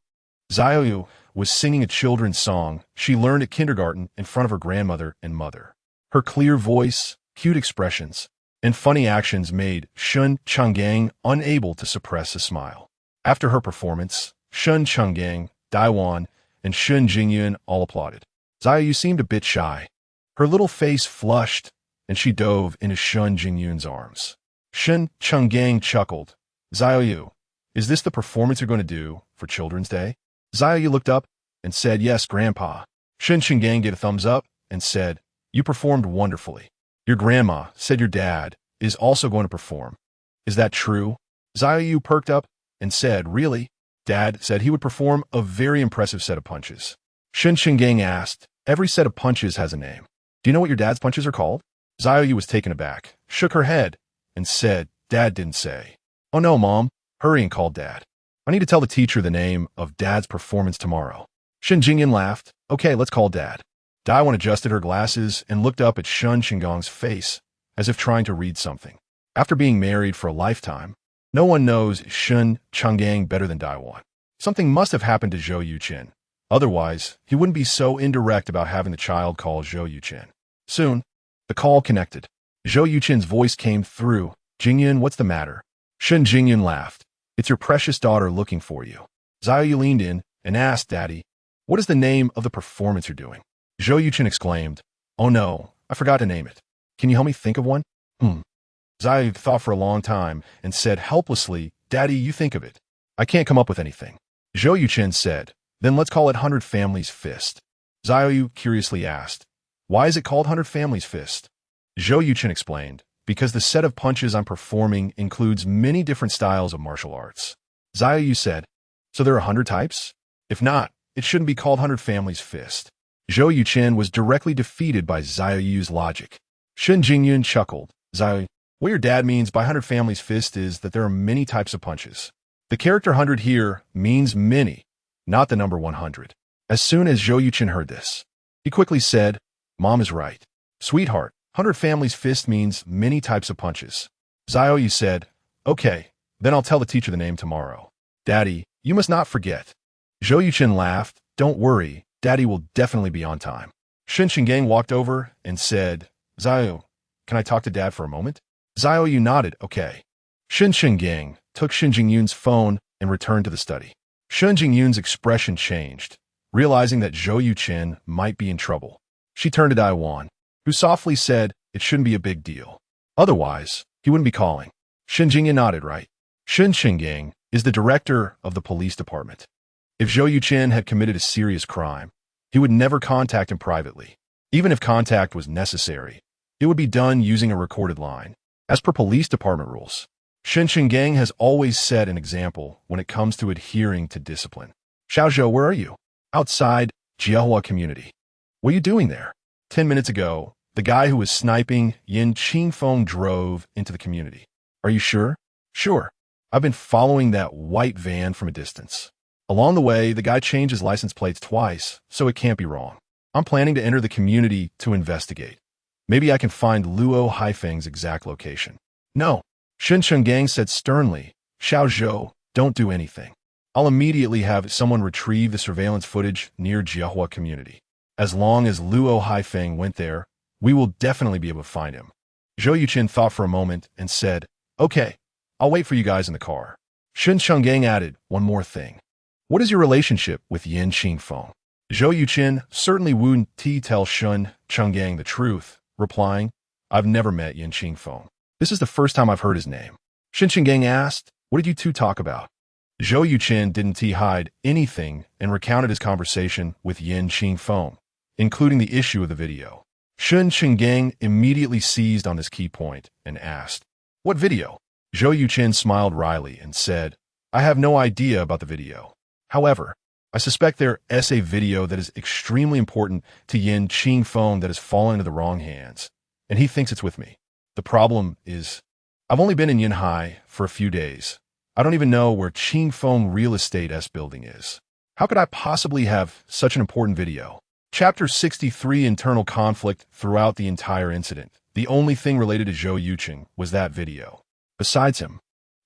Speaker 1: Xiaoyu was singing a children's song she learned at kindergarten in front of her grandmother and mother. Her clear voice, cute expressions, and funny actions made Gang unable to suppress a smile. After her performance, Gang, Daiwan, and Jingyun all applauded. Xiaoyu seemed a bit shy. Her little face flushed, and she dove into Jingyun's arms. Gang chuckled. Xiaoyu, is this the performance you're going to do for Children's Day? Xiaoyu looked up and said, yes, Grandpa. Gang gave a thumbs up and said, you performed wonderfully. Your grandma said your dad is also going to perform. Is that true? Xiaoyu perked up and said, really? Dad said he would perform a very impressive set of punches. Gang asked, every set of punches has a name. Do you know what your dad's punches are called? Xiaoyu was taken aback, shook her head, and said, Dad didn't say. Oh no, Mom. Hurry and call Dad. I need to tell the teacher the name of Dad's performance tomorrow. Jingyun laughed. Okay, let's call Dad. Daiwan adjusted her glasses and looked up at Gang's face, as if trying to read something. After being married for a lifetime, no one knows Gang better than Daiwan. Something must have happened to Zhou Yuchen. Otherwise, he wouldn't be so indirect about having the child call Zhou Yuchen. Soon, the call connected. Zhou Yuchen's voice came through. Jingyun, what's the matter? Jingyun laughed. It's your precious daughter looking for you. Xiaoyu leaned in and asked, Daddy, what is the name of the performance you're doing? Zhou Yuchen exclaimed, oh no, I forgot to name it. Can you help me think of one? Xiaoyu thought for a long time and said helplessly, Daddy, you think of it. I can't come up with anything. Zhou Yuchen said, then let's call it 100 Families Fist. Xiaoyu curiously asked, why is it called 100 Families Fist? Zhou Yuchen explained, because the set of punches I'm performing includes many different styles of martial arts. Xiaoyu said, so there are 100 types? If not, it shouldn't be called 100 Families Fist. Zhou Yuchen was directly defeated by Xiaoyu's logic. Jingyun chuckled. Xiaoyu, what your dad means by 100 Families Fist is that there are many types of punches. The character 100 here means many, not the number 100. As soon as Zhou Yuchen heard this, he quickly said, Mom is right. Sweetheart, 100 Families Fist means many types of punches. Xiaoyu said, okay, then I'll tell the teacher the name tomorrow. Daddy, you must not forget. Zhou Yuchen laughed. Don't worry, Daddy will definitely be on time. Gang walked over and said, Xiaoyu, can I talk to Dad for a moment? Xiaoyu nodded, okay. Gang took Jingyun's phone and returned to the study. Jingyun's expression changed, realizing that Zhou Yuchen might be in trouble. She turned to Daiwan, who softly said it shouldn't be a big deal. Otherwise, he wouldn't be calling. Jingyun nodded, right? Gang is the director of the police department. If Zhou Yuchen had committed a serious crime, he would never contact him privately. Even if contact was necessary, it would be done using a recorded line. As per police department rules, Gang has always set an example when it comes to adhering to discipline. Xiaozhou, where are you? Outside Jiahua community. What are you doing there? 10 minutes ago, the guy who was sniping Yin Qingfeng drove into the community. Are you sure? Sure. I've been following that white van from a distance. Along the way, the guy changed his license plates twice, so it can't be wrong. I'm planning to enter the community to investigate. Maybe I can find Luo Haifeng's exact location. No, Shen Chenggang said sternly. Xiao Zhou, don't do anything. I'll immediately have someone retrieve the surveillance footage near Jiahua community. As long as Luo Haifeng went there, we will definitely be able to find him. Zhou Yuchen thought for a moment and said, okay, I'll wait for you guys in the car. Shen Chenggang added, one more thing. What is your relationship with Yin Qingfeng? Zhou Yuchen certainly wouldn't tell Shen Chenggang the truth, replying, I've never met Yin Qingfeng. This is the first time I've heard his name. Shen Chenggang asked, what did you two talk about? Zhou Yuchen didn't hide anything and recounted his conversation with Yin Qingfeng, including the issue of the video. Shen Chenggang immediately seized on this key point and asked, what video? Zhou Yuchen smiled wryly and said, I have no idea about the video. However, I suspect there is a video that is extremely important to Yin Qingfeng that has fallen into the wrong hands, and he thinks it's with me. The problem is, I've only been in Yinhai for a few days. I don't even know where Qingfeng Real Estate S building is. How could I possibly have such an important video? Chapter 63 Internal Conflict throughout the entire incident. The only thing related to Zhou Yuchen was that video. Besides him,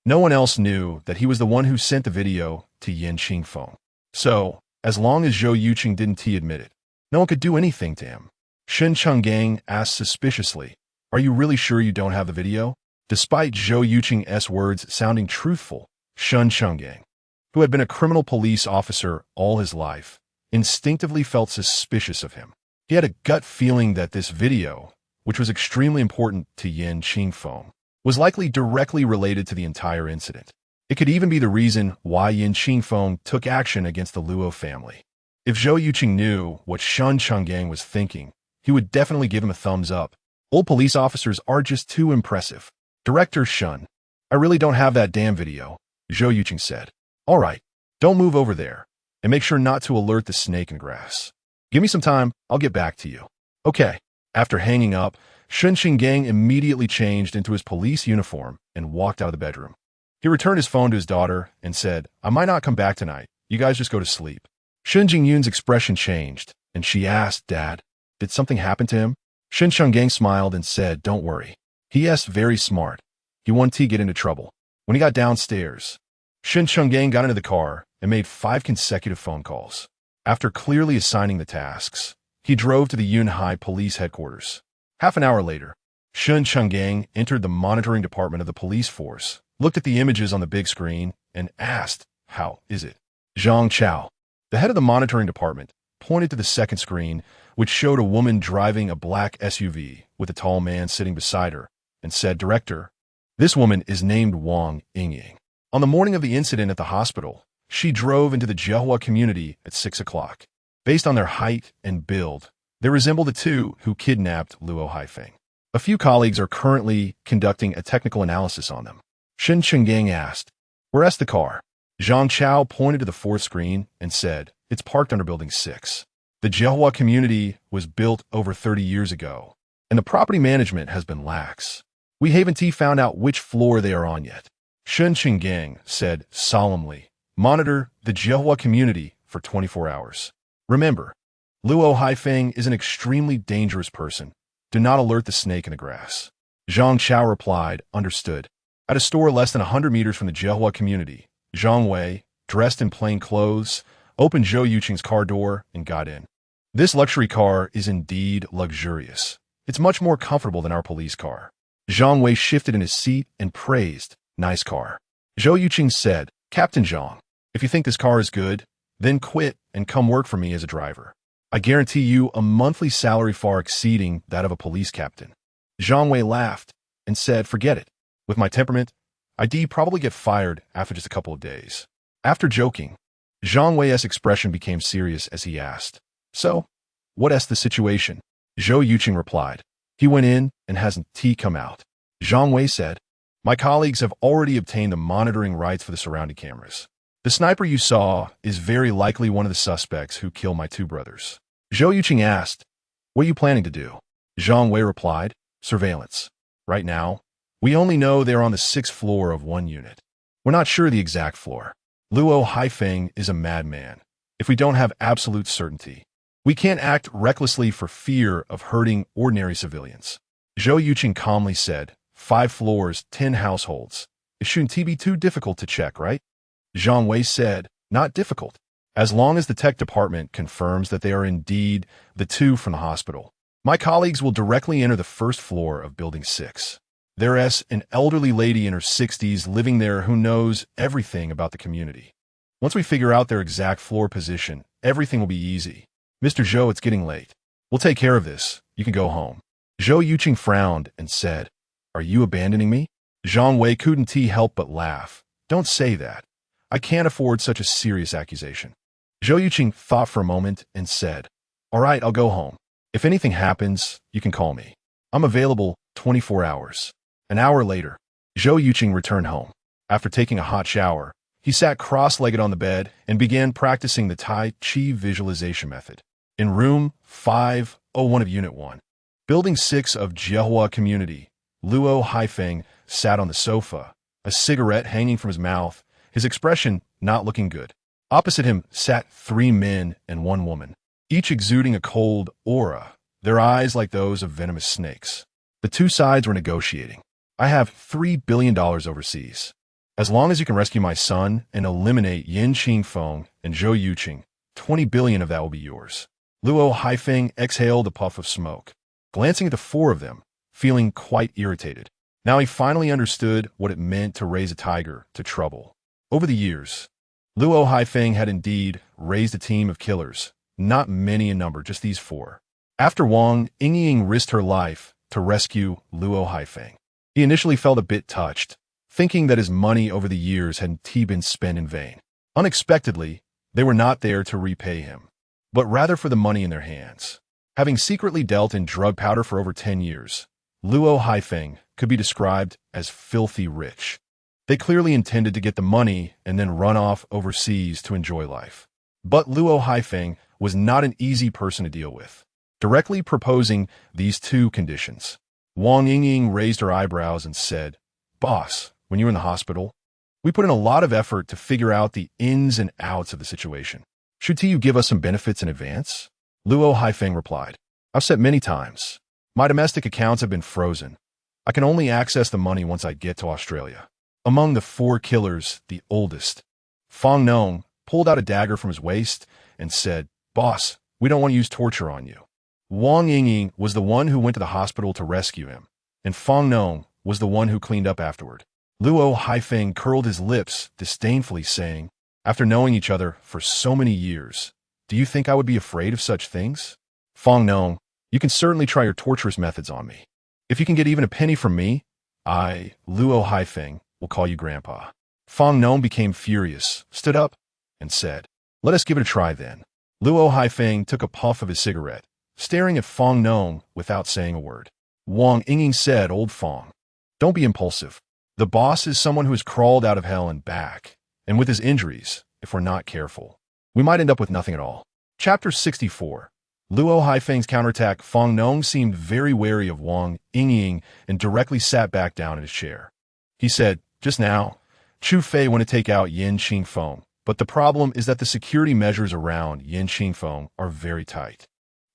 Speaker 1: no one else knew that he was the one who sent the video to Yin Qingfeng. So, as long as Zhou Yuchen didn't admit it, no one could do anything to him. Shen Chenggang asked suspiciously, are you really sure you don't have the video? Despite Zhou Yuchen's words sounding truthful, Shen Chenggang, who had been a criminal police officer all his life, instinctively felt suspicious of him. He had a gut feeling that this video, which was extremely important to Yin Qingfeng, was likely directly related to the entire incident. It could even be the reason why Yin Qingfeng took action against the Luo family. If Zhou Yuchen knew what Shen Chenggang was thinking, he would definitely give him a thumbs up. Old police officers are just too impressive. Director Shen, I really don't have that damn video, Zhou Yuchen said. All right, don't move over there, and make sure not to alert the snake in grass. Give me some time, I'll get back to you. Okay. After hanging up, Shen Chenggang immediately changed into his police uniform and walked out of the bedroom. He returned his phone to his daughter and said, I might not come back tonight. You guys just go to sleep. Shen Jingyun's expression changed, and she asked, Dad, did something happen to him? Shen Chenggang smiled and said, don't worry. He is very smart. He won't get into trouble. When he got downstairs, Shen Chenggang got into the car and made 5 consecutive phone calls. After clearly assigning the tasks, he drove to the Yunhai police headquarters. Half an hour later, Shen Chenggang entered the monitoring department of the police force, looked at the images on the big screen, and asked, how is it? Zhang Chao, the head of the monitoring department, pointed to the second screen, which showed a woman driving a black SUV with a tall man sitting beside her, and said, Director, this woman is named Wang Yingying. On the morning of the incident at the hospital, she drove into the Jiahua community at 6 o'clock. Based on their height and build, they resemble the two who kidnapped Luo Haifeng. A few colleagues are currently conducting a technical analysis on them. Shen Chenggang asked, where's the car? Zhang Chao pointed to the fourth screen and said, it's parked under Building 6. The Jiahua community was built over 30 years ago, and the property management has been lax. We haven't found out which floor they are on yet. Shen Chenggang said solemnly, monitor the Jiahua community for 24 hours. Remember, Luo Haifeng is an extremely dangerous person. Do not alert the snake in the grass. Zhang Chao replied, understood. At a store less than 100 meters from the Jiahua community, Zhang Wei, dressed in plain clothes, opened Zhou Yuchen's car door and got in. This luxury car is indeed luxurious. It's much more comfortable than our police car. Zhang Wei shifted in his seat and praised, nice car. Zhou Yuchen said, Captain Zhang, if you think this car is good, then quit and come work for me as a driver. I guarantee you a monthly salary far exceeding that of a police captain. Zhang Wei laughed and said, forget it. With my temperament, I'd probably get fired after just a couple of days. After joking, Zhang Wei's expression became serious as he asked, so, what is the situation? Zhou Yuchen replied, he went in and hasn't come out. Zhang Wei said, my colleagues have already obtained the monitoring rights for the surrounding cameras. The sniper you saw is very likely one of the suspects who killed my 2 brothers. Zhou Yuchen asked, what are you planning to do? Zhang Wei replied, surveillance. Right now, we only know they're on the 6th floor of one unit. We're not sure the exact floor. Luo Haifeng is a madman. If we don't have absolute certainty, we can't act recklessly for fear of hurting ordinary civilians. Zhou Yuchen calmly said, 5 floors, 10 households. It shouldn't be too difficult to check, right? Zhang Wei said, not difficult. As long as the tech department confirms that they are indeed the 2 from the hospital. My colleagues will directly enter the first floor of Building 6. There's an elderly lady in her 60s living there who knows everything about the community. Once we figure out their exact floor position, everything will be easy. Mr. Zhou, it's getting late. We'll take care of this. You can go home. Zhou Yuchen frowned and said, are you abandoning me? Zhang Wei couldn't help but laugh. Don't say that. I can't afford such a serious accusation. Zhou Yuchen thought for a moment and said, all right, I'll go home. If anything happens, you can call me. I'm available 24 hours. An hour later, Zhou Yuchen returned home. After taking a hot shower, he sat cross-legged on the bed and began practicing the Tai Chi visualization method. In room 501 of Unit 1, Building 6 of Jiehua Community, Luo Haifeng sat on the sofa, a cigarette hanging from his mouth, his expression not looking good. Opposite him sat 3 men and 1 woman, each exuding a cold aura, their eyes like those of venomous snakes. The 2 sides were negotiating. I have $3 billion overseas. As long as you can rescue my son and eliminate Yin Qingfeng and Zhou Yuchen, 20 billion of that will be yours. Luo Haifeng exhaled a puff of smoke, glancing at the 4 of them, feeling quite irritated. Now he finally understood what it meant to raise a tiger to trouble. Over the years, Luo Haifeng had indeed raised a team of killers, not many in number, just these 4. After Wang Yingying risked her life to rescue Luo Haifeng, he initially felt a bit touched, thinking that his money over the years hadn't been spent in vain. Unexpectedly, they were not there to repay him, but rather for the money in their hands. Having secretly dealt in drug powder for over 10 years, Luo Haifeng could be described as filthy rich. They clearly intended to get the money and then run off overseas to enjoy life. But Luo Haifeng was not an easy person to deal with, directly proposing these 2 conditions. Wang Yingying raised her eyebrows and said, boss, when you were in the hospital, we put in a lot of effort to figure out the ins and outs of the situation. Should you give us some benefits in advance? Luo Haifeng replied, I've said many times, my domestic accounts have been frozen. I can only access the money once I get to Australia. Among the 4 killers, the oldest, Fang Nong, pulled out a dagger from his waist and said, boss, we don't want to use torture on you. Wang Yingying was the one who went to the hospital to rescue him, and Fang Nong was the one who cleaned up afterward. Luo Haifeng curled his lips disdainfully, saying, after knowing each other for so many years, do you think I would be afraid of such things? Fang Nong, you can certainly try your torturous methods on me. If you can get even a penny from me, I, Luo Haifeng, will call you Grandpa. Fang Nong became furious, stood up, and said, let us give it a try then. Luo Haifeng took a puff of his cigarette, staring at Fang Nong without saying a word. Wang Yingying said, old Fang, don't be impulsive. The boss is someone who has crawled out of hell and back, and with his injuries, if we're not careful, we might end up with nothing at all. Chapter 64. Luo Haifeng's counterattack. Fang Nong seemed very wary of Wang Yingying and directly sat back down in his chair. He said, just now, Chu Fei went to take out Yin Qingfeng, but the problem is that the security measures around Yin Qingfeng are very tight.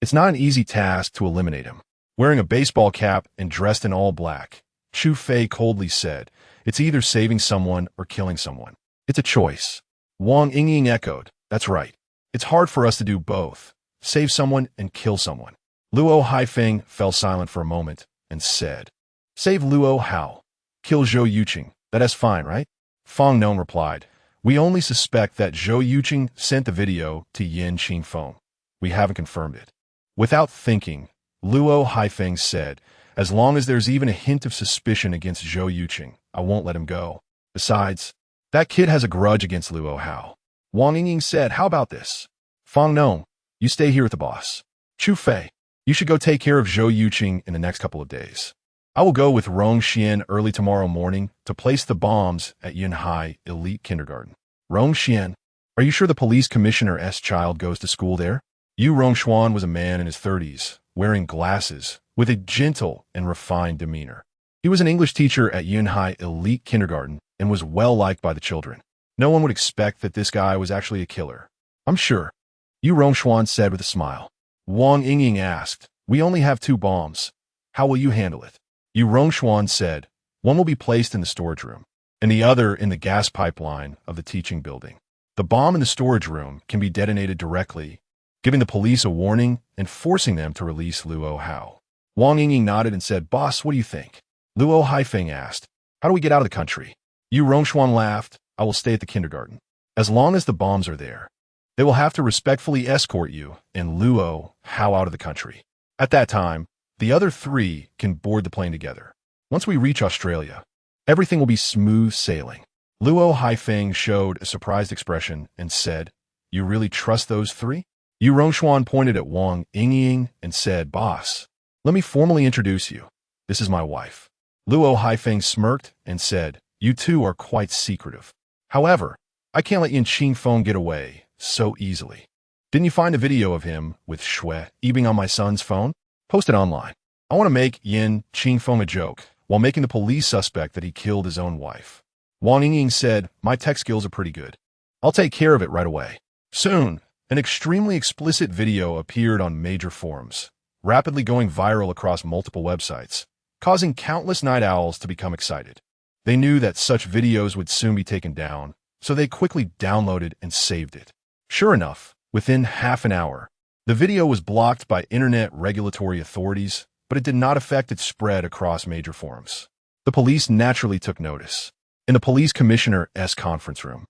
Speaker 1: It's not an easy task to eliminate him. Wearing a baseball cap and dressed in all black, Chu Fei coldly said, it's either saving someone or killing someone. It's a choice. Wang Yingying echoed, that's right. It's hard for us to do both, save someone and kill someone. Luo Haifeng fell silent for a moment and said, save Luo how? Kill Zhou Yuchen, that's fine, right? Fang Nong replied, we only suspect that Zhou Yuchen sent the video to Yin Qingfeng. We haven't confirmed it. Without thinking, Luo Haifeng said, as long as there's even a hint of suspicion against Zhou Yuchen, I won't let him go. Besides, that kid has a grudge against Luo Hao. Wang Yingying said, how about this? Fang Nong, you stay here with the boss. Chu Fei, you should go take care of Zhou Yuchen in the next couple of days. I will go with Rong Xian early tomorrow morning to place the bombs at Yunhai Elite Kindergarten. Rong Xian, are you sure the police commissioner's child goes to school there? Yu Rongshuan was a man in his 30s, wearing glasses, with a gentle and refined demeanor. He was an English teacher at Yunhai Elite Kindergarten and was well liked by the children. No one would expect that this guy was actually a killer. I'm sure. Yu Rongshuan said with a smile. Wang Yingying asked, we only have 2 bombs. How will you handle it? Yu Rongshuan said, one will be placed in the storage room, and the other in the gas pipeline of the teaching building. The bomb in the storage room can be detonated directly, giving the police a warning and forcing them to release Luo Hao. Wang Yingying nodded and said, Boss, what do you think? Luo Haifeng asked, how do we get out of the country? Yu Rongshuan laughed, I will stay at the kindergarten. As long as the bombs are there, they will have to respectfully escort you and Luo Hao out of the country. At that time, the other 3 can board the plane together. Once we reach Australia, everything will be smooth sailing. Luo Haifeng showed a surprised expression and said, you really trust those 3? Yu Rongshuan pointed at Wang Yingying and said, Boss, let me formally introduce you. This is my wife. Luo Haifeng smirked and said, you 2 are quite secretive. However, I can't let Yin Qingfeng get away so easily. Didn't you find a video of him with Shui Yibing on my son's phone? Post it online. I want to make Yin Qingfeng a joke while making the police suspect that he killed his own wife. Wang Yingying said, my tech skills are pretty good. I'll take care of it right away. Soon, an extremely explicit video appeared on major forums, rapidly going viral across multiple websites, causing countless night owls to become excited. They knew that such videos would soon be taken down, so they quickly downloaded and saved it. Sure enough, within half an hour, the video was blocked by internet regulatory authorities, but it did not affect its spread across major forums. The police naturally took notice. In the police commissioner's conference room,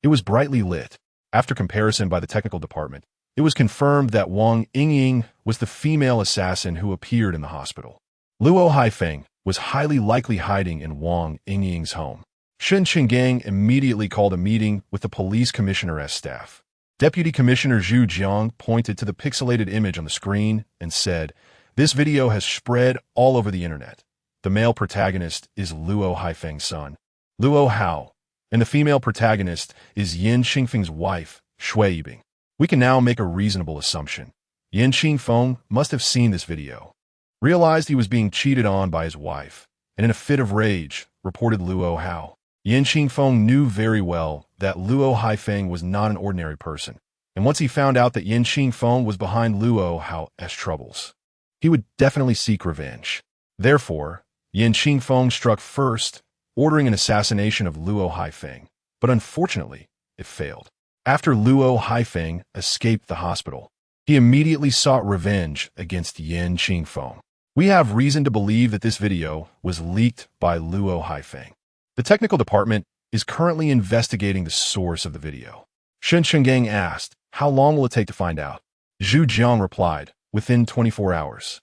Speaker 1: it was brightly lit. After comparison by the technical department, it was confirmed that Wang Yingying was the female assassin who appeared in the hospital. Luo Haifeng was highly likely hiding in Wang Yingying's home. Shen Qinggang immediately called a meeting with the police commissioner's staff. Deputy Commissioner Zhu Jiang pointed to the pixelated image on the screen and said, this video has spread all over the internet. The male protagonist is Luo Haifeng's son, Luo Hao, and the female protagonist is Yin Qingfeng's wife, Shui Yibing. We can now make a reasonable assumption. Yin Qingfeng must have seen this video, realized he was being cheated on by his wife, and in a fit of rage, reported Luo Hao. Yin Qingfeng knew very well that Luo Haifeng was not an ordinary person, and once he found out that Yin Qingfeng was behind Luo Hao's troubles, he would definitely seek revenge. Therefore, Yin Qingfeng struck first, ordering an assassination of Luo Haifeng, but unfortunately, it failed. After Luo Haifeng escaped the hospital, he immediately sought revenge against Yin Qingfeng. We have reason to believe that this video was leaked by Luo Haifeng. The technical department is currently investigating the source of the video. Shen Qinggang asked, how long will it take to find out? Zhu Jiang replied, within 24 hours.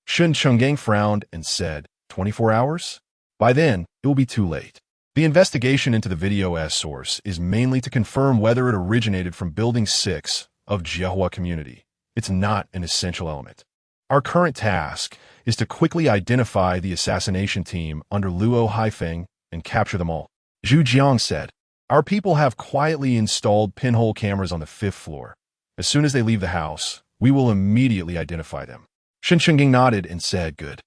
Speaker 1: Shen Qinggang frowned and said, 24 hours? By then, it will be too late. The investigation into the video's source is mainly to confirm whether it originated from Building 6 of Jiahua Community. It's not an essential element. Our current task is to quickly identify the assassination team under Luo Haifeng and capture them all. Zhu Jiang said, our people have quietly installed pinhole cameras on the 5th floor. As soon as they leave the house, we will immediately identify them. Shen Qinggang nodded and said, good.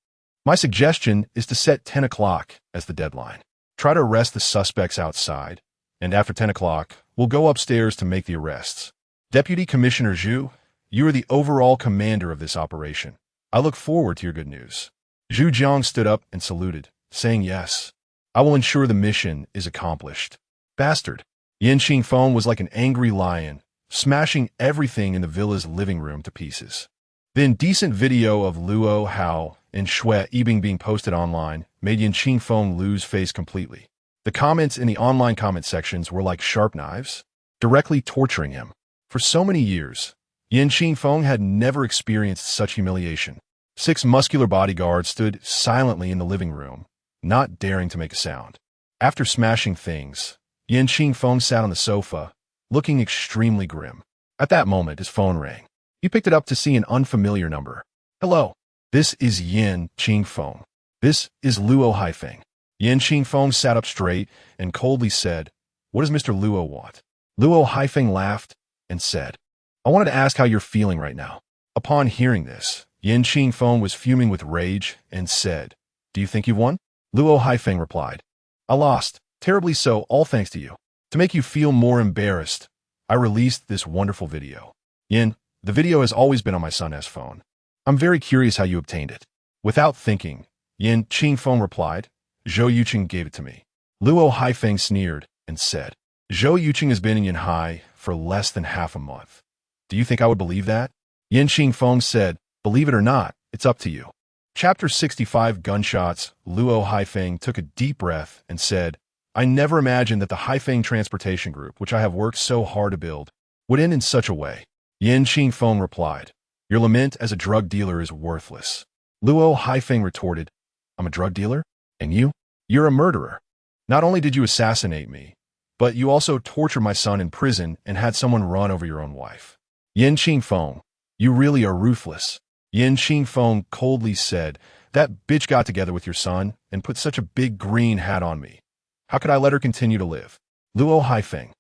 Speaker 1: My suggestion is to set 10 o'clock as the deadline. Try to arrest the suspects outside, and after 10 o'clock, we'll go upstairs to make the arrests. Deputy Commissioner Zhu, you are the overall commander of this operation. I look forward to your good news. Zhu Jiang stood up and saluted, saying yes. I will ensure the mission is accomplished. Bastard. Yin Qingfeng was like an angry lion, smashing everything in the villa's living room to pieces. The indecent video of Luo Hao and Shui Yibing being posted online made Yin Qingfeng lose face completely. The comments in the online comment sections were like sharp knives, directly torturing him. For so many years, Yin Qingfeng had never experienced such humiliation. 6 muscular bodyguards stood silently in the living room, not daring to make a sound. After smashing things, Yin Qingfeng sat on the sofa, looking extremely grim. At that moment, his phone rang. He picked it up to see an unfamiliar number. Hello, this is Yin Qingfeng. This is Luo Haifeng. Yin Qingfeng sat up straight and coldly said, what does Mr. Luo want? Luo Haifeng laughed and said, I wanted to ask how you're feeling right now. Upon hearing this, Yin Qingfeng was fuming with rage and said, do you think you've won? Luo Haifeng replied, I lost, terribly so, all thanks to you. To make you feel more embarrassed, I released this wonderful video. Yin, the video has always been on my son's phone. I'm very curious how you obtained it. Without thinking, Yin Qingfeng replied, Zhou Yuchen gave it to me. Luo Haifeng sneered and said, Zhou Yuchen has been in Yanhai for less than half a month. Do you think I would believe that? Yin Qingfeng said, believe it or not, it's up to you. Chapter 65 Gunshots. Luo Haifeng took a deep breath and said, I never imagined that the Haifeng Transportation Group, which I have worked so hard to build, would end in such a way. Yin Qingfeng replied, your lament as a drug dealer is worthless. Luo Haifeng retorted, I'm a drug dealer? And you? You're a murderer. Not only did you assassinate me, but you also tortured my son in prison and had someone run over your own wife. Yin Qingfeng, you really are ruthless. Yin Qingfeng coldly said, that bitch got together with your son and put such a big green hat on me. How could I let her continue to live? Luo Haifeng,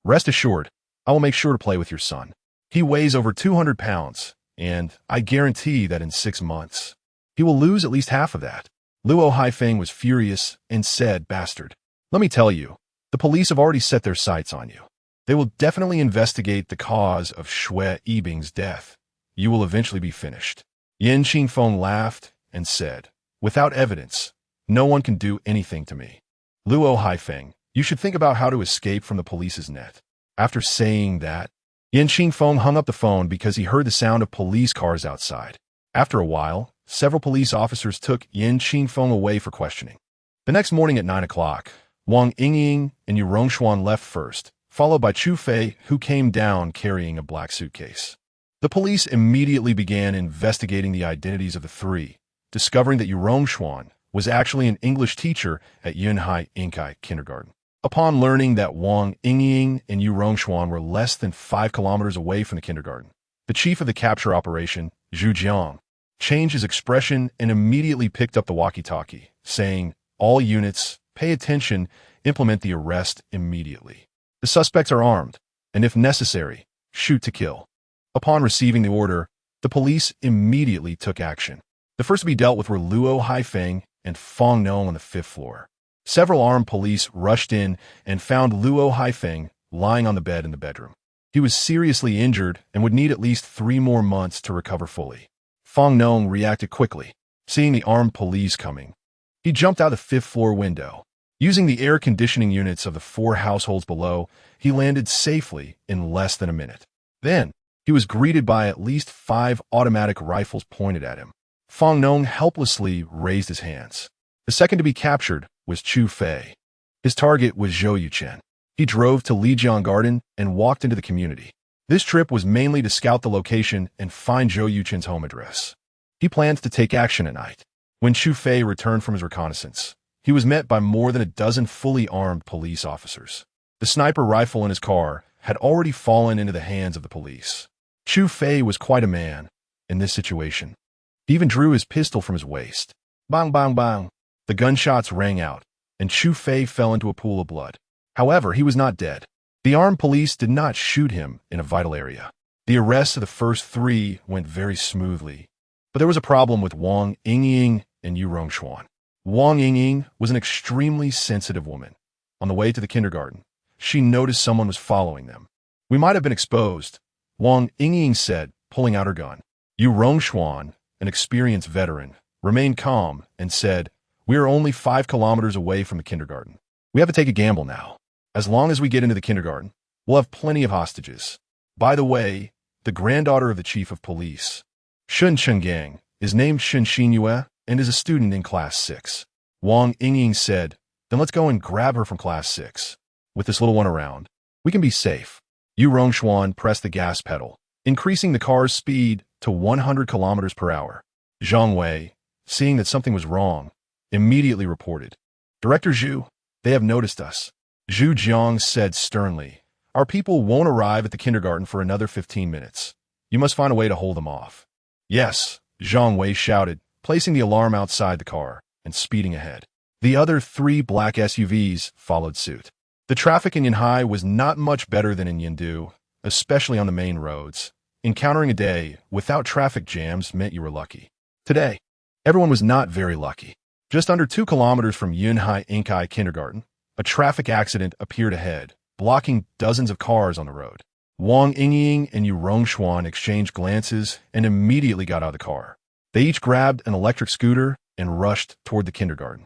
Speaker 1: rest assured, I will make sure to play with your son. He weighs over 200 pounds, and I guarantee that in 6 months, he will lose at least half of that. Luo Haifeng was furious and said, bastard. Let me tell you, the police have already set their sights on you. They will definitely investigate the cause of Shui Yibing's death. You will eventually be finished. Yin Qingfeng laughed and said, without evidence, no one can do anything to me. Luo Haifeng, you should think about how to escape from the police's net. After saying that, Yin Qingfeng hung up the phone because he heard the sound of police cars outside. After a while, several police officers took Yin Qingfeng away for questioning. The next morning at 9 o'clock, Wang Yingying and Yu Rongshuan left first, followed by Chu Fei, who came down carrying a black suitcase. The police immediately began investigating the identities of the three, discovering that Yu Rongshuan was actually an English teacher at Yunhai Inkai Kindergarten. Upon learning that Wang Yingying and Yu Rongshuan were less than 5 kilometers away from the kindergarten, the chief of the capture operation, Zhu Jiang, changed his expression and immediately picked up the walkie-talkie, saying, all units, pay attention, implement the arrest immediately. The suspects are armed, and if necessary, shoot to kill. Upon receiving the order, the police immediately took action. The first to be dealt with were Luo Haifeng and Fong Nong on the 5th floor. Several armed police rushed in and found Luo Haifeng lying on the bed in the bedroom. He was seriously injured and would need at least 3 more months to recover fully. Fong Nong reacted quickly, seeing the armed police coming. He jumped out the 5th floor window. Using the air conditioning units of the 4 households below, he landed safely in less than a minute. Then, he was greeted by at least 5 automatic rifles pointed at him. Fong Nong helplessly raised his hands. The second to be captured was Chu Fei. His target was Zhou Yuchen. He drove to Lijiang Garden and walked into the community. This trip was mainly to scout the location and find Zhou Yuchen's home address. He planned to take action at night. When Chu Fei returned from his reconnaissance, he was met by more than a dozen fully armed police officers. The sniper rifle in his car had already fallen into the hands of the police. Chu Fei was quite a man in this situation. He even drew his pistol from his waist. Bang, bang, bang. The gunshots rang out, and Chu Fei fell into a pool of blood. However, he was not dead. The armed police did not shoot him in a vital area. The arrest of the first 3 went very smoothly. But there was a problem with Wang Yingying and Yu Rongshuan. Wang Yingying was an extremely sensitive woman. On the way to the kindergarten, she noticed someone was following them. We might have been exposed, Wang Yingying said, pulling out her gun. Yu Rongshuan, an experienced veteran, remained calm and said, we are only 5 kilometers away from the kindergarten. We have to take a gamble now. As long as we get into the kindergarten, we'll have plenty of hostages. By the way, the granddaughter of the chief of police, Shun Chenggang, is named Shun Xinyue and is a student in class 6. Wang Yingying said, then let's go and grab her from class 6. With this little one around, we can be safe. Yu Rongshuan pressed the gas pedal, increasing the car's speed to 100 kilometers per hour. Zhang Wei, seeing that something was wrong, immediately reported, Director Zhu, they have noticed us. Zhu Jiang said sternly, our people won't arrive at the kindergarten for another 15 minutes. You must find a way to hold them off. Yes, Zhang Wei shouted, placing the alarm outside the car and speeding ahead. The other 3 black SUVs followed suit. The traffic in Yanhai was not much better than in Yindu, especially on the main roads. Encountering a day without traffic jams meant you were lucky. Today, everyone was not very lucky. Just under 2 kilometers from Yunhai Inkai Kindergarten, a traffic accident appeared ahead, blocking dozens of cars on the road. Wang Yingying and Yu Rongshuan exchanged glances and immediately got out of the car. They each grabbed an electric scooter and rushed toward the kindergarten.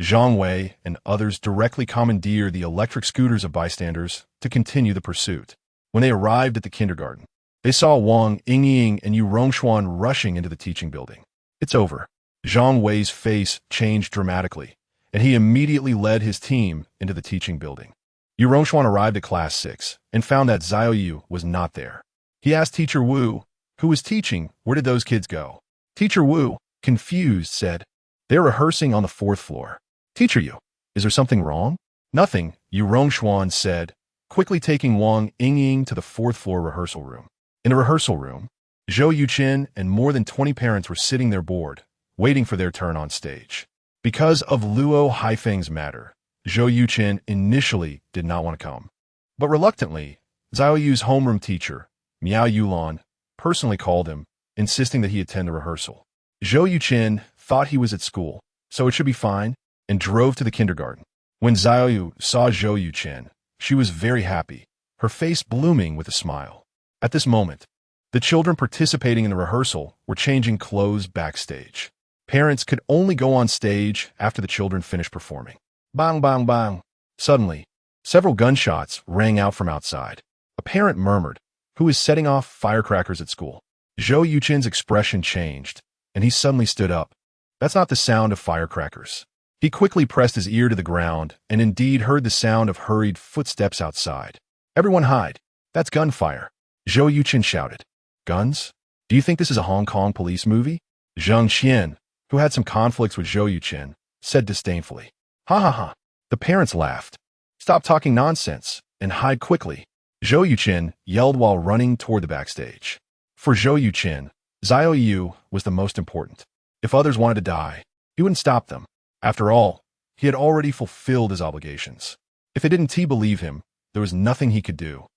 Speaker 1: Zhang Wei and others directly commandeered the electric scooters of bystanders to continue the pursuit. When they arrived at the kindergarten, they saw Wang Yingying and Yu Rongshuan rushing into the teaching building. It's over. Zhang Wei's face changed dramatically, and he immediately led his team into the teaching building. Yu Rongshuan arrived at class 6 and found that Zhou Yu was not there. He asked Teacher Wu, who was teaching, where did those kids go? Teacher Wu, confused, said, they're rehearsing on the 4th floor. Teacher Yu, is there something wrong? Nothing, Yu Rongshuan said, quickly taking Wang Yingying to the 4th floor rehearsal room. In the rehearsal room, Zhou Yuchen and more than 20 parents were sitting there bored, waiting for their turn on stage. Because of Luo Haifeng's matter, Zhou Yuchen initially did not want to come. But reluctantly, Zhao Yu's homeroom teacher, Miao Yulan, personally called him, insisting that he attend the rehearsal. Zhou Yuchen thought he was at school, so it should be fine, and drove to the kindergarten. When Zhao Yu saw Zhou Yuchen, she was very happy, her face blooming with a smile. At this moment, the children participating in the rehearsal were changing clothes backstage. Parents could only go on stage after the children finished performing. Bang, bang, bang. Suddenly, several gunshots rang out from outside. A parent murmured, who is setting off firecrackers at school? Zhou Yuchen's expression changed, and he suddenly stood up. That's not the sound of firecrackers. He quickly pressed his ear to the ground and indeed heard the sound of hurried footsteps outside. Everyone hide. That's gunfire. Zhou Yuchen shouted. Guns? Do you think this is a Hong Kong police movie? Zhang Qian, who had some conflicts with Zhou Yuchen, said disdainfully. Ha ha ha. The parents laughed. Stop talking nonsense and hide quickly. Zhou Yuchen yelled while running toward the backstage. For Zhou Yuchen, Zhao Yu was the most important. If others wanted to die, he wouldn't stop them. After all, he had already fulfilled his obligations. If they didn't believe him, there was nothing he could do.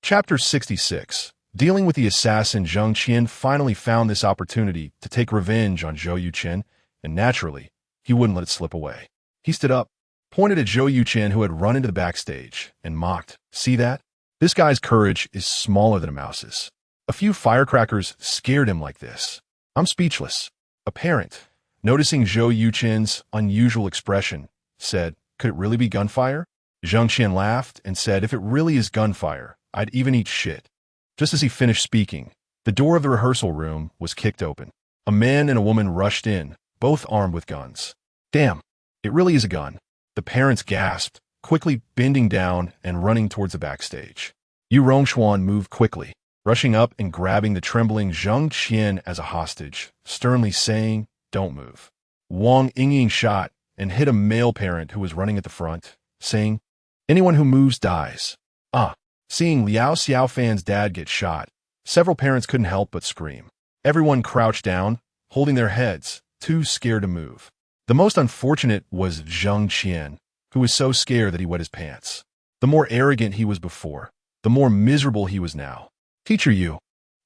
Speaker 1: Chapter 66. Dealing with the assassin, Zhang Qian finally found this opportunity to take revenge on Zhou Yuchen, and naturally, he wouldn't let it slip away. He stood up, pointed at Zhou Yuchen, who had run into the backstage, and mocked. See that? This guy's courage is smaller than a mouse's. A few firecrackers scared him like this. I'm speechless. A parent, noticing Zhou Yuchen's unusual expression, said, could it really be gunfire? Zhang Qian laughed and said, if it really is gunfire, I'd even eat shit. Just as he finished speaking, the door of the rehearsal room was kicked open. A man and a woman rushed in, both armed with guns. Damn, it really is a gun. The parents gasped, quickly bending down and running towards the backstage. Yu Rongshuan moved quickly, rushing up and grabbing the trembling Zhang Qian as a hostage, sternly saying, don't move. Wang Yingying shot and hit a male parent who was running at the front, saying, anyone who moves dies. Seeing Liao Xiaofan's dad get shot, several parents couldn't help but scream. Everyone crouched down, holding their heads, too scared to move. The most unfortunate was Zhang Qian, who was so scared that he wet his pants. The more arrogant he was before, the more miserable he was now. Teacher Yu,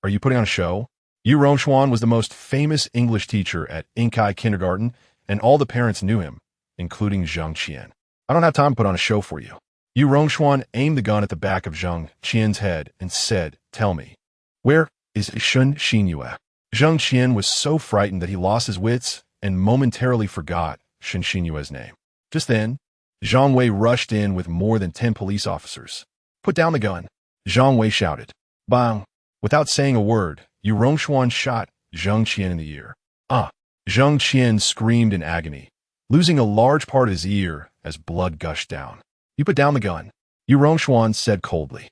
Speaker 1: are you putting on a show? Yu Rongshuan was the most famous English teacher at Inkai Kindergarten, and all the parents knew him, including Zhang Qian. I don't have time to put on a show for you. Yu Rongshuan aimed the gun at the back of Zhang Qian's head and said, tell me, where is Shen Xinyue? Zhang Qian was so frightened that he lost his wits and momentarily forgot Shen Xinyue's name. Just then, Zhang Wei rushed in with more than 10 police officers. Put down the gun, Zhang Wei shouted. Bang! Without saying a word, Yu Rongshuan shot Zhang Qian in the ear. Zhang Qian screamed in agony, losing a large part of his ear as blood gushed down. You put down the gun, Yu Rongshuan said coldly.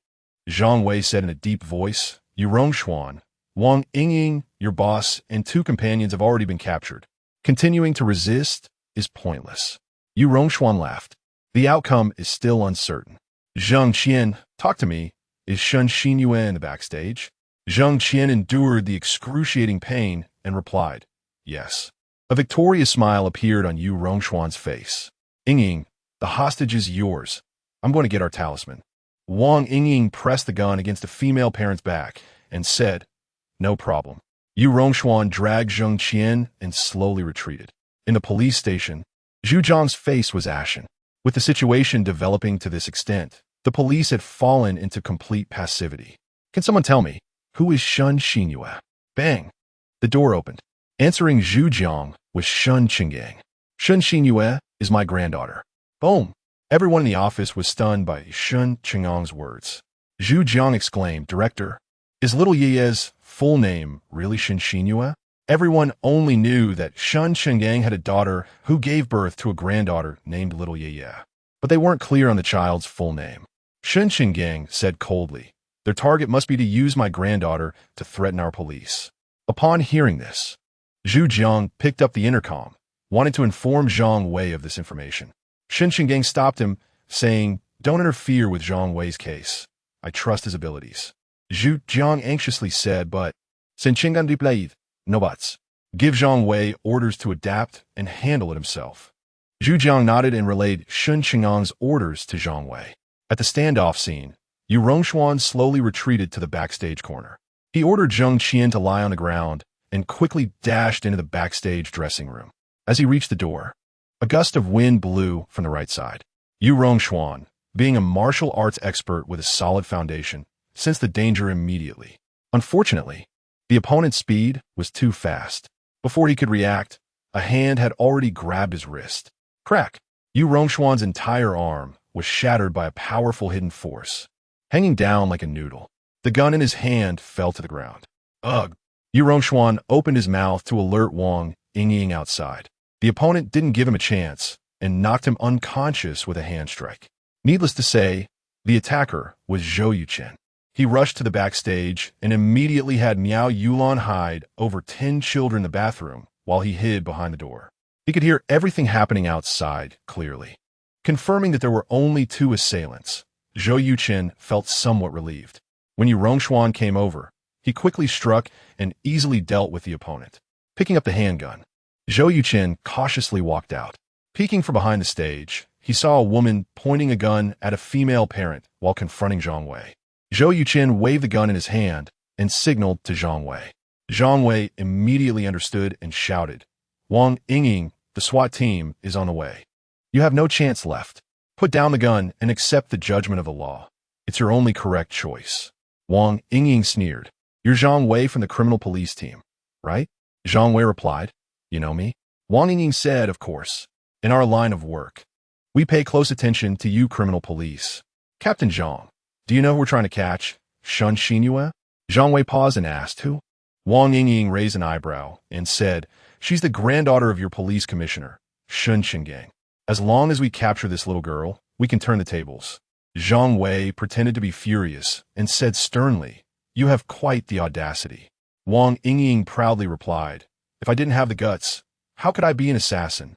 Speaker 1: Zhang Wei said in a deep voice, Yu Rongshuan, Wang Yingying, your boss, and 2 companions have already been captured. Continuing to resist is pointless. Yu Rongshuan laughed. The outcome is still uncertain. Zhang Qian, talk to me. Is Shen Xinyue in the backstage? Zhang Qian endured the excruciating pain and replied, yes. A victorious smile appeared on Yu Rongshuan's face. Yingying, the hostage is yours. I'm going to get our talisman. Wang Yingying pressed the gun against the female parent's back and said, no problem. Yu Rongshuan dragged Zhang Qian and slowly retreated. In the police station, Zhu Zhang's face was ashen. With the situation developing to this extent, The police had fallen into complete passivity. Can someone tell me, who is Shun Xinyue? Bang! The door opened. Answering Zhu Jiang was Shun Qinggang. Shun Xinyue is my granddaughter. Boom! Everyone in the office was stunned by Shun Qinggang's words. Zhu Jiang exclaimed, Director, is little Ye's full name really Shun Xinyue? Everyone only knew that Shun Qinggang had a daughter who gave birth to a granddaughter named little Ye, but they weren't clear on the child's full name. Shun Qinggang said coldly, their target must be to use my granddaughter to threaten our police. Upon hearing this, Zhu Jiang picked up the intercom, wanting to inform Zhang Wei of this information. Shun Qinggang stopped him, saying, don't interfere with Zhang Wei's case. I trust his abilities. Zhu Jiang anxiously said, but, Sin Qinggang deplayed, no buts. Give Zhang Wei orders to adapt and handle it himself. Zhu Jiang nodded and relayed Shun Qinggang's orders to Zhang Wei. At the standoff scene, Yu Rongshuan slowly retreated to the backstage corner. He ordered Zheng Qian to lie on the ground and quickly dashed into the backstage dressing room. As he reached the door, a gust of wind blew from the right side. Yu Rongshuan, being a martial arts expert with a solid foundation, sensed the danger immediately. Unfortunately, the opponent's speed was too fast. Before he could react, a hand had already grabbed his wrist. Crack! Yu Rongshuan's entire arm was shattered by a powerful hidden force. Hanging down like a noodle, the gun in his hand fell to the ground. Ugh! Yu Rongshuan opened his mouth to alert Wang Yingying outside. The opponent didn't give him a chance and knocked him unconscious with a hand strike. Needless to say, the attacker was Zhou Yuchen. He rushed to the backstage and immediately had Miao Yulan hide over 10 children in the bathroom while he hid behind the door. He could hear everything happening outside clearly. Confirming that there were only 2 assailants, Zhou Yuchen felt somewhat relieved. When Yu Rongshuan came over, he quickly struck and easily dealt with the opponent. Picking up the handgun, Zhou Yuchen cautiously walked out. Peeking from behind the stage, he saw a woman pointing a gun at a female parent while confronting Zhang Wei. Zhou Yuchen waved the gun in his hand and signaled to Zhang Wei. Zhang Wei immediately understood and shouted, Wang Yingying, the SWAT team is on the way. You have no chance left. Put down the gun and accept the judgment of the law. It's your only correct choice. Wang Yingying sneered. You're Zhang Wei from the criminal police team, right? Zhang Wei replied, you know me? Wang Yingying said, of course. In our line of work, we pay close attention to you criminal police. Captain Zhang, do you know who we're trying to catch? Shun Xinyue? Zhang Wei paused and asked, who? Wang Yingying raised an eyebrow and said, she's the granddaughter of your police commissioner, Shun Qinggang. As long as we capture this little girl, we can turn the tables. Zhang Wei pretended to be furious and said sternly, you have quite the audacity. Wang Yingying proudly replied, if I didn't have the guts, how could I be an assassin?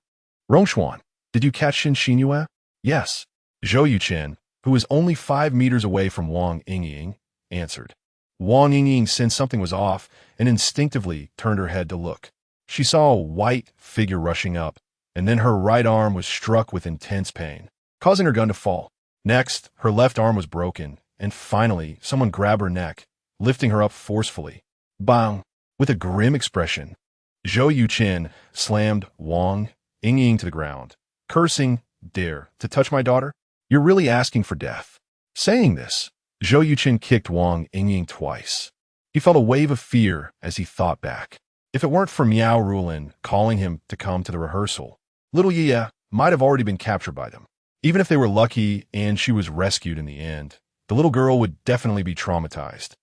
Speaker 1: Rongshuan, did you catch Shun Xinyue? Yes. Zhou Yuchen, who was only 5 meters away from Wang Yingying, answered. Wang Yingying sensed something was off and instinctively turned her head to look. She saw a white figure rushing up, and then her right arm was struck with intense pain, causing her gun to fall. Next, her left arm was broken, and finally, someone grabbed her neck, lifting her up forcefully. Bang! With a grim expression, Zhou Yuchen slammed Wang Yingying to the ground, cursing, dare to touch my daughter? You're really asking for death. Saying this, Zhou Yuchen kicked Wang Yingying twice. He felt a wave of fear as he thought back. If it weren't for Miao Rulin calling him to come to the rehearsal, little Ye might have already been captured by them. Even if they were lucky and she was rescued in the end, the little girl would definitely be traumatized.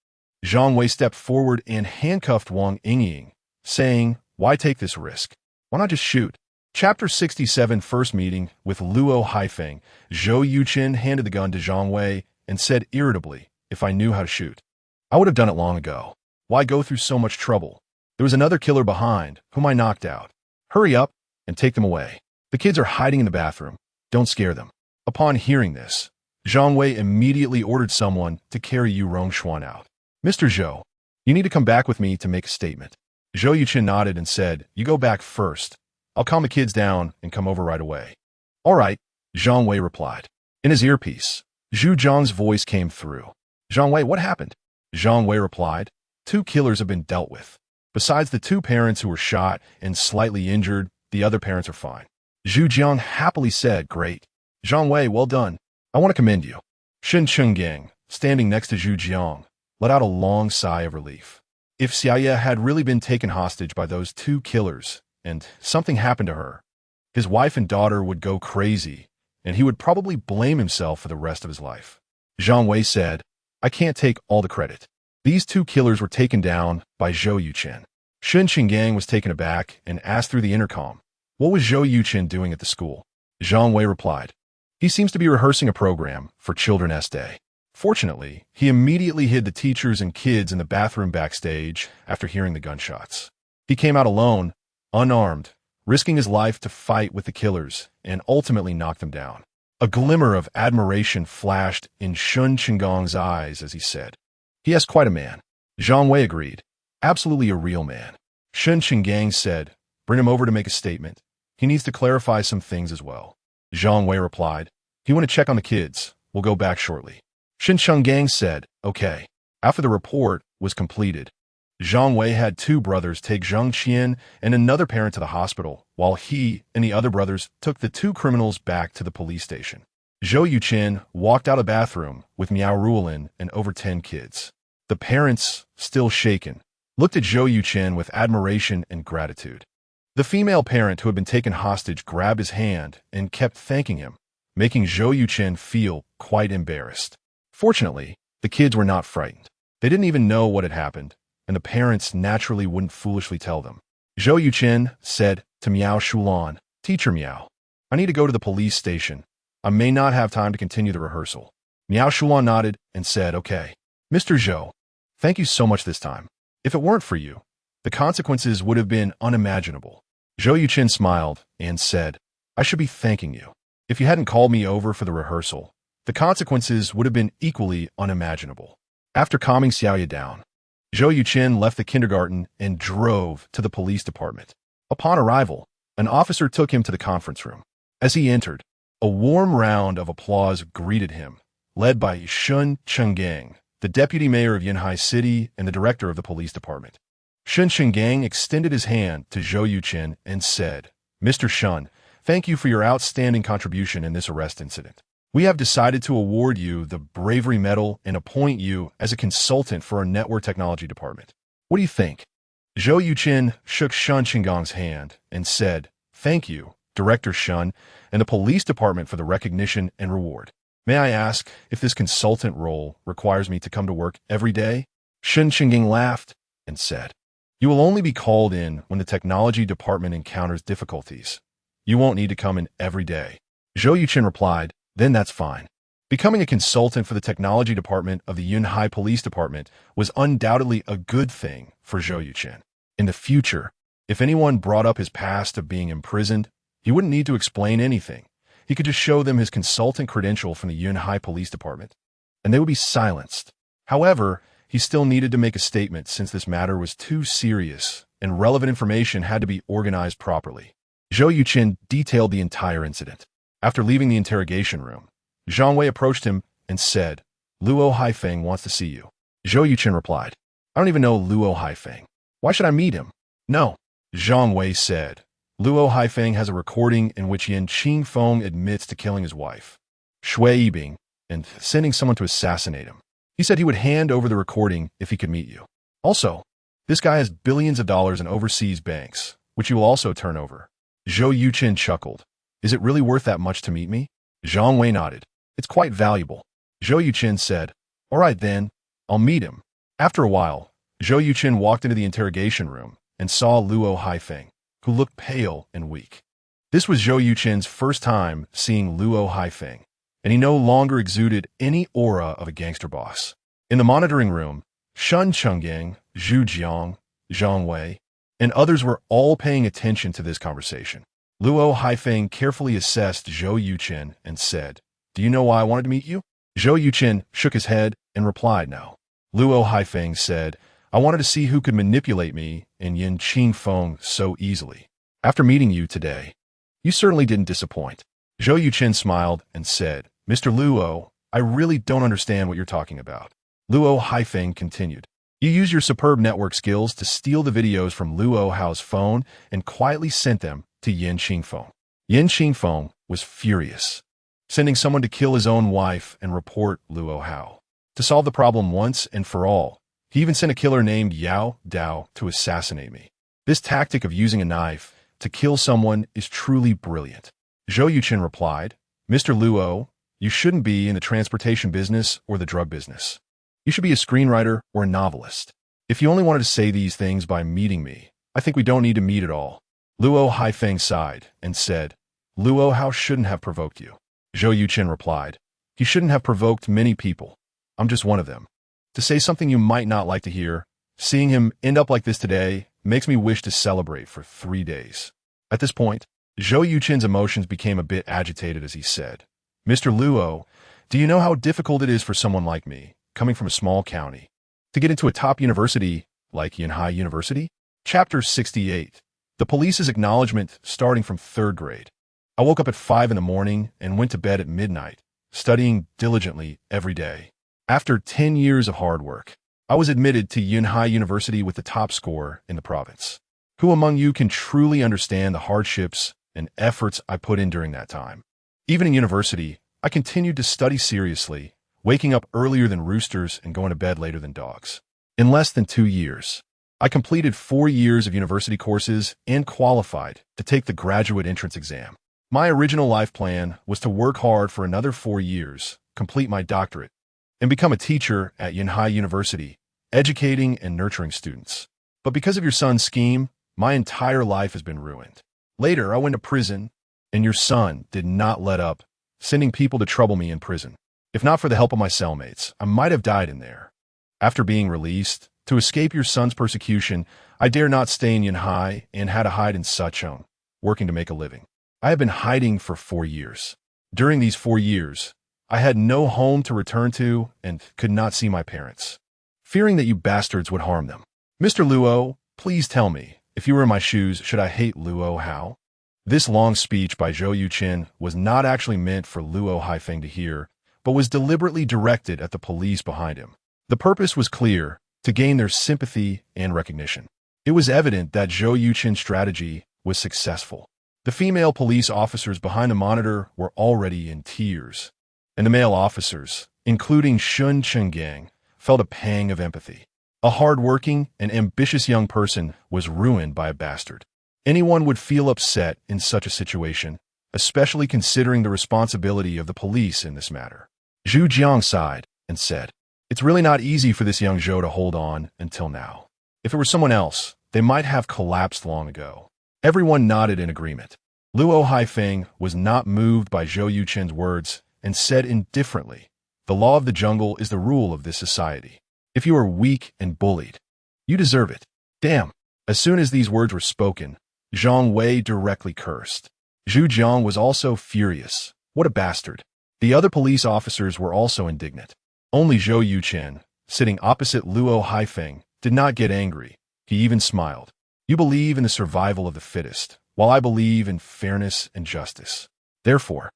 Speaker 1: Zhang Wei stepped forward and handcuffed Wang Yingying, saying, why take this risk? Why not just shoot? Chapter 67 First Meeting with Luo Haifeng. Zhou Yuchen handed the gun to Zhang Wei and said irritably, if I knew how to shoot, I would have done it long ago. Why go through so much trouble? There was another killer behind, whom I knocked out. Hurry up and take them away. The kids are hiding in the bathroom. Don't scare them. Upon hearing this, Zhang Wei immediately ordered someone to carry Yu Rongshuan out. Mr. Zhou, you need to come back with me to make a statement. Zhou Yuchen nodded and said, you go back first. I'll calm the kids down and come over right away. All right, Zhang Wei replied. In his earpiece, Zhu Zhang's voice came through. Zhang Wei, what happened? Zhang Wei replied, 2 killers have been dealt with. Besides the 2 parents who were shot and slightly injured, the other parents are fine. Zhu Jiang happily said, great. Zhang Wei, well done. I want to commend you. Shen Chenggang, standing next to Zhu Jiang, let out a long sigh of relief. If Xiaoye had really been taken hostage by those two killers, and something happened to her, his wife and daughter would go crazy, and he would probably blame himself for the rest of his life. Zhang Wei said, I can't take all the credit. These two killers were taken down by Zhou Yuchen. Shen Chenggang was taken aback and asked through the intercom, what was Zhou Yuchen doing at the school? Zhang Wei replied, he seems to be rehearsing a program for Children's Day. Fortunately, he immediately hid the teachers and kids in the bathroom backstage after hearing the gunshots. He came out alone, unarmed, risking his life to fight with the killers, and ultimately knocked them down. A glimmer of admiration flashed in Shen Chenggang's eyes as he said, he has quite a man. Zhang Wei agreed, absolutely a real man. Shen Chenggang said, bring him over to make a statement. He needs to clarify some things as well. Zhang Wei replied, you want to check on the kids? We'll go back shortly. Shen Chenggang said, okay. After the report was completed, Zhang Wei had two brothers take Zhang Qian and another parent to the hospital, while he and the other brothers took the two criminals back to the police station. Zhou Yuchen walked out of the bathroom with Miao Ruolin and over 10 kids. The parents, still shaken, looked at Zhou Yuchen with admiration and gratitude. The female parent who had been taken hostage grabbed his hand and kept thanking him, making Zhou Yuchen feel quite embarrassed. Fortunately, the kids were not frightened. They didn't even know what had happened, and the parents naturally wouldn't foolishly tell them. Zhou Yuchen said to Miao Shulan, Teacher Miao, I need to go to the police station. I may not have time to continue the rehearsal. Miao Shulan nodded and said, okay. Mr. Zhou, thank you so much this time. If it weren't for you, the consequences would have been unimaginable. Zhou Yuchen smiled and said, I should be thanking you. If you hadn't called me over for the rehearsal, the consequences would have been equally unimaginable. After calming Xiaoye down, Zhou Yuchen left the kindergarten and drove to the police department. Upon arrival, an officer took him to the conference room. As he entered, a warm round of applause greeted him, led by Shen Chenggang, the deputy mayor of Yanhai City and the director of the police department. Shen Chenggang extended his hand to Zhou Yuchen and said, Mr. Shen, thank you for your outstanding contribution in this arrest incident. We have decided to award you the Bravery Medal and appoint you as a consultant for our network technology department. What do you think? Zhou Yuchen shook Shen Chenggang's hand and said, Thank you, Director Shen, and the police department for the recognition and reward. May I ask if this consultant role requires me to come to work every day? Shen Chenggang laughed and said, You will only be called in when the technology department encounters difficulties. You won't need to come in every day. Zhou Yuchen replied, Then that's fine. Becoming a consultant for the technology department of the Yunhai Police Department was undoubtedly a good thing for Zhou Yuchen. In the future, if anyone brought up his past of being imprisoned, he wouldn't need to explain anything. He could just show them his consultant credential from the Yunhai Police Department, and they would be silenced. However, he still needed to make a statement since this matter was too serious and relevant information had to be organized properly. Zhou Yuchen detailed the entire incident. After leaving the interrogation room, Zhang Wei approached him and said, Luo Haifeng wants to see you. Zhou Yuchen replied, I don't even know Luo Haifeng. Why should I meet him? No. Zhang Wei said, Luo Haifeng has a recording in which Yan Qingfeng admits to killing his wife, Shui Yibing, and sending someone to assassinate him. He said he would hand over the recording if he could meet you. Also, this guy has billions of dollars in overseas banks, which you will also turn over. Zhou Yuchen chuckled. Is it really worth that much to meet me? Zhang Wei nodded. It's quite valuable. Zhou Yuchen said, All right then, I'll meet him. After a while, Zhou Yuchen walked into the interrogation room and saw Luo Haifeng, who looked pale and weak. This was Zhou Yuchen's first time seeing Luo Haifeng, and he no longer exuded any aura of a gangster boss. In the monitoring room, Shen Chenggang, Zhu Jiang, Zhang Wei, and others were all paying attention to this conversation. Luo Haifeng carefully assessed Zhou Yuchen and said, Do you know why I wanted to meet you? Zhou Yuchen shook his head and replied, No. Luo Haifeng said, I wanted to see who could manipulate me and Yan Qingfeng so easily. After meeting you today, you certainly didn't disappoint. Zhou Yuchen smiled and said, Mr. Luo, I really don't understand what you're talking about. Luo Haifeng continued, You used your superb network skills to steal the videos from Luo Hao's phone and quietly sent them to Yan Qingfeng. Yan Qingfeng was furious. sending someone to kill his own wife and report Luo Hao. To solve the problem once and for all, he even sent a killer named Yao Dao to assassinate me. This tactic of using a knife to kill someone is truly brilliant. Zhou Yuchen replied, Mr. Luo, you shouldn't be in the transportation business or the drug business. You should be a screenwriter or a novelist. If you only wanted to say these things by meeting me, I think we don't need to meet at all. Luo Haifeng sighed and said, Luo Hao shouldn't have provoked you. Zhou Yuchen replied, he shouldn't have provoked many people. I'm just one of them. To say something you might not like to hear, seeing him end up like this today makes me wish to celebrate for 3 days. At this point, Zhou Yuchen's emotions became a bit agitated as he said, Mr. Luo, do you know how difficult it is for someone like me, coming from a small county, to get into a top university like Yanhai University? Chapter 68. The Police's Acknowledgement starting from 3rd grade. I woke up at 5 in the morning and went to bed at midnight, studying diligently every day. After 10 years of hard work, I was admitted to Yanhai University with the top score in the province. Who among you can truly understand the hardships and efforts I put in during that time? Even in university, I continued to study seriously, waking up earlier than roosters and going to bed later than dogs. In less than 2 years, I completed 4 years of university courses and qualified to take the graduate entrance exam. My original life plan was to work hard for another 4 years, complete my doctorate, and become a teacher at Yanhai University, educating and nurturing students. But because of your son's scheme, my entire life has been ruined. Later, I went to prison, and your son did not let up, sending people to trouble me in prison. If not for the help of my cellmates, I might have died in there. After being released, to escape your son's persecution, I dare not stay in Yanhai and had to hide in Sachong, working to make a living. I have been hiding for 4 years. During these 4 years, I had no home to return to and could not see my parents, fearing that you bastards would harm them. Mr. Luo, please tell me, if you were in my shoes, should I hate Luo Hao? This long speech by Zhou Yuchen was not actually meant for Luo Haifeng to hear, but was deliberately directed at the police behind him. The purpose was clear, to gain their sympathy and recognition. It was evident that Zhou Yuchen's strategy was successful. The female police officers behind the monitor were already in tears, and the male officers, including Shun Chenggang, felt a pang of empathy. A hard-working and ambitious young person was ruined by a bastard. Anyone would feel upset in such a situation, especially considering the responsibility of the police in this matter. Zhu Jiang sighed and said, it's really not easy for this young Zhou to hold on until now. If it were someone else, they might have collapsed long ago. Everyone nodded in agreement. Luo Haifeng was not moved by Zhou Yuchen's words and said indifferently, the law of the jungle is the rule of this society. If you are weak and bullied, you deserve it. Damn. As soon as these words were spoken, Zhang Wei directly cursed. Zhu Jiang was also furious. What a bastard. The other police officers were also indignant. Only Zhou Yuchen, sitting opposite Luo Haifeng, did not get angry. He even smiled. You believe in the survival of the fittest, while I believe in fairness and justice. Therefore,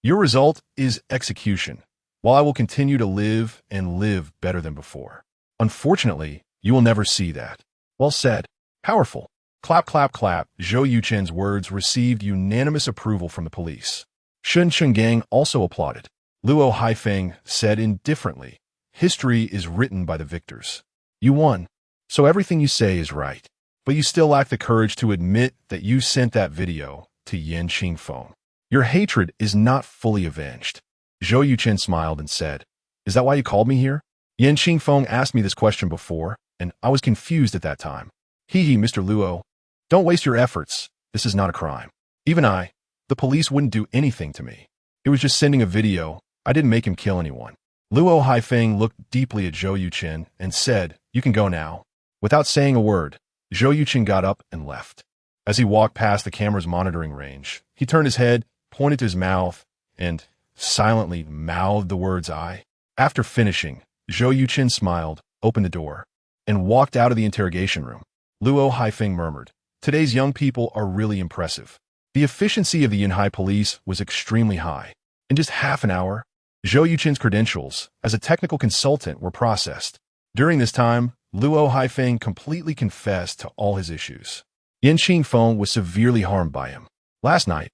Speaker 1: your result is execution, while I will continue to live and live better than before. Unfortunately, you will never see that. Well said. Powerful. Clap, clap, clap. Zhou Yuchen's words received unanimous approval from the police. Shun Chenggang also applauded. Luo Haifeng said indifferently, history is written by the victors. You won, so everything you say is right. But you still lack the courage to admit that you sent that video to Yan Qingfeng. Your hatred is not fully avenged. Zhou Yuchen smiled and said, is that why you called me here? Yan Qingfeng asked me this question before, and I was confused at that time. Hee, Mr. Luo. Don't waste your efforts. This is not a crime. Even the police wouldn't do anything to me. It was just sending a video. I didn't make him kill anyone. Luo Haifeng looked deeply at Zhou Yuchen and said, you can go now. Without saying a word, Zhou Yuchen got up and left. As he walked past the camera's monitoring range, he turned his head, pointed to his mouth, and silently mouthed the words I. After finishing, Zhou Yuchen smiled, opened the door, and walked out of the interrogation room. Luo Haifeng murmured, today's young people are really impressive. The efficiency of the Yanhai police was extremely high. In just half an hour, Zhou Yuchen's credentials as a technical consultant were processed. During this time, Luo Haifeng completely confessed to all his issues. Yan Qingfeng was severely harmed by him. Last night,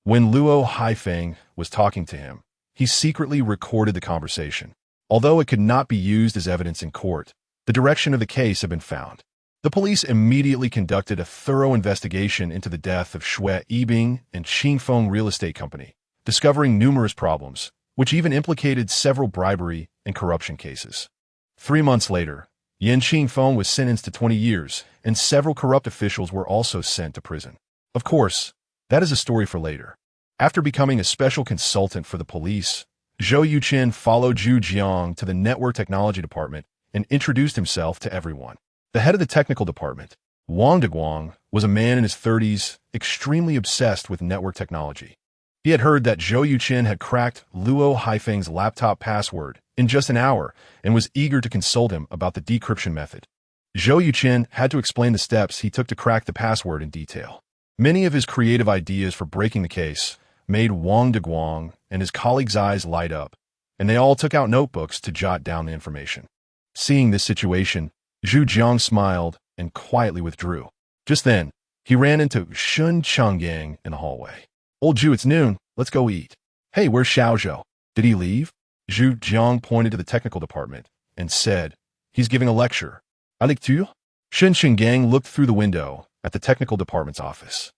Speaker 1: When Luo Haifeng was talking to him, he secretly recorded the conversation. Although it could not be used as evidence in court, the direction of the case had been found. The police immediately conducted a thorough investigation into the death of Shui Yibing and Qingfeng Real Estate Company, discovering numerous problems, which even implicated several bribery and corruption cases. 3 months later, Yan Qingfeng was sentenced to 20 years, and several corrupt officials were also sent to prison. Of course, that is a story for later. After becoming a special consultant for the police, Zhou Yuchen followed Zhu Jiang to the Network Technology Department and introduced himself to everyone. The head of the technical department, Wang Deguang, was a man in his 30s, extremely obsessed with network technology. He had heard that Zhou Yuchen had cracked Luo Haifeng's laptop password in just an hour and was eager to consult him about the decryption method. Zhou Yuchen had to explain the steps he took to crack the password in detail. Many of his creative ideas for breaking the case made Wang Deguang and his colleagues' eyes light up, and they all took out notebooks to jot down the information. Seeing this situation, Zhu Jiang smiled and quietly withdrew. Just then, he ran into Shun Changgang in the hallway. "Old Zhu, it's noon. Let's go eat." "Hey, where's Xiaozhou? Did he leave?" Zhu Jiang pointed to the technical department and said, "He's giving a lecture." "A lecture?" Shun Changgang looked through the window at the technical department's office.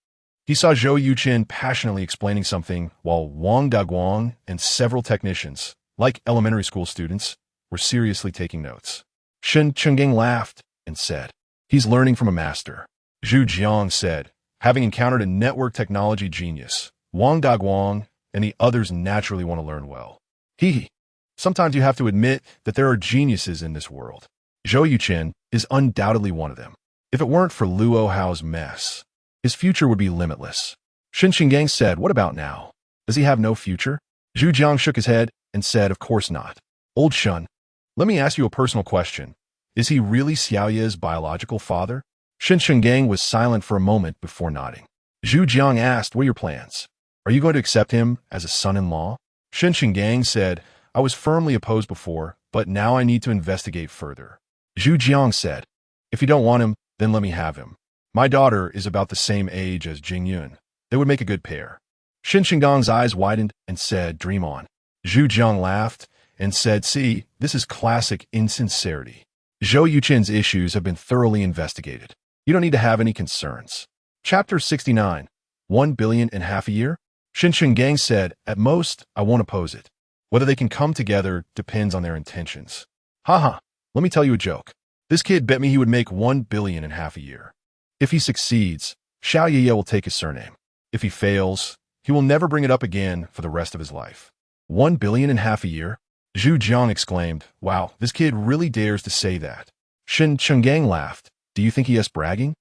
Speaker 1: He saw Zhou Yuchen passionately explaining something while Wang Daguang and several technicians, like elementary school students, were seriously taking notes. Shun Changgang laughed and said, "He's learning from a master." Zhu Jiang said, having encountered a network technology genius, Wang Daguang and the others naturally want to learn well. Sometimes you have to admit that there are geniuses in this world. Zhou Yuchen is undoubtedly one of them. If it weren't for Luo Hao's mess, his future would be limitless. Shun Changgang said, "What about now? Does he have no future?" Zhu Jiang shook his head and said, "Of course not." "Old Shun, let me ask you a personal question. Is he really Xiaoye's biological father?" Shun Changgang was silent for a moment before nodding. Zhu Jiang asked, "What are your plans? Are you going to accept him as a son-in-law?" Shun Changgang said, "I was firmly opposed before, but now I need to investigate further." Zhu Jiang said, "If you don't want him, then let me have him. My daughter is about the same age as Jingyun. They would make a good pair." Shun Changdang's eyes widened and said, "Dream on." Zhu Jiang laughed and said, "See, this is classic insincerity. Zhou Yuchen's issues have been thoroughly investigated. You don't need to have any concerns." Chapter 69, 1 billion and half a year? Shun Changgang said, "At most, I won't oppose it. Whether they can come together depends on their intentions." Haha, let me tell you a joke. This kid bet me he would make 1 billion and half a year. If he succeeds, Xiao Ye will take his surname. If he fails, he will never bring it up again for the rest of his life. 1 billion and half a year? Zhu Jiang exclaimed, "Wow, this kid really dares to say that." Shun Changgang laughed. "Do you think he is bragging?"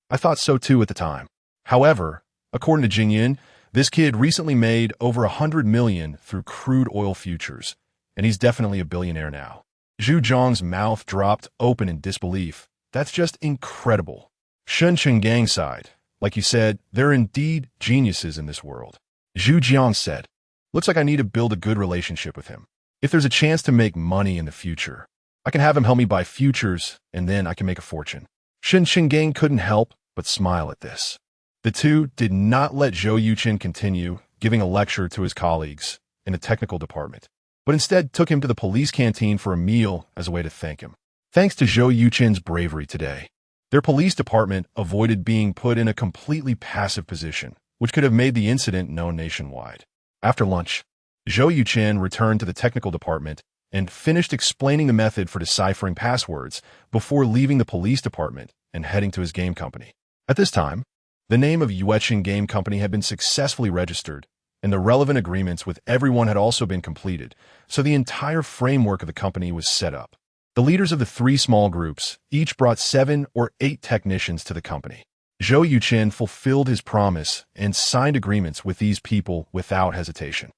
Speaker 1: "I thought so too at the time. However, according to Jingyun, this kid recently made over 100 million through crude oil futures, and he's definitely a billionaire now." Zhu Jiang's mouth dropped open in disbelief. "That's just incredible." Shun Changgang sighed. "Like you said, there are indeed geniuses in this world." Zhu Jiang said, "Looks like I need to build a good relationship with him. If there's a chance to make money in the future, I can have him help me buy futures, and then I can make a fortune." Shun Changgang couldn't help but smile at this. The two did not let Zhou Yuchen continue giving a lecture to his colleagues in the technical department, but instead took him to the police canteen for a meal as a way to thank him. Thanks to Zhou Yuchen's bravery today, their police department avoided being put in a completely passive position, which could have made the incident known nationwide. After lunch, Zhou Yuchen returned to the technical department and finished explaining the method for deciphering passwords before leaving the police department and heading to his game company. At this time, the name of Yuechen Game Company had been successfully registered, and the relevant agreements with everyone had also been completed, so the entire framework of the company was set up. The leaders of the 3 small groups each brought 7 or 8 technicians to the company. Zhou Yuchen fulfilled his promise and signed agreements with these people without hesitation.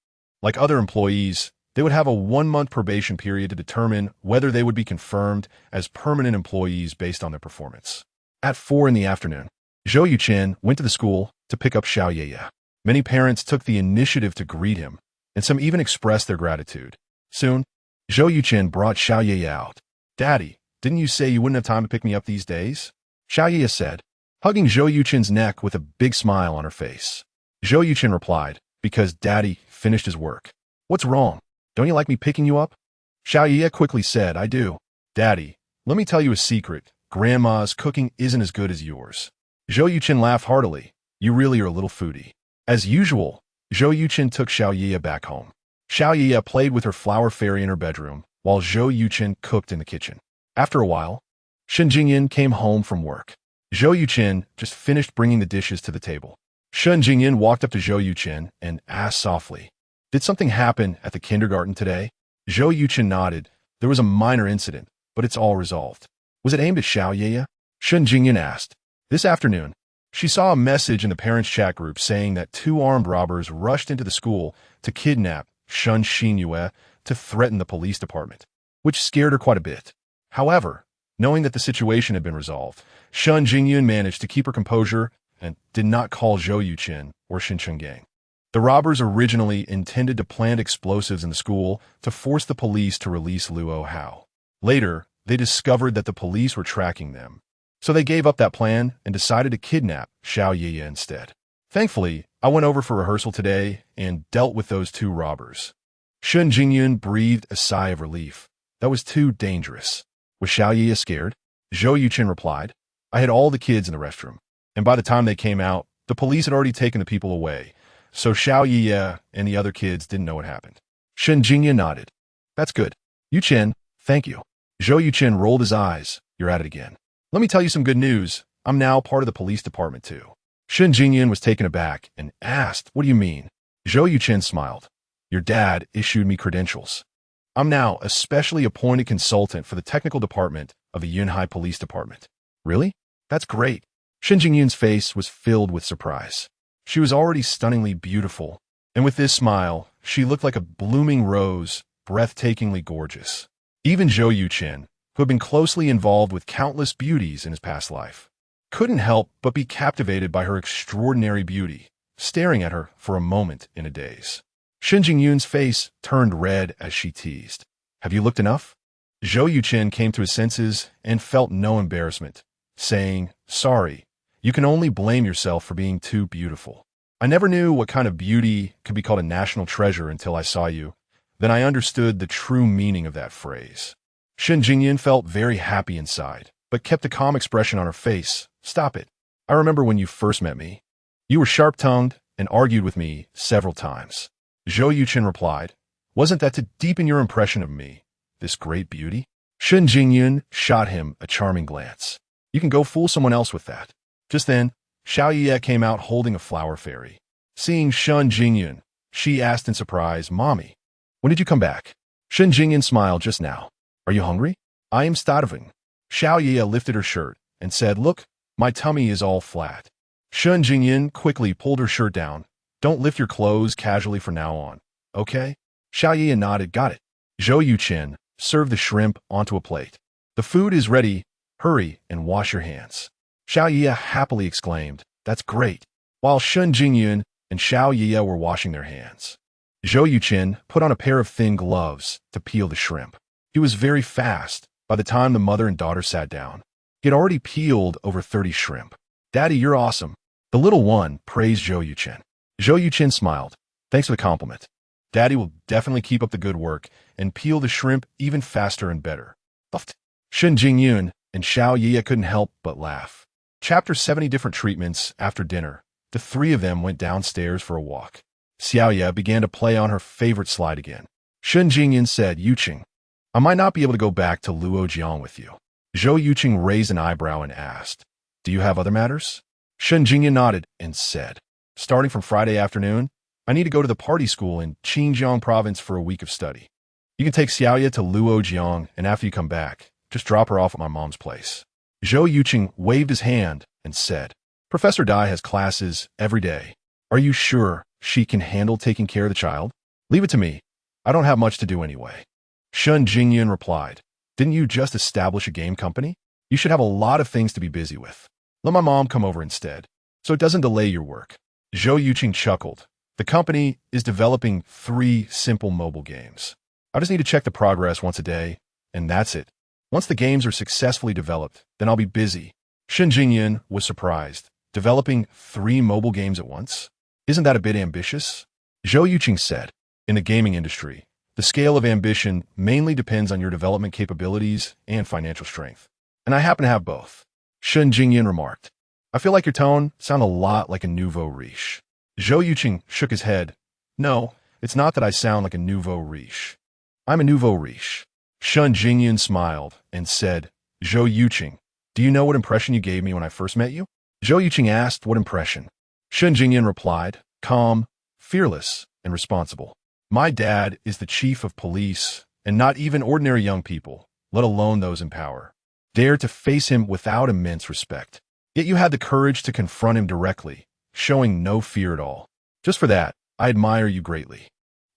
Speaker 1: Like other employees, they would have a 1-month probation period to determine whether they would be confirmed as permanent employees based on their performance. At 4 in the afternoon, Zhou Yuchen went to the school to pick up Xiao Ye. Many parents took the initiative to greet him, and some even expressed their gratitude. Soon, Zhou Yuchen brought Xiao Ye out. "Daddy, didn't you say you wouldn't have time to pick me up these days?" Xiao Ye said, hugging Zhou Yuchen's neck with a big smile on her face. Zhou Yuchen replied, because Daddy finished his work. What's wrong? Don't you like me picking you up? Xiao Ye quickly said, I do. Daddy, let me tell you a secret. Grandma's cooking isn't as good as yours. Zhou Yuchen laughed heartily. You really are a little foodie. As usual, Zhou Yuchen took Xiao Ye back home. Xiao Ye played with her flower fairy in her bedroom, while Zhou Yuchen cooked in the kitchen. After a while, Shen Jingyan came home from work. Zhou Yuchen just finished bringing the dishes to the table. Shen Jingyan walked up to Zhou Yuchen and asked softly, Did something happen at the kindergarten today? Zhou Yuchen nodded. There was a minor incident, but it's all resolved. Was it aimed at Xiao Ye? Shen Jingyan asked. This afternoon, she saw a message in the parents' chat group saying that 2 armed robbers rushed into the school to kidnap Shen Xinyue to threaten the police department, which scared her quite a bit. However, knowing that the situation had been resolved, Shen Jingyun managed to keep her composure and did not call Zhou Yuchen or Shin Chenggang. The robbers originally intended to plant explosives in the school to force the police to release Luo Hao. Later, they discovered that the police were tracking them, so they gave up that plan and decided to kidnap Xiao Ye instead. Thankfully, I went over for rehearsal today and dealt with those 2 robbers. Shen Jingyun breathed a sigh of relief. That was too dangerous. Was Xiao Ye scared? Zhou Yuchen replied. I had all the kids in the restroom, and by the time they came out, the police had already taken the people away, so Xiao Ye and the other kids didn't know what happened. Shen Jingyun nodded. That's good. Yuchen, thank you. Zhou Yuchen rolled his eyes. You're at it again. Let me tell you some good news. I'm now part of the police department too. Shen Jingyan was taken aback and asked, What do you mean? Zhou Yuchen smiled. Your dad issued me credentials. I'm now a specially appointed consultant for the technical department of the Yunhai Police Department. Really? That's great. Shen Jingyan's face was filled with surprise. She was already stunningly beautiful, and with this smile, she looked like a blooming rose, breathtakingly gorgeous. Even Zhou Yuchen, who had been closely involved with countless beauties in his past life, couldn't help but be captivated by her extraordinary beauty, staring at her for a moment in a daze. Shen Jingyun's face turned red as she teased. Have you looked enough? Zhou Yuchen came to his senses and felt no embarrassment, saying, Sorry, you can only blame yourself for being too beautiful. I never knew what kind of beauty could be called a national treasure until I saw you. Then I understood the true meaning of that phrase. Shen Jingyan felt very happy inside, but kept a calm expression on her face. Stop it. I remember when you first met me. You were sharp-tongued and argued with me several times. Zhou Yuchen replied, Wasn't that to deepen your impression of me, this great beauty? Shen Jingyun shot him a charming glance. You can go fool someone else with that. Just then, Xiao Ye came out holding a flower fairy. Seeing Shen Jingyun, she asked in surprise, Mommy, when did you come back? Shen Jingyun smiled just now. Are you hungry? I am starving. Xiao Ye lifted her shirt and said, Look, my tummy is all flat. Shen Jingyan quickly pulled her shirt down. Don't lift your clothes casually from now on, okay? Xiao Ye nodded, got it. Zhou Yuchen served the shrimp onto a plate. The food is ready. Hurry and wash your hands. Xiao Ye happily exclaimed, That's great, while Shen Jingyun and Xiao Ye were washing their hands. Zhou Yuchen put on a pair of thin gloves to peel the shrimp. He was very fast. By the time the mother and daughter sat down, he had already peeled over 30 shrimp. Daddy, you're awesome. The little one praised Zhou Yuchen. Zhou Yuchen smiled. Thanks for the compliment. Daddy will definitely keep up the good work and peel the shrimp even faster and better. Buffed. Shen Jingyun and Xiao Ye couldn't help but laugh. Chapter 70 Different Treatments. After dinner, the 3 of them went downstairs for a walk. Xiao Ye began to play on her favorite slide again. Shen Jingyun said, Yucheng, I might not be able to go back to Luojiang with you. Zhou Yucheng raised an eyebrow and asked, Do you have other matters? Shen Jingyun nodded and said, Starting from Friday afternoon, I need to go to the party school in Xinjiang province for a week of study. You can take Xiaoya to Luojiang, and after you come back, just drop her off at my mom's place. Zhou Yucheng waved his hand and said, Professor Dai has classes every day. Are you sure she can handle taking care of the child? Leave it to me. I don't have much to do anyway. Shen Jingyun replied, Didn't you just establish a game company? You should have a lot of things to be busy with. Let my mom come over instead, so it doesn't delay your work. Zhou Yucheng chuckled. The company is developing 3 simple mobile games. I just need to check the progress once a day, and that's it. Once the games are successfully developed, then I'll be busy. Shen Jingyun was surprised. Developing 3 mobile games at once? Isn't that a bit ambitious? Zhou Yuchen said, in the gaming industry, the scale of ambition mainly depends on your development capabilities and financial strength. And I happen to have both. Shen Jingyan remarked. I feel like your tone sounds a lot like a nouveau riche. Zhou Yuchen shook his head. No, it's not that I sound like a nouveau riche. I'm a nouveau riche. Shen Jingyan smiled and said, Zhou Yuchen, do you know what impression you gave me when I first met you? Zhou Yuchen asked what impression. Shen Jingyan replied, calm, fearless, and responsible. My dad is the chief of police, and not even ordinary young people, let alone those in power, dare to face him without immense respect. Yet you had the courage to confront him directly, showing no fear at all. Just for that, I admire you greatly.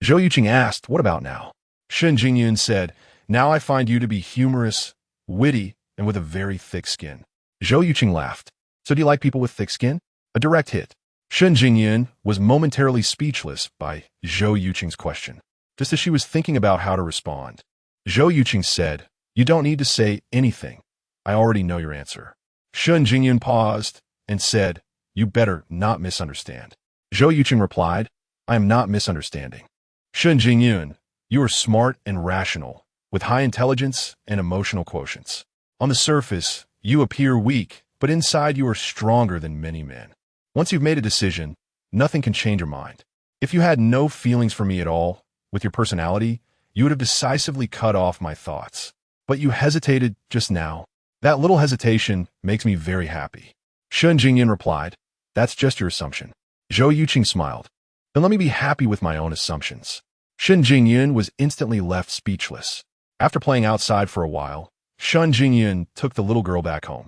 Speaker 1: Zhou Yuchen asked, what about now? Shen Jingyan said, now I find you to be humorous, witty, and with a very thick skin. Zhou Yuchen laughed. So do you like people with thick skin? A direct hit. Shen Jingyan was momentarily speechless by Zhou Yuchen's question, just as she was thinking about how to respond. Zhou Yuchen said, you don't need to say anything. I already know your answer. Shen Jingyan paused and said, you better not misunderstand. Zhou Yuchen replied, I am not misunderstanding. Shen Jingyan, you are smart and rational, with high intelligence and emotional quotients. On the surface, you appear weak, but inside you are stronger than many men. Once you've made a decision, nothing can change your mind. If you had no feelings for me at all, with your personality, you would have decisively cut off my thoughts. But you hesitated just now. That little hesitation makes me very happy. Shen Jingyan replied, that's just your assumption. Zhou Yuchen smiled. Then let me be happy with my own assumptions. Shen Jingyan was instantly left speechless. After playing outside for a while, Shen Jingyan took the little girl back home.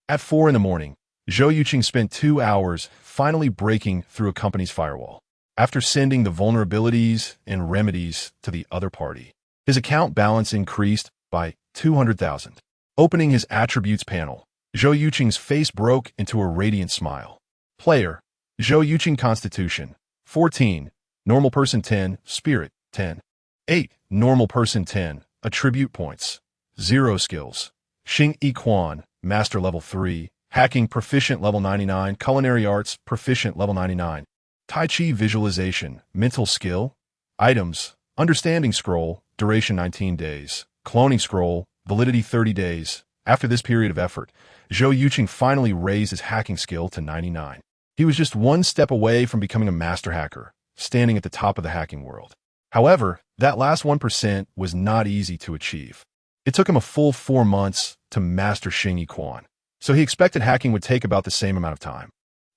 Speaker 1: At 4 in the morning, Zhou Yuchen spent 2 hours finally breaking through a company's firewall. After sending the vulnerabilities and remedies to the other party, his account balance increased by 200,000. Opening his attributes panel, Zhou Yuchen's face broke into a radiant smile. Player, Zhou Yuchen Constitution, 14, Normal Person 10, Spirit, 10. 8, Normal Person 10, Attribute Points, 0 Skills. Xing Yi Quan, Master Level 3, Hacking Proficient Level 99, Culinary Arts Proficient Level 99, Tai Chi Visualization, Mental Skill, Items, Understanding Scroll, Duration 19 days, Cloning Scroll, Validity 30 days. After this period of effort, Zhou Yuchen finally raised his hacking skill to 99. He was just one step away from becoming a master hacker, standing at the top of the hacking world. However, that last 1% was not easy to achieve. It took him a full 4 months to master Xing Yi Quan, so he expected hacking would take about the same amount of time.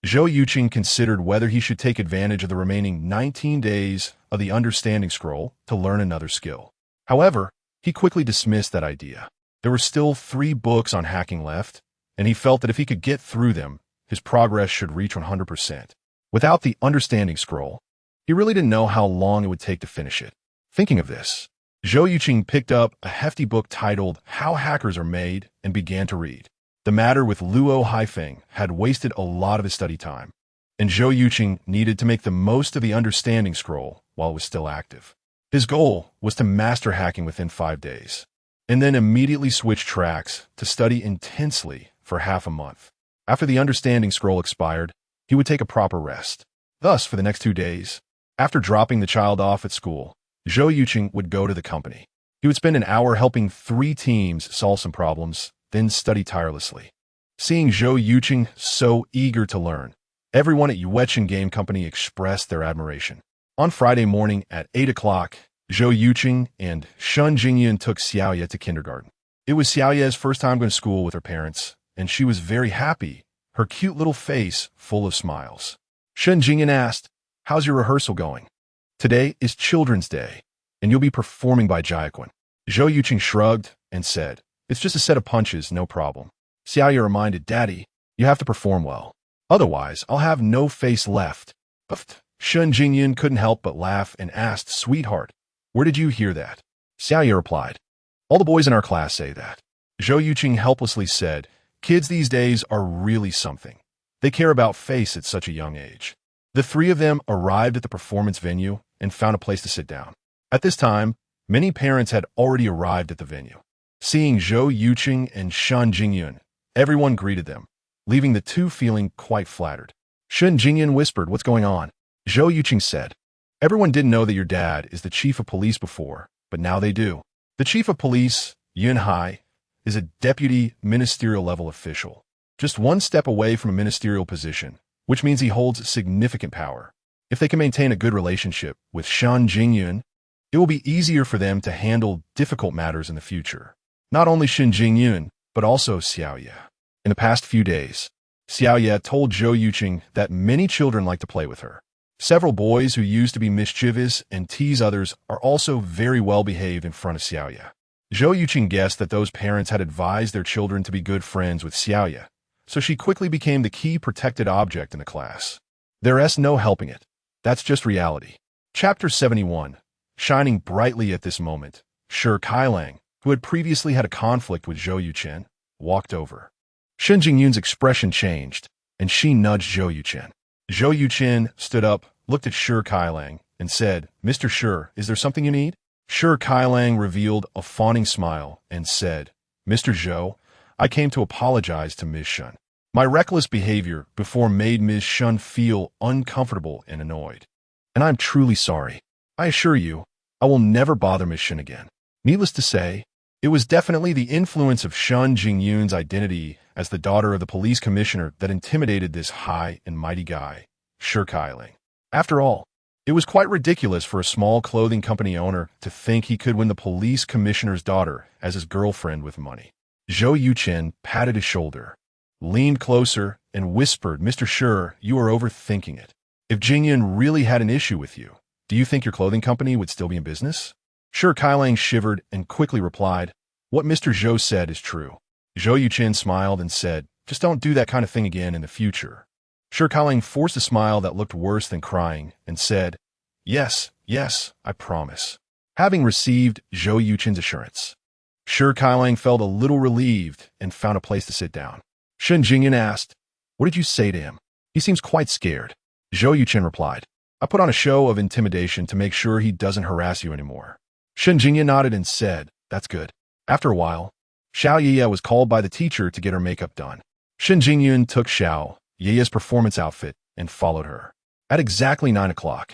Speaker 1: Zhou Yuchen considered whether he should take advantage of the remaining 19 days of the Understanding Scroll to learn another skill. However, he quickly dismissed that idea. There were still 3 books on hacking left, and he felt that if he could get through them, his progress should reach 100%. Without the Understanding Scroll, he really didn't know how long it would take to finish it. Thinking of this, Zhou Yuchen picked up a hefty book titled How Hackers Are Made and began to read. The matter with Luo Haifeng had wasted a lot of his study time, and Zhou Yuchen needed to make the most of the Understanding Scroll while it was still active. His goal was to master hacking within 5 days, and then immediately switch tracks to study intensely for half a month. After the Understanding Scroll expired, he would take a proper rest. Thus, for the next 2 days, after dropping the child off at school, Zhou Yuchen would go to the company. He would spend an hour helping 3 teams solve some problems, then study tirelessly. Seeing Zhou Yuchen so eager to learn, everyone at Yuchen Game Company expressed their admiration. On Friday morning at 8 o'clock, Zhou Yuchen and Shen Jingyan took Xiaoye to kindergarten. It was Xiaoye's first time going to school with her parents, and she was very happy, her cute little face full of smiles. Shen Jingyan asked, how's your rehearsal going? Today is Children's Day, and you'll be performing by Jiaquan. Zhou Yuchen shrugged and said, it's just a set of punches, no problem. Xiaoye reminded, Daddy, you have to perform well. Otherwise, I'll have no face left. Shen Jingyan couldn't help but laugh and asked, Sweetheart, where did you hear that? Xiaoye replied, all the boys in our class say that. Zhou Yuchen helplessly said, kids these days are really something. They care about face at such a young age. The 3 of them arrived at the performance venue and found a place to sit down. At this time, many parents had already arrived at the venue. Seeing Zhou Yuchen and Shen Jingyan, everyone greeted them, leaving the 2 feeling quite flattered. Shen Jingyan whispered, what's going on? Zhou Yuchen said, Everyone didn't know that your dad is the chief of police before, but now they do. The chief of police, Yun Hai, is a deputy ministerial level official, just one step away from a ministerial position, which means he holds significant power. If they can maintain a good relationship with Shan Jingyun, it will be easier for them to handle difficult matters in the future. Not only Shan Jingyun, but also Xiaoye. In the past few days, Xiaoye told Zhou Yuchen that many children like to play with her. Several boys who used to be mischievous and tease others are also very well behaved in front of Xiaoye. Zhou Yuchen guessed that those parents had advised their children to be good friends with Xiaoye, so she quickly became the key protected object in the class. There's no helping it. That's just reality. Chapter 71. Shining brightly at this moment, Shi Kailang, who had previously had a conflict with Zhou Yuchen, walked over. Shen Jingyun's expression changed, and she nudged Zhou Yuchen. Zhou Yuchen stood up, looked at Shi Kailang, and said, "Mr. Shi, is there something you need?" Shi Kailang revealed a fawning smile and said, "Mr. Zhou, I came to apologize to Ms. Shun. My reckless behavior before made Ms. Shun feel uncomfortable and annoyed. And I'm truly sorry. I assure you, I will never bother Ms. Shun again." Needless to say, it was definitely the influence of Shan Jingyun's identity as the daughter of the police commissioner that intimidated this high and mighty guy, Shi Kailang. After all, it was quite ridiculous for a small clothing company owner to think he could win the police commissioner's daughter as his girlfriend with money. Zhou Yuchen patted his shoulder, leaned closer, and whispered, "Mr. Shi, you are overthinking it. If Jingyun really had an issue with you, do you think your clothing company would still be in business?" Shi Kailang shivered and quickly replied, "What Mr. Zhou said is true." Zhou Yuchen smiled and said, "Just don't do that kind of thing again in the future." Shi Kailang forced a smile that looked worse than crying and said, Yes, I promise." Having received Zhou Yuchen's assurance, Shi Kailang felt a little relieved and found a place to sit down. Shen Jingyun asked, "What did you say to him? He seems quite scared." Zhou Yuchen replied, "I put on a show of intimidation to make sure he doesn't harass you anymore." Shen Jingyun nodded and said, "That's good." After a while, Xiao Yiye was called by the teacher to get her makeup done. Shen Jingyun took Xiao Yiye's performance outfit and followed her. At exactly 9 o'clock,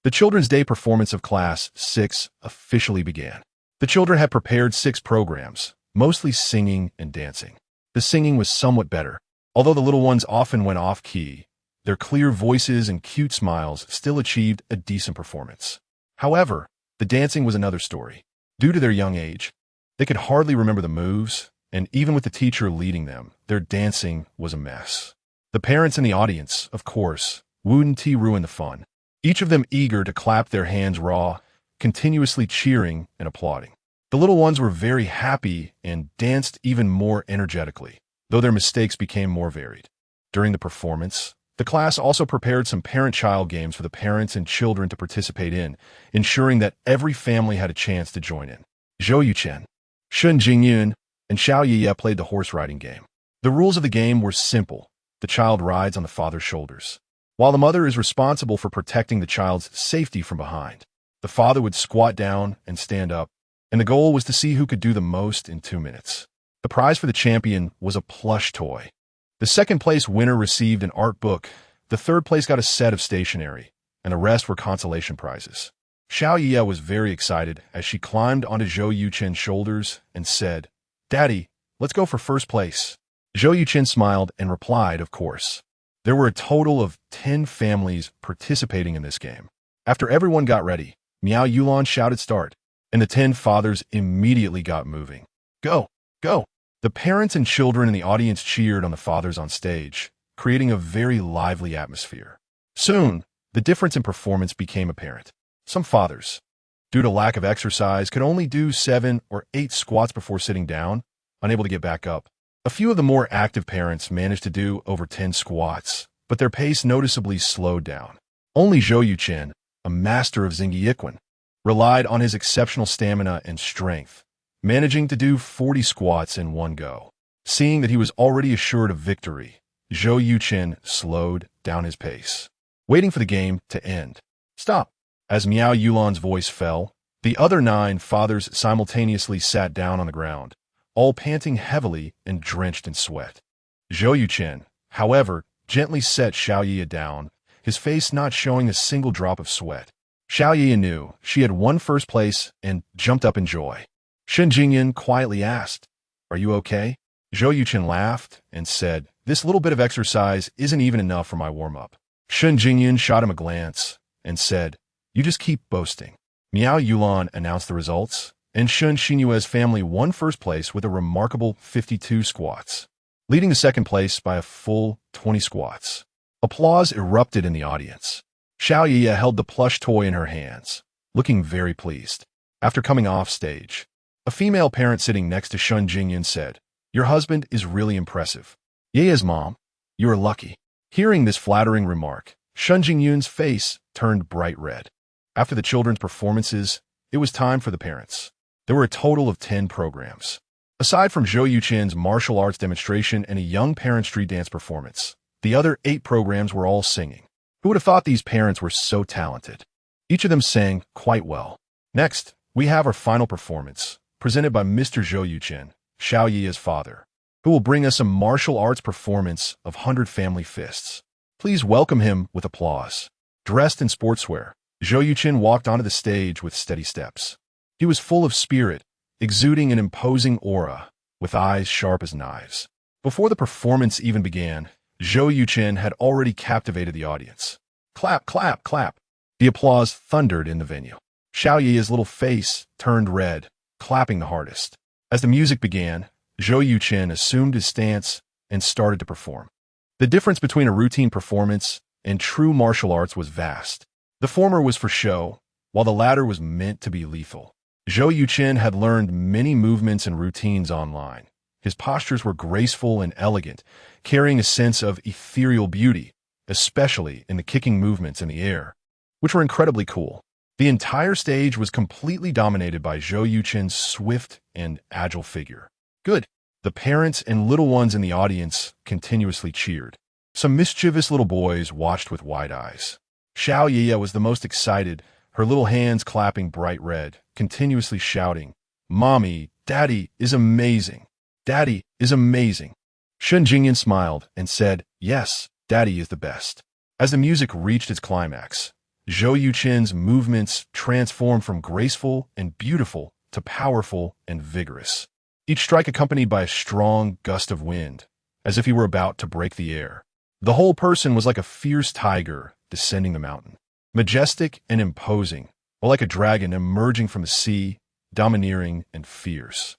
Speaker 1: the Children's Day performance of Class 6 officially began. The children had prepared 6 programs, mostly singing and dancing. The singing was somewhat better. Although the little ones often went off-key, their clear voices and cute smiles still achieved a decent performance. However, the dancing was another story. Due to their young age, they could hardly remember the moves, and even with the teacher leading them, their dancing was a mess. The parents in the audience, of course, wouldn't ruin the fun. Each of them eager to clap their hands raw, continuously cheering and applauding. The little ones were very happy and danced even more energetically, though their mistakes became more varied. During the performance, the class also prepared some parent-child games for the parents and children to participate in, ensuring that every family had a chance to join in. Zhou Yuchen, Shen Jingyun, and Xiao Yiye played the horse riding game. The rules of the game were simple. The child rides on the father's shoulders, while the mother is responsible for protecting the child's safety from behind. The father would squat down and stand up, and the goal was to see who could do the most in 2 minutes. The prize for the champion was a plush toy. The second-place winner received an art book, the third place got a set of stationery, and the rest were consolation prizes. Xiao Yiye was very excited as she climbed onto Zhou Yuchen's shoulders and said, "Daddy, let's go for first place." Zhou Yuchen smiled and replied, "Of course." There were a total of 10 families participating in this game. After everyone got ready, Miao Yulan shouted start, and the 10 fathers immediately got moving. "Go, go!" The parents and children in the audience cheered on the fathers on stage, creating a very lively atmosphere. Soon, the difference in performance became apparent. Some fathers, due to lack of exercise, could only do 7 or 8 squats before sitting down, unable to get back up. A few of the more active parents managed to do over 10 squats, but their pace noticeably slowed down. Only Zhou Yuchen, a master of Xingyi, relied on his exceptional stamina and strength, managing to do 40 squats in one go. Seeing that he was already assured of victory, Zhou Yuchen slowed down his pace, waiting for the game to end. "Stop!" As Miao Yulan's voice fell, the other 9 fathers simultaneously sat down on the ground, all panting heavily and drenched in sweat. Zhou Yuchen, however, gently set Xiao Yiye down, his face not showing a single drop of sweat. Xiao Yi knew she had won first place and jumped up in joy. Shen Jingyan quietly asked, "Are you okay?" Zhou Yuchen laughed and said, "This little bit of exercise isn't even enough for my warm-up." Shen Jingyan shot him a glance and said, "You just keep boasting." Miao Yulan announced the results, and Shen Xinyue's family won first place with a remarkable 52 squats, leading to second place by a full 20 squats. Applause erupted in the audience. Xiao Yi held the plush toy in her hands, looking very pleased. After coming off stage, a female parent sitting next to Shen Jingyan said, "Your husband is really impressive." "Ye's mom, you are lucky." Hearing this flattering remark, Shen Jingyan's face turned bright red. After the children's performances, it was time for the parents. There were a total of 10 programs. Aside from Zhou Yuchen's martial arts demonstration and a young parent street dance performance, the other 8 programs were all singing. Who would have thought these parents were so talented? Each of them sang quite well. Next, we have our final performance, presented by Mr. Zhou Yuchen, Xiao Yi's father, who will bring us a martial arts performance of 100 Family Fists. Please welcome him with applause. Dressed in sportswear, Zhou Yuchen walked onto the stage with steady steps. He was full of spirit, exuding an imposing aura, with eyes sharp as knives. Before the performance even began, Zhou Yuchen had already captivated the audience. Clap, clap, clap. The applause thundered in the venue. Xiao Yi's little face turned red, clapping the hardest. As the music began, Zhou Yuchen assumed his stance and started to perform. The difference between a routine performance and true martial arts was vast. The former was for show, while the latter was meant to be lethal. Zhou Yuchen had learned many movements and routines online. His postures were graceful and elegant, carrying a sense of ethereal beauty, especially in the kicking movements in the air, which were incredibly cool. The entire stage was completely dominated by Zhou Yuchen's swift and agile figure. Good. The parents and little ones in the audience continuously cheered. Some mischievous little boys watched with wide eyes. Xiao Yi was the most excited, her little hands clapping bright red, continuously shouting, "Mommy, Daddy is amazing. Daddy is amazing." Shen Jingyan smiled and said, "Yes, Daddy is the best." As the music reached its climax, Zhou Yuchen's movements transformed from graceful and beautiful to powerful and vigorous. Each strike accompanied by a strong gust of wind, as if he were about to break the air. The whole person was like a fierce tiger descending the mountain, majestic and imposing, or like a dragon emerging from the sea, domineering and fierce.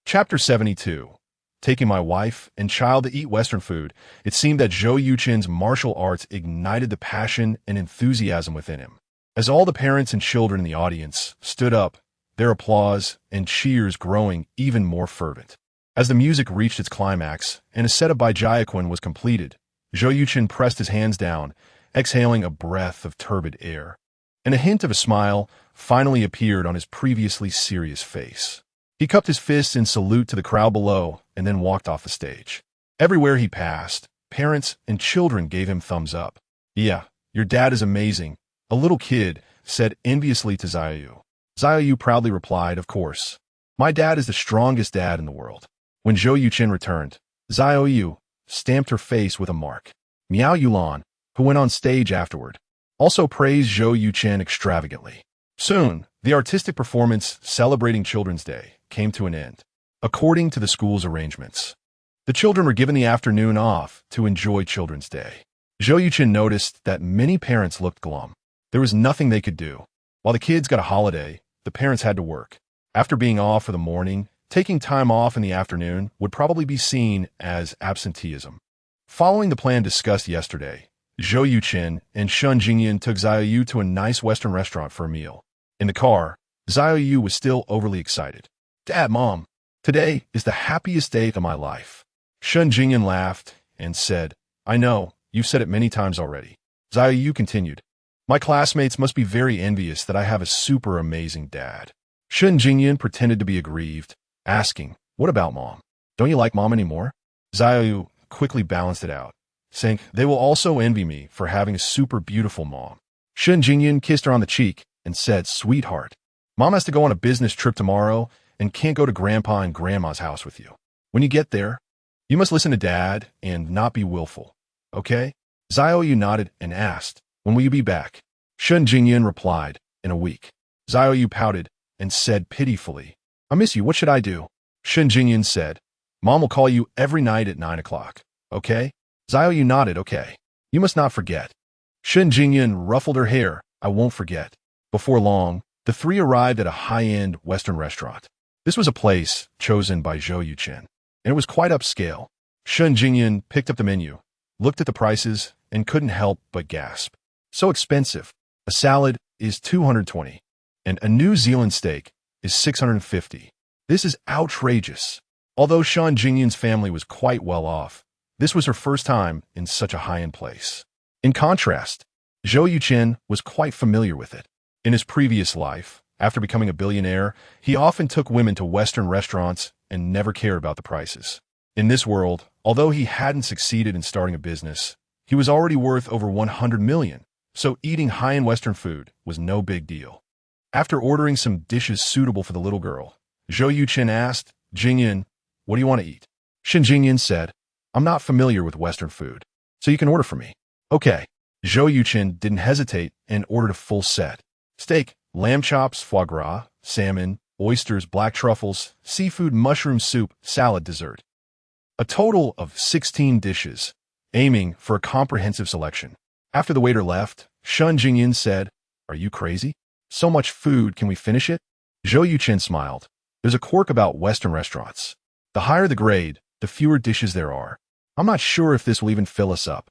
Speaker 1: Chapter 72. Taking my wife and child to eat Western food, it seemed that Zhou Yuchen's martial arts ignited the passion and enthusiasm within him. As all the parents and children in the audience stood up, their applause and cheers growing even more fervent. As the music reached its climax and a set of Baijiaquan was completed, Zhou Yuchen pressed his hands down, exhaling a breath of turbid air, and a hint of a smile finally appeared on his previously serious face. He cupped his fists in salute to the crowd below and then walked off the stage. Everywhere he passed, parents and children gave him thumbs up. "Yeah, your dad is amazing," a little kid said enviously to Xiaoyu. Xiaoyu proudly replied, "Of course. My dad is the strongest dad in the world." When Zhou Yuchen returned, Xiaoyu stamped her face with a mark. Miao Yulan, who went on stage afterward, also praised Zhou Yuchen extravagantly. Soon, the artistic performance celebrating Children's Day came to an end. According to the school's arrangements, the children were given the afternoon off to enjoy Children's Day. Zhou Yuchen noticed that many parents looked glum. There was nothing they could do. While the kids got a holiday, the parents had to work. After being off for the morning, taking time off in the afternoon would probably be seen as absenteeism. Following the plan discussed yesterday, Zhou Yuchen and Shen Jingyan took Xiaoyu to a nice Western restaurant for a meal. In the car, Xiaoyu was still overly excited. "Dad, Mom, today is the happiest day of my life." Shen Jingyan laughed and said, "I know, you've said it many times already." Xiaoyu continued, "My classmates must be very envious that I have a super amazing dad." Shen Jingyan pretended to be aggrieved, asking, "What about Mom? Don't you like Mom anymore?" Xiaoyu quickly balanced it out, saying, "They will also envy me for having a super beautiful mom." Shen Jingyan kissed her on the cheek and said, "Sweetheart, Mom has to go on a business trip tomorrow and can't go to Grandpa and Grandma's house with you. When you get there, you must listen to Dad and not be willful, okay?" Xiaoyu nodded and asked, "When will you be back?" Shen Jingyan replied, in a week. Zhou Yu pouted and said pitifully, I miss you, what should I do? Shen Jingyan said, Mom will call you every night at 9 o'clock, okay? Zhou Yu nodded, okay. You must not forget. Shen Jingyan ruffled her hair, I won't forget. Before long, the three arrived at a high-end Western restaurant. This was a place chosen by Zhou Yuchen, and it was quite upscale. Shen Jingyan picked up the menu, looked at the prices, and couldn't help but gasp. So expensive. A salad is $220, and a New Zealand steak is $650. This is outrageous. Although Shen Jingyan's family was quite well off, this was her first time in such a high-end place. In contrast, Zhou Yuchen was quite familiar with it. In his previous life, after becoming a billionaire, he often took women to Western restaurants and never cared about the prices. In this world, although he hadn't succeeded in starting a business, he was already worth over 100 million, so eating high-end Western food was no big deal. After ordering some dishes suitable for the little girl, Zhou Yuchen asked, Jingyan, what do you want to eat? Shen Jingyan said, I'm not familiar with Western food, so you can order for me. Okay. Zhou Yuchen didn't hesitate and ordered a full set. Steak, lamb chops, foie gras, salmon, oysters, black truffles, seafood, mushroom soup, salad, dessert. A total of 16 dishes, aiming for a comprehensive selection. After the waiter left, Shen Jingyan said, Are you crazy? So much food, can we finish it? Zhou Yuchen smiled. There's a quirk about Western restaurants. The higher the grade, the fewer dishes there are. I'm not sure if this will even fill us up.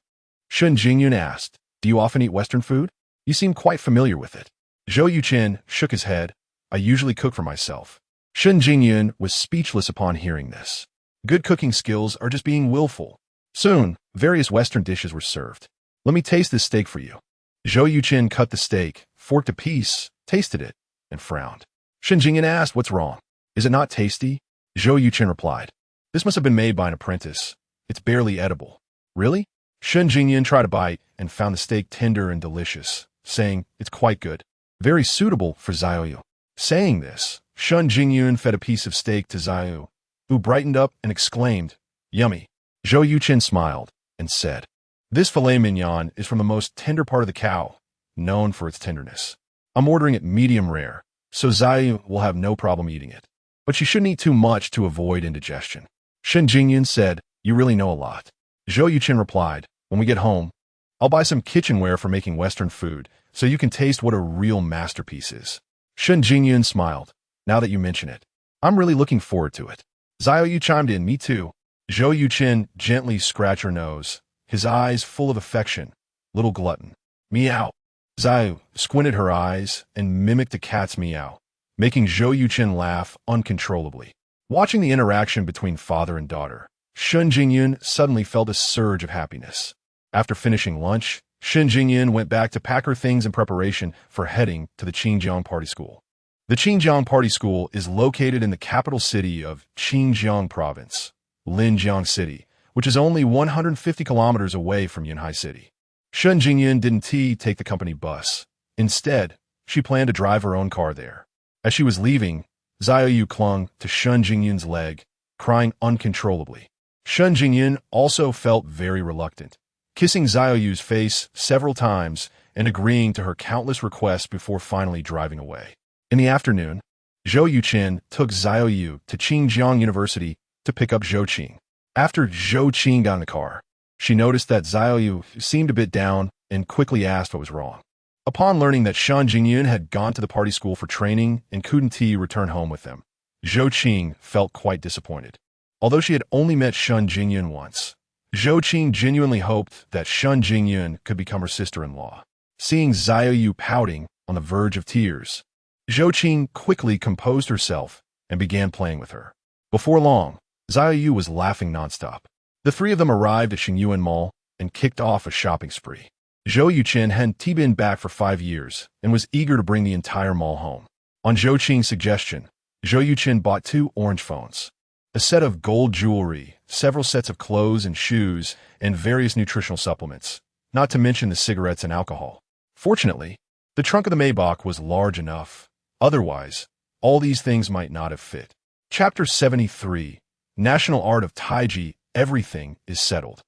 Speaker 1: Shen Jingyan asked, Do you often eat Western food? You seem quite familiar with it. Zhou Yuchen shook his head. I usually cook for myself. Shen Jingyan was speechless upon hearing this. Good cooking skills are just being willful. Soon, various Western dishes were served. Let me taste this steak for you. Zhou Yuchen cut the steak, forked a piece, tasted it, and frowned. Shen Jingyan asked, What's wrong? Is it not tasty? Zhou Yuchen replied, This must have been made by an apprentice. It's barely edible. Really? Shen Jingyan tried a bite and found the steak tender and delicious, saying, It's quite good. Very suitable for Zhou Yu. Saying this, Shen Jingyan fed a piece of steak to Zhou Yu, who brightened up and exclaimed, Yummy. Zhou Yuchen smiled and said, This filet mignon is from the most tender part of the cow, known for its tenderness. I'm ordering it medium rare, so Zhou Yu will have no problem eating it. But she shouldn't eat too much to avoid indigestion. Shen Jingyan said, You really know a lot. Zhou Yuchen replied, When we get home, I'll buy some kitchenware for making Western food, so you can taste what a real masterpiece is. Shen Jingyan smiled. Now that you mention it, I'm really looking forward to it. Zhou Yu chimed in, Me too. Zhou Yuchen gently scratched her nose, his eyes full of affection. Little glutton. Meow. Zhou Yu squinted her eyes and mimicked a cat's meow, making Zhou Yuchen laugh uncontrollably. Watching the interaction between father and daughter, Shen Jingyan suddenly felt a surge of happiness. After finishing lunch, Shen Jingyan went back to pack her things in preparation for heading to the Qingjiang Party School. The Qingjiang Party School is located in the capital city of Qingjiang Province, Linjiang City, which is only 150 kilometers away from Yunhai City. Shen Jingyan didn't take the company bus. Instead, she planned to drive her own car there. As she was leaving, Zhou Yu clung to Shen Jingyan's leg, crying uncontrollably. Shen Jingyan also felt very reluctant, kissing Zhou Yu's face several times and agreeing to her countless requests before finally driving away. In the afternoon, Zhou Yuchen took Zhou Yu to Qingjiang University to pick up Zhou Qing. After Zhou Qing got in the car, she noticed that Zhou Yu seemed a bit down and quickly asked what was wrong. Upon learning that Shen Jingyan had gone to the party school for training and couldn't return home with them, Zhou Qing felt quite disappointed. Although she had only met Shen Jingyan once, Zhou Qing genuinely hoped that Shen Jingyan could become her sister-in-law. Seeing Zhou Yu pouting on the verge of tears, Zhou Qing quickly composed herself and began playing with her. Before long, Zhou Yu was laughing nonstop. The three of them arrived at Xingyuan Mall and kicked off a shopping spree. Zhou Yuchen hadn't been back for 5 years and was eager to bring the entire mall home. On Zhou Qing's suggestion, Zhou Yuchen bought 2 orange phones, a set of gold jewelry, several sets of clothes and shoes, and various nutritional supplements, not to mention the cigarettes and alcohol. Fortunately, the trunk of the Maybach was large enough. Otherwise, all these things might not have fit. Chapter 73, National Art of Taiji. Everything is settled.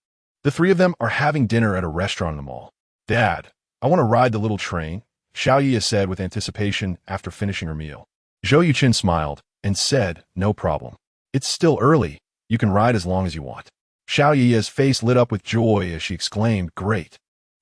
Speaker 1: The three of them are having dinner at a restaurant in the mall. Dad, I want to ride the little train, Xiao Yi said with anticipation after finishing her meal. Zhou Yuchen smiled and said, "No problem. It's still early. You can ride as long as you want." Xiao Yi's face lit up with joy as she exclaimed, "Great.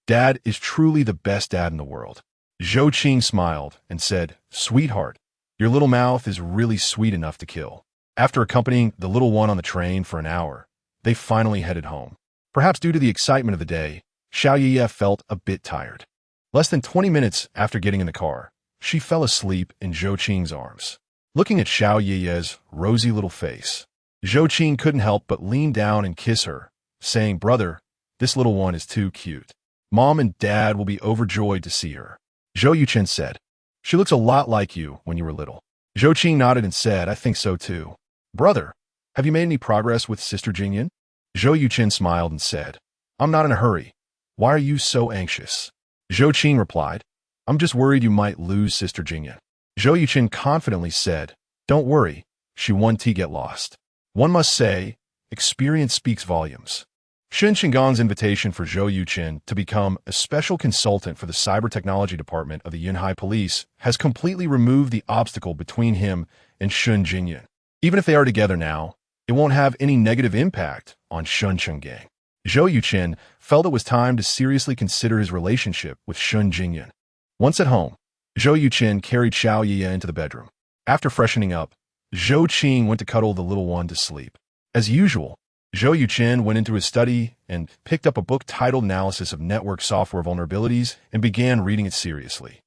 Speaker 1: Dad is truly the best dad in the world." Zhou Qing smiled and said, "Sweetheart, your little mouth is really sweet enough to kill." After accompanying the little one on the train for an hour, they finally headed home. Perhaps due to the excitement of the day, Xiao Yi felt a bit tired. Less than 20 minutes after getting in the car, she fell asleep in Zhou Qing's arms. Looking at Xiao Yi's rosy little face, Zhou Qing couldn't help but lean down and kiss her, saying, "Brother, this little one is too cute. Mom and Dad will be overjoyed to see her." Zhou Yuchen said, "She looks a lot like you when you were little." Zhou Qing nodded and said, "I think so too." "Brother, have you made any progress with Sister Jingyan?" Zhou Yuchen smiled and said, "I'm not in a hurry. Why are you so anxious?" Zhou Qing replied, "I'm just worried you might lose Sister Jingyan." Zhou Yuchen confidently said, "Don't worry, she won't get lost." One must say, experience speaks volumes. Shun Qinggong's invitation for Zhou Yuchen to become a special consultant for the cyber technology department of the Yunhai police has completely removed the obstacle between him and Shun Jingyan. Even if they are together now, it won't have any negative impact on Shun Qinggong. Zhou Yuchen felt it was time to seriously consider his relationship with Shun Jingyan. Once at home, Zhou Yuchen carried Xiao Yi into the bedroom. After freshening up, Zhou Qing went to cuddle the little one to sleep. As usual, Zhou Yuchen went into his study and picked up a book titled Analysis of Network Software Vulnerabilities and began reading it seriously.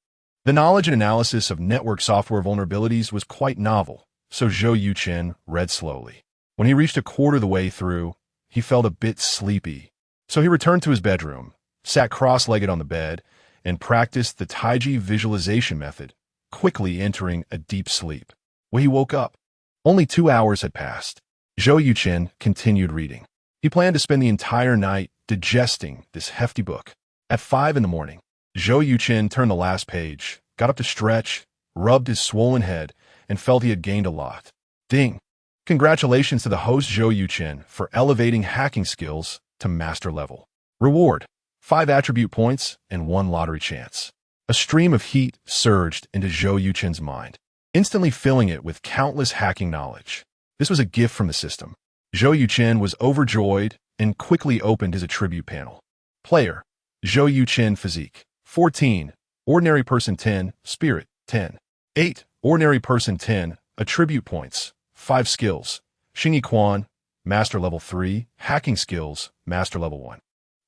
Speaker 1: The knowledge and analysis of network software vulnerabilities was quite novel, so Zhou Yuchen read slowly. When he reached a quarter of the way through, he felt a bit sleepy. So he returned to his bedroom, sat cross-legged on the bed, and practiced the Taiji visualization method, quickly entering a deep sleep. When he woke up, only 2 hours had passed. Zhou Yuchen continued reading. He planned to spend the entire night digesting this hefty book. At 5 in the morning, Zhou Yuchen turned the last page, got up to stretch, rubbed his swollen head, and felt he had gained a lot. Ding! Congratulations to the host Zhou Yuchen for elevating hacking skills to master level. Reward: 5 attribute points and 1 lottery chance. A stream of heat surged into Zhou Yuchen's mind, instantly filling it with countless hacking knowledge. This was a gift from the system. Zhou Yuchen was overjoyed and quickly opened his attribute panel. Player: Zhou Yuchen Physique 14, Ordinary Person 10, Spirit 10. 8, Ordinary Person 10, Attribute Points, 5 Skills, Xingyi Quan, Master Level 3, Hacking Skills, Master Level 1.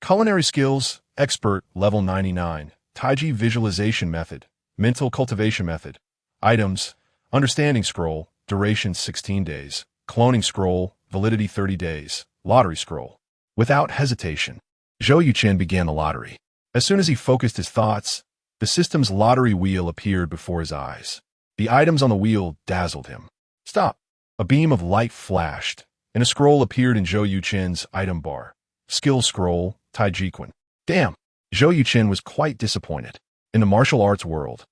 Speaker 1: Culinary Skills, Expert Level 99, Taiji Visualization Method, Mental Cultivation Method. Items: Understanding Scroll, Duration 16 days, Cloning Scroll, Validity 30 days, Lottery Scroll. Without hesitation, Zhou Yuchen began the lottery. As soon as he focused his thoughts, the system's lottery wheel appeared before his eyes. The items on the wheel dazzled him. Stop! A beam of light flashed, and a scroll appeared in Zhou Yuchen's item bar. Skill Scroll, Taijiquan. Damn! Zhou Yuchen was quite disappointed. In the martial arts world,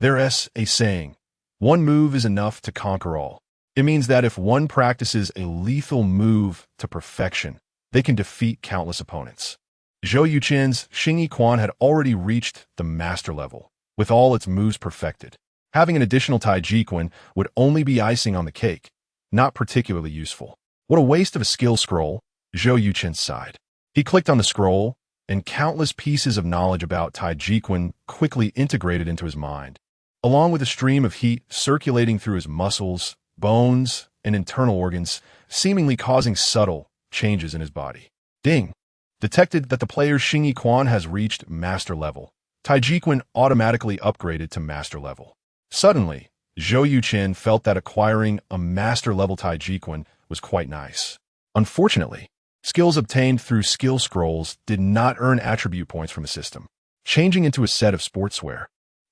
Speaker 1: there's a saying, one move is enough to conquer all. It means that if one practices a lethal move to perfection, they can defeat countless opponents. Zhou Yuchen's Xingyi Quan had already reached the master level, with all its moves perfected. Having an additional Taijiquan would only be icing on the cake, not particularly useful. What a waste of a skill scroll, Zhou Yuchen sighed. He clicked on the scroll, and countless pieces of knowledge about Taijiquan quickly integrated into his mind, along with a stream of heat circulating through his muscles, bones, and internal organs, seemingly causing subtle changes in his body. Ding! Detected that the player's Xingyi Quan has reached master level. Taijiquan automatically upgraded to master level. Suddenly, Zhou Yuchen felt that acquiring a master-level Taijiquan was quite nice. Unfortunately, skills obtained through skill scrolls did not earn attribute points from the system. Changing into a set of sportswear,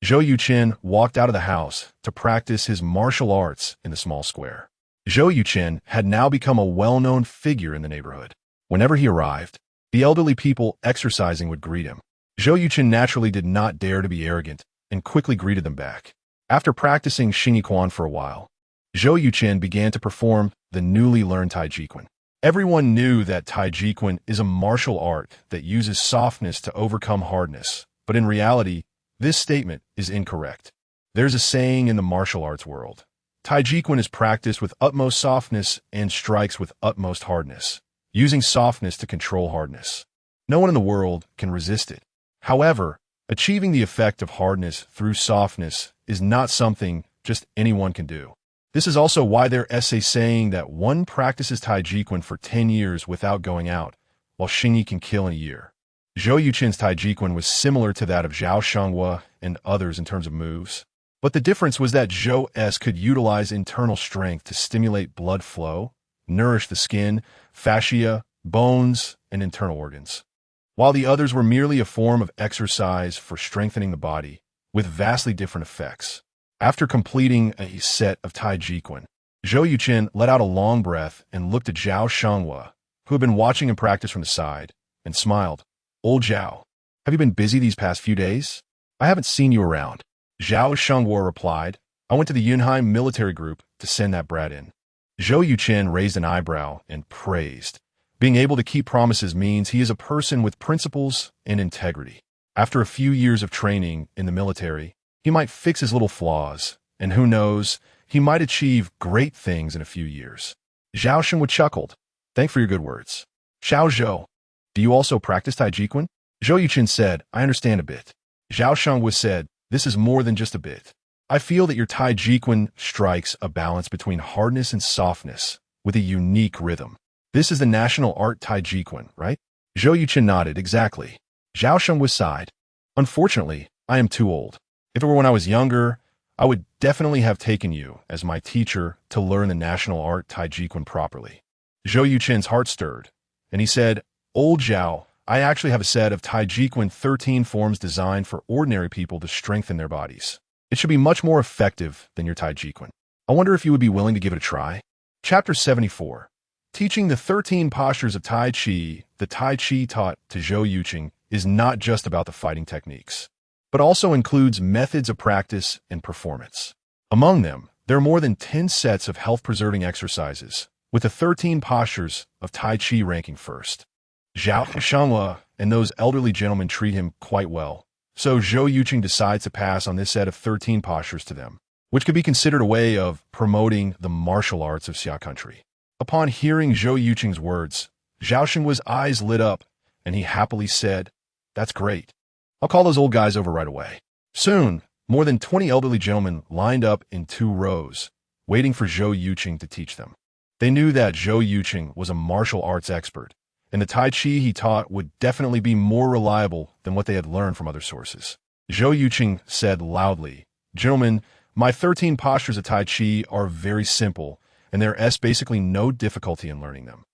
Speaker 1: Zhou Yuchen walked out of the house to practice his martial arts in the small square. Zhou Yuchen had now become a well-known figure in the neighborhood. Whenever he arrived, the elderly people exercising would greet him. Zhou Yuchen naturally did not dare to be arrogant and quickly greeted them back. After practicing Xingyi Quan for a while, Zhou Yuchen began to perform the newly learned Taijiquan. Everyone knew that Taijiquan is a martial art that uses softness to overcome hardness, but in reality, This statement is incorrect. There's a saying in the martial arts world: Taijiquan is practiced with utmost softness and strikes with utmost hardness, using softness to control hardness. No one in the world can resist it. However, achieving the effect of hardness through softness is not something just anyone can do. This is also why their essay saying that one practices Taijiquan for 10 years without going out, while Xingyi can kill in a year. Zhou Yuchen's Taijiquan was similar to that of Zhao Shenghua and others in terms of moves. But the difference was that Zhou's could utilize internal strength to stimulate blood flow, nourish the skin, fascia, bones, and internal organs, while the others were merely a form of exercise for strengthening the body, with vastly different effects. After completing a set of Taijiquan, Zhou Yuchen let out a long breath and looked at Zhao Shenghua, who had been watching him practice from the side, and smiled. "Old Zhao, have you been busy these past few days? I haven't seen you around." Zhao Shenghua replied, "I went to the Yunheim military group to send that brat in." Zhou Yuchen raised an eyebrow and praised. Being able to keep promises means he is a person with principles and integrity. After a few years of training in the military, he might fix his little flaws, and who knows, he might achieve great things in a few years. Zhao Shenghua chuckled. "Thanks for your good words. Xiao Zhou, do you also practice Taijiquan?" Zhou Yuchen said, "I understand a bit." Zhao Shenghua said, "This is more than just a bit. I feel that your Taijiquan strikes a balance between hardness and softness, with a unique rhythm. This is the national art Taijiquan, right?" Zhou Yuchen nodded. "Exactly." Zhao Shenghua sighed. "Unfortunately, I am too old. If it were when I was younger, I would definitely have taken you as my teacher to learn the national art Taijiquan properly." Zhou Yuchen's heart stirred, and he said, "Old Zhao, I actually have a set of Taijiquan 13 forms designed for ordinary people to strengthen their bodies. It should be much more effective than your Taijiquan. I wonder if you would be willing to give it a try." Chapter 74. Teaching the 13 postures of Tai Chi. The Tai Chi taught to Zhou Yuchen is not just about the fighting techniques, but also includes methods of practice and performance. Among them, there are more than 10 sets of health-preserving exercises, with the 13 postures of Tai Chi ranking first. Zhao Shenghua and those elderly gentlemen treat him quite well, so Zhou Yuchen decides to pass on this set of 13 postures to them, which could be considered a way of promoting the martial arts of Xia country. Upon hearing Zhou Yuchen's words, Zhao Shenghua's eyes lit up, and he happily said, "That's great. I'll call those old guys over right away." Soon, more than 20 elderly gentlemen lined up in 2 rows, waiting for Zhou Yuchen to teach them. They knew that Zhou Yuchen was a martial arts expert, and the Tai Chi he taught would definitely be more reliable than what they had learned from other sources. Zhou Yuchen said loudly, "Gentlemen, my 13 postures of Tai Chi are very simple, and there is basically no difficulty in learning them.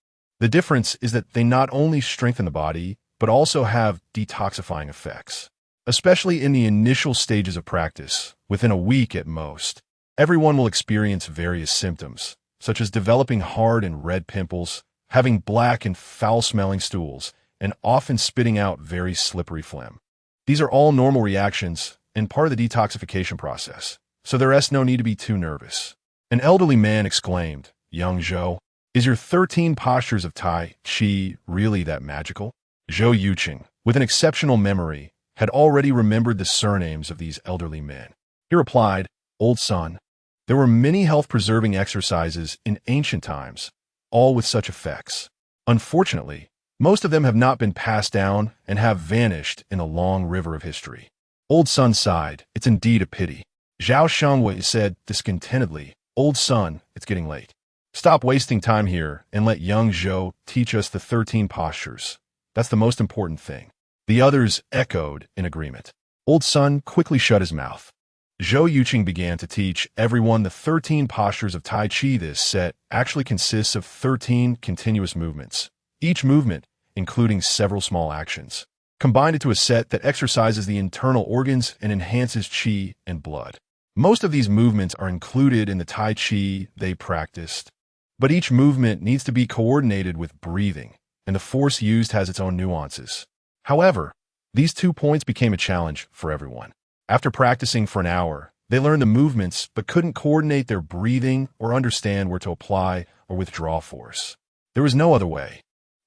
Speaker 1: The difference is that they not only strengthen the body, but also have detoxifying effects, especially in the initial stages of practice, within a week at most. Everyone will experience various symptoms, such as developing hard and red pimples, having black and foul-smelling stools, and often spitting out very slippery phlegm. These are all normal reactions and part of the detoxification process, so there is no need to be too nervous." An elderly man exclaimed, "Young Zhou, is your 13 postures of Tai Chi really that magical?" Zhou Yuchen, with an exceptional memory, had already remembered the surnames of these elderly men. He replied, "Old son, there were many health-preserving exercises in ancient times, all with such effects. Unfortunately, most of them have not been passed down and have vanished in a long river of history." Old son sighed. "It's indeed a pity." Zhao Shenghua said discontentedly, "Old son, it's getting late. Stop wasting time here and let young Zhou teach us the 13 postures. That's the most important thing." The others echoed in agreement. Old son quickly shut his mouth. Zhou Yuchen began to teach everyone the 13 postures of Tai Chi. This set actually consists of 13 continuous movements, each movement including several small actions, combined into a set that exercises the internal organs and enhances qi and blood. Most of these movements are included in the Tai Chi they practiced, but each movement needs to be coordinated with breathing, and the force used has its own nuances. However, these 2 points became a challenge for everyone. After practicing for an hour, they learned the movements but couldn't coordinate their breathing or understand where to apply or withdraw force. There was no other way.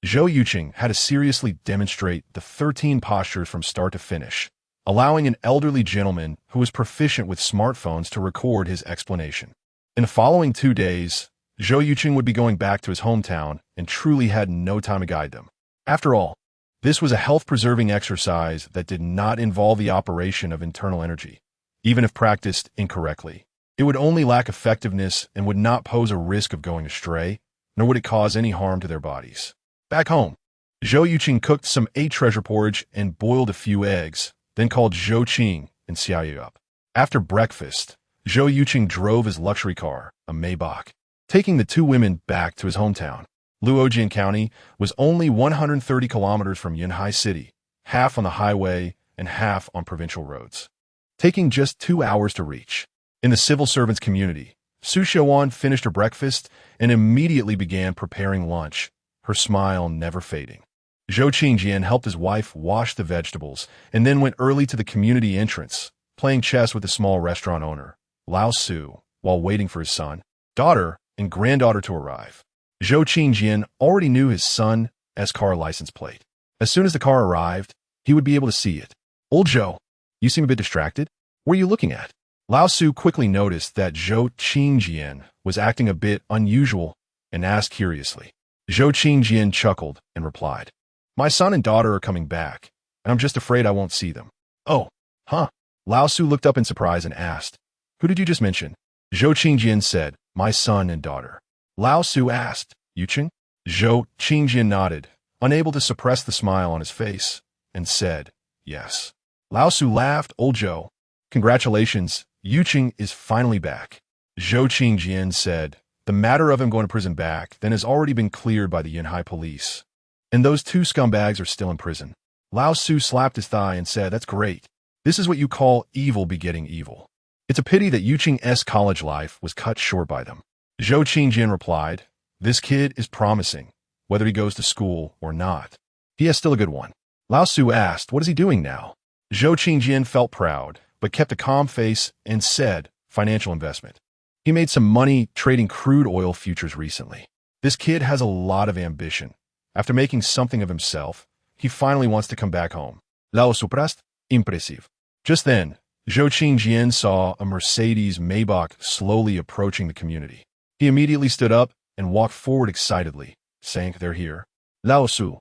Speaker 1: Zhou Yuchen had to seriously demonstrate the 13 postures from start to finish, allowing an elderly gentleman who was proficient with smartphones to record his explanation. In the following 2 days, Zhou Yuchen would be going back to his hometown and truly had no time to guide them. After all, this was a health-preserving exercise that did not involve the operation of internal energy. Even if practiced incorrectly, it would only lack effectiveness and would not pose a risk of going astray, nor would it cause any harm to their bodies. Back home, Zhou Yuchen cooked some 8 treasure porridge and boiled a few eggs, then called Zhou Qing and Xiaoyu up. After breakfast, Zhou Yuchen drove his luxury car, a Maybach, taking the 2 women back to his hometown. Luojian County was only 130 kilometers from Yunhai City, half on the highway and half on provincial roads, taking just 2 hours to reach. In the civil servants community, Su Xiaowan finished her breakfast and immediately began preparing lunch, her smile never fading. Zhou Qingjian helped his wife wash the vegetables and then went early to the community entrance, playing chess with the small restaurant owner, Lao Su, while waiting for his son, daughter, and granddaughter to arrive. Zhou Qingjian already knew his son's car license plate. As soon as the car arrived, he would be able to see it. "Old Zhou, you seem a bit distracted. What are you looking at?" Lao Su quickly noticed that Zhou Qingjian was acting a bit unusual and asked curiously. Zhou Qingjian chuckled and replied, "My son and daughter are coming back, and I'm just afraid I won't see them." "Oh, huh?" Lao Su looked up in surprise and asked, "Who did you just mention?" Zhou Qingjian said, "My son and daughter." Lao Su asked, "Yuchen?" Zhou Qingjian nodded, unable to suppress the smile on his face, and said, "Yes." Lao Su laughed. "Old Zhou, congratulations, Yuchen is finally back." Zhou Qingjian said, "The matter of him going to prison back then has already been cleared by the Yunhai police, and those 2 scumbags are still in prison." Lao Su slapped his thigh and said, "That's great. This is what you call evil begetting evil. It's a pity that Yuchen's college life was cut short by them." Zhou Qingjian replied, "This kid is promising, whether he goes to school or not. He has still a good one." Lao Su asked, "What is he doing now?" Zhou Qingjian felt proud, but kept a calm face and said, "Financial investment. He made some money trading crude oil futures recently. This kid has a lot of ambition. After making something of himself, he finally wants to come back home." Lao suprast, impressive. Just then, Zhou Qingjian saw a Mercedes Maybach slowly approaching the community. He immediately stood up and walked forward excitedly, saying, "They're here." Lao Su,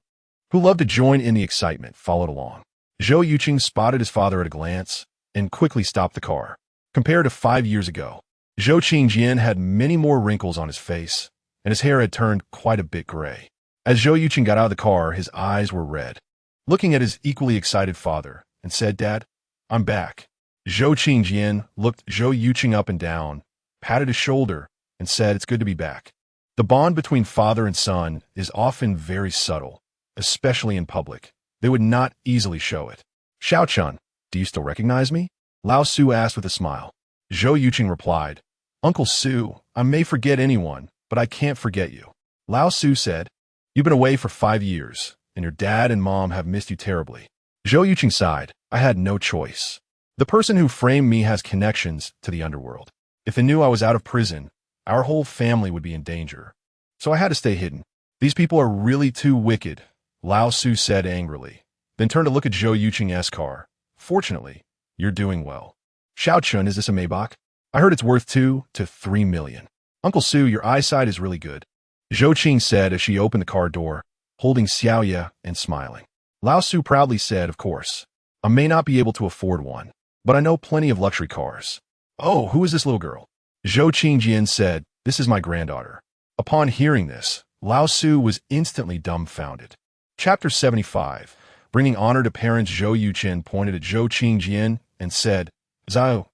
Speaker 1: who loved to join in the excitement, followed along. Zhou Yuchen spotted his father at a glance and quickly stopped the car. Compared to 5 years ago, Zhou Qingjian had many more wrinkles on his face, and his hair had turned quite a bit gray. As Zhou Yuchen got out of the car, his eyes were red, looking at his equally excited father, and said, "Dad, I'm back." Zhou Qingjian looked Zhou Yuchen up and down, patted his shoulder, and said, "It's good to be back." The bond between father and son is often very subtle, especially in public. They would not easily show it. "Xiao-chun, do you still recognize me?" Lao Su asked with a smile. Zhou Yuchen replied, "Uncle Su, I may forget anyone, but I can't forget you." Lao Su said, "You've been away for 5 years, and your dad and mom have missed you terribly." Zhou Yuchen sighed, "I had no choice. The person who framed me has connections to the underworld. If they knew I was out of prison, our whole family would be in danger. So I had to stay hidden. These people are really too wicked," Lao Su said angrily, then turned to look at Zhou Yuchen's car. "Fortunately, you're doing well." "Xiao-chun, is this a Maybach? I heard it's worth 2 to 3 million. Uncle Su, your eyesight is really good," Zhou Qing said as she opened the car door, holding Xiaoya and smiling. Lao Su proudly said, "Of course. I may not be able to afford one, but I know plenty of luxury cars." "Oh, who is this little girl?" Zhou Qingjian said, "This is my granddaughter." Upon hearing this, Lao Su was instantly dumbfounded. Chapter 75, bringing honor to parents. Zhou Yuchen pointed at Zhou Qingjian and said, "Zhou,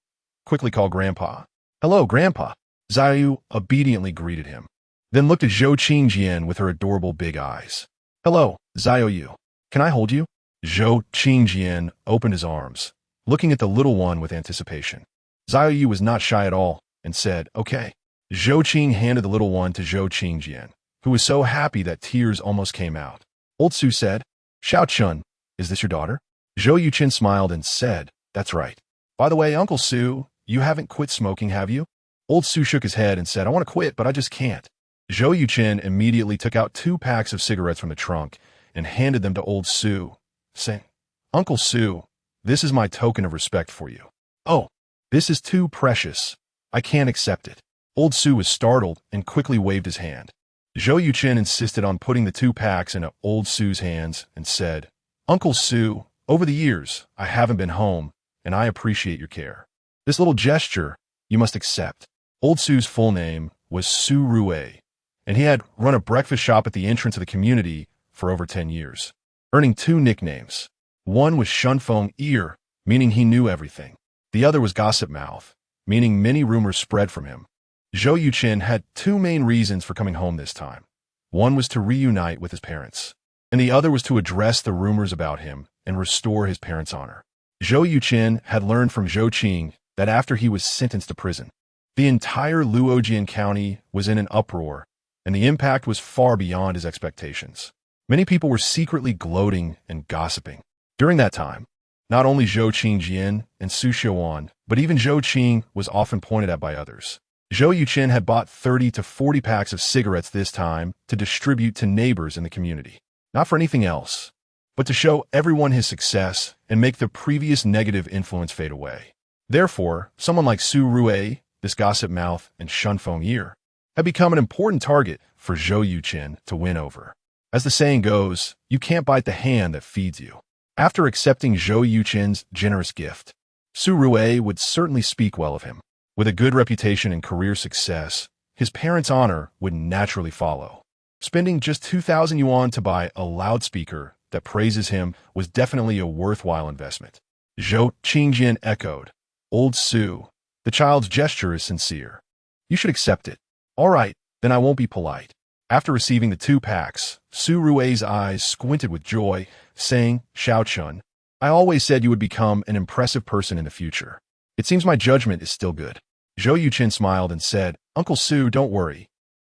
Speaker 1: quickly call Grandpa." "Hello, Grandpa." Zhou obediently greeted him, then looked at Zhou Qingjian with her adorable big eyes. "Hello, Zhou, can I hold you?" Zhou Qingjian opened his arms, looking at the little one with anticipation. Zhou was not shy at all and said, "Okay." Zhou Qing handed the little one to Zhou Qingjian, who was so happy that tears almost came out. Old Su said, "Xiao-chun, is this your daughter?" Zhou Yuchen smiled and said, "That's right. By the way, Uncle Su, you haven't quit smoking, have you?" Old Su shook his head and said, "I want to quit, but I just can't." Zhou Yuchen immediately took out 2 packs of cigarettes from the trunk and handed them to Old Su, saying, "Uncle Su, This is my token of respect for you. Oh, this is too precious. I can't accept it. Old Su was startled and quickly waved his hand. Zhou Yuchen insisted on putting the 2 packs into Old Su's hands and said, Uncle Su, over the years, I haven't been home, and I appreciate your care. This little gesture you must accept. Old Su's full name was Su Rue, and he had run a breakfast shop at the entrance of the community for over 10 years, earning 2 nicknames. One was Shunfeng Ear, meaning he knew everything. The other was Gossip Mouth, meaning many rumors spread from him. Zhou Yuchen had 2 main reasons for coming home this time. One was to reunite with his parents, and the other was to address the rumors about him and restore his parents' honor. Zhou Yuchen had learned from Zhou Qing that after he was sentenced to prison, the entire Luojian county was in an uproar, and the impact was far beyond his expectations. Many people were secretly gloating and gossiping. During that time, not only Zhou Qingjian and Su Xiuan, but even Zhou Qing was often pointed at by others. Zhou Yuchen had bought 30 to 40 packs of cigarettes this time to distribute to neighbors in the community. Not for anything else, but to show everyone his success and make the previous negative influence fade away. Therefore, someone like Su Rue, this Gossip Mouth, and Shunfeng Ear had become an important target for Zhou Yuchen to win over. As the saying goes, you can't bite the hand that feeds you. After accepting Zhou Yuchen's generous gift, Su Rue would certainly speak well of him. With a good reputation and career success, his parents' honor would naturally follow. Spending just 2,000 yuan to buy a loudspeaker that praises him was definitely a worthwhile investment. Zhou Qingjian echoed, Old Su, the child's gesture is sincere. You should accept it. All right, then I won't be polite. After receiving the 2 packs, Su Rue's eyes squinted with joy, saying, Xiao Chun, I always said you would become an impressive person in the future. It seems my judgment is still good. Zhou Yuchen smiled and said, Uncle Su, don't worry.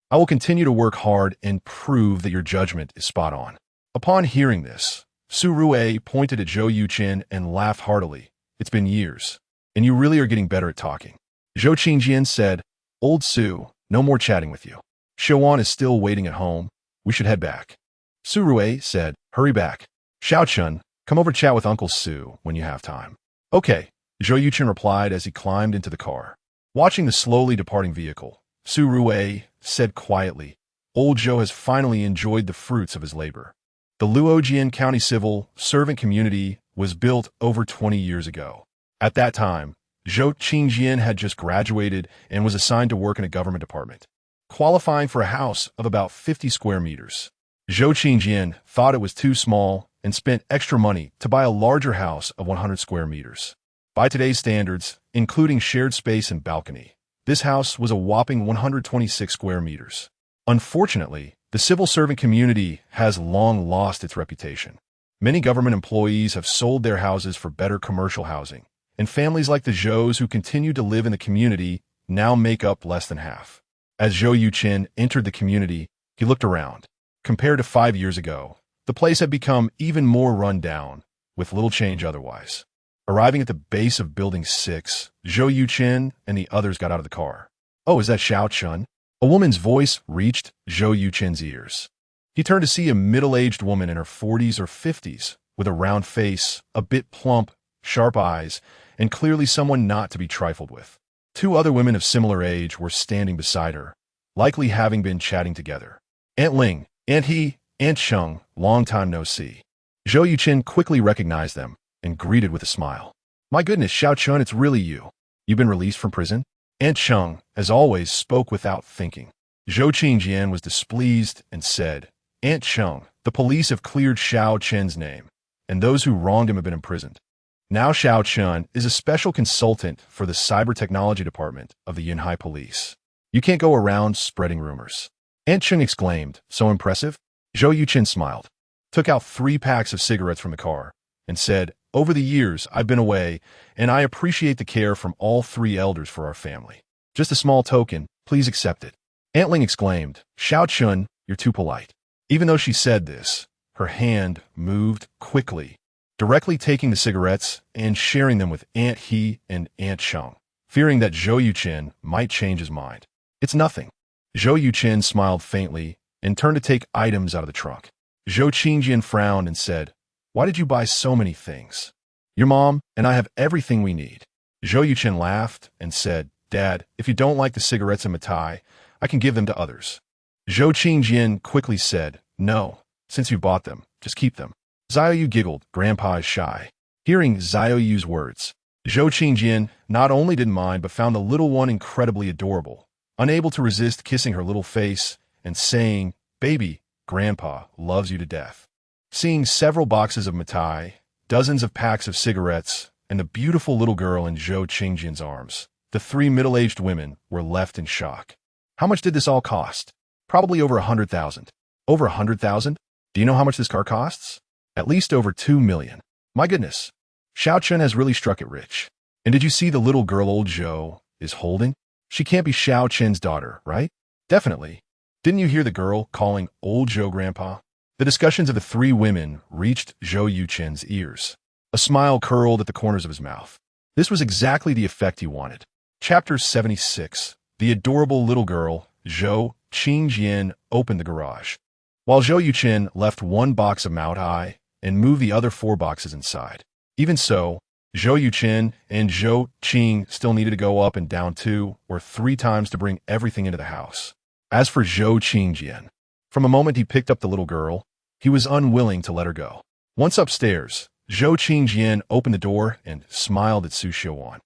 Speaker 1: I will continue to work hard and prove that your judgment is spot on. Upon hearing this, Su Rue pointed at Zhou Yuchen and laughed heartily. It's been years, and you really are getting better at talking. Zhou Qingjian said, Old Su, no more chatting with you. Xiuan is still waiting at home. We should head back. Su Rue said, Hurry back. Xiao Chun, come over to chat with Uncle Su when you have time. Okay, Zhou Yuchen replied as he climbed into the car. Watching the slowly departing vehicle, Su Rue said quietly, Old Zhou has finally enjoyed the fruits of his labor. The Luojian County Civil Servant Community was built over 20 years ago. At that time, Zhou Qingjian had just graduated and was assigned to work in a government department, qualifying for a house of about 50 square meters. Zhou Qingjian thought it was too small and spent extra money to buy a larger house of 100 square meters. By today's standards, including shared space and balcony, this house was a whopping 126 square meters. Unfortunately, the civil servant community has long lost its reputation. Many government employees have sold their houses for better commercial housing, and families like the Zhous who continue to live in the community now make up less than half. As Zhou Yuchen entered the community, he looked around. Compared to 5 years ago, the place had become even more run down, with little change otherwise. Arriving at the base of Building 6, Zhou Yuchen and the others got out of the car. Oh, is that Xiao Chun? A woman's voice reached Zhou Yuchen's ears. He turned to see a middle-aged woman in her 40s or 50s, with a round face, a bit plump, sharp eyes, and clearly someone not to be trifled with. 2 other women of similar age were standing beside her, likely having been chatting together. Aunt Ling, Aunt He, Aunt Sheng, long time no see. Zhou Yuchen quickly recognized them and greeted with a smile. My goodness, Xiao Chun, it's really you. You've been released from prison? Aunt Sheng, as always, spoke without thinking. Zhou Qingjian was displeased and said, Aunt Sheng, the police have cleared Xiao Chen's name, and those who wronged him have been imprisoned. Now Xiao Chen is a special consultant for the cyber technology department of the Yunhai police. You can't go around spreading rumors. Aunt Sheng exclaimed, so impressive? Zhou Yuchen smiled, took out 3 packs of cigarettes from the car, and said, Over the years, I've been away, and I appreciate the care from all 3 elders for our family. Just a small token, please accept it. Aunt Ling exclaimed, Xiao Chun, you're too polite. Even though she said this, her hand moved quickly, directly taking the cigarettes and sharing them with Aunt He and Aunt Sheng, fearing that Zhou Yuchen might change his mind. It's nothing. Zhou Yuchen smiled faintly and turned to take items out of the trunk. Zhou Qingjian frowned and said, Why did you buy so many things? Your mom and I have everything we need. Zhou Yuchen laughed and said, Dad, if you don't like the cigarettes and mitai, I can give them to others. Zhou Qingjian quickly said, No, since you bought them, just keep them. Zhou Yu giggled, Grandpa is shy. Hearing Zhou Yu's words, Zhou Qingjian not only didn't mind but found the little one incredibly adorable, unable to resist kissing her little face and saying, Baby, Grandpa loves you to death. Seeing several boxes of mitai, dozens of packs of cigarettes, and a beautiful little girl in Zhou Qingjian's arms, the three middle-aged women were left in shock. How much did this all cost? Probably over 100,000. Over 100,000? Do you know how much this car costs? At least over 2 million. My goodness. Xiao Chen has really struck it rich. And did you see the little girl old Zhou is holding? She can't be Xiao Chen's daughter, right? Definitely. Didn't you hear the girl calling old Zhou Grandpa? The discussions of the three women reached Zhou Yuchen's ears. A smile curled at the corners of his mouth. This was exactly the effect he wanted. Chapter 76. The adorable little girl, Zhou Qingjian, opened the garage. While Zhou Yuchen left one box of mitai and moved the other 4 boxes inside. Even so, Zhou Yuchen and Zhou Qing still needed to go up and down 2 or 3 times to bring everything into the house. As for Zhou Qingjian, from the moment he picked up the little girl, he was unwilling to let her go. Once upstairs, Zhou Qingjian opened the door and smiled at Su Xiaowan,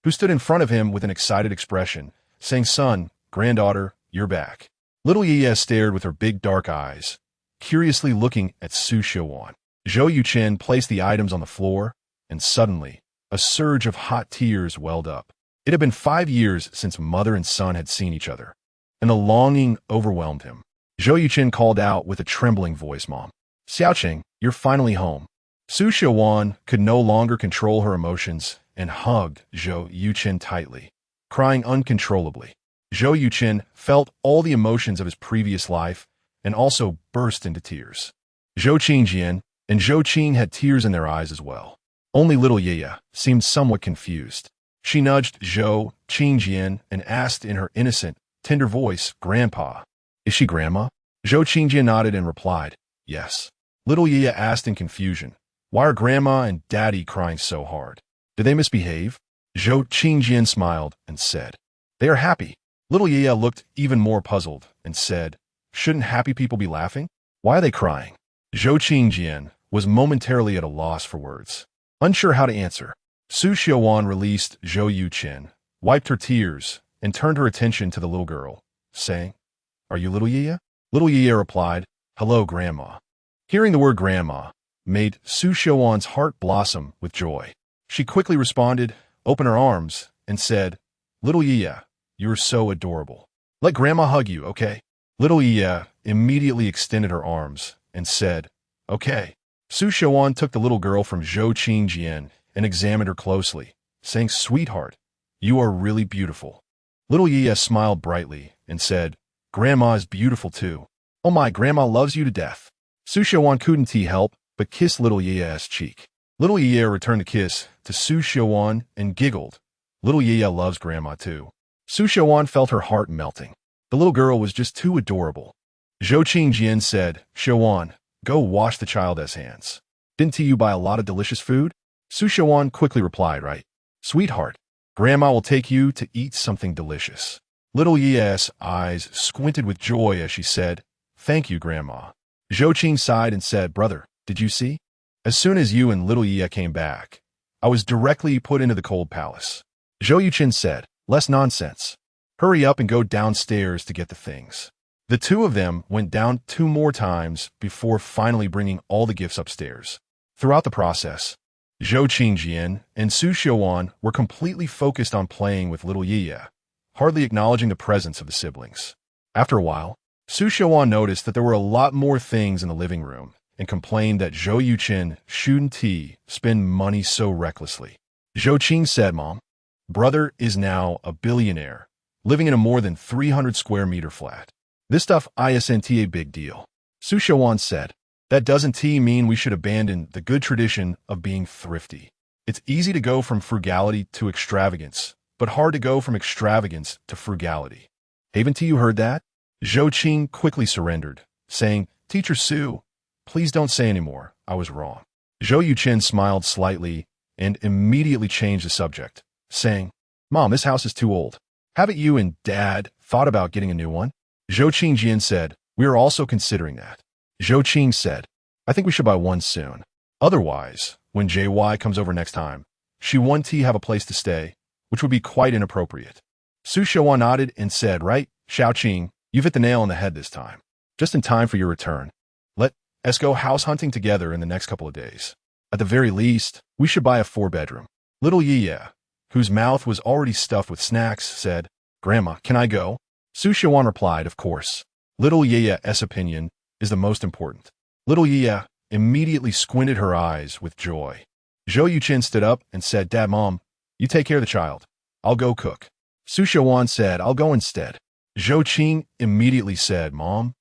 Speaker 1: who stood in front of him with an excited expression, saying, Son, granddaughter, you're back. Little Ye stared with her big dark eyes, curiously looking at Su Xiaowan. Zhou Yuchen placed the items on the floor, and suddenly, a surge of hot tears welled up. It had been 5 years since mother and son had seen each other, and the longing overwhelmed him. Zhou Yuchen called out with a trembling voice, Mom. Xiaoqing, you're finally home. Su Xiaowan could no longer control her emotions and hugged Zhou Yuchen tightly, crying uncontrollably. Zhou Yuchen felt all the emotions of his previous life and also burst into tears. Zhou Qingjian and Zhou Qing had tears in their eyes as well. Only little Ye seemed somewhat confused. She nudged Zhou Qingjian and asked in her innocent, tender voice, Grandpa, is she Grandma? Zhou Qingjian nodded and replied, Yes. Little Ye asked in confusion, Why are Grandma and Daddy crying so hard? Did they misbehave? Zhou Qingjian smiled and said, They are happy. Little Ye looked even more puzzled and said, Shouldn't happy people be laughing? Why are they crying? Zhou Qingjian was momentarily at a loss for words, unsure how to answer. Su Xiaowan released Zhou Yuchen, wiped her tears, and turned her attention to the little girl, saying, Are you little Ye? Little Ye replied, Hello, Grandma. Hearing the word Grandma made Su Xiaowan's heart blossom with joy. She quickly responded, opened her arms, and said, Little Ye, you're so adorable. Let Grandma hug you, okay? Little Ye immediately extended her arms and said, Okay. Su Xiaowan took the little girl from Zhou Qingjian and examined her closely, saying, Sweetheart, you are really beautiful. Little Ye smiled brightly and said, Grandma is beautiful too. Oh my, Grandma loves you to death. Su Xiaowan couldn't help but kiss little Ye's cheek. Little Ye returned the kiss to Su Xiaowan and giggled. Little Ye loves Grandma too. Su Xiaowan felt her heart melting. The little girl was just too adorable. Zhou Qingjian said, Xiaowan, go wash the child's hands. Didn't you buy a lot of delicious food? Su Xiaowan quickly replied, Right. Sweetheart, Grandma will take you to eat something delicious. Little Ye's eyes squinted with joy as she said, Thank you, Grandma. Zhou Qing sighed and said, Brother, did you see? As soon as you and little Ye came back, I was directly put into the cold palace. Zhou Yuchen said, Less nonsense. Hurry up and go downstairs to get the things. The two of them went down 2 more times before finally bringing all the gifts upstairs. Throughout the process, Zhou Qingjian and Su Xiaowan were completely focused on playing with little Ye, hardly acknowledging the presence of the siblings. After a while, Su Xiaowan noticed that there were a lot more things in the living room and complained that Zhou Yuchen shouldn't spend money so recklessly. Zhou Qing said, Mom, brother is now a billionaire, living in a more than 300 square meter flat. This stuff isn't a big deal. Su Xiaowan said, That doesn't mean we should abandon the good tradition of being thrifty. It's easy to go from frugality to extravagance, but hard to go from extravagance to frugality. Haven't you heard that? Zhou Qing quickly surrendered, saying, Teacher Su, please don't say anymore. I was wrong. Zhou Yuchen smiled slightly and immediately changed the subject, saying, "Mom, this house is too old. Haven't you and Dad thought about getting a new one?" Zhou Qingjian said, "We are also considering that." Zhou Qing said, "I think we should buy one soon. Otherwise, when JY comes over next time, she won't have a place to stay, which would be quite inappropriate." Su Xiaowan nodded and said, "Right, Xiaoqing, you've hit the nail on the head this time. Just in time for your return. Let's go house hunting together in the next couple of days. At the very least, we should buy a 4-bedroom. Little Ye, whose mouth was already stuffed with snacks, said, "Grandma, can I go?" Su Xiaowan replied, "Of course. Little Ye's opinion is the most important." Little Ye immediately squinted her eyes with joy. Zhou Yuchen stood up and said, "Dad, Mom, you take care of the child. I'll go cook." Su Xiaowan said, "I'll go instead." Zhou Qing immediately said, "Mom,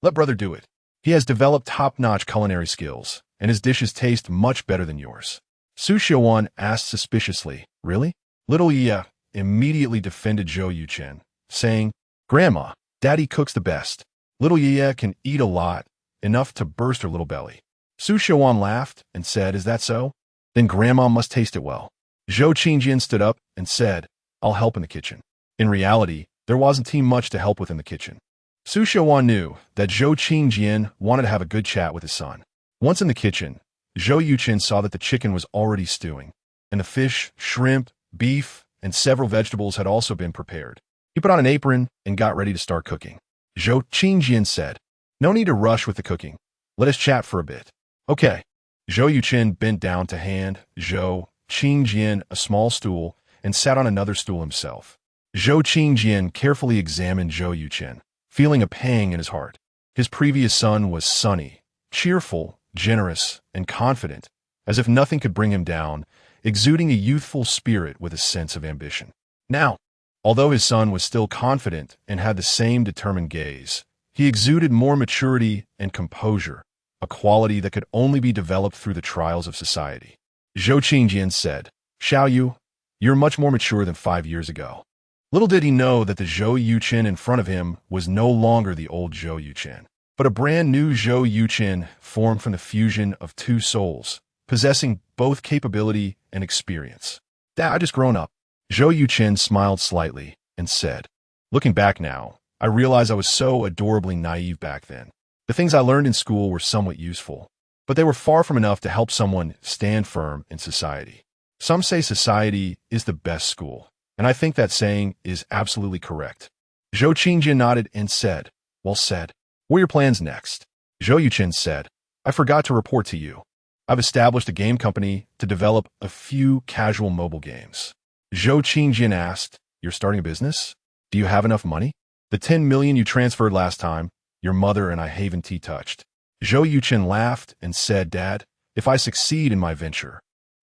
Speaker 1: let brother do it. He has developed top-notch culinary skills, and his dishes taste much better than yours." Su Xiaowan asked suspiciously, "Really?" Little Ye immediately defended Zhou Yuchen, saying, "Grandma, Daddy cooks the best. Little Ye can eat a lot, enough to burst her little belly." Su Xiaowan laughed and said, "Is that so? Then Grandma must taste it well." Zhou Qingjian stood up and said, "I'll help in the kitchen." In reality, there wasn't much to help with in the kitchen. Su Xiaowan knew that Zhou Qingjian wanted to have a good chat with his son. Once in the kitchen, Zhou Yuchen saw that the chicken was already stewing, and the fish, shrimp, beef, and several vegetables had also been prepared. He put on an apron and got ready to start cooking. Zhou Qingjian said, "No need to rush with the cooking. Let us chat for a bit." "Okay." Zhou Yuchen bent down to hand Zhou Qingjian a small stool and sat on another stool himself. Zhou Qingjian carefully examined Zhou Yuchen, feeling a pang in his heart. His previous son was sunny, cheerful, generous, and confident, as if nothing could bring him down, exuding a youthful spirit with a sense of ambition. Now, although his son was still confident and had the same determined gaze, he exuded more maturity and composure, a quality that could only be developed through the trials of society. Zhou Qingjian said, "Xiao Yu, you're much more mature than 5 years ago." Little did he know that the Zhou Yuchen in front of him was no longer the old Zhou Yuchen, but a brand new Zhou Yuchen formed from the fusion of two souls, possessing both capability and experience. "Dad, I just grown up." Zhou Yuchen smiled slightly and said, "Looking back now, I realize I was so adorably naive back then. The things I learned in school were somewhat useful, but they were far from enough to help someone stand firm in society. Some say society is the best school, and I think that saying is absolutely correct." Zhou Qingjian nodded and said, "Well said. What are your plans next?" Zhou Yuchen said, "I forgot to report to you. I've established a game company to develop a few casual mobile games." Zhou Qingjian asked, "You're starting a business? Do you have enough money? The 10 million you transferred last time, your mother and I haven't touched." Zhou Yuchen laughed and said, "Dad, if I succeed in my venture,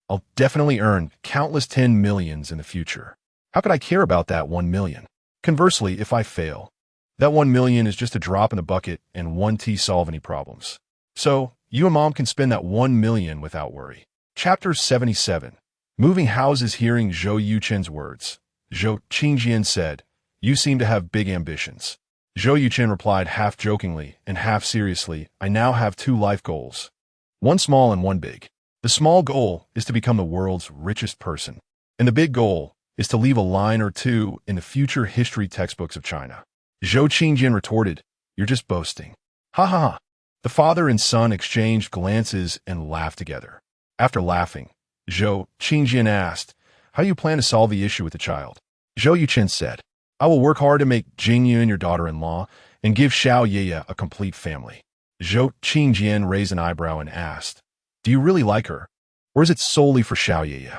Speaker 1: I'll definitely earn countless 10 millions in the future. How could I care about that 1 million? Conversely, if I fail, that 1 million is just a drop in the bucket and won't solve any problems. So, you and Mom can spend that 1 million without worry." Chapter 77. Moving houses. Hearing Zhou Yuchen's words, Zhou Qingjian said, "You seem to have big ambitions." Zhou Yuchen replied half jokingly and half seriously, "I now have 2 life goals. One small and one big. The small goal is to become the world's richest person, and the big goal is to leave a line or two in the future history textbooks of China." Zhou Qingjian retorted, "You're just boasting." "Ha ha ha." The father and son exchanged glances and laughed together. After laughing, Zhou Qingjian asked, "How do you plan to solve the issue with the child?" Zhou Yuchen said, "I will work hard to make Jingyun your daughter-in-law and give Xiao Ye a complete family." Zhou Qingjian raised an eyebrow and asked, "Do you really like her, or is it solely for Xiao Ye?"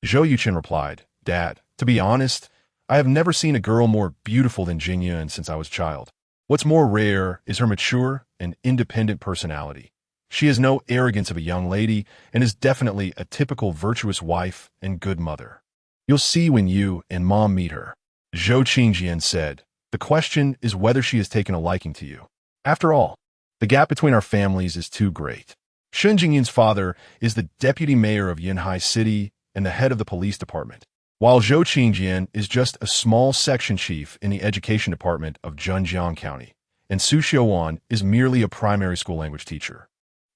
Speaker 1: Zhou Yuchen replied, "Dad, to be honest, I have never seen a girl more beautiful than Jingyun since I was a child. What's more rare is her mature and independent personality. She has no arrogance of a young lady and is definitely a typical virtuous wife and good mother. You'll see when you and Mom meet her." Zhou Qingjian said, "The question is whether she has taken a liking to you. After all, the gap between our families is too great. Shen Jingyun's father is the deputy mayor of Yinhai City and the head of the police department, while Zhou Qingjian is just a small section chief in the education department of Zhenjiang County, and Su Xiaowan is merely a primary school language teacher.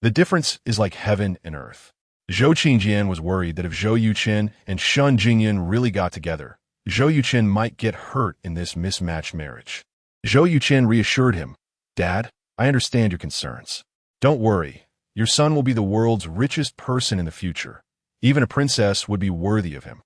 Speaker 1: The difference is like heaven and earth. Zhou Qingjian was worried that if Zhou Yuchen and Shun Jingyan really got together, Zhou Yuchen might get hurt in this mismatched marriage. Zhou Yuchen reassured him, "Dad, I understand your concerns. Don't worry, your son will be the world's richest person in the future. Even a princess would be worthy of him."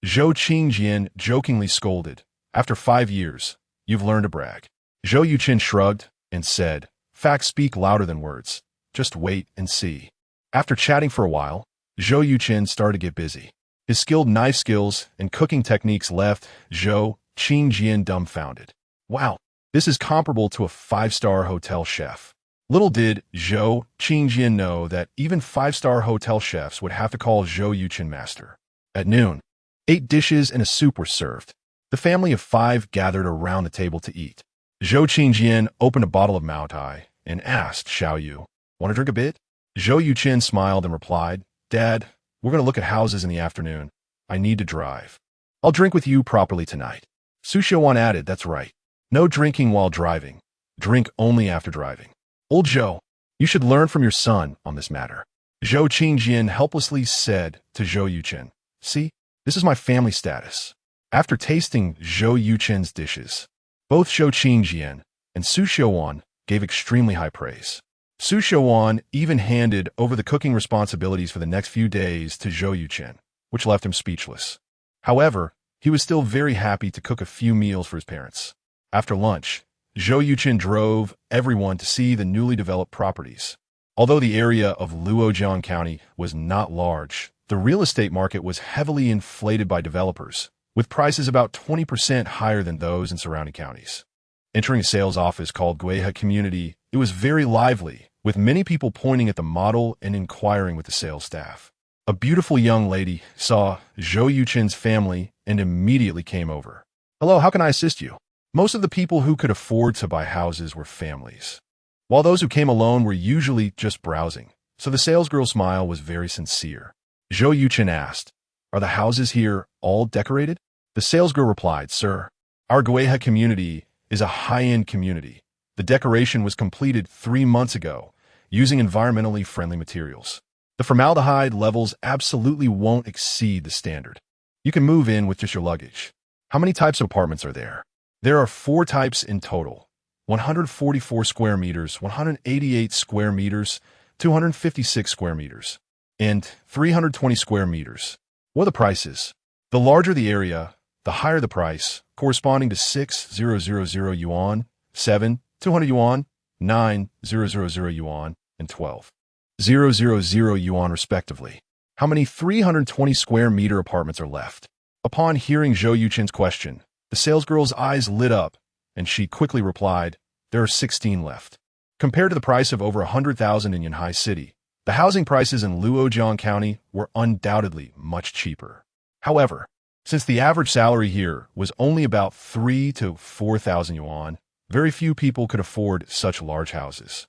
Speaker 1: Zhou Qingjian jokingly scolded, "After 5 years, you've learned to brag." Zhou Yuchen shrugged and said, "Facts speak louder than words. Just wait and see." After chatting for a while, Zhou Yuchen started to get busy. His skilled knife skills and cooking techniques left Zhou Qingjian dumbfounded. "Wow, this is comparable to a 5-star hotel chef." Little did Zhou Qingjian know that even 5-star hotel chefs would have to call Zhou Yuchen master. At noon, 8 dishes and a soup were served. The family of 5 gathered around the table to eat. Zhou Qingjian opened a bottle of Maotai and asked Xiao Yu, "Want to drink a bit?" Zhou Yuchen smiled and replied, "Dad, we're going to look at houses in the afternoon. I need to drive. I'll drink with you properly tonight." Su Xiaowan added, "That's right. No drinking while driving. Drink only after driving." "Old Zhou, you should learn from your son on this matter." Zhou Qingjian helplessly said to Zhou Yuchen, "See, this is my family status." After tasting Zhou Yuchen's dishes, both Zhou Qingjian and Su Xiaowan gave extremely high praise. Su Xiaowan even handed over the cooking responsibilities for the next few days to Zhou Yuchen, which left him speechless. However, he was still very happy to cook a few meals for his parents. After lunch, Zhou Yuchen drove everyone to see the newly developed properties. Although the area of Luojiang County was not large, the real estate market was heavily inflated by developers, with prices about 20% higher than those in surrounding counties. Entering a sales office called Guihe Community, it was very lively, with many people pointing at the model and inquiring with the sales staff. A beautiful young lady saw Zhou Yuchen's family and immediately came over. "Hello, how can I assist you?" Most of the people who could afford to buy houses were families, while those who came alone were usually just browsing, so the salesgirl's smile was very sincere. Zhou Yuchen asked, "Are the houses here all decorated?" The salesgirl replied, "Sir, our Guihe community is a high-end community. The decoration was completed 3 months ago, using environmentally friendly materials. The formaldehyde levels absolutely won't exceed the standard. You can move in with just your luggage." "How many types of apartments are there?" "There are 4 types in total: 144 square meters, 188 square meters, 256 square meters, and 320 square meters. What are the prices?" "The larger the area, the higher the price, corresponding to 6,000 yuan, 7,200 yuan, 9,000 yuan, and 12,000 yuan respectively." "How many 320 square meter apartments are left?" Upon hearing Zhou Yuchen's question, the salesgirl's eyes lit up, and she quickly replied, "There are 16 left." Compared to the price of over 100,000 in Yanhai City, the housing prices in Luojiang County were undoubtedly much cheaper. However, since the average salary here was only about 3,000 to 4,000 yuan, very few people could afford such large houses.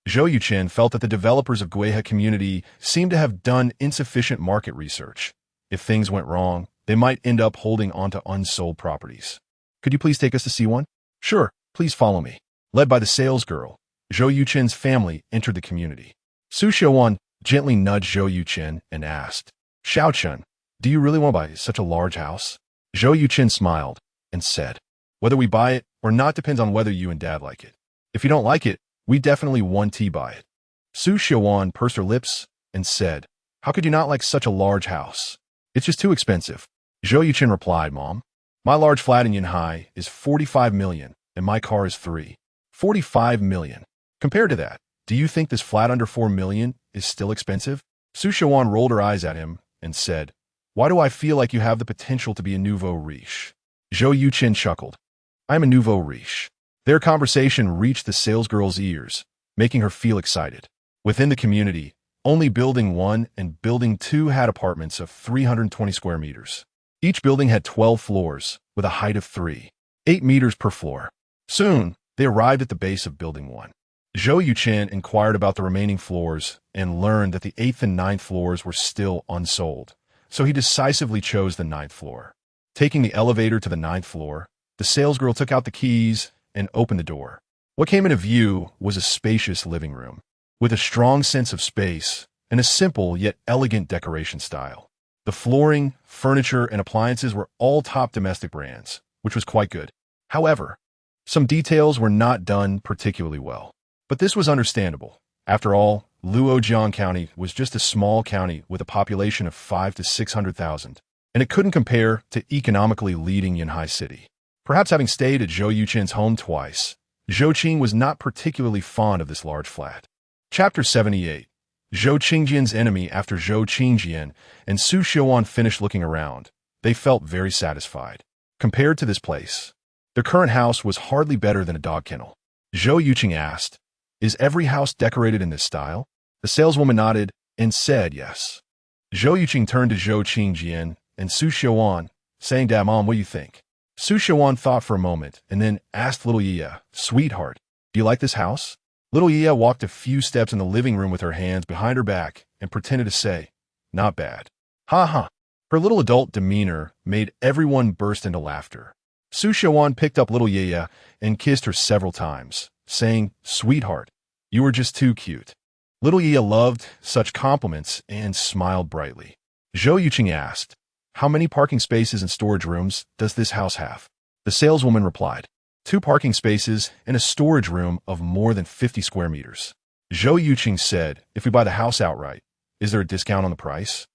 Speaker 1: Zhou Yuchen felt that the developers of Guihe Community seemed to have done insufficient market research. If things went wrong, they might end up holding onto unsold properties. "Could you please take us to see one?" "Sure, please follow me." Led by the salesgirl, Zhou Yuchen's family entered the community. Su Xiaowan gently nudged Zhou Yuchen and asked, "Xiao Chen, do you really want to buy such a large house?" Zhou Yuchen smiled and said, "Whether we buy it or not depends on whether you and Dad like it. If you don't like it, we definitely won't buy it." Su Xiaowan pursed her lips and said, "How could you not like such a large house? It's just too expensive." Zhou Yuchen replied, "Mom, my large flat in Yanhai is 45 million and my car is 45 million. Compared to that, do you think this flat under 4 million is still expensive?" Su Xiaowan rolled her eyes at him and said, "Why do I feel like you have the potential to be a nouveau riche?" Zhou Yuchen chuckled. "I am a nouveau riche." Their conversation reached the salesgirl's ears, making her feel excited. Within the community, only Building 1 and Building 2 had apartments of 320 square meters. Each building had 12 floors, with a height of 3.8 meters per floor. Soon, they arrived at the base of Building 1. Zhou Yuchen inquired about the remaining floors and learned that the 8th and 9th floors were still unsold, so he decisively chose the 9th floor. Taking the elevator to the 9th floor, the salesgirl took out the keys and opened the door. What came into view was a spacious living room. With a strong sense of space, and a simple yet elegant decoration style. The flooring, furniture, and appliances were all top domestic brands, which was quite good. However, some details were not done particularly well. But this was understandable. After all, Luojiang County was just a small county with a population of 5 to 600,000, and it couldn't compare to economically leading Yunhai City. Perhaps having stayed at Zhou Yuchen's home twice, Zhou Qing was not particularly fond of this large flat. Chapter 78. Zhou Qingjian's enemy. After Zhou Qingjian and Su Xiuan finished looking around, they felt very satisfied. Compared to this place, their current house was hardly better than a dog kennel. Zhou Yuchen asked, "Is every house decorated in this style?" The saleswoman nodded and said yes. Zhou Yuchen turned to Zhou Qingjian and Su Xiuan, saying, "Dad, Mom, what do you think?" Su Xiuan thought for a moment and then asked little Yiya, "Sweetheart, do you like this house?" Little Yiya walked a few steps in the living room with her hands behind her back and pretended to say, "Not bad." Ha ha. Her little adult demeanor made everyone burst into laughter. Su Xiuan picked up little Yiya and kissed her several times, saying, "Sweetheart, you are just too cute." Little Yiya loved such compliments and smiled brightly. Zhou Yuchen asked, "How many parking spaces and storage rooms does this house have?" The saleswoman replied, 2 parking spaces and a storage room of more than 50 square meters. Zhou Yuchen said, "If we buy the house outright, is there a discount on the price?"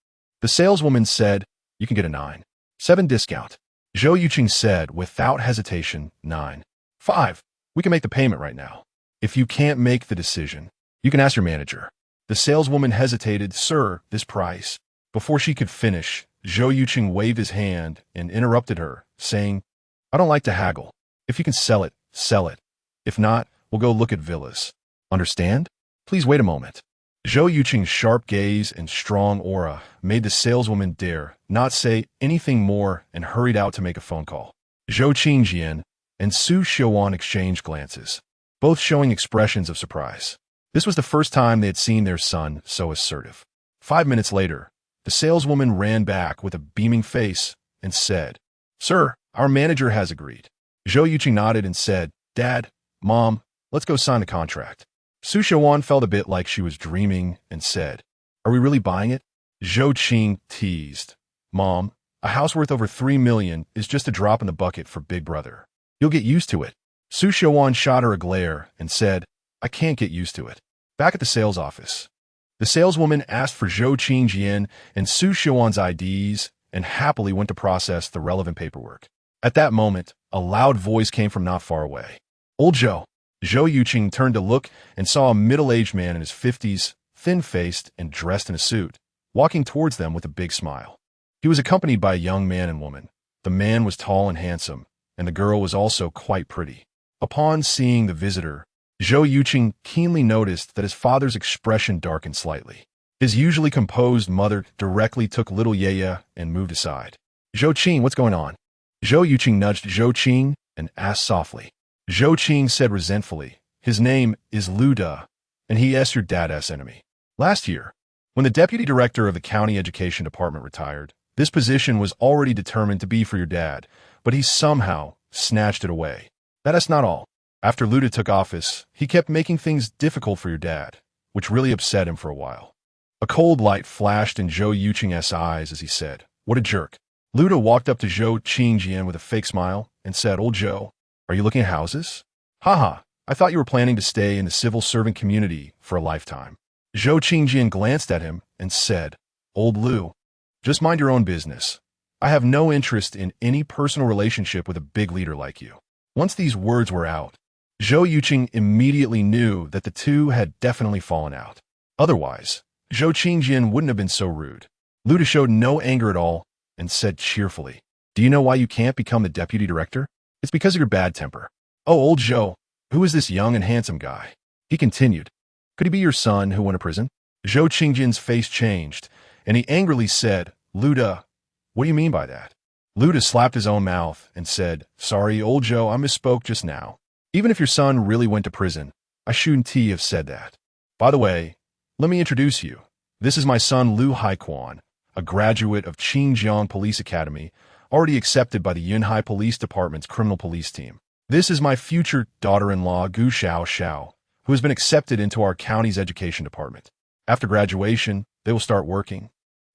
Speaker 1: The saleswoman said, "You can get a 9.7 discount." Zhou Yuchen said, without hesitation, 9.5. "We can make the payment right now. If you can't make the decision, you can ask your manager." The saleswoman hesitated, "Sir, this price." Before she could finish, Zhou Yuchen waved his hand and interrupted her, saying, "I don't like to haggle. If you can sell it, sell it. If not, we'll go look at villas. Understand? Please wait a moment." Zhou Yuchen's sharp gaze and strong aura made the saleswoman dare not say anything more and hurried out to make a phone call. Zhou Qingjian and Su Xiuan exchanged glances, both showing expressions of surprise. This was the first time they had seen their son so assertive. 5 minutes later, the saleswoman ran back with a beaming face and said, "Sir, our manager has agreed." Zhou Yuchen nodded and said, "Dad, Mom, let's go sign the contract." Su Xiuan felt a bit like she was dreaming and said, "Are we really buying it?" Zhou Qing teased, "Mom, a house worth over 3 million is just a drop in the bucket for Big Brother. You'll get used to it." Su Xiuan shot her a glare and said, "I can't get used to it." Back at the sales office, the saleswoman asked for Zhou Qingjian and Su Xiuan's IDs and happily went to process the relevant paperwork. At that moment, a loud voice came from not far away. "Old Zhou." Zhou Yuchen turned to look and saw a middle-aged man in his 50s, thin-faced and dressed in a suit, walking towards them with a big smile. He was accompanied by a young man and woman. The man was tall and handsome, and the girl was also quite pretty. Upon seeing the visitor, Zhou Yuchen keenly noticed that his father's expression darkened slightly. His usually composed mother directly took little Yiya and moved aside. "Zhou Qing, what's going on?" Zhou Yuchen nudged Zhou Qing and asked softly. Zhou Qing said resentfully, "His name is Lu De, and he is your dad's enemy." Last year, when the deputy director of the county education department retired, this position was already determined to be for your dad, but he somehow snatched it away. That is not all. After Lu De took office, he kept making things difficult for your dad, which really upset him for a while. A cold light flashed in Zhou Yuchen's eyes as he said, "What a jerk." Lu De walked up to Zhou Qingjian with a fake smile and said, "Old Zhou, are you looking at houses?" "Haha, I thought you were planning to stay in the civil servant community for a lifetime." Zhou Qingjian glanced at him and said, "Old Lu, just mind your own business. I have no interest in any personal relationship with a big leader like you." Once these words were out, Zhou Yuchen immediately knew that the two had definitely fallen out. Otherwise, Zhou Qingjian wouldn't have been so rude. Lu De showed no anger at all and said cheerfully, "Do you know why you can't become the deputy director? It's because of your bad temper." "Oh, old Zhou, who is this young and handsome guy?" He continued. "Could he be your son who went to prison?" Zhou Qingjian's face changed, and he angrily said, "Lu De, what do you mean by that?" Lu De slapped his own mouth and said, "Sorry, old Zhou, I misspoke just now. Even if your son really went to prison, I shouldn't have said that. By the way, let me introduce you. This is my son Lu Haiquan, a graduate of Qingjiang Police Academy, already accepted by the Yunhai Police Department's criminal police team. This is my future daughter-in-law Gu Xiao Xiao, who has been accepted into our county's education department." After graduation, they will start working.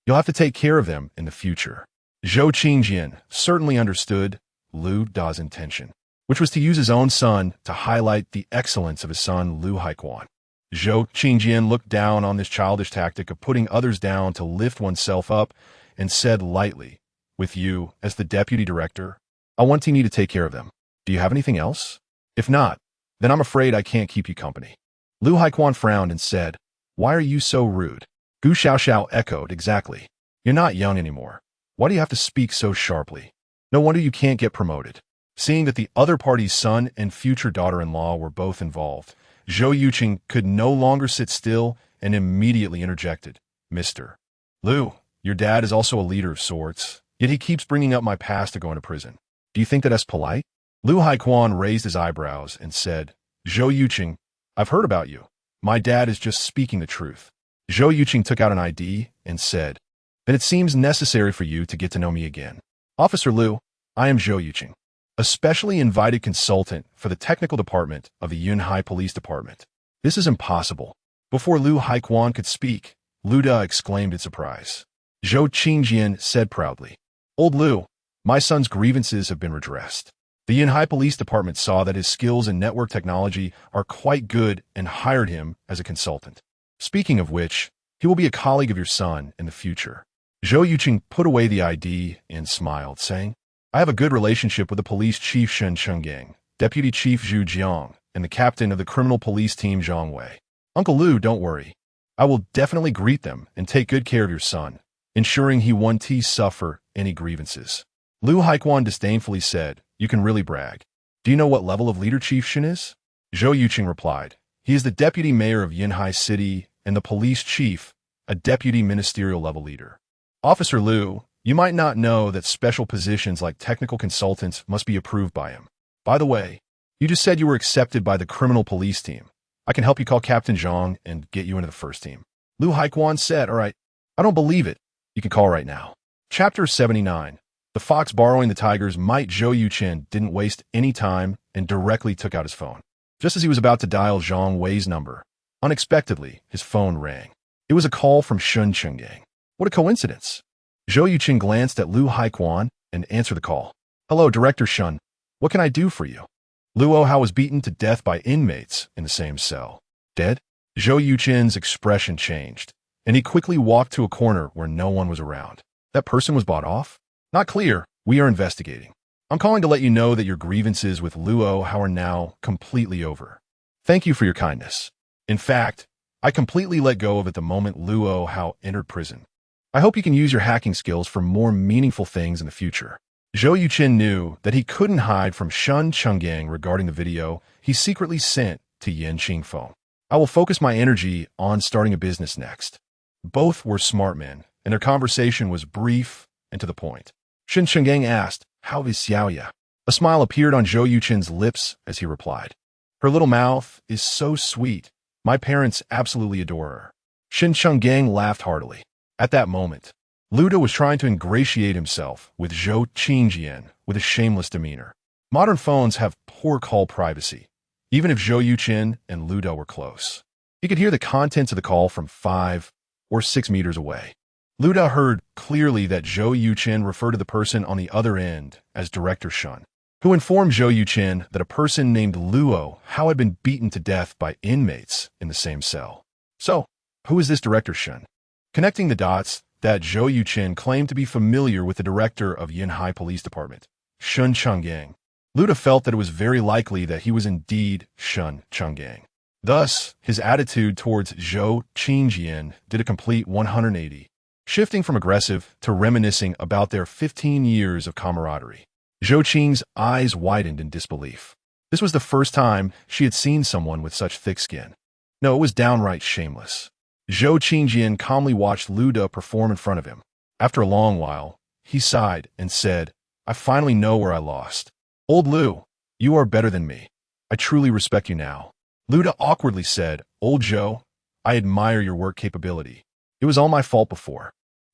Speaker 1: You'll have to take care of them in the future. Zhou Yuchen certainly understood Lu Da's intention, which was to use his own son to highlight the excellence of his son Lu Haiquan. Zhou Yuchen looked down on this childish tactic of putting others down to lift oneself up and said lightly, "With you as the deputy director, I want you to take care of them. Do you have anything else? If not, then I'm afraid I can't keep you company." Lu Haiquan frowned and said, "Why are you so rude?" Gu Xiaoxiao echoed, "Exactly. You're not young anymore. Why do you have to speak so sharply? No wonder you can't get promoted." Seeing that the other party's son and future daughter-in-law were both involved, Zhou Yuchen could no longer sit still and immediately interjected, "Mr. Lu, your dad is also a leader of sorts, yet he keeps bringing up my past to go into prison. Do you think that that's polite?" Lu Haiquan raised his eyebrows and said, "Zhou Yuchen, I've heard about you. My dad is just speaking the truth." Zhou Yuchen took out an ID and said, "Then it seems necessary for you to get to know me again. Officer Lu, I am Zhou Yuchen, a specially invited consultant for the technical department of the Yunhai Police Department." "This is impossible." Before Lu Haiquan could speak, Lu Da exclaimed in surprise. Zhou Yuchen said proudly, "Old Lu, my son's grievances have been redressed. The Yunhai Police Department saw that his skills in network technology are quite good and hired him as a consultant. Speaking of which, he will be a colleague of your son in the future." Zhou Yuchen put away the ID and smiled, saying, "I have a good relationship with the police chief Shen Chenggang, deputy chief Zhu Jiang, and the captain of the criminal police team Zhang Wei. Uncle Lu, don't worry. I will definitely greet them and take good care of your son, ensuring he won't suffer any grievances." Lu Haiquan disdainfully said, "You can really brag. Do you know what level of leader Chief Shen is?" Zhou Yuchen replied, "He is the deputy mayor of Yunhai City and the police chief, a deputy ministerial level leader." "Officer Lu, you might not know that special positions like technical consultants must be approved by him. By the way, you just said you were accepted by the criminal police team. I can help you call Captain Zhang and get you into the first team." Lu Haiquan said, "All right, I don't believe it. You can call right now." Chapter 79. The fox borrowing the tiger's might. Zhou Yuchen didn't waste any time and directly took out his phone. Just as he was about to dial Zhang Wei's number, unexpectedly, his phone rang. It was a call from Shen Chenggang. What a coincidence. Zhou Yuchen glanced at Lu Haiquan and answered the call. "Hello, Director Shen. What can I do for you?" Luo Hao was beaten to death by inmates in the same cell. "Dead?" Zhou Yuchen's expression changed, and he quickly walked to a corner where no one was around. "That person was bought off?" "Not clear. We are investigating. I'm calling to let you know that your grievances with Luo Hao are now completely over. Thank you for your kindness. In fact, I completely let go of it the moment Luo Hao entered prison. I hope you can use your hacking skills for more meaningful things in the future." Zhou Yuchen knew that he couldn't hide from Shen Chenggang regarding the video he secretly sent to Yan Qingfeng. "I will focus my energy on starting a business next." Both were smart men, and their conversation was brief and to the point. Shen Chenggang asked, "How is Xiaoya?" A smile appeared on Zhou Yuchen's lips as he replied, "Her little mouth is so sweet. My parents absolutely adore her." Shen Chenggang laughed heartily. At that moment, Luda was trying to ingratiate himself with Zhou Yuchen with a shameless demeanor. Modern phones have poor call privacy, even if Zhou Yuchen and Luda were close. He could hear the contents of the call from 5 or 6 meters away. Luda heard clearly that Zhou Yuchen referred to the person on the other end as Director Shen, who informed Zhou Yuchen that a person named Luo Hao had been beaten to death by inmates in the same cell. So, who is this Director Shen? Connecting the dots, that Zhou Yuchen claimed to be familiar with the director of Yunhai Police Department, Shen Chenggang. Luda felt that it was very likely that he was indeed Shen Chenggang. Thus, his attitude towards Zhou Yuchen did a complete 180. Shifting from aggressive to reminiscing about their 15 years of camaraderie. Zhou Qing's eyes widened in disbelief. This was the first time she had seen someone with such thick skin. No, it was downright shameless. Zhou Yuchen calmly watched Luda perform in front of him. After a long while, he sighed and said, "I finally know where I lost. Old Lu, you are better than me. I truly respect you now." Luda awkwardly said, "Old Zhou, I admire your work capability. It was all my fault before.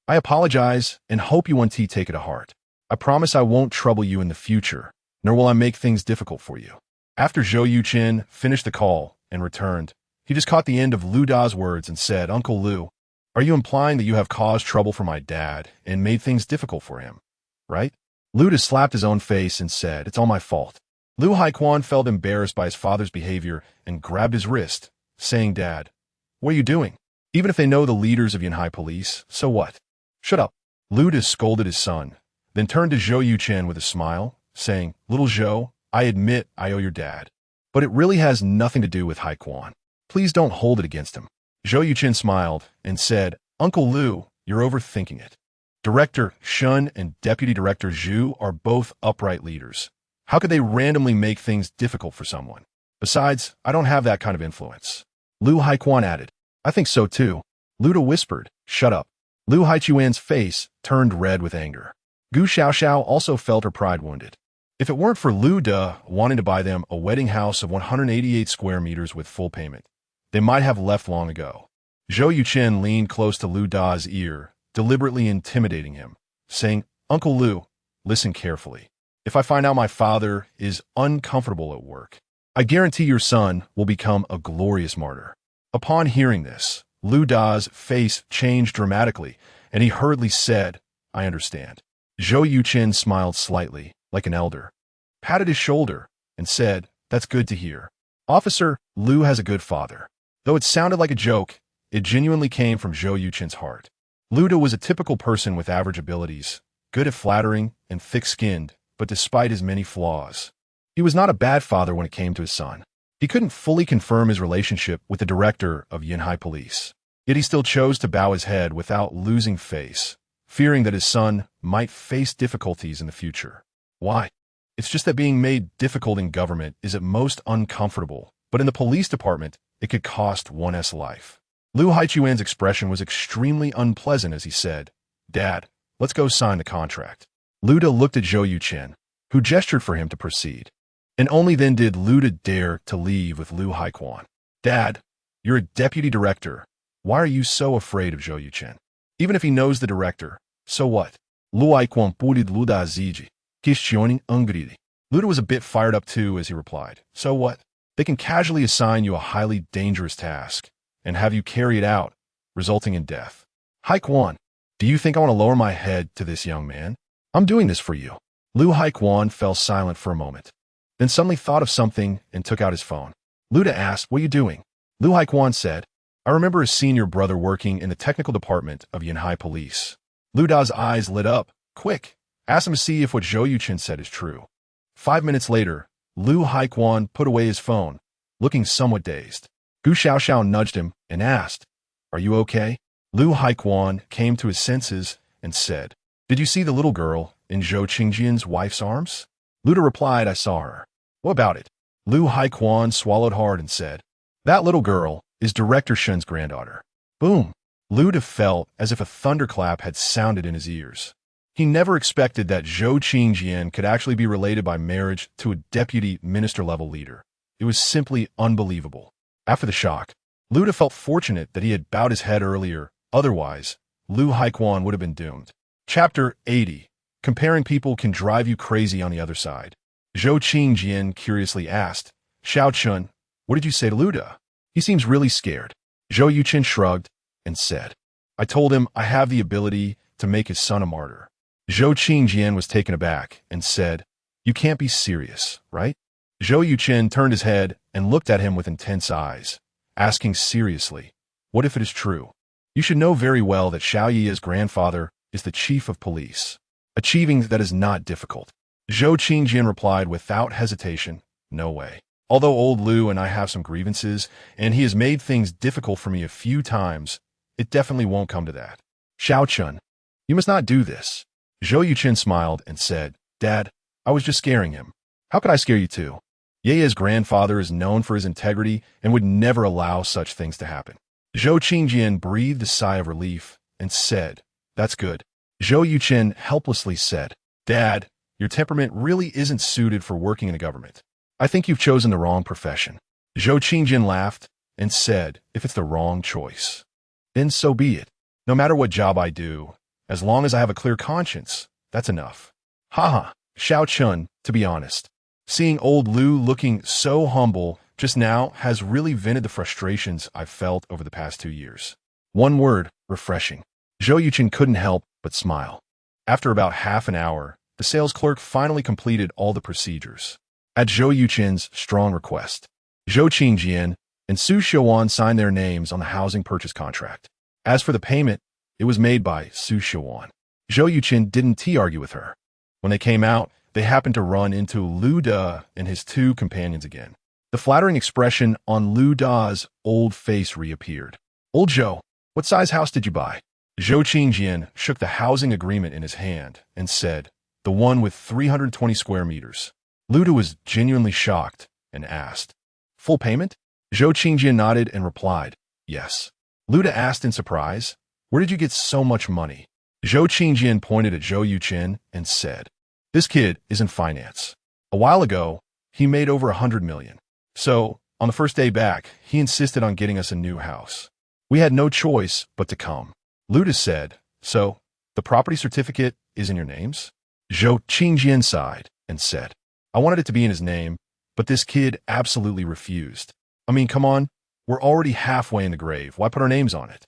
Speaker 1: I apologize and hope you won't take it to heart. I promise I won't trouble you in the future, nor will I make things difficult for you." After Zhou Yuchen finished the call and returned, He just caught the end of Lu Da's words and said, "Uncle Lu, are you implying that you have caused trouble for my dad and made things difficult for him, right?" Lu Da slapped his own face and said, "It's all my fault." Lu Haiquan felt embarrassed by his father's behavior and grabbed his wrist, saying, "Dad, what are you doing? Even if they know the leaders of Yanhai Police, so what? Shut up." Lu Da scolded his son, then turned to Zhou Yuchen with a smile, saying, "Little Zhou, I admit I owe your dad, but it really has nothing to do with Haiquan. Please don't hold it against him." Zhou Yuchen smiled and said, "Uncle Lu, you're overthinking it. Director Shun and Deputy Director Zhu are both upright leaders. How could they randomly make things difficult for someone? Besides, I don't have that kind of influence." Lu Haiquan added, "I think so too." Lu Da whispered, "Shut up." Lu Haichuan's face turned red with anger. Gu Xiaoxiao also felt her pride wounded. If it weren't for Lu Da wanting to buy them a wedding house of 188 square meters with full payment, they might have left long ago. Zhou Yuchen leaned close to Lu Da's ear, deliberately intimidating him, saying, "Uncle Lu, listen carefully. If I find out my father is uncomfortable at work, I guarantee your son will become a glorious martyr." Upon hearing this, Lu Da's face changed dramatically, and he hurriedly said, "I understand." Zhou Yuchen smiled slightly, like an elder, patted his shoulder, and said, "That's good to hear. Officer, Lu has a good father." Though it sounded like a joke, it genuinely came from Zhou Yuchen's heart. Lu Da was a typical person with average abilities, good at flattering and thick-skinned, but despite his many flaws, he was not a bad father when it came to his son. He couldn't fully confirm his relationship with the director of Yanhai Police, yet he still chose to bow his head without losing face, fearing that his son might face difficulties in the future. Why? It's just that being made difficult in government is at most uncomfortable, but in the police department, it could cost one's life. Lu Haichuan's expression was extremely unpleasant as he said, "Dad, let's go sign the contract." Lu Da looked at Zhou Yuchen, who gestured for him to proceed. And only then did Lu Da dare to leave with Lu Haiquan. "Dad, you're a deputy director. Why are you so afraid of Zhou Yuchen? Even if he knows the director, so what?" Lu Haiquan pulled Lu Da ziji. Kishioning ungridi. Lu Da was a bit fired up too as he replied, "So what? They can casually assign you a highly dangerous task and have you carry it out, resulting in death. Haiquan, do you think I want to lower my head to this young man? I'm doing this for you." Lu Haiquan fell silent for a moment, then suddenly thought of something and took out his phone. Lu Da asked, "What are you doing?" Lu Haiquan said, "I remember a senior brother working in the technical department of Yanhai Police." Lu Da's eyes lit up. "Quick, ask him to see if what Zhou Yuchen said is true." 5 minutes later, Lu Haiquan put away his phone, looking somewhat dazed. Gu Xiaoxiao nudged him and asked, "Are you okay?" Lu Haiquan came to his senses and said, "Did you see the little girl in Zhou Qingjian's wife's arms?" Lu Da replied, "I saw her." "What about it?" Lu Haiquan swallowed hard and said, "That little girl is Director Shun's granddaughter." Boom! Lu Da felt as if a thunderclap had sounded in his ears. He never expected that Zhou Qingjian could actually be related by marriage to a deputy minister-level leader. It was simply unbelievable. After the shock, Lu Da felt fortunate that he had bowed his head earlier. Otherwise, Lu Haiquan would have been doomed. Chapter 80. Comparing people can drive you crazy on the other side. Zhou Qingjian curiously asked, "Xiao Chun, what did you say to Lu Da? He seems really scared." Zhou Yuchen shrugged and said, "I told him I have the ability to make his son a martyr." Zhou Qingjian was taken aback and said, "You can't be serious, right?" Zhou Yuchen turned his head and looked at him with intense eyes, asking seriously, "What if it is true? You should know very well that Xiao Yi's grandfather is the chief of police. Achieving that is not difficult." Zhou Qingjian replied without hesitation, "No way. Although old Lu and I have some grievances, and he has made things difficult for me a few times, it definitely won't come to that." "Xiao Chun, you must not do this." Zhou Yuchen smiled and said, "Dad, I was just scaring him. How could I scare you too? Ye's grandfather is known for his integrity and would never allow such things to happen." Zhou Qingjian breathed a sigh of relief and said, "That's good." Zhou Yuchen helplessly said, "Dad, your temperament really isn't suited for working in the government. I think you've chosen the wrong profession." Zhou Qingjian laughed and said, "If it's the wrong choice, then so be it. No matter what job I do, as long as I have a clear conscience, that's enough." Haha, Xiao Chun, to be honest. Seeing old Lu looking so humble just now has really vented the frustrations I've felt over the past 2 years. One word, refreshing. Zhou Yuchen couldn't help but smile. After about half an hour, the sales clerk finally completed all the procedures. At Zhou Yuchen's strong request, Zhou Qingjian and Su Xiuan signed their names on the housing purchase contract. As for the payment, it was made by Su Xiuan. Zhou Yuchen didn't argue with her. When they came out, they happened to run into Lu Da and his two companions again. The flattering expression on Lu Da's old face reappeared. "Old Zhou, what size house did you buy?" Zhou Qingjian shook the housing agreement in his hand and said, "The one with 320 square meters." Lu Da was genuinely shocked and asked, "Full payment?" Zhou Qingjian nodded and replied, "Yes." Lu Da asked in surprise, "Where did you get so much money?" Zhou Qingjian pointed at Zhou Yuchen and said, "This kid is in finance. A while ago, he made over 100 million. So, on the first day back, he insisted on getting us a new house. We had no choice but to come." Lu Da said, "So, the property certificate is in your names?" Zhou Qingjian sighed and said, "I wanted it to be in his name, but this kid absolutely refused. I mean, come on, we're already halfway in the grave. Why put our names on it?"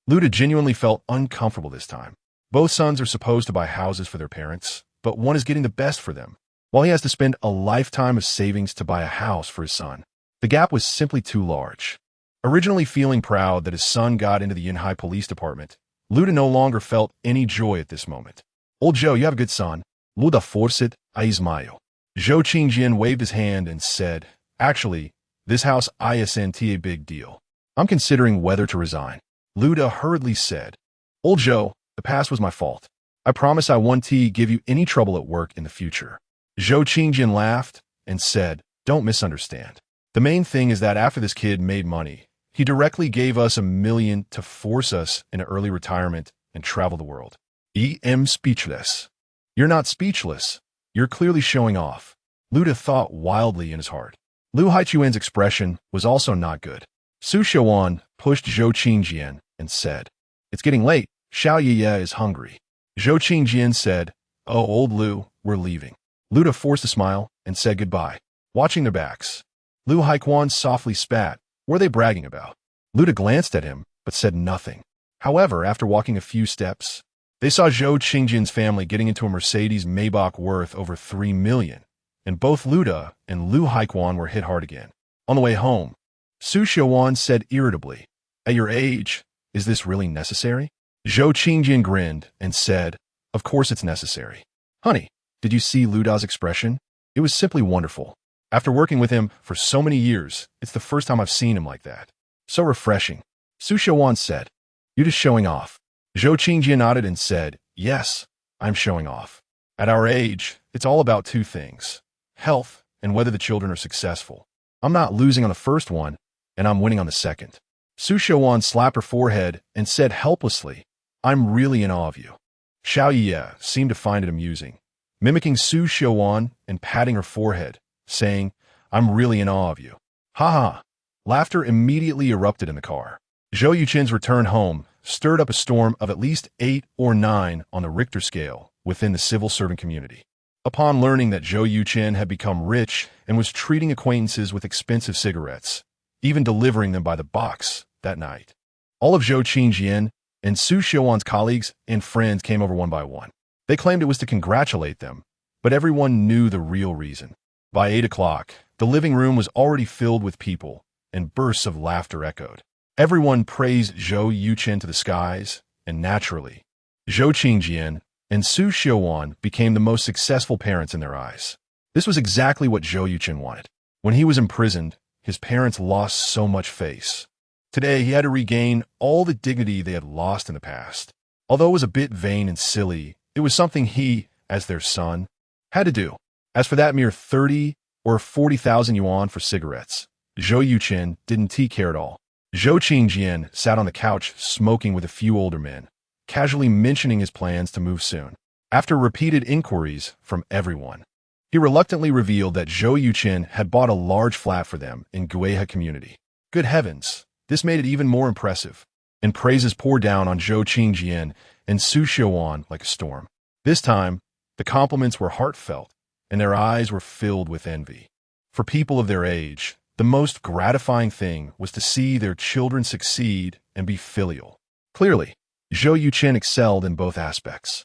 Speaker 1: Lu Da genuinely felt uncomfortable this time. Both sons are supposed to buy houses for their parents, but one is getting the best for them, while he has to spend a lifetime of savings to buy a house for his son. The gap was simply too large. Originally feeling proud that his son got into the Yinhai Police Department, Lu Da no longer felt any joy at this moment. "Old Zhou, you have a good son. Lu Da forced a smile." Zhou Qingjian waved his hand and said, "Actually, this house isn't a big deal. I'm considering whether to resign." Lu Da hurriedly said, "Old Zhou, the past was my fault. I promise I won't give you any trouble at work in the future." Zhou Qingjian laughed and said, "Don't misunderstand. The main thing is that after this kid made money, he directly gave us 1 million to force us into early retirement and travel the world." "I'm speechless." "You're not speechless. You're clearly showing off." Lu Da thought wildly in his heart. Lu Haichuan's expression was also not good. Su Xiuan pushed Zhou Qingjian and said, "It's getting late. Xiao Yiye is hungry." Zhou Qingjian said, "Oh, old Lu, we're leaving." Lu Da forced a smile and said goodbye, watching their backs. Lu Haichuan softly spat. What were they bragging about? Lu Da glanced at him, but said nothing. However, after walking a few steps, they saw Zhou Qingjian's family getting into a Mercedes Maybach worth over 3 million, and both Lu Da and Lu Haichuan were hit hard again. On the way home, Su Xiuan said irritably, "At your age, is this really necessary?" Zhou Qingjian grinned and said, "Of course it's necessary. Honey, did you see Lu Da's expression? It was simply wonderful. After working with him for so many years, it's the first time I've seen him like that. So refreshing." Su Xiuan said, "You're just showing off." Zhou Qingjian nodded and said, "Yes, I'm showing off. At our age, it's all about two things: health and whether the children are successful. I'm not losing on the first one, and I'm winning on the second." Su Xiuan slapped her forehead and said helplessly, "I'm really in awe of you." Xiao Yiye seemed to find it amusing, mimicking Su Xiuan and patting her forehead, saying, "I'm really in awe of you." "Ha ha." Laughter immediately erupted in the car. Zhou Yuchen's return home stirred up a storm of at least 8 or 9 on the Richter scale within the civil servant community. Upon learning that Zhou Yuchen had become rich and was treating acquaintances with expensive cigarettes, even delivering them by the box that night, all of Zhou Qingjian and Su Xiuan's colleagues and friends came over one by one. They claimed it was to congratulate them, but everyone knew the real reason. By 8 o'clock, the living room was already filled with people, and bursts of laughter echoed. Everyone praised Zhou Yuchen to the skies, and naturally, Zhou Qingjian and Su Xiuan became the most successful parents in their eyes. This was exactly what Zhou Yuchen wanted. When he was imprisoned, his parents lost so much face. Today, he had to regain all the dignity they had lost in the past. Although it was a bit vain and silly, it was something he, as their son, had to do. As for that mere 30 or 40,000 yuan for cigarettes, Zhou Yuchen didn't care at all. Zhou Qingjian sat on the couch smoking with a few older men, casually mentioning his plans to move soon. After repeated inquiries from everyone, he reluctantly revealed that Zhou Yuchen had bought a large flat for them in Guihe community. Good heavens, this made it even more impressive, and praises poured down on Zhou Qingjian and Su Xiuan like a storm. This time, the compliments were heartfelt, and their eyes were filled with envy. For people of their age, The most gratifying thing was to see their children succeed and be filial. Clearly, Zhou Yuchen excelled in both aspects.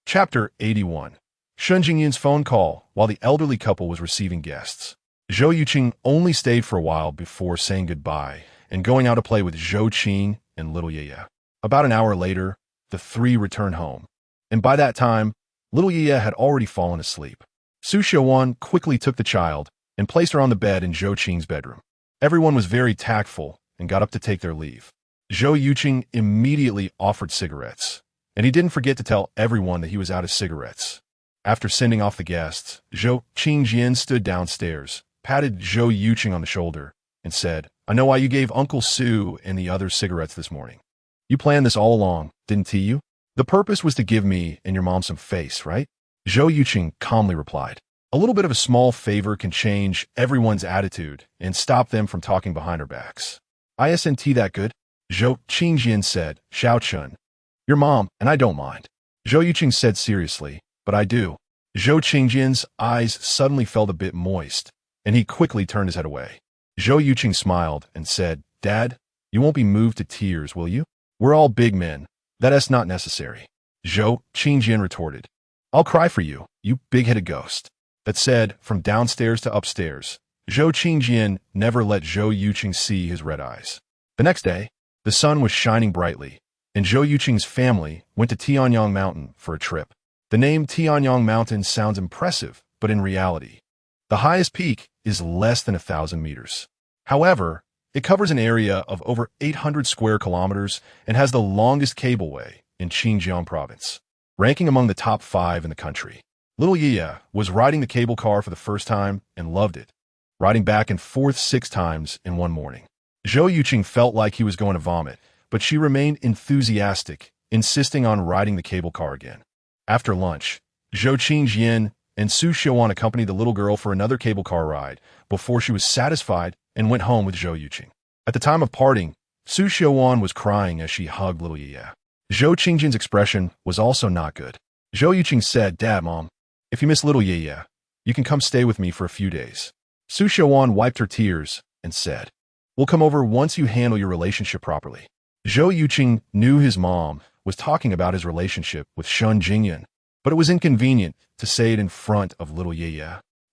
Speaker 1: Chapter 81. Shun Jingyin's phone call while the elderly couple was receiving guests. Zhou Yuchen only stayed for a while before saying goodbye and going out to play with Zhou Qing and little Ye. About an hour later, the three returned home, and by that time, little Ye had already fallen asleep. Su Xiaowan quickly took the child and placed her on the bed in Zhou Qing's bedroom. Everyone was very tactful and got up to take their leave. Zhou Yuchen immediately offered cigarettes, and he didn't forget to tell everyone that he was out of cigarettes. After sending off the guests, Zhou Qingjian stood downstairs, patted Zhou Yuchen on the shoulder, and said, "I know why you gave Uncle Su and the others cigarettes this morning. You planned this all along, didn't you? The purpose was to give me and your mom some face, right?" Zhou Yuchen calmly replied. A little bit of a small favor can change everyone's attitude and stop them from talking behind our backs. "Isn't that good?" Zhou Qingjian said, "Xiao Chun. Your mom, and I don't mind." Zhou Yuchen said seriously, "But I do." Zhou Qingjian's eyes suddenly felt a bit moist, and he quickly turned his head away. Zhou Yuchen smiled and said, "Dad, you won't be moved to tears, will you? We're all big men. That's not necessary." Zhou Qingjian retorted, "I'll cry for you, you big-headed ghost." That said, from downstairs to upstairs, Zhou Qingjian never let Zhou Yuchen see his red eyes. The next day, the sun was shining brightly, and Zhou Yuchen's family went to Tianyang Mountain for a trip. The name Tianyang Mountain sounds impressive, but in reality, the highest peak is less than 1,000 meters. However, it covers an area of over 800 square kilometers and has the longest cableway in Xinjiang province, ranking among the top 5 in the country. Little Ye was riding the cable car for the first time and loved it, riding back and forth 6 times in one morning. Zhou Yuchen felt like he was going to vomit, but she remained enthusiastic, insisting on riding the cable car again. After lunch, Zhou Qingjian and Su Xiaowan accompanied the little girl for another cable car ride before she was satisfied and went home with Zhou Yuchen. At the time of parting, Su Xiaowan was crying as she hugged little Ye. Zhou Qingjian's expression was also not good. Zhou Yuchen said, "Dad, Mom, if you miss little Ye, you can come stay with me for a few days." Su Xiaowan wiped her tears and said, "We'll come over once you handle your relationship properly." Zhou Yuchen knew his mom was talking about his relationship with Shun Jingyan, but it was inconvenient to say it in front of little Ye.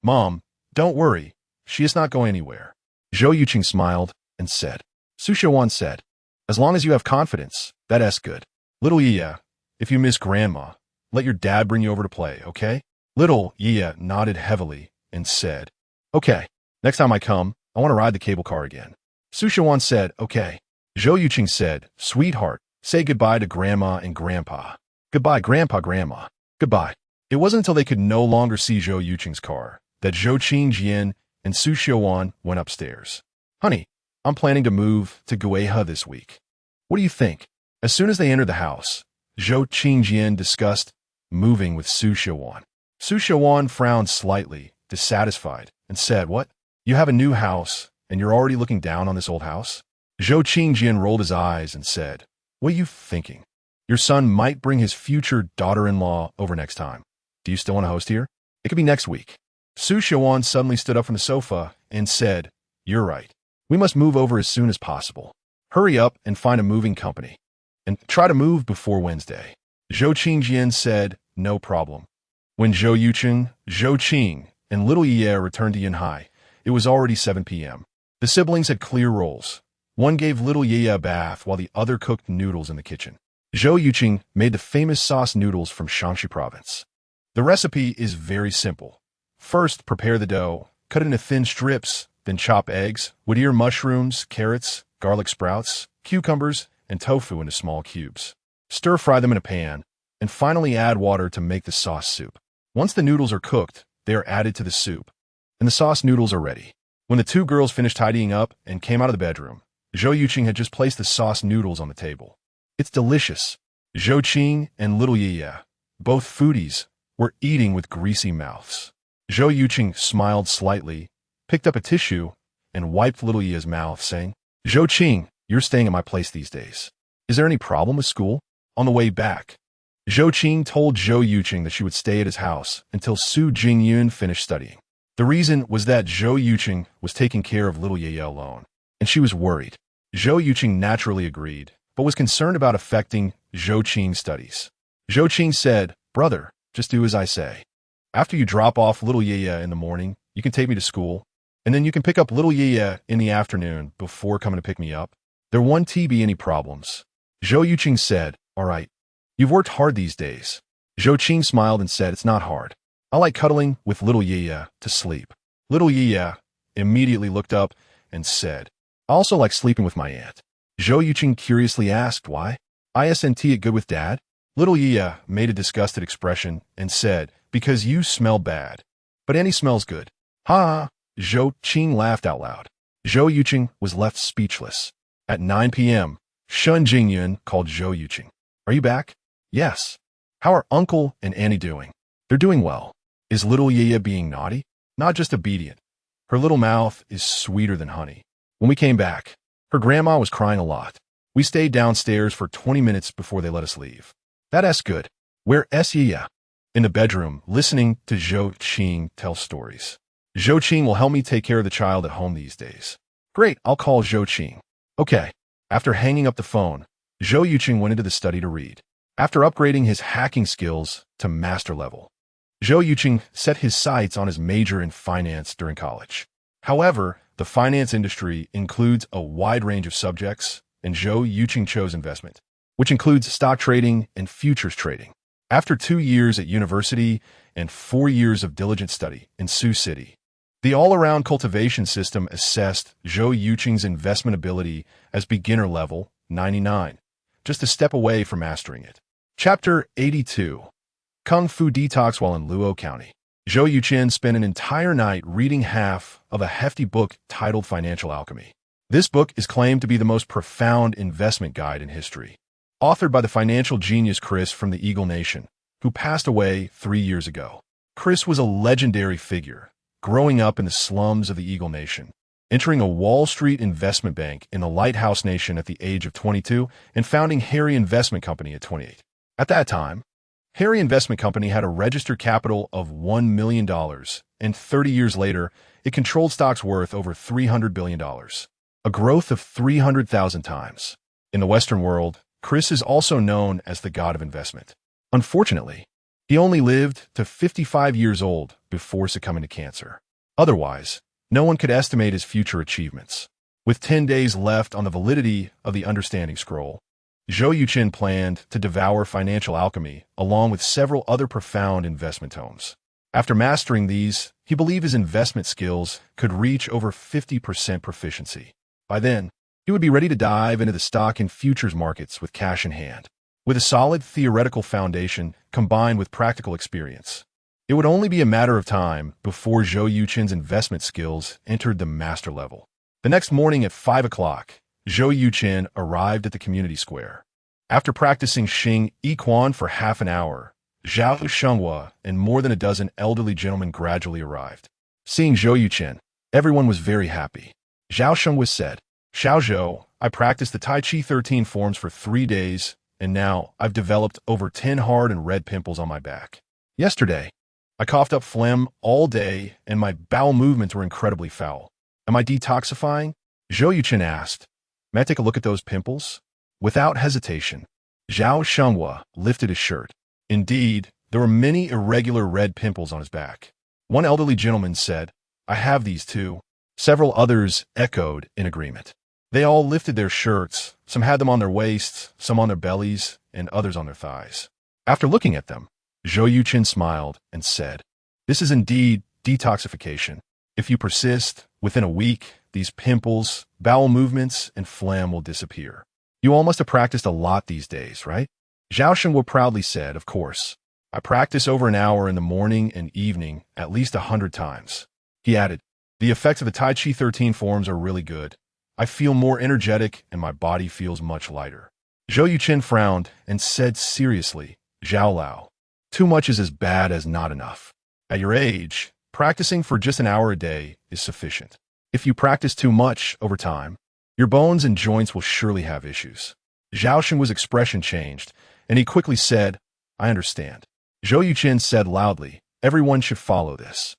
Speaker 1: "Mom, don't worry, she is not going anywhere." Zhou Yuchen smiled and said. Su Xiaowan said, "As long as you have confidence, that's good. Little Ye, if you miss Grandma, let your dad bring you over to play, okay?" Little Ye nodded heavily and said, "Okay, next time I come, I want to ride the cable car again." Su Xiaowan said, "Okay." Zhou Yuchen said, "Sweetheart, say goodbye to Grandma and Grandpa." "Goodbye, Grandpa, Grandma. Goodbye." It wasn't until they could no longer see Zhou Yuchen's car that Zhou Qingjian and Su Xiaowan went upstairs. "Honey, I'm planning to move to Guihe this week. What do you think?" As soon as they entered the house, Zhou Qingjian discussed moving with Su Xiaowan. Su Xiaowan frowned slightly, dissatisfied, and said, "What? You have a new house, and you're already looking down on this old house?" Zhou Qingjian rolled his eyes and said, "What are you thinking? Your son might bring his future daughter-in-law over next time. Do you still want to host here? It could be next week." Su Xiaowan suddenly stood up from the sofa and said, "You're right. We must move over as soon as possible. Hurry up and find a moving company. And try to move before Wednesday." Zhou Qingjian said, "No problem." When Zhou Yuchen, Zhou Qing, and little Ye returned to Yunhai, it was already 7 p.m. The siblings had clear roles. One gave little Ye a bath while the other cooked noodles in the kitchen. Zhou Yuchen made the famous sauce noodles from Shaanxi province. The recipe is very simple. First, prepare the dough, cut it into thin strips, then chop eggs, wood ear mushrooms, carrots, garlic sprouts, cucumbers, and tofu into small cubes. Stir-fry them in a pan, and finally add water to make the sauce soup. Once the noodles are cooked, they are added to the soup, and the sauce noodles are ready. When the 2 girls finished tidying up and came out of the bedroom, Zhou Yuchen had just placed the sauce noodles on the table. "It's delicious." Zhou Qing and little Ye, both foodies, were eating with greasy mouths. Zhou Yuchen smiled slightly, picked up a tissue, and wiped little Ye's mouth, saying, "Zhou Qing, you're staying at my place these days. Is there any problem with school?" On the way back, Zhou Qing told Zhou Yuchen that she would stay at his house until Su Jingyun finished studying. The reason was that Zhou Yuchen was taking care of little Ye alone, and she was worried. Zhou Yuchen naturally agreed, but was concerned about affecting Zhou Qing's studies. Zhou Qing said, "Brother, just do as I say. After you drop off little Ye in the morning, you can take me to school, and then you can pick up little Ye in the afternoon before coming to pick me up. There won't be any problems." Zhou Yuchen said, "All right. You've worked hard these days." Zhou Qing smiled and said, "It's not hard. I like cuddling with little Ye to sleep." Little Ye immediately looked up and said, "I also like sleeping with my aunt." Zhou Yuchen curiously asked, "Why? Isn't it good with Dad?" Little Ye made a disgusted expression and said, "Because you smell bad. But Annie smells good." Ha! Zhou Qing laughed out loud. Zhou Yuchen was left speechless. At 9 p.m., Shun Jingyun called Zhou Yuchen. "Are you back?" "Yes." "How are Uncle and Annie doing?" "They're doing well." "Is little Ye being naughty?" "Not just obedient. Her little mouth is sweeter than honey." When we came back, her grandma was crying a lot. We stayed downstairs for 20 minutes before they let us leave. "That's good. Where's Ye?" "In the bedroom, listening to Zhou Qing tell stories." "Zhou Qing will help me take care of the child at home these days." "Great, I'll call Zhou Qing." "Okay." After hanging up the phone, Zhou Yuchen went into the study to read. After upgrading his hacking skills to master level, Zhou Yuchen set his sights on his major in finance during college. However, the finance industry includes a wide range of subjects, and Zhou Yuchen chose investment, which includes stock trading and futures trading. After 2 years at university and 4 years of diligent study in Sioux City, the all-around cultivation system assessed Zhou Yuchen's investment ability as beginner level 99, just a step away from mastering it. Chapter 82. Kung Fu Detox while in Luo County. Zhou Yuchen spent an entire night reading half of a hefty book titled Financial Alchemy. This book is claimed to be the most profound investment guide in history. Authored by the financial genius Chris from the Eagle Nation, who passed away 3 years ago. Chris was a legendary figure, growing up in the slums of the Eagle Nation, entering a Wall Street investment bank in the Lighthouse Nation at the age of 22, and founding Harry Investment Company at 28. At that time, Harry Investment Company had a registered capital of $1 million, and 30 years later, it controlled stocks worth over $300 billion, a growth of 300,000 times. In the Western world, Chris is also known as the god of investment. Unfortunately, he only lived to 55 years old before succumbing to cancer. Otherwise, no one could estimate his future achievements. With 10 days left on the validity of the Understanding Scroll, Zhou Yuchen planned to devour Financial Alchemy along with several other profound investment tomes. After mastering these, he believed his investment skills could reach over 50% proficiency. By then, he would be ready to dive into the stock and futures markets with cash in hand. With a solid theoretical foundation combined with practical experience, it would only be a matter of time before Zhou Yuchen's investment skills entered the master level. The next morning at 5 o'clock, Zhou Yuchen arrived at the community square. After practicing Xing Yi Quan for half an hour, Zhao Shenghua and more than a dozen elderly gentlemen gradually arrived. Seeing Zhou Yuchen, everyone was very happy. Zhao Shenghua said, "Xiao Zhou, I practiced the Tai Chi 13 forms for 3 days, and now I've developed over 10 hard and red pimples on my back. Yesterday, I coughed up phlegm all day, and my bowel movements were incredibly foul. Am I detoxifying?" Zhou Yuchen asked, "May I take a look at those pimples?" Without hesitation, Zhao Shenghua lifted his shirt. Indeed, there were many irregular red pimples on his back. One elderly gentleman said, "I have these too." Several others echoed in agreement. They all lifted their shirts. Some had them on their waists, some on their bellies, and others on their thighs. After looking at them, Zhou Yuchen smiled and said, "This is indeed detoxification. If you persist, within a week, these pimples, bowel movements, and phlegm will disappear." "You all must have practiced a lot these days, right?" Zhao Shenghua proudly said, "Of course. I practice over an hour in the morning and evening at least 100 times. He added, "The effects of the Tai Chi 13 forms are really good. I feel more energetic and my body feels much lighter." Zhou Yuchen frowned and said seriously, "Zhao Lao, too much is as bad as not enough. At your age, practicing for just an hour a day is sufficient. If you practice too much over time, your bones and joints will surely have issues." Zhao Shenhua's expression changed, and he quickly said, "I understand." Zhou Yuchen said loudly, "Everyone should follow this."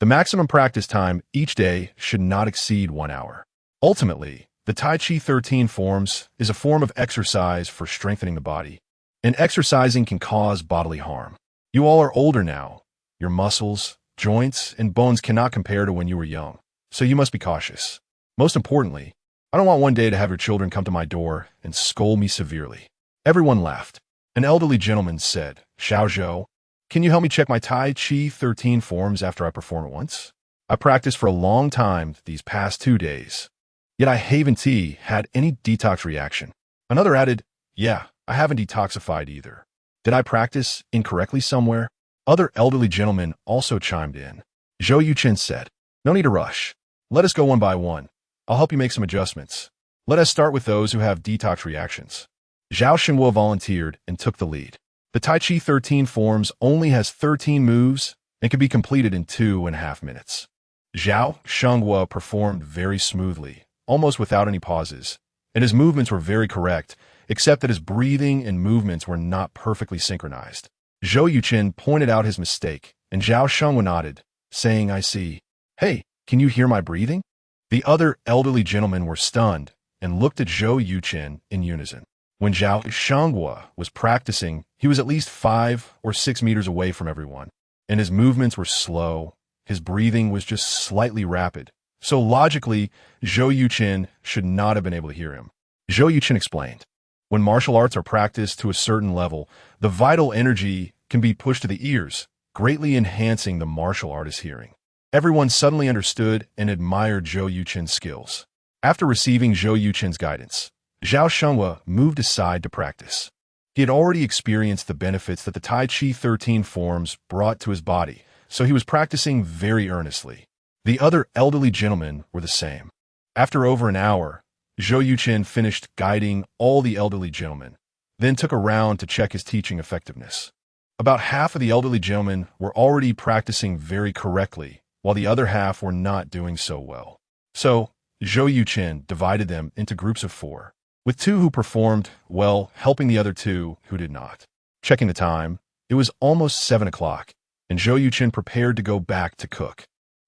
Speaker 1: The maximum practice time each day should not exceed 1 hour. Ultimately, the Tai Chi 13 forms is a form of exercise for strengthening the body, and exercising can cause bodily harm. You all are older now. Your muscles, joints, and bones cannot compare to when you were young, so you must be cautious. Most importantly, I don't want one day to have your children come to my door and scold me severely. Everyone laughed. An elderly gentleman said, Xiao Zhou, can you help me check my Tai Chi 13 forms after I perform it once? I practiced for a long time these past 2 days, yet I haven't had any detox reaction. Another added, yeah, I haven't detoxified either. Did I practice incorrectly somewhere? Other elderly gentlemen also chimed in. Zhou Yuchen said, no need to rush. Let us go one by one. I'll help you make some adjustments. Let us start with those who have detox reactions. Zhao Xinguo volunteered and took the lead. The Tai Chi 13 forms only has 13 moves and can be completed in 2.5 minutes. Zhao Xinguo performed very smoothly, almost without any pauses, and his movements were very correct, except that his breathing and movements were not perfectly synchronized. Zhou Yuchen pointed out his mistake, and Zhao Xinguo nodded, saying, I see. Hey, can you hear my breathing? The other elderly gentlemen were stunned and looked at Zhou Yuchen in unison. When Zhao Shangguo was practicing, he was at least 5 or 6 meters away from everyone, and his movements were slow. His breathing was just slightly rapid, so logically, Zhou Yuchen should not have been able to hear him. Zhou Yuchen explained, when martial arts are practiced to a certain level, the vital energy can be pushed to the ears, greatly enhancing the martial artist's hearing. Everyone suddenly understood and admired Zhou Yuchen's skills. After receiving Zhou Yuchen's guidance, Zhao Shengwa moved aside to practice. He had already experienced the benefits that the Tai Chi 13 forms brought to his body, so he was practicing very earnestly. The other elderly gentlemen were the same. After over an hour, Zhou Yuchen finished guiding all the elderly gentlemen, then took a round to check his teaching effectiveness. About half of the elderly gentlemen were already practicing very correctly, while the other half were not doing so well. So, Zhou Yuchen divided them into groups of 4, with 2 who performed well, helping the other 2 who did not. Checking the time, it was almost 7 o'clock, and Zhou Yuchen prepared to go back to cook.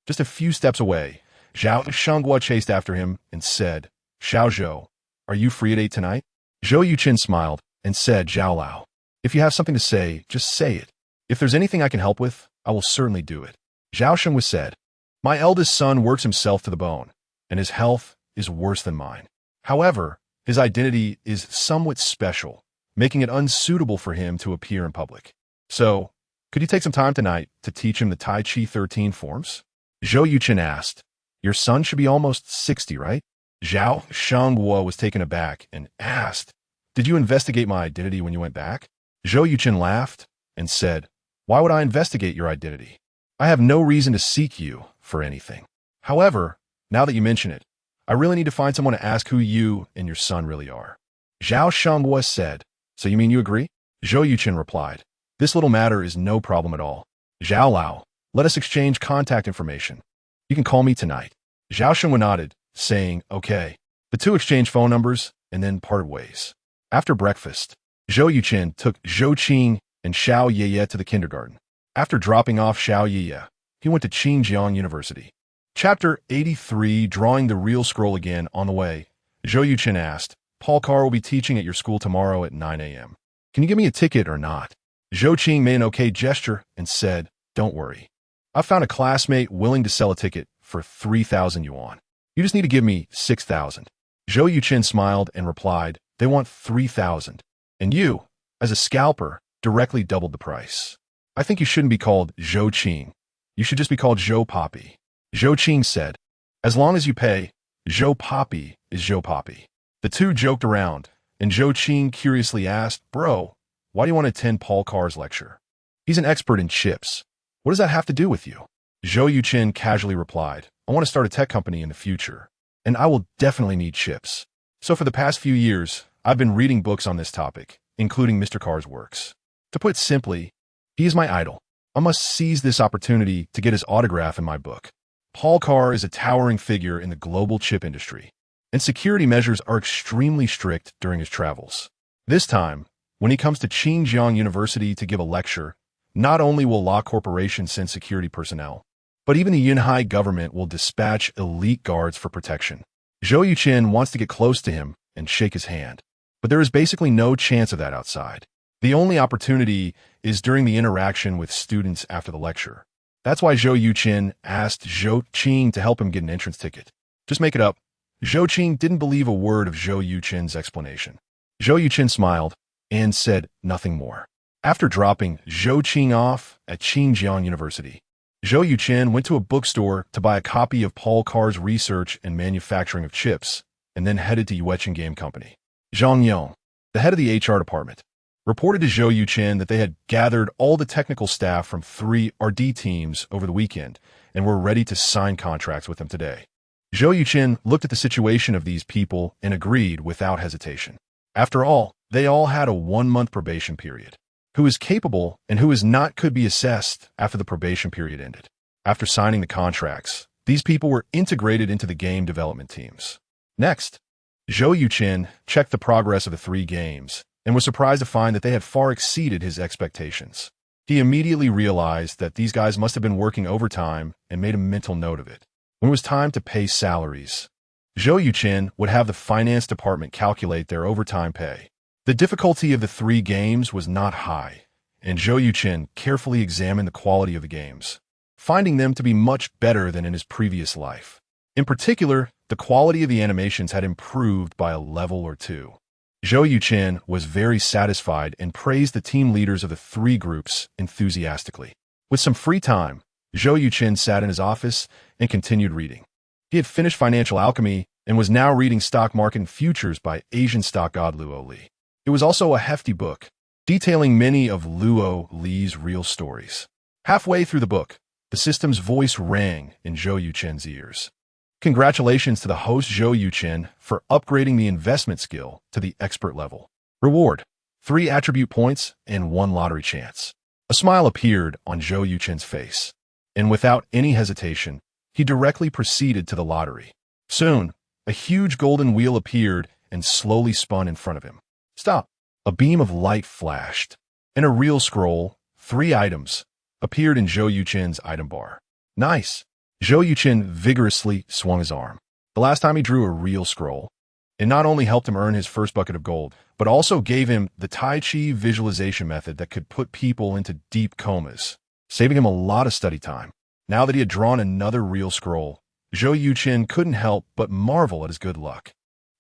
Speaker 1: Just a few steps away, Zhao Shangguo chased after him and said, Xiao Zhou, are you free at 8 tonight? Zhou Yuchen smiled and said, Zhao Lao, if you have something to say, just say it. If there's anything I can help with, I will certainly do it. Zhao Shengwa said, my eldest son works himself to the bone, and his health is worse than mine. However, his identity is somewhat special, making it unsuitable for him to appear in public. So, could you take some time tonight to teach him the Tai Chi 13 forms? Zhou Yuchen asked, your son should be almost 60, right? Zhao Shangguo was taken aback and asked, did you investigate my identity when you went back? Zhou Yuchen laughed and said, why would I investigate your identity? I have no reason to seek you for anything. However, now that you mention it, I really need to find someone to ask who you and your son really are. Zhao Shangguo said, so you mean you agree? Zhou Yuchen replied, this little matter is no problem at all. Zhao Lao, let us exchange contact information. You can call me tonight. Zhao Shengwa nodded, saying, okay. The 2 exchanged phone numbers and then parted ways. After breakfast, Zhou Yuchen took Zhou Qing and Xiao Yeye to the kindergarten. After dropping off Xiao Yeye, he went to Qingjiang University. Chapter 83, Drawing the Real Scroll Again. On the way, Zhou Yuchen asked, Paul Carr will be teaching at your school tomorrow at 9 a.m. Can you give me a ticket or not? Zhou Qing made an okay gesture and said, don't worry. I found a classmate willing to sell a ticket for 3,000 yuan. You just need to give me 6,000. Zhou Yuchen smiled and replied, they want 3,000. And you, as a scalper, directly doubled the price. I think you shouldn't be called Zhou Qing. You should just be called Zhou Poppy. Zhou Qing said, as long as you pay, Zhou Poppy is Zhou Poppy. The 2 joked around, and Zhou Qing curiously asked, bro, why do you want to attend Paul Carr's lecture? He's an expert in chips. What does that have to do with you? Zhou Yuchen casually replied, I want to start a tech company in the future, and I will definitely need chips. So for the past few years, I've been reading books on this topic, including Mr. Carr's works. To put it simply, he is my idol. I must seize this opportunity to get his autograph in my book. Paul Carr is a towering figure in the global chip industry, and security measures are extremely strict during his travels. This time, when he comes to Qingjiang University to give a lecture, not only will La Corporation send security personnel, but even the Yunhai government will dispatch elite guards for protection. Zhou Yuchen wants to get close to him and shake his hand, but there is basically no chance of that outside. The only opportunity is during the interaction with students after the lecture. That's why Zhou Yuchen asked Zhou Qing to help him get an entrance ticket. Just make it up. Zhou Qing didn't believe a word of Zhou Yuchen's explanation. Zhou Yuchen smiled and said nothing more. After dropping Zhou Qing off at Qingjiang University, Zhou Yuchen went to a bookstore to buy a copy of Paul Carr's Research and Manufacturing of Chips, and then headed to Yuchen Game Company. Zhang Yong, the head of the HR department, reported to Zhou Yuchen that they had gathered all the technical staff from 3 RD teams over the weekend and were ready to sign contracts with them today. Zhou Yuchen looked at the situation of these people and agreed without hesitation. After all, they all had a 1-month probation period. Who is capable and who is not could be assessed after the probation period ended. After signing the contracts, these people were integrated into the game development teams. Next, Zhou Yuchen checked the progress of the 3 games and was surprised to find that they had far exceeded his expectations. He immediately realized that these guys must have been working overtime and made a mental note of it. When it was time to pay salaries, Zhou Yuchen would have the finance department calculate their overtime pay. The difficulty of the 3 games was not high, and Zhou Yuchen carefully examined the quality of the games, finding them to be much better than in his previous life. In particular, the quality of the animations had improved by a level or 2. Zhou Yuchen was very satisfied and praised the team leaders of the 3 groups enthusiastically. With some free time, Zhou Yuchen sat in his office and continued reading. He had finished Financial Alchemy and was now reading Stock Market and Futures by Asian stock god Luo Li. It was also a hefty book, detailing many of Luo Li's real stories. Halfway through the book, the system's voice rang in Zhou Yuchen's ears. Congratulations to the host Zhou Yuchen for upgrading the investment skill to the expert level. Reward: 3 attribute points and 1 lottery chance. A smile appeared on Zhou Yuchen's face, and without any hesitation, he directly proceeded to the lottery. Soon, a huge golden wheel appeared and slowly spun in front of him. Stop! A beam of light flashed, and a real scroll, 3 items, appeared in Zhou Yuchen's item bar. Nice! Zhou Yuchen vigorously swung his arm. The last time he drew a real scroll, it not only helped him earn his first bucket of gold, but also gave him the Tai Chi visualization method that could put people into deep comas, saving him a lot of study time. Now that he had drawn another real scroll, Zhou Yuchen couldn't help but marvel at his good luck.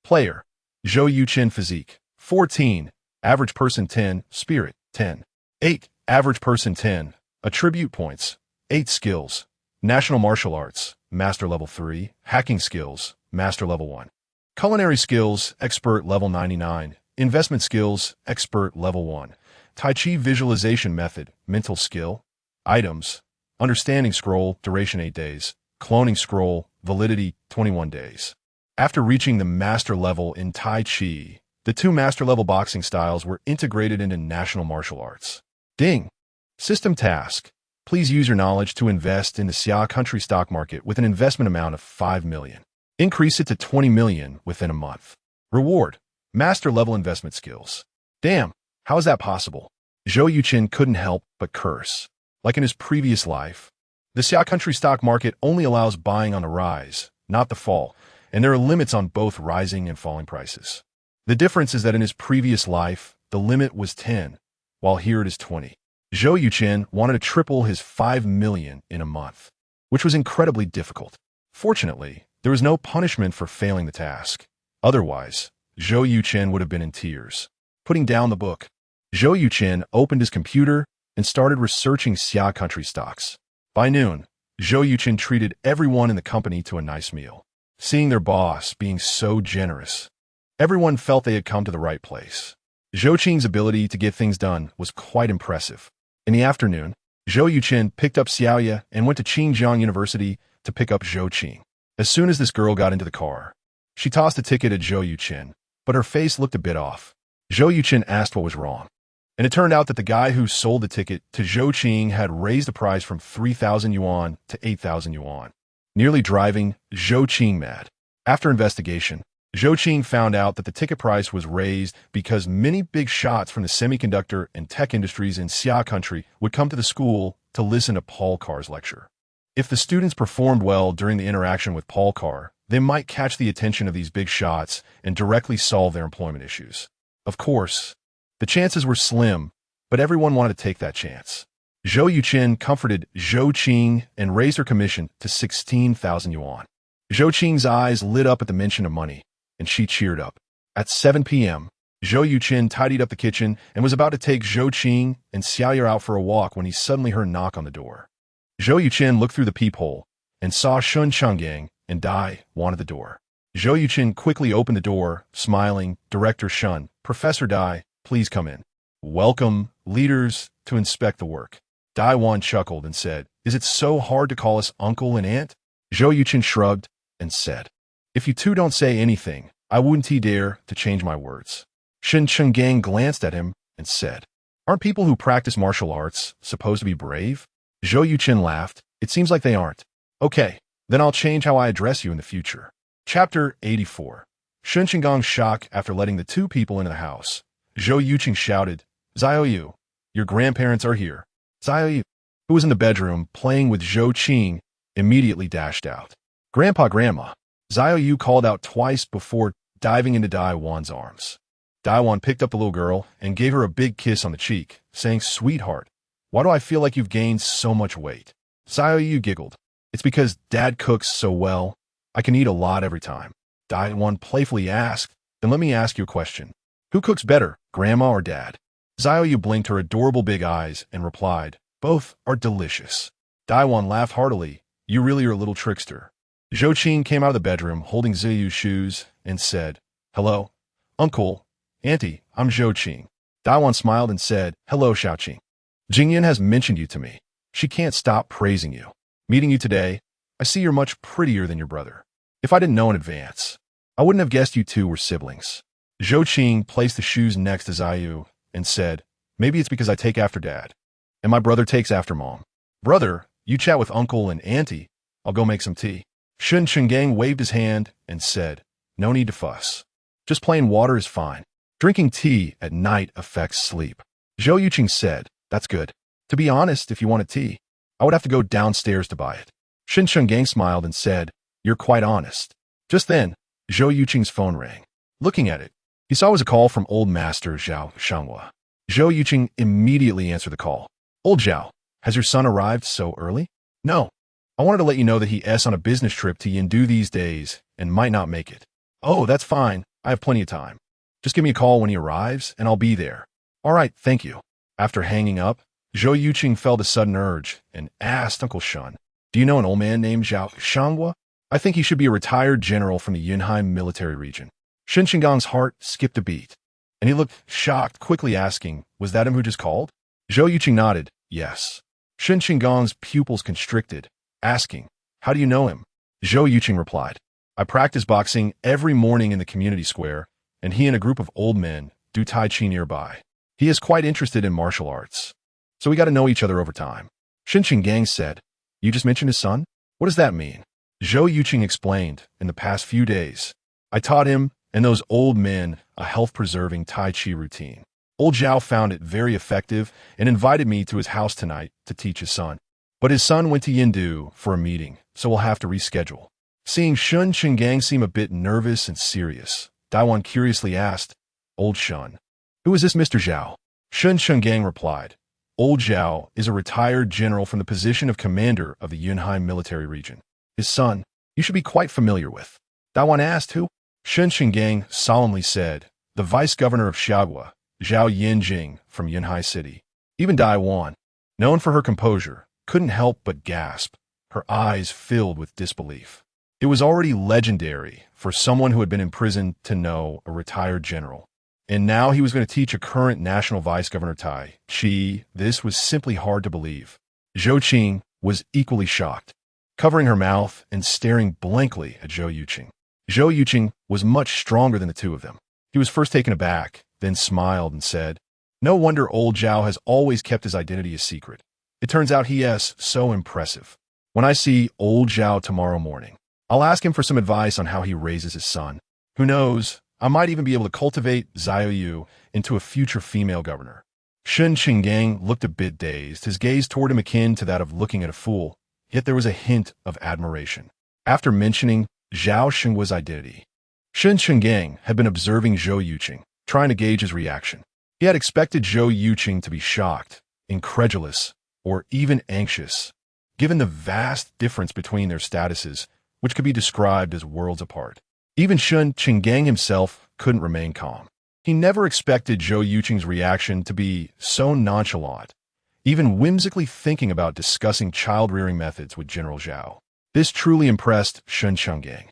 Speaker 1: Player: Zhou Yuchen Physique 14, Average Person 10, Spirit 10. 8, Average Person 10, Attribute Points 8 Skills, National Martial Arts, Master Level 3, Hacking Skills, Master Level 1. Culinary Skills, Expert Level 99, Investment Skills, Expert Level 1. Tai Chi Visualization Method, Mental Skill. Items: Understanding Scroll, Duration 8 days, Cloning Scroll, Validity 21 days. After reaching the Master Level in Tai Chi, the 2 Master Level boxing styles were integrated into National Martial Arts. Ding! System Task: Please use your knowledge to invest in the Xia country stock market with an investment amount of 5 million. Increase it to 20 million within a month. Reward: Master Level Investment Skills. Damn, how is that possible? Zhou Yuchen couldn't help but curse. Like in his previous life, the Xia country stock market only allows buying on the rise, not the fall, and there are limits on both rising and falling prices. The difference is that in his previous life, the limit was 10, while here it is 20. Zhou Yuchen wanted to triple his 5 million in a month, which was incredibly difficult. Fortunately, there was no punishment for failing the task. Otherwise, Zhou Yuchen would have been in tears. Putting down the book, Zhou Yuchen opened his computer and started researching Xia country stocks. By noon, Zhou Yuchen treated everyone in the company to a nice meal. Seeing their boss being so generous, everyone felt they had come to the right place. Zhou Qing's ability to get things done was quite impressive. In the afternoon, Zhou Yuchen picked up Xiaoya and went to Qingjiang University to pick up Zhou Qing. As soon as this girl got into the car, she tossed a ticket at Zhou Yuchen, but her face looked a bit off. Zhou Yuchen asked what was wrong, and it turned out that the guy who sold the ticket to Zhou Qing had raised the price from 3,000 yuan to 8,000 yuan, nearly driving Zhou Qing mad. After investigation, Zhou Qing found out that the ticket price was raised because many big shots from the semiconductor and tech industries in Xia country would come to the school to listen to Paul Carr's lecture. If the students performed well during the interaction with Paul Carr, they might catch the attention of these big shots and directly solve their employment issues. Of course, the chances were slim, but everyone wanted to take that chance. Zhou Yuchen comforted Zhou Qing and raised her commission to 16,000 yuan. Zhou Qing's eyes lit up at the mention of money, and she cheered up. At 7 p.m., Zhou Yuchen tidied up the kitchen and was about to take Zhou Qing and Xiaoyu out for a walk when he suddenly heard a knock on the door. Zhou Yuchen looked through the peephole and saw Shun Changgang and Dai Wan at the door. Zhou Yuchen quickly opened the door, smiling. Director Shun, Professor Dai, please come in. Welcome, leaders, to inspect the work. Dai Wan chuckled and said, is it so hard to call us uncle and aunt? Zhou Yuchen shrugged and said, if you two don't say anything, I wouldn't dare to change my words. Shun Changgang glanced at him and said, aren't people who practice martial arts supposed to be brave? Zhou Yuchen laughed. It seems like they aren't. Okay, then I'll change how I address you in the future. Chapter 84. Shun Chenggang's shock after letting the two people into the house. Zhou Yuchen shouted, Xiaoyu, your grandparents are here. Xiaoyu, who was in the bedroom playing with Zhou Qing, immediately dashed out. Grandpa, Grandma. Xiaoyu called out twice before diving into Dai Wan's arms. Dai Wan picked up the little girl and gave her a big kiss on the cheek, saying, sweetheart, why do I feel like you've gained so much weight? Xiaoyu giggled. It's because Dad cooks so well. I can eat a lot every time. Dai Wan playfully asked, then let me ask you a question. Who cooks better, Grandma or Dad? Xiaoyu blinked her adorable big eyes and replied, both are delicious. Dai Wan laughed heartily. You really are a little trickster. Zhou Qing came out of the bedroom holding Ziyu's shoes and said, hello, Uncle, Auntie, I'm Zhou Qing. Dai Wan smiled and said, hello, Xiaoqing. Jingyan has mentioned you to me. She can't stop praising you. Meeting you today, I see you're much prettier than your brother. If I didn't know in advance, I wouldn't have guessed you two were siblings. Zhou Qing placed the shoes next to Ziyu and said, maybe it's because I take after Dad, and my brother takes after Mom. Brother, you chat with Uncle and Auntie. I'll go make some tea. Shun Changgang waved his hand and said, no need to fuss. Just plain water is fine. Drinking tea at night affects sleep. Zhou Yuchen said, that's good. To be honest, if you wanted tea, I would have to go downstairs to buy it. Shun Changgang smiled and said, you're quite honest. Just then, Zhou Yucheng's phone rang. Looking at it, he saw it was a call from old master Zhao Shanghua. Zhou Yuchen immediately answered the call. Old Zhao, has your son arrived so early? No. I wanted to let you know that he's on a business trip to Yindu these days and might not make it. Oh, that's fine. I have plenty of time. Just give me a call when he arrives and I'll be there. All right, thank you. After hanging up, Zhou Yuchen felt a sudden urge and asked Uncle Shun, do you know an old man named Zhao Shanghua? I think he should be a retired general from the Yunhai military region. Shun Chenggang's heart skipped a beat, and he looked shocked, quickly asking, was that him who just called? Zhou Yuchen nodded, yes. Shun Chenggang's pupils constricted, asking, how do you know him? Zhou Yuchen replied, I practice boxing every morning in the community square, and he and a group of old men do Tai Chi nearby. He is quite interested in martial arts, so we got to know each other over time. Shun Changgang said, you just mentioned his son? What does that mean? Zhou Yuchen explained, in the past few days, I taught him and those old men a health-preserving Tai Chi routine. Old Zhao found it very effective and invited me to his house tonight to teach his son. But his son went to Yindu for a meeting, so we'll have to reschedule. Seeing Shun Changgang seem a bit nervous and serious, Dai Wan curiously asked, Old Shun, who is this Mr. Zhao? Shun Changgang replied, Old Zhao is a retired general from the position of commander of the Yunhai military region. His son, you should be quite familiar with. Dai Wan asked who? Shun Changgang solemnly said, the vice-governor of Xiaogua, Zhao Yinjing from Yunhai City. Even Dai Wan, known for her composure, couldn't help but gasp, her eyes filled with disbelief. It was already legendary for someone who had been imprisoned to know a retired general. And now he was going to teach a current national vice-governor Tai Chi. This was simply hard to believe. Zhou Qing was equally shocked, covering her mouth and staring blankly at Zhou Yuchen. Zhou Yuchen was much stronger than the two of them. He was first taken aback, then smiled and said, no wonder old Zhao has always kept his identity a secret. It turns out he is so impressive. When I see old Zhao tomorrow morning, I'll ask him for some advice on how he raises his son. Who knows, I might even be able to cultivate Xiaoyu into a future female governor. Shun Changgang looked a bit dazed, his gaze toward him akin to that of looking at a fool. yet there was a hint of admiration. After mentioning Zhao Shenghua's identity, Shen Chenggang had been observing Zhou Yuchen, trying to gauge his reaction. He had expected Zhou Yuchen to be shocked, incredulous, or even anxious, given the vast difference between their statuses, which could be described as worlds apart. Even Shen Chenggang himself couldn't remain calm. He never expected Zhou Yuchen's reaction to be so nonchalant, even whimsically thinking about discussing child-rearing methods with General Zhao. This truly impressed Shen Chenggang.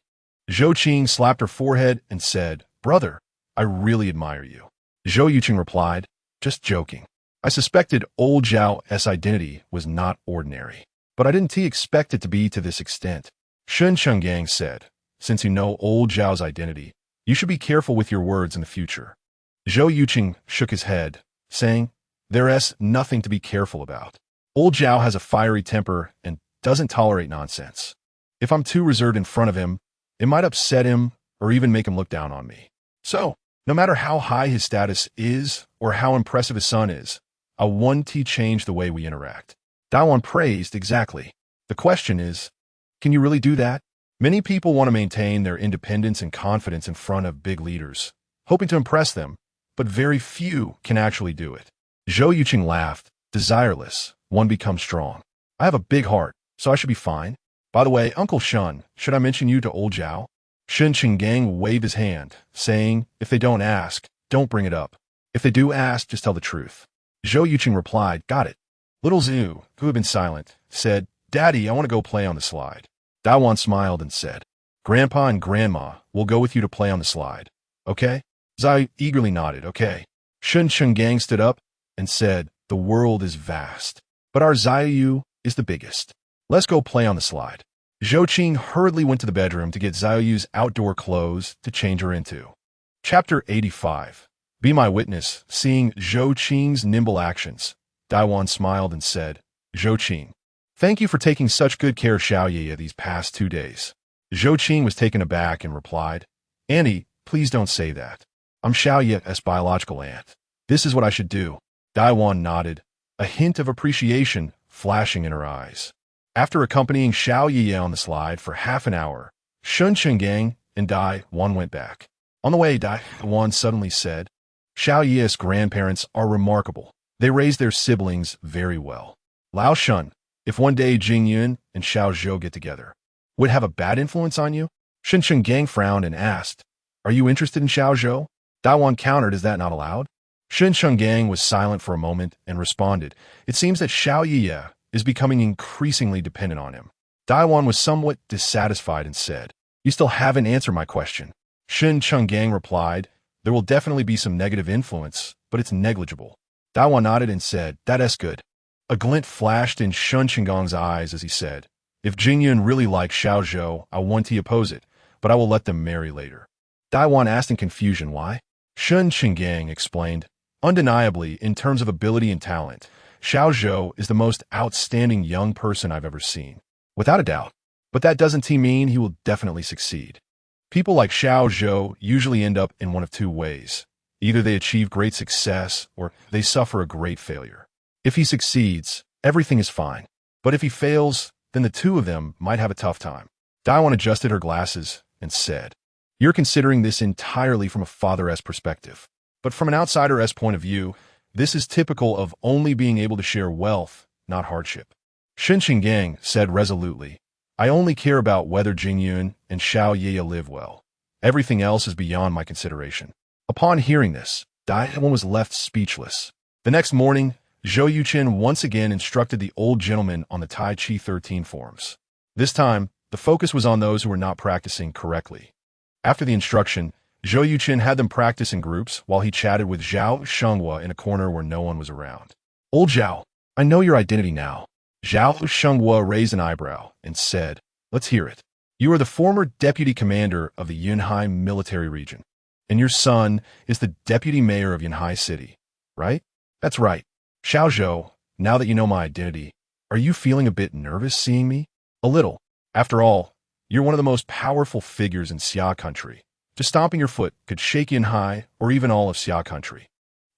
Speaker 1: Zhou Qing slapped her forehead and said, "Brother, I really admire you." Zhou Yuchen replied, "Just joking. I suspected old Zhao's identity was not ordinary, but I didn't expect it to be to this extent." Shen Chenggang said, "Since you know old Zhao's identity, you should be careful with your words in the future." Zhou Yuchen shook his head, saying, "There's nothing to be careful about. Old Zhao has a fiery temper and doesn't tolerate nonsense. If I'm too reserved in front of him, it might upset him or even make him look down on me. So, no matter how high his status is or how impressive his son is, I want to change the way we interact." Dawan praised, "Exactly. The question is, can you really do that?" Many people want to maintain their independence and confidence in front of big leaders, hoping to impress them, but very few can actually do it. Zhou Yuchen laughed. "Desireless, one becomes strong. I have a big heart, so I should be fine. By the way, Uncle Shun, should I mention you to old Zhao?" Shen Chenggang waved his hand, saying, "If they don't ask, don't bring it up. If they do ask, just tell the truth." Zhou Yuchen replied, "Got it." Little Zhu, who had been silent, said, "Daddy, I want to go play on the slide." Dawan smiled and said, "Grandpa and Grandma will go with you to play on the slide. Okay?" Zai eagerly nodded, "Okay." Shen Chenggang stood up and said, "The world is vast, but our Zaiyu is the biggest. Let's go play on the slide." Zhou Qing hurriedly went to the bedroom to get Zaiu's outdoor clothes to change her into. Chapter 85. Be my witness. Seeing Zhou Qing's nimble actions, Daiwan smiled and said, "Zhou Qing, thank you for taking such good care of Xiaoye these past 2 days." Zhou Qing was taken aback and replied, "Auntie, please don't say that. I'm Xiaoye's biological aunt. This is what I should do." Daiwan nodded, a hint of appreciation flashing in her eyes. After accompanying Xiaoye on the slide for half an hour, Shen Chenggang and Daiwan went back. On the way, Daiwan suddenly said, "Xiaoye's grandparents are remarkable. They raised their siblings very well. Lao Shun, if one day Jingyun and Xiao Zhou get together, would it have a bad influence on you?" Shen Chenggang frowned and asked, "Are you interested in Xiao Zhou?" Daiwan countered, "Is that not allowed?" Shen Chenggang was silent for a moment and responded, "It seems that Xiaoye is becoming increasingly dependent on him." Daiwan was somewhat dissatisfied and said, "You still haven't answered my question." Shen Chenggang replied, "There will definitely be some negative influence, but it's negligible." Daiwan nodded and said, "That's good." A glint flashed in Shen Chenggang's eyes as he said, "If Jingyun really likes Xiao Zhou, I want to oppose it, but I will let them marry later." Daiwan asked in confusion, "Why?" Shen Chenggang explained, "Undeniably, in terms of ability and talent, Xiao Zhou is the most outstanding young person I've ever seen. Without a doubt. But that doesn't mean he will definitely succeed. People like Xiao Zhou usually end up in one of two ways. Either they achieve great success or they suffer a great failure. If he succeeds, everything is fine. But if he fails, then the two of them might have a tough time." Daiwan adjusted her glasses and said, "You're considering this entirely from a father's perspective. But from an outsider's point of view, this is typical of only being able to share wealth, not hardship." Shen Chenggang said resolutely, "I only care about whether Jingyun and Xiaoye live well. Everything else is beyond my consideration." Upon hearing this, Daiwan was left speechless. The next morning, Zhou Yuchen once again instructed the old gentleman on the Tai Chi 13 forms. This time, the focus was on those who were not practicing correctly. After the instruction, Zhou Yuchen had them practice in groups while he chatted with Zhao Shenghua in a corner where no one was around. "Old Zhao, I know your identity now." Zhao Shenghua raised an eyebrow and said, "Let's hear it. You are the former deputy commander of the Yunhai military region, and your son is the deputy mayor of Yunhai City, right?" "That's right." "Xiao Zhou, now that you know my identity, are you feeling a bit nervous seeing me?" "A little. After all, you're one of the most powerful figures in Xia country. Just stomping your foot could shake Yunhai or even all of Xia country.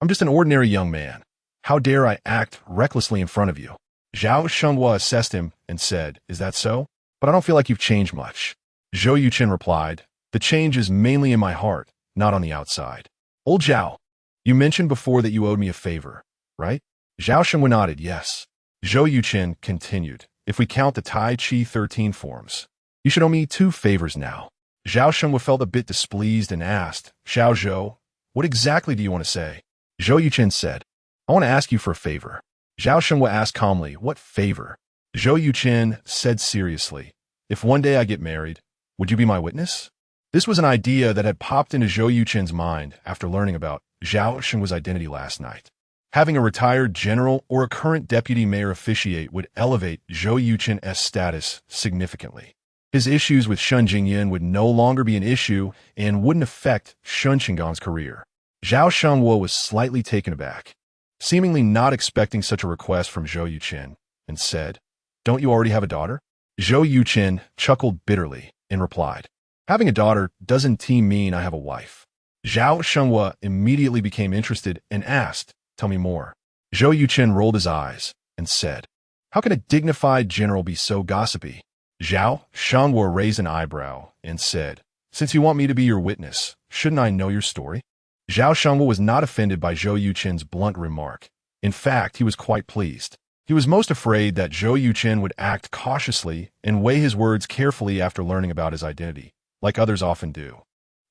Speaker 1: I'm just an ordinary young man. How dare I act recklessly in front of you?" Zhao Shengwa assessed him and said, "Is that so? But I don't feel like you've changed much." Zhou Yuchen replied, "The change is mainly in my heart, not on the outside." "Old Zhao, you mentioned before that you owed me a favor, right?" Zhao Shengwa nodded, "Yes." Zhou Yuchen continued, "If we count the Tai Chi 13 forms, you should owe me 2 favors now." Zhao Shengwa felt a bit displeased and asked, "Xiao Zhou, what exactly do you want to say?" Zhou Yuchen said, "I want to ask you for a favor." Zhao Shengwa asked calmly, "What favor?" Zhou Yuchen said seriously, "If one day I get married, would you be my witness?" This was an idea that had popped into Zhou Yuchen's mind after learning about Zhao Shengwa's identity last night. Having a retired general or a current deputy mayor officiate would elevate Zhou Yuchen's status significantly. His issues with Shun Jingyan would no longer be an issue and wouldn't affect Shun Qinggan's career. Zhao Shengwa was slightly taken aback, seemingly not expecting such a request from Zhou Yuchen, and said, "Don't you already have a daughter?" Zhou Yuchen chuckled bitterly and replied, "Having a daughter doesn't mean I have a wife." Zhao Shengwa immediately became interested and asked, "Tell me more." Zhou Yuchen rolled his eyes and said, "How can a dignified general be so gossipy?" Zhao Shengwa raised an eyebrow and said, "Since you want me to be your witness, shouldn't I know your story?" Zhao Shengwa was not offended by Zhou Yuchen's blunt remark. In fact, he was quite pleased. He was most afraid that Zhou Yuchen would act cautiously and weigh his words carefully after learning about his identity, like others often do.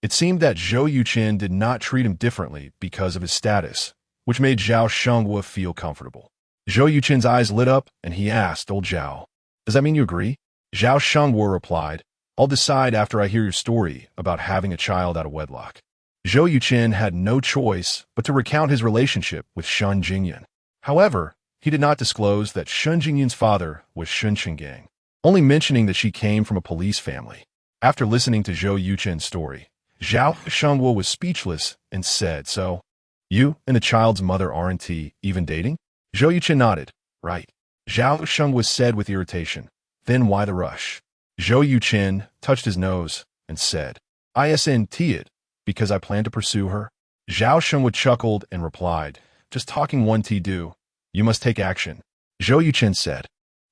Speaker 1: It seemed that Zhou Yuchen did not treat him differently because of his status, which made Zhao Shengwa feel comfortable. Zhou Yuchen's eyes lit up, and he asked, "Old Zhao, does that mean you agree?" Zhao Shengwa replied, "I'll decide after I hear your story about having a child out of wedlock." Zhou Yuchen had no choice but to recount his relationship with Shun Jingyan. However, he did not disclose that Shun Jingyan's father was Shun Qinggang, only mentioning that she came from a police family. After listening to Zhou Yuchen's story, Zhao Shengwa was speechless and said, "So, you and the child's mother aren't even dating?" Zhou Yuchen nodded, "Right." Zhao Shengwa said with irritation, "Then why the rush?" Zhou Yuchen touched his nose and said, "Isn't it because I plan to pursue her?" Zhao Shengwa chuckled and replied, "Just talking won't do. You must take action." Zhou Yuchen said,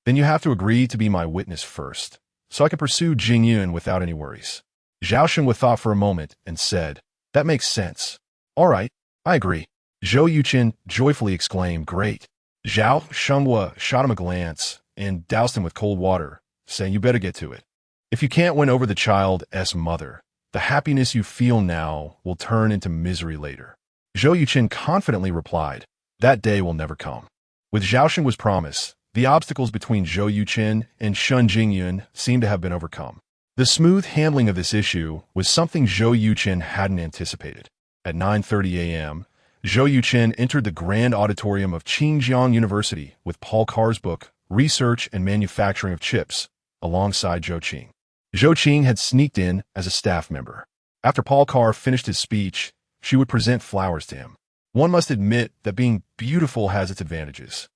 Speaker 1: "Then you have to agree to be my witness first, so I can pursue Jingyun without any worries." Zhao Shengwa thought for a moment and said, "That makes sense. All right, I agree." Zhou Yuchen joyfully exclaimed, "Great." Zhao Shengwa shot him a glance and doused him with cold water, saying, "You better get to it. If you can't win over the child's mother, the happiness you feel now will turn into misery later." Zhou Yuchen confidently replied, "That day will never come." With Zhao Shengwa's promise, the obstacles between Zhou Yuchen and Shun Jingyun seemed to have been overcome. The smooth handling of this issue was something Zhou Yuchen hadn't anticipated. At 9:30 a.m., Zhou Yuchen entered the grand auditorium of Qingjiang University with Paul Carr's book, Research and Manufacturing of Chips, alongside Zhou Qing. Zhou Qing had sneaked in as a staff member. After Paul Carr finished his speech, she would present flowers to him. One must admit that being beautiful has its advantages.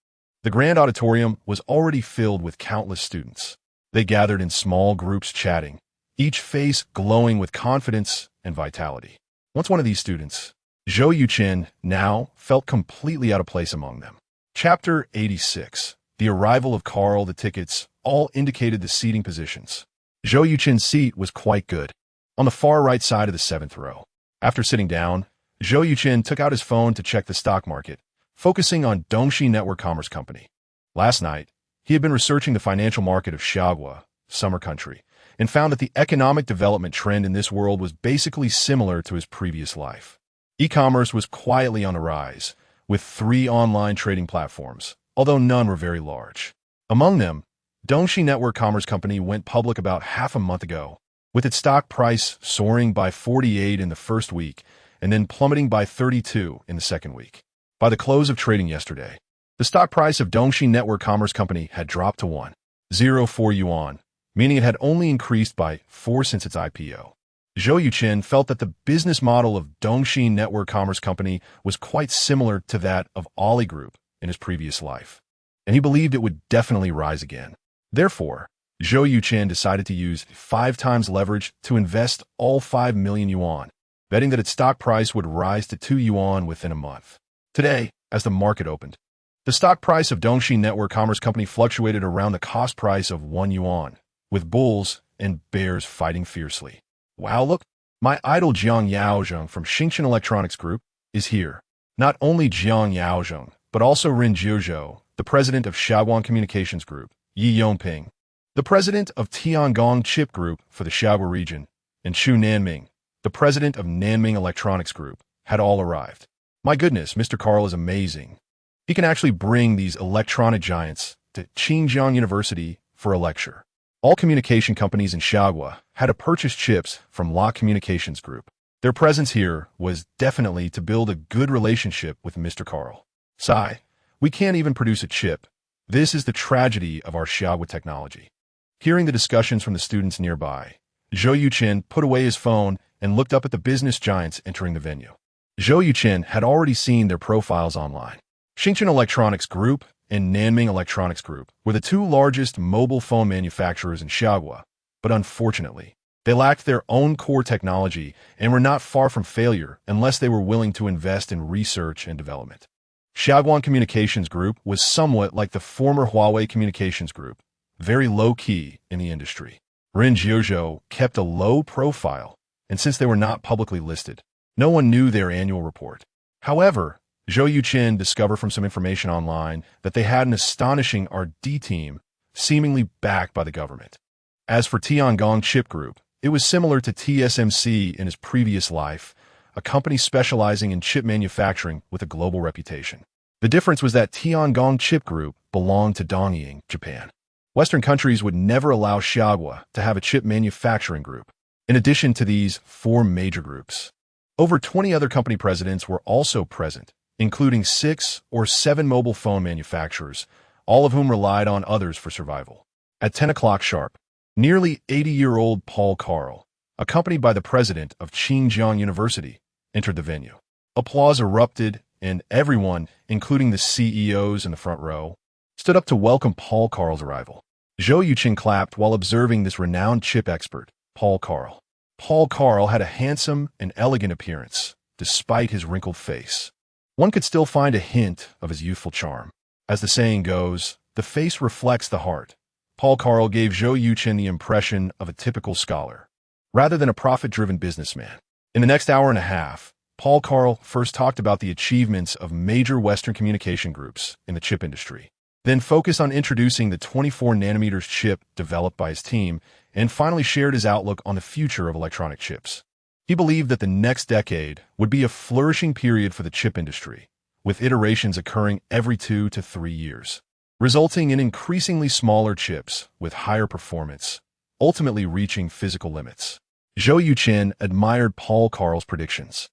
Speaker 1: The grand auditorium was already filled with countless students. They gathered in small groups chatting, each face glowing with confidence and vitality. Once one of these students, Zhou Yuchen, now felt completely out of place among them. Chapter 86. The arrival of Carl. The tickets all indicated the seating positions. Zhou Yuchen's seat was quite good, on the far right side of the 7th row. After sitting down, Zhou Yuchen took out his phone to check the stock market, focusing on Dongxi Network Commerce Company. Last night, he had been researching the financial market of Xiaogua, Summer Country, and found that the economic development trend in this world was basically similar to his previous life. E-commerce was quietly on the rise, with 3 online trading platforms, although none were very large. Among them, Dongxi Network Commerce Company went public about half a month ago, with its stock price soaring by 48 in the first week and then plummeting by 32 in the second week. By the close of trading yesterday, the stock price of Dongxi Network Commerce Company had dropped to 1.04 yuan, meaning it had only increased by 4 since its IPO. Zhou Yuchen felt that the business model of Dongxi Network Commerce Company was quite similar to that of Ali Group in his previous life, and he believed it would definitely rise again. Therefore, Zhou Yuchen decided to use 5 times leverage to invest all 5 million yuan, betting that its stock price would rise to 2 yuan within a month. Today, as the market opened, The stock price of Dongxi Network Commerce Company fluctuated around the cost price of 1 yuan, with bulls and bears fighting fiercely. Wow, look, my idol Jiang Yaozheng from Xingchen Electronics Group is here. Not only Jiang Yaozheng, but also Ren Jiuzhou, the president of Shaoguang Communications Group, Yi Yongping, the president of Tiangong Chip Group for the Shaogua region, and Xu Nanming, the president of Nanming Electronics Group, had all arrived. My goodness, Mr. Carl is amazing. He can actually bring these electronic giants to Xinjiang University for a lecture. All communication companies in Shaogua had to purchase chips from La Communications Group. Their presence here was definitely to build a good relationship with Mr. Carl. Sigh, we can't even produce a chip. This is the tragedy of our Shaogua technology. Hearing the discussions from the students nearby, Zhou Yuchen put away his phone and looked up at the business giants entering the venue. Zhou Yuchen had already seen their profiles online. Xingchen Electronics Group and Nanming Electronics Group were the two largest mobile phone manufacturers in Shaogua, but unfortunately, they lacked their own core technology and were not far from failure unless they were willing to invest in research and development. Shaoguang Communications Group was somewhat like the former Huawei Communications Group, very low-key in the industry. Ren Jiuzhou kept a low profile, and since they were not publicly listed, no one knew their annual report. However, Zhou Yuchen discovered from some information online that they had an astonishing R&D team, seemingly backed by the government. As for Tiangong Chip Group, it was similar to TSMC in his previous life, a company specializing in chip manufacturing with a global reputation. The difference was that Tiangong Chip Group belonged to Dongying, Japan. Western countries would never allow Shaogua to have a chip manufacturing group. In addition to these 4 major groups, over 20 other company presidents were also present, including 6 or 7 mobile phone manufacturers, all of whom relied on others for survival. At 10 o'clock sharp, nearly 80-year-old Paul Carl, accompanied by the president of Xinjiang University, entered the venue. Applause erupted, and everyone, including the CEOs in the front row, stood up to welcome Paul Carl's arrival. Zhou Yuchen clapped while observing this renowned chip expert, Paul Carl. Paul Carl had a handsome and elegant appearance, despite his wrinkled face. One could still find a hint of his youthful charm. As the saying goes, the face reflects the heart. Paul Carl gave Zhou Yuchen the impression of a typical scholar, rather than a profit-driven businessman. In the next hour and a half, Paul Carl first talked about the achievements of major Western communication groups in the chip industry, then focused on introducing the 24-nanometers chip developed by his team, and finally shared his outlook on the future of electronic chips. He believed that the next decade would be a flourishing period for the chip industry, with iterations occurring every 2 to 3 years, resulting in increasingly smaller chips with higher performance, ultimately reaching physical limits. Zhou Yuchen admired Paul Carl's predictions.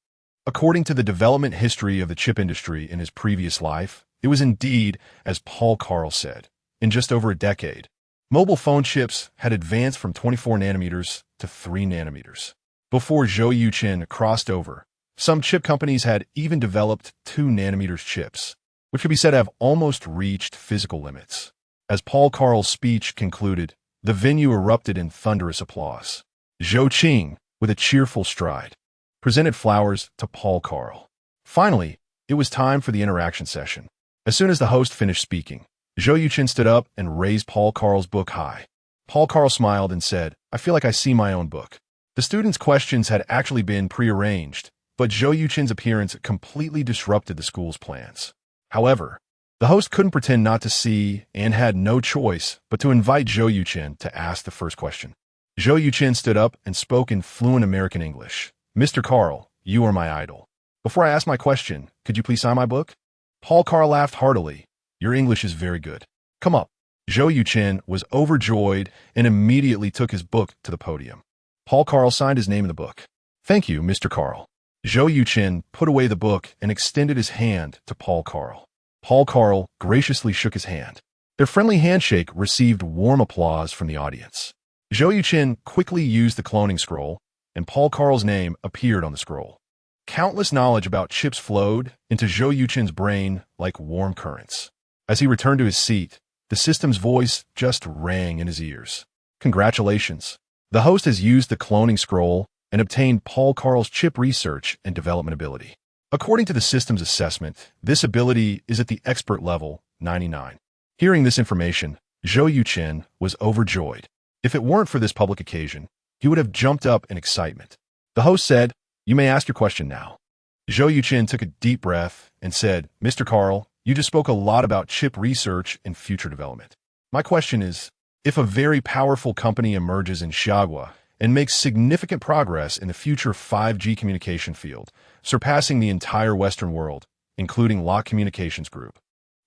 Speaker 1: According to the development history of the chip industry in his previous life, it was indeed, as Paul Carl said, in just over a decade, mobile phone chips had advanced from 24 nanometers to 3 nanometers. Before Zhou Yuchen crossed over, some chip companies had even developed 2 nanometers chips, which could be said to have almost reached physical limits. As Paul Carl's speech concluded, the venue erupted in thunderous applause. Zhou Qing, with a cheerful stride, presented flowers to Paul Carl. Finally, it was time for the interaction session. As soon as the host finished speaking, Zhou Yuchen stood up and raised Paul Carl's book high. Paul Carl smiled and said, "I feel like I see my own book." The students' questions had actually been prearranged, but Zhou Yuchen's appearance completely disrupted the school's plans. However, the host couldn't pretend not to see and had no choice but to invite Zhou Yuchen to ask the first question. Zhou Yuchen stood up and spoke in fluent American English. "Mr. Carl, you are my idol. Before I ask my question, could you please sign my book?" Paul Carl laughed heartily. "Your English is very good. Come up." Zhou Yuchen was overjoyed and immediately took his book to the podium. Paul Carl signed his name in the book. "Thank you, Mr. Carl." Zhou Yuchen put away the book and extended his hand to Paul Carl. Paul Carl graciously shook his hand. Their friendly handshake received warm applause from the audience. Zhou Yuchen quickly used the cloning scroll, and Paul Carl's name appeared on the scroll. Countless knowledge about chips flowed into Zhou Yuchen's brain like warm currents. As he returned to his seat, the system's voice just rang in his ears. "Congratulations. The host has used the cloning scroll and obtained Paul Carl's chip research and development ability. According to the system's assessment, this ability is at the expert level, 99. Hearing this information, Zhou Yuchen was overjoyed. If it weren't for this public occasion, he would have jumped up in excitement. The host said, "You may ask your question now." Zhou Yuchen took a deep breath and said, "Mr. Carl, you just spoke a lot about chip research and future development. My question is, if a very powerful company emerges in Xiagua and makes significant progress in the future 5G communication field, surpassing the entire Western world, including Lock Communications Group,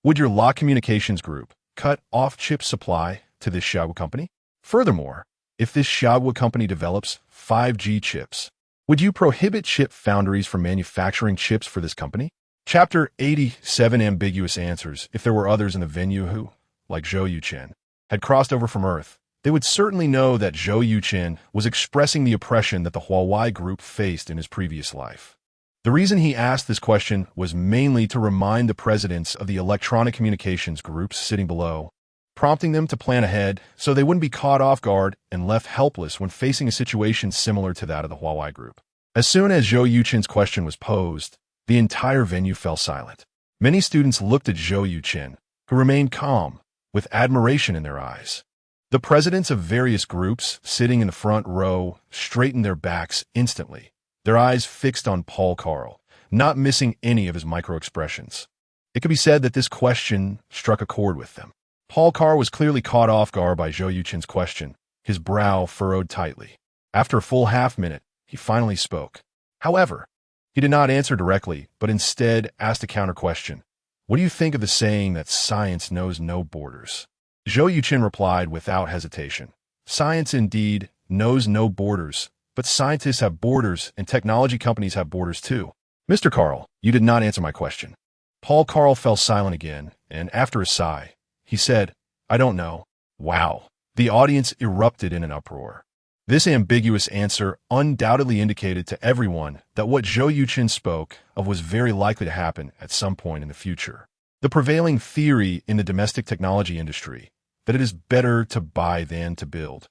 Speaker 1: would your Lock Communications Group cut off chip supply to this Xiagua company? Furthermore, if this Xiagua company develops 5G chips, would you prohibit chip foundries from manufacturing chips for this company?" Chapter 87 Ambiguous Answers. If there were others in the venue who, like Zhou Yuchen, had crossed over from Earth, they would certainly know that Zhou Yuchen was expressing the oppression that the Huawei group faced in his previous life. The reason he asked this question was mainly to remind the presidents of the electronic communications groups sitting below, prompting them to plan ahead so they wouldn't be caught off guard and left helpless when facing a situation similar to that of the Huawei group. As soon as Zhou Yuchen's question was posed, the entire venue fell silent. Many students looked at Zhou Yuchen, who remained calm, with admiration in their eyes. The presidents of various groups sitting in the front row straightened their backs instantly, their eyes fixed on Paul Carl, not missing any of his micro-expressions. It could be said that this question struck a chord with them. Paul Carl was clearly caught off guard by Zhou Yuchen's question, his brow furrowed tightly. After a full half-minute, he finally spoke. However, he did not answer directly, but instead asked a counter-question. "What do you think of the saying that science knows no borders?" Zhou Yuchen replied without hesitation. "Science indeed knows no borders, but scientists have borders and technology companies have borders too." "Mr. Carl, you did not answer my question." Paul Carl fell silent again, and after a sigh, he said, "I don't know." Wow. The audience erupted in an uproar. This ambiguous answer undoubtedly indicated to everyone that what Zhou Yuchen spoke of was very likely to happen at some point in the future. The prevailing theory in the domestic technology industry, that it is better to buy than to build,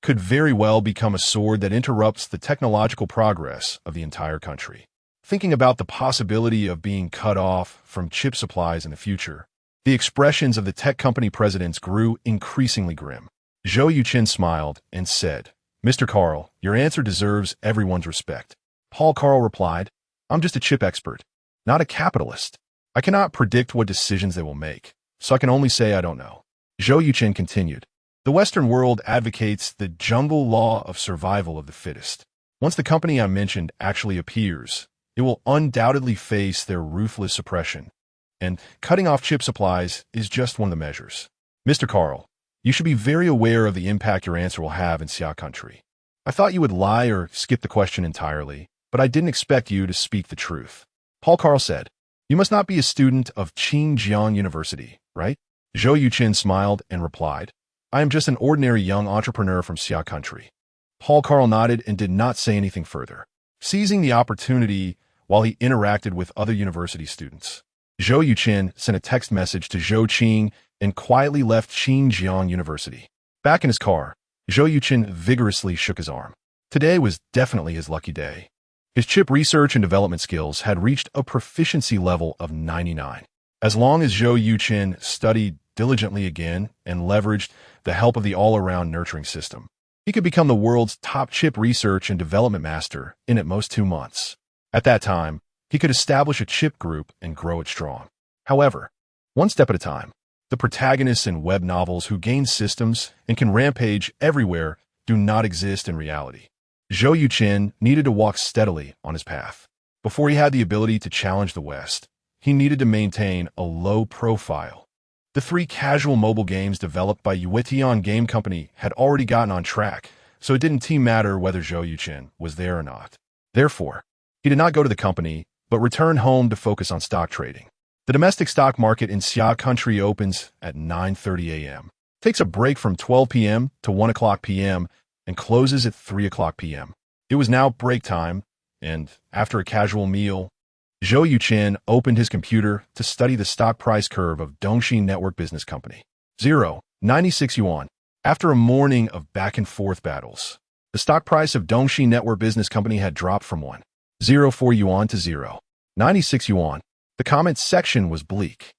Speaker 1: could very well become a sword that interrupts the technological progress of the entire country. Thinking about the possibility of being cut off from chip supplies in the future, the expressions of the tech company presidents grew increasingly grim. Zhou Yuchen smiled and said, "Mr. Carl, your answer deserves everyone's respect." Paul Carl replied, "I'm just a chip expert, not a capitalist. I cannot predict what decisions they will make, so I can only say I don't know." Zhou Yuchen continued, "The Western world advocates the jungle law of survival of the fittest. Once the company I mentioned actually appears, it will undoubtedly face their ruthless suppression, and cutting off chip supplies is just one of the measures. Mr. Carl, you should be very aware of the impact your answer will have in Xia country. I thought you would lie or skip the question entirely, but I didn't expect you to speak the truth." Paul Carl said, "You must not be a student of Qingjiang University, right?" Zhou Yuchen smiled and replied, "I am just an ordinary young entrepreneur from Xia country." Paul Carl nodded and did not say anything further, seizing the opportunity while he interacted with other university students. Zhou Yuchen sent a text message to Zhou Qing and quietly left Qingjiang University. Back in his car, Zhou Yuchen vigorously shook his arm. Today was definitely his lucky day. His chip research and development skills had reached a proficiency level of 99. As long as Zhou Yuchen studied diligently again and leveraged the help of the all-around nurturing system, he could become the world's top chip research and development master in at most 2 months. At that time, he could establish a chip group and grow it strong. However, one step at a time. The protagonists in web novels who gain systems and can rampage everywhere do not exist in reality. Zhou Yuchen needed to walk steadily on his path. Before he had the ability to challenge the West, he needed to maintain a low profile. The 3 casual mobile games developed by Yuetian Game Company had already gotten on track, so it didn't matter whether Zhou Yuchen was there or not. Therefore, he did not go to the company, but returned home to focus on stock trading. The domestic stock market in Xia country opens at 9:30 a.m., takes a break from 12 p.m. to 1 o'clock p.m., and closes at 3 o'clock p.m. It was now break time, and after a casual meal, Zhou Yuchen opened his computer to study the stock price curve of Dongxi Network Business Company. 0.96 yuan. After a morning of back-and-forth battles, the stock price of Dongxi Network Business Company had dropped from 1.04 yuan to 96 yuan. The comment section was bleak.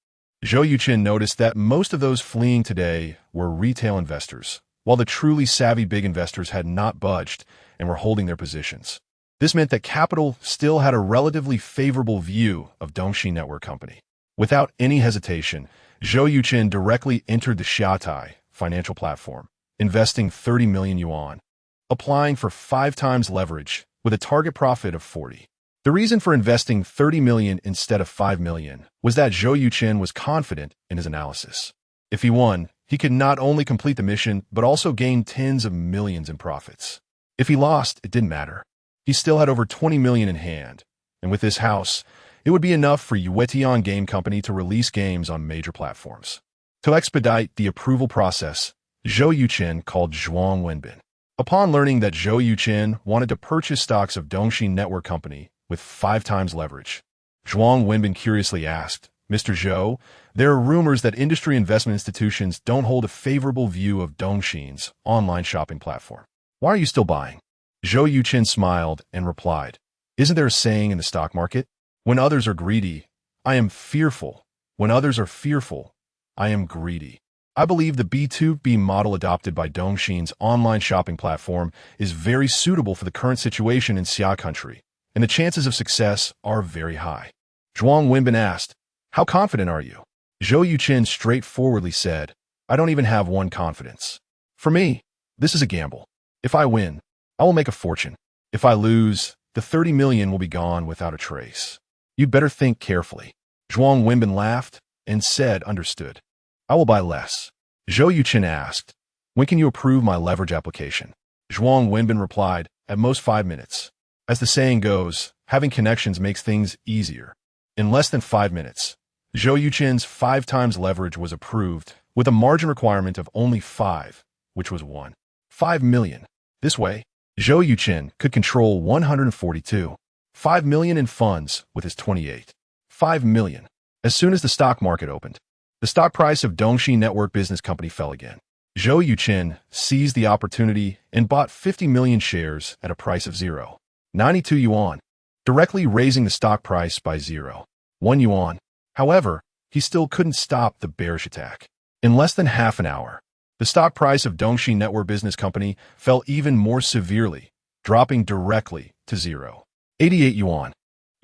Speaker 1: Zhou Yuchen noticed that most of those fleeing today were retail investors, while the truly savvy big investors had not budged and were holding their positions. This meant that capital still had a relatively favorable view of Dongxi Network Company. Without any hesitation, Zhou Yuchen directly entered the Xiaotai financial platform, investing 30 million yuan, applying for 5 times leverage with a target profit of 40. The reason for investing 30 million instead of 5 million was that Zhou Yuchen was confident in his analysis. If he won, he could not only complete the mission, but also gain tens of millions in profits. If he lost, it didn't matter. He still had over 20 million in hand, and with this house, it would be enough for Yuetian Game Company to release games on major platforms. To expedite the approval process, Zhou Yuchen called Zhuang Wenbin. Upon learning that Zhou Yuchen wanted to purchase stocks of Dongxi Network Company with 5 times leverage, Zhuang Wenbin curiously asked, "Mr. Zhou, there are rumors that industry investment institutions don't hold a favorable view of Dongxin's online shopping platform. Why are you still buying?" Zhou Yuchen smiled and replied, "Isn't there a saying in the stock market? When others are greedy, I am fearful. When others are fearful, I am greedy. I believe the B2B model adopted by Dongxin's online shopping platform is very suitable for the current situation in Xia country, and the chances of success are very high." Zhuang Wenbin asked, "How confident are you?" Zhou Yuchen straightforwardly said, "I don't even have one confidence. For me, this is a gamble. If I win, I will make a fortune. If I lose, the 30 million will be gone without a trace. You'd better think carefully." Zhuang Wenbin laughed and said, "Understood. I will buy less." Zhou Yuchen asked, "When can you approve my leverage application?" Zhuang Wenbin replied, "At most 5 minutes. As the saying goes, having connections makes things easier." In less than 5 minutes, Zhou Yuchen's 5 times leverage was approved with a margin requirement of only 5, which was 1.5 million. This way, Zhou Yuchen could control 142.5 million in funds with his 28.5 million. As soon as the stock market opened, the stock price of Dongxi Network Business Company fell again. Zhou Yuchen seized the opportunity and bought 50 million shares at a price of 0.92 yuan, directly raising the stock price by 0.1 yuan. However, he still couldn't stop the bearish attack. In less than half an hour, the stock price of Dongxi Network Business Company fell even more severely, dropping directly to 0.88 yuan.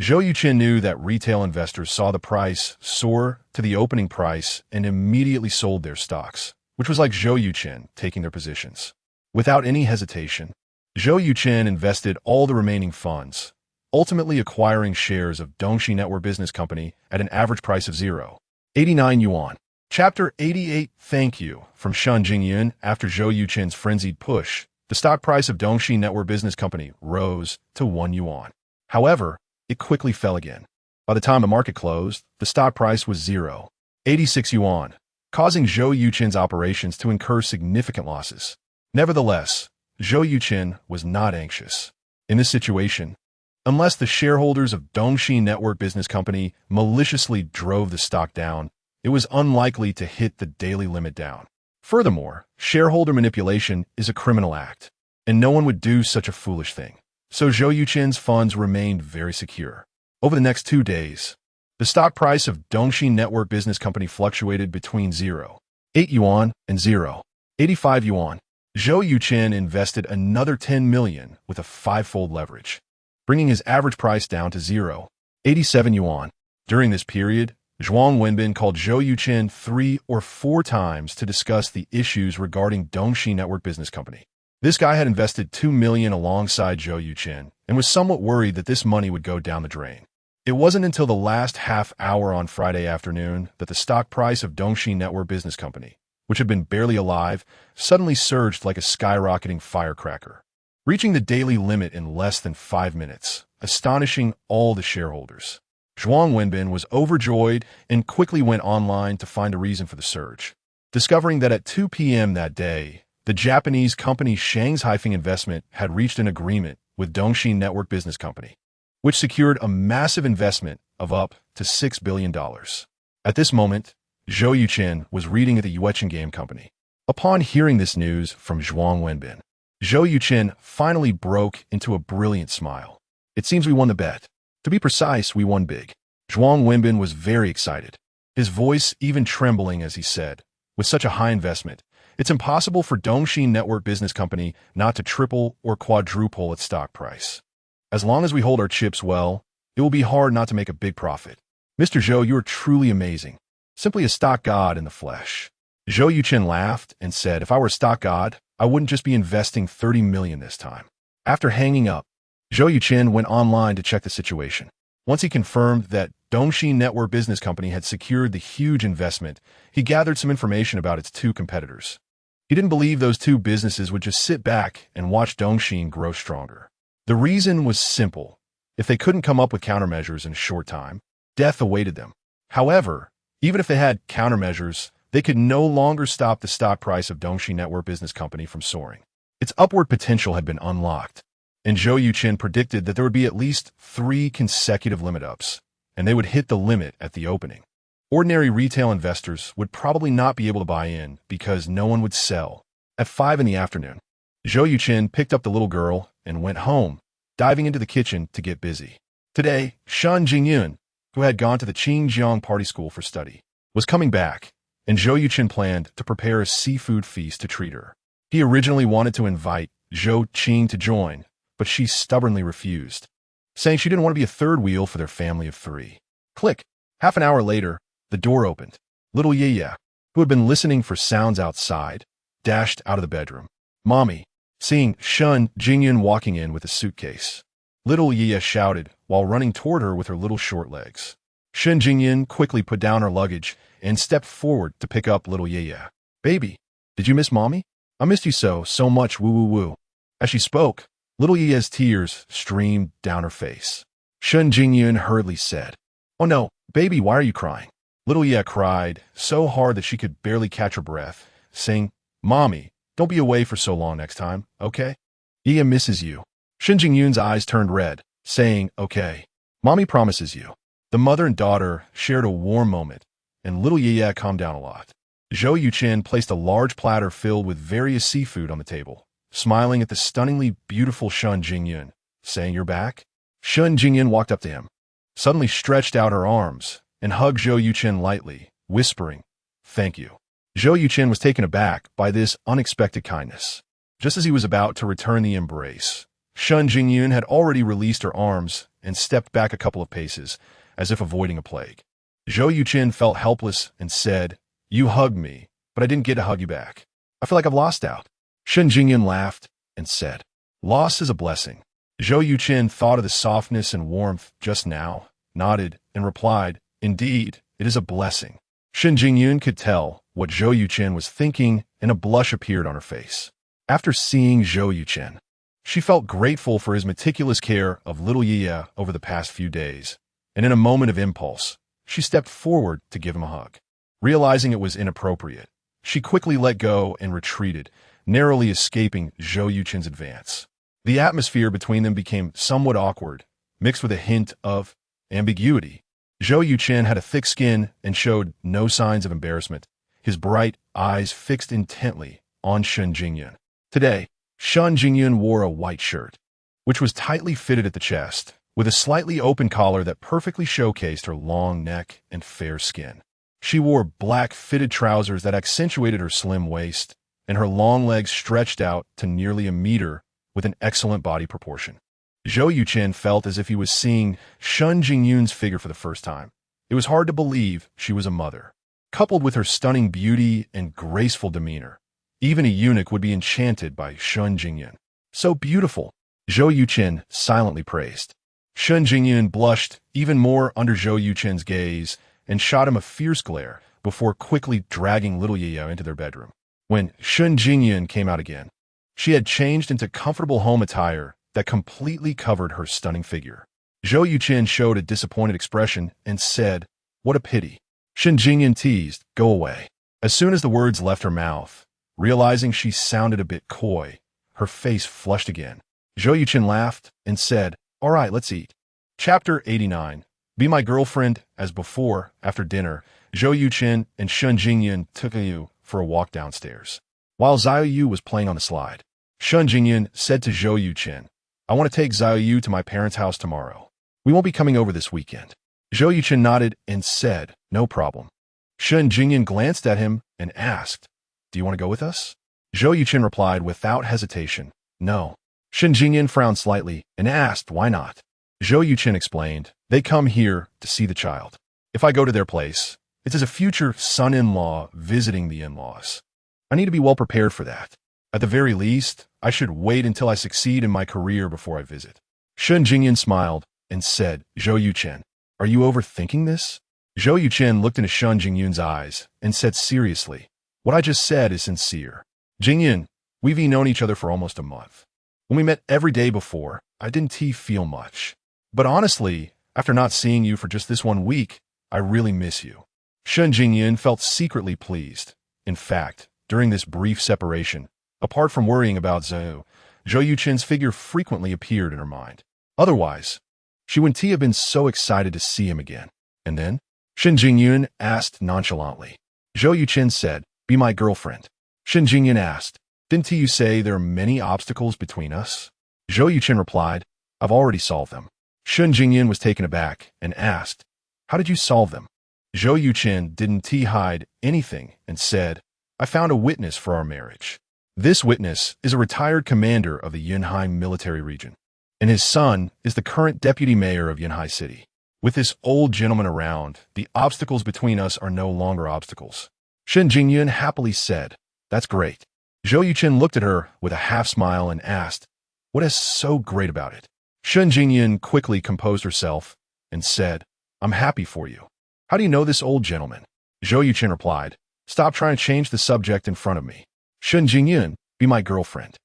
Speaker 1: Zhou Yuchen knew that retail investors saw the price soar to the opening price and immediately sold their stocks, which was like Zhou Yuchen taking their positions. Without any hesitation, Zhou Yuchen invested all the remaining funds, ultimately acquiring shares of Dongxi Network Business Company at an average price of 0.89 yuan. Chapter 88. Thank you from Shen Jingyun. After Zhou Yuchen's frenzied push, the stock price of Dongxi Network Business Company rose to 1 yuan. However, it quickly fell again. By the time the market closed, the stock price was 0.86 yuan, causing Zhou Yuchen's operations to incur significant losses. Nevertheless, Zhou Yuchen was not anxious. In this situation, unless the shareholders of Dongxi Network Business Company maliciously drove the stock down, it was unlikely to hit the daily limit down. Furthermore, shareholder manipulation is a criminal act, and no one would do such a foolish thing. So Zhou Yuchen's funds remained very secure. Over the next 2 days, the stock price of Dongxi Network Business Company fluctuated between 0.8 yuan and 0.85 yuan. Zhou Yuchen invested another 10 million with a 5-fold leverage, bringing his average price down to 0.87 yuan. During this period, Zhuang Wenbin called Zhou Yuchen 3 or 4 times to discuss the issues regarding Dongxi Network Business Company. This guy had invested 2 million alongside Zhou Yuchen and was somewhat worried that this money would go down the drain. It wasn't until the last half hour on Friday afternoon that the stock price of Dongxi Network Business Company, which had been barely alive, suddenly surged like a skyrocketing firecracker, reaching the daily limit in less than 5 minutes, astonishing all the shareholders. Zhuang Wenbin was overjoyed and quickly went online to find a reason for the surge. Discovering that at 2 p.m. that day, the Japanese company Shanghai Investment had reached an agreement with Dongxi Network Business Company, which secured a massive investment of up to $6 billion. At this moment, Zhou Yuchen was reading at the Yuchen Game Company. Upon hearing this news from Zhuang Wenbin, Zhou Yuchen finally broke into a brilliant smile. "It seems we won the bet. To be precise, we won big. Zhuang Wenbin was very excited, his voice even trembling as he said, with such a high investment, it's impossible for Dongxin Network Business Company not to triple or quadruple its stock price. As long as we hold our chips well, it will be hard not to make a big profit. Mr. Zhou, you are truly amazing. Simply a stock god in the flesh. Zhou Yuchen laughed and said, if I were a stock god, I wouldn't just be investing 30 million this time. After hanging up, Zhou Yuchen went online to check the situation. Once he confirmed that Dongxin Network Business Company had secured the huge investment, he gathered some information about its two competitors. He didn't believe those two businesses would just sit back and watch Dongxin grow stronger. The reason was simple. If they couldn't come up with countermeasures in a short time, death awaited them. However, even if they had countermeasures, they could no longer stop the stock price of Dongxin Network Business Company from soaring. Its upward potential had been unlocked, and Zhou Yuchen predicted that there would be at least 3 consecutive limit-ups, and they would hit the limit at the opening. Ordinary retail investors would probably not be able to buy in because no one would sell. At 5 in the afternoon, Zhou Yuchen picked up the little girl and went home, diving into the kitchen to get busy. Today, Shan Jingyun, who had gone to the Qingjiang Party School for study, was coming back, and Zhou Yuchen planned to prepare a seafood feast to treat her. He originally wanted to invite Zhou Qing to join, but she stubbornly refused, saying she didn't want to be a third wheel for their family of 3. Click. Half an hour later, the door opened. Little Yaya, who had been listening for sounds outside, dashed out of the bedroom. Mommy, seeing Shun Jingyun walking in with a suitcase. Little Yaya shouted while running toward her with her little short legs. Shun Jingyun quickly put down her luggage and stepped forward to pick up little Yaya. Baby, did you miss Mommy? I missed you so much, woo woo woo. As she spoke, little Yaya's tears streamed down her face. Shun Jingyun hurriedly said, Oh no, baby, why are you crying? Little Yaya cried so hard that she could barely catch her breath, saying, Mommy, don't be away for so long next time, okay? Yaya misses you. Shun Jingyun's eyes turned red, saying, Okay. Mommy promises you. The mother and daughter shared a warm moment, and little Yaya calmed down a lot. Zhou Yuchen placed a large platter filled with various seafood on the table, smiling at the stunningly beautiful Shun Jingyun, saying, You're back? Shun Jingyun walked up to him, suddenly stretched out her arms, and hugged Zhou Yuchen lightly, whispering, Thank you. Zhou Yuchen was taken aback by this unexpected kindness. Just as he was about to return the embrace, Shun Jingyun had already released her arms and stepped back a couple of paces, as if avoiding a plague. Zhou Yuchen felt helpless and said, You hugged me, but I didn't get to hug you back. I feel like I've lost out. Shun Jingyun laughed and said, Loss is a blessing. Zhou Yuchen thought of the softness and warmth just now, nodded, and replied, Indeed, it is a blessing. Shun Jingyun could tell what Zhou Yuchen was thinking, and a blush appeared on her face. After seeing Zhou Yuchen, she felt grateful for his meticulous care of little Yaya over the past few days, and in a moment of impulse, she stepped forward to give him a hug. Realizing it was inappropriate, she quickly let go and retreated, narrowly escaping Zhou Yuchen's advance. The atmosphere between them became somewhat awkward, mixed with a hint of ambiguity. Zhou Yuchen had a thick skin and showed no signs of embarrassment, his bright eyes fixed intently on Shun Jingyun. Today, Shun Jingyun wore a white shirt, which was tightly fitted at the chest, with a slightly open collar that perfectly showcased her long neck and fair skin. She wore black fitted trousers that accentuated her slim waist, and her long legs stretched out to nearly a meter with an excellent body proportion. Zhou Yuchen felt as if he was seeing Shun Jingyun's figure for the first time. It was hard to believe she was a mother. Coupled with her stunning beauty and graceful demeanor, even a eunuch would be enchanted by Shun Jingyun. So beautiful, Zhou Yuchen silently praised. Shun Jingyun blushed even more under Zhou Yuchen's gaze and shot him a fierce glare before quickly dragging little Yaya into their bedroom. When Shun Jingyun came out again, she had changed into comfortable home attire that completely covered her stunning figure. Zhou Yuchen showed a disappointed expression and said, What a pity. Shun Jingyun teased, Go away. As soon as the words left her mouth, realizing she sounded a bit coy, her face flushed again. Zhou Yuchen laughed and said, All right, let's eat. Chapter 89. Be my girlfriend. As before, after dinner, Zhou Yuchen and Shun Jingyun took Yu for a walk downstairs. While Zhou Yu was playing on the slide, Shun Jingyun said to Zhou Yuchen, I want to take Zhou Yu to my parents' house tomorrow. We won't be coming over this weekend. Zhou Yuchen nodded and said, no problem. Shen Jingyan glanced at him and asked, do you want to go with us? Zhou Yuchen replied without hesitation, no. Shen Jingyan frowned slightly and asked, why not? Zhou Yuchen explained, they come here to see the child. If I go to their place, it's as a future son-in-law visiting the in-laws. I need to be well prepared for that. At the very least, I should wait until I succeed in my career before I visit. Shen Jingyan smiled and said, Zhou Yuchen, are you overthinking this? Zhou Yuchen looked into Shen Jingyan's eyes and said seriously, what I just said is sincere. Jingyan, we've known each other for almost a month. When we met every day before, I didn't feel much. But honestly, after not seeing you for just this 1 week, I really miss you. Shen Jingyan felt secretly pleased. In fact, during this brief separation, apart from worrying about Zhou Yuchen's figure frequently appeared in her mind. Otherwise, she wouldn't have been so excited to see him again. And then, Shen Jingyan asked nonchalantly. Zhou Yuchen said, be my girlfriend. Shen Jingyan asked, didn't you say there are many obstacles between us? Zhou Yuchen replied, I've already solved them. Shen Jingyan was taken aback and asked, how did you solve them? Zhou Yuchen didn't hide anything and said, I found a witness for our marriage. This witness is a retired commander of the Yunhai military region, and his son is the current deputy mayor of Yunhai City. With this old gentleman around, the obstacles between us are no longer obstacles. Shen Jingyan happily said, that's great. Zhou Yuchen looked at her with a half smile and asked, what is so great about it? Shen Jingyan quickly composed herself and said, I'm happy for you. How do you know this old gentleman? Zhou Yuchen replied, stop trying to change the subject in front of me. Shen Jingyan, be my girlfriend.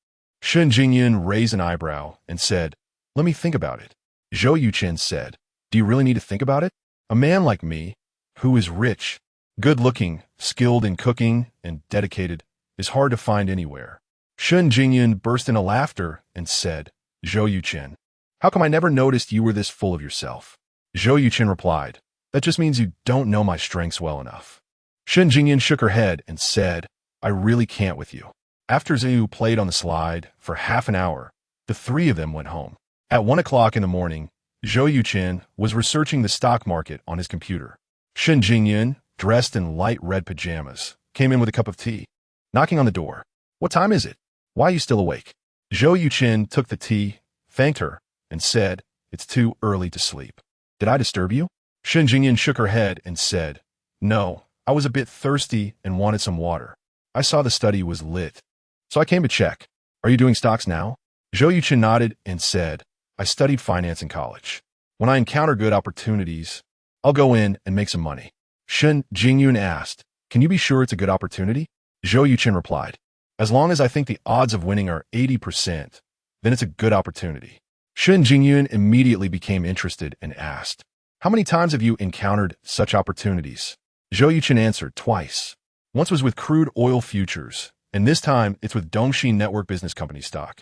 Speaker 1: Shen Jingyan raised an eyebrow and said, let me think about it. Zhou Yuchen said, do you really need to think about it? A man like me, who is rich, good-looking, skilled in cooking, and dedicated, is hard to find anywhere. Shen Jingyan burst into laughter and said, Zhou Yuchen, how come I never noticed you were this full of yourself? Zhou Yuchen replied, that just means you don't know my strengths well enough. Shen Jingyan shook her head and said, I really can't with you. After Zhou played on the slide for half an hour, the three of them went home. At 1 o'clock in the morning, Zhou Yuchen was researching the stock market on his computer. Shen Jingyan, dressed in light red pajamas, came in with a cup of tea. Knocking on the door. What time is it? Why are you still awake? Zhou Yuchen took the tea, thanked her, and said, it's too early to sleep. Did I disturb you? Shen Jingyan shook her head and said, no, I was a bit thirsty and wanted some water. I saw the study was lit, so I came to check. Are you doing stocks now? Zhou Yuchen nodded and said, I studied finance in college. When I encounter good opportunities, I'll go in and make some money. Shen Jingyan asked, can you be sure it's a good opportunity? Zhou Yuchen replied, as long as I think the odds of winning are 80%, then it's a good opportunity. Shen Jingyan immediately became interested and asked, how many times have you encountered such opportunities? Zhou Yuchen answered, twice. Once was with crude oil futures, and this time it's with Dongxi Network Business Company stock.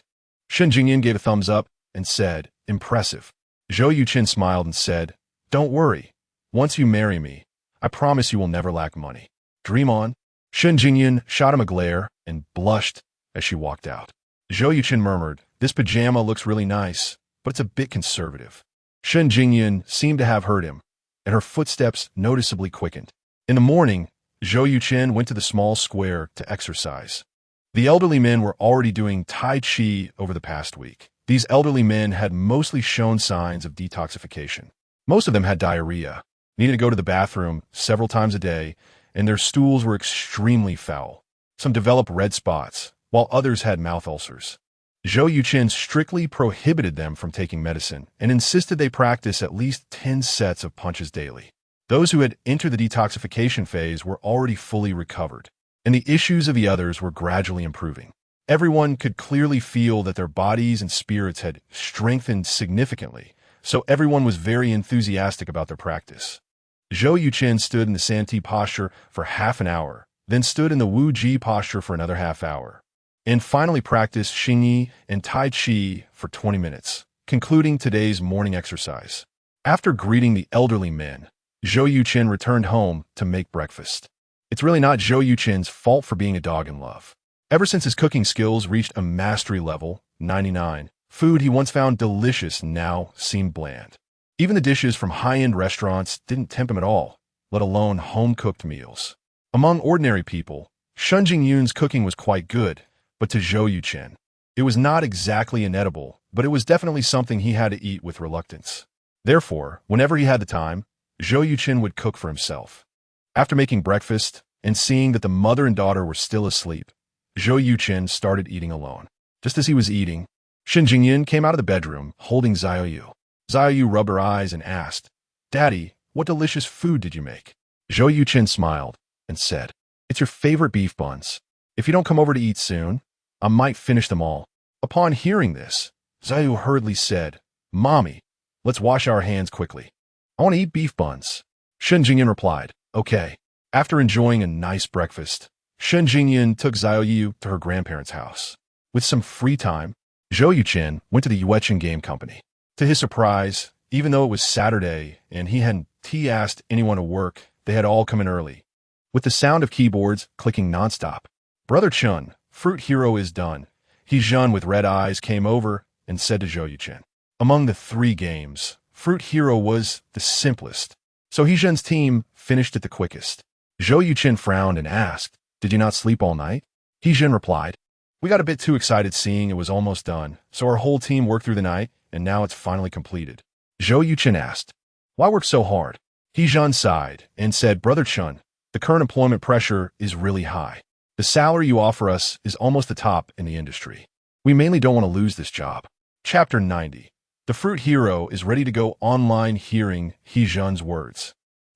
Speaker 1: Shen Jingyan gave a thumbs up and said, impressive. Zhou Yuchen smiled and said, don't worry. Once you marry me, I promise you will never lack money. Dream on. Shen Jingyan shot him a glare and blushed as she walked out. Zhou Yuchen murmured, this pajama looks really nice, but it's a bit conservative. Shen Jingyan seemed to have heard him, and her footsteps noticeably quickened. In the morning, Zhou Yuchen went to the small square to exercise. The elderly men were already doing Tai Chi over the past week. These elderly men had mostly shown signs of detoxification. Most of them had diarrhea, needed to go to the bathroom several times a day, and their stools were extremely foul. Some developed red spots, while others had mouth ulcers. Zhou Yuchen strictly prohibited them from taking medicine and insisted they practice at least 10 sets of punches daily. Those who had entered the detoxification phase were already fully recovered, and the issues of the others were gradually improving. Everyone could clearly feel that their bodies and spirits had strengthened significantly, so everyone was very enthusiastic about their practice. Zhou Yuchen stood in the Santi posture for half an hour, then stood in the Wu Ji posture for another half hour, and finally practiced Xingyi and Tai Chi for 20 minutes, concluding today's morning exercise. After greeting the elderly men, Zhou Yuchen returned home to make breakfast. It's really not Zhou Yuchen's fault for being a dog in love. Ever since his cooking skills reached a mastery level, 99, food he once found delicious now seemed bland. Even the dishes from high-end restaurants didn't tempt him at all, let alone home-cooked meals. Among ordinary people, Shen Jingyun's cooking was quite good, but to Zhou Yuchen, it was not exactly inedible, but it was definitely something he had to eat with reluctance. Therefore, whenever he had the time, Zhou Yuchen would cook for himself. After making breakfast and seeing that the mother and daughter were still asleep, Zhou Yuchen started eating alone. Just as he was eating, Shen Jingyun came out of the bedroom, holding Zhou Yu. Zhou Yu rubbed her eyes and asked, "Daddy, what delicious food did you make?" Zhou Yuchen smiled and said, "It's your favorite beef buns. If you don't come over to eat soon, I might finish them all." Upon hearing this, Zhou Yu hurriedly said, "Mommy, let's wash our hands quickly. I want to eat beef buns." Shen Jingyun replied, "Okay." After enjoying a nice breakfast, Shen Jingyun took Zhou Yu to her grandparents' house. With some free time, Zhou Yuchen went to the Yuchen game company. To his surprise, even though it was Saturday and he hadn't asked anyone to work, they had all come in early. With the sound of keyboards clicking nonstop, "Brother Chun, Fruit Hero is done." He-jun with red eyes came over and said to Zhou Yuchen, "Among the 3 games, Fruit Hero was the simplest, so He-jun's team finished it the quickest." Zhou Yuchen frowned and asked, "Did you not sleep all night?" He-jun replied, "We got a bit too excited seeing it was almost done, so our whole team worked through the night, and now it's finally completed." Zhou Yuchen asked, "Why work so hard?" He-jun sighed and said, "Brother Chun, the current employment pressure is really high. The salary you offer us is almost the top in the industry. We mainly don't want to lose this job." Chapter 90. The Fruit Hero is ready to go online. Hearing He-jun's words,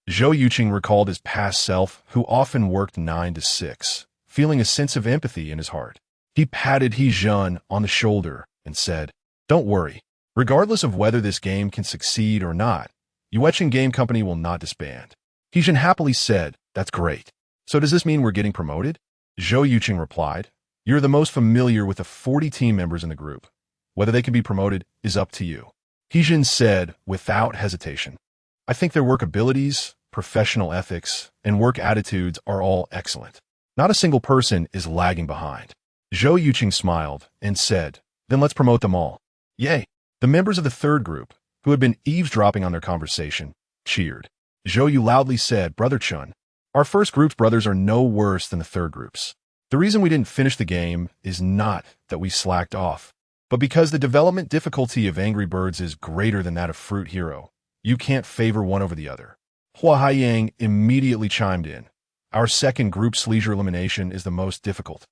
Speaker 1: Zhou Yuchen recalled his past self, who often worked 9 to 6, feeling a sense of empathy in his heart. He patted He-jun on the shoulder and said, "Don't worry. Regardless of whether this game can succeed or not, Yuchen Game Company will not disband." He-jun happily said, "That's great. So does this mean we're getting promoted?" Zhou Yuchen replied, "You're the most familiar with the 40 team members in the group. Whether they can be promoted is up to you." He-jun said without hesitation, "I think their work abilities, professional ethics, and work attitudes are all excellent. Not a single person is lagging behind." Zhou Yuchen smiled and said, "Then let's promote them all." Yay! The members of the 3rd group, who had been eavesdropping on their conversation, cheered. Zhou Yu loudly said, "Brother Chun, our 1st group's brothers are no worse than the 3rd group's. The reason we didn't finish the game is not that we slacked off, but because the development difficulty of Angry Birds is greater than that of Fruit Hero. You can't favor one over the other." Hua Haiyang immediately chimed in, "Our 2nd group's leisure elimination is the most difficult.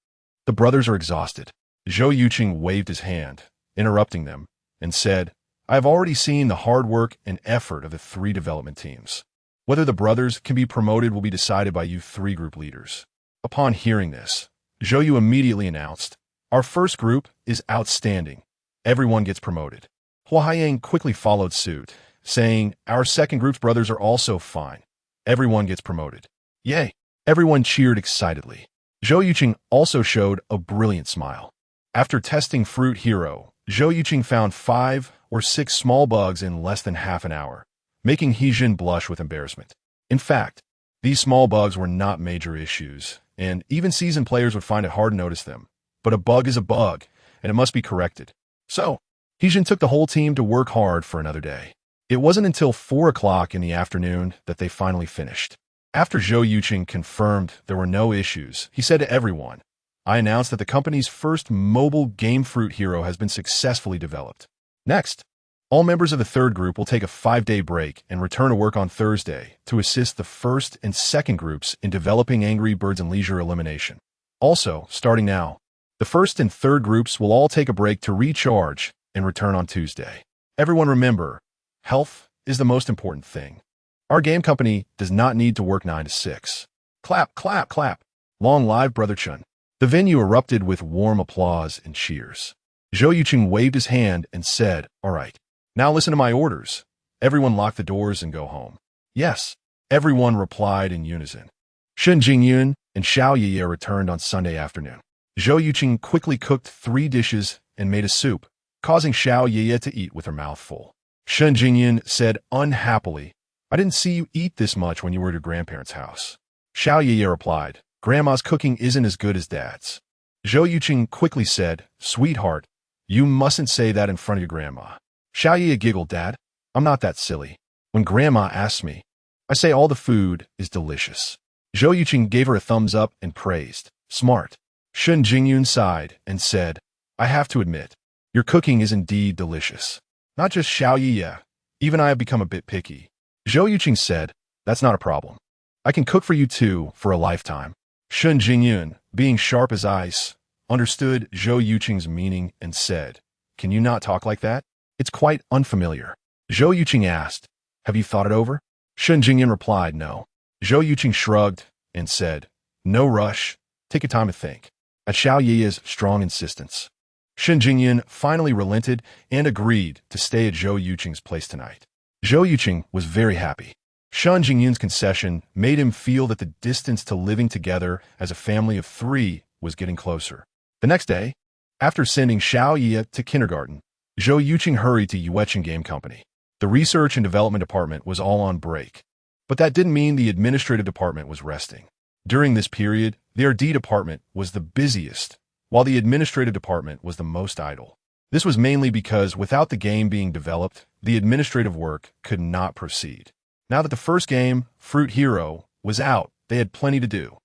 Speaker 1: The brothers are exhausted." Zhou Yuchen waved his hand, interrupting them, and said, "I have already seen the hard work and effort of the 3 development teams. Whether the brothers can be promoted will be decided by you 3 group leaders." Upon hearing this, Zhou Yu immediately announced, "Our 1st group is outstanding. Everyone gets promoted." Hua Haiyang quickly followed suit, saying, "Our 2nd group's brothers are also fine. Everyone gets promoted." Yay! Everyone cheered excitedly. Zhou Yuchen also showed a brilliant smile. After testing Fruit Hero, Zhou Yuchen found 5 or 6 small bugs in less than half an hour, making He-jun blush with embarrassment. In fact, these small bugs were not major issues, and even seasoned players would find it hard to notice them. But a bug is a bug, and it must be corrected. So, He-jun took the whole team to work hard for another day. It wasn't until 4 o'clock in the afternoon that they finally finished. After Zhou Yuchen confirmed there were no issues, he said to everyone, "I announced that the company's first mobile game Fruit Hero has been successfully developed. Next, all members of the 3rd group will take a 5-day break and return to work on Thursday to assist the 1st and 2nd groups in developing Angry Birds and leisure elimination. Also, starting now, the 1st and 3rd groups will all take a break to recharge and return on Tuesday. Everyone remember, health is the most important thing. Our game company does not need to work 9 to 6. Clap, clap, clap. Long live Brother Chun." The venue erupted with warm applause and cheers. Zhou Yuchen waved his hand and said, "All right. Now listen to my orders. Everyone lock the doors and go home." "Yes," everyone replied in unison. Shen Jingyun and Xiao Yiye returned on Sunday afternoon. Zhou Yuchen quickly cooked 3 dishes and made a soup, causing Xiao Yiye to eat with her mouth full. Shen Jingyun said unhappily, "I didn't see you eat this much when you were at your grandparents' house." Xiao Yiye replied, "Grandma's cooking isn't as good as Dad's." Zhou Yuchen quickly said, "Sweetheart, you mustn't say that in front of your grandma." Xiao Yiye giggled, "Dad, I'm not that silly. When Grandma asks me, I say all the food is delicious. Zhou Yuchen gave her a thumbs up and praised. Smart. Shun Jingyun sighed and said, I have to admit, your cooking is indeed delicious. Not just Xiao Yiye, even I have become a bit picky. Zhou Yuchen said, that's not a problem. I can cook for you too for a lifetime. Shun Jingyun, being sharp as ice, understood Zhou Yuchen's meaning and said, can you not talk like that? It's quite unfamiliar. Zhou Yuchen asked, have you thought it over? Shun Jingyun replied, no. Zhou Yuchen shrugged and said, no rush, take your time to think. At Xiao Yiye's strong insistence, Shun Jingyun finally relented and agreed to stay at Zhou Yuchen's place tonight. Zhou Yuchen was very happy. Shun Jingyun's concession made him feel that the distance to living together as a family of three was getting closer. The next day, after sending Xiao Yiye to kindergarten, Zhou Yuchen hurried to Yuchen Game Company. The research and development department was all on break, but that didn't mean the administrative department was resting. During this period, the R&D department was the busiest, while the administrative department was the most idle. This was mainly because without the game being developed, the administrative work could not proceed. Now that the first game, Fruit Hero, was out, they had plenty to do.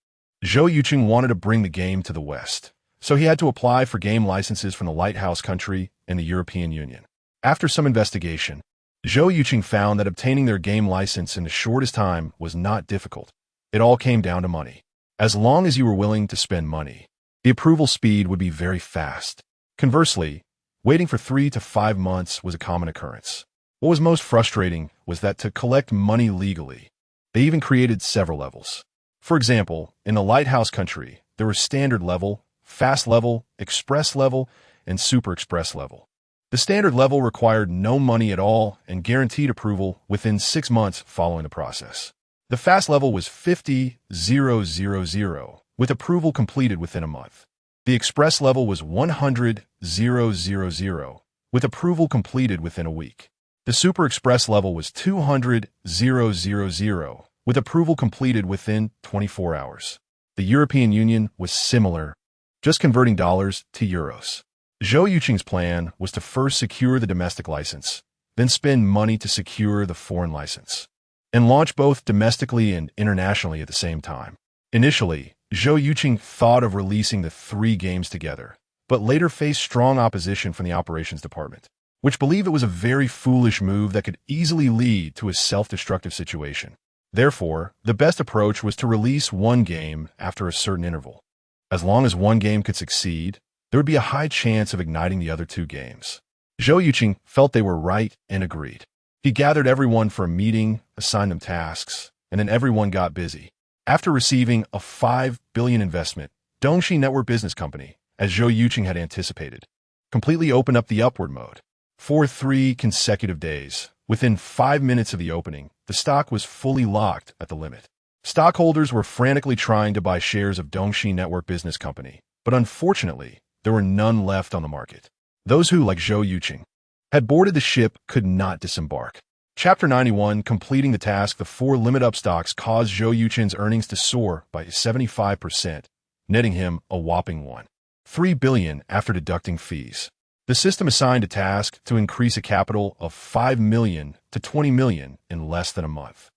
Speaker 1: Zhou Yuchen wanted to bring the game to the West, so he had to apply for game licenses from the Lighthouse country and the European Union. After some investigation, Zhou Yuchen found that obtaining their game license in the shortest time was not difficult. It all came down to money. As long as you were willing to spend money, the approval speed would be very fast. Conversely, waiting for 3 to 5 months was a common occurrence. What was most frustrating was that to collect money legally, they even created several levels. For example, in the Lighthouse country, there was standard level, fast level, express level, and super express level. The standard level required no money at all and guaranteed approval within 6 months following the process. The fast level was 50,000, with approval completed within a month. The express level was 100,000, with approval completed within a week. The super express level was 200,000, with approval completed within 24 hours. The European Union was similar, just converting dollars to euros. Zhou Yuchen's plan was to first secure the domestic license, then spend money to secure the foreign license, and launch both domestically and internationally at the same time. Initially, Zhou Yuchen thought of releasing the 3 games together, but later faced strong opposition from the operations department, which believed it was a very foolish move that could easily lead to a self-destructive situation. Therefore, the best approach was to release one game after a certain interval. As long as one game could succeed, there would be a high chance of igniting the other 2 games. Zhou Yuchen felt they were right and agreed. He gathered everyone for a meeting, assigned them tasks, and then everyone got busy. After receiving a 5 billion investment, Dongxi Network Business Company, as Zhou Yuchen had anticipated, completely opened up the upward mode. For 3 consecutive days, within 5 minutes of the opening, the stock was fully locked at the limit. Stockholders were frantically trying to buy shares of Dongxi Network Business Company, but unfortunately, there were none left on the market. Those who, like Zhou Yuchen, had boarded the ship could not disembark. Chapter 91, completing the task, the 4 limit-up stocks caused Zhou Yuchen's earnings to soar by 75%, netting him a whopping 1.3 billion after deducting fees. The system assigned a task to increase a capital of 5 million to 20 million in less than a month.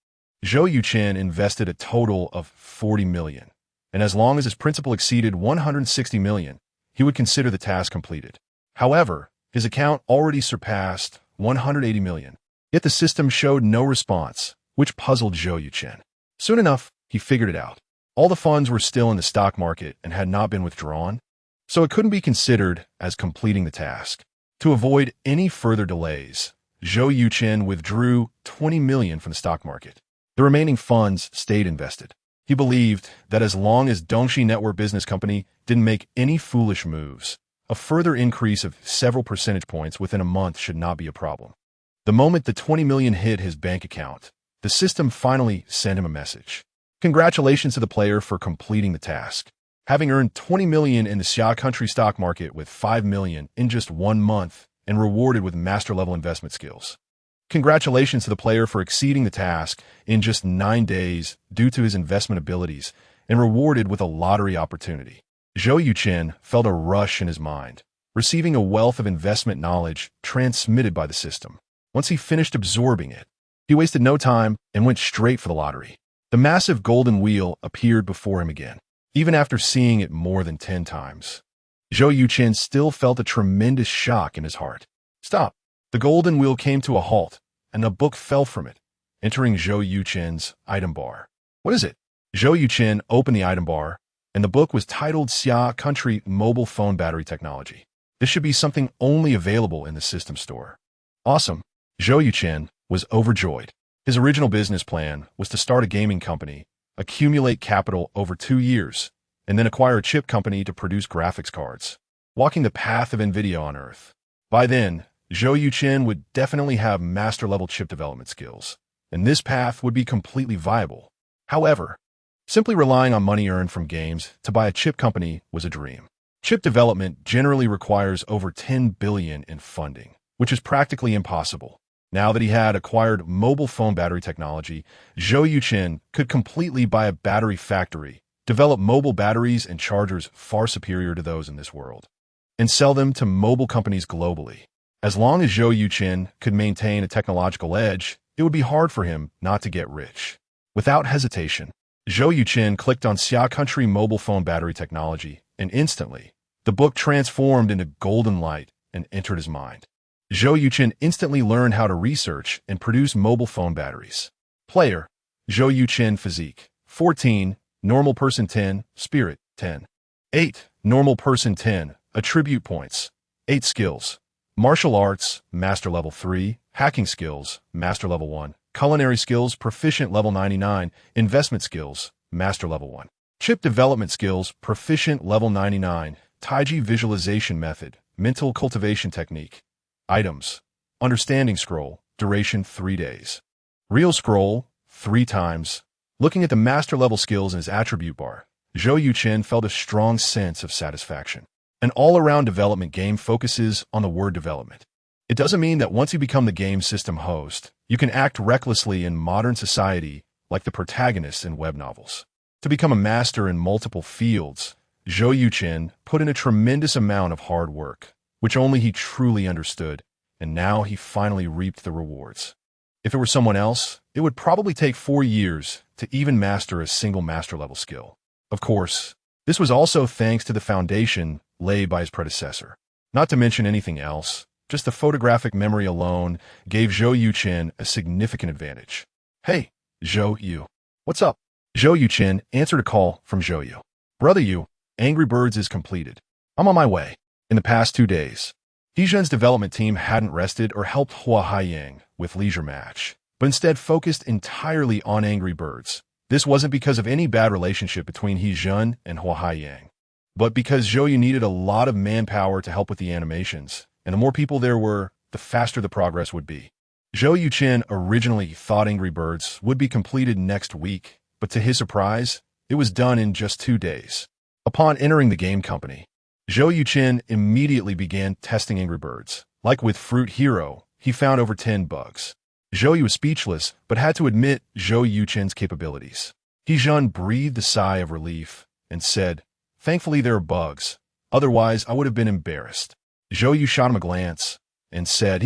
Speaker 1: Zhou Yuchen invested a total of 40 million, and as long as his principal exceeded 160 million, he would consider the task completed. However, his account already surpassed 180 million, yet the system showed no response, which puzzled Zhou Yuchen. Soon enough, he figured it out. All the funds were still in the stock market and had not been withdrawn, so it couldn't be considered as completing the task. To avoid any further delays, Zhou Yuchen withdrew 20 million from the stock market. The remaining funds stayed invested. He believed that as long as Dongxi Network Business Company didn't make any foolish moves, a further increase of several percentage points within a month should not be a problem. The moment the 20 million hit his bank account, the system finally sent him a message. Congratulations to the player for completing the task. Having earned 20 million in the Xia country stock market with 5 million in just 1 month and rewarded with master-level investment skills. Congratulations to the player for exceeding the task in just 9 days due to his investment abilities and rewarded with a lottery opportunity. Zhou Yuchen felt a rush in his mind, receiving a wealth of investment knowledge transmitted by the system. Once he finished absorbing it, he wasted no time and went straight for the lottery. The massive golden wheel appeared before him again, even after seeing it more than 10 times. Zhou Yuchen still felt a tremendous shock in his heart. Stop! The golden wheel came to a halt, and a book fell from it, entering Zhou Yuchen's item bar. What is it? Zhou Yuchen opened the item bar, and the book was titled Xia Country Mobile Phone Battery Technology. This should be something only available in the system store. Awesome! Zhou Yuchen was overjoyed. His original business plan was to start a gaming company, accumulate capital over 2 years, and then acquire a chip company to produce graphics cards, walking the path of NVIDIA on Earth. By then, Zhou Yuchen would definitely have master-level chip development skills, and this path would be completely viable. However, simply relying on money earned from games to buy a chip company was a dream. Chip development generally requires over $10 billion in funding, which is practically impossible. Now that he had acquired mobile phone battery technology, Zhou Yuchen could completely buy a battery factory, develop mobile batteries and chargers far superior to those in this world, and sell them to mobile companies globally. As long as Zhou Yuchen could maintain a technological edge, it would be hard for him not to get rich. Without hesitation, Zhou Yuchen clicked on Xia Country Mobile Phone Battery Technology, and instantly, the book transformed into golden light and entered his mind. Zhou Yuchen instantly learned how to research and produce mobile phone batteries. Player: Zhou Yuchen. Physique: 14, normal person 10, spirit 10. 8, normal person 10, attribute points, 8 skills. Martial arts, master level 3, hacking skills, master level 1, culinary skills, proficient level 99, investment skills, master level 1. Chip development skills, proficient level 99, Taiji visualization method, mental cultivation technique. Items: understanding scroll, duration 3 days. Real scroll, 3 times. Looking at the master level skills in his attribute bar, Zhou Yuchen felt a strong sense of satisfaction. An all-around development game focuses on the word development. It doesn't mean that once you become the game system host, you can act recklessly in modern society like the protagonists in web novels. To become a master in multiple fields, Zhou Yuchen put in a tremendous amount of hard work, which only he truly understood, and now he finally reaped the rewards. If it were someone else, it would probably take 4 years to even master a single master-level skill. Of course, this was also thanks to the foundation laid by his predecessor. Not to mention anything else, just the photographic memory alone gave Zhou Yuchen a significant advantage. Hey, Zhou Yu. What's up? Zhou Yuchen answered a call from Zhou Yu. Brother Yu, Angry Birds is completed. I'm on my way. In the past 2 days, Hezhen's development team hadn't rested or helped Hua Haiyang with Leisure Match, but instead focused entirely on Angry Birds. This wasn't because of any bad relationship between Hezhen and Hua Haiyang, but because Zhou Yu needed a lot of manpower to help with the animations, and the more people there were, the faster the progress would be. Zhou Yuchen originally thought Angry Birds would be completed next week, but to his surprise, it was done in just 2 days. Upon entering the game company, Zhou Yuchen immediately began testing Angry Birds. Like with Fruit Hero, he found over 10 bugs. Zhou Yu was speechless, but had to admit Zhou Yuchen's capabilities. Hezhen breathed a sigh of relief and said, "Thankfully there are bugs, otherwise I would have been embarrassed." Zhou Yu shot him a glance and said,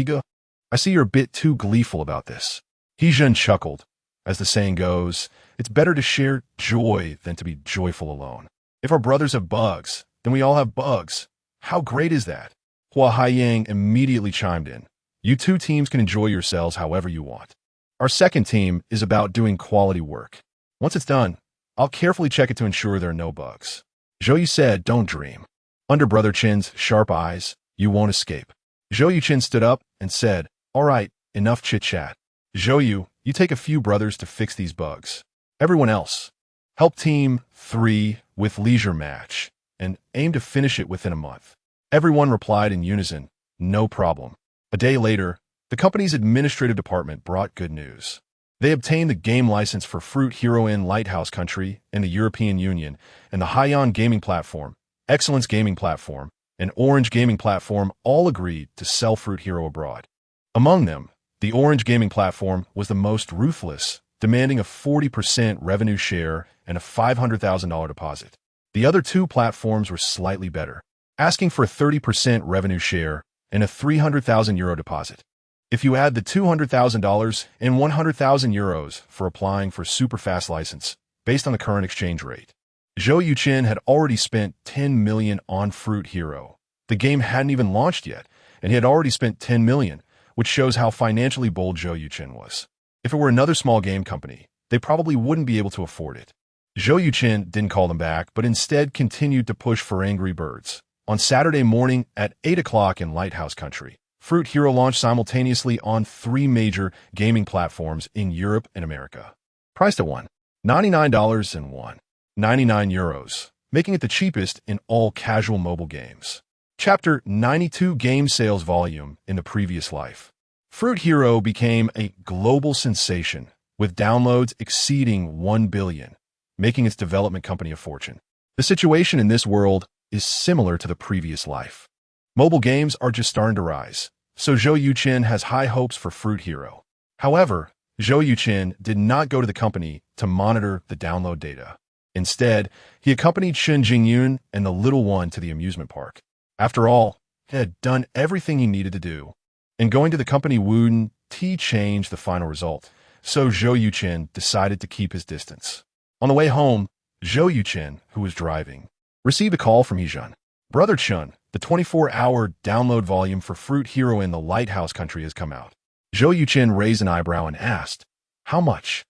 Speaker 1: I see you're a bit too gleeful about this." Hezhen chuckled. As the saying goes, it's better to share joy than to be joyful alone. If our brothers have bugs, then we all have bugs. How great is that? Hua Haiyang immediately chimed in. You 2 teams can enjoy yourselves however you want. Our second team is about doing quality work. Once it's done, I'll carefully check it to ensure there are no bugs. Zhou Yu said, don't dream. Under Brother Chin's sharp eyes, you won't escape. Zhou Yuchen stood up and said, all right, enough chit-chat. Zhou Yu, you take a few brothers to fix these bugs. Everyone else, help Team 3 with Leisure Match, and aim to finish it within a month. Everyone replied in unison, no problem. A day later, the company's administrative department brought good news. They obtained the game license for Fruit Hero in Lighthouse Country and the European Union, and the Haiyan Gaming Platform, Excellence Gaming Platform, and Orange Gaming Platform all agreed to sell Fruit Hero abroad. Among them, the Orange Gaming Platform was the most ruthless, demanding a 40% revenue share and a $500,000 deposit. The other 2 platforms were slightly better, asking for a 30% revenue share and a €300,000 deposit. If you add the $200,000 and €100,000 for applying for super fast license, based on the current exchange rate, Zhou Yuchen had already spent $10 million on Fruit Hero. The game hadn't even launched yet, and he had already spent $10 million, which shows how financially bold Zhou Yuchen was. If it were another small game company, they probably wouldn't be able to afford it. Zhou Yuchen didn't call them back, but instead continued to push for Angry Birds. On Saturday morning at 8 o'clock in Lighthouse Country, Fruit Hero launched simultaneously on 3 major gaming platforms in Europe and America. Priced at $1.99 and €1.99, making it the cheapest in all casual mobile games. Chapter 92 Game Sales Volume in the Previous Life. Fruit Hero became a global sensation, with downloads exceeding 1 billion, making its development company a fortune. The situation in this world is similar to the previous life. Mobile games are just starting to rise, so Zhou Yuchen has high hopes for Fruit Hero. However, Zhou Yuchen did not go to the company to monitor the download data. Instead, he accompanied Shen Jingyun and the little one to the amusement park. After all, he had done everything he needed to do, and going to the company wouldn't change the final result, so Zhou Yuchen decided to keep his distance. On the way home, Zhou Yuchen, who was driving, received a call from Hezhen. Brother Chun, the 24-hour download volume for Fruit Hero in the Lighthouse Country has come out. Zhou Yuchen raised an eyebrow and asked, "How much?"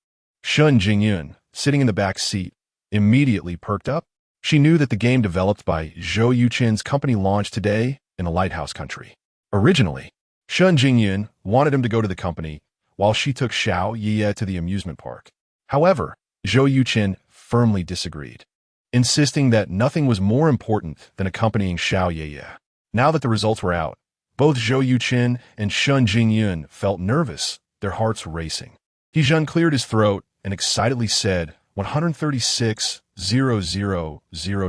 Speaker 1: Shen Jingyun, sitting in the back seat, immediately perked up. She knew that the game developed by Zhou Yuchen's company launched today in the Lighthouse Country. Originally, Shen Jingyun wanted him to go to the company, while she took Xiao Ye to the amusement park. However, Zhou Yuchen firmly disagreed, insisting that nothing was more important than accompanying Xiao Ye. Now that the results were out, both Zhou Yuchen and Shen Jingyun felt nervous, their hearts racing. Hezhen cleared his throat and excitedly said 136,000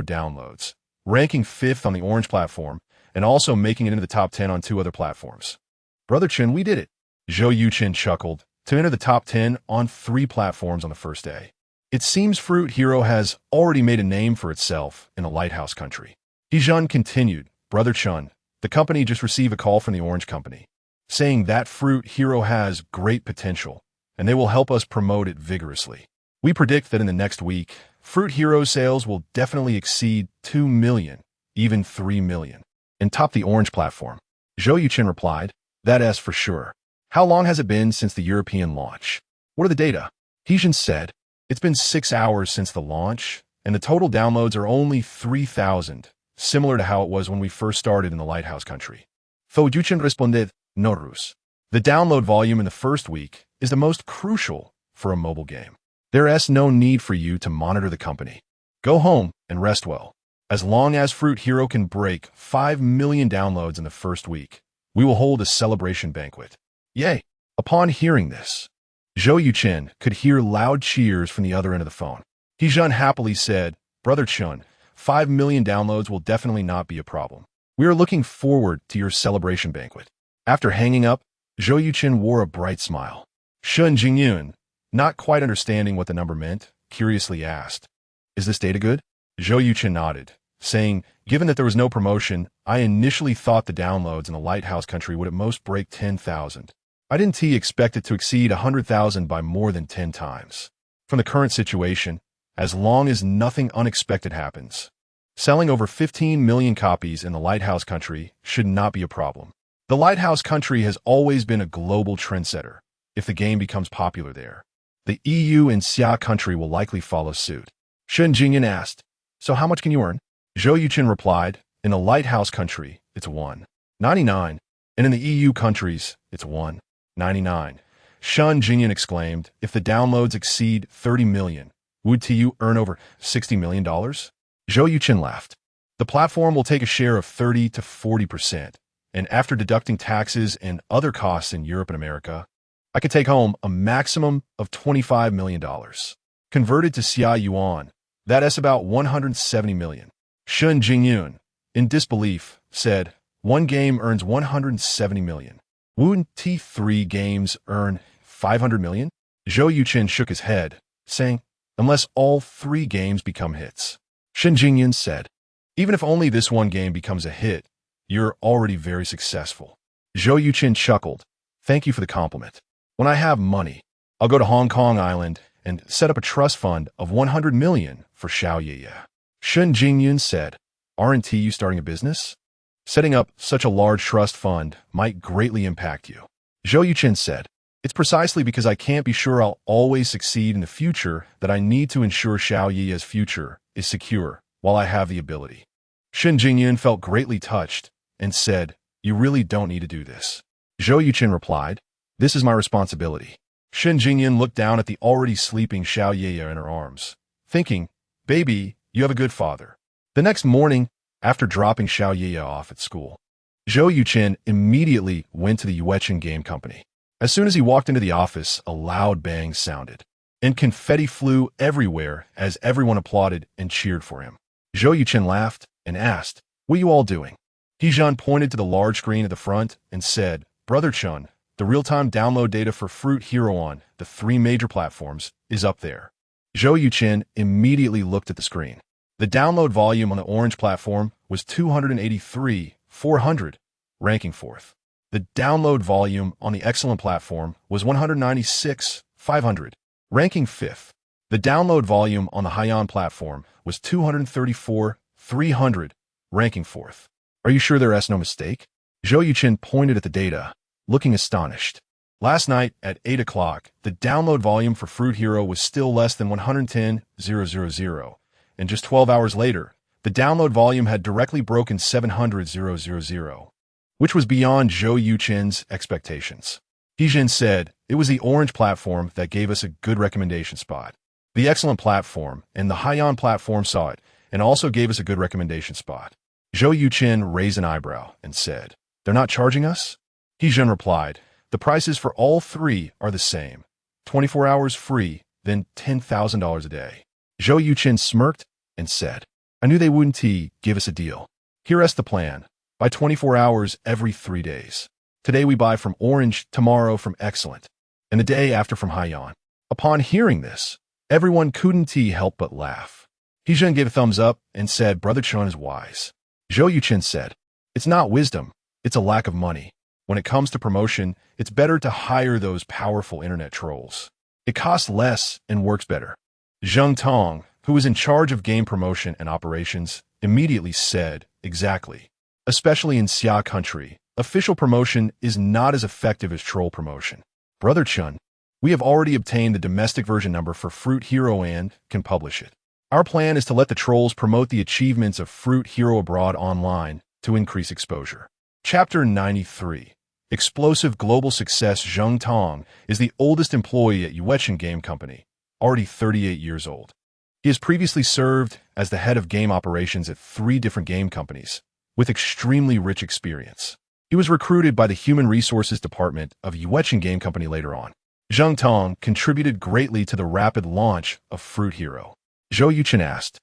Speaker 1: downloads, ranking 5th on the Orange platform and also making it into the top 10 on 2 other platforms. Brother Chen, we did it. Zhou Yuchen chuckled, to enter the top 10 on 3 platforms on the first day. It seems Fruit Hero has already made a name for itself in the Lighthouse Country. Hezhen continued, Brother Chun, the company just received a call from the Orange Company, saying that Fruit Hero has great potential, and they will help us promote it vigorously. We predict that in the next week, Fruit Hero sales will definitely exceed 2 million, even 3 million, and top the Orange platform. Zhou Yuchen replied, That's for sure. How long has it been since the European launch? What are the data? Hezhen said, It's been 6 hours since the launch, and the total downloads are only 3,000, similar to how it was when we first started in the Lighthouse Country. Zhou Yuchen responded, Norus. The download volume in the first week is the most crucial for a mobile game. There is no need for you to monitor the company. Go home and rest well. As long as Fruit Hero can break 5 million downloads in the first week, we will hold a celebration banquet. Yay! Upon hearing this, Zhou Yuchen could hear loud cheers from the other end of the phone. Hezhen happily said, Brother Chun, 5 million downloads will definitely not be a problem. We are looking forward to your celebration banquet. After hanging up, Zhou Yuchen wore a bright smile. Shen Jingyun, not quite understanding what the number meant, curiously asked, Is this data good? Zhou Yuchen nodded, saying, Given that there was no promotion, I initially thought the downloads in the Lighthouse Country would at most break 10,000. I didn't expect it to exceed 100,000 by more than 10 times. From the current situation, as long as nothing unexpected happens, selling over 15 million copies in the Lighthouse Country should not be a problem. The Lighthouse Country has always been a global trendsetter. If the game becomes popular there, the EU and Xia Country will likely follow suit. Shen Jingyun asked, So how much can you earn? Zhou Yuchen replied, In the Lighthouse Country, it's $1.99, and in the EU countries, it's $1.99. Shen Jingyun exclaimed, If the downloads exceed 30 million, would you earn over $60 million? Zhou Yuchen laughed. The platform will take a share of 30 to 40%, and after deducting taxes and other costs in Europe and America, I could take home a maximum of $25 million. Converted to Xia Yuan, that is about 170 million. Shen Jingyun, in disbelief, said, One game earns 170 million. Wouldn't 3 games earn 500 million? Zhou Yuchen shook his head, saying, Unless all 3 games become hits. Shen Jingyun said, Even if only this one game becomes a hit, you're already very successful. Zhou Yuchen chuckled, Thank you for the compliment. When I have money, I'll go to Hong Kong Island and set up a trust fund of 100 million for Zhou Yuchen. Shen Jingyun said, aren't you starting a business? Setting up such a large trust fund might greatly impact you. Zhou Yuchen said, it's precisely because I can't be sure I'll always succeed in the future that I need to ensure Zhou Yuchen's future is secure while I have the ability. Shen Jingyun felt greatly touched and said, you really don't need to do this. Zhou Yuchen replied, this is my responsibility. Shen Jingyun looked down at the already sleeping Zhou Yuchen in her arms, thinking, baby, you have a good father. The next morning, after dropping Zhou Yuchen off at school, Zhou Yuchen immediately went to the Yuchen Game Company. As soon as he walked into the office, a loud bang sounded, and confetti flew everywhere as everyone applauded and cheered for him. Zhou Yuchen laughed and asked, what are you all doing? Hejian pointed to the large screen at the front and said, Brother Chun, the real-time download data for Fruit Hero on the 3 major platforms is up there. Zhou Yuchen immediately looked at the screen. The download volume on the orange platform was 283,400, ranking 4th. The download volume on the excellent platform was 196,500, ranking 5th. The download volume on the Haiyan platform was 234,300, ranking 4th. Are you sure there's no mistake? Zhou Yuchen pointed at the data, looking astonished. Last night at 8 o'clock, the download volume for Fruit Hero was still less than 110,000, and just 12 hours later, the download volume had directly broken 700,000, which was beyond Zhou Yuchen's expectations. Hejian said, it was the orange platform that gave us a good recommendation spot. The excellent platform and the Haiyan platform saw it and also gave us a good recommendation spot. Zhou Yuchen raised an eyebrow and said, they're not charging us? Hejian replied, the prices for all 3 are the same. 24 hours free, then $10,000 a day. Zhou Yuchen smirked and said, I knew they wouldn't give us a deal. Here's the plan. Buy 24 hours every 3 days. Today we buy from Orange, tomorrow from Excellent, and the day after from Haiyan. Upon hearing this, everyone couldn't help but laugh. Hejian gave a thumbs up and said, Brother Chun is wise. Zhou Yuchen said, it's not wisdom, it's a lack of money. When it comes to promotion, it's better to hire those powerful internet trolls. It costs less and works better. Zheng Tong, who was in charge of game promotion and operations, immediately said, exactly. Especially in Xia country, official promotion is not as effective as troll promotion. Brother Chun, we have already obtained the domestic version number for Fruit Hero and can publish it. Our plan is to let the trolls promote the achievements of Fruit Hero abroad online to increase exposure. Chapter 93. Explosive global success. Zheng Tong is the oldest employee at Yuchen Game Company, already 38 years old. He has previously served as the head of game operations at 3 different game companies, with extremely rich experience. He was recruited by the Human Resources Department of Yuchen Game Company later on. Zheng Tong contributed greatly to the rapid launch of Fruit Hero. Zhou Yuchen asked,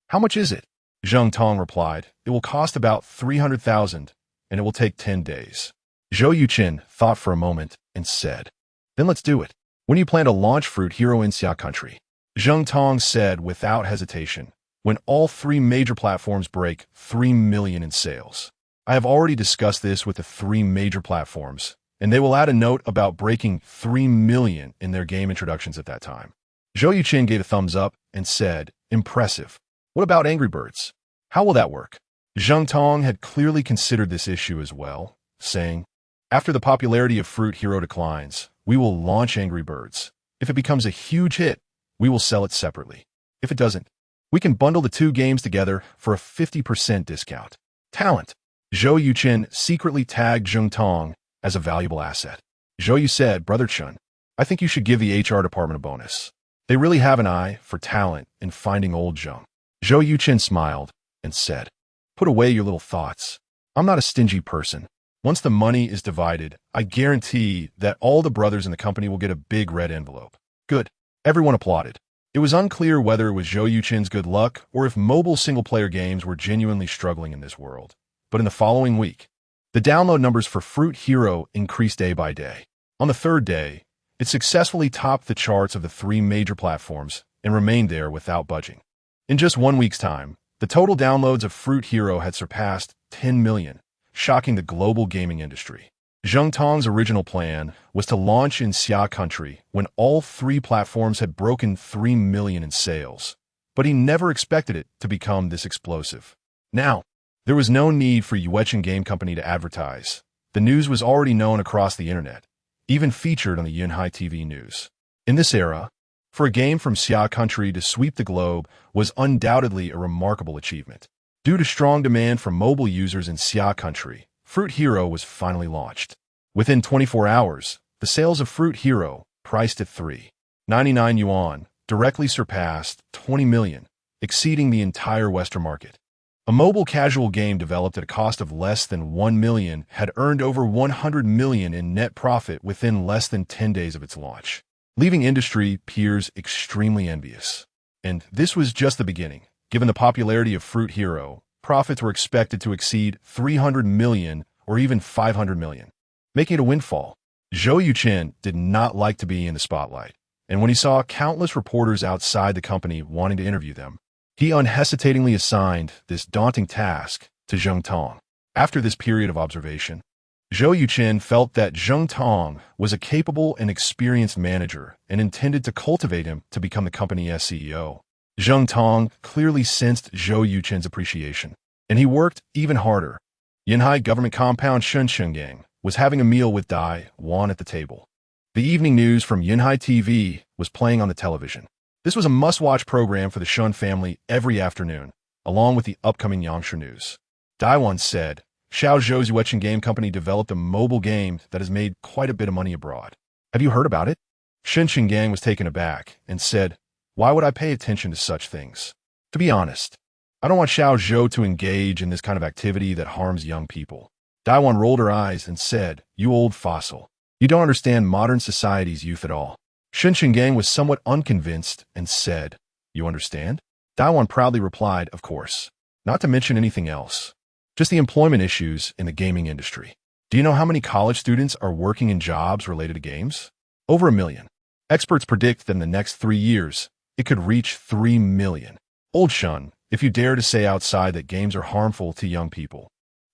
Speaker 1: how much is it? Zheng Tong replied, it will cost about 300,000, and it will take 10 days. Zhou Yuchen thought for a moment and said, then let's do it. When do you plan to launch Fruit Hero in Xia country? Zheng Tong said without hesitation, when all 3 major platforms break 3 million in sales. I have already discussed this with the 3 major platforms, and they will add a note about breaking 3 million in their game introductions at that time. Zhou Yuchen gave a thumbs up and said, impressive. What about Angry Birds? How will that work? Zheng Tong had clearly considered this issue as well, saying, after the popularity of Fruit Hero declines, we will launch Angry Birds. If it becomes a huge hit, we will sell it separately. If it doesn't, we can bundle the 2 games together for a 50% discount. Talent. Zhou Yuchen secretly tagged Zheng Tong as a valuable asset. Zhou Yu said, Brother Chun, I think you should give the HR department a bonus. They really have an eye for talent in finding old Zheng. Zhou Yuchen smiled and said, put away your little thoughts. I'm not a stingy person. Once the money is divided, I guarantee that all the brothers in the company will get a big red envelope. Good. Everyone applauded. It was unclear whether it was Zhou Yuchen's good luck or if mobile single-player games were genuinely struggling in this world. But in the following week, the download numbers for Fruit Hero increased day by day. On the 3rd day, it successfully topped the charts of the 3 major platforms and remained there without budging. In just 1 week's time, the total downloads of Fruit Hero had surpassed 10 million, shocking the global gaming industry. Zheng Tong's original plan was to launch in Xia country when all three platforms had broken 3 million in sales, but he never expected it to become this explosive. Now, there was no need for Yuchen Game Company to advertise. The news was already known across the internet, even featured on the Yunhai TV news. In this era, for a game from Xia country to sweep the globe was undoubtedly a remarkable achievement. Due to strong demand from mobile users in Xia country, Fruit Hero was finally launched. Within 24 hours, the sales of Fruit Hero, priced at 3.99 yuan, directly surpassed 20 million, exceeding the entire Western market. A mobile casual game developed at a cost of less than 1 million had earned over 100 million in net profit within less than 10 days of its launch, leaving industry peers extremely envious. And this was just the beginning. Given the popularity of Fruit Hero, profits were expected to exceed 300 million or even 500 million, making it a windfall. Zhou Yuchen did not like to be in the spotlight, and when he saw countless reporters outside the company wanting to interview them, he unhesitatingly assigned this daunting task to Zheng Tong. After this period of observation, Zhou Yuchen felt that Zheng Tong was a capable and experienced manager and intended to cultivate him to become the company's CEO. Zheng Tong clearly sensed Zhou Yuchen's appreciation, and he worked even harder. Yunhai government compound Shenzhen was having a meal with Dai Wan at the table. The evening news from Yunhai TV was playing on the television. This was a must-watch program for the Shun family every afternoon, along with the upcoming Yangshu news. Dai Wan said, Xiao Zhou's Yuchen Game Company developed a mobile game that has made quite a bit of money abroad. Have you heard about it? Shenzhen Gang was taken aback and said, why would I pay attention to such things? To be honest, I don't want Xiao Zhou to engage in this kind of activity that harms young people. Dai Wan rolled her eyes and said, you old fossil. You don't understand modern society's youth at all. Shenzhen Gang was somewhat unconvinced and said, you understand? Dai Wan proudly replied, of course. Not to mention anything else. Just the employment issues in the gaming industry. Do you know how many college students are working in jobs related to games? Over 1 million. Experts predict that in the next 3 years, it could reach 3 million. Old Shun, if you dare to say outside that games are harmful to young people,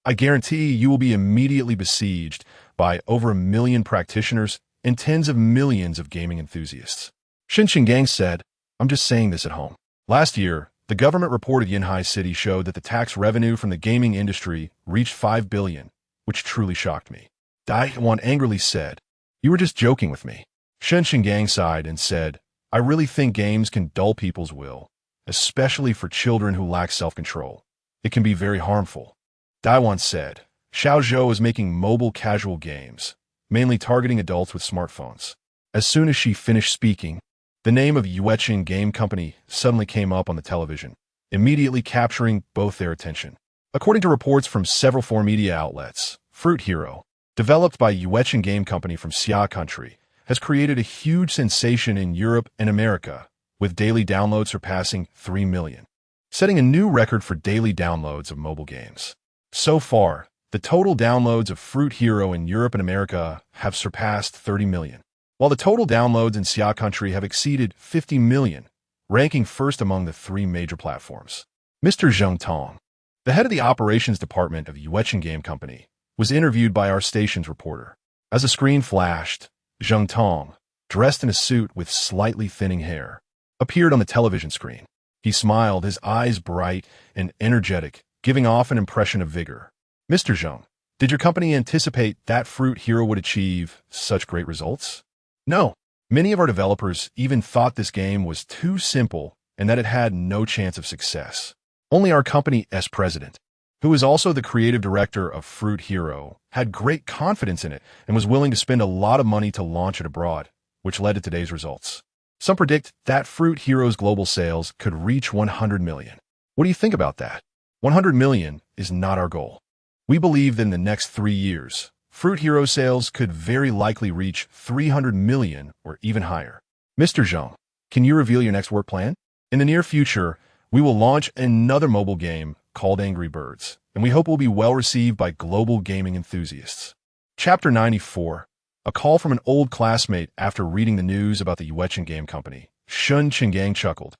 Speaker 1: I guarantee you will be immediately besieged by over 1 million practitioners and tens of millions of gaming enthusiasts. Shenzhen Gang said, I'm just saying this at home. Last year, the government reported Yunhai City showed that the tax revenue from the gaming industry reached 5 billion, which truly shocked me. Dai Wan angrily said, you were just joking with me. Shenzhen Gang sighed and said, I really think games can dull people's will, especially for children who lack self-control. It can be very harmful. Dai Wan said, Xiao Zhou is making mobile casual games, mainly targeting adults with smartphones. As soon as she finished speaking, the name of Yuchen Game Company suddenly came up on the television, immediately capturing both their attention. According to reports from several foreign media outlets, Fruit Hero, developed by Yuchen Game Company from Xia country, has created a huge sensation in Europe and America, with daily downloads surpassing 3 million, setting a new record for daily downloads of mobile games. So far, the total downloads of Fruit Hero in Europe and America have surpassed 30 million, while the total downloads in Xia country have exceeded 50 million, ranking first among the 3 major platforms. Mr. Zheng Tong, the head of the operations department of Yuchen Game Company, was interviewed by our station's reporter. As the screen flashed, Zheng Tong, dressed in a suit with slightly thinning hair, appeared on the television screen. He smiled, his eyes bright and energetic, giving off an impression of vigor. Mr. Zheng, did your company anticipate that Fruit Hero would achieve such great results? No. Many of our developers even thought this game was too simple and that it had no chance of success. Only our company's president, who is also the creative director of Fruit Hero, had great confidence in it and was willing to spend a lot of money to launch it abroad, which led to today's results. Some predict that Fruit Hero's global sales could reach 100 million. What do you think about that? 100 million is not our goal. We believe that in the next 3 years, Fruit Hero sales could very likely reach 300 million or even higher. Mr. Zheng, can you reveal your next work plan? In the near future, we will launch another mobile game called Angry Birds, and we hope it will be well received by global gaming enthusiasts. Chapter 94. A call from an old classmate after reading the news about the Yuchen Game Company. Shun Qinggang chuckled.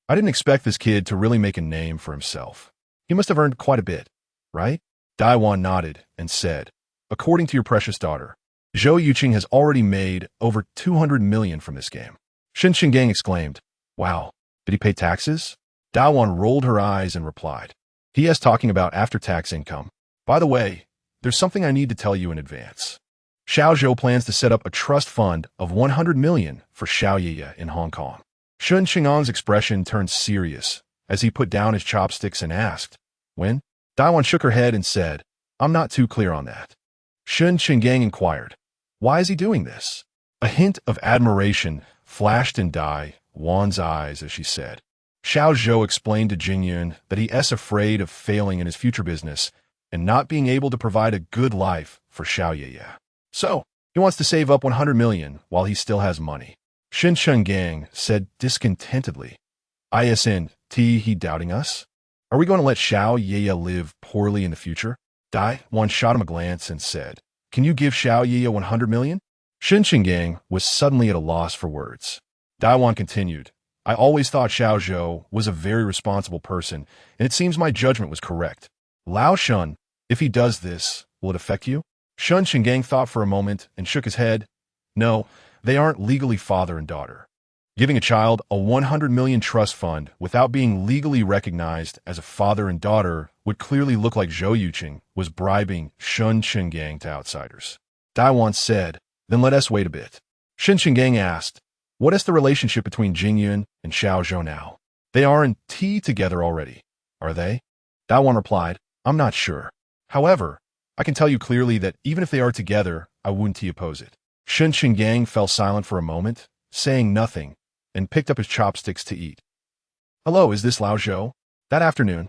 Speaker 1: I didn't expect this kid to really make a name for himself. He must have earned quite a bit, right? Dai Wan nodded and said, according to your precious daughter, Zhou Yuchen has already made over 200 million from this game. Shen Qinggang exclaimed, "Wow, did he pay taxes?" Dawan rolled her eyes and replied, "He is talking about after-tax income. By the way, there's something I need to tell you in advance. Xiao Zhou plans to set up a trust fund of 100 million for Xiao Yiye in Hong Kong." Shen Qingang's expression turned serious as he put down his chopsticks and asked, "When?" Dawan shook her head and said, "I'm not too clear on that." Shen Qinggang inquired, "Why is he doing this?" A hint of admiration flashed in Dai Wan's eyes as she said, "Xiao Zhou explained to Jingyun that he is afraid of failing in his future business and not being able to provide a good life for Xiao Yiye. So, he wants to save up 100 million while he still has money." Shen Qinggang said discontentedly, "Isn't he doubting us? Are we going to let Xiao Yiye live poorly in the future?" Dai Wan shot him a glance and said, "Can you give Xiao Yiye 100 million? Shen Qinggang was suddenly at a loss for words. Dai Wan continued, "I always thought Xiao Zhou was a very responsible person, and it seems my judgment was correct. Lao Shun, if he does this, will it affect you?" Shen Qinggang thought for a moment and shook his head. "No, they aren't legally father and daughter. Giving a child a 100 million trust fund without being legally recognized as a father and daughter would clearly look like Zhou Yuchen was bribing Shen Qinggang to outsiders." Dai Wan said, "Then let us wait a bit." Shen Qinggang asked, "What is the relationship between Jingyun and Xiao Zhou now? They aren't together already, are they?" Dai Wan replied, "I'm not sure. However, I can tell you clearly that even if they are together, I wouldn't oppose it." Shen Qinggang fell silent for a moment, saying nothing, and picked up his chopsticks to eat. "Hello, is this Lao Zhou?" That afternoon,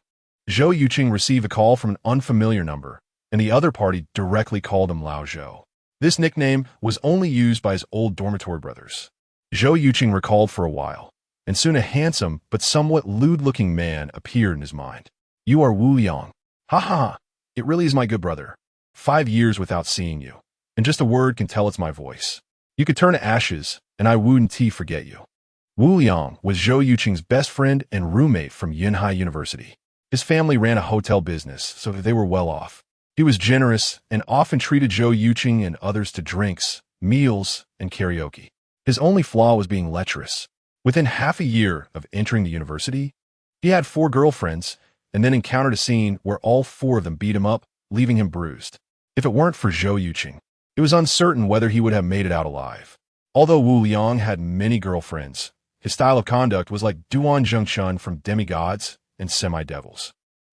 Speaker 1: Zhou Yuchen received a call from an unfamiliar number, and the other party directly called him Lao Zhou. This nickname was only used by his old dormitory brothers. Zhou Yuchen recalled for a while, and soon a handsome but somewhat lewd-looking man appeared in his mind. "You are Wu Liang. Ha ha, it really is my good brother. 5 years without seeing you, and just a word can tell it's my voice. You could turn to ashes, and I wouldn't forget you." Wu Liang was Zhou Yuchen's best friend and roommate from Yunhai University. His family ran a hotel business, so that they were well off. He was generous and often treated Zhou Yuchen and others to drinks, meals, and karaoke. His only flaw was being lecherous. Within half a year of entering the university, he had 4 girlfriends and then encountered a scene where all 4 of them beat him up, leaving him bruised. If it weren't for Zhou Yuchen, it was uncertain whether he would have made it out alive. Although Wu Liang had many girlfriends, his style of conduct was like Duan Zhengchun from Demigods and Semi-Devils.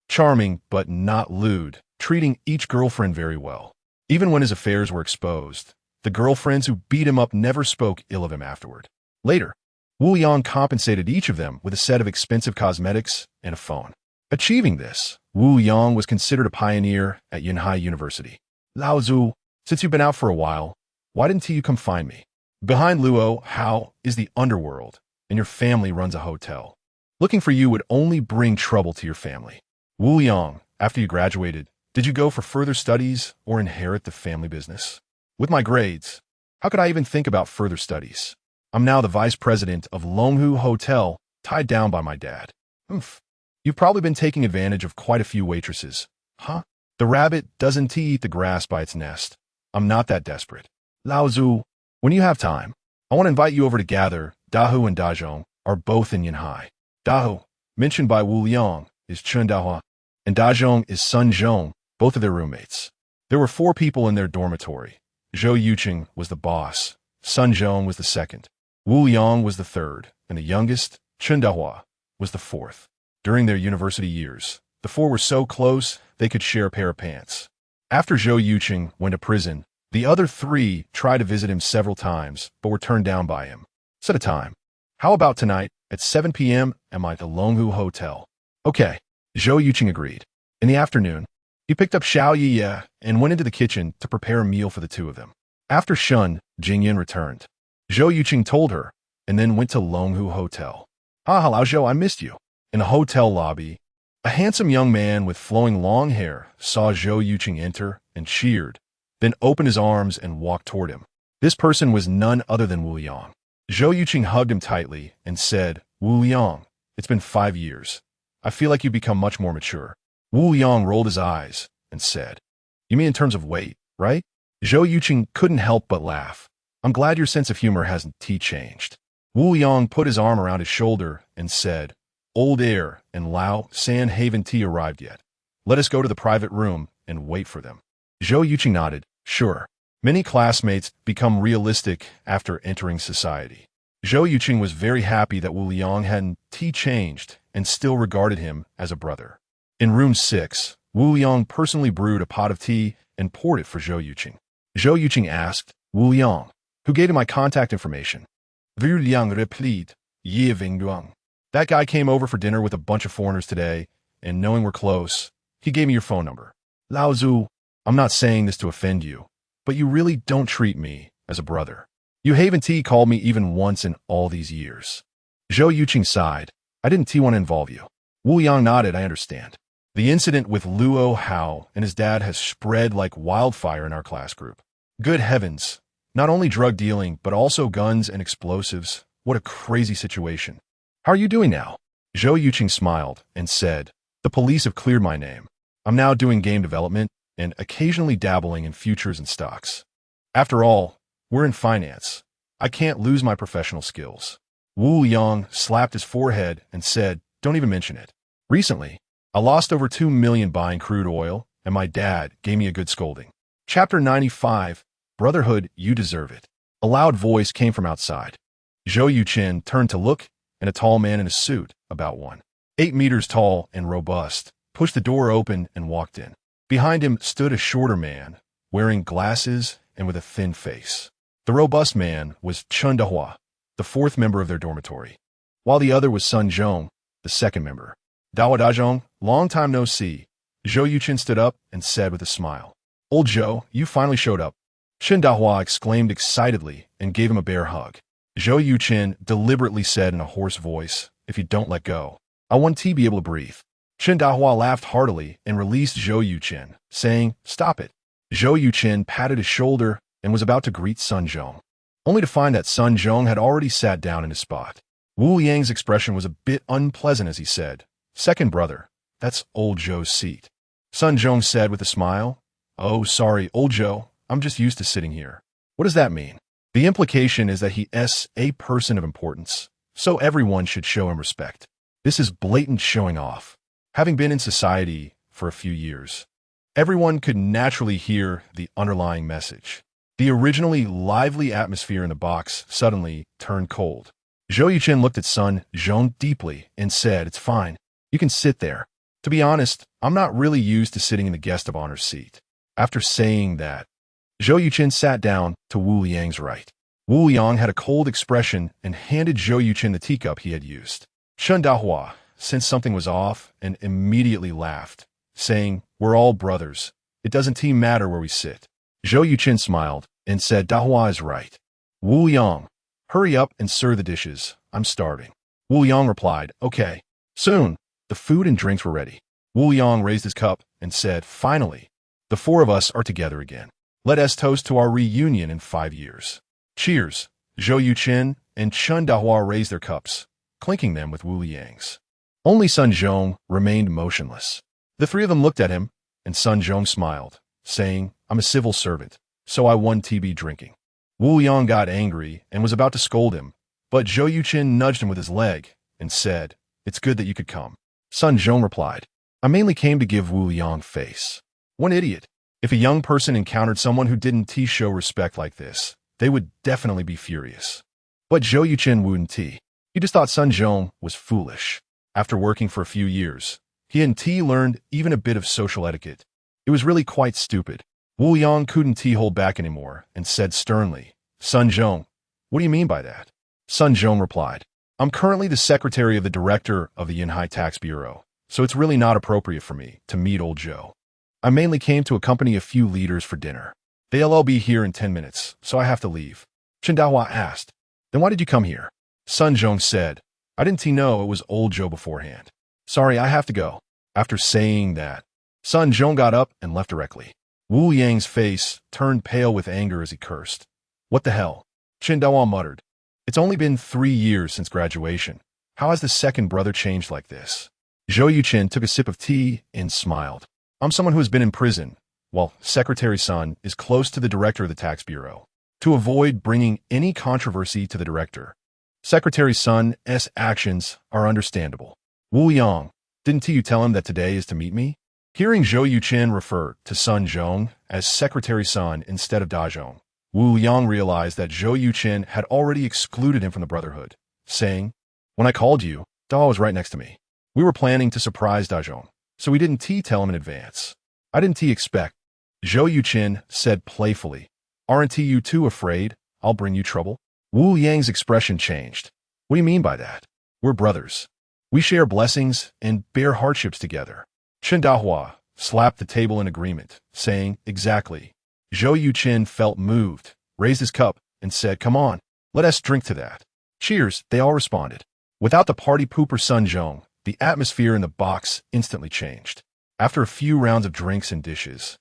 Speaker 1: Charming, but not lewd, treating each girlfriend very well. Even when his affairs were exposed, the girlfriends who beat him up never spoke ill of him afterward. Later, Wu Liang compensated each of them with a set of expensive cosmetics and a phone. Achieving this, Wu Liang was considered a pioneer at Yunhai University. "Lao Zhu, since you've been out for a while, why didn't you come find me? Behind Luo Hao is the underworld, and your family runs a hotel. Looking for you would only bring trouble to your family." "Wu Liang, after you graduated, did you go for further studies or inherit the family business?" "With my grades, how could I even think about further studies? I'm now the vice president of Longhu Hotel, tied down by my dad." "Humph. You've probably been taking advantage of quite a few waitresses." "Huh? The rabbit doesn't eat the grass by its nest. I'm not that desperate." "Lao Zhu, when you have time, I want to invite you over to gather. Dahu and Dazhong are both in Yunhai. Dahu, mentioned by Wu Liang, is Chun Dahua, and Dazhong is Sun Zhong, both of their roommates. There were 4 people in their dormitory. Zhou Yuchen was the boss, Sun Zhong was the second, Wu Liang was the third, and the youngest, Chun Dahua, was the 4th. During their university years, the 4 were so close they could share a pair of pants. After Zhou Yuchen went to prison, the other 3 tried to visit him several times, but were turned down by him. "Set a time. How about tonight at 7 p.m. at the Longhu Hotel?" "Okay," Zhou Yuchen agreed. In the afternoon, he picked up Xiao Yiye and went into the kitchen to prepare a meal for the 2 of them. After Shun, Jingyan returned. Zhou Yuchen told her, and then went to Longhu Hotel. "Ah, hello Zhou, I missed you." In the hotel lobby, a handsome young man with flowing long hair saw Zhou Yuchen enter and cheered, then opened his arms and walked toward him. This person was none other than Wu Liang. Zhou Yuchen hugged him tightly and said, "Wu Liang, it's been 5 years. I feel like you've become much more mature." Wu Liang rolled his eyes and said, "You mean in terms of weight?" right? Zhou Yuchen couldn't help but laugh. I'm glad your sense of humor hasn't changed. Wu Yang put his arm around his shoulder and said, Old Air and Lao San Haven tea arrived yet. Let us go to the private room and wait for them. Zhou Yuchen nodded, sure. Many classmates become realistic after entering society. Zhou Yuchen was very happy that Wu Yang hadn't changed and still regarded him as a brother. In room 6, Wu Yang personally brewed a pot of tea and poured it for Zhou Yuchen. Zhou Yuchen asked, Wu Yang, who gave you my contact information? Wu Yang replied, Ye Ving Duang. That guy came over for dinner with a bunch of foreigners today, and knowing we're close, he gave me your phone number. Lao Zhu, I'm not saying this to offend you, but you really don't treat me as a brother. You haven't called me even once in all these years. Zhou Yuchen sighed. I didn't want to involve you. Wu Yang nodded, I understand. The incident with Luo Hao and his dad has spread like wildfire in our class group. Good heavens. Not only drug dealing, but also guns and explosives. What a crazy situation. How are you doing now? Zhou Yuchen smiled and said, the police have cleared my name. I'm now doing game development and occasionally dabbling in futures and stocks. After all, we're in finance. I can't lose my professional skills. Wu Yang slapped his forehead and said, don't even mention it. Recently, I lost over 2 million buying crude oil, and my dad gave me a good scolding. Chapter 95, Brotherhood, You Deserve It. A loud voice came from outside. Zhou Yuchen turned to look, and a tall man in a suit, about 1.8 meters tall and robust, pushed the door open and walked in. Behind him stood a shorter man, wearing glasses and with a thin face. The robust man was Chen Dahua, the 4th member of their dormitory, while the other was Sun Zhong, the 2nd member. Dao Dazhong, long time no see. Zhou Yuchen stood up and said with a smile, Old Zhou, you finally showed up. Chen Dahua exclaimed excitedly and gave him a bear hug. Zhou Yuchen deliberately said in a hoarse voice, if you don't let go, I want to be able to breathe. Chen Dahua laughed heartily and released Zhou Yuchen, saying, stop it. Zhou Yuchen patted his shoulder and was about to greet Sun Zhong, only to find that Sun Zhong had already sat down in his spot. Wu Yang's expression was a bit unpleasant as he said, second brother, that's Old Zhou's seat. Sun Zhong said with a smile, oh, sorry, Old Zhou, I'm just used to sitting here. What does that mean? The implication is that he is a person of importance, so everyone should show him respect. This is blatant showing off. Having been in society for a few years, everyone could naturally hear the underlying message. The originally lively atmosphere in the box suddenly turned cold. Zhou Yuchen looked at Sun Zhong deeply and said, it's fine. You can sit there. To be honest, I'm not really used to sitting in the guest of honor seat. After saying that, Zhou Yuchen sat down to Wu Yang's right. Wu Yang had a cold expression and handed Zhou Yuchen the teacup he had used. Chen Dahua sensed something was off and immediately laughed, saying, we're all brothers. It doesn't matter where we sit. Zhou Yuchen smiled and said, Dahua is right. Wu Yang, hurry up and serve the dishes. I'm starving. Wu Yang replied, okay. Soon, the food and drinks were ready. Wu Yang raised his cup and said, finally, the 4 of us are together again. Let us toast to our reunion in 5 years. Cheers. Zhou Yuchen and Chen Dahua raised their cups, clinking them with Wu Yang's. Only Sun Zhong remained motionless. The 3 of them looked at him, and Sun Zhong smiled, saying, I'm a civil servant, so I won TB drinking. Wu Yang got angry and was about to scold him, but Zhou Yuchen nudged him with his leg and said, it's good that you could come. Sun Zhong replied, I mainly came to give Wu Yang face. One idiot. If a young person encountered someone who didn't show respect like this, they would definitely be furious. But Zhou Yuchen wouldn't. He just thought Sun Zhong was foolish. After working for a few years, he hadn't learned even a bit of social etiquette. It was really quite stupid. Wu Yang couldn't hold back anymore and said sternly, Sun Zhong, what do you mean by that? Sun Zhong replied, I'm currently the secretary of the director of the Yinhai Tax Bureau, so it's really not appropriate for me to meet Old Zhou. I mainly came to accompany a few leaders for dinner. They'll all be here in 10 minutes, so I have to leave. Chen Dahua asked, then why did you come here? Sun Zhong said, I didn't know it was Old Zhou beforehand. Sorry, I have to go. After saying that, Sun Zhong got up and left directly. Wu Yang's face turned pale with anger as he cursed. What the hell? Chen Dahua muttered. It's only been 3 years since graduation. How has the second brother changed like this? Zhou Yuchen took a sip of tea and smiled. I'm someone who has been in prison, while Secretary Sun is close to the director of the tax bureau, to avoid bringing any controversy to the director. Secretary Sun's actions are understandable. Wu Yang, didn't you tell him that today is to meet me? Hearing Zhou Yuchen refer to Sun Zhong as Secretary Sun instead of Da Zhong, Wu Yang realized that Zhou Yuchen had already excluded him from the Brotherhood, saying, "When I called you, Da was right next to me. We were planning to surprise Da Zhong, so we didn't tell him in advance. I didn't expect." Zhou Yuchen said playfully, "Aren't you too afraid I'll bring you trouble?" Wu Yang's expression changed. "What do you mean by that? We're brothers. We share blessings and bear hardships together." Chen Dahua slapped the table in agreement, saying, "Exactly." Zhou Yuchen felt moved, raised his cup, and said, "Come on, let us drink to that." "Cheers," they all responded. Without the party pooper Sun Zhong, the atmosphere in the box instantly changed. After a few rounds of drinks and dishes,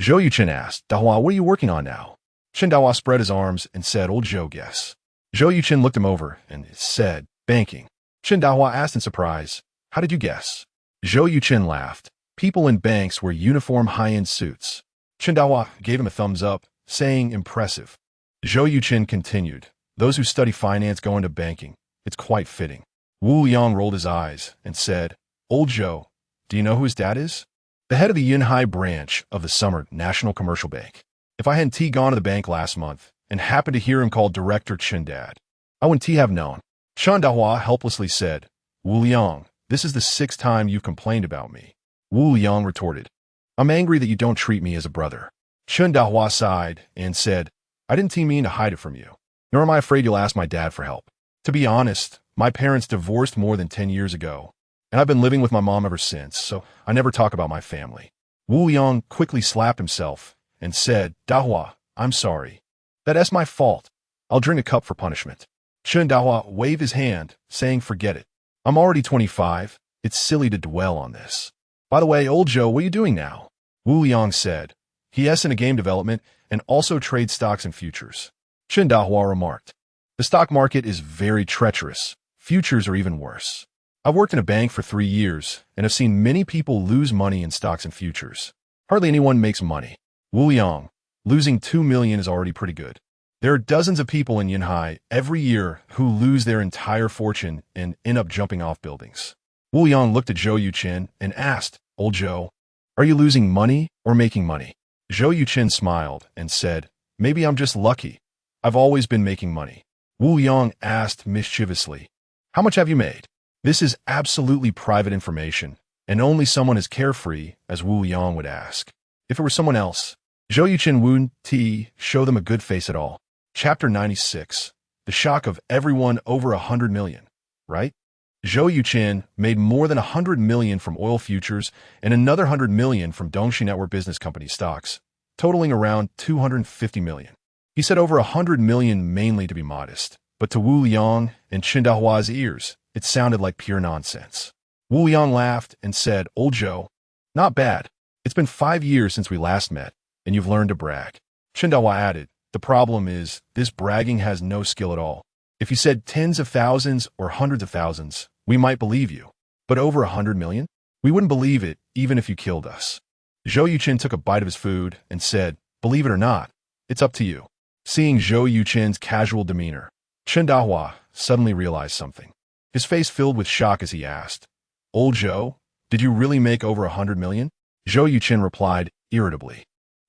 Speaker 1: Zhou Yuchen asked, "Dahua, what are you working on now?" Chen Dahua spread his arms and said, "Old Zhou, guess." Zhou Yuchen looked him over and said, "Banking." Chen Dahua asked in surprise, "How did you guess?" Zhou Yuchen laughed. "People in banks wear uniform high-end suits." Chen Dahua gave him a thumbs up, saying, "Impressive." Zhou Yuchen continued, "Those who study finance go into banking. It's quite fitting." Wu Yang rolled his eyes and said, "Old Zhou, do you know who his dad is?" "The head of the Yunhai branch of the Summer National Commercial Bank. If I hadn't gone to the bank last month and happened to hear him call Director Chen Dad, I wouldn't have known." Chen Dahua helplessly said, "Wu Yang, this is the 6th time you've complained about me." Wu Yang retorted, "I'm angry that you don't treat me as a brother." Chen Dahua sighed and said, "I didn't mean to hide it from you, nor am I afraid you'll ask my dad for help. To be honest, my parents divorced more than 10 years ago, and I've been living with my mom ever since, so I never talk about my family." Wu Yang quickly slapped himself and said, "Dahua, I'm sorry. That's my fault. I'll drink a cup for punishment." Chen Dahua waved his hand, saying, "Forget it. I'm already 25. It's silly to dwell on this. By the way, old Zhou, what are you doing now?" Wu Yang said, "He's in a game development and also trades stocks and futures." Chen Dahua remarked, "The stock market is very treacherous. Futures are even worse. I've worked in a bank for 3 years and have seen many people lose money in stocks and futures. Hardly anyone makes money." Wu Yang, losing 2 million is already pretty good. There are dozens of people in Yunhai every year who lose their entire fortune and end up jumping off buildings. Wu Yang looked at Zhou Yuchen and asked, "Old Zhou, are you losing money or making money?" Zhou Yuchen smiled and said, "Maybe I'm just lucky. I've always been making money." Wu Yang asked mischievously, "How much have you made?" This is absolutely private information, and only someone as carefree as Wu Yang would ask. If it were someone else, Zhou Yuchen wouldn't show them a good face at all. Chapter 96. The shock of everyone over 100 million, right? Zhou Yuchen made more than 100 million from oil futures and another 100 million from Dongxi Network Business Company stocks, totaling around 250 million. He said over 100 million mainly to be modest, but to Wu Yang and Chen Dahua's ears, it sounded like pure nonsense. Wu Yang laughed and said, "Old Zhou, not bad. It's been 5 years since we last met, and you've learned to brag." Chen Dahua added, "The problem is, this bragging has no skill at all. If you said tens of thousands or hundreds of thousands, we might believe you. But over 100 million? We wouldn't believe it, even if you killed us." Zhou Yuchen took a bite of his food and said, "Believe it or not, it's up to you." Seeing Zhou Yuchen's casual demeanor, Chen Dahua suddenly realized something. His face filled with shock as he asked, "Old Zhou, did you really make over 100 million? Zhou Yuchen replied irritably,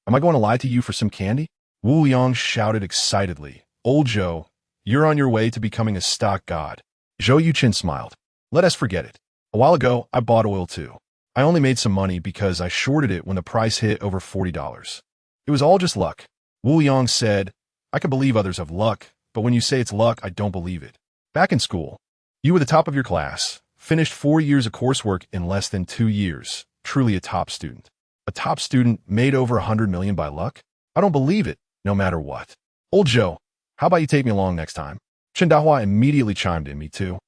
Speaker 1: "Am I going to lie to you for some candy?" Wu Yang shouted excitedly, "Old Zhou, you're on your way to becoming a stock god." Zhou Yuchen smiled. "Let us forget it. A while ago, I bought oil too. I only made some money because I shorted it when the price hit over $40. It was all just luck." Wu Yang said, "I can believe others have luck, but when you say it's luck, I don't believe it. Back in school, you were the top of your class, finished 4 years of coursework in less than 2 years, truly a top student. A top student made over 100 million by luck? I don't believe it, no matter what. Old Zhou, how about you take me along next time?" Chen Dahua immediately chimed in, "Me too.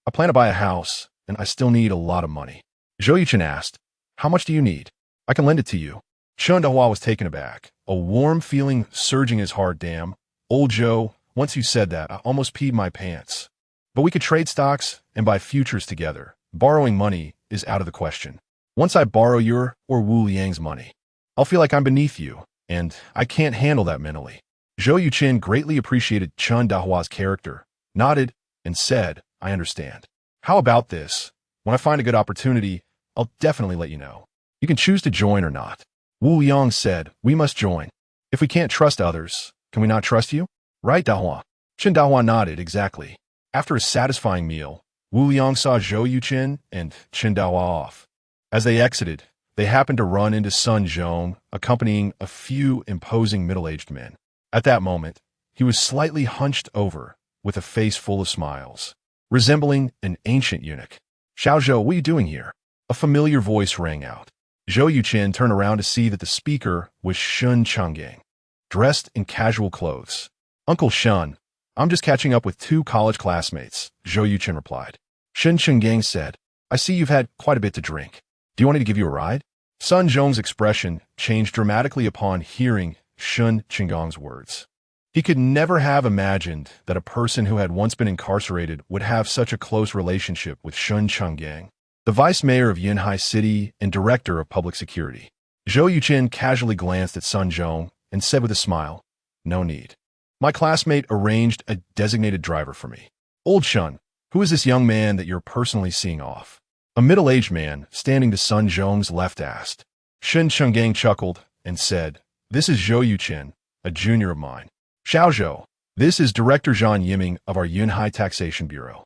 Speaker 1: I plan to buy a house, and I still need a lot of money." Zhou Yuchen asked, "How much do you need? I can lend it to you." Chen Dahua was taken aback, a warm feeling surging in his heart. "Damn, Old Zhou, once you said that, I almost peed my pants. But we could trade stocks and buy futures together. Borrowing money is out of the question. Once I borrow your or Wu Yang's money, I'll feel like I'm beneath you, and I can't handle that mentally. Zhou Yuchen greatly appreciated Chen Dahua's character, nodded, and said, I understand. How about this? When I find a good opportunity, I'll definitely let you know. You can choose to join or not. Wu Yang said, we must join. If we can't trust others, can we not trust you? Right, Dahua? Chen Dahua nodded, exactly. After a satisfying meal, Wu Yang saw Zhou Yuchen and Chen Dahua off. As they exited, they happened to run into Sun Zhong, accompanying a few imposing middle-aged men. At that moment, he was slightly hunched over, with a face full of smiles, resembling an ancient eunuch. Xiao Zhou, what are you doing here? A familiar voice rang out. Zhou Yuchen turned around to see that the speaker was Shun Changgang, dressed in casual clothes. Uncle Shun, I'm just catching up with 2 college classmates, Zhou Yuchen replied. Shun Changgang said, I see you've had quite a bit to drink. Do you want me to give you a ride? Sun Zhong's expression changed dramatically upon hearing Shun Chenggang's words. He could never have imagined that a person who had once been incarcerated would have such a close relationship with Shun Changgang, the vice mayor of Yunhai City and director of public security. Zhou Yuchen casually glanced at Sun Zhong and said with a smile, no need. My classmate arranged a designated driver for me. Old Shun, who is this young man that you're personally seeing off? A middle-aged man standing to Sun Zhong's left asked. Shun Changgang chuckled and said, this is Zhou Yuchen, a junior of mine. Xiao Zhou, this is Director Zhan Yiming of our Yunhai Taxation Bureau.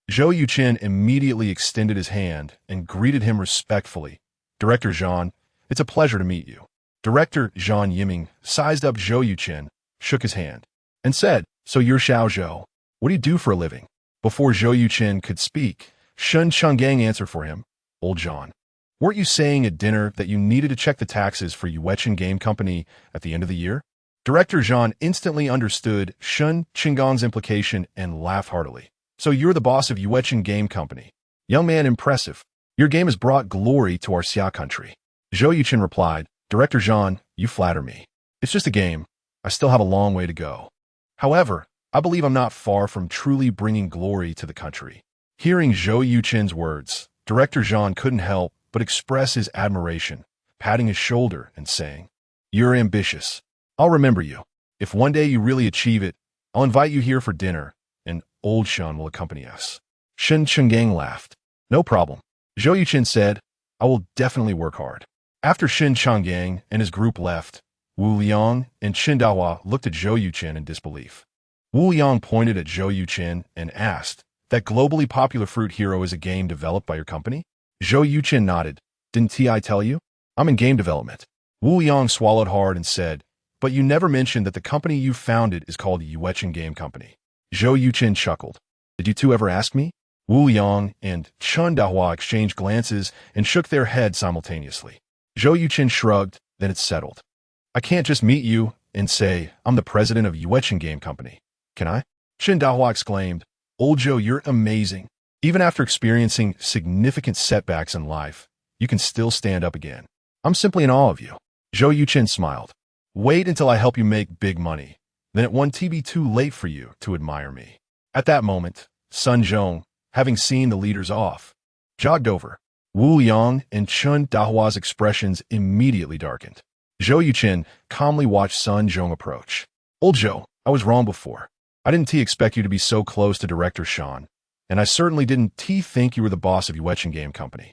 Speaker 1: Zhou Yuchen immediately extended his hand and greeted him respectfully. Director Zhan, it's a pleasure to meet you. Director Zhan Yiming sized up Zhou Yuchen, shook his hand, and said, so you're Xiao Zhou. What do you do for a living? Before Zhou Yuchen could speak, Shun Changgang answered for him, Old Zhan. Weren't you saying at dinner that you needed to check the taxes for Yuchen Game Company at the end of the year? Director Zhan instantly understood Shun Chenggang's implication and laughed heartily. So you're the boss of Yuchen Game Company. Young man, impressive. Your game has brought glory to our Xia country. Zhou Yuchen replied, Director Zhan, you flatter me. It's just a game. I still have a long way to go. However, I believe I'm not far from truly bringing glory to the country. Hearing Zhou Yuchen's words, Director Zhan couldn't help but express his admiration, patting his shoulder and saying, you're ambitious. I'll remember you. If one day you really achieve it, I'll invite you here for dinner, and Old Shun will accompany us. Shun Changgang laughed. No problem. Zhou Yuchen said, I will definitely work hard. After Shun Changgang and his group left, Wu Liang and Chen Dahua looked at Zhou Yuchen in disbelief. Wu Liang pointed at Zhou Yuchen and asked, that globally popular fruit hero is a game developed by your company? Zhou Yuchen nodded. Didn't I tell you? I'm in game development. Wu Liang swallowed hard and said, but you never mentioned that the company you founded is called Yuchen Game Company. Zhou Yuchen chuckled. Did you 2 ever ask me? Wu Liang and Chen Dahua exchanged glances and shook their heads simultaneously. Zhou Yuchen shrugged, then it settled. I can't just meet you and say, I'm the president of Yuchen Game Company. Can I? Chen Dahua exclaimed, Old Zhou, you're amazing. Even after experiencing significant setbacks in life, you can still stand up again. I'm simply in awe of you. Zhou Yuchen smiled. Wait until I help you make big money. Then it won't be too late for you to admire me. At that moment, Sun Zhong, having seen the leaders off, jogged over. Wu Yang and Chen Dahua's expressions immediately darkened. Zhou Yuchen calmly watched Sun Zhong approach. Old Zhou, I was wrong before. I didn't expect you to be so close to Director Shan, and I certainly didn't think you were the boss of Yuchen Game Company.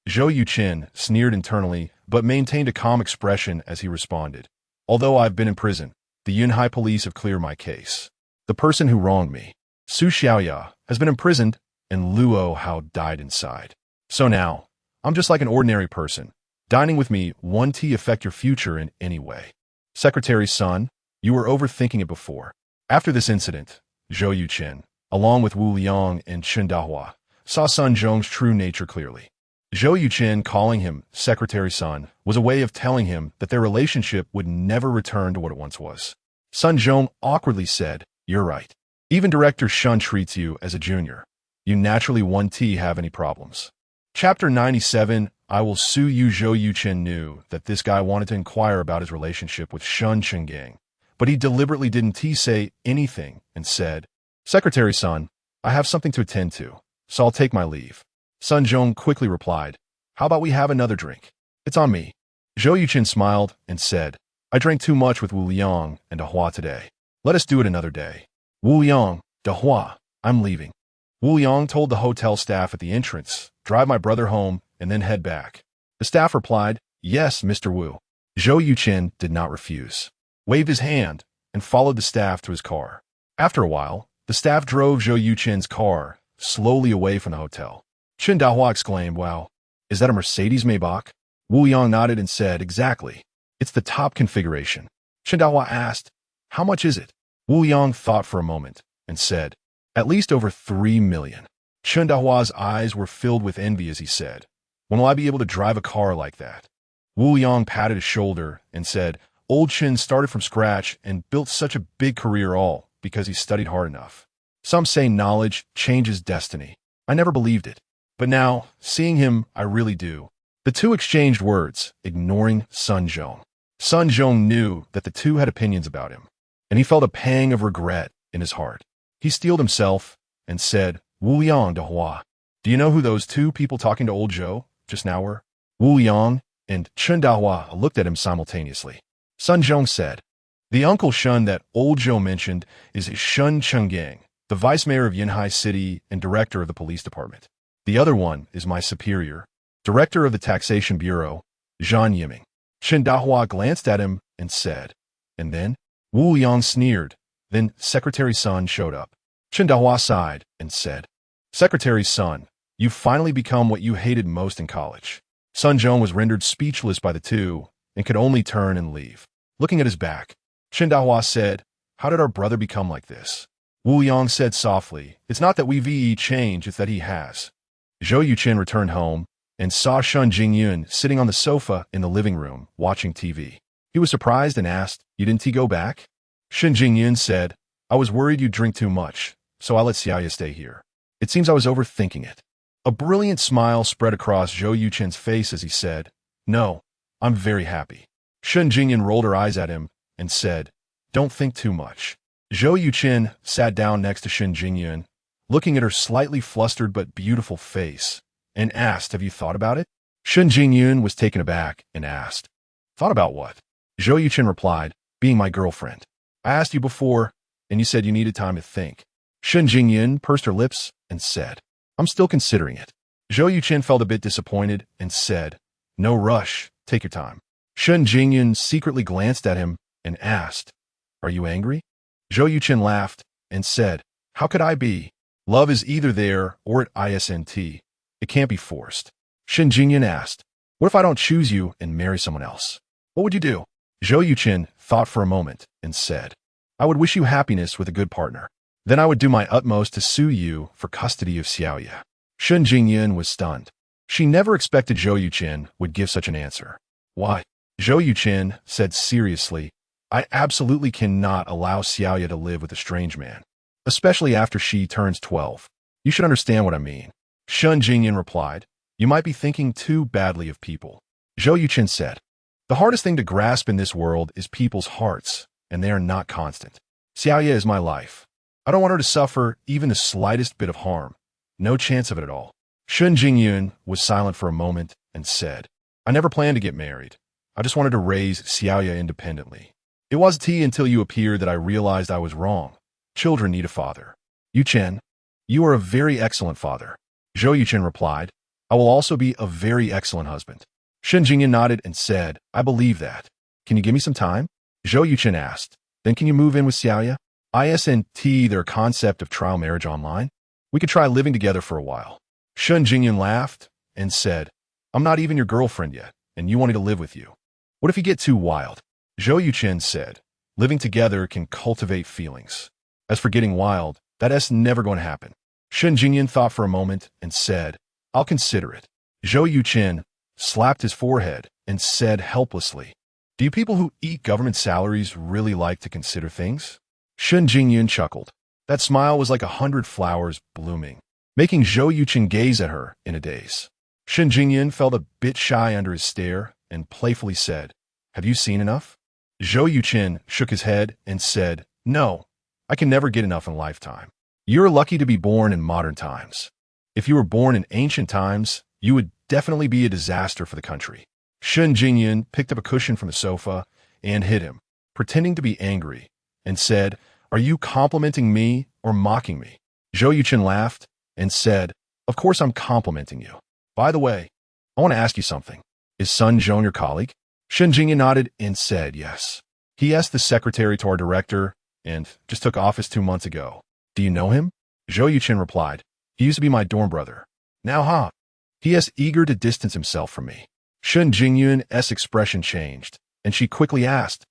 Speaker 1: Zhou Yuchen sneered internally, but maintained a calm expression as he responded. Although I've been in prison, the Yunhai police have cleared my case. The person who wronged me, Su Xiaoya, has been imprisoned, and Luo Hao died inside. So now, I'm just like an ordinary person. Dining with me won't affect your future in any way. Secretary Sun, you were overthinking it before. After this incident, Zhou Yuchen, along with Wu Liang and Chen Dahua, saw Sun Zhong's true nature clearly. Zhou Yuchen calling him Secretary Sun was a way of telling him that their relationship would never return to what it once was. Sun Zhong awkwardly said, you're right. Even Director Shun treats you as a junior. You naturally won't have any problems. Chapter 97, I will sue you. Zhou Yuchen knew that this guy wanted to inquire about his relationship with Shun Changgang, but he deliberately didn't say anything and said, Secretary Sun, I have something to attend to, so I'll take my leave. Sun Zhong quickly replied, how about we have another drink? It's on me. Zhou Yuchen smiled and said, I drank too much with Wu Liang and Dahua today. Let us do it another day. Wu Liang, Dahua, I'm leaving. Wu Liang told the hotel staff at the entrance, drive my brother home and then head back. The staff replied, yes, Mr. Wu. Zhou Yuchen did not refuse, waved his hand, and followed the staff to his car. After a while, the staff drove Zhou Yuchen's car slowly away from the hotel. Chen Dahua exclaimed, wow, is that a Mercedes Maybach? Wu Liang nodded and said, exactly. It's the top configuration. Chen Dahua asked, how much is it? Wu Liang thought for a moment and said, at least over 3 million. Chen Dahua's eyes were filled with envy as he said, when will I be able to drive a car like that? Wu Liang patted his shoulder and said, old Chen started from scratch and built such a big career all because he studied hard enough. Some say knowledge changes destiny. I never believed it. But now, seeing him, I really do. The two exchanged words, ignoring Sun Zhong. Sun Zhong knew that the two had opinions about him, and he felt a pang of regret in his heart. He steeled himself and said, Wu Liang Dahua, do you know who those two people talking to old Zhou just now were? Wu Liang and Chen Dahua looked at him simultaneously. Sun Zhong said, the uncle Shun that old Zhou mentioned is Shun Chenggang, the vice mayor of Yanhai City and director of the police department. The other one is my superior, director of the taxation bureau, Zhan Yiming. Chen Dahua glanced at him and said, and then? Wu Liang sneered. Then Secretary Sun showed up. Chen Dahua sighed and said, Secretary Sun, you've finally become what you hated most in college. Sun Zhong was rendered speechless by the two and could only turn and leave. Looking at his back, Chen Dahua said, how did our brother become like this? Wu Liang said softly, it's not that we change, it's that he has. Zhou Yuchen returned home and saw Shun Jingyun sitting on the sofa in the living room, watching TV. He was surprised and asked, didn't he go back? Shun Jingyun said, I was worried you'd drink too much, so I let Xiaoya stay here. It seems I was overthinking it. A brilliant smile spread across Zhou Yuchen's face as he said, no, I'm very happy. Shun Jingyun rolled her eyes at him and said, don't think too much. Zhou Yuchen sat down next to Shun Jingyun, looking at her slightly flustered but beautiful face, and asked, have you thought about it? Shun Jingyun was taken aback and asked, thought about what? Zhou Yuchen replied, being my girlfriend. I asked you before, and you said you needed time to think. Shun Jingyun pursed her lips and said, I'm still considering it. Zhou Yuchen felt a bit disappointed and said, no rush, take your time. Shun Jingyun secretly glanced at him and asked, are you angry? Zhou Yuchen laughed and said, how could I be? Love is either there or at ISNT. It can't be forced. Shun Jingyun asked, what if I don't choose you and marry someone else? What would you do? Zhou Yuchen thought for a moment and said, I would wish you happiness with a good partner. Then I would do my utmost to sue you for custody of Xiaoya. Shun Jingyun was stunned. She never expected Zhou Yuchen would give such an answer. Why? Zhou Yuchen said seriously, I absolutely cannot allow Xiaoya to live with a strange man, especially after she turns 12. You should understand what I mean. Shun Jingyun replied, you might be thinking too badly of people. Zhou Yuchen said, the hardest thing to grasp in this world is people's hearts, and they are not constant. Xiaoya is my life. I don't want her to suffer even the slightest bit of harm. No chance of it at all. Shun Jingyun was silent for a moment and said, I never planned to get married. I just wanted to raise Xiaoya independently. It wasn't until you appeared that I realized I was wrong. Children need a father. Yuchen, you are a very excellent father. Zhou Yuchen replied, I will also be a very excellent husband. Shun Jingyun nodded and said, I believe that. Can you give me some time? Zhou Yuchen asked, then can you move in with Xiaoya? ISNT their concept of trial marriage online? We could try living together for a while. Shun Jingyun laughed and said, I'm not even your girlfriend yet, and you want me to live with you. What if you get too wild? Zhou Yuchen said, living together can cultivate feelings. As for getting wild, that's never going to happen. Shun Jingyun thought for a moment and said, I'll consider it. Zhou Yuchen slapped his forehead and said helplessly, do you people who eat government salaries really like to consider things? Shun Jingyun chuckled. That smile was like 100 flowers blooming, making Zhou Yuchen gaze at her in a daze. Shun Jingyun felt a bit shy under his stare and playfully said, have you seen enough? Zhou Yuchen shook his head and said, no, I can never get enough in a lifetime. You're lucky to be born in modern times. If you were born in ancient times, you would definitely be a disaster for the country. Shun Jingyun picked up a cushion from the sofa and hit him, pretending to be angry, and said, "Are you complimenting me or mocking me?" Zhou Yuchen laughed and said, "Of course I'm complimenting you. By the way, I want to ask you something. Is Sun Zhong your colleague?" Shun Jingyun nodded and said, "Yes. He asked the secretary to our director and just took office 2 months ago. Do you know him?" Zhou Yuchen replied, "He used to be my dorm brother. Now, huh? He is eager to distance himself from me." Shun Jingyun's expression changed, and she quickly asked,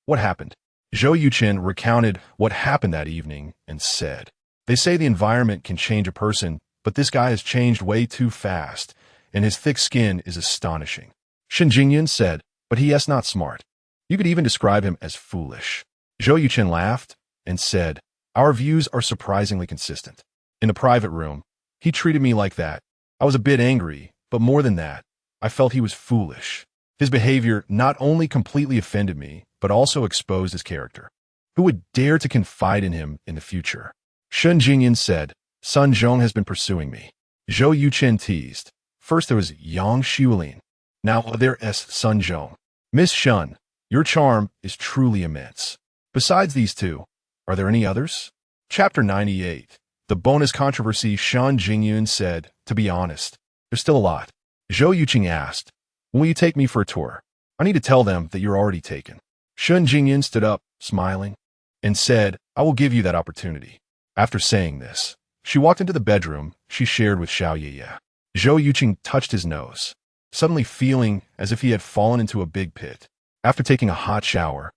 Speaker 1: "What happened?" Zhou Yuchen recounted what happened that evening and said, "They say the environment can change a person, but this guy has changed way too fast, and his thick skin is astonishing." Shun Jingyun said, "But he is not smart. You could even describe him as foolish." Zhou Yuchen laughed and said, "Our views are surprisingly consistent. In the private room, he treated me like that. I was a bit angry, but more than that, I felt he was foolish. His behavior not only completely offended me, but also exposed his character. Who would dare to confide in him in the future?" Shun Jingyun said, "Sun Zhong has been pursuing me." Zhou Yuchen teased, "First there was Yang Xiulin. Now there is Sun Zhong. Miss Shun, your charm is truly immense. Besides these two, are there any others?" Chapter 98. The bonus controversy. Shun Jingyun said, "To be honest, there's still a lot." Zhou Yuchen asked, "When will you take me for a tour? I need to tell them that you're already taken." Shun Jingyun stood up, smiling, and said, "I will give you that opportunity." After saying this, she walked into the bedroom she shared with Xiao Yeye. Zhou Yuchen touched his nose, suddenly feeling as if he had fallen into a big pit. After taking a hot shower,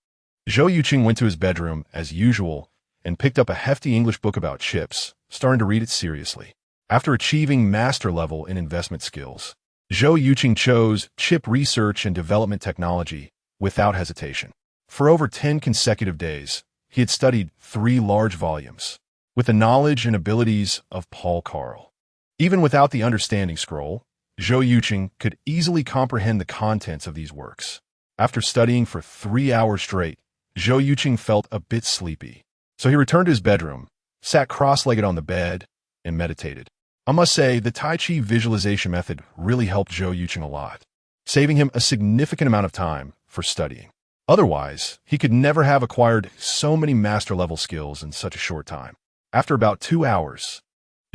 Speaker 1: Zhou Yuchen went to his bedroom as usual and picked up a hefty English book about chips, starting to read it seriously. After achieving master level in investment skills, Zhou Yuchen chose chip research and development technology without hesitation. For over 10 consecutive days, he had studied 3 large volumes, with the knowledge and abilities of Paul Karl. Even without the understanding scroll, Zhou Yuchen could easily comprehend the contents of these works. After studying for 3 hours straight, Zhou Yuchen felt a bit sleepy, so he returned to his bedroom, sat cross-legged on the bed, and meditated. I must say, the Tai Chi visualization method really helped Zhou Yuchen a lot, saving him a significant amount of time for studying. Otherwise, he could never have acquired so many master-level skills in such a short time. After about 2 hours,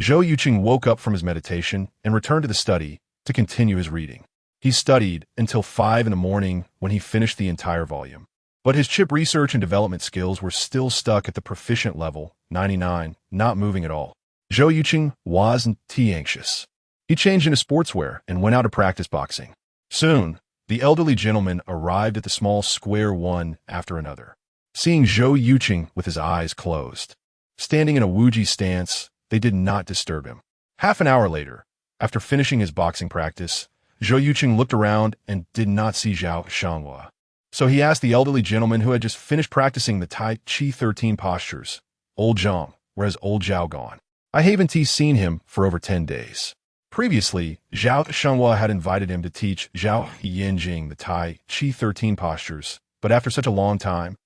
Speaker 1: Zhou Yuchen woke up from his meditation and returned to the study to continue his reading. He studied until 5 in the morning when he finished the entire volume. But his chip research and development skills were still stuck at the proficient level, 99, not moving at all. Zhou Yuchen wasn't too anxious. He changed into sportswear and went out to practice boxing. Soon, the elderly gentleman arrived at the small square one after another. Seeing Zhou Yuchen with his eyes closed, standing in a wuji stance, they did not disturb him. Half an hour later, after finishing his boxing practice, Zhou Yuchen looked around and did not see Zhao Shanghua. So he asked the elderly gentleman who had just finished practicing the Tai Chi 13 postures, "Old Zhang, where has old Zhao gone? I haven't seen him for over 10 days. Previously, Zhao Shanghua had invited him to teach Zhao Yanjing the Tai Chi 13 postures, but after such a long time,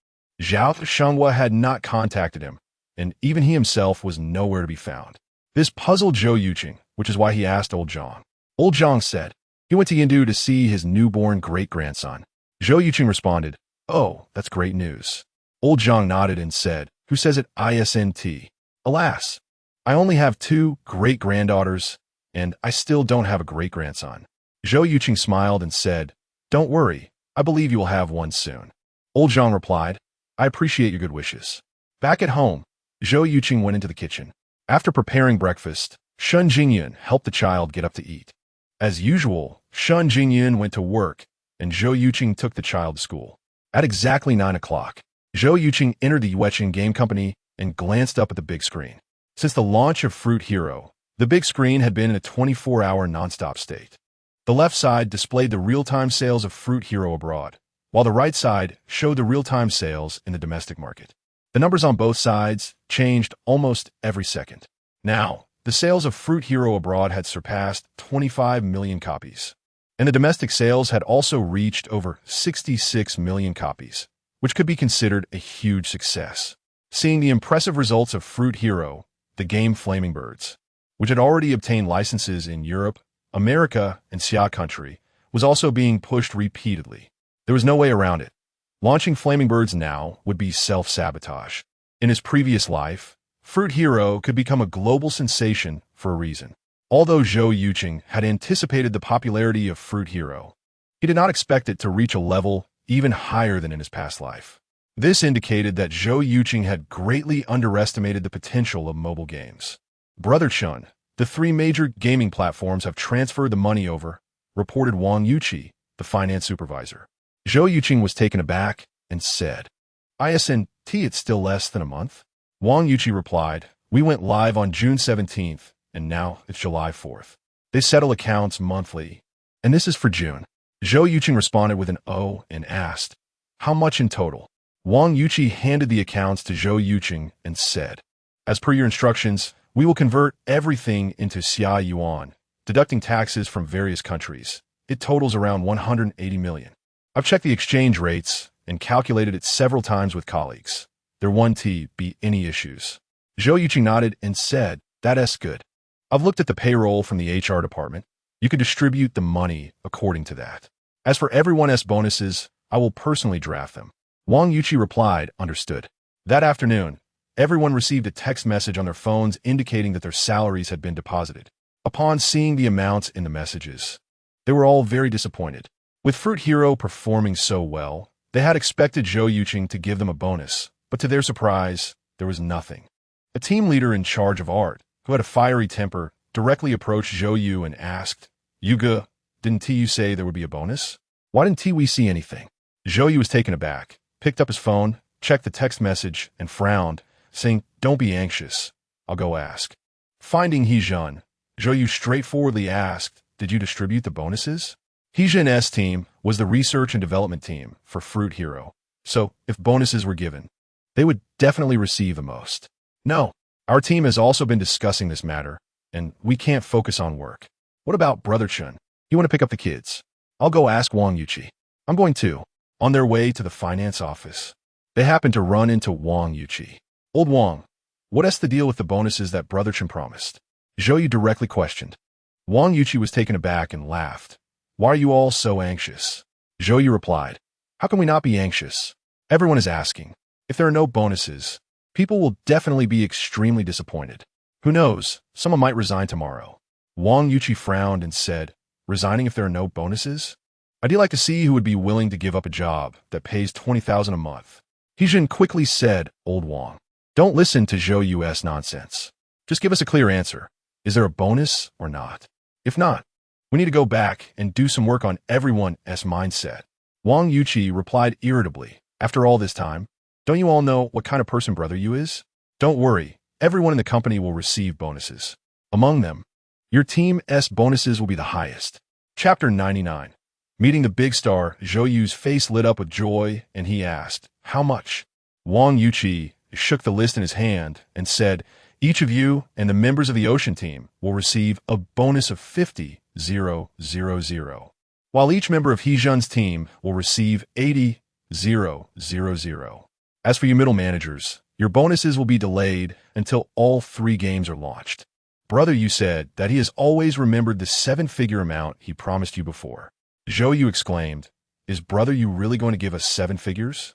Speaker 1: Zhao Shanghua had not contacted him, and even he himself was nowhere to be found. This puzzled Zhou Yuchen, which is why he asked Old Zhang. Old Zhang said he went to Yindu to see his newborn great-grandson. Zhou Yuchen responded, "Oh, that's great news." Old Zhang nodded and said, "Who says it isn't? Alas, I only have 2 great-granddaughters, and I still don't have a great-grandson." Zhou Yuchen smiled and said, "Don't worry, I believe you will have one soon." Old Zhang replied, "I appreciate your good wishes." Back at home, Zhou Yuchen went into the kitchen. After preparing breakfast, Shun Jingyun helped the child get up to eat. As usual, Shun Jingyun went to work, and Zhou Yuchen took the child to school. At exactly 9 o'clock, Zhou Yuchen entered the Yuchen game company and glanced up at the big screen. Since the launch of Fruit Hero, the big screen had been in a 24-hour nonstop state. The left side displayed the real-time sales of Fruit Hero abroad, while the right side showed the real-time sales in the domestic market. The numbers on both sides changed almost every second. Now, the sales of Fruit Hero abroad had surpassed 25 million copies, and the domestic sales had also reached over 66 million copies, which could be considered a huge success. Seeing the impressive results of Fruit Hero, the game Flaming Birds, which had already obtained licenses in Europe, America, and Xia country, was also being pushed repeatedly. There was no way around it. Launching Flaming Birds now would be self-sabotage. In his previous life, Fruit Hero could become a global sensation for a reason. Although Zhou Yuchen had anticipated the popularity of Fruit Hero, he did not expect it to reach a level even higher than in his past life. This indicated that Zhou Yuchen had greatly underestimated the potential of mobile games. Brother Chun, the three major gaming platforms have transferred the money over, reported Wang Yuqi, the finance supervisor. Zhou Yuchen was taken aback and said, "Isn't it's still less than a month?" Wang Yuqi replied, "We went live on June 17th, and now it's July 4th. They settle accounts monthly, and this is for June." Zhou Yuchen responded with an O and asked, "How much in total?" Wang Yuqi handed the accounts to Zhou Yuchen and said, "As per your instructions, we will convert everything into Xia Yuan, deducting taxes from various countries. It totals around 180 million. I've checked the exchange rates and calculated it several times with colleagues. There won't be any issues." Zhou Yuchen nodded and said, "That's good. I've looked at the payroll from the HR department. You can distribute the money according to that. As for everyone's bonuses, I will personally draft them." Wang Yuqi replied, "Understood." That afternoon, everyone received a text message on their phones indicating that their salaries had been deposited. Upon seeing the amounts in the messages, they were all very disappointed. With Fruit Hero performing so well, they had expected Zhou Yuchen to give them a bonus, but to their surprise, there was nothing. A team leader in charge of art, who had a fiery temper, directly approached Zhou Yu and asked, "Yuga, didn't you say there would be a bonus? Why didn't we see anything?" Zhou Yu was taken aback, picked up his phone, checked the text message, and frowned, saying, "Don't be anxious. I'll go ask." Finding Hijun, Zhou Yu straightforwardly asked, "Did you distribute the bonuses?" Hijun's team was the research and development team for Fruit Hero, so if bonuses were given, they would definitely receive the most. "No, our team has also been discussing this matter, and we can't focus on work. What about Brother Chun? You want to pick up the kids? I'll go ask Wang Yuqi." "I'm going too." On their way to the finance office, they happened to run into Wang Yuqi. "Old Wang, what's the deal with the bonuses that Brother Chun promised?" Zhou Yu directly questioned. Wang Yuqi was taken aback and laughed. "Why are you all so anxious?" Zhou Yu replied, "How can we not be anxious? Everyone is asking. If there are no bonuses, people will definitely be extremely disappointed. Who knows, someone might resign tomorrow." Wang Yuqi frowned and said, "Resigning if there are no bonuses? I'd like to see who would be willing to give up a job that pays 20,000 a month." Hijun quickly said, "Old Wang, don't listen to Zhou Yu's nonsense. Just give us a clear answer. Is there a bonus or not? If not, we need to go back and do some work on everyone's mindset." Wang Yuqi replied irritably, "After all this time, don't you all know what kind of person Brother Yu is? Don't worry, everyone in the company will receive bonuses. Among them, your team's bonuses will be the highest." Chapter 99. Meeting the big star, Zhou Yu's face lit up with joy, and he asked, "How much?" Wang Yuqi shook the list in his hand and said, "Each of you and the members of the Ocean team will receive a bonus of 50,000, while each member of Hijun's team will receive 80,000. As for you middle managers, your bonuses will be delayed until all 3 games are launched." Brother Yu said that he has always remembered the 7-figure amount he promised you before. Zhou Yu exclaimed, "Is Brother Yu really going to give us 7 figures?"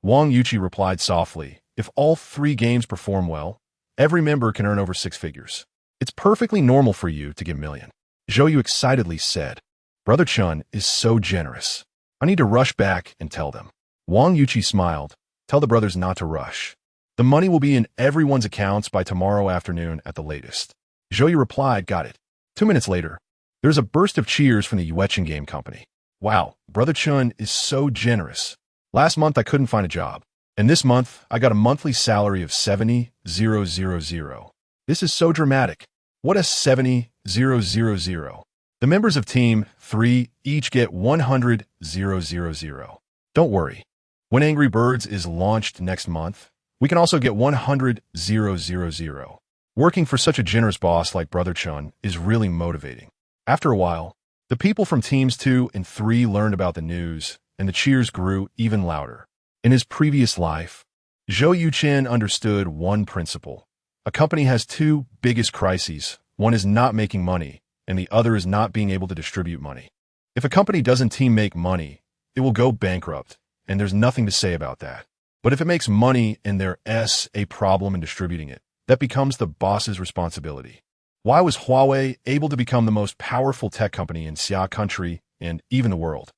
Speaker 1: Wang Yuqi replied softly, "If all 3 games perform well, every member can earn over 6 figures. It's perfectly normal for you to give million." Zhou Yu excitedly said, "Brother Chun is so generous. I need to rush back and tell them." Wang Yuqi smiled, "Tell the brothers not to rush. The money will be in everyone's accounts by tomorrow afternoon at the latest." Zhou Yu replied, "Got it." 2 minutes later, there's a burst of cheers from the Yuchen Game Company. "Wow, Brother Chun is so generous. Last month I couldn't find a job, and this month I got a monthly salary of 70,000. This is so dramatic. What is 70,000? The members of Team 3 each get 100,000. Don't worry. When Angry Birds is launched next month, we can also get 100,000. Working for such a generous boss like Brother Chun is really motivating." After a while, the people from Teams 2 and 3 learned about the news, and the cheers grew even louder. In his previous life, Zhou Yuchen understood one principle. A company has 2 biggest crises. One is not making money, and the other is not being able to distribute money. If a company doesn't team make money, it will go bankrupt, and there's nothing to say about that. But if it makes money and there's a problem in distributing it, that becomes the boss's responsibility. Why was Huawei able to become the most powerful tech company in Xia country and even the world?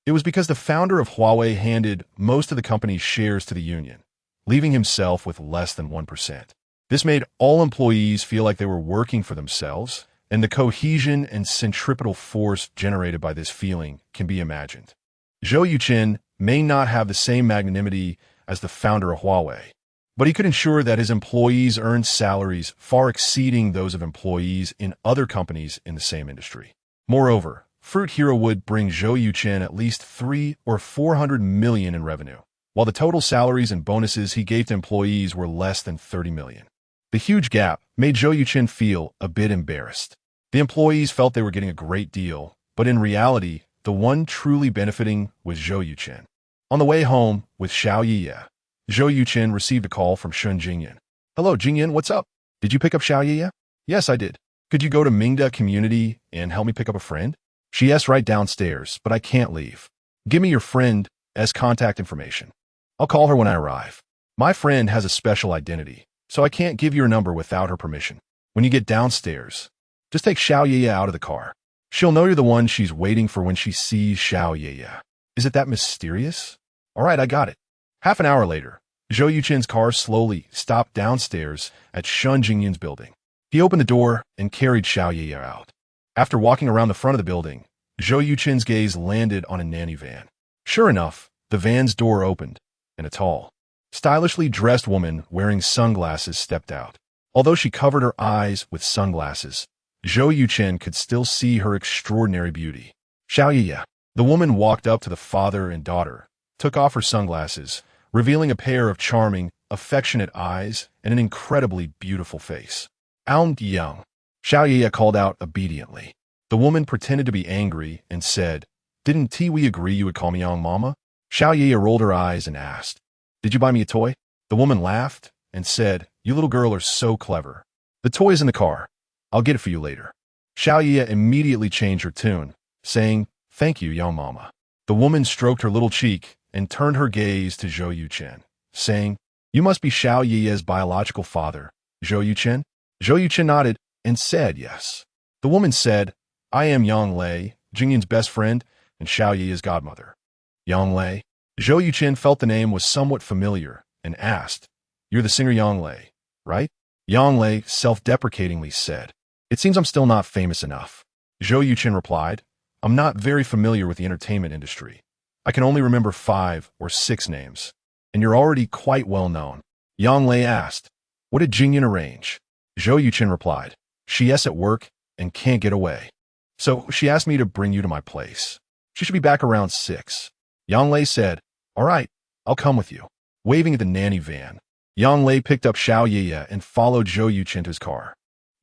Speaker 1: It was because the founder of Huawei handed most of the company's shares to the union, leaving himself with less than 1%. This made all employees feel like they were working for themselves, and the cohesion and centripetal force generated by this feeling can be imagined. Zhou Yuchen may not have the same magnanimity as the founder of Huawei, but he could ensure that his employees earned salaries far exceeding those of employees in other companies in the same industry. Moreover, Fruit Hero would bring Zhou Yuchen at least 300 or 400 million in revenue, while the total salaries and bonuses he gave to employees were less than 30 million. The huge gap made Zhou Yuchen feel a bit embarrassed. The employees felt they were getting a great deal, but in reality, the one truly benefiting was Zhou Yuchen. On the way home with Xiao Yiye, Zhou Yuchen received a call from Shun Jingyan. Hello, Jingyan, what's up? Did you pick up Xiao Yiye? Yes, I did. Could you go to Mingda community and help me pick up a friend? She is right downstairs, but I can't leave. Give me your friend's contact information. I'll call her when I arrive. My friend has a special identity, so I can't give your number without her permission. When you get downstairs, just take Xiao Yiye out of the car. She'll know you're the one she's waiting for when she sees Xiao Yiye. Is it that mysterious? All right, I got it. Half an hour later, Zhou Yuchen's car slowly stopped downstairs at Shun Jingyan's building. He opened the door and carried Xiao Yiye out. After walking around the front of the building, Zhou Yuchen's gaze landed on a nanny van. Sure enough, the van's door opened, and a tall, stylishly dressed woman wearing sunglasses stepped out. Although she covered her eyes with sunglasses, Zhou Yuchen could still see her extraordinary beauty. Xiao Yiye. The woman walked up to the father and daughter, took off her sunglasses, revealing a pair of charming, affectionate eyes and an incredibly beautiful face. Young. Xiao Yiye called out obediently. The woman pretended to be angry and said, Didn't we agree you would call me Young Mama? Xiao Yiye rolled her eyes and asked, Did you buy me a toy? The woman laughed and said, You little girl are so clever. The toy is in the car. I'll get it for you later. Xiao Yiye immediately changed her tune, saying, Thank you, Young Mama. The woman stroked her little cheek and turned her gaze to Zhou Yuchen, saying, You must be Xiao Yiye's biological father, Zhou Yuchen? Zhou Yuchen nodded and said yes. The woman said, I am Yang Lei, Jingyan's best friend and Xiao Yiye's godmother. Yang Lei. Zhou Yuchen felt the name was somewhat familiar and asked, You're the singer Yang Lei, right? Yang Lei self-deprecatingly said, It seems I'm still not famous enough. Zhou Yuchen replied, I'm not very familiar with the entertainment industry. I can only remember 5 or 6 names, and you're already quite well known. Yang Lei asked, What did Jingyan arrange? Zhou Yuchen replied, She is at work and can't get away. So she asked me to bring you to my place. She should be back around 6. Yang Lei said, All right, I'll come with you. Waving at the nanny van, Yang Lei picked up Xiao Yiye and followed Zhou Yuchen to his car.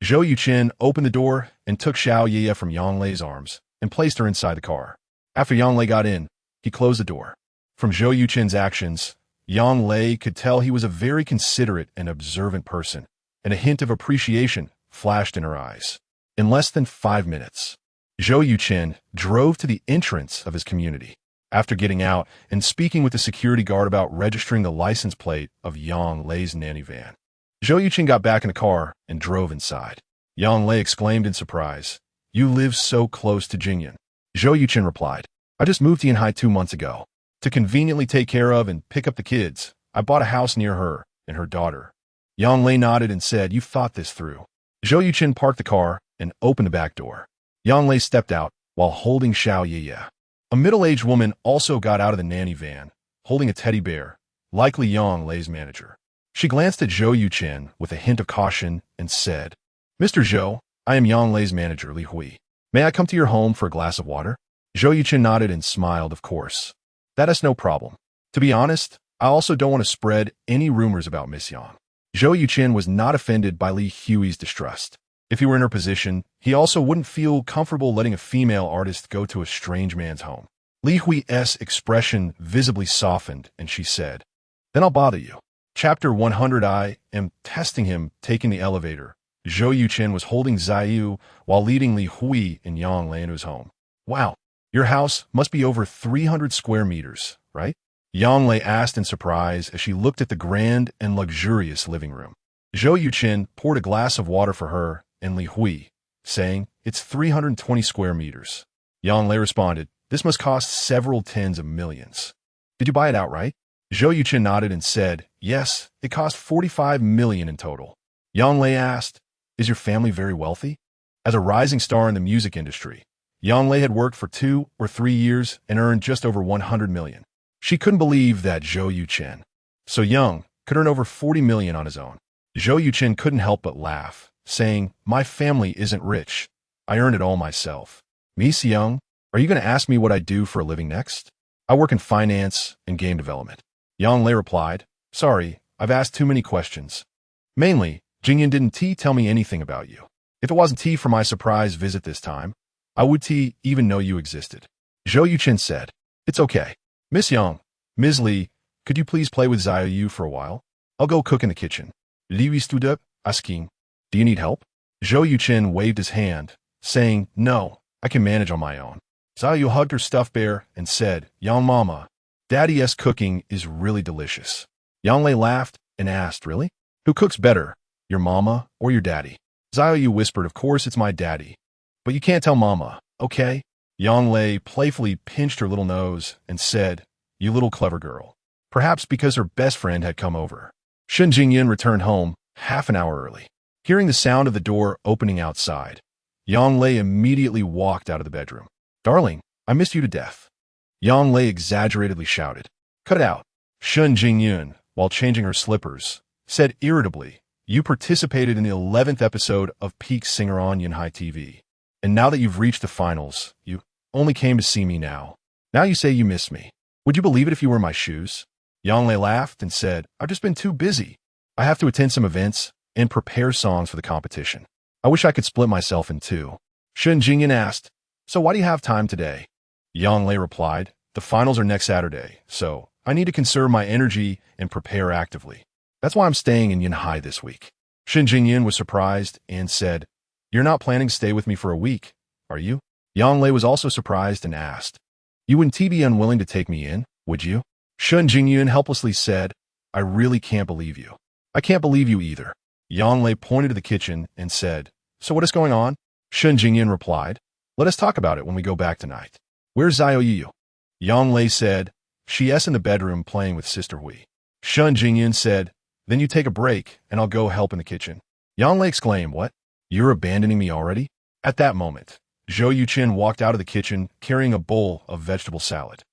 Speaker 1: Zhou Yuchen opened the door and took Xiao Yiye from Yang Lei's arms and placed her inside the car. After Yang Lei got in, he closed the door. From Zhou Yuchen's actions, Yang Lei could tell he was a very considerate and observant person, and a hint of appreciation flashed in her eyes. In less than 5 minutes, Zhou Yuchen drove to the entrance of his community. After getting out and speaking with the security guard about registering the license plate of Yang Lei's nanny van, Zhou Yuchen got back in the car and drove inside. Yang Lei exclaimed in surprise, You live so close to Jingyan. Zhou Yuchen replied, I just moved to Yanhai 2 months ago. To conveniently take care of and pick up the kids, I bought a house near her and her daughter. Yang Lei nodded and said, You thought this through. Zhou Yuchen parked the car and opened the back door. Yang Lei stepped out while holding Xiao Yiye. A middle-aged woman also got out of the nanny van, holding a teddy bear, likely Yang Lei's manager. She glanced at Zhou Yuchen with a hint of caution and said, Mr. Zhou, I am Yang Lei's manager, Li Hui. May I come to your home for a glass of water? Zhou Yuchen nodded and smiled, Of course. That is no problem. To be honest, I also don't want to spread any rumors about Miss Yang. Zhou Yuchen was not offended by Li Hui's distrust. If he were in her position, he also wouldn't feel comfortable letting a female artist go to a strange man's home. Li Hui's expression visibly softened, and she said, Then I'll bother you. Chapter 100. I am testing him, taking the elevator. Zhou Yuchen was holding Ziyu while leading Li Hui and Yang Lei into his home. Wow, Your house must be over 300 square meters, right? Yang Lei asked in surprise as she looked at the grand and luxurious living room. Zhou Yuchen poured a glass of water for her and Li Hui, saying, "It's 320 square meters." Yang Lei responded, "This must cost several tens of millions." "Did you buy it outright?" Zhou Yuchen nodded and said, "Yes, it cost 45 million in total." Yang Lei asked, "Is your family very wealthy?" As a rising star in the music industry, Yang Lei had worked for 2 or 3 years and earned just over 100 million. She couldn't believe that Zhou Yuchen, so young, could earn over 40 million on his own. Zhou Yuchen couldn't help but laugh, saying, "My family isn't rich. I earned it all myself." "Miss Young, are you going to ask me what I do for a living next?" "I work in finance and game development." Yang Lei replied, "Sorry, I've asked too many questions. Mainly, Jingyan didn't tell me anything about you. If it wasn't for my surprise visit this time, I would even know you existed." Zhou Yuchen said, "It's okay. Miss Yang, Ms. Li, could you please play with Zhou Yu for a while? I'll go cook in the kitchen." Li stood up, asking, "Do you need help?" Zhou Yuchen waved his hand, saying, "No, I can manage on my own." Zhou Yu hugged her stuffed bear and said, "Yang Mama, Daddy's cooking is really delicious." Yang Lei laughed and asked, "Really? Who cooks better, your mama or your daddy?" Zhou Yu whispered, "Of course it's my daddy. But you can't tell Mama, okay?" Yang Lei playfully pinched her little nose and said, "You little clever girl." Perhaps because her best friend had come over. Shen Jingyan returned home half an hour early. Hearing the sound of the door opening outside, Yang Lei immediately walked out of the bedroom. "Darling, I missed you to death." Yang Lei exaggeratedly shouted. "Cut it out." Shen Jingyan, while changing her slippers, said irritably, "You participated in the 11th episode of Peak Singer on Yunhai TV. And now that you've reached the finals, you only came to see me now. Now you say you miss me. Would you believe it if you were in my shoes?" Yang Lei laughed and said, "I've just been too busy. I have to attend some events and prepare songs for the competition. I wish I could split myself in two." Shen Jingyan asked, "So why do you have time today?" Yang Lei replied, "The finals are next Saturday, so I need to conserve my energy and prepare actively. That's why I'm staying in Yunhai this week." Shen Jingyan was surprised and said, "You're not planning to stay with me for a week, are you?" Yang Lei was also surprised and asked, "You wouldn't be unwilling to take me in, would you?" Shen Jingyan helplessly said, "I really can't believe you." "I can't believe you either." Yang Lei pointed to the kitchen and said, "So what is going on?" Shen Jingyan replied, "Let us talk about it when we go back tonight." "Where's Zhou Yu?" Yang Lei said, "She's in the bedroom playing with Sister Hui." Shen Jingyan said, "Then you take a break and I'll go help in the kitchen." Yang Lei exclaimed, "What? You're abandoning me already?" At that moment, Zhou Yuchen walked out of the kitchen carrying a bowl of vegetable salad.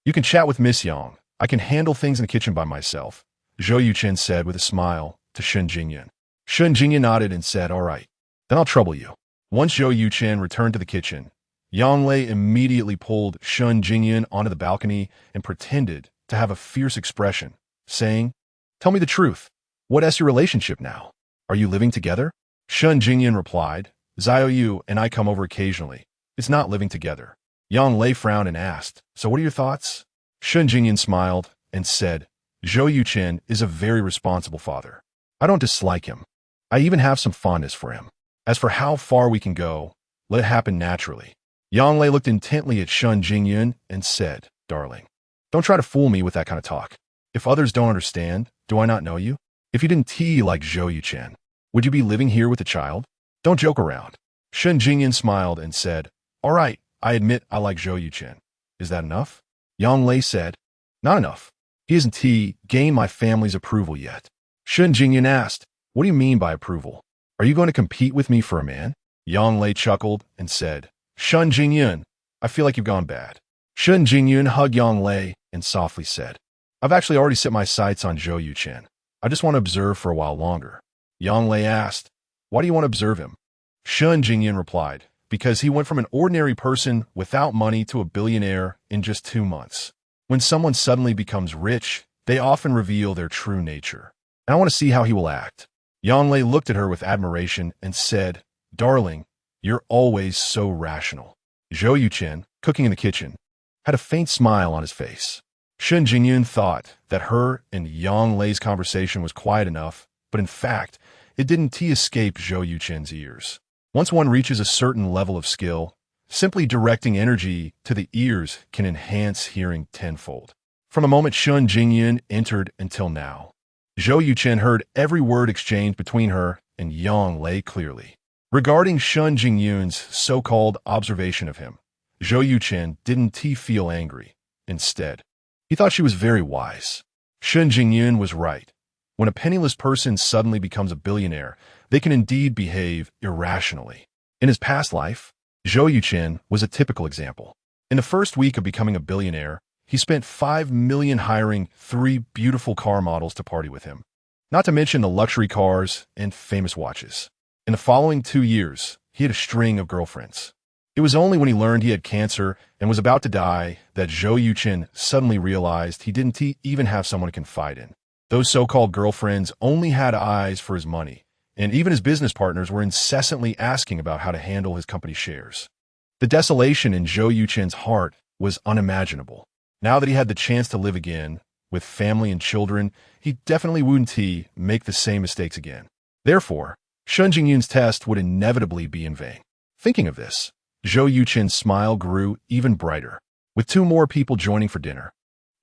Speaker 1: "You can chat with Miss Yang. I can handle things in the kitchen by myself," Zhou Yuchen said with a smile to Shen Jingyan. Shen Jingyan nodded and said, "All right, then I'll trouble you." Once Zhou Yuchen returned to the kitchen, Yang Lei immediately pulled Shen Jingyan onto the balcony and pretended to have a fierce expression, saying, "Tell me the truth. What is your relationship now? Are you living together?" Shen Jingyan replied, "Zhou Yu and I come over occasionally. It's not living together." Yang Lei frowned and asked, "So what are your thoughts?" Shen Jingyan smiled and said, "Zhou Yuchen is a very responsible father. I don't dislike him. I even have some fondness for him. As for how far we can go, let it happen naturally." Yang Lei looked intently at Shen Jingyan and said, "Darling, don't try to fool me with that kind of talk. If others don't understand, do I not know you? If you didn't like Zhou Yuchen, would you be living here with a child? Don't joke around." Shen Jingyan smiled and said, "All right, I admit I like Zhou Yuchen. Is that enough?" Yang Lei said, "Not enough. He hasn't gained my family's approval yet." Shen Jingyan asked, "What do you mean by approval? Are you going to compete with me for a man?" Yang Lei chuckled and said, "Shen Jingyan, I feel like you've gone bad." Shen Jingyan hugged Yang Lei and softly said, "I've actually already set my sights on Zhou Yuchen. I just want to observe for a while longer." Yang Lei asked, "Why do you want to observe him?" Shen Jingyan replied, "Because he went from an ordinary person without money to a billionaire in just 2 months. When someone suddenly becomes rich, they often reveal their true nature. And I want to see how he will act." Yang Lei looked at her with admiration and said, "Darling, you're always so rational." Zhou Yuchen, cooking in the kitchen, had a faint smile on his face. Shen Jingyan thought that her and Yang Lei's conversation was quiet enough, but in fact, it didn't escape Zhou Yuchen's ears. Once one reaches a certain level of skill, Simply directing energy to the ears can enhance hearing tenfold. From the moment Shun Jingyun entered until now, Zhou Yuchen heard every word exchanged between her and Yang Lei clearly. Regarding Shun Jingyun's so-called observation of him, Zhou Yuchen didn't feel angry. Instead, he thought she was very wise. Shun Jingyun was right. When a penniless person suddenly becomes a billionaire, they can indeed behave irrationally. In his past life, Zhou Yuchen was a typical example. In the first week of becoming a billionaire, he spent $5 million hiring 3 beautiful car models to party with him, not to mention the luxury cars and famous watches. In the following 2 years, he had a string of girlfriends. It was only when he learned he had cancer and was about to die that Zhou Yuchen suddenly realized he didn't even have someone to confide in. Those so-called girlfriends only had eyes for his money, and even his business partners were incessantly asking about how to handle his company shares. The desolation in Zhou Yuchen's heart was unimaginable. Now that he had the chance to live again, with family and children, he definitely wouldn't make the same mistakes again. Therefore, Shun Jingyun's test would inevitably be in vain. Thinking of this, Zhou Yuchen's smile grew even brighter. With 2 more people joining for dinner,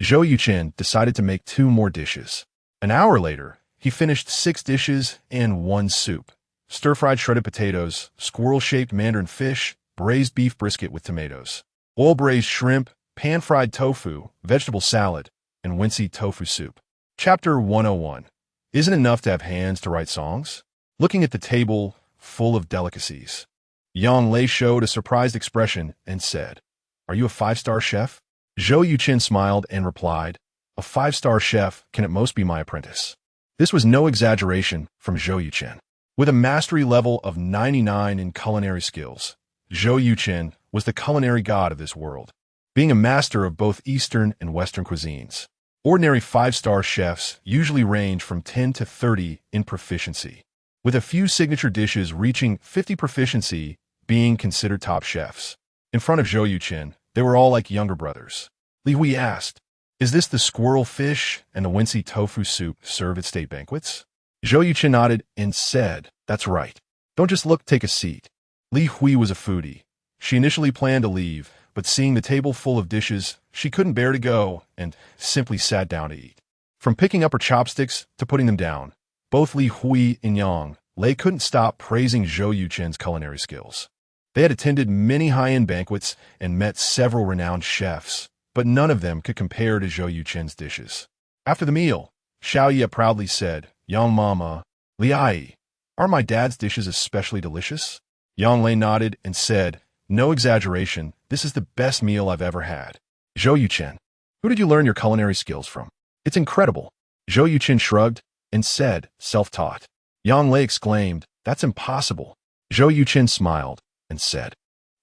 Speaker 1: Zhou Yuchen decided to make 2 more dishes. An hour later, he finished 6 dishes and 1 soup: stir-fried shredded potatoes, squirrel-shaped mandarin fish, braised beef brisket with tomatoes, oil-braised shrimp, pan-fried tofu, vegetable salad, and wincy tofu soup. Chapter 101. Isn't it enough to have hands to write songs? Looking at the table full of delicacies, Yang Lei showed a surprised expression and said, "Are you a 5-star chef?" Zhou Yuchen smiled and replied, "A 5-star chef can at most be my apprentice." This was no exaggeration from Zhou Yuchen. With a mastery level of 99 in culinary skills, Zhou Yuchen was the culinary god of this world, being a master of both Eastern and Western cuisines. Ordinary 5-star chefs usually range from 10 to 30 in proficiency, with a few signature dishes reaching 50 proficiency being considered top chefs. In front of Zhou Yuchen, they were all like younger brothers. Li Hui asked, "Is this the squirrel fish and the wincy tofu soup served at state banquets?" Zhou Yuchen nodded and said, "That's right. Don't just look, take a seat." Li Hui was a foodie. She initially planned to leave, but seeing the table full of dishes, she couldn't bear to go and simply sat down to eat. From picking up her chopsticks to putting them down, both Li Hui and Yang Lei couldn't stop praising Zhou Yuchen's culinary skills. They had attended many high-end banquets and met several renowned chefs, but none of them could compare to Zhou Yuchen's dishes. After the meal, Xiao Ye proudly said, "Yang Mama, Li Ai, are my dad's dishes especially delicious?" Yang Lei nodded and said, "No exaggeration, this is the best meal I've ever had." Zhou Yuchen, who did you learn your culinary skills from? It's incredible. Zhou Yuchen shrugged and said, "Self-taught." Yang Lei exclaimed, "That's impossible." Zhou Yuchen smiled and said,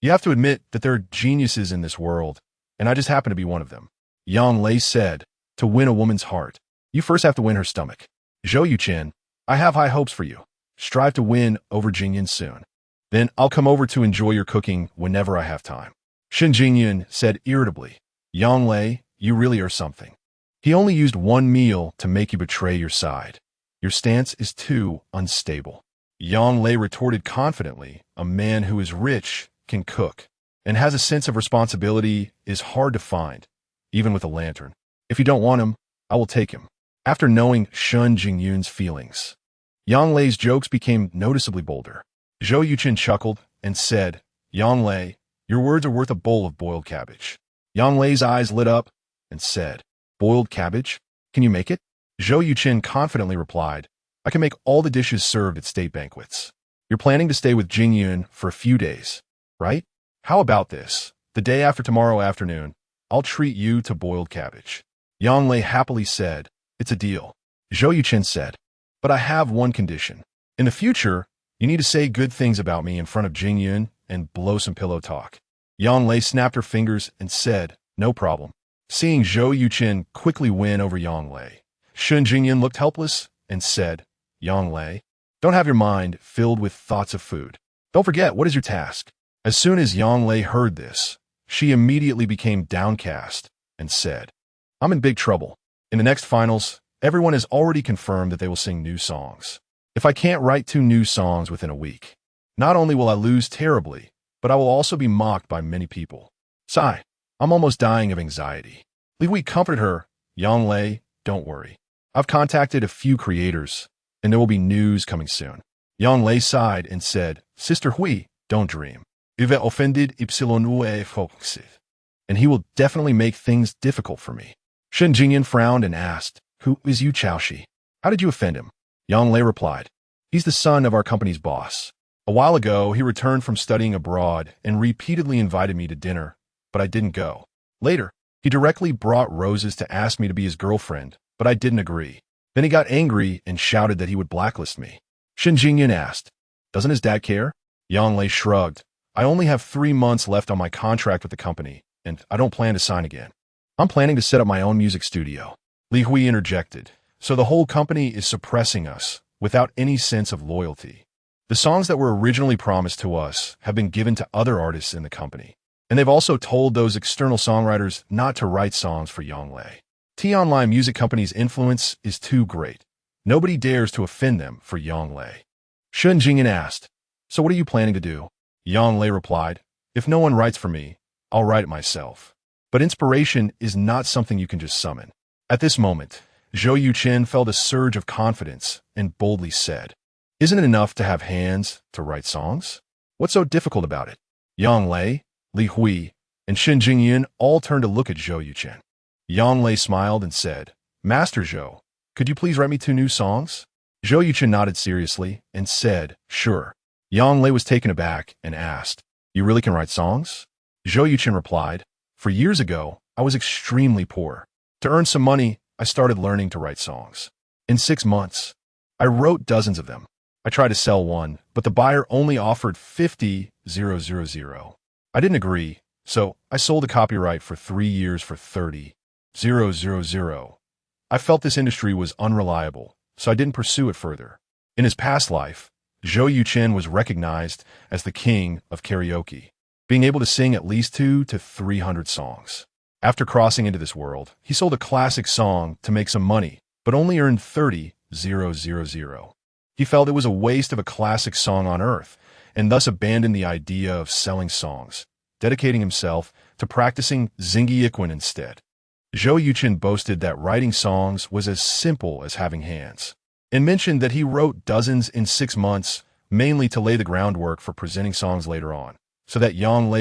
Speaker 1: "You have to admit that there are geniuses in this world, and I just happen to be one of them." Yang Lei said, "To win a woman's heart, you first have to win her stomach." Zhou Yuchen, "I have high hopes for you. Strive to win over Jingyun soon. Then I'll come over to enjoy your cooking whenever I have time." Shun Jingyun said irritably, "Yang Lei, you really are something. He only used 1 meal to make you betray your side. Your stance is too unstable." Yang Lei retorted confidently, "A man who is rich, can cook, and has a sense of responsibility is hard to find, even with a lantern. If you don't want him, I will take him." After knowing Shun Jingyun's feelings, Yang Lei's jokes became noticeably bolder. Zhou Yuchen chuckled and said, "Yang Lei, your words are worth a bowl of boiled cabbage." Yang Lei's eyes lit up and said, "Boiled cabbage? Can you make it?" Zhou Yuchen confidently replied, "I can make all the dishes served at state banquets." "You're planning to stay with Jingyun for a few days, right? How about this? The day after tomorrow afternoon, I'll treat you to boiled cabbage." Yang Lei happily said, "It's a deal." Zhou Yuchen said, "But I have one condition. In the future, you need to say good things about me in front of Jingyun and blow some pillow talk." Yang Lei snapped her fingers and said, "No problem." Seeing Zhou Yuchen quickly win over Yang Lei, Shun Jingyun looked helpless and said, "Yang Lei, don't have your mind filled with thoughts of food. Don't forget, what is your task?" As soon as Yang Lei heard this, she immediately became downcast and said, "I'm in big trouble. In the next finals, everyone has already confirmed that they will sing new songs. If I can't write 2 new songs within a week, not only will I lose terribly, but I will also be mocked by many people. Sigh, I'm almost dying of anxiety. Li Hui comforted her. Yang Lei, don't worry. I've contacted a few creators, and there will be news coming soon. Yang Lei sighed and said, Sister Hui, don't dream. You've offended Ypsilon Foxit, and he will definitely make things difficult for me. Shen Jingyan frowned and asked, Who is Yu Chaoshi? How did you offend him? Yang Lei replied, He's the son of our company's boss. A while ago, he returned from studying abroad and repeatedly invited me to dinner, but I didn't go. Later, he directly brought roses to ask me to be his girlfriend, but I didn't agree. Then he got angry and shouted that he would blacklist me. Shen Jingyan asked, Doesn't his dad care? Yang Lei shrugged. I only have 3 months left on my contract with the company, and I don't plan to sign again. I'm planning to set up my own music studio. Li Hui interjected. So the whole company is suppressing us, without any sense of loyalty. The songs that were originally promised to us have been given to other artists in the company, and they've also told those external songwriters not to write songs for Yang Lei. T-Online Music Company's influence is too great. Nobody dares to offend them for Yang Lei. Shen Jingyan asked, So what are you planning to do? Yang Lei replied, If no one writes for me, I'll write it myself. But inspiration is not something you can just summon. At this moment, Zhou Yuchen felt a surge of confidence and boldly said, Isn't it enough to have hands to write songs? What's so difficult about it? Yang Lei, Li Hui, and Shen Jingyan all turned to look at Zhou Yuchen. Yang Lei smiled and said, Master Zhou, could you please write me 2 new songs? Zhou Yuchen nodded seriously and said, Sure. Yang Lei was taken aback and asked, You really can write songs? Zhou Yuchen replied, For years ago, I was extremely poor. To earn some money, I started learning to write songs. In 6 months, I wrote dozens of them. I tried to sell one, but the buyer only offered 50,000. I didn't agree, so I sold the copyright for 3 years for 30,000. I felt this industry was unreliable, so I didn't pursue it further. In his past life, Zhou Yuchen was recognized as the king of karaoke, being able to sing at least 200 to 300 songs. After crossing into this world, he sold a classic song to make some money, but only earned 30,000. He felt it was a waste of a classic song on Earth, and thus abandoned the idea of selling songs, dedicating himself to practicing Zhou Yuchen instead. Zhou Yuchen boasted that writing songs was as simple as having hands, and mentioned that he wrote dozens in 6 months, mainly to lay the groundwork for presenting songs later on, so that Yang Lei